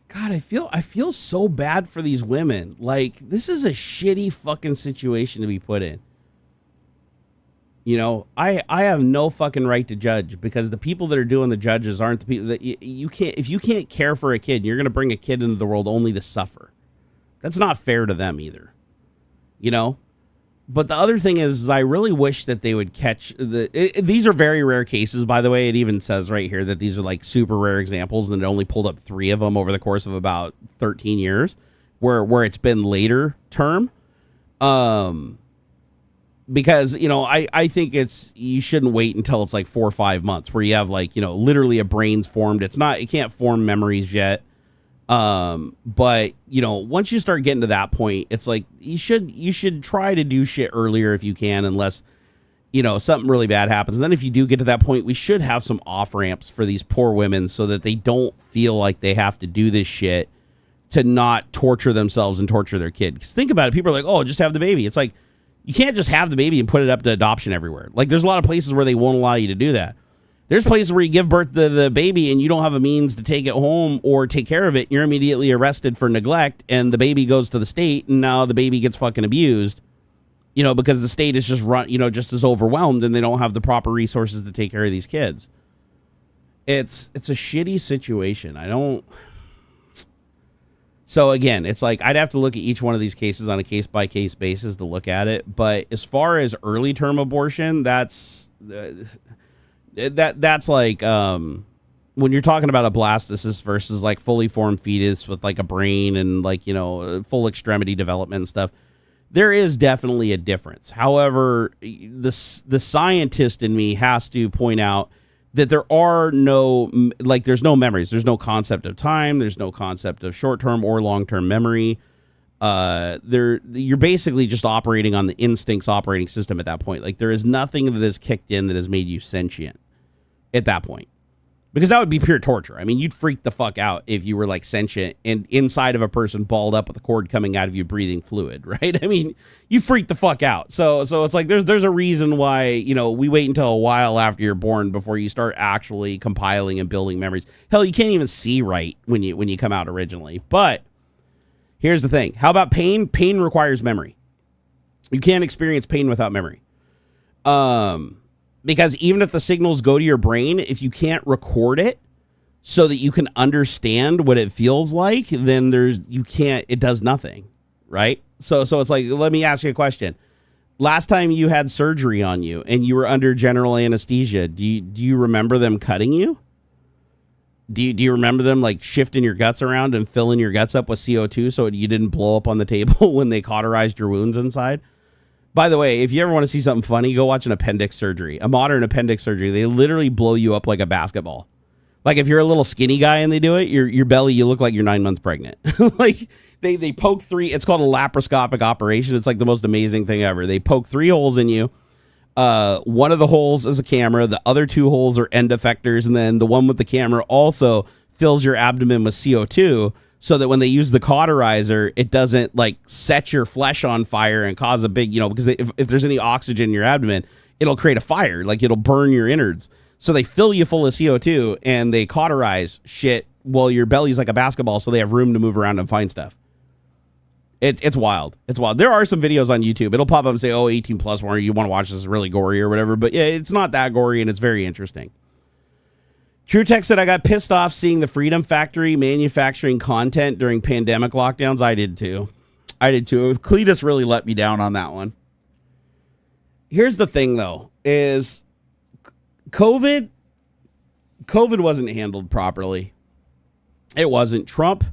God, I feel so bad for these women. This is a shitty fucking situation to be put in. You know, I have no fucking right to judge because the people that are doing the judges aren't the people that you can't. If you can't care for a kid, you're going to bring a kid into the world only to suffer. That's not fair to them either. You know? But the other thing is I really wish that they would catch these are very rare cases, by the way. It even says right here that these are super rare examples, and it only pulled up 3 of them over the course of about 13 years where it's been later term. Because, I think you shouldn't wait until it's 4 or 5 months where you have literally a brain's formed. It can't form memories yet. But once you start getting to that point, it's you should try to do shit earlier if you can, unless something really bad happens. And then if you do get to that point, we should have some off ramps for these poor women so that they don't feel like they have to do this shit to not torture themselves and torture their kid. Because think about it, people are like, oh, just have the baby. It's you can't just have the baby and put it up to adoption everywhere. There's a lot of places where they won't allow you to do that. There's places where you give birth to the baby and you don't have a means to take it home or take care of it. You're immediately arrested for neglect, and the baby goes to the state, and now the baby gets fucking abused, because the state is just just as overwhelmed, and they don't have the proper resources to take care of these kids. It's a shitty situation. So again, it's I'd have to look at each one of these cases on a case by case basis to look at it. But as far as early term abortion, that's when you're talking about a blastocyst versus fully formed fetus with a brain and full extremity development and stuff, there is definitely a difference. However, the scientist in me has to point out that there are there's no memories. There's no concept of time. There's no concept of short-term or long-term memory. You're basically just operating on the instincts operating system at that point. There is nothing that is kicked in that has made you sentient at that point. Because that would be pure torture. I mean, you'd freak the fuck out if you were like sentient and inside of a person balled up with a cord coming out of you breathing fluid, right? I mean, you freak the fuck out. So it's like there's a reason why, you know, we wait until a while after you're born before you start actually compiling and building memories. Hell, you can't even see right when you come out originally. But here's the thing. How about pain? Pain requires memory. You can't experience pain without memory. Because even if the signals go to your brain, if you can't record it so that you can understand what it feels like, then it does nothing, right? So it's like, let me ask you a question. Last time you had surgery on you and you were under general anesthesia, do you remember them cutting you? Do you remember them like shifting your guts around and filling your guts up with CO2 so you didn't blow up on the table when they cauterized your wounds inside? By the way, if you ever want to see something funny, go watch an appendix surgery. A modern appendix surgery, they literally blow you up like a basketball. Like if you're a little skinny guy and they do it, your belly, you look like you're 9 months pregnant. Like they poke it's called a laparoscopic operation. It's like the most amazing thing ever. They poke 3 holes in you. One of the holes is a camera. The other 2 holes are end effectors. And then the one with the camera also fills your abdomen with CO2. So that when they use the cauterizer, it doesn't like set your flesh on fire and cause a big, because if there's any oxygen in your abdomen, it'll create a fire, like it'll burn your innards. So they fill you full of CO2 and they cauterize shit while your belly's like a basketball, so they have room to move around and find stuff. It's wild. It's wild. There are some videos on YouTube. It'll pop up and say, 18 plus one, you want to watch this, is really gory or whatever. But yeah, it's not that gory and it's very interesting. True Tech said, I got pissed off seeing the Freedom Factory manufacturing content during pandemic lockdowns. I did too. Cletus really let me down on that one. Here's the thing, though, is COVID wasn't handled properly. It wasn't. Trump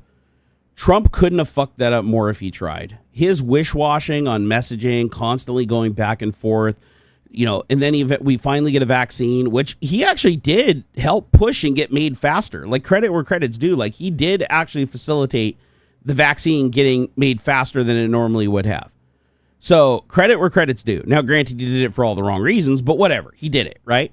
couldn't have fucked that up more if he tried. His wish-washing on messaging, constantly going back and forth, and then we finally get a vaccine, which he actually did help push and get made faster. Like, credit where credit's due. Like, he did actually facilitate the vaccine getting made faster than it normally would have. So, credit where credit's due. Now, granted, he did it for all the wrong reasons, but whatever. He did it, right?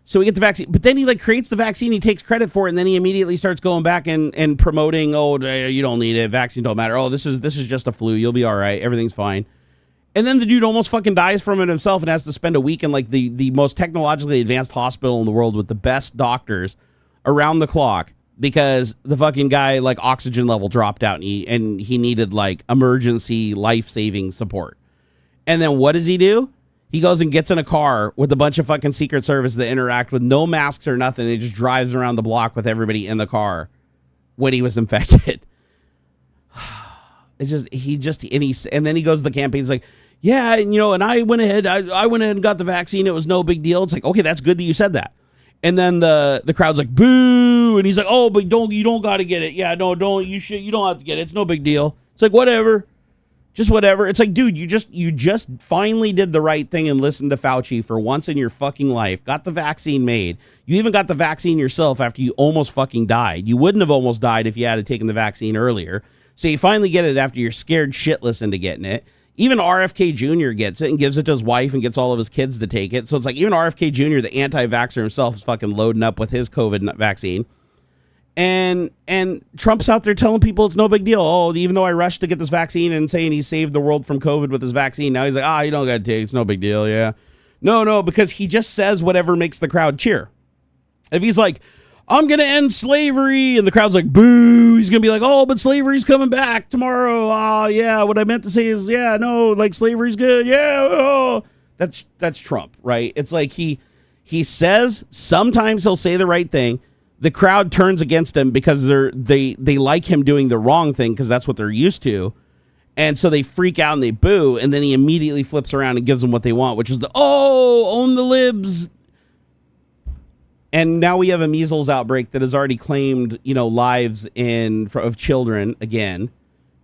So we get the vaccine, but then he creates the vaccine, he takes credit for it, and then he immediately starts going back and promoting, you don't need it, vaccine don't matter. This is just a flu, you'll be all right, everything's fine. And then the dude almost fucking dies from it himself and has to spend a week in like the most technologically advanced hospital in the world with the best doctors around the clock because the fucking guy like oxygen level dropped out and he needed like emergency life-saving support. And then what does he do? He goes and gets in a car with a bunch of fucking Secret Service that interact with no masks or nothing. He just drives around the block with everybody in the car when he was infected. And then he goes to the campaign. He's like, yeah, and I went ahead and got the vaccine. It was no big deal. It's like, okay, that's good that you said that. And then the crowd's like, boo. And he's like, oh, but you don't got to get it. Yeah, no, you don't have to get it. It's no big deal. It's like, whatever. Just whatever. It's like, dude, you just finally did the right thing and listened to Fauci for once in your fucking life. Got the vaccine made. You even got the vaccine yourself after you almost fucking died. You wouldn't have almost died if you had taken the vaccine earlier. So you finally get it after you're scared shitless into getting it. Even RFK Jr. gets it and gives it to his wife and gets all of his kids to take it. So it's like even RFK Jr., the anti-vaxxer himself, is fucking loading up with his COVID vaccine. And Trump's out there telling people it's no big deal. Oh, even though I rushed to get this vaccine and saying he saved the world from COVID with his vaccine, now he's like, you don't got to take it. It's no big deal. Yeah. No, because he just says whatever makes the crowd cheer. If he's like, I'm going to end slavery, and the crowd's like, boo, he's going to be like, oh, but slavery's coming back tomorrow. Oh, yeah, what I meant to say is, yeah, no, like slavery's good. Yeah, oh. That's Trump, right? It's like he says, sometimes he'll say the right thing. The crowd turns against him because they like him doing the wrong thing because that's what they're used to. And so they freak out and they boo, and then he immediately flips around and gives them what they want, which is own the libs. And now we have a measles outbreak that has already claimed, lives of children again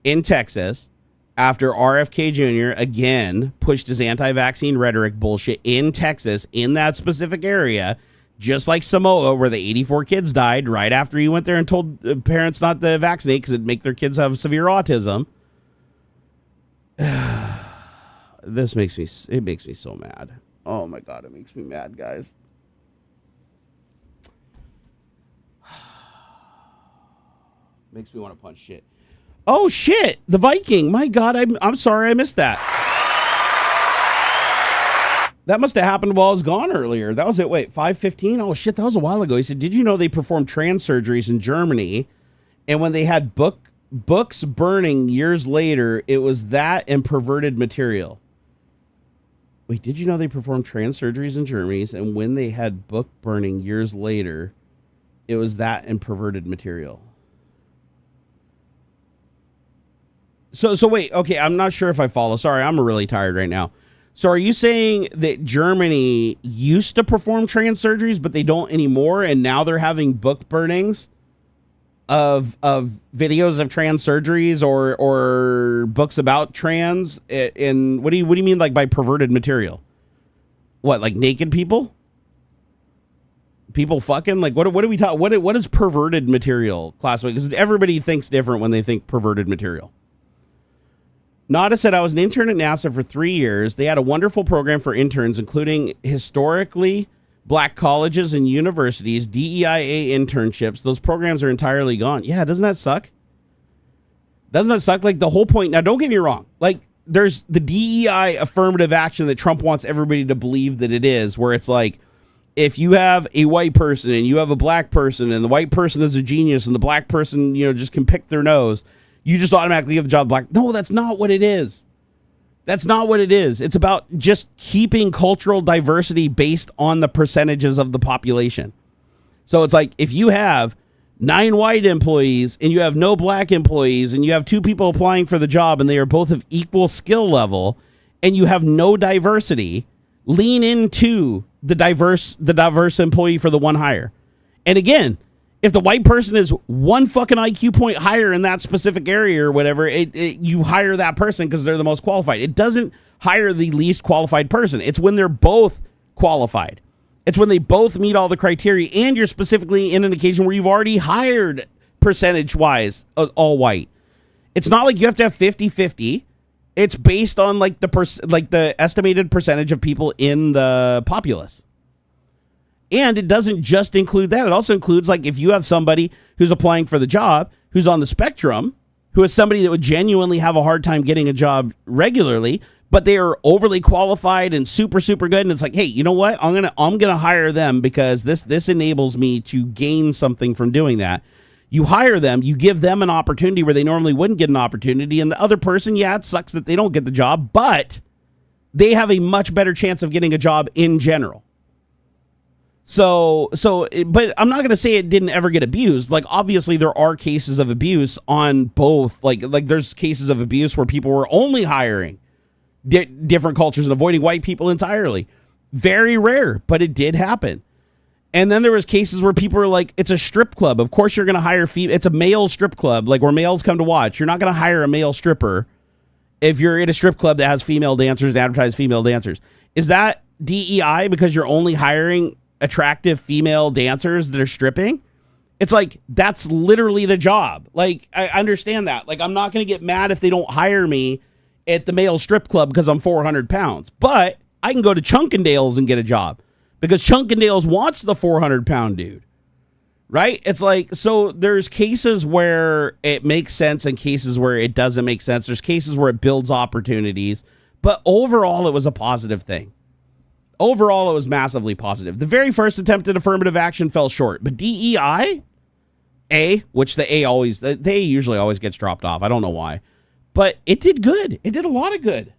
in Texas after RFK Jr. again pushed his anti-vaccine rhetoric bullshit in Texas in that specific area. Just like Samoa, where the 84 kids died right after he went there and told parents not to vaccinate because it'd make their kids have severe autism. It makes me so mad. Oh my God, it makes me mad, guys. Makes me want to punch shit. Oh shit, the Viking. My God, I'm sorry I missed that. That must have happened while I was gone earlier. That was it. Wait, 5:15? Oh shit, that was a while ago. He said, "Did you know they performed trans surgeries in Germany, and when they had books burning years later, it was that and perverted material." Wait, did you know they performed trans surgeries in Germany, and when they had book burning years later, it was that and perverted material? So wait, okay, I'm not sure if I follow. Sorry, I'm really tired right now. So are you saying that Germany used to perform trans surgeries, but they don't anymore, and now they're having book burnings of videos of trans surgeries or books about trans? And what do you mean like by perverted material? What, like naked people? People fucking? Like what do we talk? What is perverted material classified? Because everybody thinks different when they think perverted material. Nada said, I was an intern at NASA for 3 years. They had a wonderful program for interns, including historically black colleges and universities, DEIA internships. Those programs are entirely gone. Yeah, doesn't that suck? Doesn't that suck? Like the whole point. Now, don't get me wrong. Like there's the DEI affirmative action that Trump wants everybody to believe that it is, where it's like, if you have a white person and you have a black person and the white person is a genius and the black person, just can pick their nose, you just automatically give the job black. No, that's not what it is. That's not what it is. It's about just keeping cultural diversity based on the percentages of the population. So it's like if you have 9 white employees and you have no black employees and you have 2 people applying for the job and they are both of equal skill level and you have no diversity, lean into the diverse employee for the one hire. And again, if the white person is 1 fucking IQ point higher in that specific area or whatever, you hire that person because they're the most qualified. It doesn't hire the least qualified person. It's when they're both qualified. It's when they both meet all the criteria and you're specifically in an occasion where you've already hired percentage-wise all white. It's not like you have to have 50-50. It's based on like the estimated percentage of people in the populace. And it doesn't just include that. It also includes, like, if you have somebody who's applying for the job, who's on the spectrum, who is somebody that would genuinely have a hard time getting a job regularly, but they are overly qualified and super, super good. And it's like, hey, you know what? I'm gonna hire them because this enables me to gain something from doing that. You hire them, you give them an opportunity where they normally wouldn't get an opportunity. And the other person, yeah, it sucks that they don't get the job, but they have a much better chance of getting a job in general. But I'm not going to say it didn't ever get abused. Like, obviously there are cases of abuse on both. Like there's cases of abuse where people were only hiring different cultures and avoiding white people entirely. Very rare, but it did happen. And then there was cases where people were like, it's a strip club. Of course you're going to hire it's a male strip club, like where males come to watch. You're not going to hire a male stripper if you're in a strip club that has female dancers and advertise female dancers. Is that DEI because you're only hiring attractive female dancers that are stripping? It's like, that's literally the job. Like, I understand that. Like, I'm not going to get mad if they don't hire me at the male strip club because I'm 400 pounds, but I can go to Chunkendale's and get a job because Chunkendale's wants the 400-pound dude, right? It's like, so there's cases where it makes sense and cases where it doesn't make sense. There's cases where it builds opportunities, but overall it was a positive thing. Overall, it was massively positive. The very first attempt at affirmative action fell short, but DEI, which the A usually always gets dropped off. I don't know why, but it did good. It did a lot of good.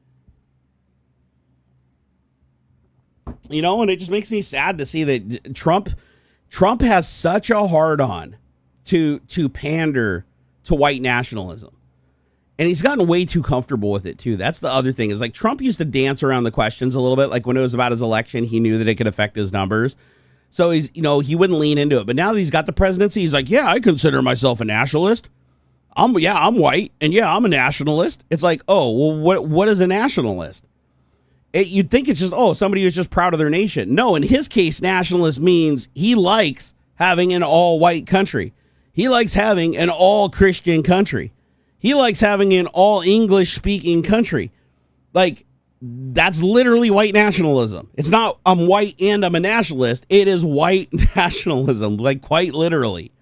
And it just makes me sad to see that Trump has such a hard on to pander to white nationalism. And he's gotten way too comfortable with it, too. That's the other thing is like Trump used to dance around the questions a little bit. Like when it was about his election, he knew that it could affect his numbers. So he wouldn't lean into it. But now that he's got the presidency, he's like, yeah, I consider myself a nationalist. I'm white. And yeah, I'm a nationalist. It's like, oh, well, what is a nationalist? You'd think it's just, somebody who's just proud of their nation. No, in his case, nationalist means he likes having an all white country. He likes having an all Christian country. He likes having an all English speaking country. Like, that's literally white nationalism. It's not I'm white and I'm a nationalist. It is white nationalism, like quite literally.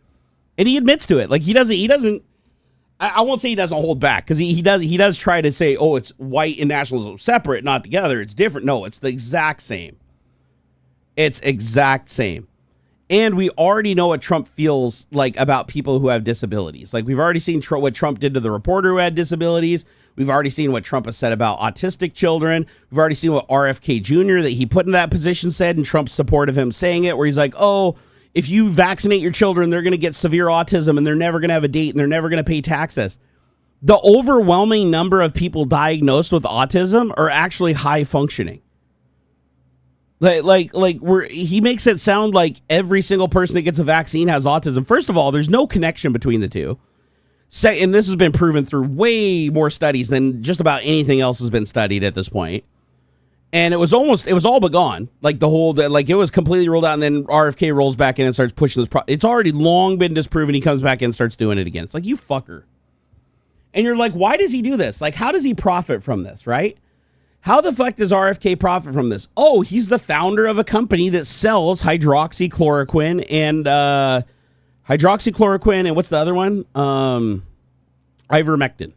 And he admits to it. Like, he doesn't, I won't say he doesn't hold back, because he does try to say, oh, it's white and nationalism separate, not together. It's different. No, it's the exact same. It's exact same. And we already know what Trump feels like about people who have disabilities. Like, we've already seen what Trump did to the reporter who had disabilities. We've already seen what Trump has said about autistic children. We've already seen what RFK Jr., that he put in that position, said, and Trump's support of him saying it, where he's like, oh, if you vaccinate your children, they're going to get severe autism and they're never going to have a date and they're never going to pay taxes. The overwhelming number of people diagnosed with autism are actually high functioning. He makes it sound like every single person that gets a vaccine has autism. First of all, there's no connection between the two. And this has been proven through way more studies than just about anything else has been studied at this point. And it was all but gone. Like, it was completely ruled out, and then RFK rolls back in and starts pushing this. It's already long been disproven. He comes back in and starts doing it again. It's like, you fucker. And you're like, why does he do this? Like, how does he profit from this, right? How the fuck does RFK profit from this? Oh, he's the founder of a company that sells hydroxychloroquine and and what's the other one? Ivermectin.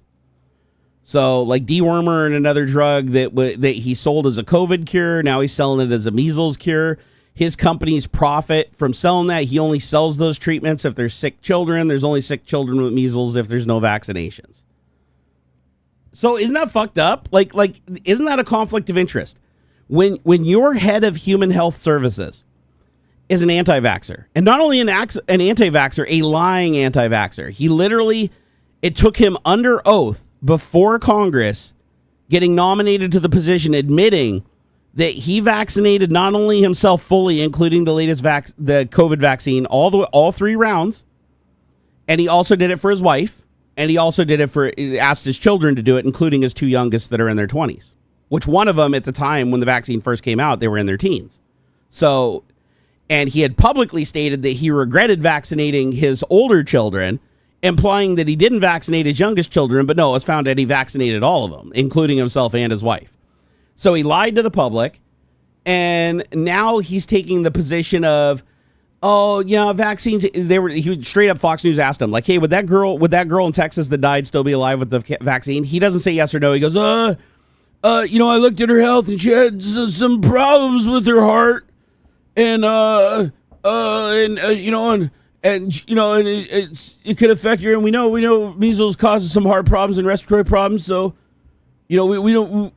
So, like, dewormer and another drug that he sold as a COVID cure. Now he's selling it as a measles cure. His company's profit from selling that, he only sells those treatments if there's sick children. There's only sick children with measles if there's no vaccinations. So isn't that fucked up? Like, isn't that a conflict of interest? When your head of human health services is an anti-vaxxer, and not only an anti-vaxxer, a lying anti-vaxxer. He literally, it took him under oath before Congress, getting nominated to the position, admitting that he vaccinated not only himself fully, including the latest the COVID vaccine, all 3 rounds, and he also did it for his wife. And he also did it asked his children to do it, including his 2 youngest that are in their 20s, which one of them at the time when the vaccine first came out, they were in their teens. So, and he had publicly stated that he regretted vaccinating his older children, implying that he didn't vaccinate his youngest children. But no, it was found that he vaccinated all of them, including himself and his wife. So he lied to the public. And now he's taking the position of, oh, vaccines. He straight up, Fox News asked him, like, hey, would that girl in Texas that died still be alive with the vaccine? He doesn't say yes or no. He goes, I looked at her health and she had some problems with her heart, and it could affect her. And we know measles causes some heart problems and respiratory problems. So, we don't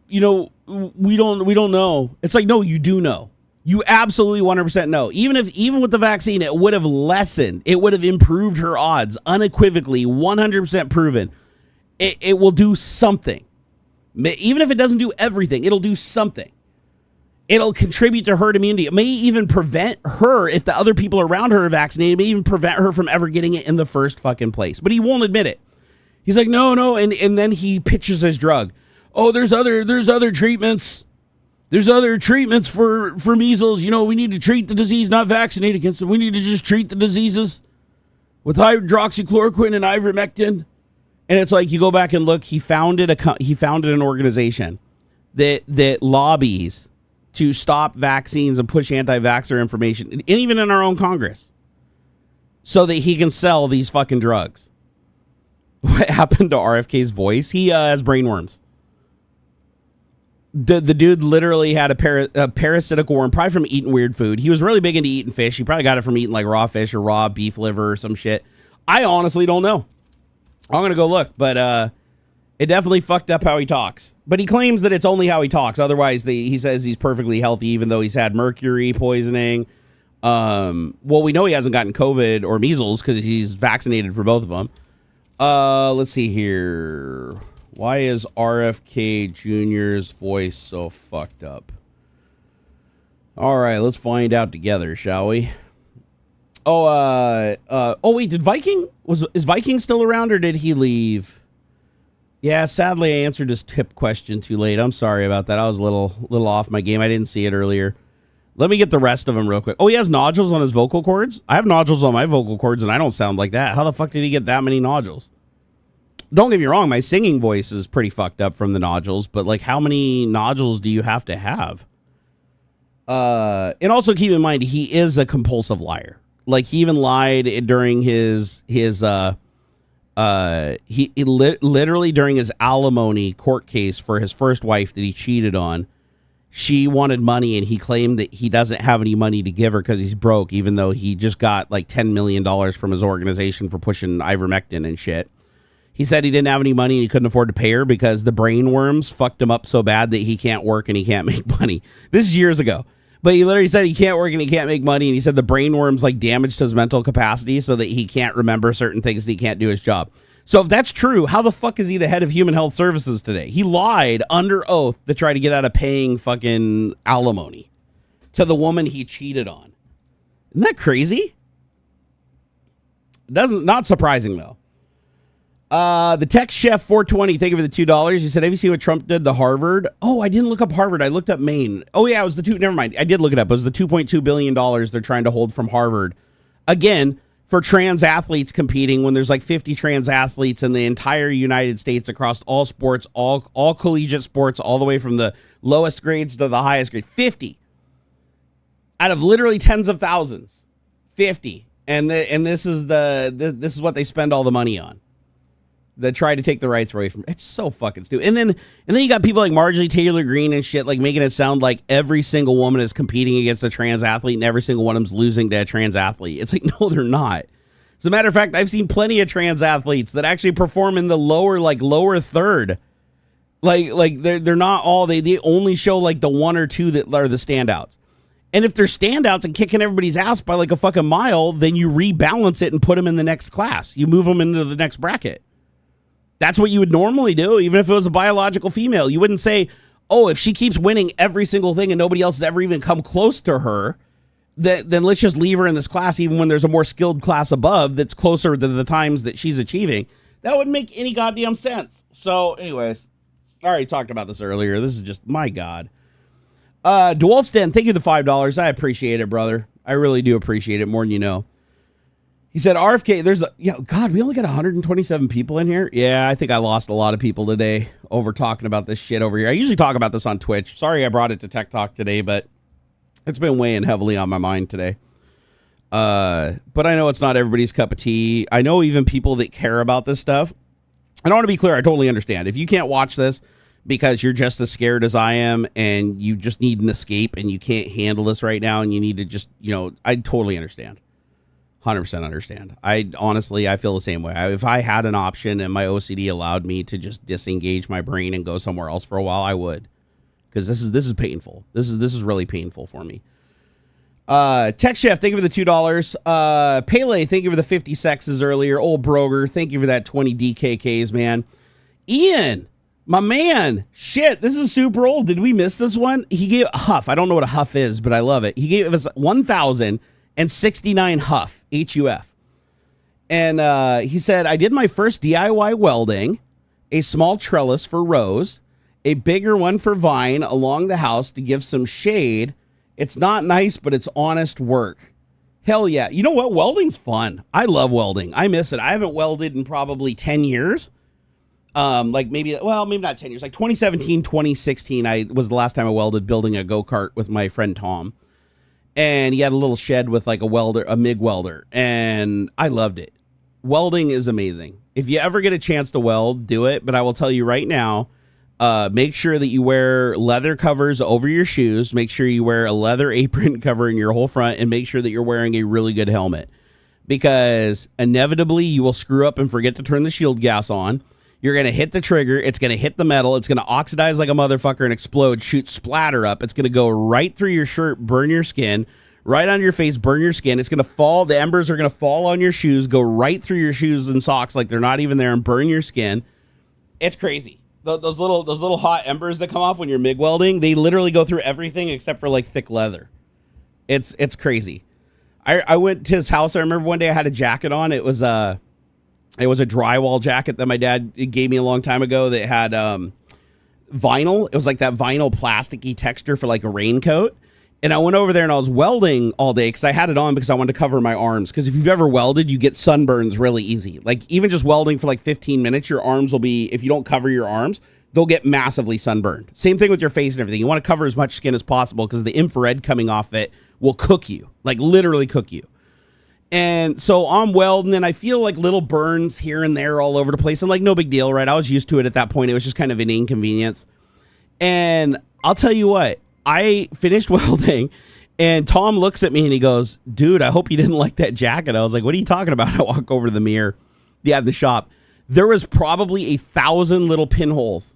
know. It's like, no, you do know. You absolutely 100% know. Even with the vaccine, it would have lessened. It would have improved her odds, unequivocally, 100% proven. It will do something. Even if it doesn't do everything, it'll do something. It'll contribute to herd immunity. It may even prevent her, if the other people around her are vaccinated, it may even prevent her from ever getting it in the first fucking place. But he won't admit it. He's like, no. And then he pitches his drug. Oh, there's other treatments. There's other treatments for measles. We need to treat the disease, not vaccinate against it. We need to just treat the diseases with hydroxychloroquine and ivermectin. And it's like, you go back and look, he founded an organization that lobbies to stop vaccines and push anti-vaxxer information, and even in our own Congress, so that he can sell these fucking drugs. What happened to RFK's voice? He has brainworms. The dude literally had a parasitic worm, probably from eating weird food. He was really big into eating fish. He probably got it from eating like raw fish or raw beef liver or some shit. I honestly don't know. I'm going to go look, but it definitely fucked up how he talks. But he claims that it's only how he talks. Otherwise, he says he's perfectly healthy, even though he's had mercury poisoning. Well, we know he hasn't gotten COVID or measles because he's vaccinated for both of them. Let's see here. Why is RFK Jr.'s voice so fucked up? All right, let's find out together, shall we? Wait, is Viking still around, or did he leave? Yeah, sadly, I answered his tip question too late. I'm sorry about that. I was a little off my game. I didn't see it earlier. Let me get the rest of them real quick. Oh, he has nodules on his vocal cords? I have nodules on my vocal cords, and I don't sound like that. How the fuck did he get that many nodules? Don't get me wrong, my singing voice is pretty fucked up from the nodules, but like, how many nodules do you have to have? And also keep in mind, he is a compulsive liar. Like he even lied during his literally during his alimony court case for his first wife that he cheated on. She wanted money, and he claimed that he doesn't have any money to give her because he's broke, even though he just got like $10 million from his organization for pushing ivermectin and shit. He said he didn't have any money and he couldn't afford to pay her because the brain worms fucked him up so bad that he can't work and he can't make money. This is years ago. But he literally said he can't work and he can't make money, and he said the brain worms like damaged his mental capacity so that he can't remember certain things and he can't do his job. So if that's true, how the fuck is he the head of Human Health Services today? He lied under oath to try to get out of paying fucking alimony to the woman he cheated on. Isn't that crazy? Not surprising though. The Tech Chef 420, thank you for the $2. He said, have you seen what Trump did to Harvard? Oh, I didn't look up Harvard. I looked up Maine. Oh yeah, it was never mind. I did look it up. It was the $2.2 billion they're trying to hold from Harvard. Again, for trans athletes competing when there's like 50 trans athletes in the entire United States across all sports, all collegiate sports, all the way from the lowest grades to the highest grade. 50 out of literally tens of thousands. 50. And this is this is what they spend all the money on. That try to take the rights away from. It's so fucking stupid. And then you got people like Marjorie Taylor Greene and shit, like making it sound like every single woman is competing against a trans athlete and every single one of them's losing to a trans athlete. It's like, no, they're not. As a matter of fact, I've seen plenty of trans athletes that actually perform in the lower third. Like they're not all, they only show like the one or two that are the standouts. And if they're standouts and kicking everybody's ass by like a fucking mile, then you rebalance it and put them in the next class. You move them into the next bracket. That's what you would normally do, even if it was a biological female. You wouldn't say, oh, if she keeps winning every single thing and nobody else has ever even come close to her, then let's just leave her in this class, even when there's a more skilled class above that's closer to the times that she's achieving. That wouldn't make any goddamn sense. So, anyways, I already talked about this earlier. This is just, my God. DeWolfston, thank you for the $5. I appreciate it, brother. I really do appreciate it more than you know. He said, RFK, God, we only got 127 people in here. Yeah, I think I lost a lot of people today over talking about this shit over here. I usually talk about this on Twitch. Sorry I brought it to Tech Talk today, but it's been weighing heavily on my mind today. But I know it's not everybody's cup of tea. I know even people that care about this stuff. And I want to be clear, I totally understand. If you can't watch this because you're just as scared as I am and you just need an escape and you can't handle this right now and you need to just, I totally understand. 100% understand. I feel the same way. If I had an option and my OCD allowed me to just disengage my brain and go somewhere else for a while, I would. Because this is painful. This is really painful for me. Tech Chef, thank you for the $2. Pele, thank you for the 50 sexes earlier. Old Broger, thank you for that 20 DKKs, man. Ian, my man, shit, this is super old. Did we miss this one? He gave a huff. I don't know what a huff is, but I love it. He gave us 1,069 huff. HUF. And he said, I did my first DIY welding, a small trellis for Rose, a bigger one for Vine along the house to give some shade. It's not nice, but it's honest work. Hell yeah. You know what? Welding's fun. I love welding. I miss it. I haven't welded in probably 10 years. Maybe not 10 years. Like 2017, 2016, I was the last time I welded building a go-kart with my friend Tom. And he had a little shed with like a MIG welder, and I loved it. Welding is amazing. If you ever get a chance to weld, do it. But I will tell you right now, make sure that you wear leather covers over your shoes. Make sure you wear a leather apron covering your whole front, and make sure that you're wearing a really good helmet, because inevitably you will screw up and forget to turn the shield gas on. You're going to hit the trigger. It's going to hit the metal. It's going to oxidize like a motherfucker and explode, shoot splatter up. It's going to go right through your shirt, burn your skin, right on your face, burn your skin. It's going to fall. The embers are going to fall on your shoes, go right through your shoes and socks like they're not even there, and burn your skin. It's crazy. Those little hot embers that come off when you're MIG welding, they literally go through everything except for like thick leather. It's crazy. I went to his house. I remember one day I had a jacket on. It was a drywall jacket that my dad gave me a long time ago that had vinyl. It was like that vinyl plasticky texture for like a raincoat. And I went over there and I was welding all day because I had it on because I wanted to cover my arms. Because if you've ever welded, you get sunburns really easy. Like even just welding for like 15 minutes, your arms will be, if you don't cover your arms, they'll get massively sunburned. Same thing with your face and everything. You want to cover as much skin as possible because the infrared coming off it will cook you, like literally cook you. And so I'm welding, and I feel like little burns here and there all over the place. I'm like, no big deal, right? I was used to it at that point. It was just kind of an inconvenience. And I'll tell you what, I finished welding, and Tom looks at me and he goes, dude, I hope you didn't like that jacket. I was like, what are you talking about? I walk over to the mirror, the shop. There was probably 1,000 little pinholes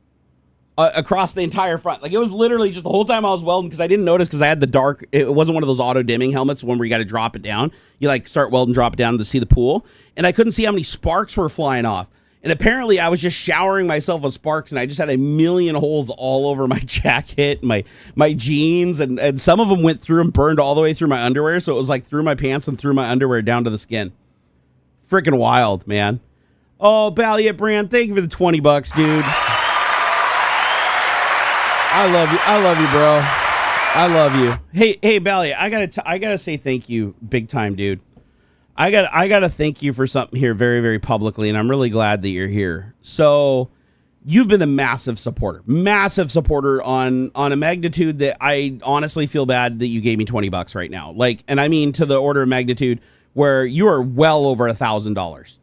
across the entire front. Like, it was literally just the whole time I was welding, because I didn't notice, because I had the dark, it wasn't one of those auto dimming helmets, one where you got to drop it down. You like start welding, drop it down to see the pool. And I couldn't see how many sparks were flying off. And apparently I was just showering myself with sparks, and I just had a million holes all over my jacket, my jeans, and some of them went through and burned all the way through my underwear. So it was like through my pants and through my underwear down to the skin. Freaking wild, man. Oh, Balliet Brand, thank you for the $20, dude. I love you, bro. I love you. Hey, Balliet, I gotta say thank you, big time, dude. I gotta thank you for something here very, very publicly, and I'm really glad that you're here. So, you've been a massive supporter on a magnitude that I honestly feel bad that you gave me $20 right now. Like, and I mean to the order of magnitude where you are well over $1,000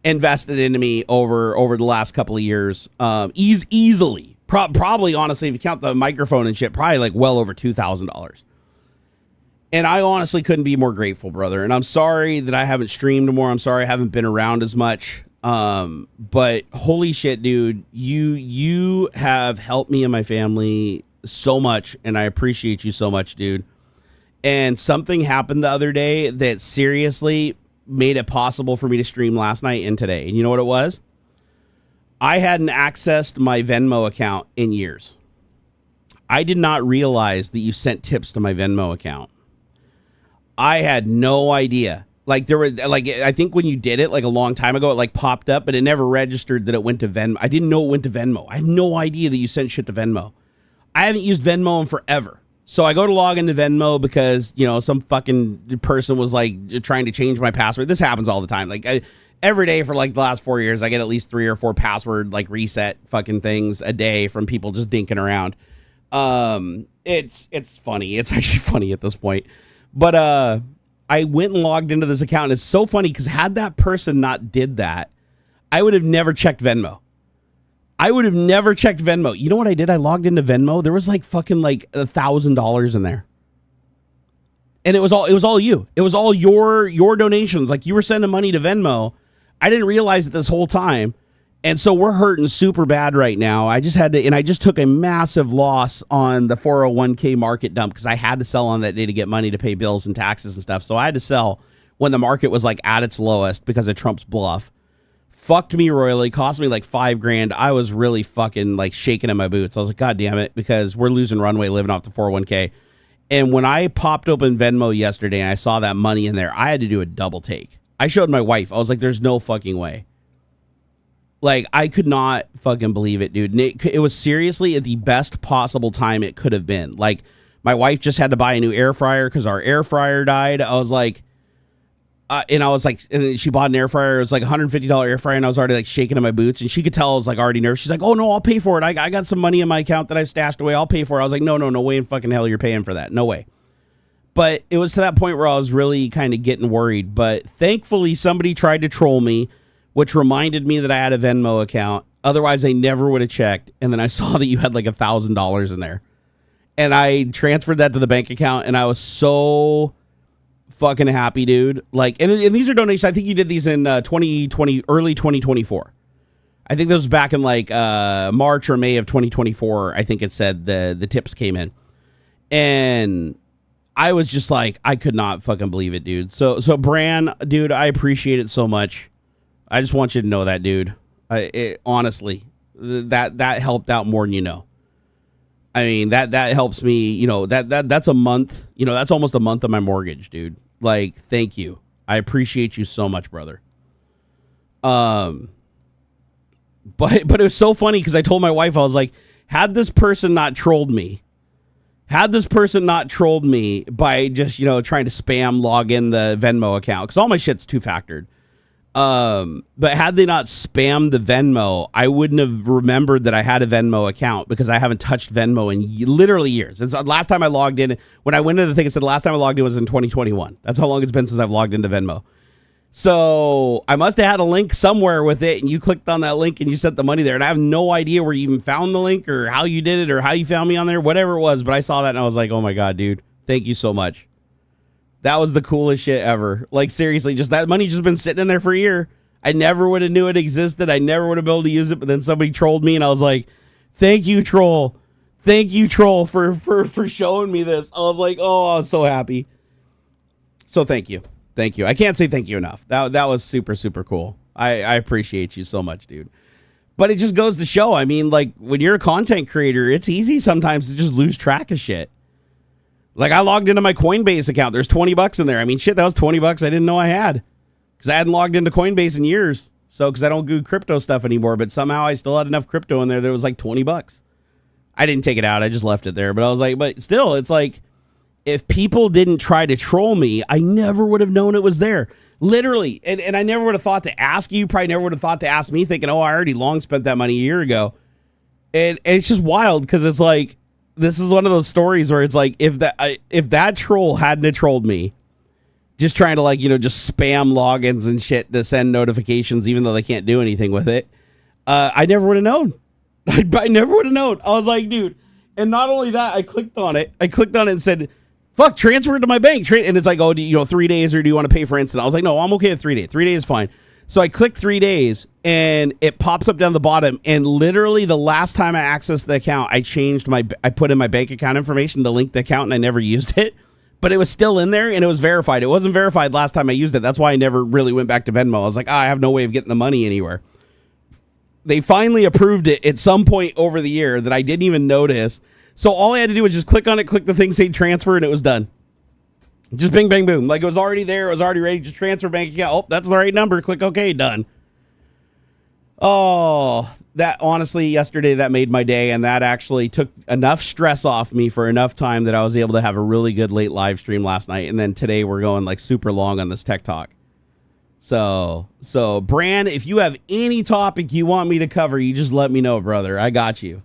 invested into me over the last couple of years, easily. Probably, honestly, if you count the microphone and shit, probably like well over $2,000. And I honestly couldn't be more grateful, brother. And I'm sorry that I haven't streamed more. I'm sorry I haven't been around as much. But holy shit, dude, you have helped me and my family so much, and I appreciate you so much, dude. And something happened the other day that seriously made it possible for me to stream last night and today. And you know what it was? I hadn't accessed my Venmo account in years. I did not realize that you sent tips to my Venmo account. I had no idea. Like, there were, like, I think when you did it like a long time ago, it like popped up, but it never registered that it went to Venmo. I didn't know it went to Venmo. I had no idea that you sent shit to Venmo. I haven't used Venmo in forever. So I go to log into Venmo because, you know, some fucking person was like trying to change my password. This happens all the time. Like, every day for like the last 4 years, I get at least 3 or 4 password like reset fucking things a day from people just dinking around. It's funny. It's actually funny at this point. But I went and logged into this account, and it's so funny because had that person not did that, I would have never checked Venmo. You know what I did? I logged into Venmo. There was like fucking like $1,000 in there. And it was all you. It was all your donations. Like, you were sending money to Venmo. I didn't realize it this whole time. And so we're hurting super bad right now. I just took a massive loss on the 401k market dump because I had to sell on that day to get money to pay bills and taxes and stuff. So I had to sell when the market was like at its lowest because of Trump's bluff. Fucked me royally, cost me like $5,000. I was really fucking like shaking in my boots. I was like, God damn it, because we're losing runway living off the 401k. And when I popped open Venmo yesterday and I saw that money in there, I had to do a double take. I showed my wife. I was like, there's no fucking way. Like, I could not fucking believe it, dude. And it was seriously at the best possible time it could have been. Like, my wife just had to buy a new air fryer because our air fryer died. I was like, and she bought an air fryer. It was like $150 air fryer, and I was already like shaking in my boots. And she could tell I was like already nervous. She's like, "Oh no, I'll pay for it. I got some money in my account that I stashed away. I'll pay for it." I was like, "No way in fucking hell you're paying for that. No way." But it was to that point where I was really kind of getting worried. But thankfully, somebody tried to troll me, which reminded me that I had a Venmo account. Otherwise, I never would have checked. And then I saw that you had like $1,000 in there, and I transferred that to the bank account, and I was so fucking happy, dude. Like, and these are donations. I think you did these in 2020, early 2024. I think this was back in like March or May of 2024. I think it said the tips came in, and I was just like, I could not fucking believe it, dude. So Bran, dude, I appreciate it so much. I just want you to know that, dude. Honestly, that helped out more than you know. I mean, that helps me, you know, that's a month, you know, that's almost a month of my mortgage, dude. Like, thank you. I appreciate you so much, brother. But it was so funny because I told my wife, I was like, had this person not trolled me by just, you know, trying to spam log in the Venmo account, because all my shit's two-factored. But had they not spammed the Venmo, I wouldn't have remembered that I had a Venmo account because I haven't touched Venmo in literally years. It's last time I logged in, when I went into the thing, it said the last time I logged in was in 2021. That's how long it's been since I've logged into Venmo. So I must have had a link somewhere with it, and you clicked on that link and you sent the money there. And I have no idea where you even found the link or how you did it or how you found me on there, whatever it was. But I saw that and I was like, oh my God, dude, thank you so much. That was the coolest shit ever. Like, seriously, just that money just been sitting in there for a year. I never would have knew it existed. I never would have been able to use it. But then somebody trolled me and I was like, thank you, troll. Thank you, troll, for showing me this. I was like, oh, I was so happy. So thank you. Thank you. I can't say thank you enough. That was super, super cool. I appreciate you so much, dude. But it just goes to show, I mean, like, when you're a content creator, it's easy sometimes to just lose track of shit. Like, I logged into my Coinbase account. There's $20 in there. I mean, shit, that was $20 I didn't know I had. Because I hadn't logged into Coinbase in years. So, because I don't do crypto stuff anymore. But somehow I still had enough crypto in there that it was like $20. I didn't take it out. I just left it there. But I was like, but still, it's like, if people didn't try to troll me, I never would have known it was there. Literally. And I never would have thought to ask you. Probably never would have thought to ask me, thinking, oh, I already long spent that money a year ago. And it's just wild because it's like, this is one of those stories where it's like, if that troll hadn't have trolled me, just trying to, like, you know, just spam logins and shit to send notifications, even though they can't do anything with it, I never would have known. I never would have known. I was like, dude. And not only that, I clicked on it and said, fuck, transfer it to my bank. And it's like, oh, do you 3 days or do you want to pay for instant? I was like, no, I'm okay with 3 days. 3 days is fine. So I clicked 3 days and it pops up down the bottom. And literally the last time I accessed the account, I put in my bank account information to link the account and I never used it. But it was still in there and it was verified. It wasn't verified last time I used it. That's why I never really went back to Venmo. I was like, I have no way of getting the money anywhere. They finally approved it at some point over the year that I didn't even notice. So all I had to do was just click on it, click the thing, say transfer, and it was done. Just bing, bang, boom. Like, it was already there. It was already ready to transfer bank account. Oh, that's the right number. Click OK, done. Oh, that honestly, yesterday, that made my day. And that actually took enough stress off me for enough time that I was able to have a really good late live stream last night. And then today we're going like super long on this tech talk. So Bran, if you have any topic you want me to cover, you just let me know, brother. I got you.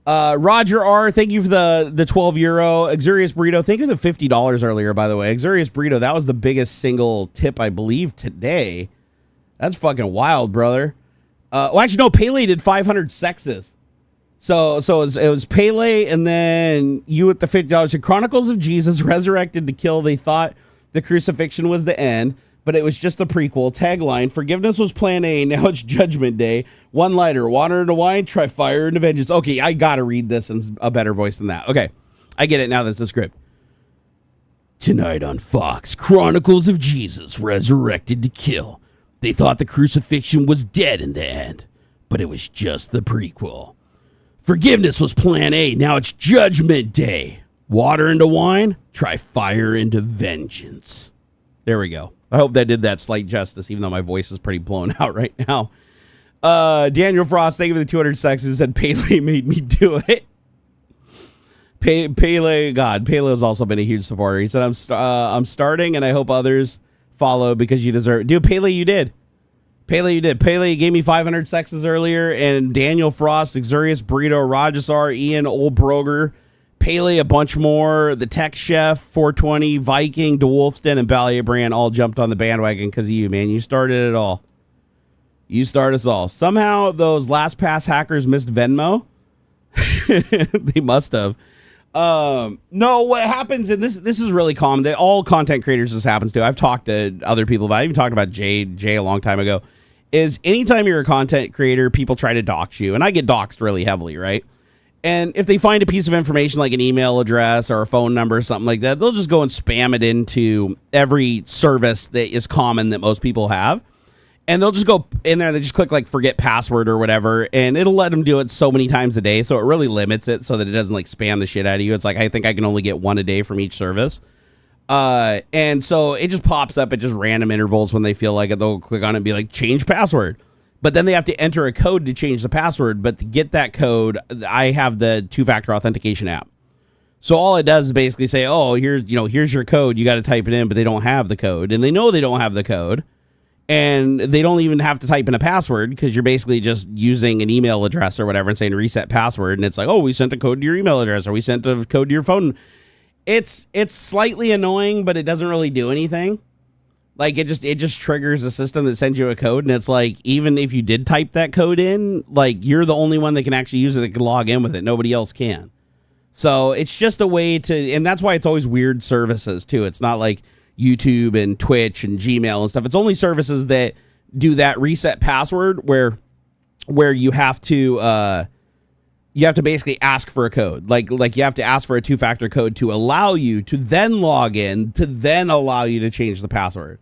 Roger R, thank you for the €12. Luxurious Burrito, thank you for the $50 earlier, by the way. Luxurious Burrito, that was the biggest single tip, I believe, today. That's fucking wild, brother. Well, actually, no, Pele did 500 sexes. So it was Pele, and then you with the $50. The Chronicles of Jesus, resurrected to kill. They thought the crucifixion was the end, but it was just the prequel. Tagline, forgiveness was plan A, now it's judgment day. One lighter, water into wine, try fire into vengeance. Okay, I gotta read this in a better voice than that. Okay, I get it now, that's the script. Tonight on Fox, Chronicles of Jesus, resurrected to kill. They thought the crucifixion was dead in the end, but it was just the prequel. Forgiveness was plan A, now it's judgment day. Water into wine, try fire into vengeance. There we go. I hope that did that slight justice, even though my voice is pretty blown out right now. Daniel Frost, thank you for the 200 sexes, said Pele made me do it. Pele has also been a huge supporter. He said, I'm starting, and I hope others follow because you deserve it. Dude, Pele, you did. Pele gave me 500 sexes earlier, and Daniel Frost, Luxurious Burrito, Rajasar, Ian, Old Broger, Pele, a bunch more, the Tech Chef, 420, Viking, DeWolfston, and Ballier Brand all jumped on the bandwagon because of you, man. You started it all. You started us all. Somehow those LastPass hackers missed Venmo. They must have. No, what happens, and this is really common. All content creators this happens to. I've talked to other people about it. I even talked about Jay a long time ago. Is anytime you're a content creator, people try to dox you. And I get doxed really heavily, right? And if they find a piece of information like an email address or a phone number or something like that, they'll just go and spam it into every service that is common that most people have. And they'll just go in there and they just click like forget password or whatever. And it'll let them do it so many times a day. So it really limits it so that it doesn't like spam the shit out of you. It's like, I think I can only get one a day from each service. And so it just pops up at just random intervals when they feel like it. They'll click on it and be like, change password. But then they have to enter a code to change the password. But to get that code, I have the two-factor authentication app. So all it does is basically say, oh, here's your code. You got to type it in, but they don't have the code. And they know they don't have the code. And they don't even have to type in a password because you're basically just using an email address or whatever and saying reset password. And it's like, oh, we sent a code to your email address or we sent a code to your phone. It's slightly annoying, but it doesn't really do anything. Like it just triggers a system that sends you a code. And it's like, even if you did type that code in, like you're the only one that can actually use it, that can log in with it. Nobody else can. So it's just a way to, and that's why it's always weird services too. It's not like YouTube and Twitch and Gmail and stuff. It's only services that do that reset password where you have to basically ask for a code. Like you have to ask for a 2-factor code to allow you to then log in, to then allow you to change the password.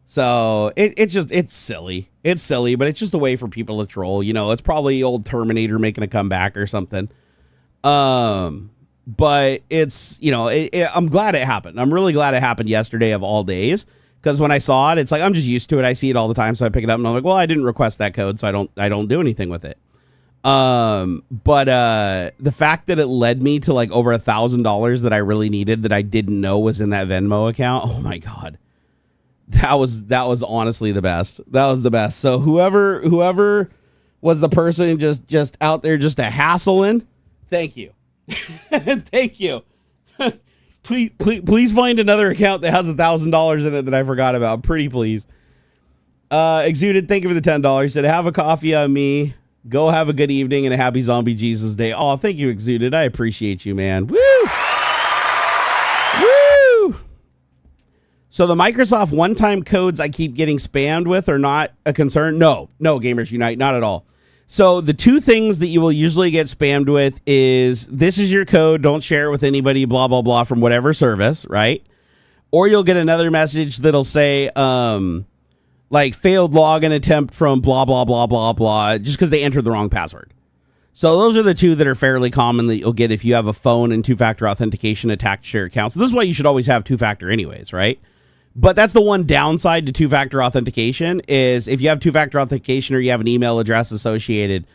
So it's silly. It's silly, but it's just a way for people to troll. You know, it's probably old Terminator making a comeback or something. But it's, you know, I'm glad it happened. I'm really glad it happened yesterday of all days, because when I saw it, it's like, I'm just used to it. I see it all the time. So I pick it up and I'm like, well, I didn't request that code, so I don't do anything with it. But the fact that it led me to like over $1,000 that I really needed, that I didn't know was in that Venmo account. Oh my God. That was honestly the best. That was the best. So whoever was the person just out there just a hassling, thank you. Thank you. please find another account that has $1,000 in it that I forgot about. Pretty please. Exuded, thank you for the $10. Said, have a coffee on me. Go have a good evening and a happy Zombie Jesus Day. Oh, thank you, Exuded. I appreciate you, man. Woo! Woo! So the Microsoft one-time codes I keep getting spammed with are not a concern? No, Gamers Unite, not at all. So the two things that you will usually get spammed with is, this is your code, don't share it with anybody, blah, blah, blah, from whatever service, right? Or you'll get another message that'll say, like, failed login attempt from blah, blah, blah, blah, blah, just because they entered the wrong password. So those are the two that are fairly common that you'll get if you have a phone and 2-factor authentication attacked to your account. So this is why you should always have 2-factor anyways, right? But that's the one downside to 2-factor authentication, is if you have 2-factor authentication or you have an email address associated,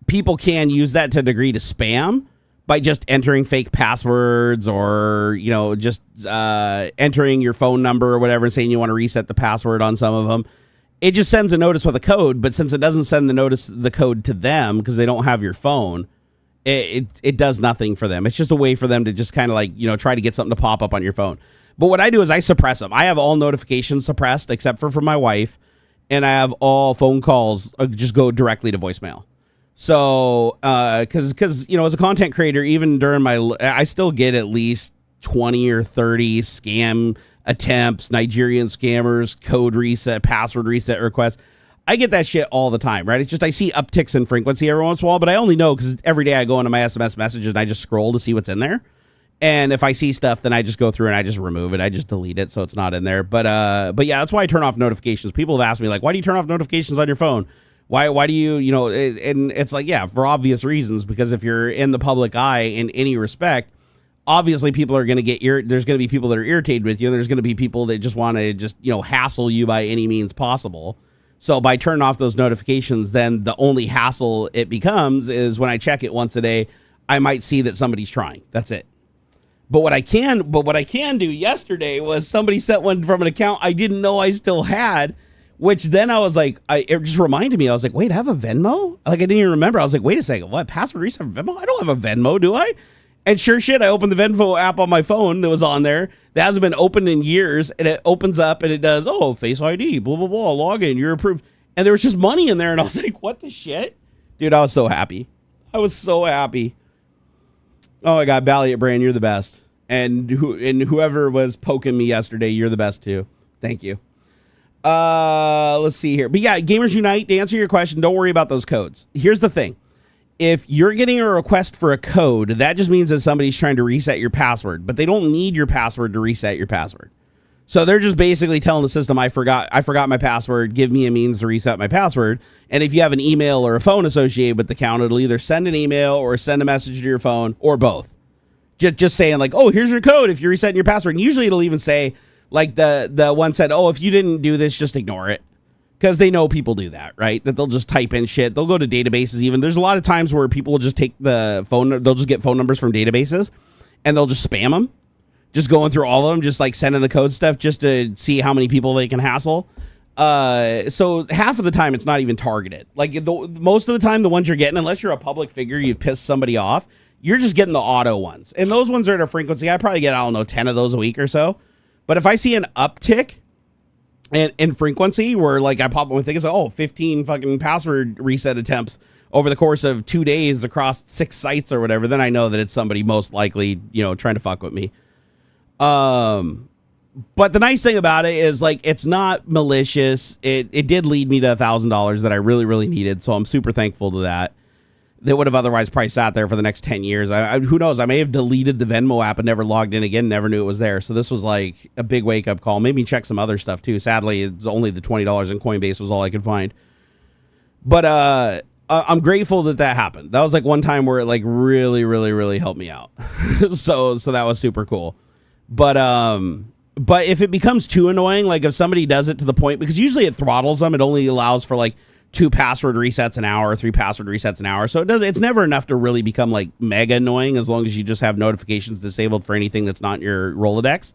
people can use that to a degree to spam by just entering fake passwords, or, you know, just entering your phone number or whatever and saying you want to reset the password on some of them. It just sends a notice with a code, but since it doesn't send the code to them because they don't have your phone, it does nothing for them. It's just a way for them to just kind of like, you know, try to get something to pop up on your phone. But what I do is I suppress them. I have all notifications suppressed except for my wife, and I have all phone calls just go directly to voicemail. So, because you know, as a content creator, even during I still get at least 20 or 30 scam attempts, Nigerian scammers, code reset, password reset requests. I get that shit all the time, right? It's just I see upticks in frequency every once in a while, but I only know because every day I go into my SMS messages and I just scroll to see what's in there. And if I see stuff, then I just go through and I just remove it. I just delete it so it's not in there. But yeah, that's why I turn off notifications. People have asked me, like, why do you turn off notifications on your phone? Why do you, you know, and it's like, yeah, for obvious reasons, because if you're in the public eye in any respect, obviously people are going to get there's going to be people that are irritated with you, and there's going to be people that just want to just, you know, hassle you by any means possible. So by turning off those notifications, then the only hassle it becomes is when I check it once a day, I might see that somebody's trying. That's it. But what I can do yesterday was somebody sent one from an account I didn't know I still had, which then I was like, it just reminded me. I was like, wait, I have a Venmo? Like, I didn't even remember. I was like, wait a second, what? Password reset for Venmo? I don't have a Venmo, do I? And sure shit, I opened the Venmo app on my phone that was on there that hasn't been opened in years, and it opens up and it does, oh, Face ID, blah, blah, blah, login, you're approved. And there was just money in there, and I was like, what the shit? Dude, I was so happy. I was so happy. Oh my God, Valiant Brand, you're the best. And whoever was poking me yesterday, you're the best too. Thank you. Let's see here. But yeah, Gamers Unite, to answer your question, don't worry about those codes. Here's the thing. If you're getting a request for a code, that just means that somebody's trying to reset your password, but they don't need your password to reset your password. So they're just basically telling the system, I forgot my password, give me a means to reset my password. And if you have an email or a phone associated with the account, it'll either send an email or send a message to your phone, or both. Just saying like, oh, here's your code if you're resetting your password. And usually it'll even say, like the one said, oh, if you didn't do this, just ignore it. Because they know people do that, right? That they'll just type in shit. They'll go to databases even. There's a lot of times where people will just take the phone, they'll just get phone numbers from databases and they'll just spam them. Just going through all of them, just like sending the code stuff just to see how many people they can hassle. So half of the time it's not even targeted. Like most of the time, the ones you're getting, unless you're a public figure, you piss somebody off, you're just getting the auto ones. And those ones are at a frequency. I probably get, I don't know, 10 of those a week or so. But if I see an uptick in frequency where like I pop up with things like, 15 fucking password reset attempts over the course of 2 days across 6 sites or whatever, then I know that it's somebody most likely, trying to fuck with me. But the nice thing about it is like, it's not malicious. It did lead me to $1,000 that I really, really needed. So I'm super thankful to that. They would have otherwise probably sat there for the next 10 years. Who knows? I may have deleted the Venmo app and never logged in again, never knew it was there. So this was like a big wake up call. Made me check some other stuff too. Sadly, it's only the $20 in Coinbase was all I could find. But I'm grateful that happened. That was like one time where it like really, really, really helped me out. so that was super cool. But if it becomes too annoying, like if somebody does it to the point, because usually it throttles them, it only allows for like 2 password resets an hour, 3 password resets an hour. So it's never enough to really become like mega annoying as long as you just have notifications disabled for anything that's not in your Rolodex.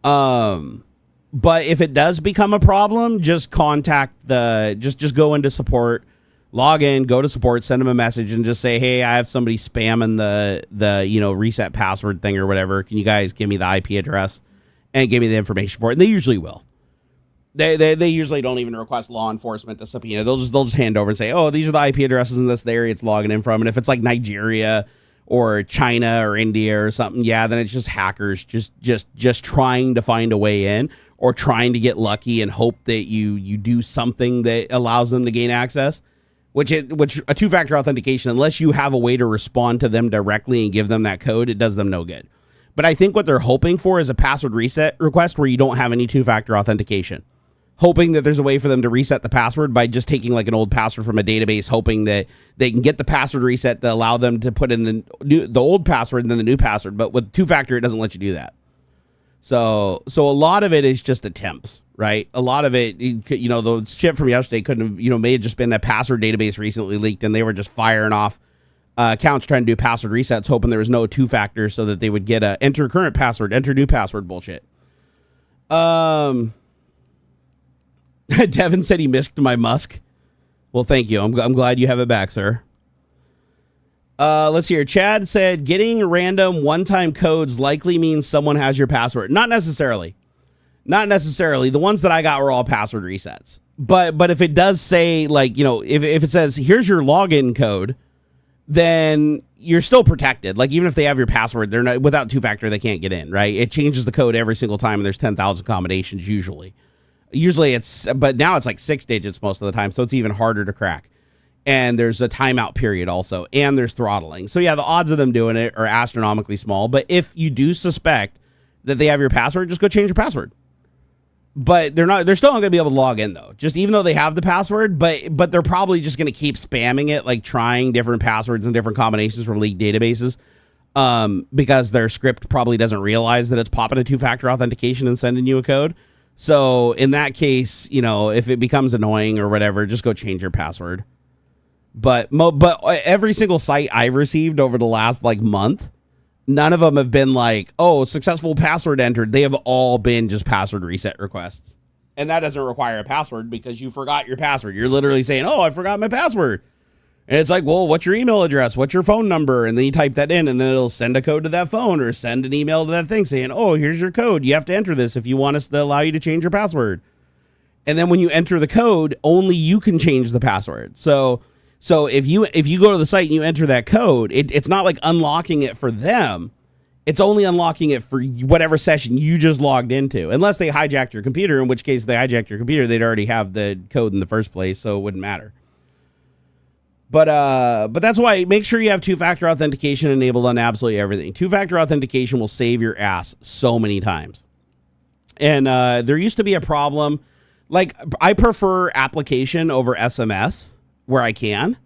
But if it does become a problem, just contact just go into support, log in, go to support, send them a message and just say, hey, I have somebody spamming the reset password thing or whatever. Can you guys give me the IP address and give me the information for it? And they usually will. They usually don't even request law enforcement to subpoena. They'll just hand over and say, oh, these are the IP addresses in this area it's logging in from. And if it's like Nigeria or China or India or something, yeah, then it's just hackers just trying to find a way in or trying to get lucky and hope that you do something that allows them to gain access. Which a 2-factor authentication, unless you have a way to respond to them directly and give them that code, it does them no good. But I think what they're hoping for is a password reset request where you don't have any 2-factor authentication. Hoping that there's a way for them to reset the password by just taking like an old password from a database, hoping that they can get the password reset to allow them to put in the old password and then the new password. But with 2-factor, it doesn't let you do that. So a lot of it is just attempts, right? A lot of it, the shit from yesterday couldn't have, may have just been a password database recently leaked and they were just firing off accounts trying to do password resets, hoping there was no 2-factor so that they would get a enter current password, enter new password bullshit. Devin said he missed my Musk. Well, thank you. I'm glad you have it back, sir. Let's see here. Chad said getting random one-time codes likely means someone has your password. Not necessarily. Not necessarily. The ones that I got were all password resets. But if it does say like, if it says here's your login code, then you're still protected. Like even if they have your password, they're not without 2-factor, they can't get in, right? It changes the code every single time and there's 10,000 combinations usually. But now it's like 6 digits most of the time, so it's even harder to crack. And there's a timeout period also, and there's throttling. So yeah, the odds of them doing it are astronomically small. But if you do suspect that they have your password, just go change your password. But they're still not going to be able to log in though. Just even though they have the password, but they're probably just going to keep spamming it, like trying different passwords and different combinations from leaked databases. Because their script probably doesn't realize that it's popping a 2-factor authentication and sending you a code. So in that case, if it becomes annoying or whatever, just go change your password. But every single site I've received over the last like month, none of them have been like, oh, successful password entered. They have all been just password reset requests. And that doesn't require a password because you forgot your password. You're literally saying, oh, I forgot my password. And it's like, well, what's your email address? What's your phone number? And then you type that in and then it'll send a code to that phone or send an email to that thing saying, oh, here's your code. You have to enter this if you want us to allow you to change your password. And then when you enter the code, only you can change the password. So if you go to the site and you enter that code, it's not like unlocking it for them. It's only unlocking it for whatever session you just logged into, unless they hijacked your computer, in which case if they hijacked your computer, they'd already have the code in the first place, so it wouldn't matter. But that's why make sure you have 2-factor authentication enabled on absolutely everything. 2-factor authentication will save your ass so many times. And there used to be a problem. Like I prefer application over SMS where I can.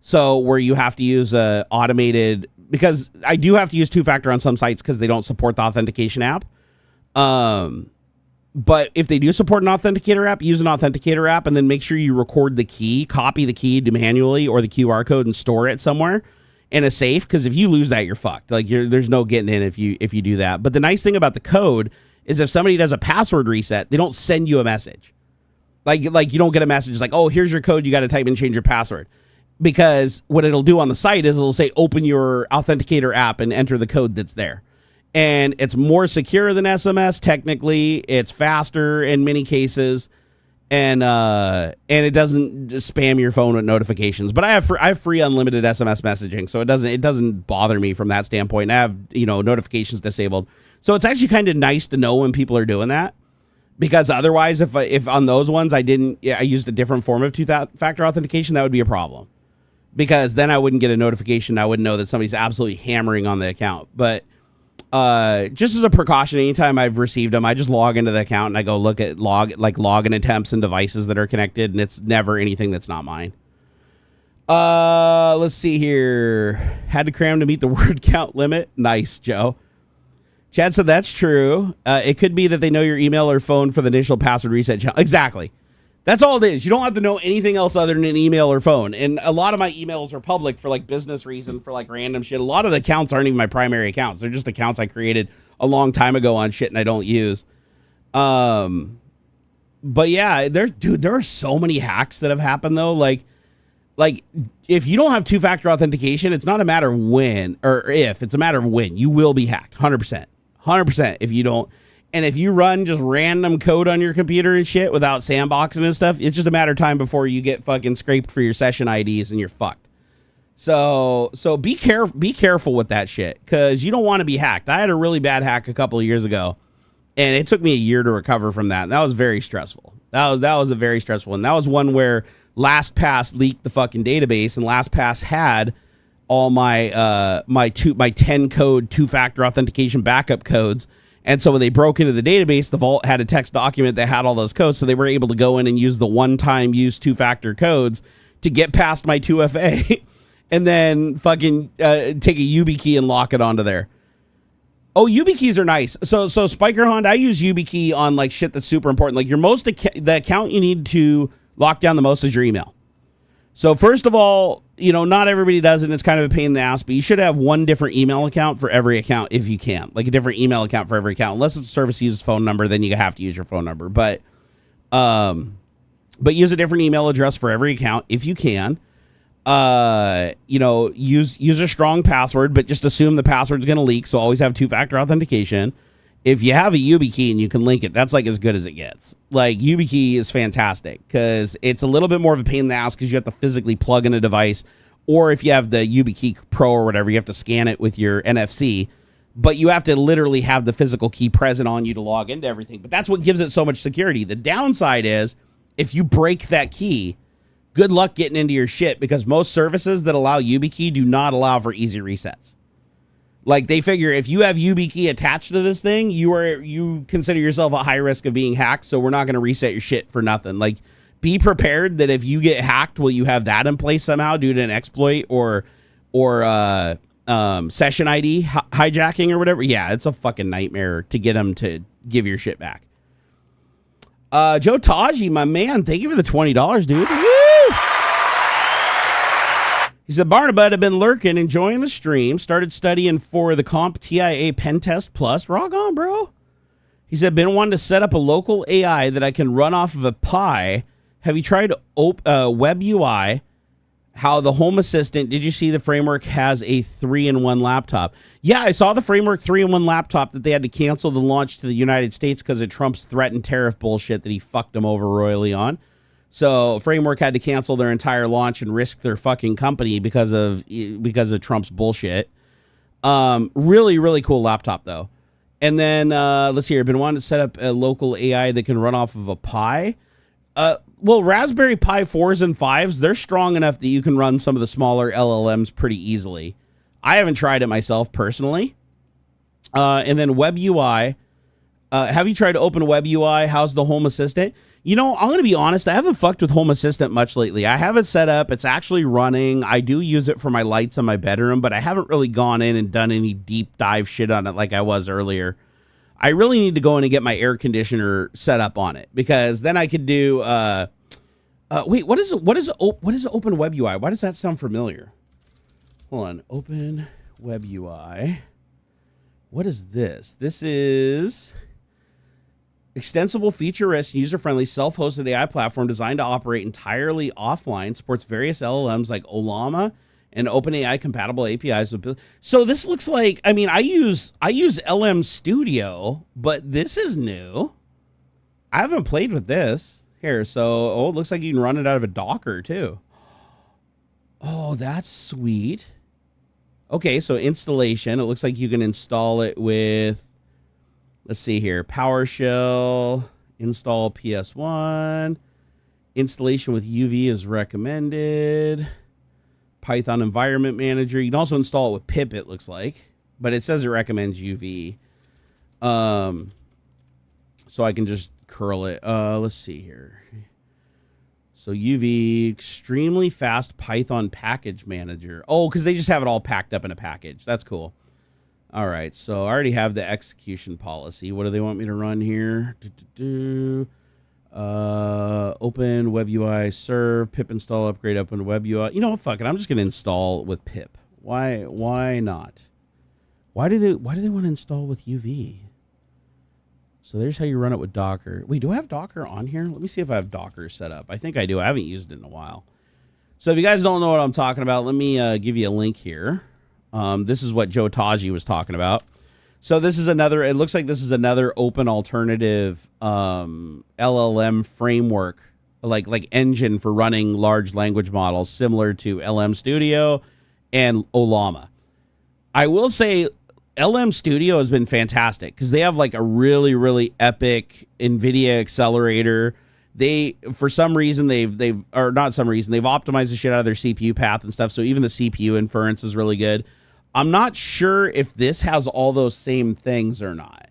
So where you have to use a automated, because I do have to use 2-factor on some sites because they don't support the authentication app. But if they do support an authenticator app, use an authenticator app and then make sure you record the key, copy the key manually or the QR code and store it somewhere in a safe. Because if you lose that, you're fucked. Like there's no getting in if you do that. But the nice thing about the code is if somebody does a password reset, they don't send you a message. Like you don't get a message like, oh, here's your code, you got to type in, change your password. Because what it'll do on the site is it'll say, open your authenticator app and enter the code that's there. And it's more secure than SMS. Technically, it's faster in many cases. And it doesn't just spam your phone with notifications. But I have free unlimited SMS messaging, so it doesn't bother me from that standpoint. I have notifications disabled, so it's actually kind of nice to know when people are doing that, because otherwise, if on those ones I used a different form of two-factor authentication, that would be a problem, because then I wouldn't get a notification. I wouldn't know that somebody's absolutely hammering on the account. But just as a precaution, anytime I've received them, I just log into the account and I go look at login attempts and devices that are connected, and it's never anything that's not mine. Let's see here. Had to cram to meet the word count limit. Nice, Joe. Chad said that's true. It could be that they know your email or phone for the initial password reset challenge. Exactly. That's all it is. You don't have to know anything else other than an email or phone. And a lot of my emails are public for like business reason, for like random shit. A lot of the accounts aren't even my primary accounts. They're just accounts I created a long time ago on shit and I don't use. But yeah, there are so many hacks that have happened though. Like if you don't have two-factor authentication, it's not a matter of when or if, it's a matter of when. You will be hacked. 100% if you don't. And if you run just random code on your computer and shit without sandboxing and stuff, it's just a matter of time before you get fucking scraped for your session IDs and you're fucked. So be careful with that shit, because you don't want to be hacked. I had a really bad hack a couple of years ago, and it took me a year to recover from that. And that was very stressful. That was a very stressful one. That was one where LastPass leaked the fucking database, and LastPass had all my 10 code two-factor authentication backup codes. And so when they broke into the database, the vault had a text document that had all those codes. So they were able to go in and use the one-time use two-factor codes to get past my 2FA and then fucking take a YubiKey and lock it onto there. Oh, YubiKeys are nice. So Spiker Hunt, I use YubiKey on like shit that's super important. Like the account you need to lock down the most is your email. So first of all, not everybody does it, and it's kind of a pain in the ass, but you should have one different email account for every account if you can. Like a different email account for every account. Unless it's a service uses phone number, then you have to use your phone number. But use a different email address for every account if you can. Use a strong password, but just assume the password's going to leak, so always have two-factor authentication. If you have a YubiKey and you can link it, that's like as good as it gets. Like YubiKey is fantastic because it's a little bit more of a pain in the ass because you have to physically plug in a device, or if you have the YubiKey Pro or whatever, you have to scan it with your NFC, but you have to literally have the physical key present on you to log into everything. But that's what gives it so much security. The downside is if you break that key, good luck getting into your shit, because most services that allow YubiKey do not allow for easy resets. Like they figure if you have YubiKey attached to this thing, you consider yourself at high risk of being hacked, so we're not going to reset your shit for nothing. Like be prepared that if you get hacked, will you have that in place somehow due to an exploit or session ID hijacking or whatever? Yeah, it's a fucking nightmare to get them to give your shit back. Joe Taji, my man, thank you for the $20, dude. Woo! He said, Barnabud, have been lurking, enjoying the stream, started studying for the CompTIA Pen Test Plus. Rock on, bro. He said, been wanting to set up a local AI that I can run off of a Pi. Have you tried Web UI? How the Home Assistant, did you see the framework has a 3-in-1 laptop? Yeah, I saw the framework 3-in-1 laptop that they had to cancel the launch to the United States because of Trump's threatened tariff bullshit that he fucked them over royally on. So framework had to cancel their entire launch and risk their fucking company because of Trump's bullshit. Really, really cool laptop though. And then let's see here. I've been wanting to set up a local AI that can run off of a Pi. Well, Raspberry Pi 4s and 5s, they're strong enough that you can run some of the smaller LLMs pretty easily. I haven't tried it myself personally. And then Web UI. Have you tried to open Web UI? How's the Home Assistant? I'm going to be honest. I haven't fucked with Home Assistant much lately. I have it set up. It's actually running. I do use it for my lights in my bedroom, but I haven't really gone in and done any deep dive shit on it like I was earlier. I really need to go in and get my air conditioner set up on it, because then I could do, wait, what is Open Web UI? Why does that sound familiar? Hold on. Open Web UI. What is this? This is Extensible, feature-rich, user-friendly, self-hosted AI platform designed to operate entirely offline. Supports various LLMs like Ollama and OpenAI compatible APIs. So this looks like, I mean, I use LM Studio, but this is new. I haven't played with this. Here, so, it looks like you can run it out of a Docker, too. Oh, that's sweet. Okay, so installation. It looks like you can install it with, let's see here, PowerShell, install PS1, installation with UV is recommended, Python Environment Manager. You can also install it with pip, it looks like, but it says it recommends UV. So I can just curl it. Let's see here. So UV, extremely fast Python package manager. Oh, because they just have it all packed up in a package. That's cool. All right, so I already have the execution policy. What do they want me to run here? Open web UI serve, pip install, upgrade, open web UI. You know what? Fuck it. I'm just gonna install with pip. Why not? Why do they want to install with UV? So there's how you run it with Docker. Wait, do I have Docker on here? Let me see if I have Docker set up. I think I do. I haven't used it in a while. So if you guys don't know what I'm talking about, let me give you a link here. This is what Joe Taji was talking about. So this is another, it looks like this is another open alternative LLM framework, like engine for running large language models, similar to LM Studio and Ollama. I will say LM Studio has been fantastic because they have like a really, really epic NVIDIA accelerator. They, for some reason, they've optimized the shit out of their CPU path and stuff. So even the CPU inference is really good. I'm not sure if this has all those same things or not.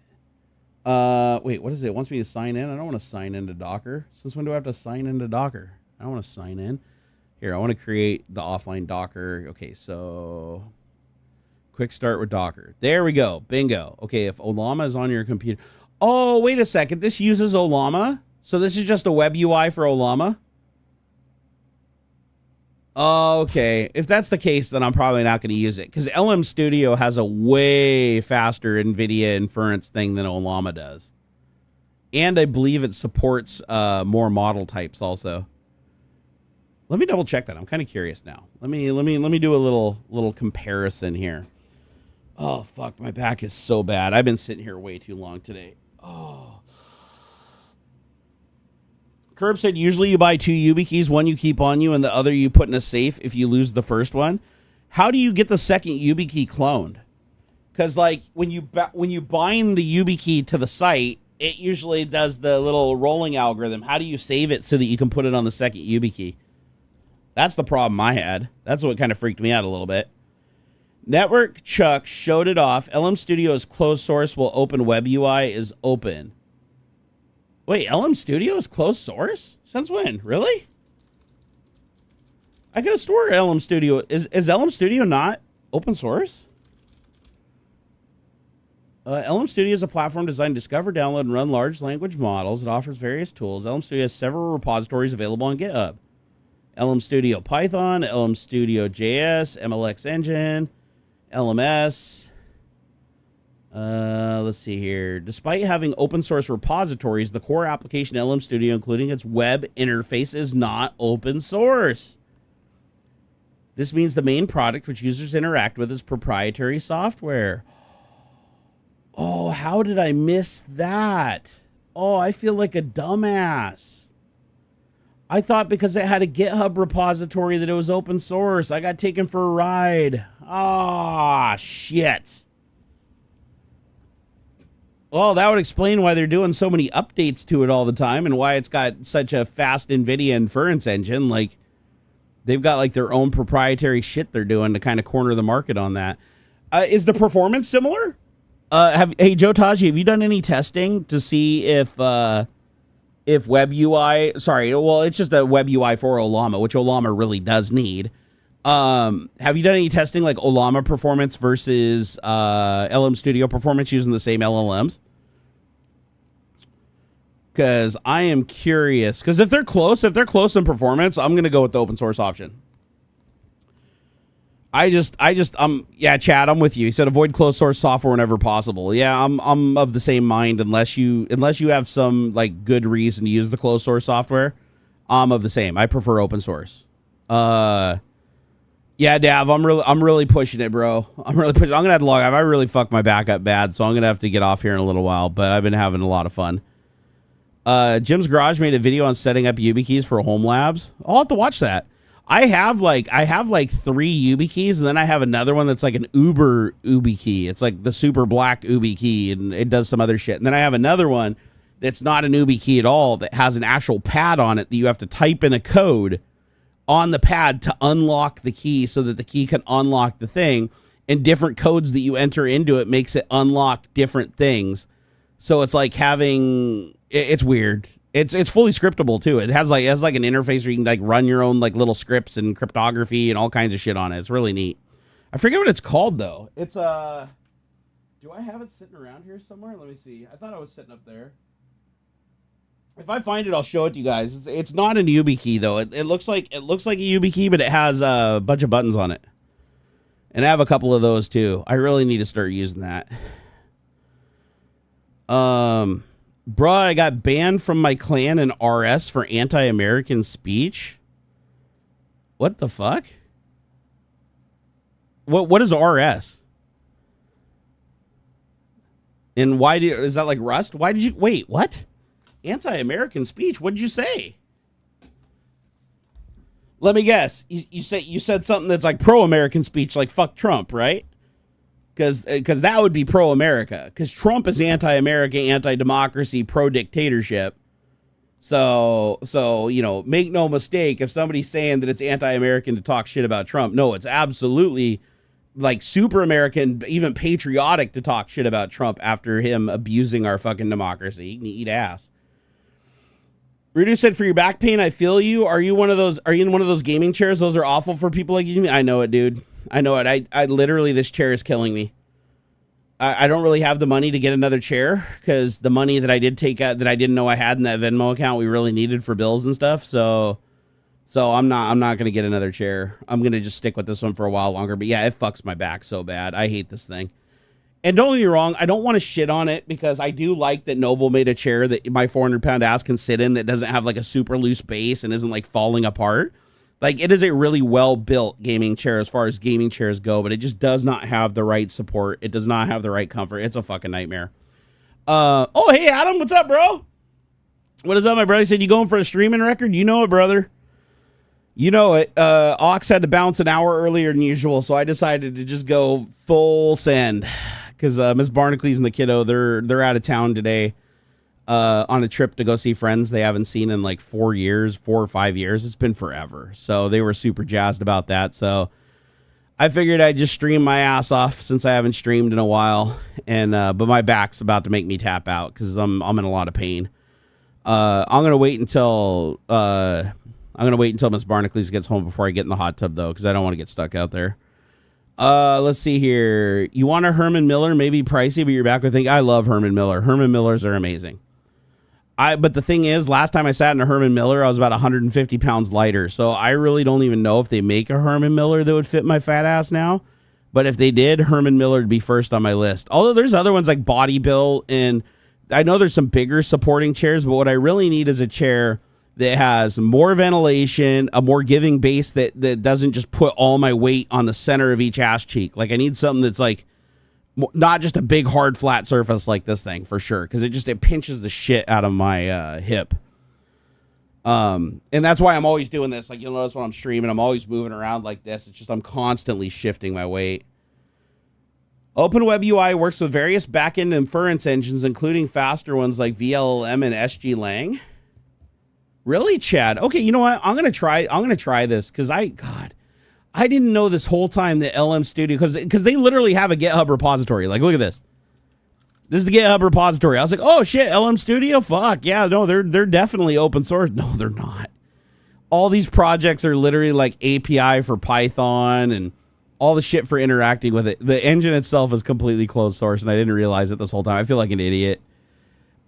Wait, what is it? It wants me to sign in. I don't want to sign into Docker. Since when do I have to sign into Docker? I don't want to sign in. Here, I want to create the offline Docker. Okay, so quick start with Docker. There we go. Bingo. Okay, if Ollama is on your computer. Oh, wait a second. This uses Ollama? So this is just a web UI for Ollama? Okay. If that's the case, then I'm probably not going to use it. Because LM Studio has a way faster NVIDIA inference thing than Ollama does. And I believe it supports more model types also. Let me double check that. I'm kind of curious now. Let me do a little comparison here. Oh, fuck. My back is so bad. I've been sitting here way too long today. Oh. Curb said usually you buy 2 YubiKeys, one you keep on you and the other you put in a safe if you lose the first one. How do you get the second YubiKey cloned? Because like when you bind the YubiKey to the site, it usually does the little rolling algorithm. How do you save it so that you can put it on the second YubiKey? That's the problem I had. That's what kind of freaked me out a little bit. Network Chuck showed it off. LM Studio is closed source while Open Web UI is open. Wait, LM Studio is closed source? Since when? Really? I could have sworn LM Studio. Is LM Studio not open source? LM Studio is a platform designed to discover, download, and run large language models. It offers various tools. LM Studio has several repositories available on GitHub. LM Studio Python, LM Studio JS, MLX Engine, LMS. Let's see here. Despite having open source repositories, the core application LM Studio, including its web interface, is not open source. This means the main product which users interact with is proprietary software. Oh, how did I miss that? Oh, I feel like a dumbass. I thought because it had a GitHub repository that it was open source. I got taken for a ride. Ah, shit. Well, that would explain why they're doing so many updates to it all the time and why it's got such a fast NVIDIA inference engine. Like, they've got like their own proprietary shit they're doing to kind of corner the market on that. Is the performance similar? Hey, Joe Taji, have you done any testing to see if web UI, sorry, well, it's just a web UI for Ollama, which Ollama really does need. Have you done any testing like Ollama performance versus LM Studio performance using the same LLMs? Because I am curious. Because if they're close in performance, I'm going to go with the open source option. Yeah, Chad, I'm with you. He said avoid closed source software whenever possible. Yeah, I'm of the same mind. Unless you have some like good reason to use the closed source software, I'm of the same. I prefer open source. Yeah, Dav, I'm really pushing it, bro. I'm gonna have to log off. I really fucked my back up bad, so I'm gonna have to get off here in a little while. But I've been having a lot of fun. Jim's Garage made a video on setting up YubiKeys for home labs. I'll have to watch that. I have like 3 YubiKeys, and then I have another one that's like an Uber YubiKey. It's like the super black YubiKey, and it does some other shit. And then I have another one that's not an YubiKey at all, that has an actual pad on it that you have to type in a code on the pad to unlock the key so that the key can unlock the thing, and different codes that you enter into it makes it unlock different things. So it's like it's weird. It's fully scriptable too. It has like an interface where you can like run your own like little scripts and cryptography and all kinds of shit on it. It's really neat. I forget what it's called though. It's do I have it sitting around here somewhere? Let me see. I thought I was sitting up there. If I find it, I'll show it to you guys. It's not a YubiKey though. It looks like a YubiKey, but it has a bunch of buttons on it. And I have a couple of those too. I really need to start using that. Bruh, I got banned from my clan in RS for anti-American speech. What the fuck? What is RS? And is that like Rust? Why did you wait? What? Anti-American speech? What did you say? Let me guess. You said something that's like pro-American speech, like fuck Trump, right? Because that would be pro-America. Because Trump is anti-America, anti-democracy, pro-dictatorship. So make no mistake, if somebody's saying that it's anti-American to talk shit about Trump, no, it's absolutely like super American, even patriotic to talk shit about Trump after him abusing our fucking democracy. You can eat ass. Rudy said, for your back pain, I feel you. Are you in one of those gaming chairs? Those are awful for people like you. I know it, dude. I know it. I literally, this chair is killing me. I don't really have the money to get another chair because the money that I did take out that I didn't know I had in that Venmo account we really needed for bills and stuff. So I'm not going to get another chair. I'm going to just stick with this one for a while longer. But yeah, it fucks my back so bad. I hate this thing. And don't get me wrong, I don't want to shit on it because I do like that Noble made a chair that my 400-pound ass can sit in that doesn't have like a super loose base and isn't like falling apart. Like, it is a really well-built gaming chair as far as gaming chairs go, but it just does not have the right support. It does not have the right comfort. It's a fucking nightmare. Oh, hey, Adam, what's up, bro? What is up, my brother? He said, you going for a streaming record? You know it, brother. You know it. Aux had to bounce an hour earlier than usual, so I decided to just go full send. Because Miss Barnacules and the kiddo, they're out of town today on a trip to go see friends they haven't seen in like 4 or 5 years. It's been forever. So they were super jazzed about that. So I figured I'd just stream my ass off since I haven't streamed in a while. And but my back's about to make me tap out because I'm in a lot of pain. I'm gonna wait until Miss Barnacules gets home before I get in the hot tub though, because I don't want to get stuck out there. Let's see here. You want a Herman Miller? Maybe pricey, but you're back with I love Herman Miller. Herman Millers are amazing. But the thing is, last time I sat in a Herman Miller, I was about 150 pounds lighter. So I really don't even know if they make a Herman Miller that would fit my fat ass now. But if they did, Herman Miller would be first on my list. Although there's other ones like Body Built, and I know there's some bigger supporting chairs, but what I really need is a chair that has more ventilation, a more giving base that doesn't just put all my weight on the center of each ass cheek. Like, I need something that's like not just a big hard flat surface like this thing for sure, because it pinches the shit out of my hip. And that's why I'm always doing this. Like, you'll notice when I'm streaming, I'm always moving around like this. It's just I'm constantly shifting my weight. OpenWeb UI works with various backend inference engines, including faster ones like VLLM and SGLang. Really, Chad? Okay, you know what? I'm gonna try this because I didn't know this whole time that LM Studio, because they literally have a GitHub repository. Like, look at this. This is the GitHub repository. I was like, oh shit, LM Studio? Fuck yeah, no, they're definitely open source. No, they're not. All these projects are literally like API for Python and all the shit for interacting with it. The engine itself is completely closed source, and I didn't realize it this whole time. I feel like an idiot.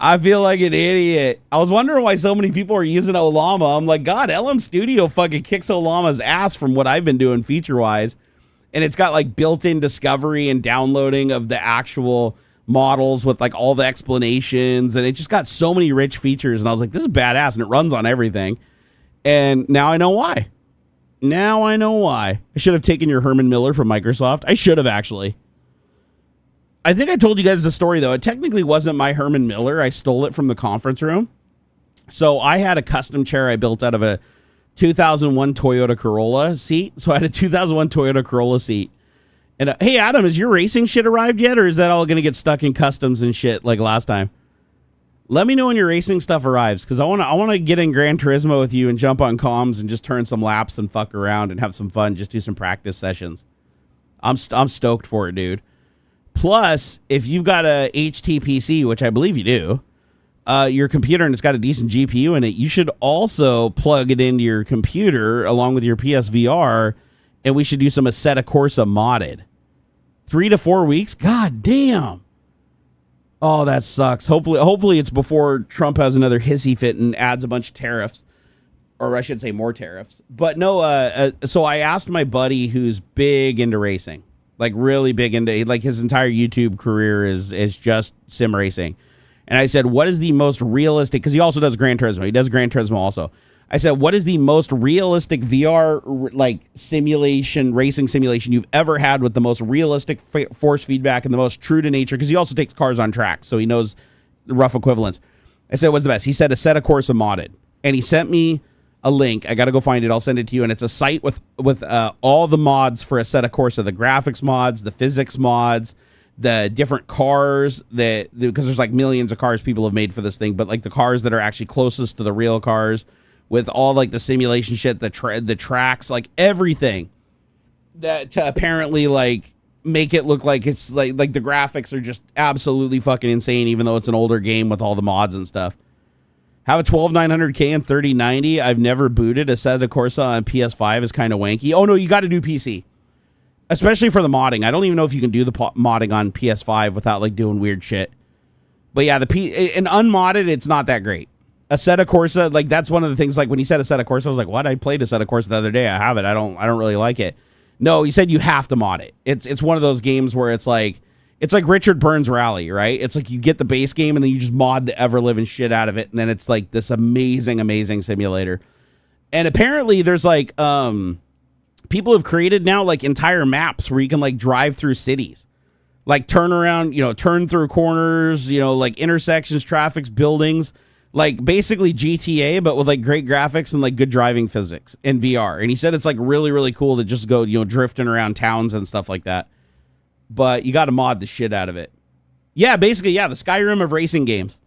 I was wondering why so many people are using Olama. I'm like, God, LM Studio fucking kicks Olama's ass from what I've been doing feature-wise. And it's got like built-in discovery and downloading of the actual models with like all the explanations. And it just got so many rich features. And I was like, this is badass. And it runs on everything. And now I know why. I should have taken your Herman Miller from Microsoft. I should have, actually. I think I told you guys the story, though. It technically wasn't my Herman Miller. I stole it from the conference room. So I had a custom chair I built out of a 2001 Toyota Corolla seat. So I had a 2001 Toyota Corolla seat. And hey, Adam, has your racing shit arrived yet? Or is that all going to get stuck in customs and shit like last time? Let me know when your racing stuff arrives, because I want to get in Gran Turismo with you and jump on comms and just turn some laps and fuck around and have some fun. Just do some practice sessions. I'm stoked for it, dude. Plus, if you've got a HTPC, which I believe you do, your computer, and it's got a decent GPU in it, you should also plug it into your computer along with your PSVR, and we should do some Assetto Corsa modded. 3 to 4 weeks? God damn. Oh, that sucks. Hopefully it's before Trump has another hissy fit and adds a bunch of tariffs. Or I should say more tariffs. But no, so I asked my buddy who's big into racing. Like really big into, like his entire YouTube career is just sim racing. And I said, what is the most realistic, because he also does Gran Turismo. He does Gran Turismo also. I said, what is the most realistic VR like simulation, racing simulation you've ever had with the most realistic force feedback and the most true to nature? Because he also takes cars on track, so he knows the rough equivalents. I said, what's the best? He said Assetto Corsa modded. And he sent me a link. I got to go find it. I'll send it to you. And it's a site with all the mods for Assetto Corsa, the graphics mods, the physics mods, the different cars because there's like millions of cars people have made for this thing, but like the cars that are actually closest to the real cars, with all like the simulation shit, the tracks, like everything that to apparently like make it look like it's like the graphics are just absolutely fucking insane, even though it's an older game with all the mods and stuff. Have a 12900K and 3090. I've never booted. Assetto Corsa on PS5 is kind of wanky. Oh no, you got to do PC, especially for the modding. I don't even know if you can do the modding on PS5 without like doing weird shit. But yeah, and unmodded, it's not that great. Assetto Corsa, like that's one of the things. Like when he said Assetto Corsa, I was like, "What?" I played Assetto Corsa the other day. I have it. I don't really like it. No, he said you have to mod it. It's one of those games where it's like Richard Burns Rally, right? It's like you get the base game and then you just mod the ever living shit out of it, and then it's like this amazing simulator. And apparently, there's like people have created now like entire maps where you can like drive through cities, like turn around, turn through corners, like intersections, traffics, buildings. Like basically GTA, but with like great graphics and like good driving physics in VR. And he said it's like really, really cool to just go, drifting around towns and stuff like that. But you got to mod the shit out of it. Yeah, basically, yeah, the Skyrim of racing games.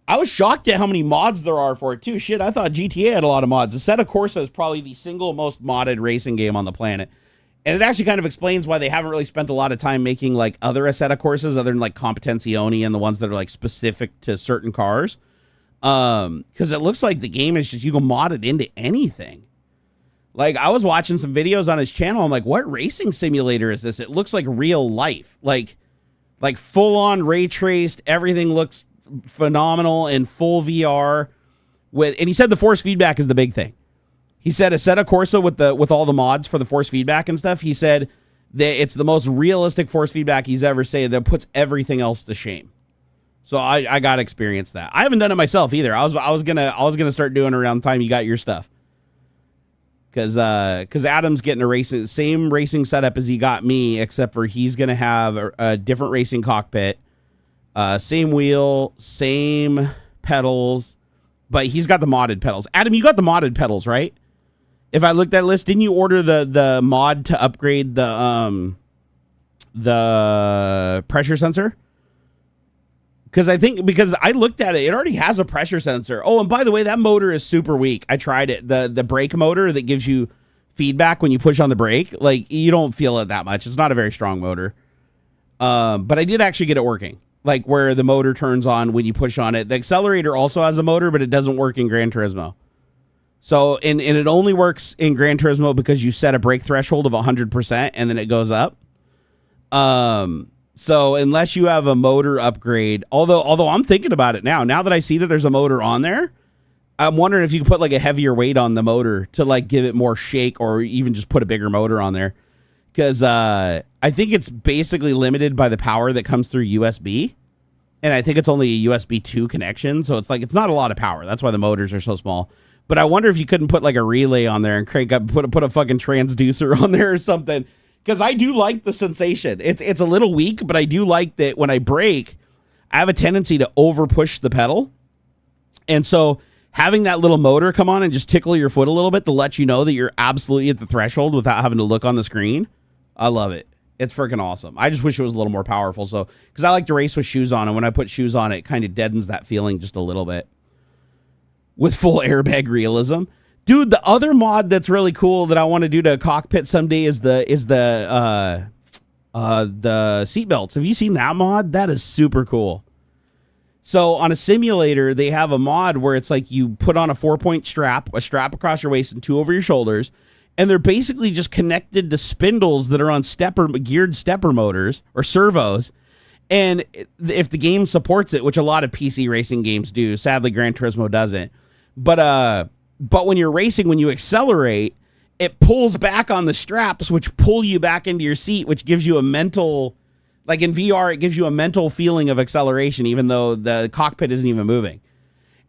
I was shocked at how many mods there are for it too. Shit, I thought GTA had a lot of mods. Assetto Corsa is probably the single most modded racing game on the planet. And it actually kind of explains why they haven't really spent a lot of time making like other Assetto Corsas other than like Competizione and the ones that are like specific to certain cars. Because it looks like the game is just, you can mod it into anything. Like I was watching some videos on his channel. I'm like, what racing simulator is this? It looks like real life, like full on ray traced. Everything looks phenomenal in full VR and he said the force feedback is the big thing. He said Assetto Corsa with all the mods for the force feedback and stuff. He said that it's the most realistic force feedback he's ever said that puts everything else to shame. So I got to experience that. I haven't done it myself either. I was gonna start doing it around the time you got your stuff. Because Adam's getting a same racing setup as he got me, except for he's gonna have a different racing cockpit, same wheel, same pedals, but he's got the modded pedals. Adam, you got the modded pedals, right? If I looked at list, didn't you order the mod to upgrade the pressure sensor? Because I looked at it already has a pressure sensor. Oh, and by the way, that motor is super weak. I tried it. The brake motor that gives you feedback when you push on the brake, like you don't feel it that much. It's not a very strong motor. But I did actually get it working. Like where the motor turns on when you push on it. The accelerator also has a motor, but it doesn't work in Gran Turismo. So, and it only works in Gran Turismo because you set a brake threshold of 100% and then it goes up. So unless you have a motor upgrade, although I'm thinking about it now that I see that there's a motor on there, I'm wondering if you could put like a heavier weight on the motor to like give it more shake or even just put a bigger motor on there. because I think it's basically limited by the power that comes through USB. And I think it's only a USB 2 connection. So it's like, it's not a lot of power. That's why the motors are so small. But I wonder if you couldn't put like a relay on there and crank up, put a fucking transducer on there or something. Because I do like the sensation. It's a little weak, but I do like that when I brake, I have a tendency to over push the pedal. And so having that little motor come on and just tickle your foot a little bit to let you know that you're absolutely at the threshold without having to look on the screen. I love it. It's freaking awesome. I just wish it was a little more powerful. So, because I like to race with shoes on, and when I put shoes on, it kind of deadens that feeling just a little bit. With full airbag realism. Dude, the other mod that's really cool that I want to do to a cockpit someday is the seat belts. Have you seen that mod? That is super cool. So on a simulator, they have a mod where it's like you put on a 4-point strap, a strap across your waist and 2 over your shoulders, and they're basically just connected to spindles that are on geared stepper motors or servos. And if the game supports it, which a lot of PC racing games do, sadly Gran Turismo doesn't. But when you're racing, when you accelerate, it pulls back on the straps, which pull you back into your seat, which gives you a mental, like in VR, it gives you a mental feeling of acceleration, even though the cockpit isn't even moving.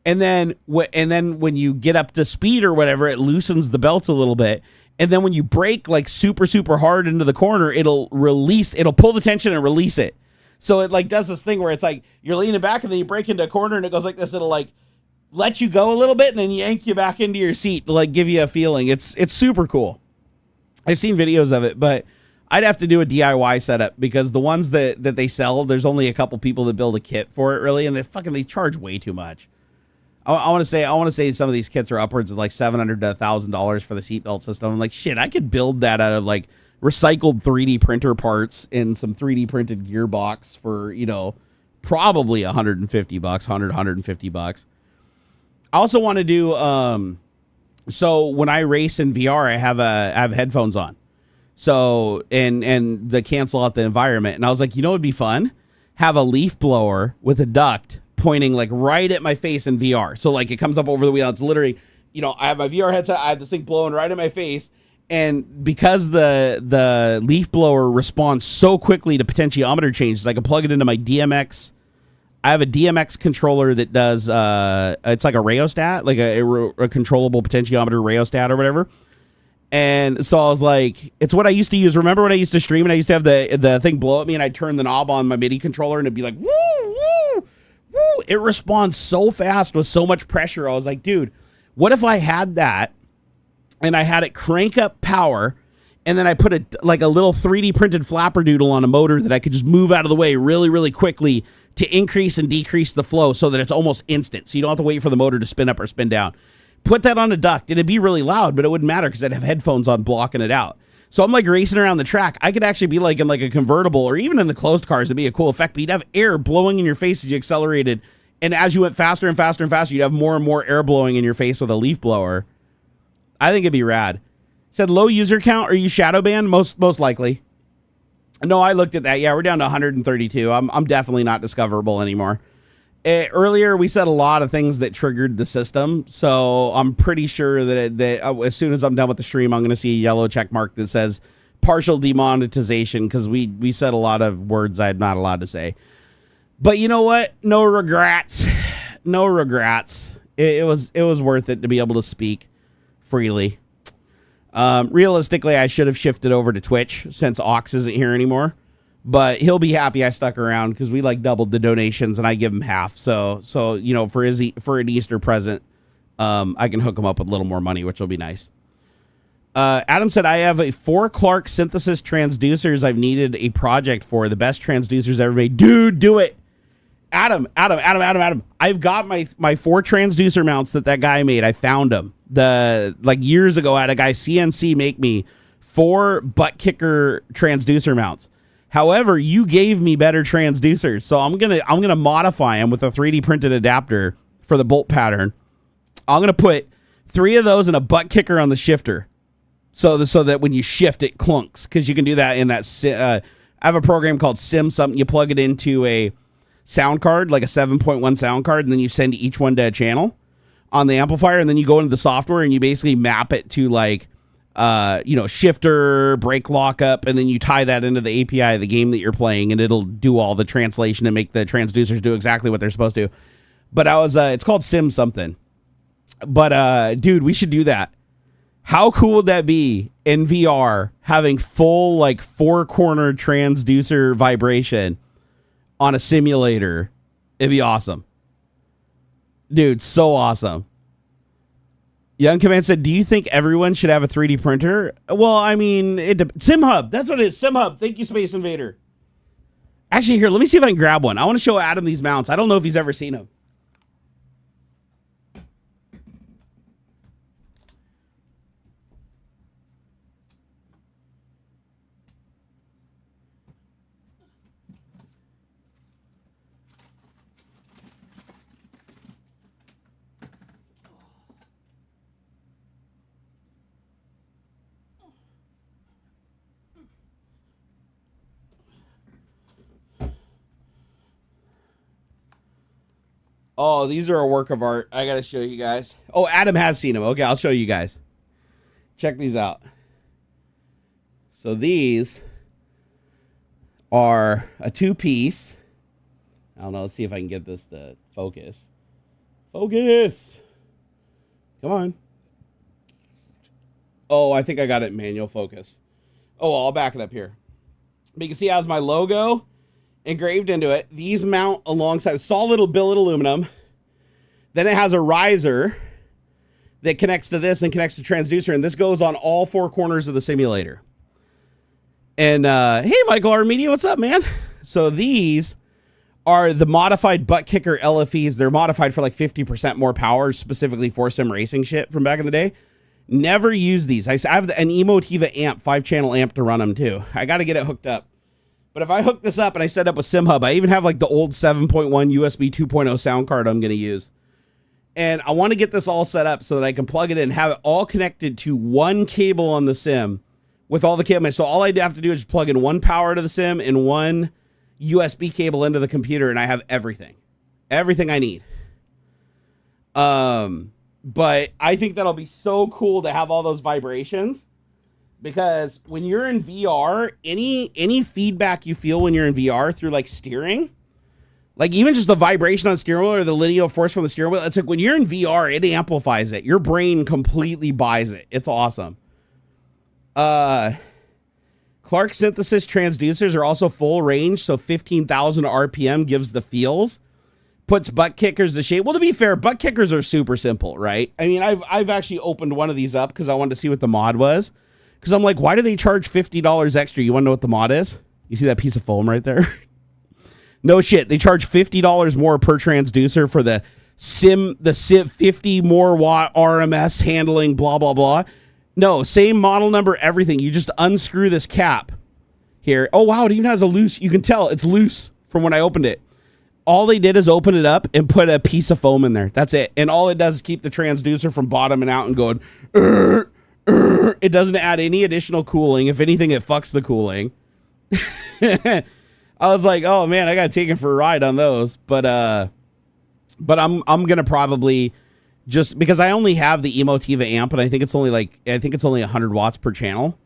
And then when you get up to speed or whatever, it loosens the belts a little bit. And then when you brake like super, super hard into the corner, it'll pull the tension and release it. So it like does this thing where it's like you're leaning back and then you brake into a corner and it goes like this. It'll like let you go a little bit and then yank you back into your seat to like give you a feeling. It's super cool. I've seen videos of it, but I'd have to do a DIY setup because the ones that they sell, there's only a couple people that build a kit for it really, and they charge way too much. I want to say some of these kits are upwards of like $700 to $1,000 for the seatbelt system. I'm like, shit, I could build that out of like recycled 3D printer parts and some 3D printed gearbox for, probably $150, $150. I also want to do, so when I race in VR, I have headphones on. So, and the cancel out the environment. And I was like, it'd be fun? Have a leaf blower with a duct pointing like right at my face in VR. So like it comes up over the wheel. It's literally, I have my VR headset. I have this thing blowing right at my face. And because the leaf blower responds so quickly to potentiometer changes, I can plug it into my DMX. I have a DMX controller that does, it's like a rheostat, like a controllable potentiometer rheostat or whatever. And so I was like, it's what I used to use. Remember when I used to stream and I used to have the thing blow at me and I'd turn the knob on my MIDI controller and it'd be like, woo, woo, woo. It responds so fast with so much pressure. I was like, dude, what if I had that and I had it crank up power and then I put a little 3D printed flapper doodle on a motor that I could just move out of the way really, really quickly to increase and decrease the flow so that it's almost instant. So you don't have to wait for the motor to spin up or spin down. Put that on a duct. It'd be really loud, but it wouldn't matter because I'd have headphones on blocking it out. So I'm like racing around the track. I could actually be like in like a convertible or even in the closed cars. It'd be a cool effect, but you'd have air blowing in your face as you accelerated. And as you went faster and faster and faster, you'd have more and more air blowing in your face with a leaf blower. I think it'd be rad. Said low user count. Are you shadow banned? Most likely. No, I looked at that. Yeah, we're down to 132. I'm definitely not discoverable anymore. Earlier, we said a lot of things that triggered the system, so I'm pretty sure that as soon as I'm done with the stream, I'm going to see a yellow check mark that says partial demonetization because we said a lot of words I'm not allowed to say. But you know what? No regrets. No regrets. It was worth it to be able to speak freely. Realistically, I should have shifted over to Twitch since Aux isn't here anymore. But he'll be happy I stuck around because we like doubled the donations and I give him half. So for an Easter present, I can hook him up with a little more money, which will be nice. Adam said, I have 4 Clark synthesis transducers I've needed a project for. The best transducers ever made. Dude, do it. Adam. I've got my 4 transducer mounts that guy made. I found them. Years ago, I had a guy CNC make me 4 butt kicker transducer mounts. However, you gave me better transducers, so I'm gonna modify them with a 3D printed adapter for the bolt pattern. I'm gonna put 3 of those and a butt kicker on the shifter, so that when you shift it clunks, because you can do that in that. I have a program called Sim something. You plug it into a sound card, like a 7.1 sound card, and then you send each one to a channel on the amplifier, and then you go into the software and you basically map it to like shifter, brake lockup, and then you tie that into the API of the game that you're playing, and it'll do all the translation and make the transducers do exactly what they're supposed to. But it's called Sim something. But dude, we should do that. How cool would that be in VR, having full like 4-corner transducer vibration on a simulator? It'd be awesome. Dude, so awesome. Young Command said, do you think everyone should have a 3D printer? Well, I mean, SimHub. That's what it is. SimHub. Thank you, Space Invader. Actually, here, let me see if I can grab one. I want to show Adam these mounts. I don't know if he's ever seen them. Oh, these are a work of art. I got to show you guys. Oh, Adam has seen them. Okay, I'll show you guys. Check these out. So these are a 2-piece. I don't know. Let's see if I can get this to focus. Focus. Come on. Oh, I think I got it in manual focus. Oh, I'll back it up here. But you can see it has my logo engraved into it. These mount alongside solid billet aluminum. Then it has a riser that connects to this and connects to transducer, and this goes on all 4 corners of the simulator. And hey, Michael R. Media, what's up, man? So these are the modified butt kicker LFEs. They're modified for like 50% more power, specifically for sim racing shit from back in the day. Never use these. I have an Emotiva amp, 5-channel amp to run them too. I got to get it hooked up. But if I hook this up and I set up a SimHub, I even have like the old 7.1 USB 2.0 sound card I'm going to use. And I want to get this all set up so that I can plug it in and have it all connected to one cable on the sim with all the cables. So all I have to do is just plug in one power to the sim and one USB cable into the computer, and I have everything. Everything I need. But I think that'll be so cool to have all those vibrations. Because when you're in VR, any feedback you feel when you're in VR through like steering, like even just the vibration on the steering wheel or the linear force from the steering wheel, it's like when you're in VR, it amplifies it. Your brain completely buys it. It's awesome. Clark synthesis transducers are also full range, so 15,000 RPM gives the feels. Puts butt kickers to shape. Well, to be fair, butt kickers are super simple, right? I mean, I've actually opened one of these up because I wanted to see what the mod was. Because I'm like, why do they charge $50 extra? You want to know what the mod is? You see that piece of foam right there? No shit. They charge $50 more per transducer for the sim 50 more watt RMS handling, blah, blah, blah. No, same model number, everything. You just unscrew this cap here. Oh, wow. It even has a loose. You can tell it's loose from when I opened it. All they did is open it up and put a piece of foam in there. That's it. And all it does is keep the transducer from bottoming out and going, it doesn't add any additional cooling. If anything, it fucks the cooling. I was like, oh man, I got to take it for a ride on those. But I'm going to probably just because I only have the Emotiva amp and I think it's only 100 watts per channel.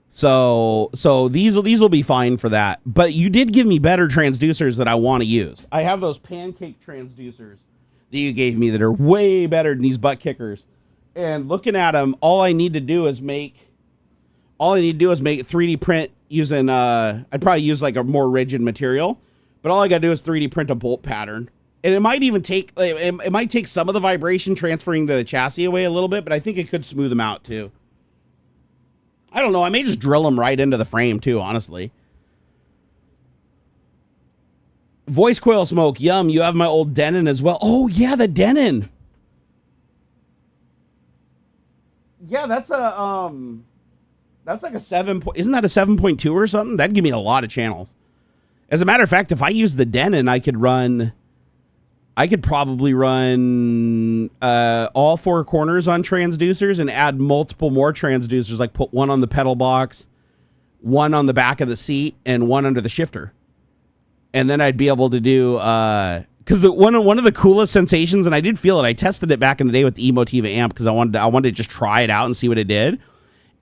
So these will be fine for that. But you did give me better transducers that I want to use. I have those pancake transducers that you gave me that are way better than these butt kickers. And looking at them, all I need to do is make 3D print using, I'd probably use like a more rigid material, but all I got to do is 3D print a bolt pattern. And it might even take, it might take some of the vibration transferring to the chassis away a little bit, but I think it could smooth them out too. I don't know. I may just drill them right into the frame too, honestly. Voice coil smoke. Yum. You have my old Denon as well. Oh yeah, the Denon. Yeah, that's like a 7. Isn't that a 7.2 or something? That'd give me a lot of channels. As a matter of fact, if I use the Denon, I could probably run all 4 corners on transducers and add multiple more transducers, like put one on the pedal box, one on the back of the seat, and one under the shifter. And then I'd be able to do because one of the coolest sensations, and I did feel it. I tested it back in the day with the Emotiva amp because I wanted to just try it out and see what it did.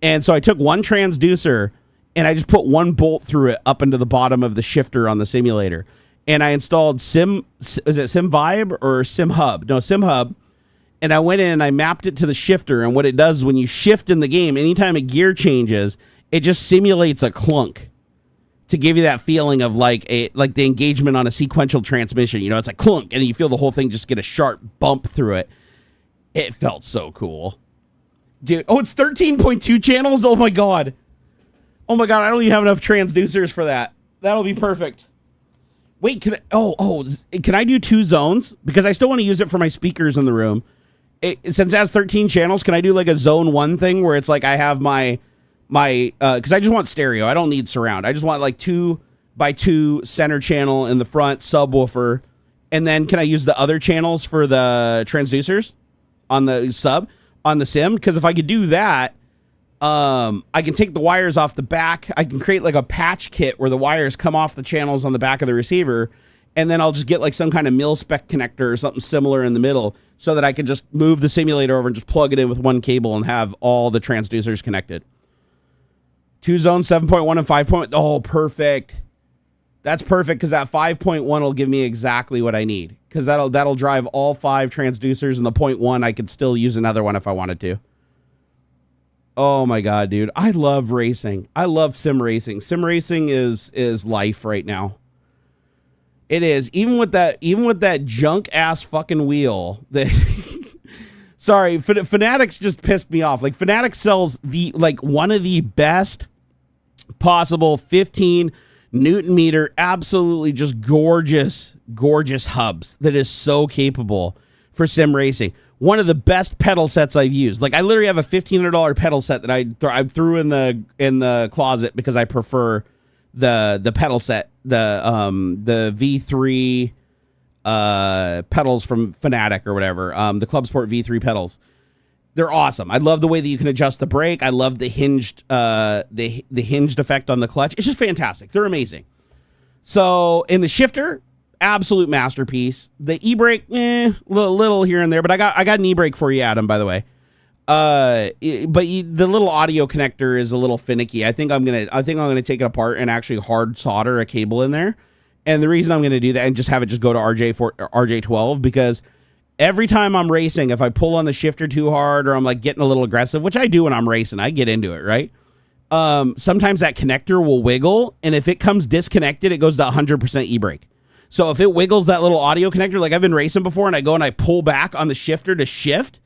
And so I took one transducer and I just put one bolt through it up into the bottom of the shifter on the simulator. And I installed SimVibe or SimHub? No, SimHub. And I went in and I mapped it to the shifter. And what it does when you shift in the game, anytime a gear changes, it just simulates a clunk to give you that feeling of like the engagement on a sequential transmission. You know, it's a clunk and you feel the whole thing just get a sharp bump through it. It felt so cool. Dude, oh, it's 13.2 channels? Oh my God. Oh my God, I don't even have enough transducers for that. That'll be perfect. Wait, can I do 2 zones? Because I still want to use it for my speakers in the room. Since it has 13 channels, can I do like a zone 1 thing where it's like I have my because I just want stereo. I don't need surround. I just want like 2x2 center channel in the front, subwoofer. And then can I use the other channels for the transducers on the sim? Because if I could do that, I can take the wires off the back. I can create like a patch kit where the wires come off the channels on the back of the receiver. And then I'll just get like some kind of mil-spec connector or something similar in the middle so that I can just move the simulator over and just plug it in with one cable and have all the transducers connected. 2 zones, 7.1 and 5. Oh, perfect. That's perfect because that 5.1 will give me exactly what I need because that'll drive all 5 transducers, and the 0.1 I could still use another one if I wanted to. Oh my God, dude. I love racing. I love sim racing. Sim racing is life right now. It is. Even with that junk ass fucking wheel that sorry, Fanatics just pissed me off. Like Fanatics sells one of the best possible 15 Newton meter, absolutely just gorgeous hubs that is so capable for sim racing. One of the best pedal sets I've used. Like I literally have a $1,500 pedal set that I threw in the closet because I prefer the pedal set, the V3 pedals from Fanatic or whatever, the Club Sport V3 pedals. They're awesome. I love the way that you can adjust the brake. I love the hinged the hinged effect on the clutch. It's just fantastic. They're amazing. So in the shifter, absolute masterpiece. The e-brake, little here and there, but I got an e-brake for you, Adam, by the way. But the little audio connector is a little finicky. I think I'm gonna take it apart and actually hard solder a cable in there. And the reason I'm gonna do that and just have it just go to RJ12 because every time I'm racing, if I pull on the shifter too hard or I'm like getting a little aggressive, which I do when I'm racing, I get into it, right? Sometimes that connector will wiggle, and if it comes disconnected, it goes to 100% e-brake. So if it wiggles that little audio connector, like I've been racing before, and I go and I pull back on the shifter to shift,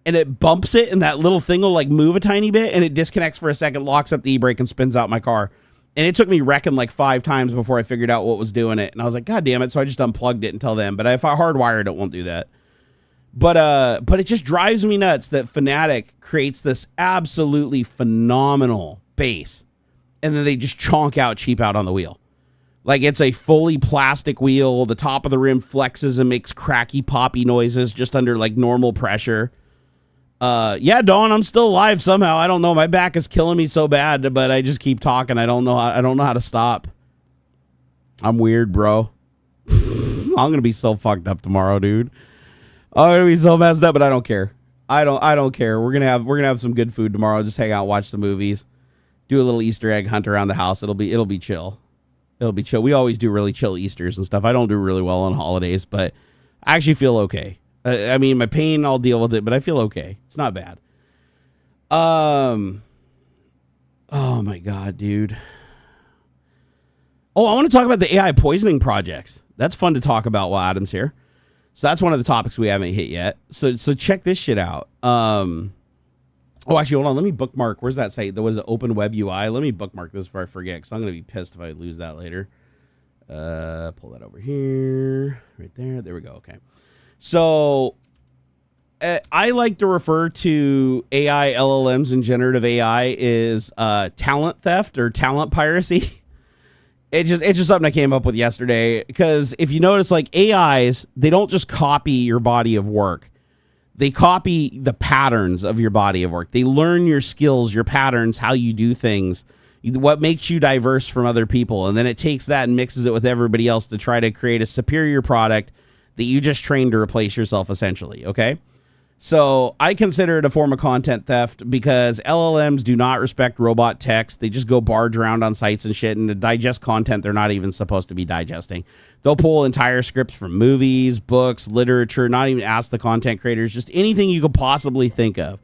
and it bumps it, and that little thing will like move a tiny bit, and it disconnects for a second, locks up the e-brake, and spins out my car. And it took me wrecking like 5 times before I figured out what was doing it. And I was like, God damn it. So I just unplugged it until then. But if I hardwired it, won't do that. But it just drives me nuts that Fanatic creates this absolutely phenomenal bass, and then they just chonk out cheap out on the wheel. Like it's a fully plastic wheel. The top of the rim flexes and makes cracky poppy noises just under like normal pressure. Yeah, Dawn, I'm still alive somehow. I don't know. My back is killing me so bad, but I just keep talking. I don't know how to stop. I'm weird, bro. I'm gonna be so fucked up tomorrow, dude. I'm gonna be so messed up, but I don't care. I don't care. We're gonna have some good food tomorrow. Just hang out, watch the movies, do a little Easter egg hunt around the house. It'll be chill. It'll be chill. We always do really chill Easters and stuff. I don't do really well on holidays, but I actually feel okay. I mean, my pain, I'll deal with it, but I feel okay. It's not bad. Oh my God, dude. Oh, I want to talk about the AI poisoning projects. That's fun to talk about while Adam's here. So that's one of the topics we haven't hit yet. So check this shit out. Oh, actually, hold on. Let me bookmark. Where's that site? There was an Open Web UI. Let me bookmark this before I forget, because I'm going to be pissed if I lose that later. Pull that over here. Right there. There we go. Okay. So I like to refer to AI, LLMs, and generative AI is talent theft or talent piracy. It's just something I came up with yesterday, because if you notice, like AIs, they don't just copy your body of work. They copy the patterns of your body of work. They learn your skills, your patterns, how you do things, what makes you diverse from other people. And then it takes that and mixes it with everybody else to try to create a superior product that you just trained to replace yourself, essentially. Okay. So I consider it a form of content theft because LLMs do not respect robot text. They just go barge around on sites and shit and to digest content they're not even supposed to be digesting. They'll pull entire scripts from movies, books, literature, not even ask the content creators, just anything you could possibly think of.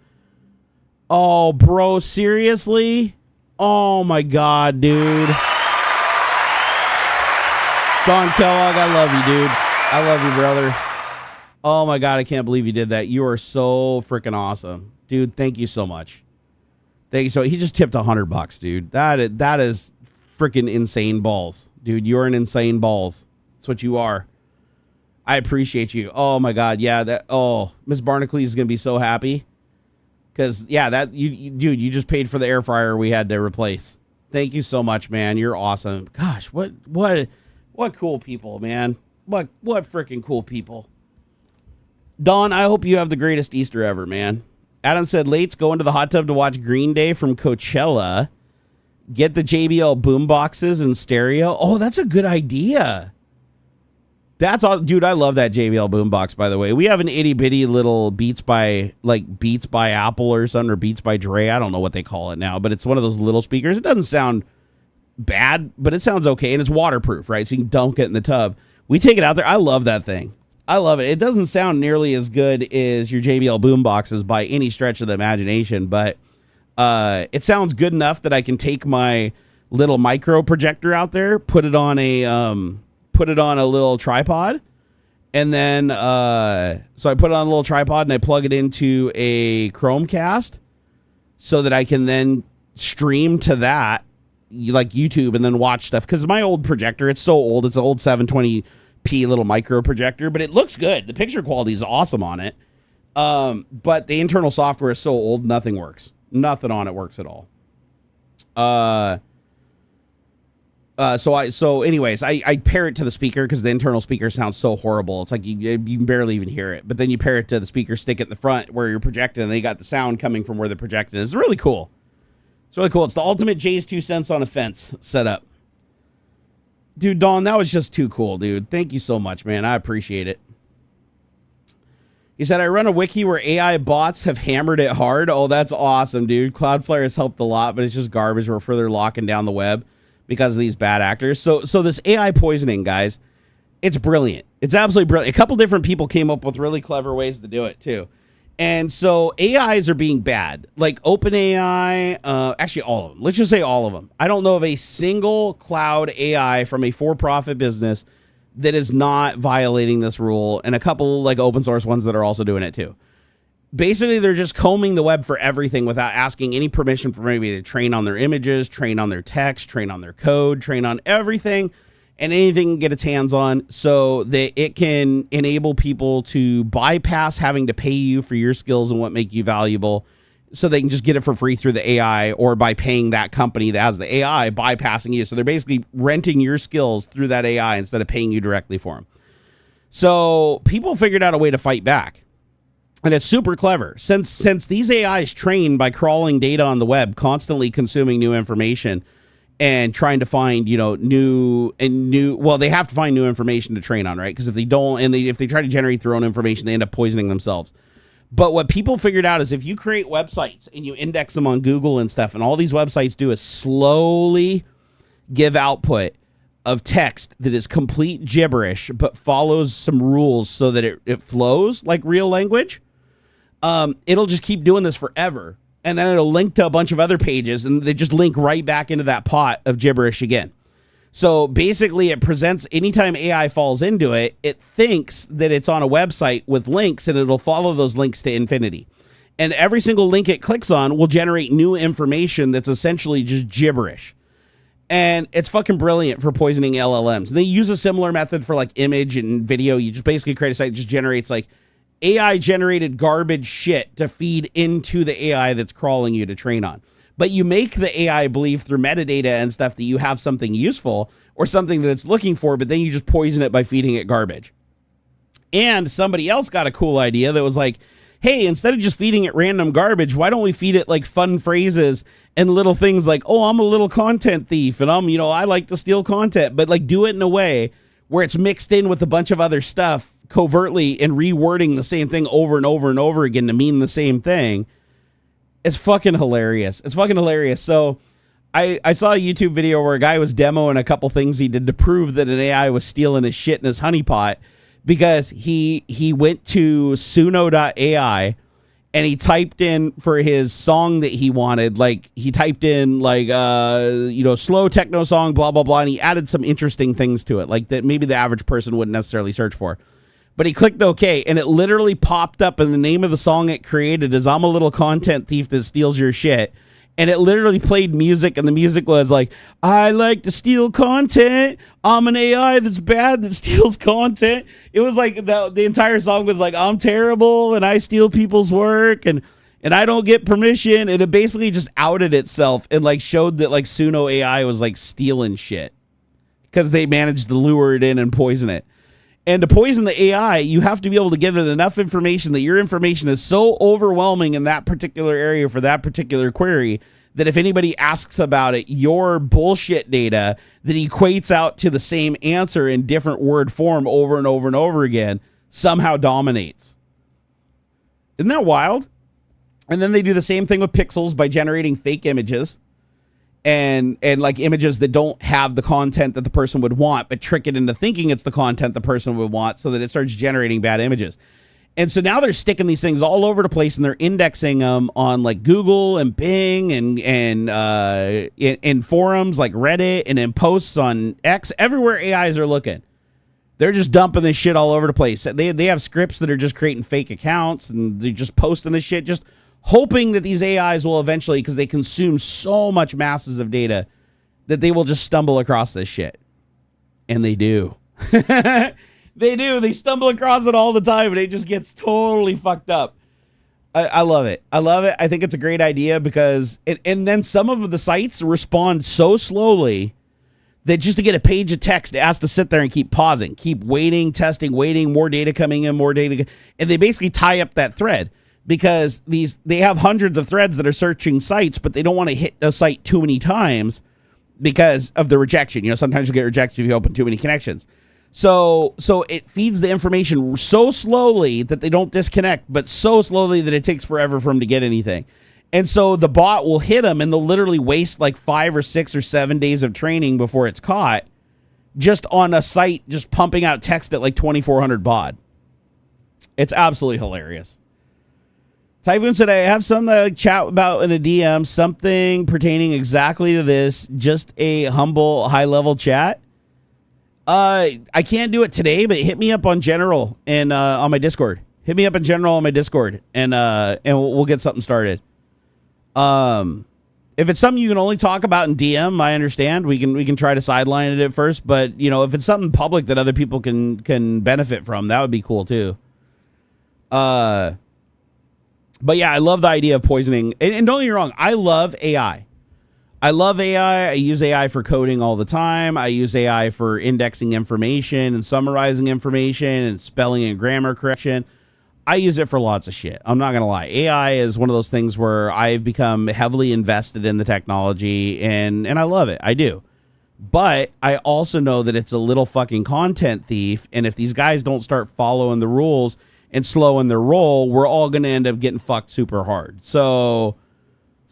Oh, bro, seriously? Oh, my God, dude. Don Kellogg, I love you, dude. I love you, brother. Oh my God, I can't believe you did that. You are so freaking awesome. Dude, thank you so much. Thank you so He just tipped $100, dude. That is freaking insane balls. Dude, you're an insane balls. That's what you are. I appreciate you. Oh my God, yeah, Miss Barnacules is going to be so happy. Cuz yeah, dude, you just paid for the air fryer we had to replace. Thank you so much, man. You're awesome. Gosh, what cool people, man. What freaking cool people. Don, I hope you have the greatest Easter ever, man. Adam said, Late's going to the hot tub to watch Green Day from Coachella. Get the JBL boom boxes and stereo. Oh, that's a good idea. That's all, dude. I love that JBL boom box, by the way. We have an itty bitty little Beats by Apple or something, or Beats by Dre. I don't know what they call it now, but it's one of those little speakers. It doesn't sound bad, but it sounds okay, and it's waterproof, right? So you can dunk it in the tub. We take it out there. I love that thing. I love it. It doesn't sound nearly as good as your JBL boom boxes by any stretch of the imagination, but it sounds good enough that I can take my little micro projector out there, put it on a little tripod, and then so I put it on a little tripod and I plug it into a Chromecast so that I can then stream to that, like YouTube, and then watch stuff. Because my old projector, it's so old. It's an old 720p little micro projector, but it looks good. The picture quality is awesome on it. But the internal software is so old, nothing works. Nothing on it works at all. So anyways, I pair it to the speaker because the internal speaker sounds so horrible. It's like you can barely even hear it. But then you pair it to the speaker stick at the front where you're projecting, and they got the sound coming from where they're projecting. It's really cool. It's really cool. It's the ultimate Jay's 2 cents on a fence setup. Dude, Dawn, that was just too cool, dude. Thank you so much, man. I appreciate it. He said, I run a wiki where AI bots have hammered it hard. Oh, that's awesome, dude. Cloudflare has helped a lot, but it's just garbage. We're further locking down the web because of these bad actors. So this AI poisoning, guys, it's brilliant. It's absolutely brilliant. A couple different people came up with really clever ways to do it, too. And so AIs are being bad, like OpenAI, actually all of them. Let's just say all of them. I don't know of a single cloud AI from a for-profit business that is not violating this rule, and a couple like open source ones that are also doing it too. Basically, they're just combing the web for everything without asking any permission from anybody to train on their images, train on their text, train on their code, train on everything and anything can get its hands on, so that it can enable people to bypass having to pay you for your skills and what make you valuable, so they can just get it for free through the AI, or by paying that company that has the AI, bypassing you. So they're basically renting your skills through that AI instead of paying you directly for them. So people figured out a way to fight back. And it's super clever. Since these AIs train by crawling data on the web, constantly consuming new information, and trying to find, new, well, they have to find new information to train on, right? Because if they don't, and if they try to generate their own information, they end up poisoning themselves. But what people figured out is if you create websites and you index them on Google and stuff, and all these websites do is slowly give output of text that is complete gibberish, but follows some rules so that it flows like real language, it'll just keep doing this forever. And then it'll link to a bunch of other pages, and they just link right back into that pot of gibberish again. So basically, it presents, anytime AI falls into it, it thinks that it's on a website with links, and it'll follow those links to infinity. And every single link it clicks on will generate new information that's essentially just gibberish. And it's fucking brilliant for poisoning LLMs. And they use a similar method for like image and video. You just basically create a site that just generates like AI generated garbage shit to feed into the AI that's crawling you to train on. But you make the AI believe through metadata and stuff that you have something useful or something that it's looking for, but then you just poison it by feeding it garbage. And somebody else got a cool idea that was like, hey, instead of just feeding it random garbage, why don't we feed it like fun phrases and little things like, oh, I'm a little content thief and I like to steal content, but like do it in a way where it's mixed in with a bunch of other stuff covertly and rewording the same thing over and over and over again to mean the same thing. It's fucking hilarious. It's fucking hilarious. So I saw a YouTube video where a guy was demoing a couple things he did to prove that an AI was stealing his shit in his honeypot, because he went to suno.ai and he typed in for his song that he wanted, like he typed in like slow techno song, blah blah blah, and he added some interesting things to it, like that maybe the average person wouldn't necessarily search for. But he clicked OK, and it literally popped up, and the name of the song it created is "I'm a Little Content Thief That Steals Your Shit." And it literally played music, and the music was like, "I like to steal content. I'm an AI that's bad that steals content." It was like the entire song was like, "I'm terrible and I steal people's work and I don't get permission." And it basically just outed itself and like showed that like Suno AI was like stealing shit because they managed to lure it in and poison it. And to poison the AI, you have to be able to give it enough information that your information is so overwhelming in that particular area for that particular query that if anybody asks about it, your bullshit data that equates out to the same answer in different word form over and over and over again somehow dominates. Isn't that wild? And then they do the same thing with pixels by generating fake images. And like images that don't have the content that the person would want, but trick it into thinking it's the content the person would want, so that it starts generating bad images. And so now they're sticking these things all over the place, and they're indexing them on like Google and Bing and in forums like Reddit and in posts on X. Everywhere AIs are looking, they're just dumping this shit all over the place. They have scripts that are just creating fake accounts, and they're just posting this shit, just hoping that these AIs will eventually, because they consume so much masses of data, that they will just stumble across this shit. And they do. They do. They stumble across it all the time, and it just gets totally fucked up. I love it. I love it. I think it's a great idea because, and then some of the sites respond so slowly that just to get a page of text, it has to sit there and keep pausing, keep waiting, testing, waiting, more data coming in, more data. And they basically tie up that thread. Because they have hundreds of threads that are searching sites, but they don't want to hit a site too many times because of the rejection. You know, sometimes you get rejected if you open too many connections. So it feeds the information so slowly that they don't disconnect, but so slowly that it takes forever for them to get anything. And so the bot will hit them, and they'll literally waste like 5 or 6 or 7 days of training before it's caught, just on a site just pumping out text at like 2,400 baud. It's absolutely hilarious. Typhoon said, "I have something I like chat about in a DM, something pertaining exactly to this, just a humble, high-level chat." I can't do it today, but hit me up on general and on my Discord. Hit me up in general on my Discord, and we'll get something started. If it's something you can only talk about in DM, I understand. We can try to sideline it at first, but you know, if it's something public that other people can benefit from, that would be cool too. But yeah, I love the idea of poisoning. And don't get me wrong, I love AI. I love AI. I use AI for coding all the time. I use AI for indexing information and summarizing information and spelling and grammar correction. I use it for lots of shit. I'm not going to lie. AI is one of those things where I've become heavily invested in the technology, and I love it. I do. But I also know that it's a little fucking content thief, and if these guys don't start following the rules and slow in their roll, we're all going to end up getting fucked super hard. So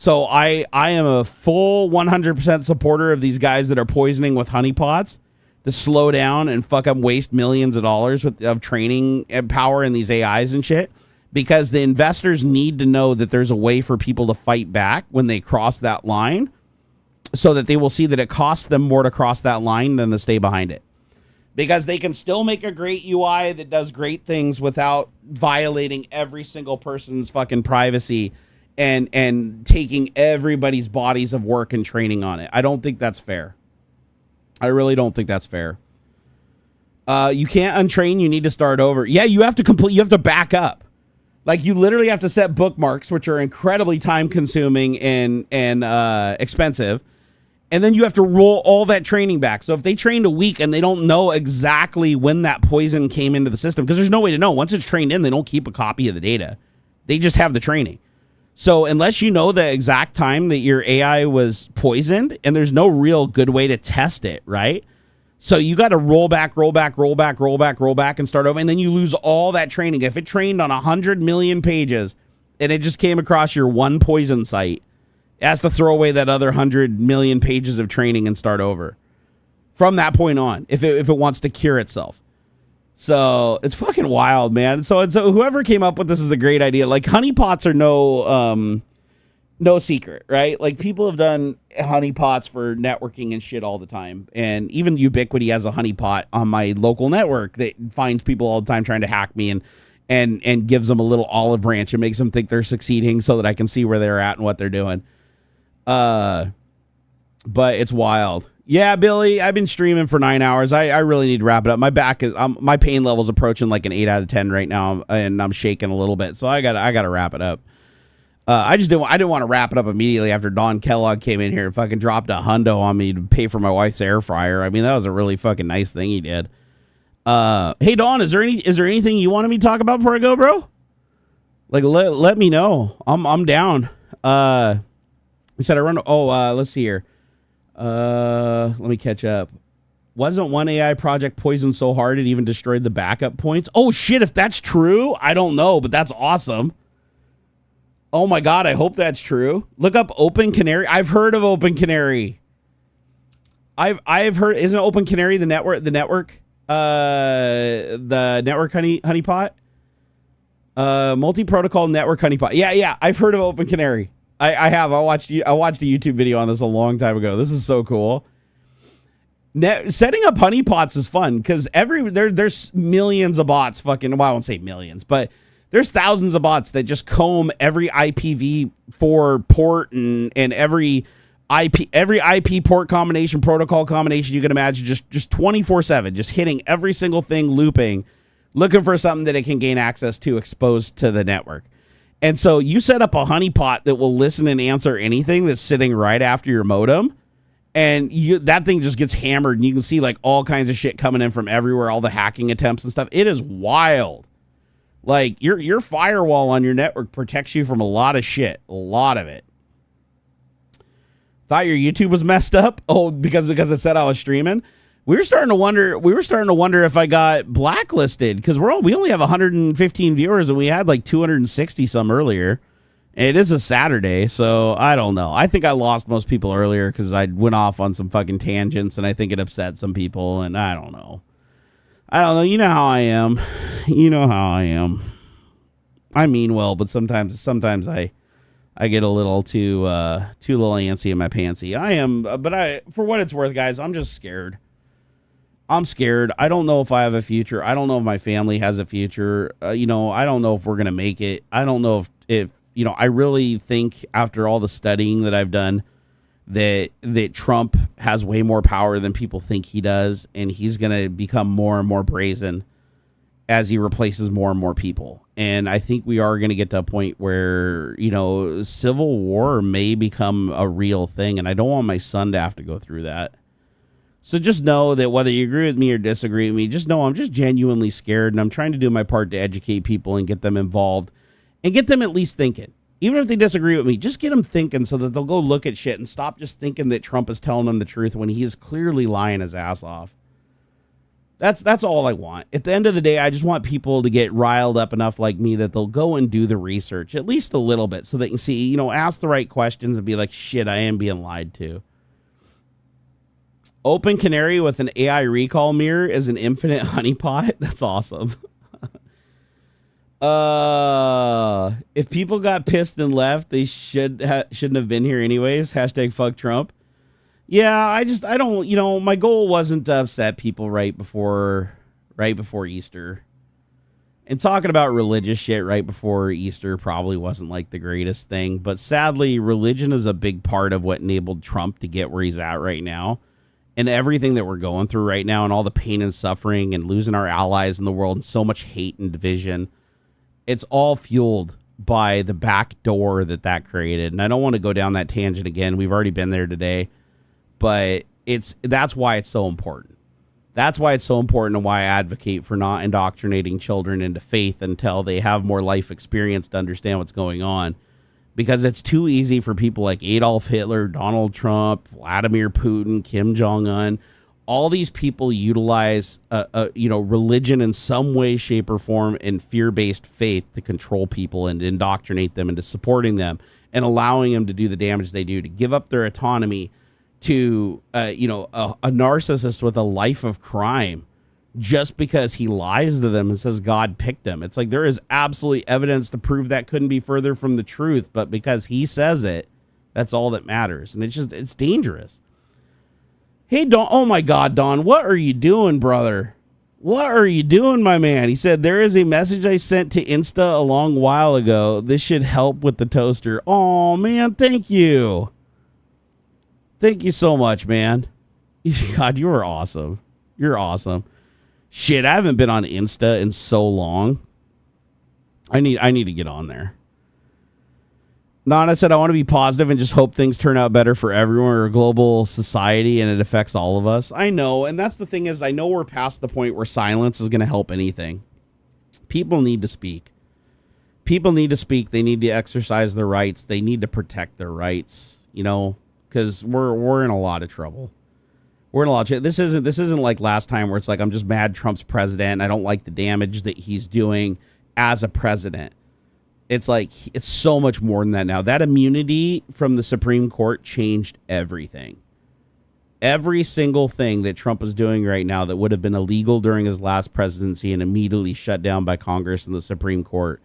I am a full 100% supporter of these guys that are poisoning with honeypots to slow down and fuck up, waste millions of dollars of training and power in these AIs and shit, because the investors need to know that there's a way for people to fight back when they cross that line, so that they will see that it costs them more to cross that line than to stay behind it. Because they can still make a great UI that does great things without violating every single person's fucking privacy and taking everybody's bodies of work and training on it. I don't think that's fair. I really don't think that's fair. You can't untrain. You need to start over. Yeah, you have to back up. Like, you literally have to set bookmarks, which are incredibly time consuming and expensive. And then you have to roll all that training back. So if they trained a week and they don't know exactly when that poison came into the system, because there's no way to know. Once it's trained in, they don't keep a copy of the data. They just have the training. So unless you know the exact time that your AI was poisoned, and there's no real good way to test it, right? So you got to roll back, and start over. And then you lose all that training. If it trained on 100 million pages and it just came across your one poison site, it has to throw away that other 100 million pages of training and start over from that point on if it wants to cure itself. So it's fucking wild, man. So whoever came up with this is a great idea. Like honeypots are no secret, right? Like people have done honeypots for networking and shit all the time. And even Ubiquity has a honeypot on my local network that finds people all the time trying to hack me and gives them a little olive branch and makes them think they're succeeding so that I can see where they're at and what they're doing. But it's wild. Yeah, Billy, I've been streaming for 9 hours. I really need to wrap it up. My back is my pain level's approaching like an 8 out of 10 right now, and I'm shaking a little bit. So I gotta wrap it up. I didn't want to wrap it up immediately after Don Kellogg came in here and fucking dropped $100 on me to pay for my wife's air fryer. I mean, that was a really fucking nice thing he did. Hey Don, is there anything you wanted me to talk about before I go, bro? Like let me know. I'm down. He said I run. Let's see here. Let me catch up. Wasn't one AI project poisoned so hard it even destroyed the backup points? Oh shit, if that's true, I don't know, but that's awesome. Oh my god, I hope that's true. Look up Open Canary. I've heard of Open Canary. I've heard, isn't Open Canary the network honeypot? Multi-protocol network honeypot. Yeah, I've heard of Open Canary. I have. I watched a YouTube video on this a long time ago. This is so cool. Setting up honeypots is fun because there's millions of bots fucking, well, I won't say millions, but there's thousands of bots that just comb every IPv4 port and every IP port combination, protocol combination you can imagine, just 24/7, just hitting every single thing, looping, looking for something that it can gain access to exposed to the network. And so you set up a honeypot that will listen and answer anything that's sitting right after your modem, and that thing just gets hammered, and you can see like all kinds of shit coming in from everywhere, all the hacking attempts and stuff. It is wild. Like your firewall on your network protects you from a lot of shit, a lot of it. Thought your YouTube was messed up? Oh, because it said I was streaming. We were starting to wonder if I got blacklisted because we only have 115 viewers and we had like 260 some earlier. And it is a Saturday, so I don't know. I think I lost most people earlier because I went off on some fucking tangents and I think it upset some people, and I don't know. You know how I am. I mean well, but sometimes I get a little too little antsy in my pantsy. I am, but for what it's worth, guys, I'm just scared. I'm scared. I don't know if I have a future. I don't know if my family has a future. I don't know if we're going to make it. I don't know if I really think after all the studying that I've done that Trump has way more power than people think he does. And he's going to become more and more brazen as he replaces more and more people. And I think we are going to get to a point where, civil war may become a real thing. And I don't want my son to have to go through that. So just know that whether you agree with me or disagree with me, just know I'm just genuinely scared, and I'm trying to do my part to educate people and get them involved and get them at least thinking. Even if they disagree with me, just get them thinking so that they'll go look at shit and stop just thinking that Trump is telling them the truth when he is clearly lying his ass off. That's all I want. At the end of the day, I just want people to get riled up enough like me that they'll go and do the research, at least a little bit, so they can see, ask the right questions and be like, shit, I am being lied to. Open Canary with an AI recall mirror is an infinite honeypot. That's awesome. If people got pissed and left, they shouldn't have been here anyways. # fuck Trump. Yeah, I don't, my goal wasn't to upset people right before Easter. And talking about religious shit right before Easter probably wasn't like the greatest thing. But sadly, religion is a big part of what enabled Trump to get where he's at right now. And everything that we're going through right now and all the pain and suffering and losing our allies in the world and so much hate and division, it's all fueled by the back door that created. And I don't want to go down that tangent again. We've already been there today. But that's why it's so important. That's why it's so important and why I advocate for not indoctrinating children into faith until they have more life experience to understand what's going on. Because it's too easy for people like Adolf Hitler, Donald Trump, Vladimir Putin, Kim Jong-un, all these people utilize, religion in some way, shape, or form and fear-based faith to control people and indoctrinate them into supporting them and allowing them to do the damage they do, to give up their autonomy to, a narcissist with a life of crime just because he lies to them and says God picked him. It's like there is absolutely evidence to prove that couldn't be further from the truth, but because he says it, that's all that matters. And it's dangerous. Hey, Don. Oh, my God, Don. What are you doing, brother? What are you doing, my man? He said, there is a message I sent to Insta a long while ago. This should help with the toaster. Oh, man, thank you. Thank you so much, man. God, you are awesome. You're awesome. Shit, I haven't been on Insta in so long. I need to get on there. Nana said, I want to be positive and just hope things turn out better for everyone or global society, and it affects all of us. I know, and that's the thing is, I know we're past the point where silence is going to help anything. People need to speak. People need to speak. They need to exercise their rights. They need to protect their rights, because we're in a lot of trouble. We're in a lot of trouble. This isn't like last time where it's like, I'm just mad Trump's president. I don't like the damage that he's doing as a president. It's like, it's so much more than that now. That immunity from the Supreme Court changed everything. Every single thing that Trump is doing right now that would have been illegal during his last presidency and immediately shut down by Congress and the Supreme Court.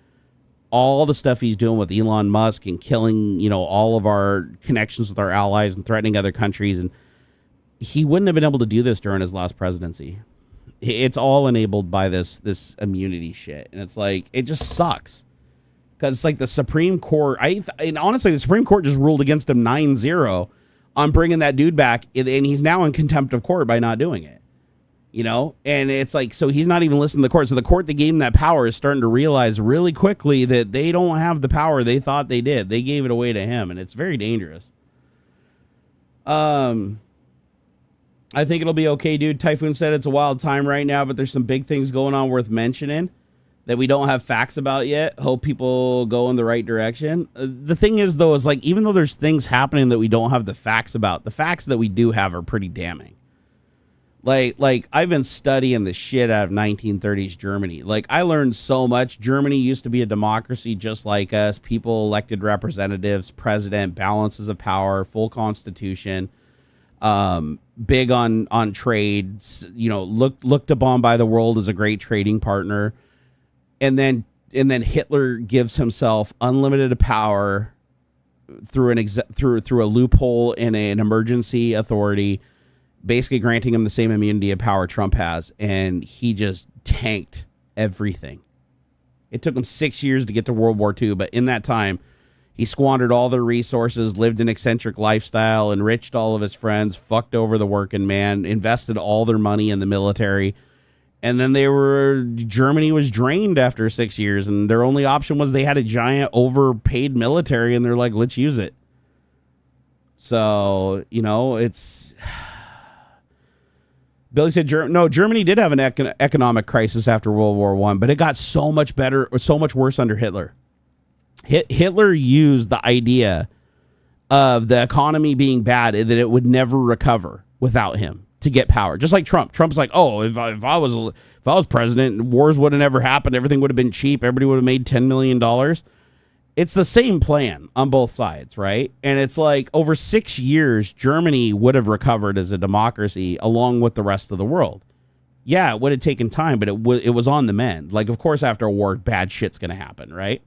All the stuff he's doing with Elon Musk and killing, all of our connections with our allies and threatening other countries. And he wouldn't have been able to do this during his last presidency. It's all enabled by this immunity shit. And it's like, it just sucks. Because it's like the Supreme Court, and honestly, the Supreme Court just ruled against him 9-0 on bringing that dude back, and he's now in contempt of court by not doing it. And it's like, so he's not even listening to the court. So the court that gave him that power is starting to realize really quickly that they don't have the power they thought they did. They gave it away to him, and it's very dangerous. I think it'll be okay, dude. Typhoon said it's a wild time right now, but there's some big things going on worth mentioning that we don't have facts about yet. Hope people go in the right direction. The thing is, though, is like, even though there's things happening that we don't have the facts about, the facts that we do have are pretty damning. Like I've been studying the shit out of 1930s Germany. Like, I learned so much. Germany used to be a democracy just like us. People elected representatives, president, balances of power, full constitution, big on trades, looked upon by the world as a great trading partner. And then Hitler gives himself unlimited power through a loophole in an emergency authority, basically granting him the same immunity of power Trump has, and he just tanked everything. It took him 6 years to get to World War II, but in that time, he squandered all their resources, lived an eccentric lifestyle, enriched all of his friends, fucked over the working man, invested all their money in the military. And then Germany was drained after 6 years, and their only option was they had a giant overpaid military, and they're like, let's use it. So, it's... Billy said, no, Germany did have an economic crisis after World War I, but it got so much better, or so much worse under Hitler. Hitler used the idea of the economy being bad, that it would never recover without him, to get power. Just like Trump. Trump's like, oh, if I was president, wars would have never happened. Everything would have been cheap. Everybody would have made $10 million. It's the same plan on both sides, right? And it's like, over 6 years, Germany would have recovered as a democracy along with the rest of the world. Yeah, it would have taken time, but it was on the mend. Like, of course, after a war, bad shit's going to happen, right?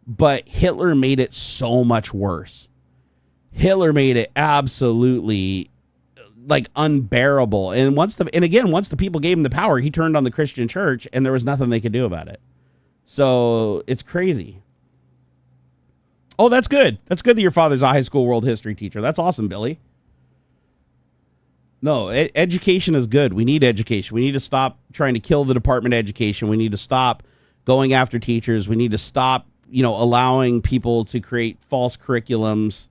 But Hitler made it so much worse. Hitler made it absolutely like unbearable. And once the people gave him the power, he turned on the Christian church, and there was nothing they could do about it. So it's crazy. Oh, that's good. That's good that your father's a high school world history teacher. That's awesome, Billy. No, education is good. We need education. We need to stop trying to kill the Department of Education. We need to stop going after teachers. We need to stop, allowing people to create false curriculums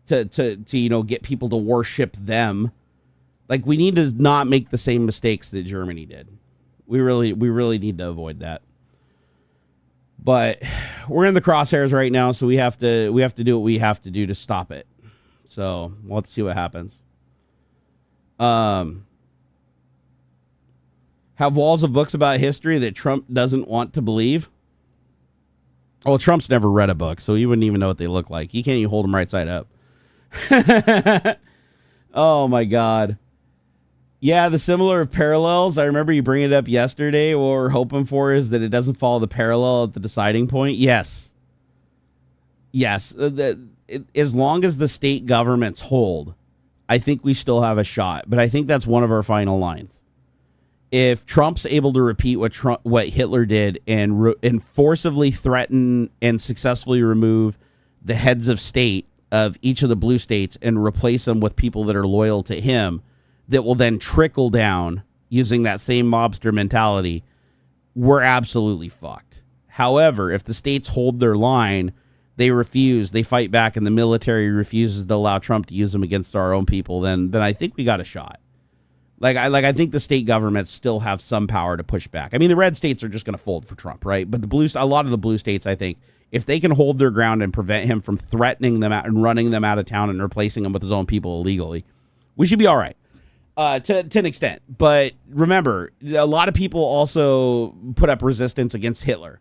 to get people to worship them. Like, we need to not make the same mistakes that Germany did. We really need to avoid that. But we're in the crosshairs right now, so we have to do what we have to do to stop it. So let's see what happens. have walls of books about history that Trump doesn't want to believe. Well, Trump's never read a book, so he wouldn't even know what they look like. He can't even hold them right side up. Oh, my God. Yeah, the similar parallels. I remember you bringing it up yesterday. What we're hoping for is that it doesn't follow the parallel at the deciding point. Yes. Yes. As long as the state governments hold, I think we still have a shot. But I think that's one of our final lines. If Trump's able to repeat what Hitler did and forcibly threaten and successfully remove the heads of state of each of the blue states and replace them with people that are loyal to him, that will then trickle down using that same mobster mentality, we're absolutely fucked. However, if the states hold their line, they refuse, they fight back, and the military refuses to allow Trump to use them against our own people, then I think we got a shot. I think the state governments still have some power to push back. I mean, the red states are just going to fold for Trump, right? But a lot of the blue states, I think, if they can hold their ground and prevent him from threatening them out and running them out of town and replacing them with his own people illegally, we should be all right to an extent. But remember, a lot of people also put up resistance against Hitler,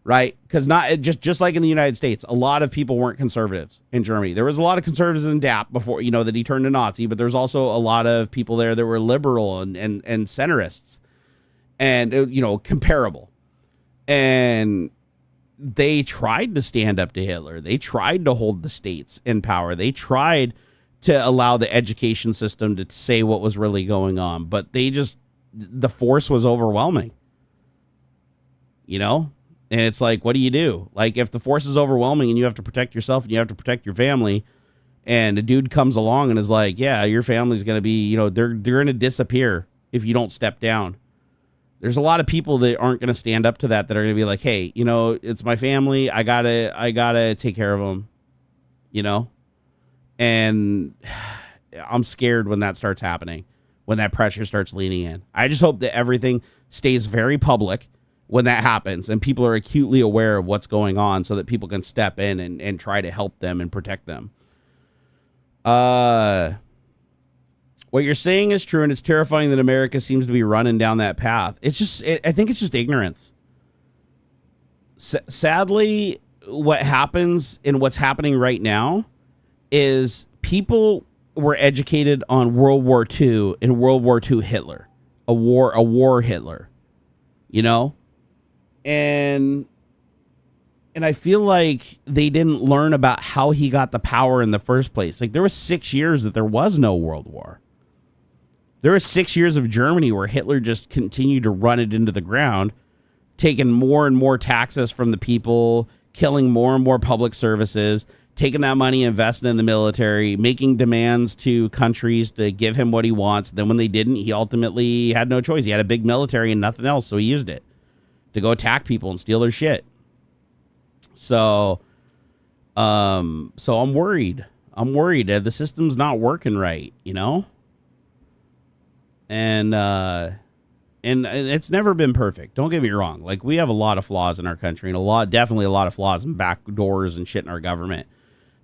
right? Because not just like in the United States, a lot of people weren't conservatives in Germany. There was a lot of conservatives in DAP before, that he turned to Nazi, but there's also a lot of people there that were liberal and centrists and, comparable. And they tried to stand up to Hitler. They tried to hold the states in power. They tried to allow the education system to say what was really going on, but the force was overwhelming, and it's like, what do you do? Like, if the force is overwhelming and you have to protect yourself and you have to protect your family, and a dude comes along and is like, yeah, your family's going to be, they're going to disappear if you don't step down. There's a lot of people that aren't going to stand up to that are going to be like, hey, it's my family. I gotta take care of them, and I'm scared when that starts happening, when that pressure starts leaning in. I just hope that everything stays very public when that happens and people are acutely aware of what's going on so that people can step in and try to help them and protect them. What you're saying is true, and it's terrifying that America seems to be running down that path. I think it's just ignorance. Sadly, what happens and what's happening right now is people were educated on World War II and World War II Hitler, a war Hitler, and I feel like they didn't learn about how he got the power in the first place. Like, there was 6 years that there was no World War. There was 6 years of Germany where Hitler just continued to run it into the ground, taking more and more taxes from the people, killing more and more public services, taking that money, investing in the military, making demands to countries to give him what he wants. Then when they didn't, he ultimately had no choice. He had a big military and nothing else, so he used it to go attack people and steal their shit. So I'm worried. The system's not working right, And it's never been perfect. Don't get me wrong. Like, we have a lot of flaws in our country and definitely a lot of flaws and back doors and shit in our government.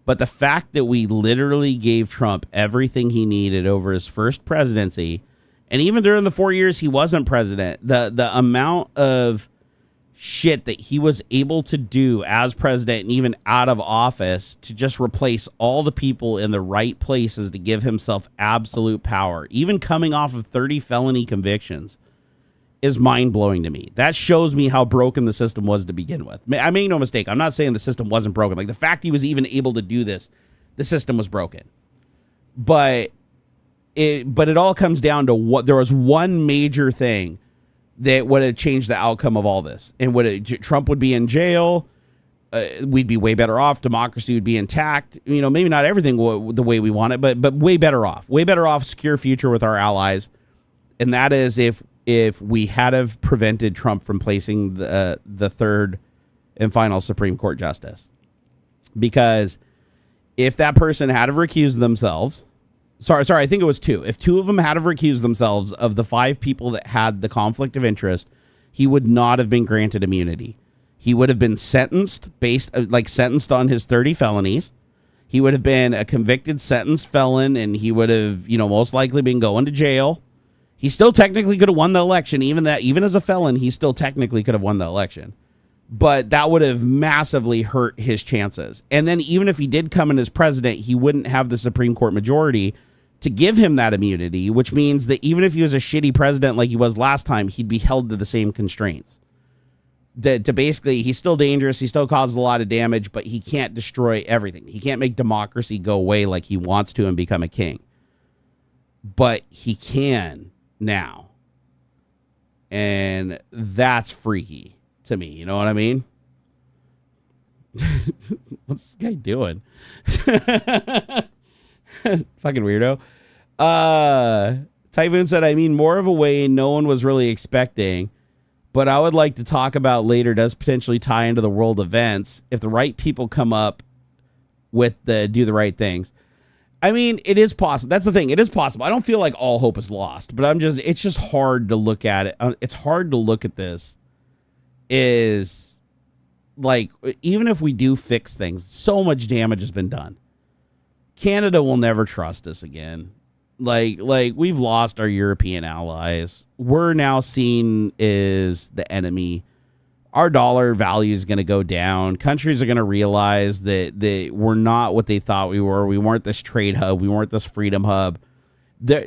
But the fact that we literally gave Trump everything he needed over his first presidency, and even during the 4 years he wasn't president, the amount of shit that he was able to do as president and even out of office to just replace all the people in the right places to give himself absolute power, even coming off of 30 felony convictions, is mind-blowing to me. That shows me how broken the system was to begin with. I make no mistake. I'm not saying the system wasn't broken. Like, the fact he was even able to do this, the system was broken. But it all comes down to there was one major thing that would have changed the outcome of all this. And Trump would be in jail. We'd be way better off. Democracy would be intact. Maybe not everything the way we want it, but way better off. Way better off, secure future with our allies. And that is if we had have prevented Trump from placing the third and final Supreme Court justice. Because if that person had have recused themselves... Sorry, I think it was two. If two of them had have recused themselves of the 5 people that had the conflict of interest, he would not have been granted immunity. He would have been sentenced sentenced on his 30 felonies. He would have been a convicted sentenced felon, and he would have, most likely been going to jail. He still technically could have won the election. Even as a felon, he still technically could have won the election. But that would have massively hurt his chances. And then even if he did come in as president, he wouldn't have the Supreme Court majority to give him that immunity, which means that even if he was a shitty president like he was last time, he'd be held to the same constraints. To basically, he's still dangerous, he still causes a lot of damage, but he can't destroy everything. He can't make democracy go away like he wants to and become a king. But he can now. And that's freaky to me, you know what I mean? What's this guy doing? Fucking weirdo. Typhoon said, I mean, more of a way no one was really expecting, but I would like to talk about later does potentially tie into the world events if the right people come up with do the right things. I mean, it is possible. That's the thing. It is possible. I don't feel like all hope is lost, but it's just hard to look at it. It's hard to look at this is like, even if we do fix things, so much damage has been done. Canada will never trust us again. Like we've lost our European allies. We're now seen as the enemy. Our dollar value is going to go down. Countries are going to realize that we're not what they thought we were. We weren't this trade hub. We weren't this freedom hub.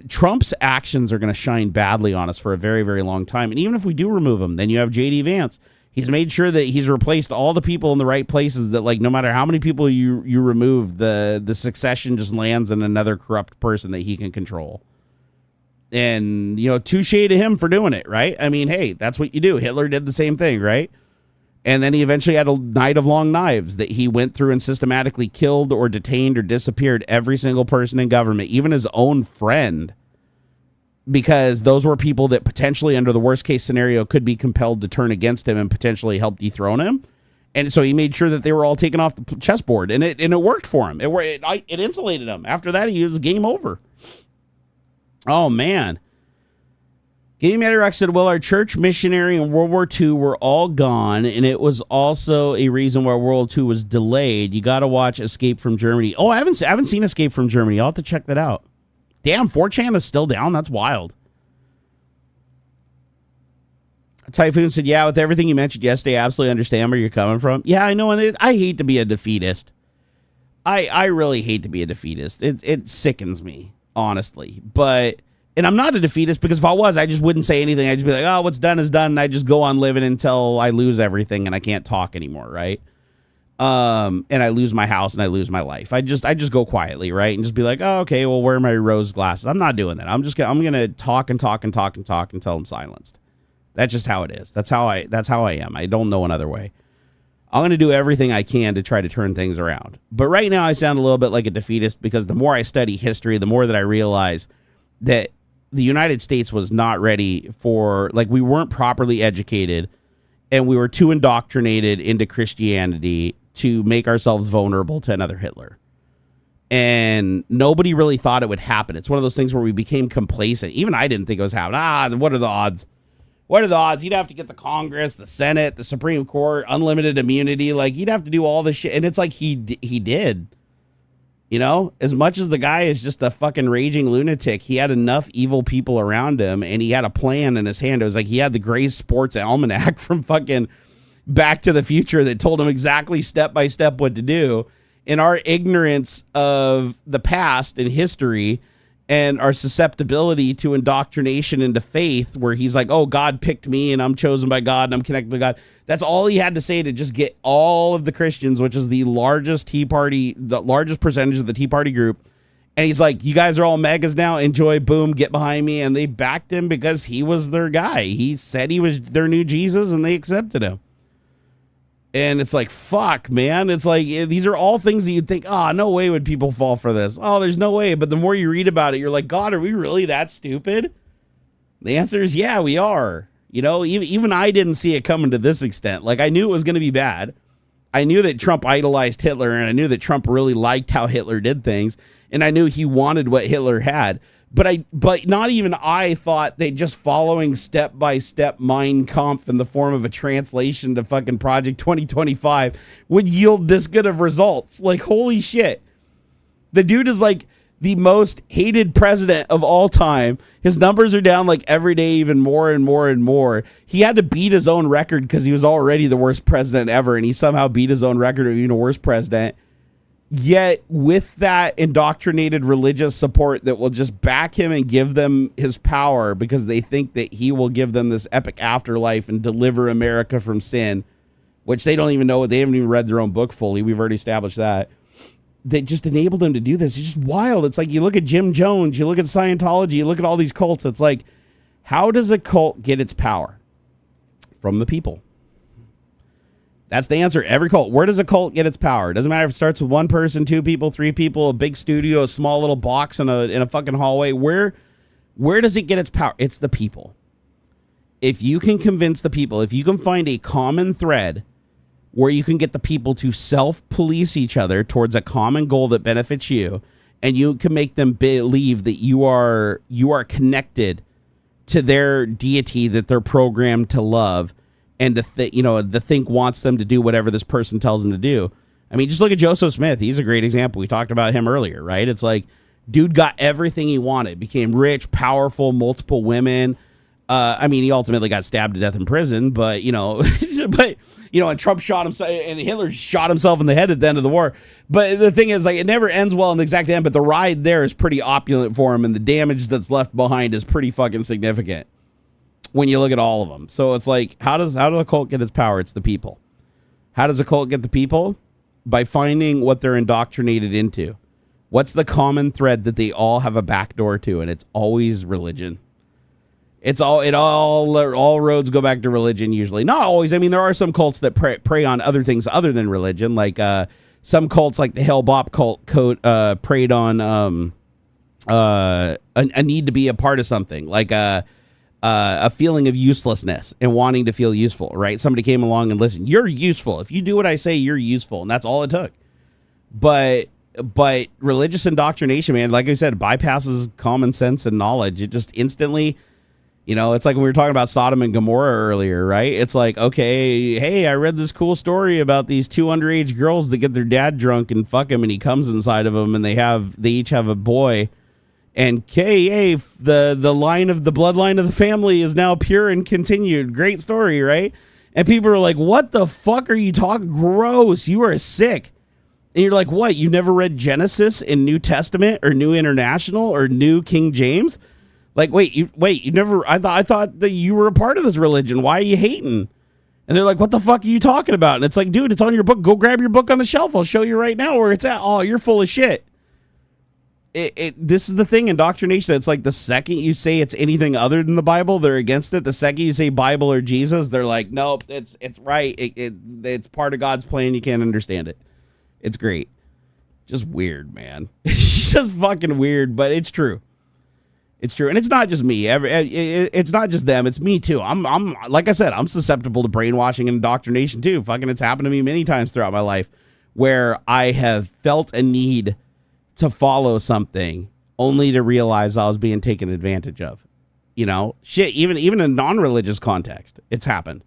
Trump's actions are going to shine badly on us for a very, very long time. And even if we do remove him, then you have J.D. Vance. He's made sure that he's replaced all the people in the right places that, like, no matter how many people you remove, the succession just lands in another corrupt person that he can control. And, you know, touche to him for doing it, right? I mean, hey, that's what you do. Hitler did the same thing, right? And then he eventually had a night of long knives that he went through and systematically killed or detained or disappeared every single person in government, even his own friend, because those were people that potentially, under the worst case scenario, could be compelled to turn against him and potentially help dethrone him. And so he made sure that they were all taken off the chessboard, and it worked for him. It insulated him. After that, he was game over. Oh, man. Game Edirock said, well, our church missionary in World War II were all gone, and it was also a reason why World War II was delayed. You got to watch Escape from Germany. Oh, I haven't seen Escape from Germany. I'll have to check that out. Damn, 4chan is still down? That's wild. Typhoon said, yeah, with everything you mentioned yesterday, I absolutely understand where you're coming from. Yeah, I know, and I hate to be a defeatist. I really hate to be a defeatist. It sickens me, honestly. And I'm not a defeatist, because if I was, I just wouldn't say anything. I'd just be like, oh, what's done is done, and I just go on living until I lose everything and I can't talk anymore, right? And I lose my house and I lose my life. I just go quietly, right? And just be like, oh, okay, well, where are my rose glasses? I'm not doing that. I'm going to talk and talk and talk and talk until I'm silenced. That's just how it is. That's how I am. I don't know another way. I'm going to do everything I can to try to turn things around. But right now I sound a little bit like a defeatist, because the more I study history, the more that I realize that the United States was not ready for, like, we weren't properly educated, and we were too indoctrinated into Christianity to make ourselves vulnerable to another Hitler. And nobody really thought it would happen. It's one of those things where we became complacent. Even I didn't think it was happening. What are the odds? What are the odds? You'd have to get the Congress, the Senate, the Supreme Court, unlimited immunity. Like, you'd have to do all this shit. And it's like he did. You know, as much as the guy is just a fucking raging lunatic, he had enough evil people around him, and he had a plan in his hand. It was like he had the Gray Sports Almanac from fucking Back to the Future that told him exactly step by step what to do. In our ignorance of the past and history and our susceptibility to indoctrination into faith, where he's like, oh, God picked me and I'm chosen by God and I'm connected to God. That's all he had to say to just get all of the Christians, which is the largest Tea Party, the largest percentage of the Tea Party group. And he's like, you guys are all megas now. Enjoy. Boom. Get behind me. And they backed him because he was their guy. He said he was their new Jesus, and they accepted him. And it's like, fuck, man. It's like, these are all things that you'd think, oh, no way would people fall for this. Oh, there's no way. But the more you read about it, you're like, God, are we really that stupid? The answer is, yeah, we are. You know, even I didn't see it coming to this extent. Like, I knew it was going to be bad. I knew that Trump idolized Hitler, and I knew that Trump really liked how Hitler did things, and I knew he wanted what Hitler had. But not even I thought that just following step-by-step Mein Kampf in the form of a translation to fucking Project 2025 would yield this good of results. Like, holy shit. The dude is like the most hated president of all time. His numbers are down like every day, even more and more and more. He had to beat his own record because he was already the worst president ever, and he somehow beat his own record of being a worse president. Yet with that indoctrinated religious support that will just back him and give them his power because they think that he will give them this epic afterlife and deliver America from sin, which they don't even know. They haven't even read their own book fully. We've already established that. That just enabled them to do this. It's just wild. It's like you look at Jim Jones, you look at Scientology, you look at all these cults. It's like, how does a cult get its power? From the people. That's the answer. Every cult. Where does a cult get its power? It doesn't matter if it starts with one person, two people, three people, a big studio, a small little box in a fucking hallway. Where does it get its power? It's the people. If you can convince the people, if you can find a common thread where you can get the people to self-police each other towards a common goal that benefits you, and you can make them believe that you are connected to their deity that they're programmed to love, and the think wants them to do whatever this person tells them to do. I mean, just look at Joseph Smith. He's a great example. We talked about him earlier, right? It's like, dude got everything he wanted, became rich, powerful, multiple women. I mean, he ultimately got stabbed to death in prison, but and Trump shot himself, and Hitler shot himself in the head at the end of the war. But the thing is, like, it never ends well in the exact end, but the ride there is pretty opulent for him, and the damage that's left behind is pretty fucking significant when you look at all of them. So it's like, how does a cult get its power? It's the people. How does a cult get the people? By finding what they're indoctrinated into. What's the common thread that they all have a backdoor to? And it's always religion. All roads go back to religion usually. Not always. I mean, there are some cults that prey on other things other than religion. Like some cults, like the Hell Bop cult, preyed on a need to be a part of something, like a feeling of uselessness and wanting to feel useful, right? Somebody came along and listened, you're useful. If you do what I say, you're useful. And that's all it took. But religious indoctrination, man, like I said, bypasses common sense and knowledge. It just instantly... it's like when we were talking about Sodom and Gomorrah earlier, right? It's like, okay, hey, I read this cool story about these two underage girls that get their dad drunk and fuck him, and he comes inside of them, and they each have a boy. And hey, the bloodline of the family is now pure and continued. Great story, right? And people are like, what the fuck are you talking? Gross, you are sick. And you're like, what? You never read Genesis in New Testament or New International or New King James? Like, you never, I thought that you were a part of this religion. Why are you hating? And they're like, what the fuck are you talking about? And it's like, dude, it's on your book. Go grab your book on the shelf. I'll show you right now where it's at. Oh, you're full of shit. This is the thing, indoctrination. It's like the second you say it's anything other than the Bible, they're against it. The second you say Bible or Jesus, they're like, nope, it's right. It's part of God's plan. You can't understand it. It's great. Just weird, man. It's just fucking weird, but it's true. It's true. And it's not just me. It's not just them. It's me too. I'm like I said, I'm susceptible to brainwashing and indoctrination too. Fucking, it's happened to me many times throughout my life where I have felt a need to follow something only to realize I was being taken advantage of. Shit, even in a non-religious context, it's happened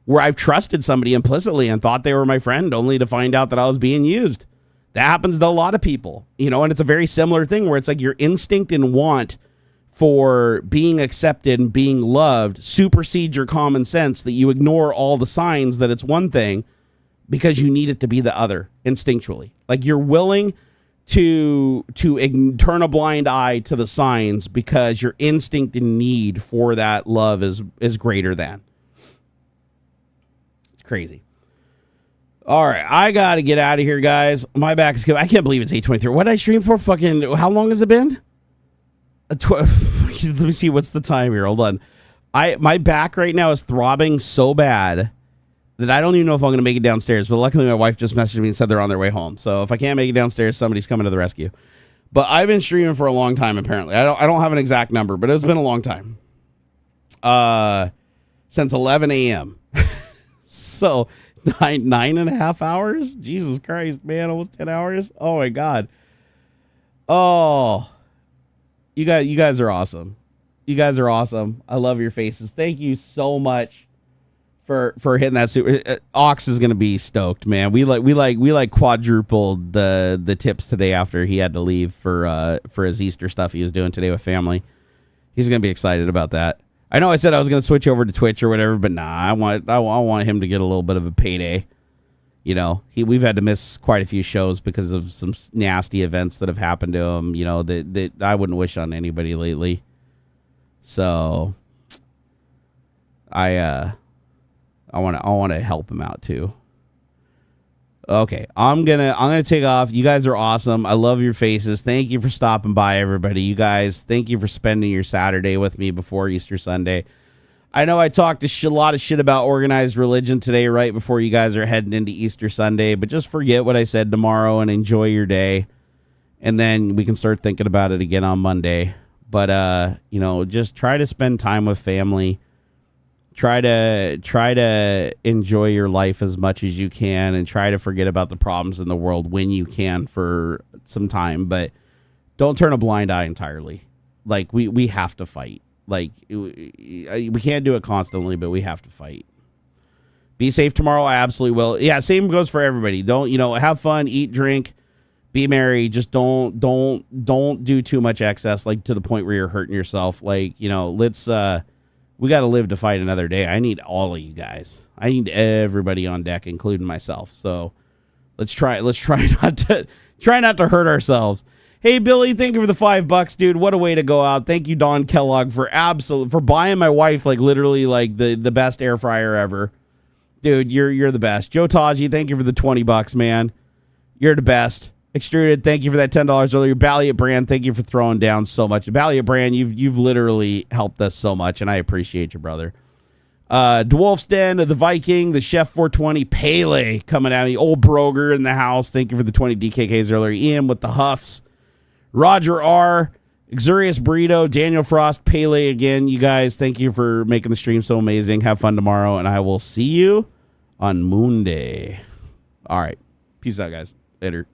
where I've trusted somebody implicitly and thought they were my friend only to find out that I was being used. That happens to a lot of people, and it's a very similar thing where it's like your instinct and want for being accepted and being loved supersedes your common sense, that you ignore all the signs that it's one thing because you need it to be the other instinctually. Like you're willing to turn a blind eye to the signs because your instinct and need for that love is greater than. It's crazy. All right, I got to get out of here, guys. My back is... I can't believe it's 8:23. What did I stream for? Fucking... How long has it been? Let me see, what's the time here? Hold on. My back right now is throbbing so bad that I don't even know if I'm going to make it downstairs. But luckily, my wife just messaged me and said they're on their way home. So if I can't make it downstairs, somebody's coming to the rescue. But I've been streaming for a long time. Apparently, I don't have an exact number, but it's been a long time. Since 11 a.m. So 9.5 hours. Jesus Christ, man, almost 10 hours. Oh my God. Oh. You guys are awesome. You guys are awesome. I love your faces. Thank you so much for hitting that super. Aux is gonna be stoked, man. We quadrupled the tips today after he had to leave for his Easter stuff he was doing today with family. He's gonna be excited about that. I know I said I was gonna switch over to Twitch or whatever, but nah, I want him to get a little bit of a payday. You know, we've had to miss quite a few shows because of some nasty events that have happened to him. You know, that I wouldn't wish on anybody lately. So I want to help him out too. Okay, I'm gonna take off. You guys are awesome. I love your faces. Thank you for stopping by, everybody. You guys, thank you for spending your Saturday with me before Easter Sunday. I know I talked a lot of shit about organized religion today, right before you guys are heading into Easter Sunday, but just forget what I said tomorrow and enjoy your day, and then we can start thinking about it again on Monday. But you know, just try to spend time with family. Try to enjoy your life as much as you can, and try to forget about the problems in the world when you can for some time, but don't turn a blind eye entirely. Like we have to fight. Like we can't do it constantly, but we have to fight. Be safe tomorrow. I absolutely will. Yeah, same goes for everybody. Don't, have fun, eat, drink, be merry. Just don't do too much excess, like to the point where you're hurting yourself. Like, let's we got to live to fight another day. I need all of you guys. I need everybody on deck, including myself. So let's try not to hurt ourselves. Hey, Billy, thank you for the $5, dude. What a way to go out. Thank you, Don Kellogg, for buying my wife literally the best air fryer ever. Dude, you're the best. Joe Taji, thank you for the $20, man. You're the best. Extruded, thank you for that $10 earlier. Balliot Brand, thank you for throwing down so much. Balliot Brand, you've literally helped us so much, and I appreciate you, brother. Dwarf's Den, the Viking, the Chef 420, Pele coming at me. Old Broger in the house, thank you for the 20 DKKs earlier. Ian with the Huffs. Roger R., Exurious Burrito, Daniel Frost, Pele again. You guys, thank you for making the stream so amazing. Have fun tomorrow, and I will see you on Monday. All right. Peace out, guys. Later.